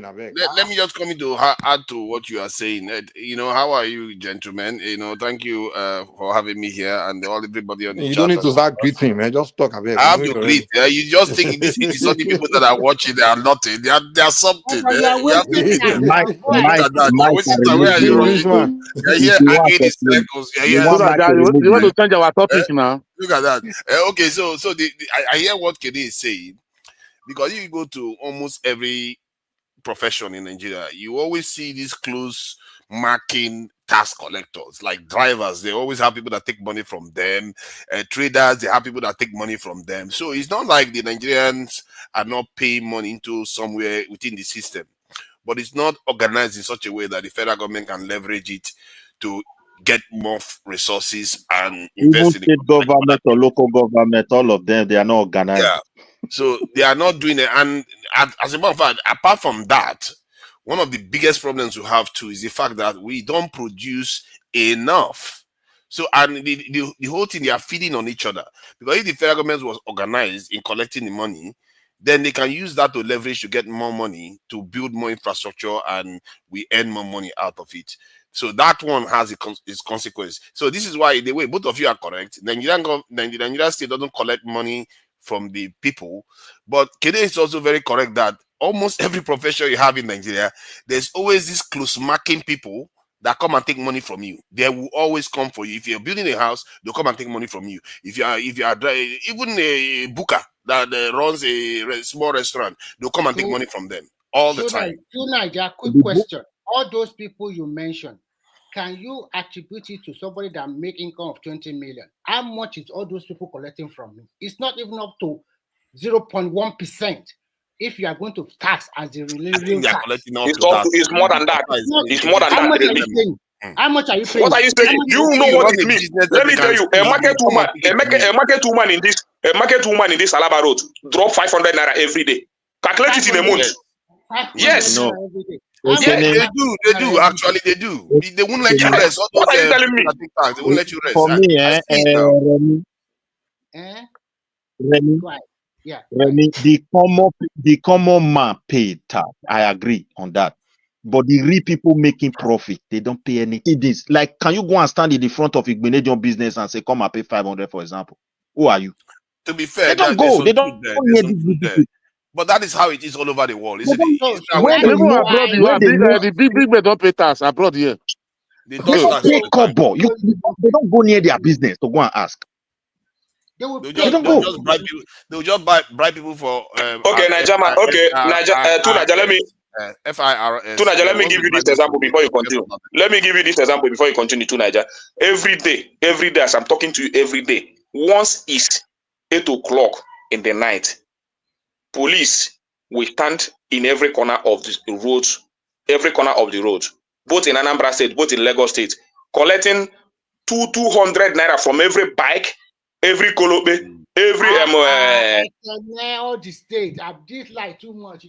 every day. Let me just come in to add to what you are saying. You know, how are you, gentlemen? You know, thank you for having me here and everybody on the chat. You don't need to start greeting, man. Just talk about it. I have to greet. You just think this is only people that are watching. They are nothing. They are something. You want to change our topic now? Look at that. Okay, so I hear what Kede is saying, because if you go to almost every profession in Nigeria, you always see these close marking tax collectors, like drivers. They always have people that take money from them. Traders, they have people that take money from them. So it's not like the Nigerians are not paying money into somewhere within the system, but it's not organized in such a way that the federal government can leverage it to get more resources and invest in state government or local government, all of them, they are not organized. Yeah. So they are not doing it. And as a matter of fact, apart from that, one of the biggest problems we have too is the fact that we don't produce enough. So, and the whole thing, they are feeding on each other. Because if the federal government was organized in collecting the money, then they can use that to leverage to get more money, to build more infrastructure, and we earn more money out of it. So that one has its consequence. So this is why, the way both of you are correct, the Nigerian state doesn't collect money from the people. But Kede is also very correct that almost every profession you have in Nigeria, there's always this close marking people that come and take money from you. They will always come for you. If you're building a house, they'll come and take money from you. If you are even a booker that runs a small restaurant, they'll come and take money from them all the time. Naija, quick question. All those people you mentioned, can you attribute it to somebody that make income of 20 million? How much is all those people collecting from me? It's not even up to 0.1%. If you are going to tax as the real tax, it's more than that. It's more than how that. much are you paying? How much are you paying? What are you saying? Do you know what it means? Let me tell you, a market woman in this Alaba road drop 500 naira every day. Calculate it in a month. Yes. No. Yeah, they do. Actually, they do. They won't let you rest. What are you telling me? They won't let you rest. For me, Remy, yeah. Remy, the common man paid tax. I agree on that. But the real people making profit, they don't pay anything. This, like, can you go and stand in the front of Igbenedion business and say, come and pay 500, for example? Who are you? To be fair, They don't go. They don't there's some truth there. But that is how it is all over the world, isn't it? Even abroad, you have the big men don't pay tax abroad here. They don't pay kobo. They don't go near their business to go and ask. They'll just bribe people. They'll just bribe people for. Okay, Naija, let me. FIRS. Let me give you this example before you continue. Let me give you this example before you continue to Naija. Every day, as I'm talking to you every day, once it's 8 o'clock in the night, police will stand in every corner of the road, both in Anambra State, both in Lagos State, collecting 200 naira from every bike, every kolobe, every all the state. I did like too much.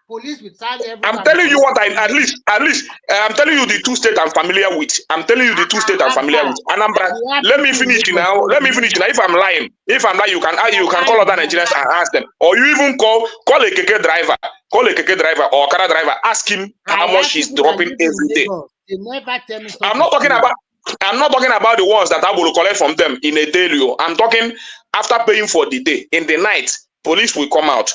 Police will tell everyone. I'm telling you what at least I'm telling you the two states I'm familiar with. Anambra. Let me finish now. If I'm lying, you can call other Nigerians and ask them, or you even call a keke driver, or Okada driver, ask him how much he's dropping every day. They never tell me. I'm not talking about the ones that I will collect from them in a daily. I'm talking after paying for the day. In the night, police will come out,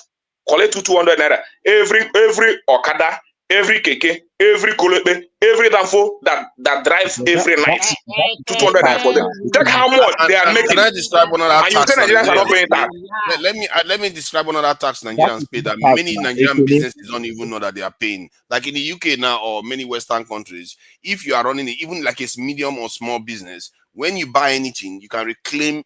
collect 200 naira. Every Okada, every keke, every kolobe, every danfo that drive every night. 200 naira for them. Check how much they are making. Can I describe one other tax? Let me describe another tax Nigerians pay that many Nigerian businesses don't even know that they are paying. Like in the UK now, or many Western countries, if you are running even like a medium or small business, when you buy anything, you can reclaim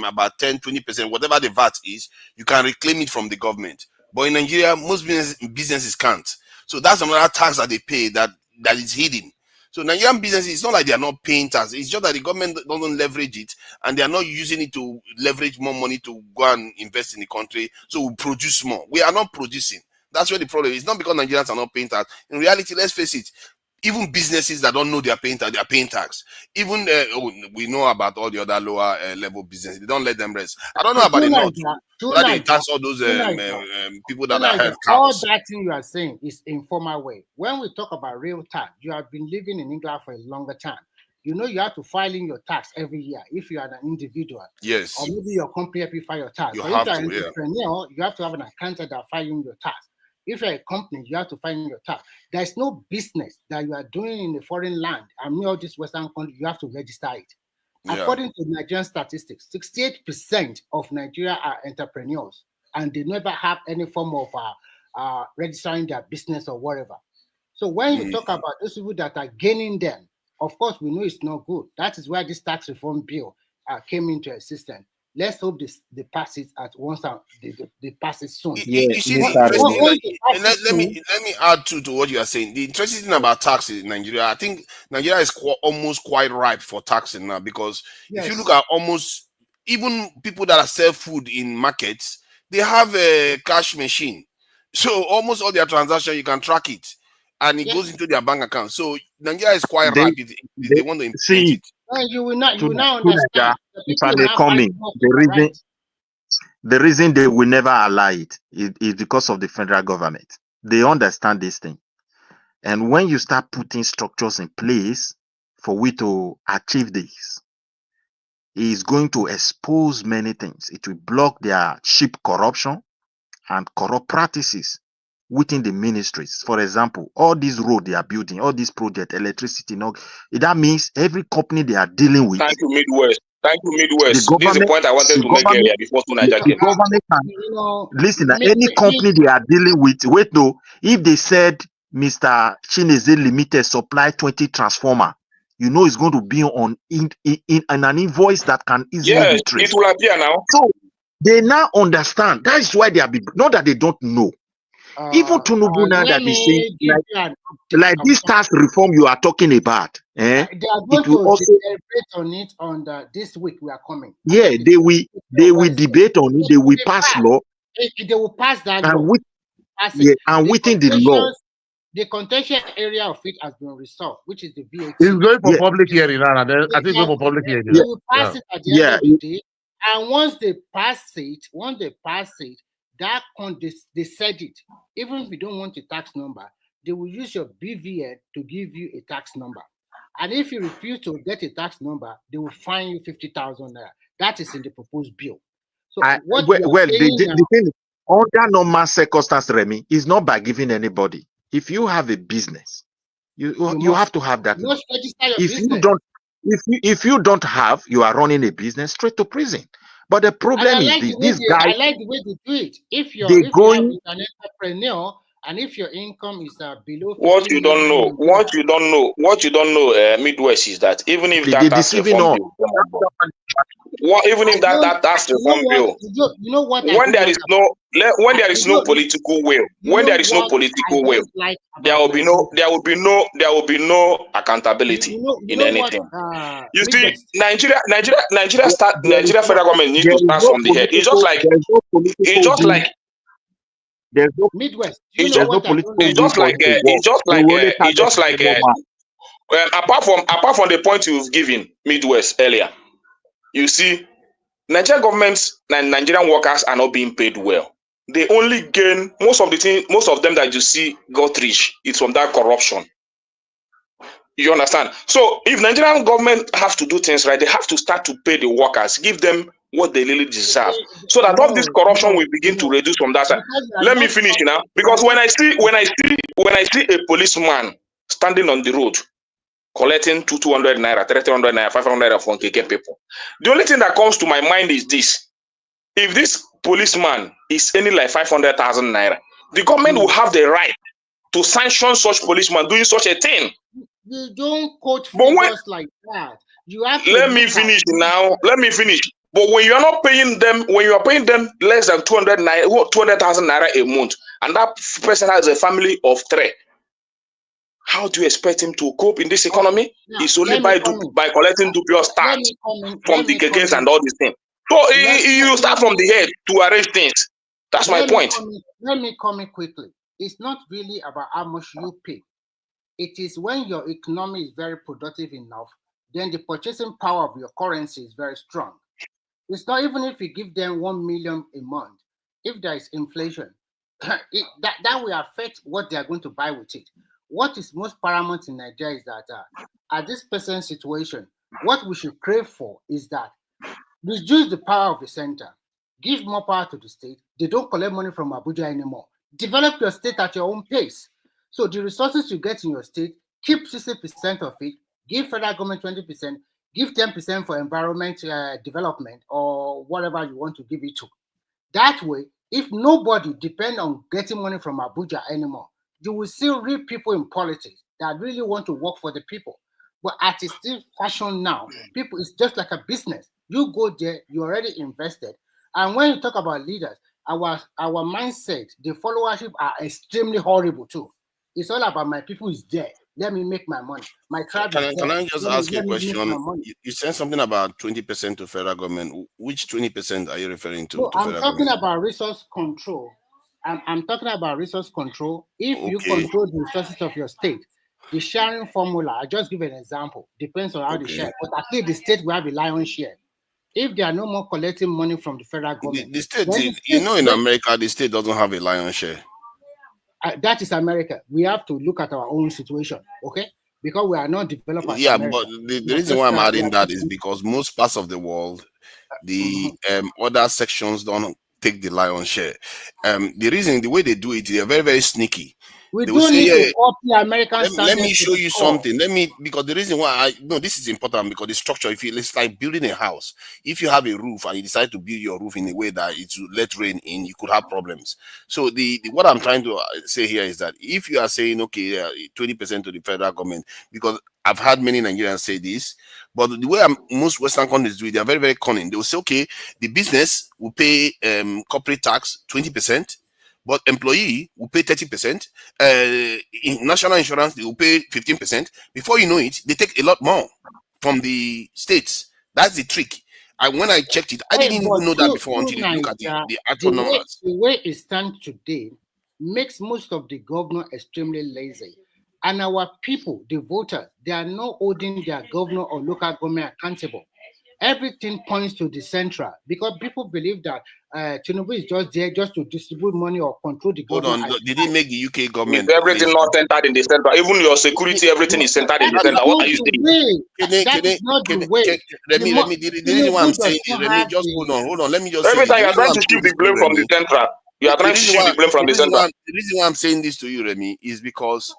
about 10-20%, whatever the VAT is, you can reclaim it from the government. But in Nigeria, most businesses can't. So that's another tax that they pay that is hidden. So Nigerian businesses, it's not like they are not paying tax. It's just that the government doesn't leverage it, and they are not using it to leverage more money to go and invest in the country. So we produce more. We are not producing. That's where the problem is. It's not because Nigerians are not paying tax. In reality, let's face it, even businesses that don't know they are paying tax. Even we know about all the other lower level businesses. They don't let them rest. I don't know about the north, but they tax all those people that are held all cows. that thing you are saying is informal way. When we talk about real tax, you have been living in England for a longer time. You know you have to file in your tax every year if you are an individual. Yes. Or maybe your company help you file your tax. But if you are an entrepreneur, you have to have an accountant that filing your tax. If you're a company, you have to find your tax. There's no business that you are doing in a foreign land. I mean, all this Western country, you have to register it. Yeah. According to Nigerian statistics, 68% of Nigeria are entrepreneurs, and they never have any form of registering their business or whatever. So when you talk about those people that are gaining them, of course, we know it's not good. That is why this tax reform bill came into existence. Let's hope they pass it at once and they pass it soon. You see, let me add to what you are saying. The interesting thing about tax in Nigeria, I think Nigeria is almost quite ripe for taxing now, because if you look at almost even people that sell food in markets, they have a cash machine. So almost all their transactions, you can track it, and it goes into their bank account. So Nigeria is quite ripe if they want to implement it. You will not To understand. The if people I will may not come fight in, more for their right. the reason they will never allow it is because of the federal government. They understand this thing. And when you start putting structures in place for we to achieve this, it is going to expose many things. It will block their cheap corruption and corrupt practices within the ministries. For example, all these roads they are building, all these projects, electricity, that means every company they are dealing with, Thank you, Midwest. Thank you, the Midwest. This is the government, point I wanted to make earlier before Nigeria the came. government can You know, listen. Any company they are dealing with, wait no, if they said Mr. Chineze Limited supply 20 transformer, you know it's going to be on in an invoice that can easily Yes, be it traced. will appear now. So they now understand. That is why they are not that they don't know. Even Tinubu now let that is saying me give you an like update of this tax reform you are talking about, they are going it will to also deliberate on it on this week we are coming. they will debate on it. They will pass law, They will pass that and law. with and within the law, the contentious area of it has been resolved, which is the VAT. It's going for public hearing now. I think it's going for public hearing. They will pass it at the end of the day. And once they pass it, that they said it. Even if you don't want a tax number, they will use your BVN to give you a tax number. And if you refuse to get a tax number, they will fine you 50,000 naira. That is in the proposed bill. So the thing is, under normal circumstances, Remy, is not by giving anybody. If you have a business, you have to have that. You must register your If business. you don't, if you don't have, you are running a business straight to prison. But the problem is this: this guy. I like the way they do it. If you have an entrepreneur and if your income is below 50 what you don't know, Midwest is that even if that tax reform bill, even if that tax reform bill, when there is no political will, there will be no accountability in anything. You see, Nigeria federal government needs to start from the head. It's just like there's no Midwest. Apart from the point you've given Midwest earlier, you see, Nigerian governments and Nigerian workers are not being paid well. They only gain most of them that you see got rich. It's from that corruption. You understand? So if Nigerian government have to do things right, they have to start to pay the workers, give them what they really deserve, so that all this corruption will begin to reduce from that side. Let me finish now, because when I see a policeman standing on the road collecting 200 naira, 300 naira, 500 naira from KK people, the only thing that comes to my mind is this: if this policeman is earning like 500,000 naira, the government will have the right to sanction such policeman doing such a thing. You don't quote figures like that. You have to let me finish now. Let me finish. But when you are not paying them, when you are paying them less than 200,000 naira a month, and that person has a family of 3, how do you expect him to cope in this economy? It's only by collecting dubious tax from the KKs and all these things. So you start from the head to arrange things. That's my point. Let me comment quickly. It's not really about how much you pay. It is when your economy is very productive enough, then the purchasing power of your currency is very strong. It's not even if you give them 1 million a month. If there is inflation, that will affect what they are going to buy with it. What is most paramount in Nigeria is that at this present situation, what we should crave for is that reduce the power of the center, give more power to the state. They don't collect money from Abuja anymore. Develop your state at your own pace. So the resources you get in your state, keep 60% of it, give federal government 20%, give 10% for environment development or whatever you want to give it to. That way, if nobody depends on getting money from Abuja anymore, you will still real people in politics that really want to work for the people. But at its still fashion now, people, it's just like a business. You go there, you already invested. And when you talk about leaders, our mindset, the followership are extremely horrible too. It's all about my people is there. Let me make my money. My tribe is there. Can I just ask you a question? You said something about 20% to federal government. Which 20% are you referring to? No, I'm talking about resource control. I'm talking about resource control. If you control the resources of your state, The sharing formula, I just give an example, depends on how they share. But at least the state will have a lion's share. If they are no more collecting money from the federal government, The state, then the you state know, in America, the state doesn't have a lion's share. that is America. We have to look at our own situation, okay? Because we are not developed as Yeah, America. but the reason why I'm adding that is because most parts of the world, the other sections don't take the lion's share. The way they do it, they are very, very sneaky. We They will don't say, need yeah, to copy American let standards. me show to you score. something. Because the reason why this is important, because the structure, it's like building a house. If you have a roof and you decide to build your roof in a way that it will let rain in, you could have problems. So what I'm trying to say here is that if you are saying, okay, 20% to the federal government, because I've had many Nigerians say this, but the way most Western countries do it, they are very, very cunning. They will say, okay, the business will pay corporate tax 20%, but employee will pay 30%. In national insurance, they will pay 15%. Before you know it, they take a lot more from the states. That's the trick. And when I checked it, I didn't even know that before until you look at the actual numbers. The way it stands today makes most of the governor extremely lazy. And our people, the voters, they are not holding their governor or local government accountable. Everything points to the central because people believe that Tinubu is just there just to distribute money or control the government. Hold on, did he make the UK government? Is everything not centered in the center? Even your security, everything is centered in the center. What are you saying? That is not the way. The reason why I'm saying is, just hold on. Let me just every say time you are trying to shift the blame from the central. You are trying to shift the blame from the central. The reason why I'm saying this to you, Remy, is because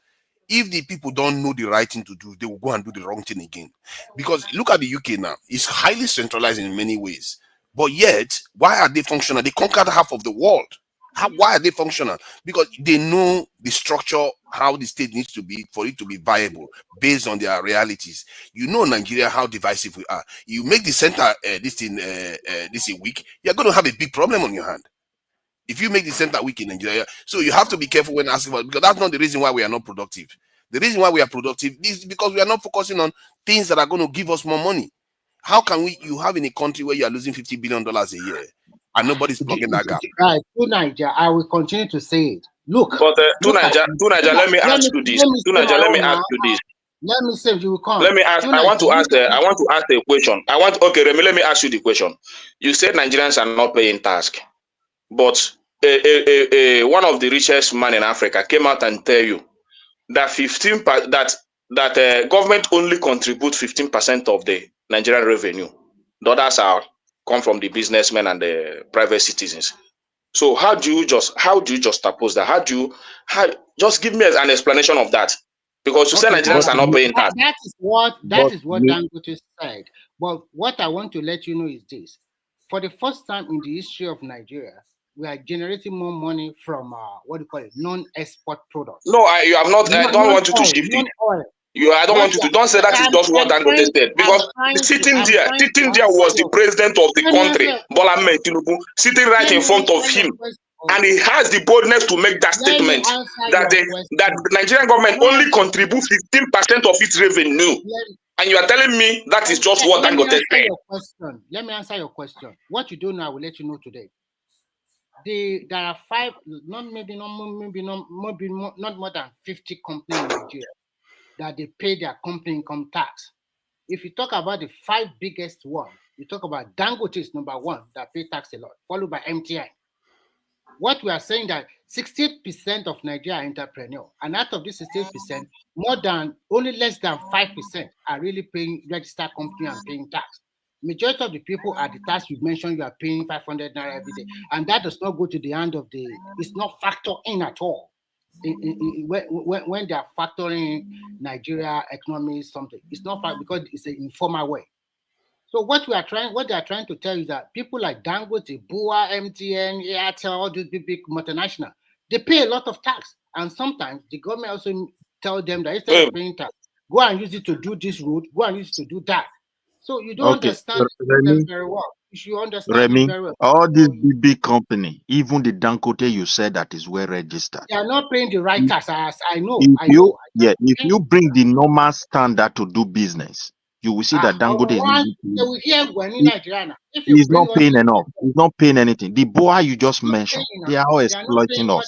if the people don't know the right thing to do, they will go and do the wrong thing again. Because look at the UK now. It's highly centralized in many ways. But yet, why are they functional? They conquered half of the world. Why are they functional? Because they know the structure, how the state needs to be for it to be viable based on their realities. You know Nigeria, how divisive we are. You make the center this weak, you're going to have a big problem on your hand. If you make the center weak in Nigeria, so you have to be careful when asking for it, because that's not the reason why we are not productive. The reason why we are productive is because we are not focusing on things that are going to give us more money. How can you have in a country where you are losing $50 billion a year and nobody's plugging that gap? Right, to Nigeria, I will continue to say it. Look, but to Nigeria, let me ask you this. Let me ask you this. Let me say you will come. Let me ask. I want to ask a question. Remy, let me ask you the question. You said Nigerians are not paying tax, but one of the richest man in Africa came out and tell you that government only contribute 15% of the Nigerian revenue. The others come from the businessmen and the private citizens. So how do you just oppose that? Just give me an explanation of that? Because you say Nigerians are not paying tax. That is what Dangote said. But what I want to let you know is this: for the first time in the history of Nigeria, we are generating more money from non-export products. No, you have not. I don't want you to shift it. I don't want you to. Don't say that is just what Dangote said, because sitting there was the president of the country, Bola Ahmed Tinubu, sitting right in front of him, and he has the boldness to make that statement that the Nigerian government only contribute 15% of its revenue. And you are telling me that is just what Dangote said. Let me answer your question. What you do now, I will let you know today. There are not more than 50 companies in Nigeria that they pay their company income tax. If you talk about the 5 biggest ones, you talk about Dangote is number 1 that pay tax a lot, followed by MTI. What we are saying that 60% of Nigeria are entrepreneurs, and out of this 60%, only less than 5% are really paying registered company and paying tax. Majority of the people at the tax you mentioned, you are paying 500 naira every day, and that does not go to the hand of it's not factored in at all. When they are factoring Nigeria economy something, it's not because it's an informal way. So what they are trying to tell you that people like Dangote, Bua, MTN, Airtel, all these big multinationals, they pay a lot of tax, and sometimes the government also tell them that instead of paying tax, go and use it to do this road, go and use it to do that. So you don't understand them very well. You should understand it very well. All these big company, even the Dangote you said that is well registered. They are not paying the right tax, as I know. If you bring the normal standard to do business, you will see that Dangote is not paying enough. He's not paying anything. The boy you just mentioned, they are all exploiting us.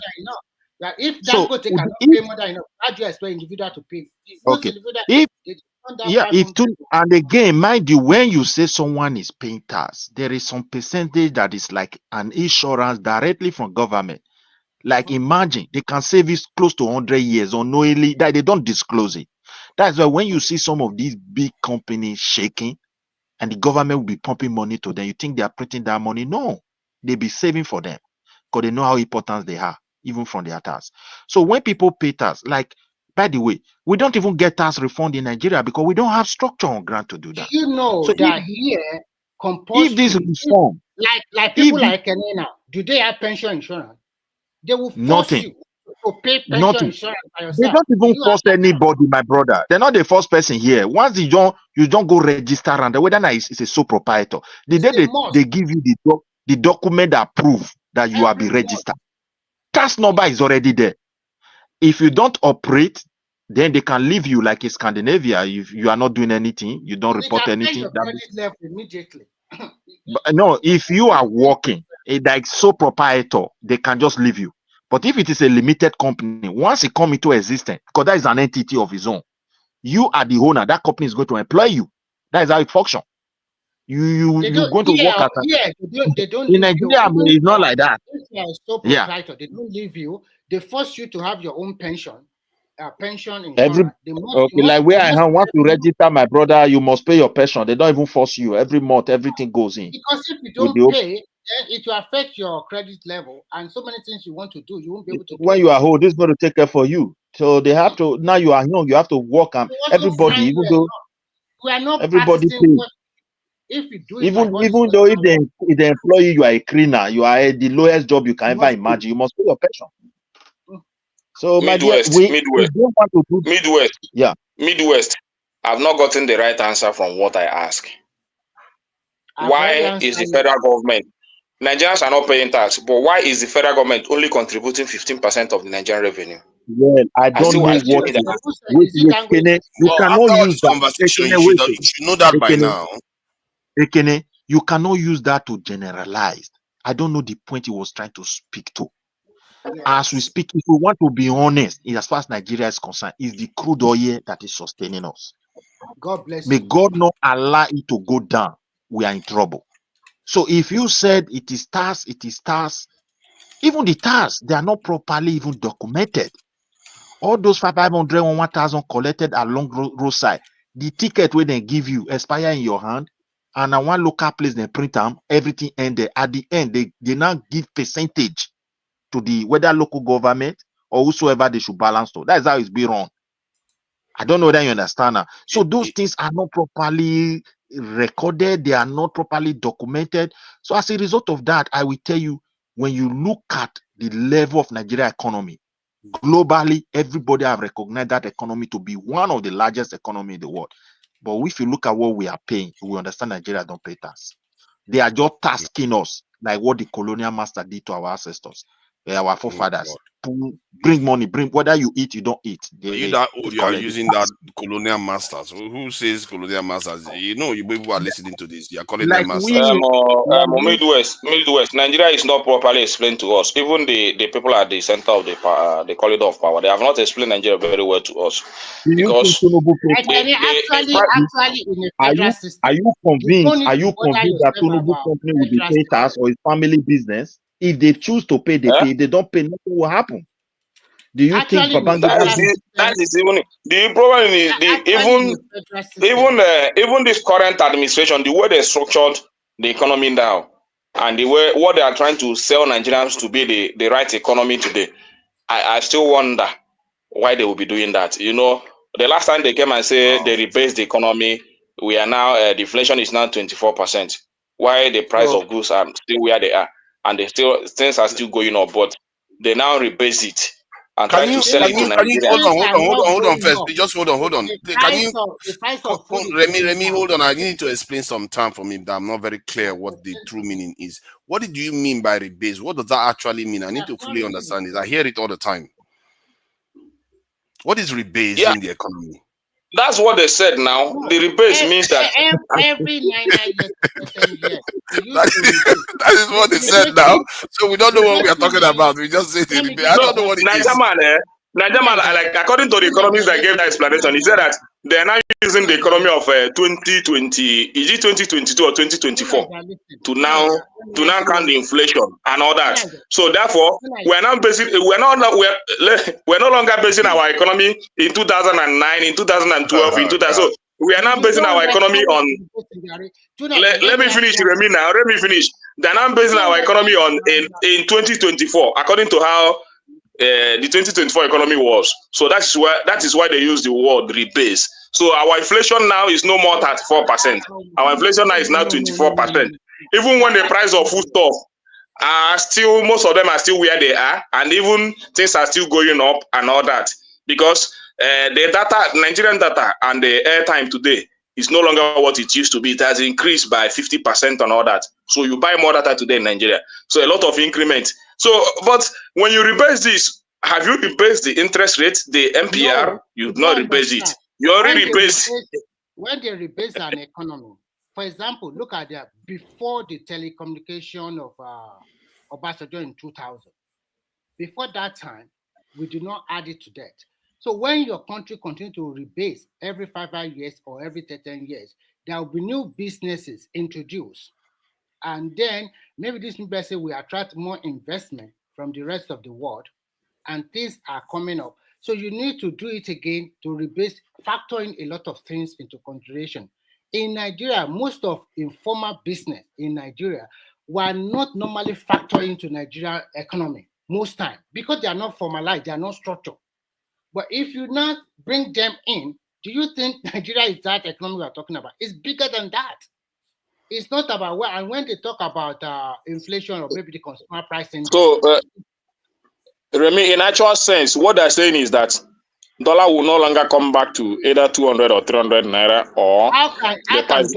That if So Dangote cannot if pay more than enough, how do you expect individual to pay? Most okay, individual if they under yeah, if 500. two and again, mind you, when you say someone is paying tax, there is some percentage that is like an insurance directly from government. Like imagine they can save it close to 100 years unknowingly that they don't disclose it. That's why when you see some of these big companies shaking and the government will be pumping money to them, you think they are printing that money? No, they be saving for them because they know how important they are, even from their tax. So when people pay tax, like by the way, we don't even get tax refund in Nigeria because we don't have structure on ground to do Do that. you know So that here if this compulsory, reform, like if people this, like Kenya now, do they have pension insurance? They will force nothing, you to pay pension nothing. insurance by They yourself. don't even You force are anybody, my brother. They're not the first person here. Once you don't go register and whether or it's a sole proprietor, the day a must they give you the document that prove that you are be every month. registered, tax number is already there. If you don't operate, then they can leave you like in Scandinavia. If you are not doing anything, you don't It report affects anything. your credit level immediately. But no, if you are working, like sole proprietor, they can just leave you. But if it is a limited company, once it come into existence, because that is an entity of its own, you are the owner. That company is going to employ you. That is how it functions. You're going to work as They don't in leave you. Nigeria. Even It's not like that. if you are a sole Yeah. proprietor, they don't leave you. They force you to have your own pension Every insurance. They must, okay, like where I am, once you pay register, my brother, you must pay your pension. They don't even force you. Every month, everything goes in. because if you With don't the pay, then it will affect your credit level and so many things you want to do, you won't be able to do when it. you are old, this is going to take care for you. So they have to now you are young, you have to work and We also everybody, find even though we are not everybody practicing pays. what if you do it like Even what is though if they employ you, you are a cleaner, you are the lowest job you can ever imagine, you must pay your pension. So my dear, Midwest, we Midwest, don't want to do Midwest, yeah. Midwest. I've not gotten the right answer from what I ask. Why is the federal government, Nigerians are not paying tax, but why is the federal government only contributing 15% of the Nigerian revenue? Well, I don't know I still what need is that. wait, Ekene, you Well, cannot after all use this that. conversation, Ekene, you wait, should know that by now. Ekene, you cannot use that to generalize. I don't know the point he was trying to speak to. As we speak, if we want to be honest, as far as Nigeria is concerned, it's the crude oil that is sustaining us. God bless May you. God not allow it to go down. We are in trouble. So if you said it is tax, even the tax, they are not properly even documented. All those 500 or 1,000 collected along roadside, the ticket where they give you expire in your hand, and at one local place they print them, everything ended. At the end, they now give percentage to the whether local government or whosoever they should balance to. That is how it's been run. I don't know whether you understand now. So those things are not properly recorded, they are not properly documented. So as a result of that, I will tell you, when you look at the level of Nigeria economy, globally, everybody have recognized that economy to be one of the largest economy in the world. But if you look at what we are paying, we understand Nigeria don't pay tax. They are just tasking us like what the colonial master did to our ancestors, our forefathers. Bring money, bring whether you eat, you don't eat. Are you that old? You are using that colonial masters. Who says colonial masters? You know, you people are listening to this. You are calling them Like masters. Midwest. Nigeria is not properly explained to us. Even the people at the center of the corridor of power, they have not explained Nigeria very well to us. Do you think Because Tinubu Actually, in a federal system, are you you don't convinced? need Are to you bother convinced that yourself Tinubu about company will be federal paying system. tax or it's family business? If they choose to pay, they pay. If they don't pay, nothing will happen. Do you think Actually, in the Babangida federal system, that is even the problem is even this current administration, the way they structured the economy now, and the way what they are trying to sell Nigerians to be the right economy today, I still wonder why they will be doing that. You know, the last time they came and say they rebased the economy, we are now the inflation is now 24%. Why the price of goods are still where they are, and things are still going up, but they now rebase it and try to sell it to Nigerians. Hold on first. Just hold on. Can you the price of food is Remy, hold on. I need to explain some time for me that I'm not very clear what the true meaning is. What did you mean by rebase? What does that actually mean? I need to fully understand it. I hear it all the time. What is rebasing the economy? That's what they said now. No, The rebase means that every 9 years, 10 years, they used That to is, rebase. that is what they said now. So we don't know what we are talking Rebasing, about. We just say the let me rebate. give I you no, don't know what it is. Nigeria, like according to the economists that gave that explanation, he said that they are now using the economy of 2020, is it 2022 or 2024, to now count the inflation and all that. So therefore, we're no longer basing our economy in 2009, in 2012, in 2000. So we are now basing our economy on. Let me finish, Remy. Now let me finish. They're now basing our economy on in 2024, according to how the 2024 economy was. So that is why they use the word rebase. So our inflation now is no more 34%. Our inflation now is now 24%. Even when the price of foodstuff are still, most of them are still where they are, and even things are still going up and all that. Because the data, Nigerian data and the airtime today is no longer what it used to be. It has increased by 50% and all that. So you buy more data today in Nigeria. So a lot of increment. So, but when you rebase this, have you rebased the interest rate, the MPR? No, You've not rebased it. You when already rebased. when they rebase an economy, for example, look at that before the telecommunication of Obasanjo in 2000. Before that time, we did not add it to that. So when your country continues to rebase every 5 years or every 10 years, there will be new businesses introduced. And then maybe this new business will attract more investment from the rest of the world, and things are coming up. So you need to do it again to rebase, factoring a lot of things into consideration. In Nigeria, most of informal business in Nigeria were not normally factored into Nigerian economy most time because they are not formalized, they are not structured. But if you not bring them in, do you think Nigeria is that economy we are talking about? It's bigger than that. It's not about what, and when they talk about inflation or maybe the consumer price index. So, Remy, in actual sense, what they're saying is that dollar will no longer come back to either 200 or 300 naira or the price.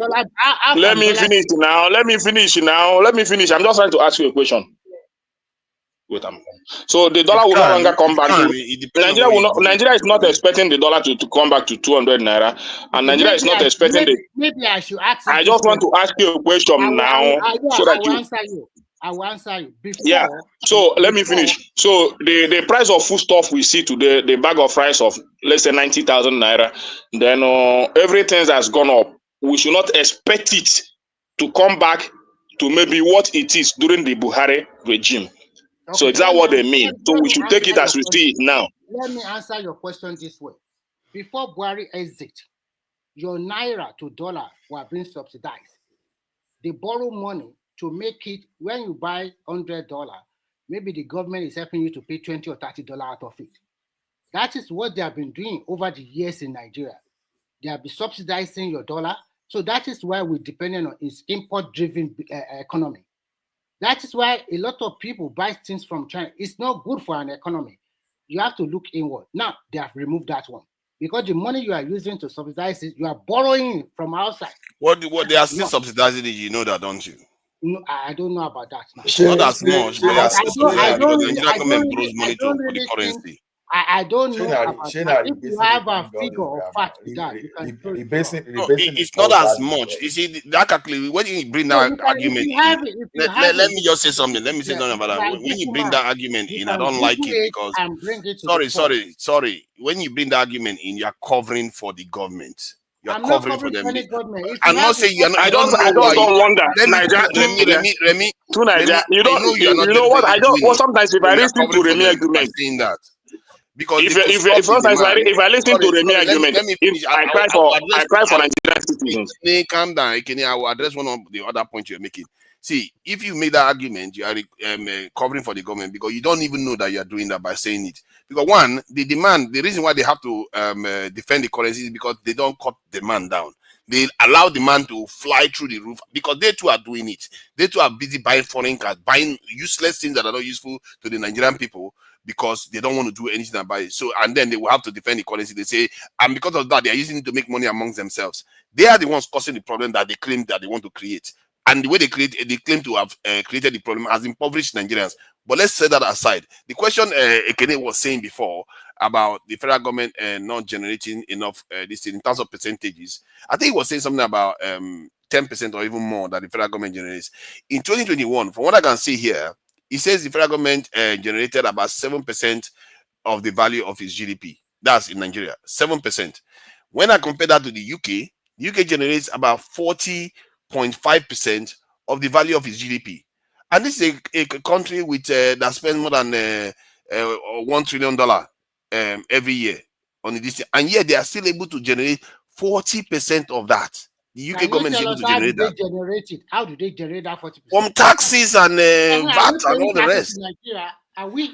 Let me finish now. Let me finish. I'm just trying to ask you a question. Wait a minute. So the dollar will no longer come back to Nigeria is not expecting the dollar to come back to 200 naira, and Nigeria is not expecting maybe I should ask. I just want to ask you a question now, so that I will answer you. Before, yeah. So let me finish. So the price of foodstuff we see today, the bag of rice of let's say 90,000 naira, then everything has gone up. We should not expect it to come back to maybe what it is during the Buhari regime. Okay, so is that what they mean? So we should take it as we see it now. Let me answer your question this way. Before Buhari exit, your naira to dollar were being subsidized. They borrow money to make it, when you buy $100, maybe the government is helping you to pay $20 or $30 out of it. That is what they have been doing over the years in Nigeria. They have been subsidizing your dollar. So that is why we're dependent on its import-driven economy. That is why a lot of people buy things from China. It's not good for an economy. You have to look inward. Now, they have removed that one. Because the money you are using to subsidize it, you are borrowing from outside. What they are still subsidizing it, you know that, don't you? No, I don't know about that now. Not as much, but they are still subsidizing because the Nigerian government borrows money for the currency. I don't know about that. If you have a figure or fact to that, you can it's not as much. You see, that calculate when you bring that argument in, let me just say something. Let me say something about that. When you bring that argument in, I don't like it because sorry. When you bring the argument in, you are covering for the government. You are covering for them. I'm not saying you are not. I don't wonder. Remy, to Nigeria. You know what? I don't. Well, sometimes if I listen to Remy argument, saying that. Because if I listen to Remy argument, I cry for Nigerian citizens. Calm down, I will address one of the other points you're making. See, if you make that argument, you are covering for the government because you don't even know that you are doing that by saying it. Because one, the reason why they have to defend the currency is because they don't cut demand down. They allow demand to fly through the roof because they too are doing it. They too are busy buying foreign cars, buying useless things that are not useful to the Nigerian people, because they don't want to do anything about it. So, and then they will have to defend the currency. They say, and because of that, they are using it to make money amongst themselves. They are the ones causing the problem that they claim that they want to create. And the way they claim to have created the problem has impoverished Nigerians. But let's set that aside. The question Ekene was saying before about the federal government not generating enough this in terms of percentages, I think he was saying something about 10% or even more that the federal government generates. In 2021, from what I can see here, he says the federal government generated about 7% of the value of its GDP. That's in Nigeria, 7%. When I compare that to the UK generates about 40.5% of the value of its GDP. And this is a country with that spends more than $1 trillion every year on this, and yet they are still able to generate 40% of that. The UK government is able to generate that. How do they generate that 40%? From taxes and VAT and all the rest. We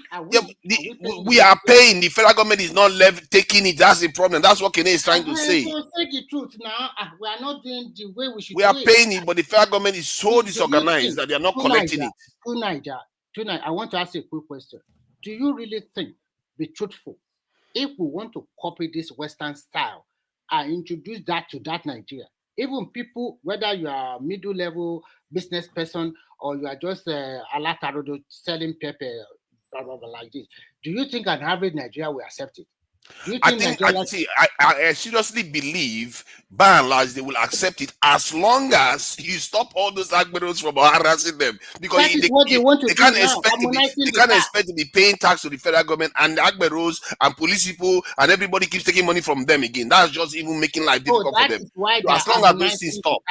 are paying. The federal government is not taking it. That's the problem. That's what Kene is trying to say. So say the truth now. We are not doing the way we should. We are paying it, but the federal government is so disorganized that they are not collecting it. Tonight, I want to ask you a quick question. Do you really think, be truthful, if we want to copy this Western style and introduce that to that Nigeria, even people, whether you are a middle level business person or you are just a latarodo selling pepper, blah, blah, blah, like this, do you think an average Nigeria will accept it? I seriously believe, by and large, they will accept it as long as you stop all those Agberos from harassing them. Because they can't expect to be paying tax to the federal government, and the Agberos and police people and everybody keeps taking money from them again. That's just even making life difficult for them. So as long as those things stop.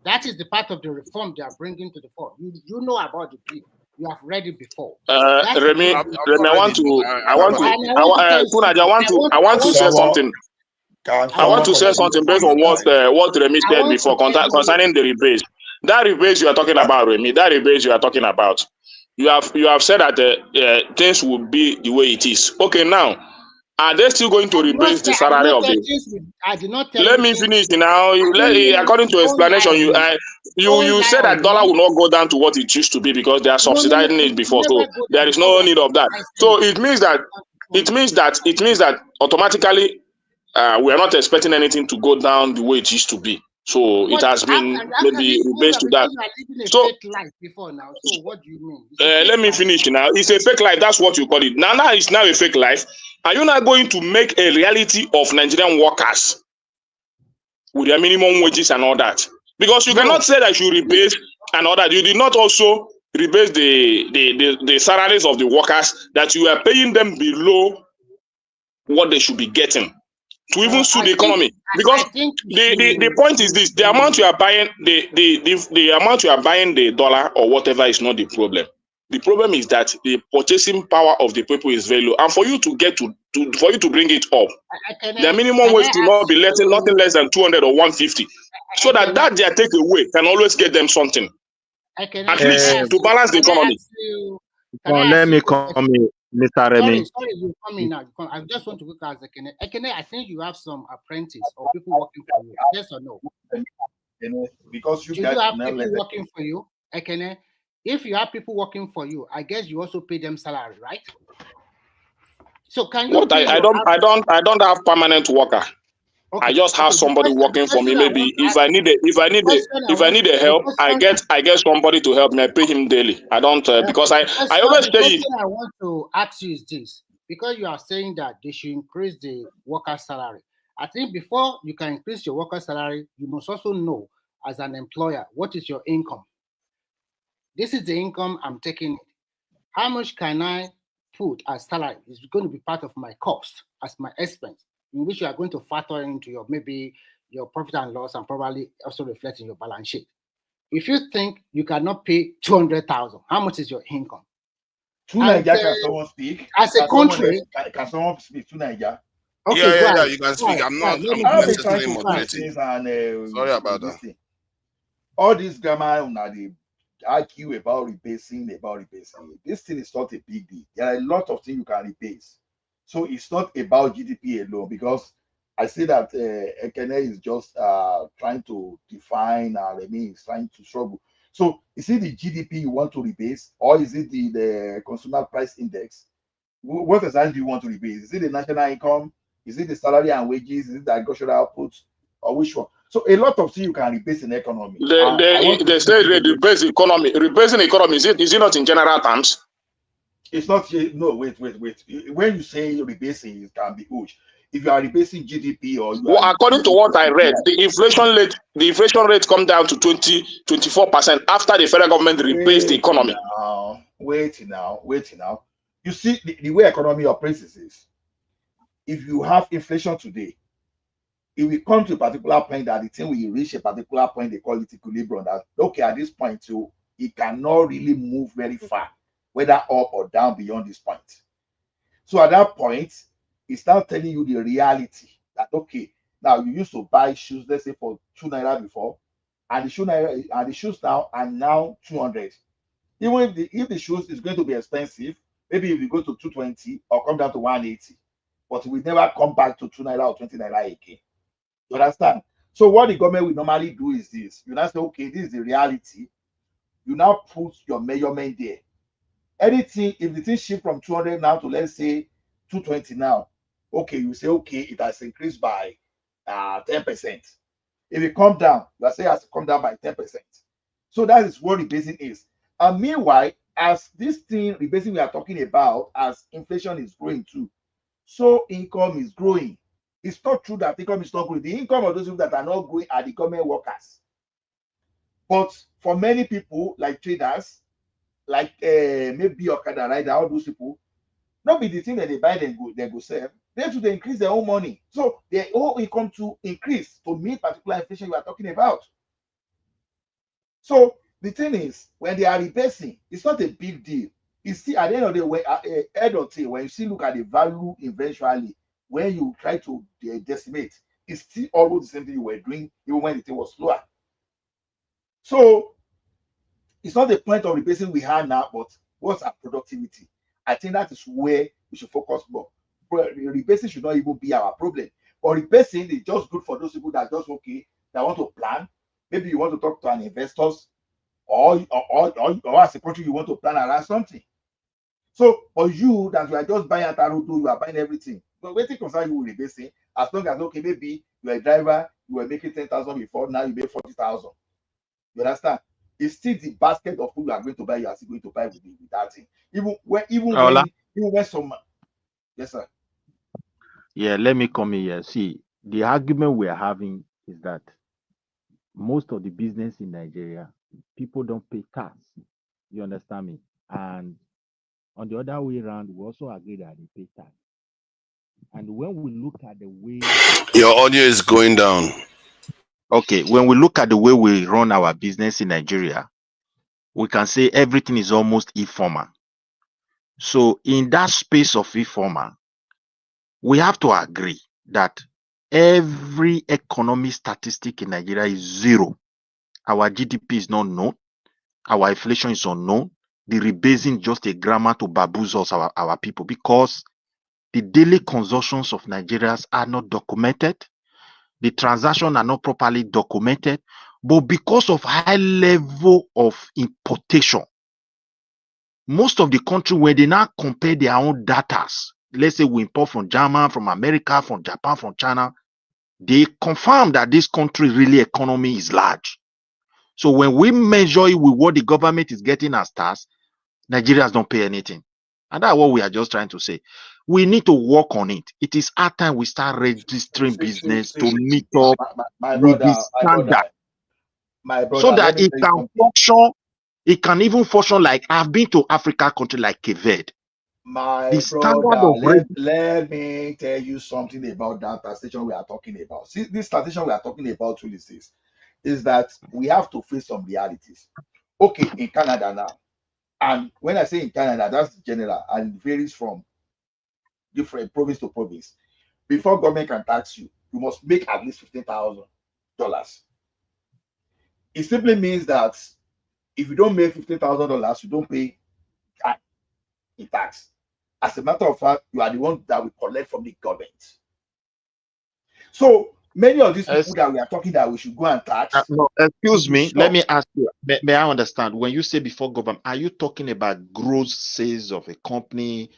That is the part of the reform they are bringing to the fore. You know about the bill. You have read it before. Remy, I want to say something. I want to say something based on what Remy said before concerning the rebase. That rebase you are talking about, Remy. That rebase you are talking about. You have said that things will be the way it is. Okay, now are they still going to rebase the salary of the? I did not tell Let me finish now. According to explanation, you said that dollar will not go down to what it used to be because they are subsidizing it before, so there is no need of that. So it means that automatically we are not expecting anything to go down the way it used to be. So it has been maybe rebased to that. So what do you mean? Let me finish now. It's a fake life. That's what you call it. Now it's now a fake life. Are you not going to make a reality of Nigerian workers with their minimum wages and all that? Because you cannot say that you rebase and all that. You did not also rebase the salaries of the workers, that you are paying them below what they should be getting to even suit the economy. Because the point is this: the amount you are buying the amount you are buying the dollar or whatever is not the problem. The problem is that the purchasing power of the people is very low, and for you to get for you to bring it up, the minimum wage should not be nothing less than 200 or 150, so that they are takeaway can always get them something, at least to balance the economy. Let me come in, Mr. Remy. Sorry, you come in now. I just want to look at Ekene. Ekene, I think you have some apprentice or people working for you. Yes or no? Because do you have people working for you, Ekene? If you have people working for you, I guess you also pay them salary, right? So can you? I don't have permanent worker. Okay. I just have somebody working for me. Maybe if I need a help, I get somebody to help me. I pay him daily. I don't because I always say it. I want to ask you is this, because you are saying that they should increase the worker salary. I think before you can increase your worker salary, you must also know as an employer what is your income. This is the income I'm taking. How much can I put as salary? It's going to be part of my cost as my expense, in which you are going to factor into your maybe your profit and loss and probably also reflect in your balance sheet. If you think you cannot pay 200,000, how much is your income? To Nigeria, can someone speak? As a country, can someone speak to Nigeria? Okay, yeah, you can speak. I'm necessarily moderating. Sorry about that. All this grammar they argue about rebasing. This thing is not a big deal. There are a lot of things you can rebase. So it's not about GDP alone, because I see that Ekene is just trying to define, Remy is trying to struggle. So is it the GDP you want to rebase, or is it the consumer price index? What exactly do you want to rebase? Is it the national income? Is it the salary and wages? Is it the agricultural output? Or which one? So a lot of things you can rebase in the economy. They say rebase economy. Rebasing economy, is it not in general terms? It's not no wait. When you say rebasing, it can be huge. If you are rebasing GDP or you Well, are according to what I read, the inflation rate come down to 24% after the federal government rebased the economy. Wait now. You see, the way economy operates is this. If you have inflation today, if we come to a particular point that the thing will reach a particular point, they call it equilibrium, that okay, at this point too, it cannot really move very far, whether up or down beyond this point. So at that point, it's now telling you the reality that okay, now you used to buy shoes, let's say for 2 naira before, and the shoes now are now 200. Even if the shoes is going to be expensive, maybe if you go to 220 or come down to 180, but we never come back to 2 naira or 20 naira again. You understand? So what the government will normally do is this. You now say, okay, this is the reality. You now put your measurement there. Anything, if the thing shift from 200 now to let's say 220 now, okay, you say, okay, it has increased by 10%. If it come down, you say it has come down by 10%. So that is what rebasing is. And meanwhile, as this thing rebasing we are talking about, as inflation is growing too, so income is growing. It's not true that income is not growing. The income of those people that are not growing are the government workers. But for many people, like traders, like maybe Okada rider, all those people, not be the thing that they buy, they go sell. They increase their own money. So their own income to increase to meet particular inflation you are talking about. So the thing is, when they are rebasing, it's not a big deal. You see, at the end of the day, when you see look at the value eventually, when you try to decimate, it's still almost the same thing you were doing even when the thing was slower. So it's not the point of rebasing we have now, but what's our productivity? I think that is where we should focus more. Rebasing should not even be our problem. But rebasing is just good for those people that just okay, that want to plan. Maybe you want to talk to an investors, or as a country you want to plan around something. So for you that you are just buying a tarudu, you are buying everything. But waiting concern you with rebasing, as long as okay, maybe you are a driver, you were making 10,000 before, now you make 40,000. You understand? It's still the basket of food you are going to buy, you are still going to buy with that thing. Even when some yes, sir. Yeah, let me come in here. See, the argument we are having is that most of the business in Nigeria, people don't pay tax. You understand me? And on the other way around, we also agree that they pay tax. And when we look at the way your audio is going down. Okay, when we look at the way we run our business in Nigeria, we can say everything is almost informal. So in that space of informal, we have to agree that every economic statistic in Nigeria is zero. Our GDP is not known. Our inflation is unknown. The rebasing is just a grammar to bamboozle our people, because the daily consumptions of Nigerians are not documented. The transactions are not properly documented. But because of high level of importation, most of the country, when they now compare their own data, let's say we import from Germany, from America, from Japan, from China, they confirm that this country really economy is large. So when we measure it with what the government is getting as tax, Nigerians don't pay anything. And that's what we are just trying to say. We need to work on it. It is our time we start registering business to meet up with the standard. So that it can function. It can even function like I've been to Africa country like Cape Verde. My The standard brother, of let me tell you something about that taxation we are talking about. See, this taxation we are talking about is that we have to face some realities. Okay, in Canada now, and when I say in Canada, that's general and it varies from different province to province. Before government can tax you, you must make at least $15,000. It simply means that if you don't make $15,000, you don't pay in tax. As a matter of fact, you are the one that will collect from the government. So many of these people that we are talking that we should go and tax. No, excuse me. Let me ask you. May I understand? When you say before government, are you talking about gross sales of a company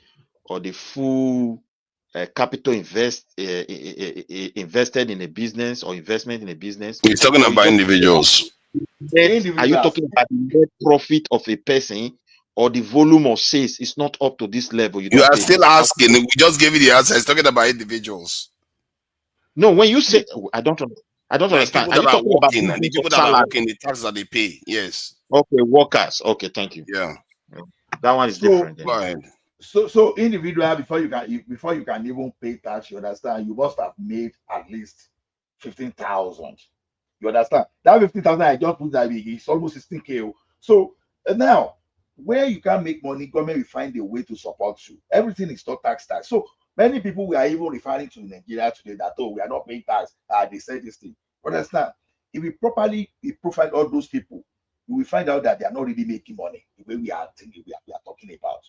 or the full capital invested in a business or investment in a business? He's talking about individuals. Are you talking about the net profit of a person, or the volume of sales is not up to this level, you You don't are pay still them. asking. We just gave you the answer. It's talking about individuals. No, when you say, I don't Like understand. people Are that you are talking about working, and the business or people that are salary? working, the taxes that they pay. Yes. Okay, workers. Okay, thank you. Yeah. That one is So different. Go ahead. so individual, before you can even pay tax, you understand, you must have made at least 15,000. You understand? That 15,000 I just put that it's almost 16K. So now, where you can make money, government will find a way to support you. Everything is not tax. So many people we are even referring to Nigeria today that, oh, we are not paying tax. They said this thing. Understand? If we properly profile all those people, we will find out that they are not really making money the way we are thinking, we are talking about.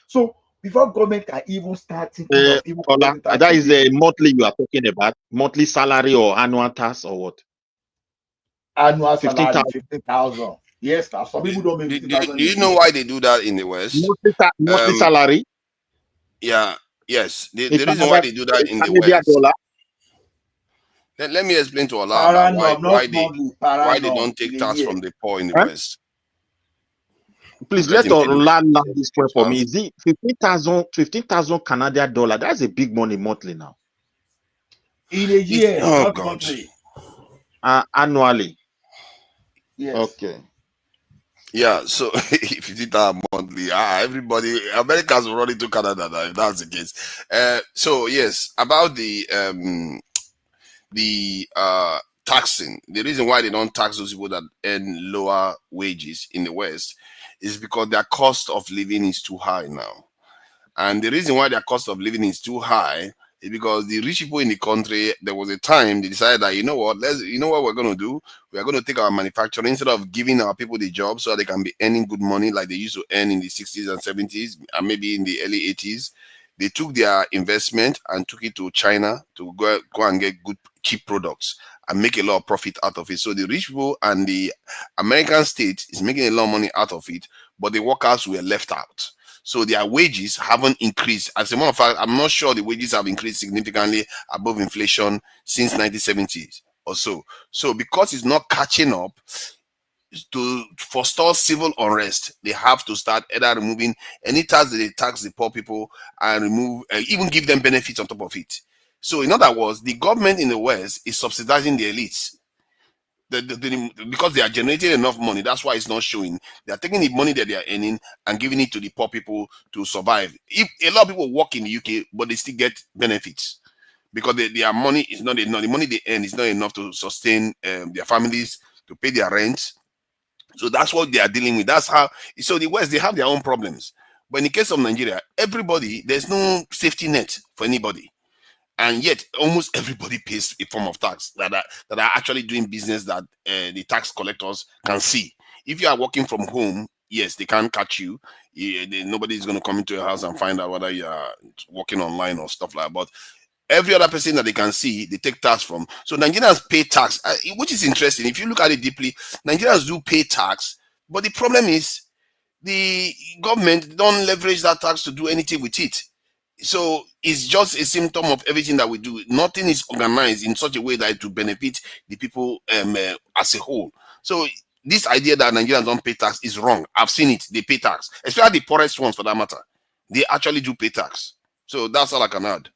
So before government can even start thinking of even Ola, collecting tax that from is a people, monthly you are talking about, monthly salary or annual tax or what? annual 15,000. salary 15,000. Yes, now some people don't make Do 15,000 you a know year. why they do that in the West? Monthly salary Yeah. Yes. The in reason why Canada, they do that in the Canadian West. dollar. Let me explain to Allah Per about annum, why not monthly, per they annum don't in take a tax year. from the poor in the Huh? West. Please Let let him finish. Ola land this point for me. Is it 15,000 Canadian dollar? That's a big money monthly now. In a year, Oh not God. monthly. Annually. Yes. Okay. Yeah, so if you did that monthly, everybody, Americans will run into Canada now, if that's the case. So yes, about the taxing, the reason why they don't tax those people that earn lower wages in the West is because their cost of living is too high now. And the reason why their cost of living is too high is because the rich people in the country, there was a time they decided that, you know what we're going to do? We are going to take our manufacturing, instead of giving our people the job so that they can be earning good money like they used to earn in the 60s and 70s and maybe in the early 80s. They took their investment and took it to China to go and get good, cheap products and make a lot of profit out of it. So the rich people and the American state is making a lot of money out of it, but the workers were left out. So their wages haven't increased. As a matter of fact, I'm not sure the wages have increased significantly above inflation since 1970s or so. So because it's not catching up, to forestall civil unrest, they have to start either removing any tax that they tax the poor people and remove, even give them benefits on top of it. So in other words, the government in the West is subsidizing the elites. Because they are generating enough money, that's why it's not showing. They are taking the money that they are earning and giving it to the poor people to survive. If a lot of people work in the UK, but they still get benefits because their money is not enough. The money they earn is not enough to sustain their families, to pay their rent. So that's what they are dealing with. That's how. So the West, they have their own problems. But in the case of Nigeria, everybody, there's no safety net for anybody. And yet almost everybody pays a form of tax that are actually doing business that the tax collectors can see. If you are working from home, yes, they can't catch you. Nobody's going to come into your house and find out whether you are working online or stuff like that. But every other person that they can see, they take tax from. So Nigerians pay tax, which is interesting. If you look at it deeply, Nigerians do pay tax, but the problem is the government don't leverage that tax to do anything with it. So it's just a symptom of everything that we do. Nothing is organized in such a way that it will benefit the people as a whole. So this idea that Nigerians don't pay tax is wrong. I've seen it. They pay tax, especially the poorest ones for that matter. They actually do pay tax. So that's all I can add.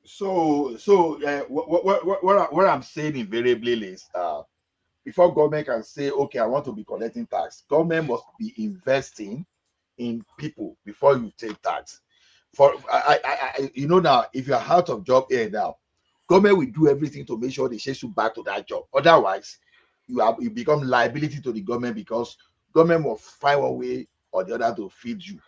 So what I'm saying invariably is, before government can say, okay, I want to be collecting tax, government must be investing in people before you take tax. For now, if you're out of job here now, government will do everything to make sure they chase you back to that job. Otherwise, you become liability to the government, because government will find one way or the other to feed you.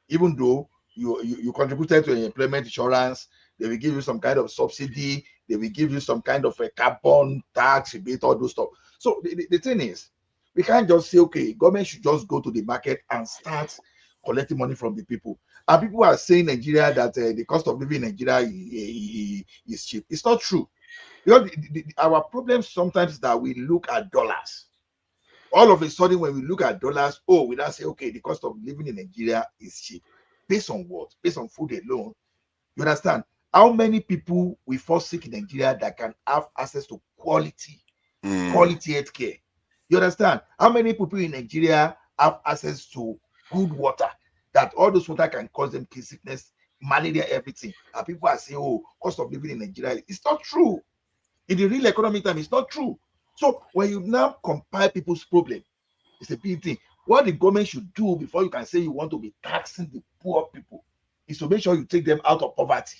Even though you contributed to an employment insurance, they will give you some kind of subsidy, they will give you some kind of a carbon tax rebate, all those stuff. So the thing is, we can't just say, okay, government should just go to the market and start collecting money from the people. And people are saying Nigeria that the cost of living in Nigeria is cheap. It's not true. Because our problem sometimes is that we look at dollars. All of a sudden, when we look at dollars, we now say, okay, the cost of living in Nigeria is cheap. Based on what? Based on food alone. You understand? How many people we fall sick in Nigeria that can have access to quality healthcare? You understand? How many people in Nigeria have access to good water, that all those water can cause them sickness, malaria, everything. And people are saying, oh, cost of living in Nigeria. It's not true. In the real economic time, it's not true. So when you now compile people's problem, it's a big thing. What the government should do before you can say you want to be taxing the poor people is to make sure you take them out of poverty.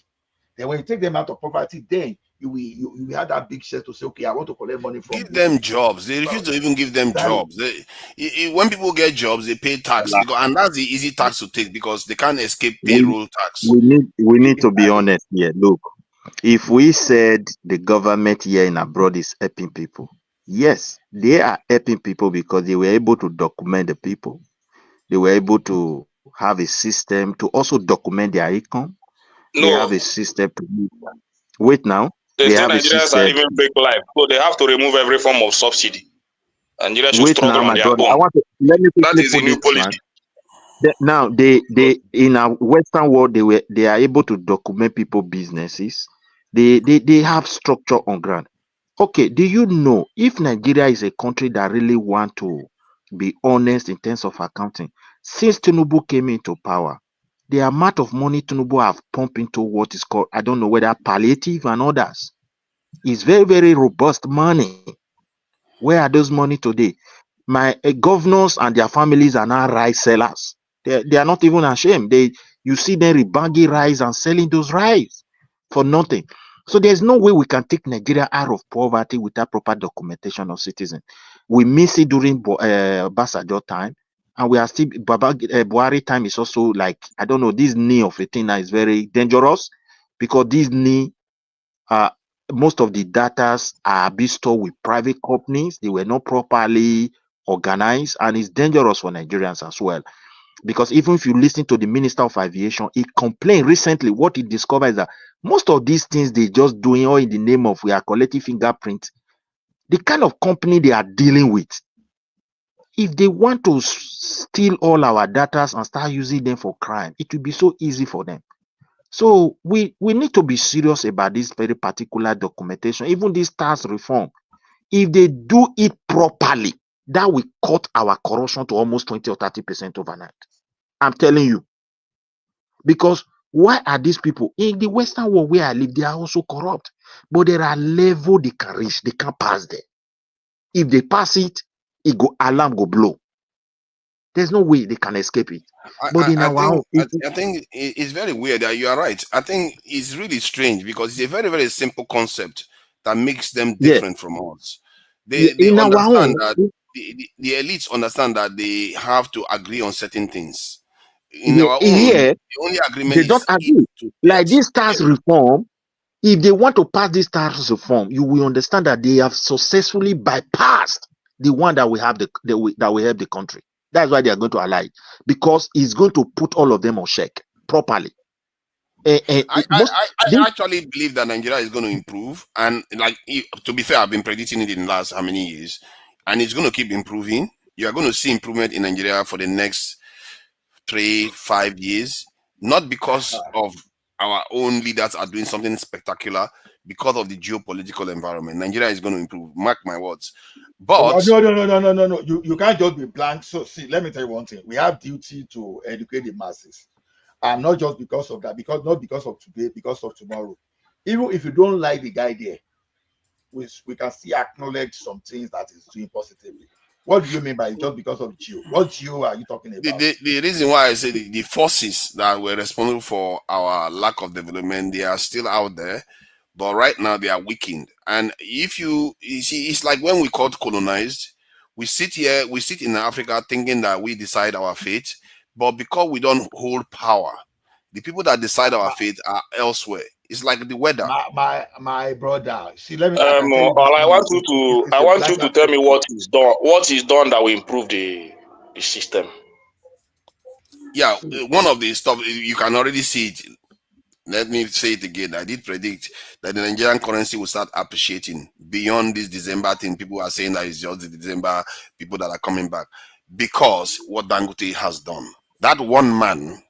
Then when you take them out of poverty, then you will have that big share to say, okay, I want to collect money from Give them jobs. They refuse to even give them jobs. When people get jobs, they pay tax, and that's the easy tax to take because they can't escape payroll tax. We need to be honest here. Look, if we said the government here in abroad is helping people, yes, they are helping people because they were able to document the people. They were able to have a system to also document their income. They have a system to wait now. They say have a Nigerians are system. living big life, so they have to remove every form of subsidy. And Nigeria should Wait now, struggle on my their brother. own. Let me That quickly is the put new this policy. now they in our Western world they are able to document people businesses. They have structure on ground. Okay, do you know if Nigeria is a country that really want to be honest in terms of accounting, since Tinubu came into power, the amount of money Tinubu have pumped into what is called, I don't know whether palliative and others, is very, very robust money. Where are those money today? My governors and their families are now rice sellers. They are not even ashamed. You see them rebagging rice and selling those rice for nothing. So there's no way we can take Nigeria out of poverty without proper documentation of citizens. We miss it during Basajo time, and we are still Buhari time is also like, I don't know, this knee of a thing is very dangerous because this knee most of the data are being stored with private companies. They were not properly organized, and it's dangerous for Nigerians as well. Because even if you listen to the Minister of Aviation, he complained recently. What he discovered is that most of these things they just doing all in the name of we are collecting fingerprint. The kind of company they are dealing with, if they want to steal all our data and start using them for crime, it will be so easy for them. So we need to be serious about this very particular documentation, even this tax reform. If they do it properly, that will cut our corruption to almost 20 or 30% overnight. I'm telling you. Because why are these people in the Western world where I live? They are also corrupt, but there are levels they can reach. They can't pass there. If they pass it, alarm go blow. There's no way they can escape it. But in our own, I think it's very weird. You are right. I think it's really strange because it's a very, very simple concept that makes them different from us. They understand that the elites understand that they have to agree on certain things. In our own, the only agreement they don't agree. Like this tax reform, if they want to pass this tax reform, you will understand that they have successfully bypassed the one that we have that will help the country. That's why they are going to ally, because it's going to put all of them on check properly. I actually believe that Nigeria is going to improve, and to be fair, I've been predicting it in the last how many years, and it's going to keep improving. You are going to see improvement in Nigeria for the next 3-5 years, not because of our own leaders are doing something spectacular, because of the geopolitical environment. Nigeria is going to improve. Mark my words. But no. You can't just be blank. So see, let me tell you one thing. We have duty to educate the masses. And not just because of that, not because of today, because of tomorrow. Even if you don't like the guy there, we can still acknowledge some things that is doing positively. What do you mean by just because of geo? What geo are you talking about? The reason why I say the forces that were responsible for our lack of development, they are still out there, but right now they are weakened. And if you see, it's like when we got colonized, we sit in Africa thinking that we decide our fate, but because we don't hold power, the people that decide our fate are elsewhere. It's like the weather. My brother. See, let me. I want you to tell me what is done. What is done that will improve the system? Yeah, one of the stuff you can already see it. Let me say it again. I did predict that the Nigerian currency will start appreciating beyond this December thing. People are saying that it's just the December people that are coming back because what Dangote has done. That one man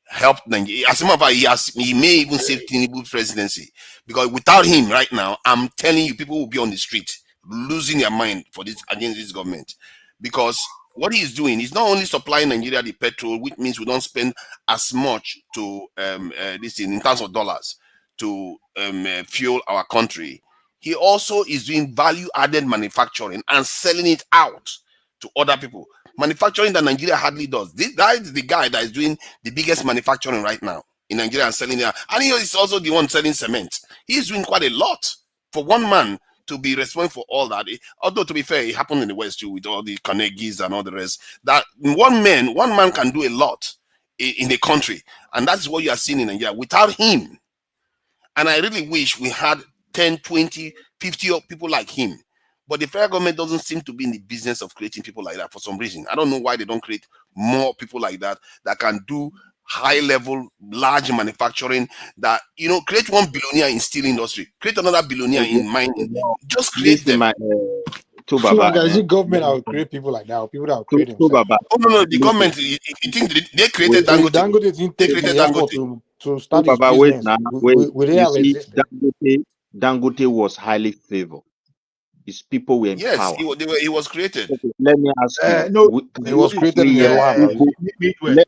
helped Nigeria. As a matter of fact, he may even save Tinubu presidency, because without him right now, I'm telling you, people will be on the street losing their mind for this against this government, because what he's doing is not only supplying Nigeria the petrol, which means we don't spend as much to this in terms of dollars to fuel our country. He also is doing value-added manufacturing and selling it out to other people. Manufacturing that Nigeria hardly does. This guy is the guy that is doing the biggest manufacturing right now in Nigeria and selling it. And he is also the one selling cement. He's doing quite a lot for one man to be responsible for all that. Although to be fair, it happened in the West too with all the Carnegies and all the rest. That one man can do a lot in the country, and that's what you are seeing in Nigeria. Without him, and I really wish we had 10, 20, 50 people like him. But the federal government doesn't seem to be in the business of creating people like that for some reason. I don't know why they don't create more people like that that can do high-level, large manufacturing. That create one billionaire in steel industry, create another billionaire in mining. Just create them. Sure, is it government that will create people like that, or people that will create themselves? Oh no, the government. You think they created Dangote? Dangote didn't take the effort to start his Wait business. now, Will they have existed? Dangote was highly favored. His people were empowered. Yes, he was created. Okay, let me ask you. No, he was created in the land.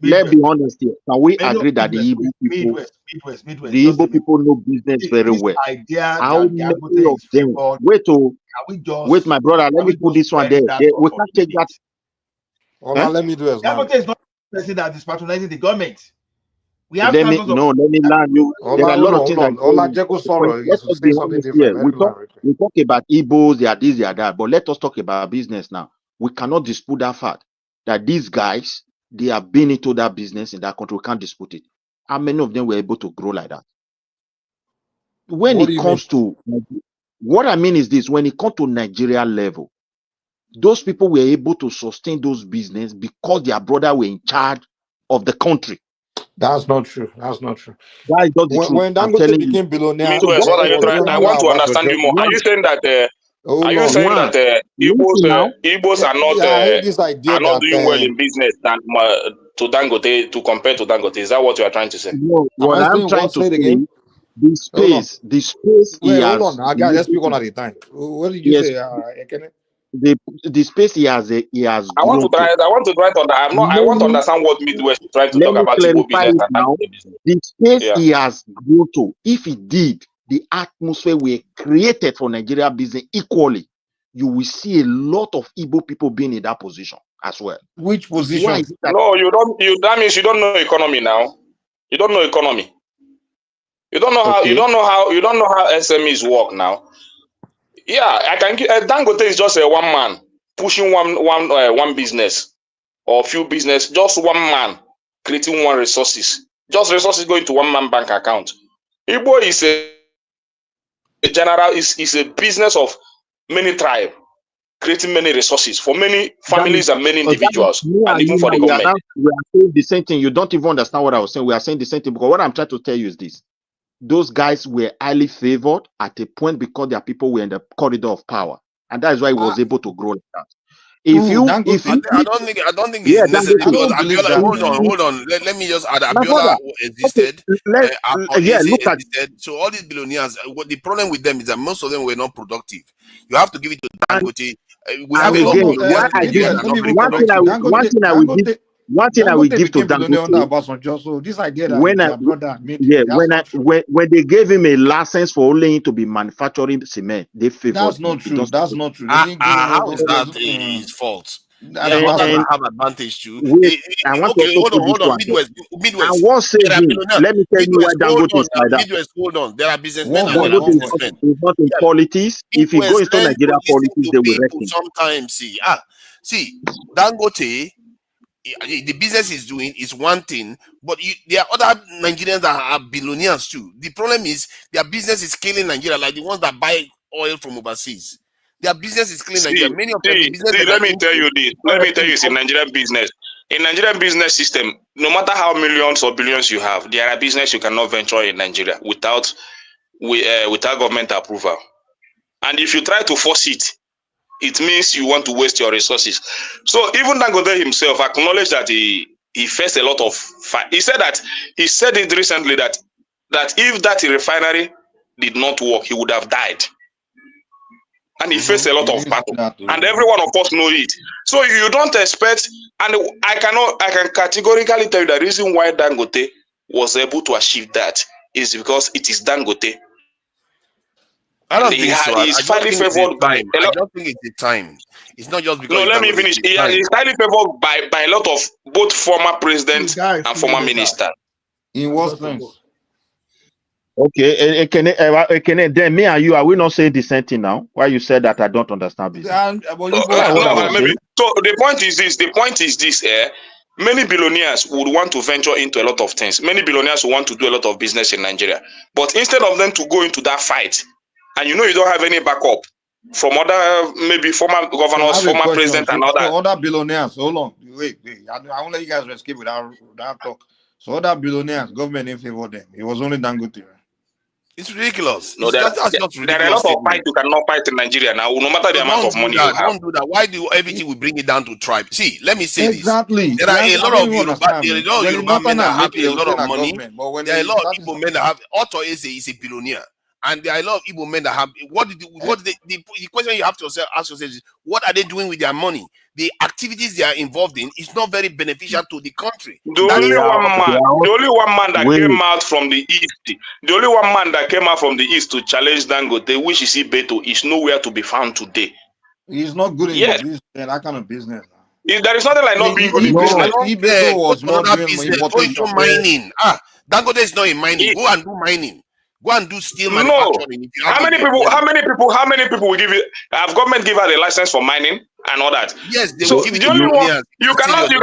Let's be honest here. Can we agree that the Igbo people, the Igbo people know business very well? How many of them? Wait, my brother. Let me put this one there. We can't take that. Let me do it. Dangote is not the person that is patronizing the government. We have let me land you. There are a lot of things we talk about Igbos, they are this, they are that, but let us talk about business now. We cannot dispute that fact that these guys, they have been into that business in that country. We can't dispute it. How many of them were able to grow like that? When it comes to what I mean is this: when it comes to Nigeria level, those people were able to sustain those business because their brother were in charge of the country. That's not true. That's not true. That is not the truth. When Dangote became billionaire, I want to understand you more. Are you saying that? Igbos are not doing well in business than to Dangote to compare to Dangote? Is that what you are trying to say? No, what I'm trying to say, the space he has. Hold on, let's speak one at a time. What did you say? The space he has I want to understand what Midwest is trying to talk about Igbo business now. The space he has grown to, if he did, the atmosphere we created for Nigeria business equally, you will see a lot of Igbo people being in that position as well. Which position? No, you don't. That means you don't know economy now. You don't know economy. You don't know how. You don't know how SMEs work now. Yeah, I can. Dangote is just a one man pushing one business or few business. Just one man creating one resources. Just resources going to one man bank account. Igbo is a general. Is a business of many tribes, creating many resources for many families and many individuals, and even for the government. We are saying the same thing. You don't even understand what I was saying. We are saying the same thing because what I'm trying to tell you is this. Those guys were highly favored at a point because their people were in the corridor of power, and that is why he was able to grow like that. I don't think it's necessary. Abiola, hold on. Let me just add. Abiola existed. So all these billionaires, what the problem with them is that most of them were not productive. You have to give it to Dangote. One thing I will give to Dangote. So this idea that when they gave him a license for only to be manufacturing cement, they favored. That's not true. That's not true. How is that his fault? Have advantage too. Hold on. Midwest. Let me tell you why Dangote is like that. Midwest, hold on. There are businessmen and businessmen. It's not in politics. If you go into Nigeria politics, they will wreck him. Sometimes see, Dangote. The business is doing is one thing, but there are other Nigerians that are billionaires too. The problem is their business is killing Nigeria, like the ones that buy oil from overseas. Their business is killing Nigeria. Many of them. Let me tell you this. Let me tell you, it's in Nigerian business. In Nigerian business system, no matter how millions or billions you have, there are business you cannot venture in Nigeria without government approval. And if you try to force it, it means you want to waste your resources. So even Dangote himself acknowledged that he faced a lot of fight. He said it recently that if that refinery did not work, he would have died. and he faced a lot of battle, and every one of us know it. So you don't expect, and I can categorically tell you the reason why Dangote was able to achieve that is because it is Dangote. I don't And think so. he is highly favored by a I lot. just think it's a time. It's not just because No, it's let me Dangote, finish. it's a time. He is highly favored by a lot of both former presidents and former ministers. In what sense? Okay, then me and you, are we not saying the same thing now? Why you said that I don't understand business? No, maybe. So the point is this. The point is this. Many billionaires would want to venture into a lot of things. Many billionaires would want to do a lot of business in Nigeria. But instead of them to go into that fight, and you don't have any backup from other maybe former governors, former presidents, and all that. So other billionaires, hold on, wait. I won't let you guys escape without talk. So other billionaires, government didn't favor them. It was only Dangote. Right? It's ridiculous. No, there are a lot of fights you cannot fight in Nigeria now, no matter the amount of money you have. Don't do that. Why do everything we bring it down to tribe? See, let me say exactly. this. There are a lot of Yoruba men that have a lot of money. There are a lot of Igbo men that have. Otto is a billionaire. And there are a lot of Igbo men that have. The question you have to ask yourself is, what are they doing with their money? The activities they are involved in is not very beneficial to the country. The only one man that came out from the east, the only one man that came out from the east to challenge Dangote, which is Ibeto, is nowhere to be found today. He's not good in that kind of business. There is nothing like not being good in business. Ibeto was not doing importation. Mining. Dangote is not in mining. Go and do mining. Go and do steel manufacturing. How many people will give it? Have government give her the license for mining and all that? Yes, they will give it to you cannot say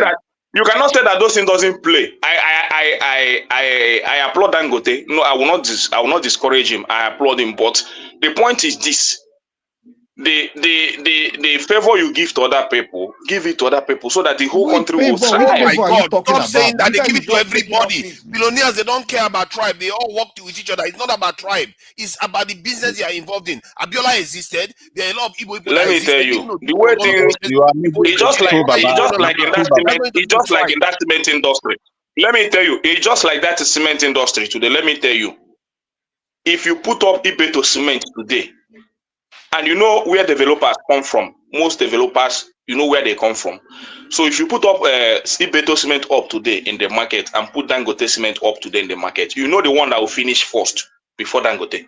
that. You cannot say that those things doesn't play. I applaud Dangote. No, I will not discourage him. I applaud him. But the point is this: the favor you give to other people, give it to other people so that the whole country will thrive. Oh my God! Stop saying that. They give it to everybody. Billionaires, they don't care about tribe. They all work with each other. It's not about tribe. It's about the business they are involved in. Abiola existed. There are a lot of Igbo people. Let me tell you, the way things it's just like in that cement industry. Let me tell you, it's just like that cement industry today. Let me tell you, if you put up Ibeto cement today, and you know where developers come from, most developers, you know where they come from. So if you put up Ibeto cement up today in the market and put Dangote cement up today in the market, you know the one that will finish first before Dangote.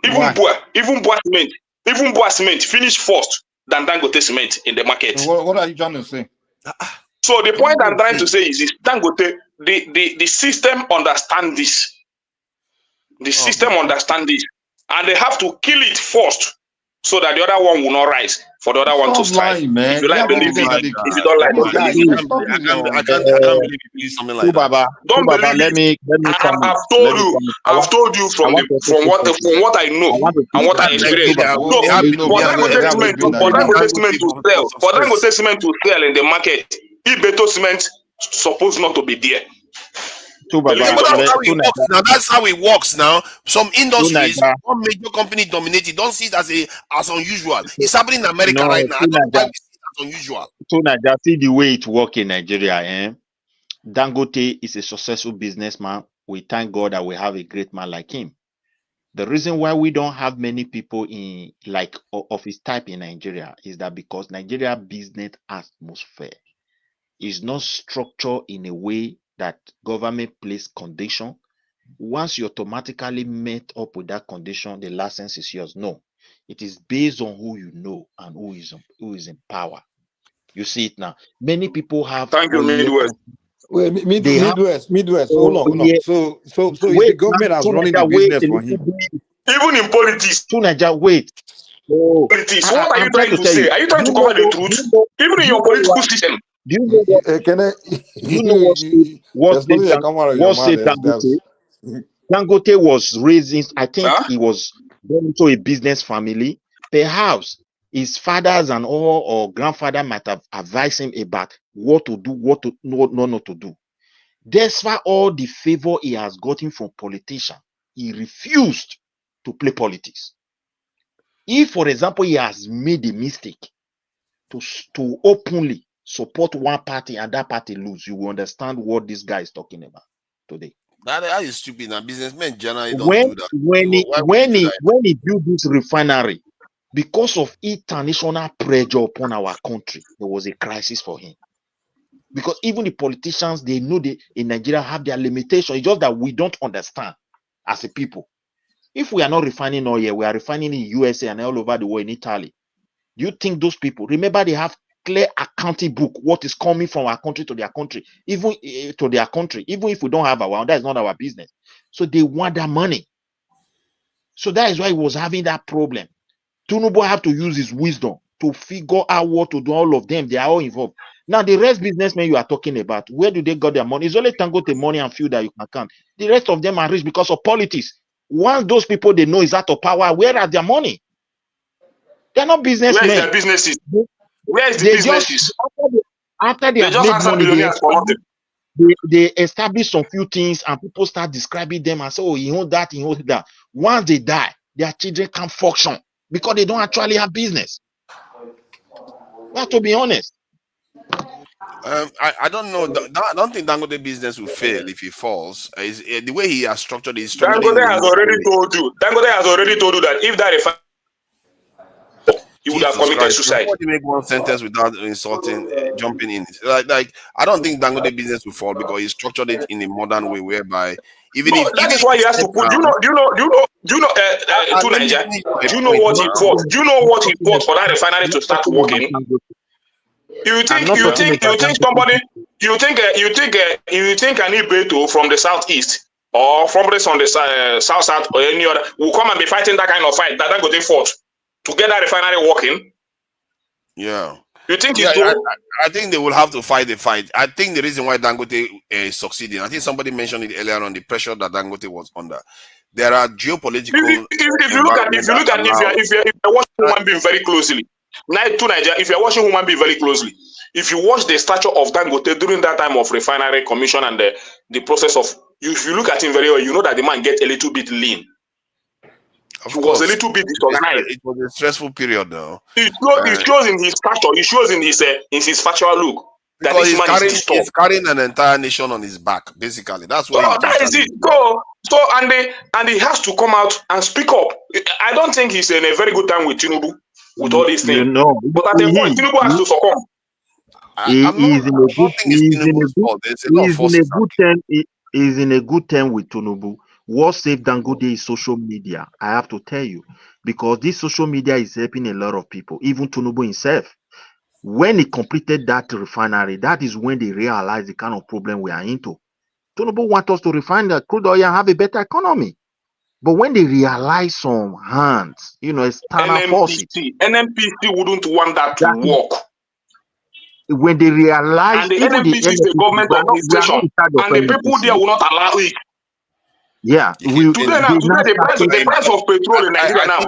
Even Boa cement finish first than Dangote cement in the market. So what are you trying to say? So the point I'm trying to say is this: Dangote, the system understand this. The system understand this, and they have to kill it first, so that the other one will not rise for the other one to strive. If you like, believe it. If you don't like, believe it. I can't believe you do something like that. Don't believe it. I've told you from what I know and what I experienced. For Dangote cement to sell in the market, Ibeto cement supposed not to be there. That's how it works now. Some industries, one major company dominated. Don't see it as unusual. It's happening in America right now. I don't know why we see it as unusual. So Nigeria, see the way it works in Nigeria. Dangote is a successful businessman. We thank God that we have a great man like him. The reason why we don't have many people of his type in Nigeria is that because Nigeria business atmosphere is not structured in a way that government place condition. Once you automatically met up with that condition, the license is yours. No, it is based on who you know and who is in power. You see it now. Many people have. Thank you, Midwest. Wait, Midwest. Hold on. So if the government has running the business for him. Even in politics. To Nigeria, wait. Politics. What are you trying to say? Are you trying to cover the truth? Even in your political system. Do you know what Dangote was raising? I think he was born into a business family. Perhaps his fathers and all or grandfather might have advised him about what to do, what to not to do. Despite all the favor he has gotten from politicians, he refused to play politics. If, for example, he has made a mistake to openly support one party and that party lose, you will understand what this guy is talking about today. That is stupid. Now businessmen generally don't do that. When he built this refinery, Because of international pressure upon our country, there was a crisis for him. Because even the politicians, they know they in Nigeria have their limitations. It's just that we don't understand as a people. If we are not refining oil, we are refining in USA and all over the world, in Italy. Do you think those people, remember, they have clear accounting book, what is coming from our country to their country, even to their country, even if we don't have our own, that is not our business. So they want that money. So that is why he was having that problem. Tinubu have to use his wisdom to figure out what to do. All of them, they are all involved. Now, the rest businessmen you are talking about, where do they got their money? It's only Dangote money and few that you can count. The rest of them are rich because of politics. Once those people they know is out of power, where are their money? They're not businessmen. Where is their businesses? Where is the They businesses? just after they They have just made answer money, billionaires for nothing. they establish some few things and people start describing them and say, oh, he owns that, he owns that. Once they die, their children can't function because they don't actually have business. We have to be honest. I don't know. I don't think Dangote business will fail if he falls. The way he has structured it, Dangote has already told you. Dangote has already told you that if that refinery, he would have committed suicide. Somebody make one sentence without insulting, jumping in. Like I don't think Dangote business will fall because he structured it in a modern way, whereby even if that is why he has to put. Do you know? To Nigeria, do you know what he fought? Do you know what he fought for that refinery to start working? You think somebody? You think an Ibeto from the southeast or from the south or any other will come and be fighting that kind of fight that Dangote fought to get that refinery working? Yeah. You think I think they will have to fight the fight. I think the reason why Dangote is succeeding, I think somebody mentioned it earlier on, the pressure that Dangote was under. There are geopolitical. If you look at if you're watching human being very closely, if you're watching human being very closely, if you watch the stature of Dangote during that time of refinery commission and the process of, if you look at him very well, you know that the man gets a little bit lean. Of he course. was a little bit disorganized. It was a stressful period, though. It shows in his stature. It shows in his factual look. That Because this man is disturbed. he's carrying an entire nation on his back, basically. That's what that is it. So and he has to come out and speak up. I don't think he's in a very good time with Tinubu with all these things. But at a point, Tinubu has to succumb. He's in a good term with Tinubu. What saved Dangote is social media. I have to tell you, because this social media is helping a lot of people, even Tinubu himself. When he completed that refinery, that is when they realized the kind of problem we are into. Tinubu wants us to refine the crude oil and have a better economy. But when they realize some hands, external forces. NNPC wouldn't want that to work. When they realize, and the NNPC is a government organization, and the people there will not allow it. Yeah, the price of petrol in Nigeria now,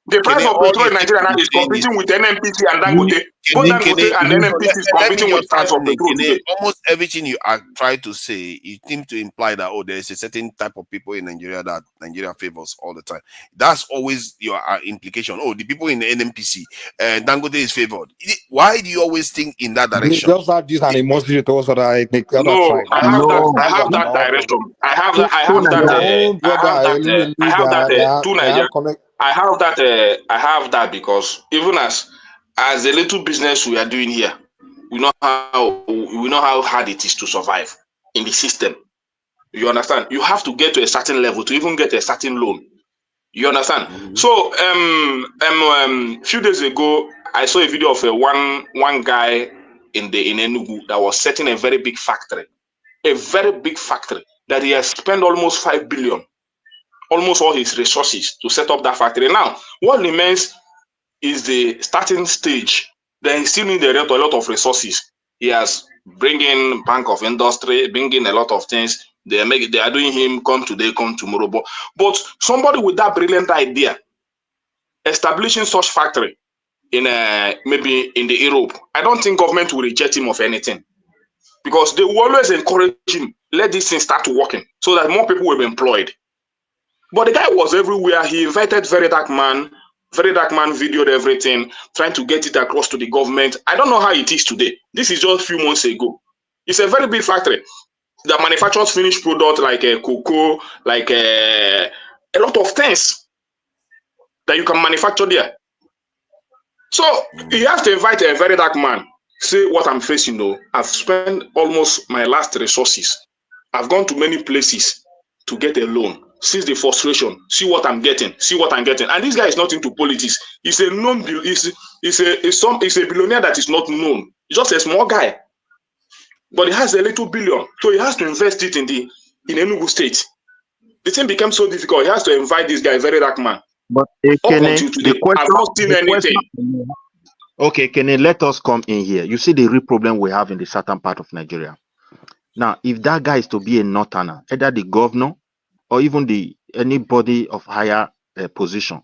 the price of petrol in Nigeria now is competing with NNPC and Dangote. Both Dangote and NNPC is competing with price of petrol today. Almost everything you are trying to say, you seem to imply that there is a certain type of people in Nigeria that Nigeria favors all the time. That's always your implication. The people in the NNPC, Dangote is favored. Why do you always think in that direction? Just have this animosity towards the ethnic side. I have that direction. I have that because even as a little business we are doing here, we know how hard it is to survive in the system. You understand? You have to get to a certain level to even get a certain loan. You understand? Mm-hmm. So few days ago, I saw a video of one guy in Enugu that was setting a very big factory that he has spent almost 5 billion, almost all his resources to set up that factory. Now, what remains is the starting stage. Then he still needs a lot of resources. He has bringing Bank of Industry, bringing a lot of things. They are doing him come today, come tomorrow. But somebody with that brilliant idea, establishing such factory in maybe in the Europe, I don't think government will reject him of anything, because they will always encourage him. Let this thing start working so that more people will be employed. But the guy was everywhere. He invited Very Dark Man videoed everything, trying to get it across to the government. I don't know how it is today. This is just a few months ago. It's a very big factory that manufactures finished product like cocoa, like a lot of things that you can manufacture there. So you have to invite a very dark man. Say what I'm facing. No, I've spent almost my last resources. I've gone to many places to get a loan. Since the frustration, see what I'm getting, And this guy is not into politics. He's a known, he's a billionaire that is not known. He's just a small guy, but he has a little billion, so he has to invest it in Enugu State. The thing became so difficult. He has to invite this guy, very dark man. But Up Kene, until today, I've not seen anything. Okay, Kene, let us come in here. You see the real problem we have in the southern part of Nigeria. Now, if that guy is to be a northerner, either the governor or even anybody of higher position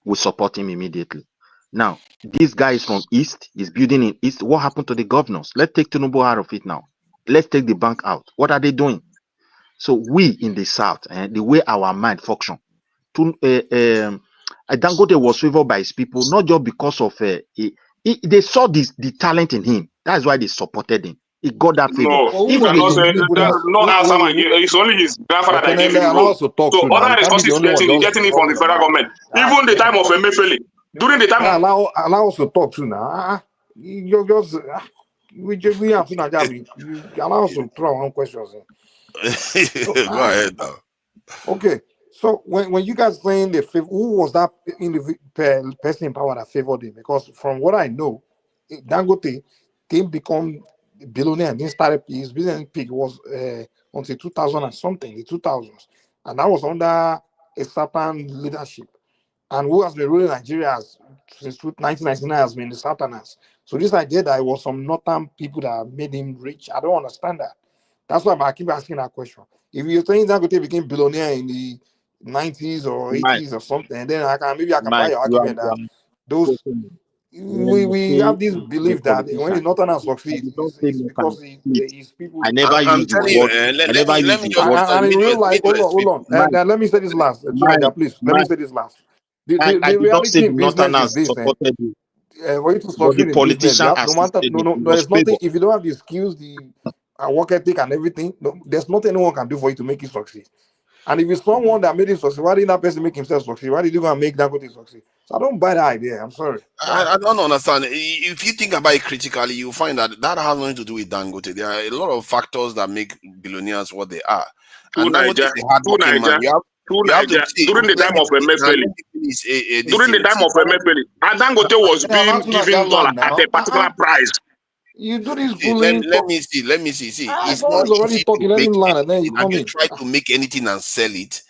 will support him immediately. Now, this guy is from East, he's building in East. What happened to the governors? Let's take Tinubu out of it now. Let's take the bank out. What are they doing? So we in the South, the way our mind function, Dangote was favored by his people, not just because of they saw the talent in him. That's why they supported him. He got that favor. No, you cannot say no answer. It's only his grandfather that gave him road. So other resources getting it from the federal government. Even the time of Emefiele, during the time. Allow us to talk to now. You just we have to allow us to throw on questions. Go ahead now. Okay, so when you guys saying who was that person in power that favored him? Because from what I know, Dangote didn't become billionaire. Didn't start his business peak was until 2000 and something, the 2000s, and that was under a certain leadership. And who has been ruling Nigeria since 1999 has been the Southerners. So this idea that it was some northern people that made him rich, I don't understand that. That's why I keep asking that question. If you're saying Dangote became billionaire in the 90s or 80s or something, then I can buy your argument that those we have this belief that when the northerners succeed, it's because his people. I never used the word. Let me just. And in real life, hold on. Let me say this last. Please, let me say this last. The reality in business is this. For you to succeed in business, you have, no matter there's nothing. If you don't have the skills, the work ethic, and everything, there's nothing anyone can do for you to make you succeed. And if it's someone that made him succeed, why didn't that person make himself succeed? Why did you go and make Dangote succeed? So I don't buy that idea. I'm sorry. I don't understand. If you think about it critically, you find that has nothing to do with Dangote. There are a lot of factors that make billionaires what they are. And Dangote is a hardworking man. You have to see, during the time of Emefiele, Dangote was being given dollar at a particular price. You do this fooling. Let me see. See, it's not already talking. Let him learn, and then you come in. Try to make anything and sell it.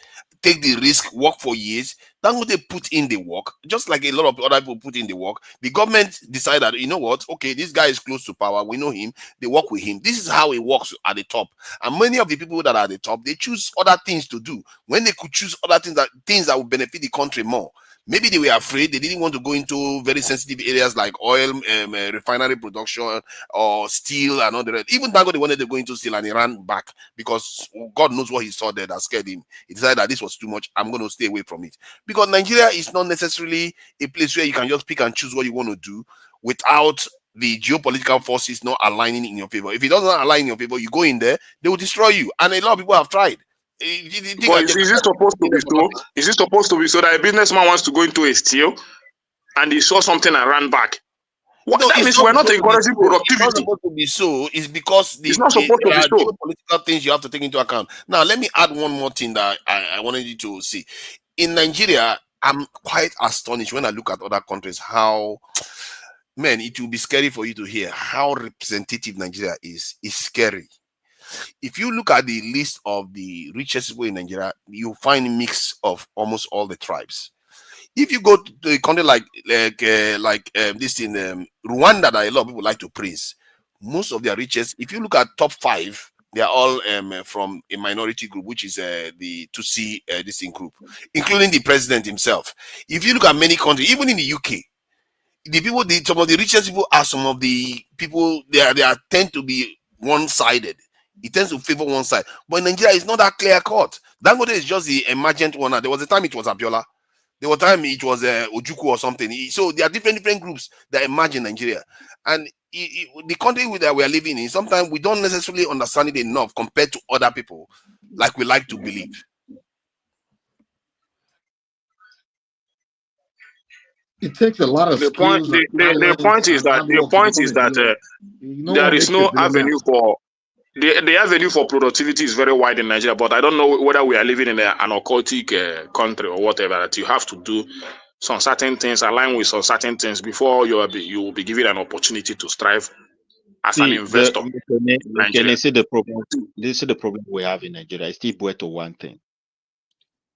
Take the risk, work for years. Dangote put in the work, just like a lot of other people put in the work. The government decided, you know what? Okay, this guy is close to power. We know him. They work with him. This is how it works at the top. And many of the people that are at the top, they choose other things to do. When they could choose other things that will benefit the country more. Maybe they were afraid. They didn't want to go into very sensitive areas like oil, refinery production, or steel, and all the rest. Even Dangote wanted to go into steel, and he ran back because God knows what he saw there that scared him. He decided that this was too much. I'm going to stay away from it. Because Nigeria is not necessarily a place where you can just pick and choose what you want to do without the geopolitical forces not aligning in your favor. If it doesn't align in your favor, you go in there, they will destroy you. And a lot of people have tried. But is it supposed to be so? Is it supposed to be so that a businessman wants to go into a steel and he saw something and ran back? What, that means we're not encouraging productivity. It's not supposed to be so. It's because it's not supposed to be so. Geopolitical things you have to take into account. Now, let me add one more thing that I wanted you to see. In Nigeria, I'm quite astonished when I look at other countries how, man, it will be scary for you to hear how representative Nigeria is. It's scary. If you look at the list of the richest people in Nigeria, you find a mix of almost all the tribes. If you go to a country like this in Rwanda, that a lot of people like to praise, most of their richest, if you look at top 5, they are all from a minority group, which is the Tutsi group, including the president himself. If you look at many countries, even in the UK, some of the richest people are some of the people they tend to be one-sided. It tends to favor one side. But in Nigeria, it's not that clear cut. Dangote is just the emergent one. There was a time it was Abiola. There was a time it was Ojukwu or something. So there are different groups that emerge in Nigeria. And the country that we are living in, sometimes we don't necessarily understand it enough compared to other people, like we like to believe. it takes a lot of The point, skills and the talent point is and that hard work to become a billionaire. No there one is makes a no billionaire. avenue for the avenue for productivity is very wide in Nigeria. But I don't know whether we are living in an occultic country or whatever. That you have to do some certain things, align with some certain things before you will be given an opportunity to strive as an See, investor in Nigeria. see the problem. This is the problem we have in Nigeria. It's still boy to one thing.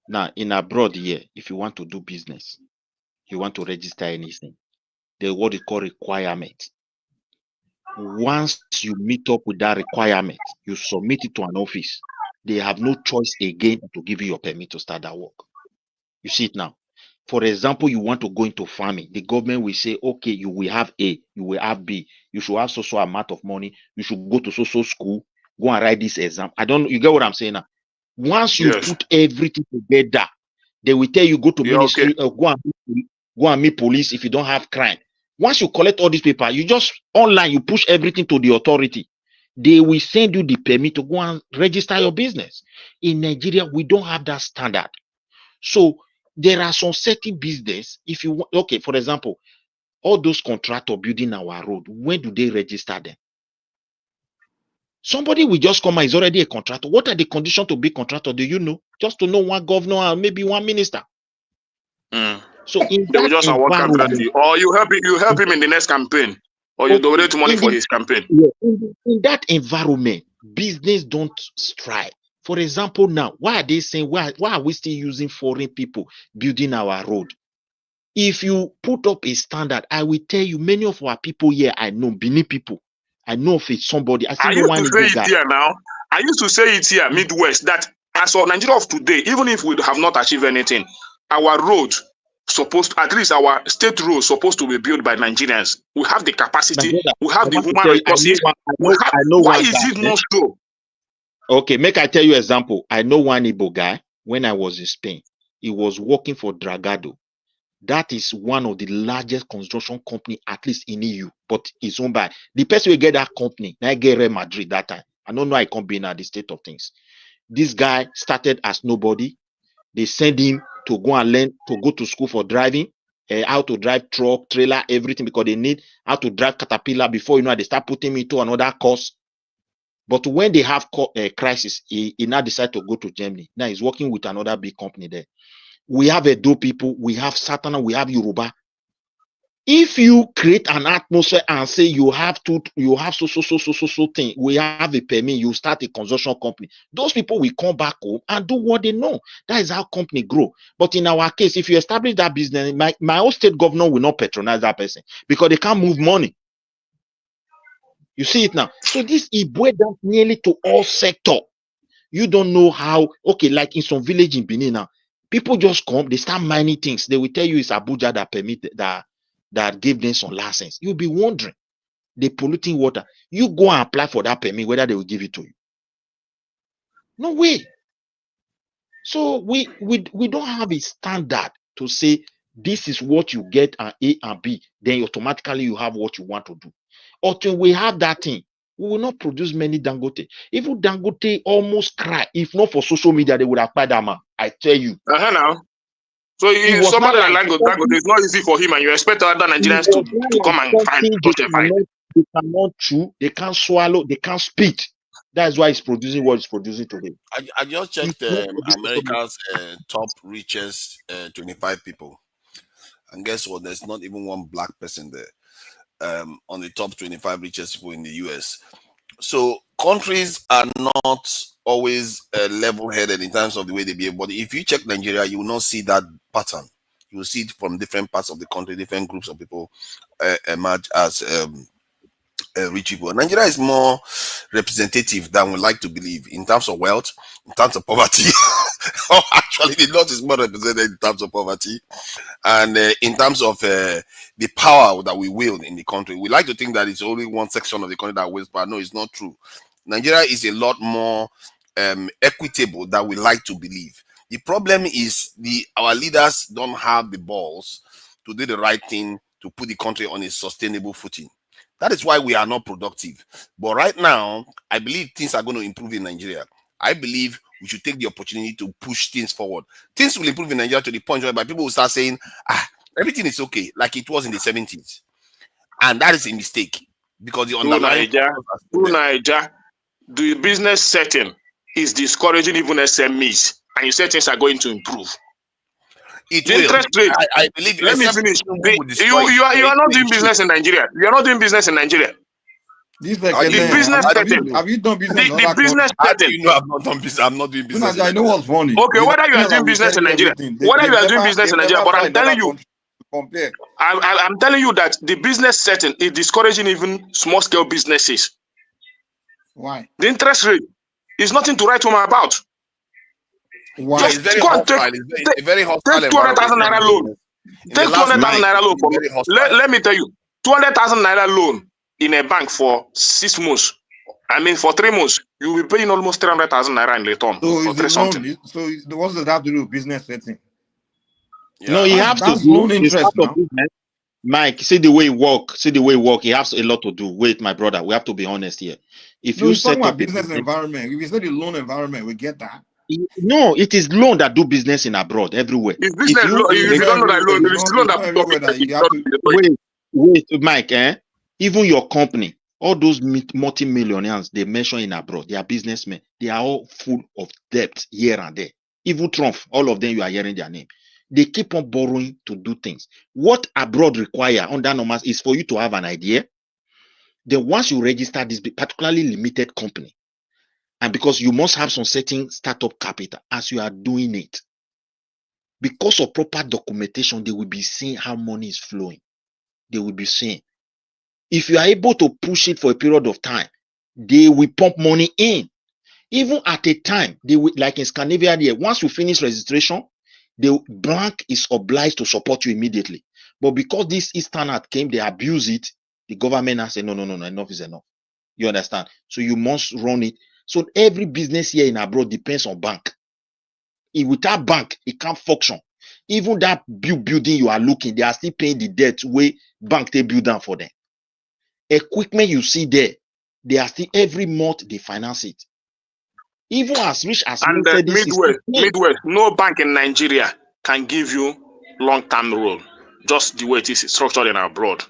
Now, in abroad here, if you want to do business, you want to register anything, there's what they call requirement. Once you meet up with that requirement, you submit it to an office. They have no choice again to give you your permit to start that work. You see it now. For example, you want to go into farming. The government will say, okay, you will have A, you will have B. You should have so amount of money. You should go to so school, go and write this exam. You get what I'm saying now? Once you put everything together, they will tell you go to ministry, go and meet police if you don't have crime. Once you collect all these paper, you just online, you push everything to the authority. They will send you the permit to go and register your business. In Nigeria, we don't have that standard. So there are some certain business. If you want, okay, for example, all those contractors building our road, when do they register them? Somebody will just come and is already a contractor. What are the conditions to be contractor? Do you know? Just to know one governor and maybe one minister. So in They will that just award environment, or you help him in the next campaign, or you donate money for his campaign. In that environment, business don't strive. For example, now, why are they saying why are we still using foreign people building our road? If you put up a standard, I will tell you, many of our people here, I know, Benin people, I know if it's somebody, I still know one Igbo guy. I used to say it here, Midwest, that as of Nigeria of today, even if we have not achieved anything, our road at least our state road supposed to be built by Nigerians. We have the capacity, we have the human resources. Why is it not so? Okay, make I tell you example. I know one Igbo guy when I was in Spain. He was working for Dragado. That is one of the largest construction company, at least in EU, but it's owned by the person who get that company. I get Real Madrid that time. I don't know how I can be in the state of things. This guy started as nobody. They send him to go and learn to go to school for driving, how to drive truck, trailer, everything, because they need how to drive Caterpillar. Before you know, they start putting him into another course. But when they have crisis, he now decided to go to Germany. Now he's working with another big company there. We have Edo people, we have Satana, we have Yoruba. If you create an atmosphere and say you have so thing, we have a permit, you start a construction company, those people will come back home and do what they know. That is how company grow. But in our case, if you establish that business, my own state governor will not patronize that person because they can't move money. You see it now. So this is boiled down nearly to all sector. You don't know how, okay, like in some village in Benin now, people just come, they start mining things. They will tell you it's Abuja that permit that gave them some license. You'll be wondering, they polluting water. You go and apply for that permit, whether they will give it to you. No way. So we don't have a standard to say this is what you get at A and B, then automatically you have what you want to do. Until we have that thing, we will not produce many Dangote. Even Dangote almost cry. If not for social media, they would have paid that man. I tell you. Now. So if somebody like Dangote, it's not easy for him, and you expect other Nigerians to come and fight such a fight. They cannot chew, they can't swallow, they can't spit. That's why it's producing what it's producing today. I just checked America's top richest 25 people. And guess what? There's not even one black person there on the top 25 richest people in the US. So countries are not always level-headed in terms of the way they behave. But if you check Nigeria, you will not see that pattern. You will see it from different parts of the country, different groups of people emerge as rich people. Nigeria is more representative than we like to believe in terms of wealth, in terms of poverty. Actually, the North is more represented in terms of poverty and in terms of the power that we wield in the country. We like to think that it's only one section of the country that wields power. No, it's not true. Nigeria is a lot more equitable than we like to believe. The problem is our leaders don't have the balls to do the right thing to put the country on a sustainable footing. That is why we are not productive. But right now, I believe things are going to improve in Nigeria. I believe we should take the opportunity to push things forward. Things will improve in Nigeria to the point where people will start saying, Everything is okay, like it was in the 70s. And that is a mistake because the underlying Naija, the business setting is discouraging even SMEs, and you say things are going to improve. It The will. interest rate. I believe. Let me finish. You are not doing business in Nigeria. You are not doing business in Nigeria. This the business setting. Have you done business in The other business countries? How do setting. you know I'm not doing business? I'm not doing business. I know what's funny. Okay, The whether you are Nigerians doing will business tell in you Nigeria, everything. whether you are doing business in they've Nigeria, never but I'm tried telling other you, countries to compare. I'm telling you that the business setting is discouraging even small scale businesses. Why? The interest rate is nothing to write home about. Why? Just It's very go and hostile. It's a very hostile take 200,000 naira loan. Take 200,000 naira loan for me. Let me tell you, 200,000 naira loan in a bank for 6 months. I mean, for 3 months, you will be paying almost 300,000 naira in return. So or is the 3 something. loan? So what does that have to do with business setting? No, you have to That's do loan it's interest part of now. business. Mike, see the way it work. See the way it work. It has a lot to do. Wait, my brother, we have to be honest here. If No, you he's talking set about up a business business, environment. If you say the loan environment, we get that. no, it is loan that do business in abroad everywhere. If If business, you if you don't know that everywhere. loan, there is loan It's that not put your everywhere that you have to. wait, Mike, even your company, all those multi-millionaires they mention in abroad, they are businessmen. They are all full of debt here and there. Even Trump, all of them, you are hearing their name. They keep on borrowing to do things. What abroad require under normal is for you to have an idea. Then once you register this particularly limited company, and because you must have some certain startup capital as you are doing it, because of proper documentation, they will be seeing how money is flowing. They will be seeing. If you are able to push it for a period of time, they will pump money in. Even at a time, they will, like in Scandinavia here, once you finish registration, the bank is obliged to support you immediately. But because this Eastern Art came, they abuse it, the government has said, no, enough is enough. You understand? So you must run it. So every business here in abroad depends on bank. Without bank, it can't function. Even that building you are looking, they are still paying the debt where bank they build down for them. Equipment you see there, they are still every month they finance it. Even as rich as and Midwest, no bank in Nigeria can give you long-term loan. Just the way it is structured in abroad.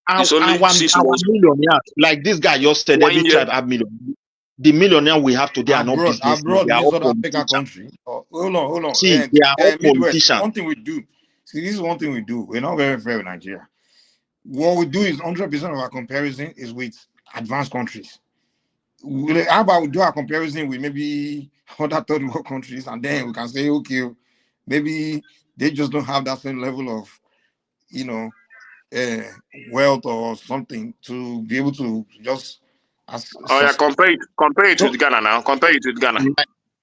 It's only 6 months. Millionaires, like this guy just said, every tribe have million. The millionaire we have today are not businessmen. Abroad They are means all other African country. Oh, hold on. See, they are all Midwest. politicians. One thing we do. See, this is one thing we do. We're not very fair with Nigeria. What we do is 100% of our comparison is with advanced countries. How about we do our comparison with maybe other third world countries, and then we can say, okay, maybe they just don't have that same level of, wealth or something to be able to just. Compare it with Ghana now. Compare it with Ghana.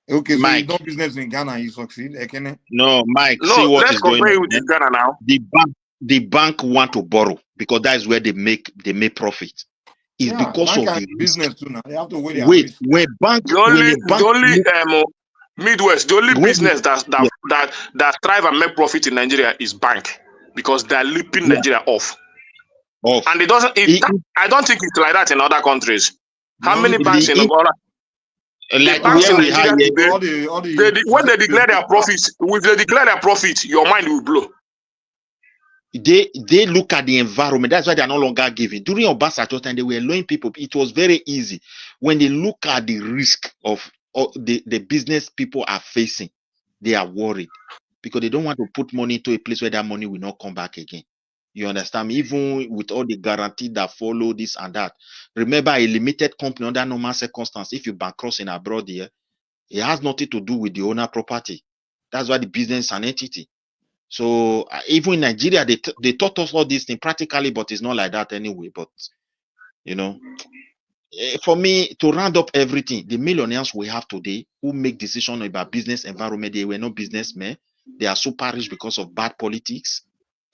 Okay, so Mike, you do business in Ghana and you succeed, Ekene? No, Mike, No, see what let's is going compare it on. with Ghana now. The bank want to borrow because that is where they make profit. It's because bank of and the business too now. They have to weigh their wait, risk. when Midwest, the only business that thrive and make profit in Nigeria is bank, because they're leaping Nigeria off. And it doesn't. I don't think it's like that in other countries. How many banks in Uganda? Like banks in where we have Nigeria today, when they declare their profits, if they declare their profit, your mind will blow. They look at the environment. That's why they are no longer giving. During Obasanjo time, they were allowing people. It was very easy. When they look at the risk of the business people are facing, they are worried because they don't want to put money into a place where that money will not come back again. You understand me? Even with all the guarantee that follow this and that. Remember, a limited company under normal circumstances, if you bankrupt in abroad here, it has nothing to do with the owner property. That's why the business is an entity. So even in Nigeria, they taught us all these things practically, but it's not like that anyway. But for me, to round up everything, the millionaires we have today who make decisions about business environment, they were not businessmen. They are super rich because of bad politics.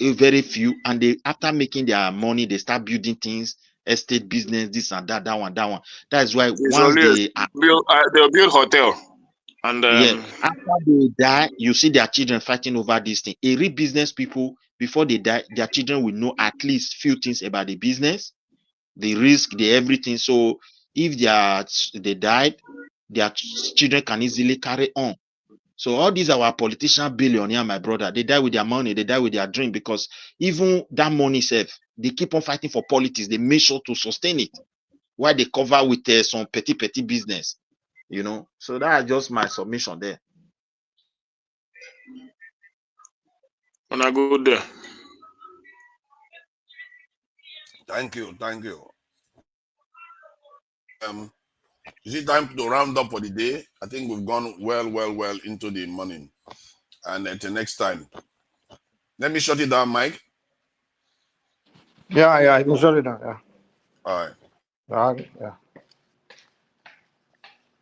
Very few, and they after making their money, they start building things, estate business, this and that, that one. That is why once they'll build hotel. And after they die, you see their children fighting over this thing. A real business people, before they die, their children will know at least few things about the business, the risk, the everything. So if they died, their children can easily carry on. So all these our politician billionaire, my brother, they die with their money, they die with their dream, because even that money self, they keep on fighting for politics. They make sure to sustain it while they cover with some petty business, you know. So that's just my submission there. On a good day. Thank you. Is it time to round up for the day? I think we've gone well into the morning. And until next time. Let me shut it down, Mike. Yeah, you can shut it down. Yeah. All right. Yeah.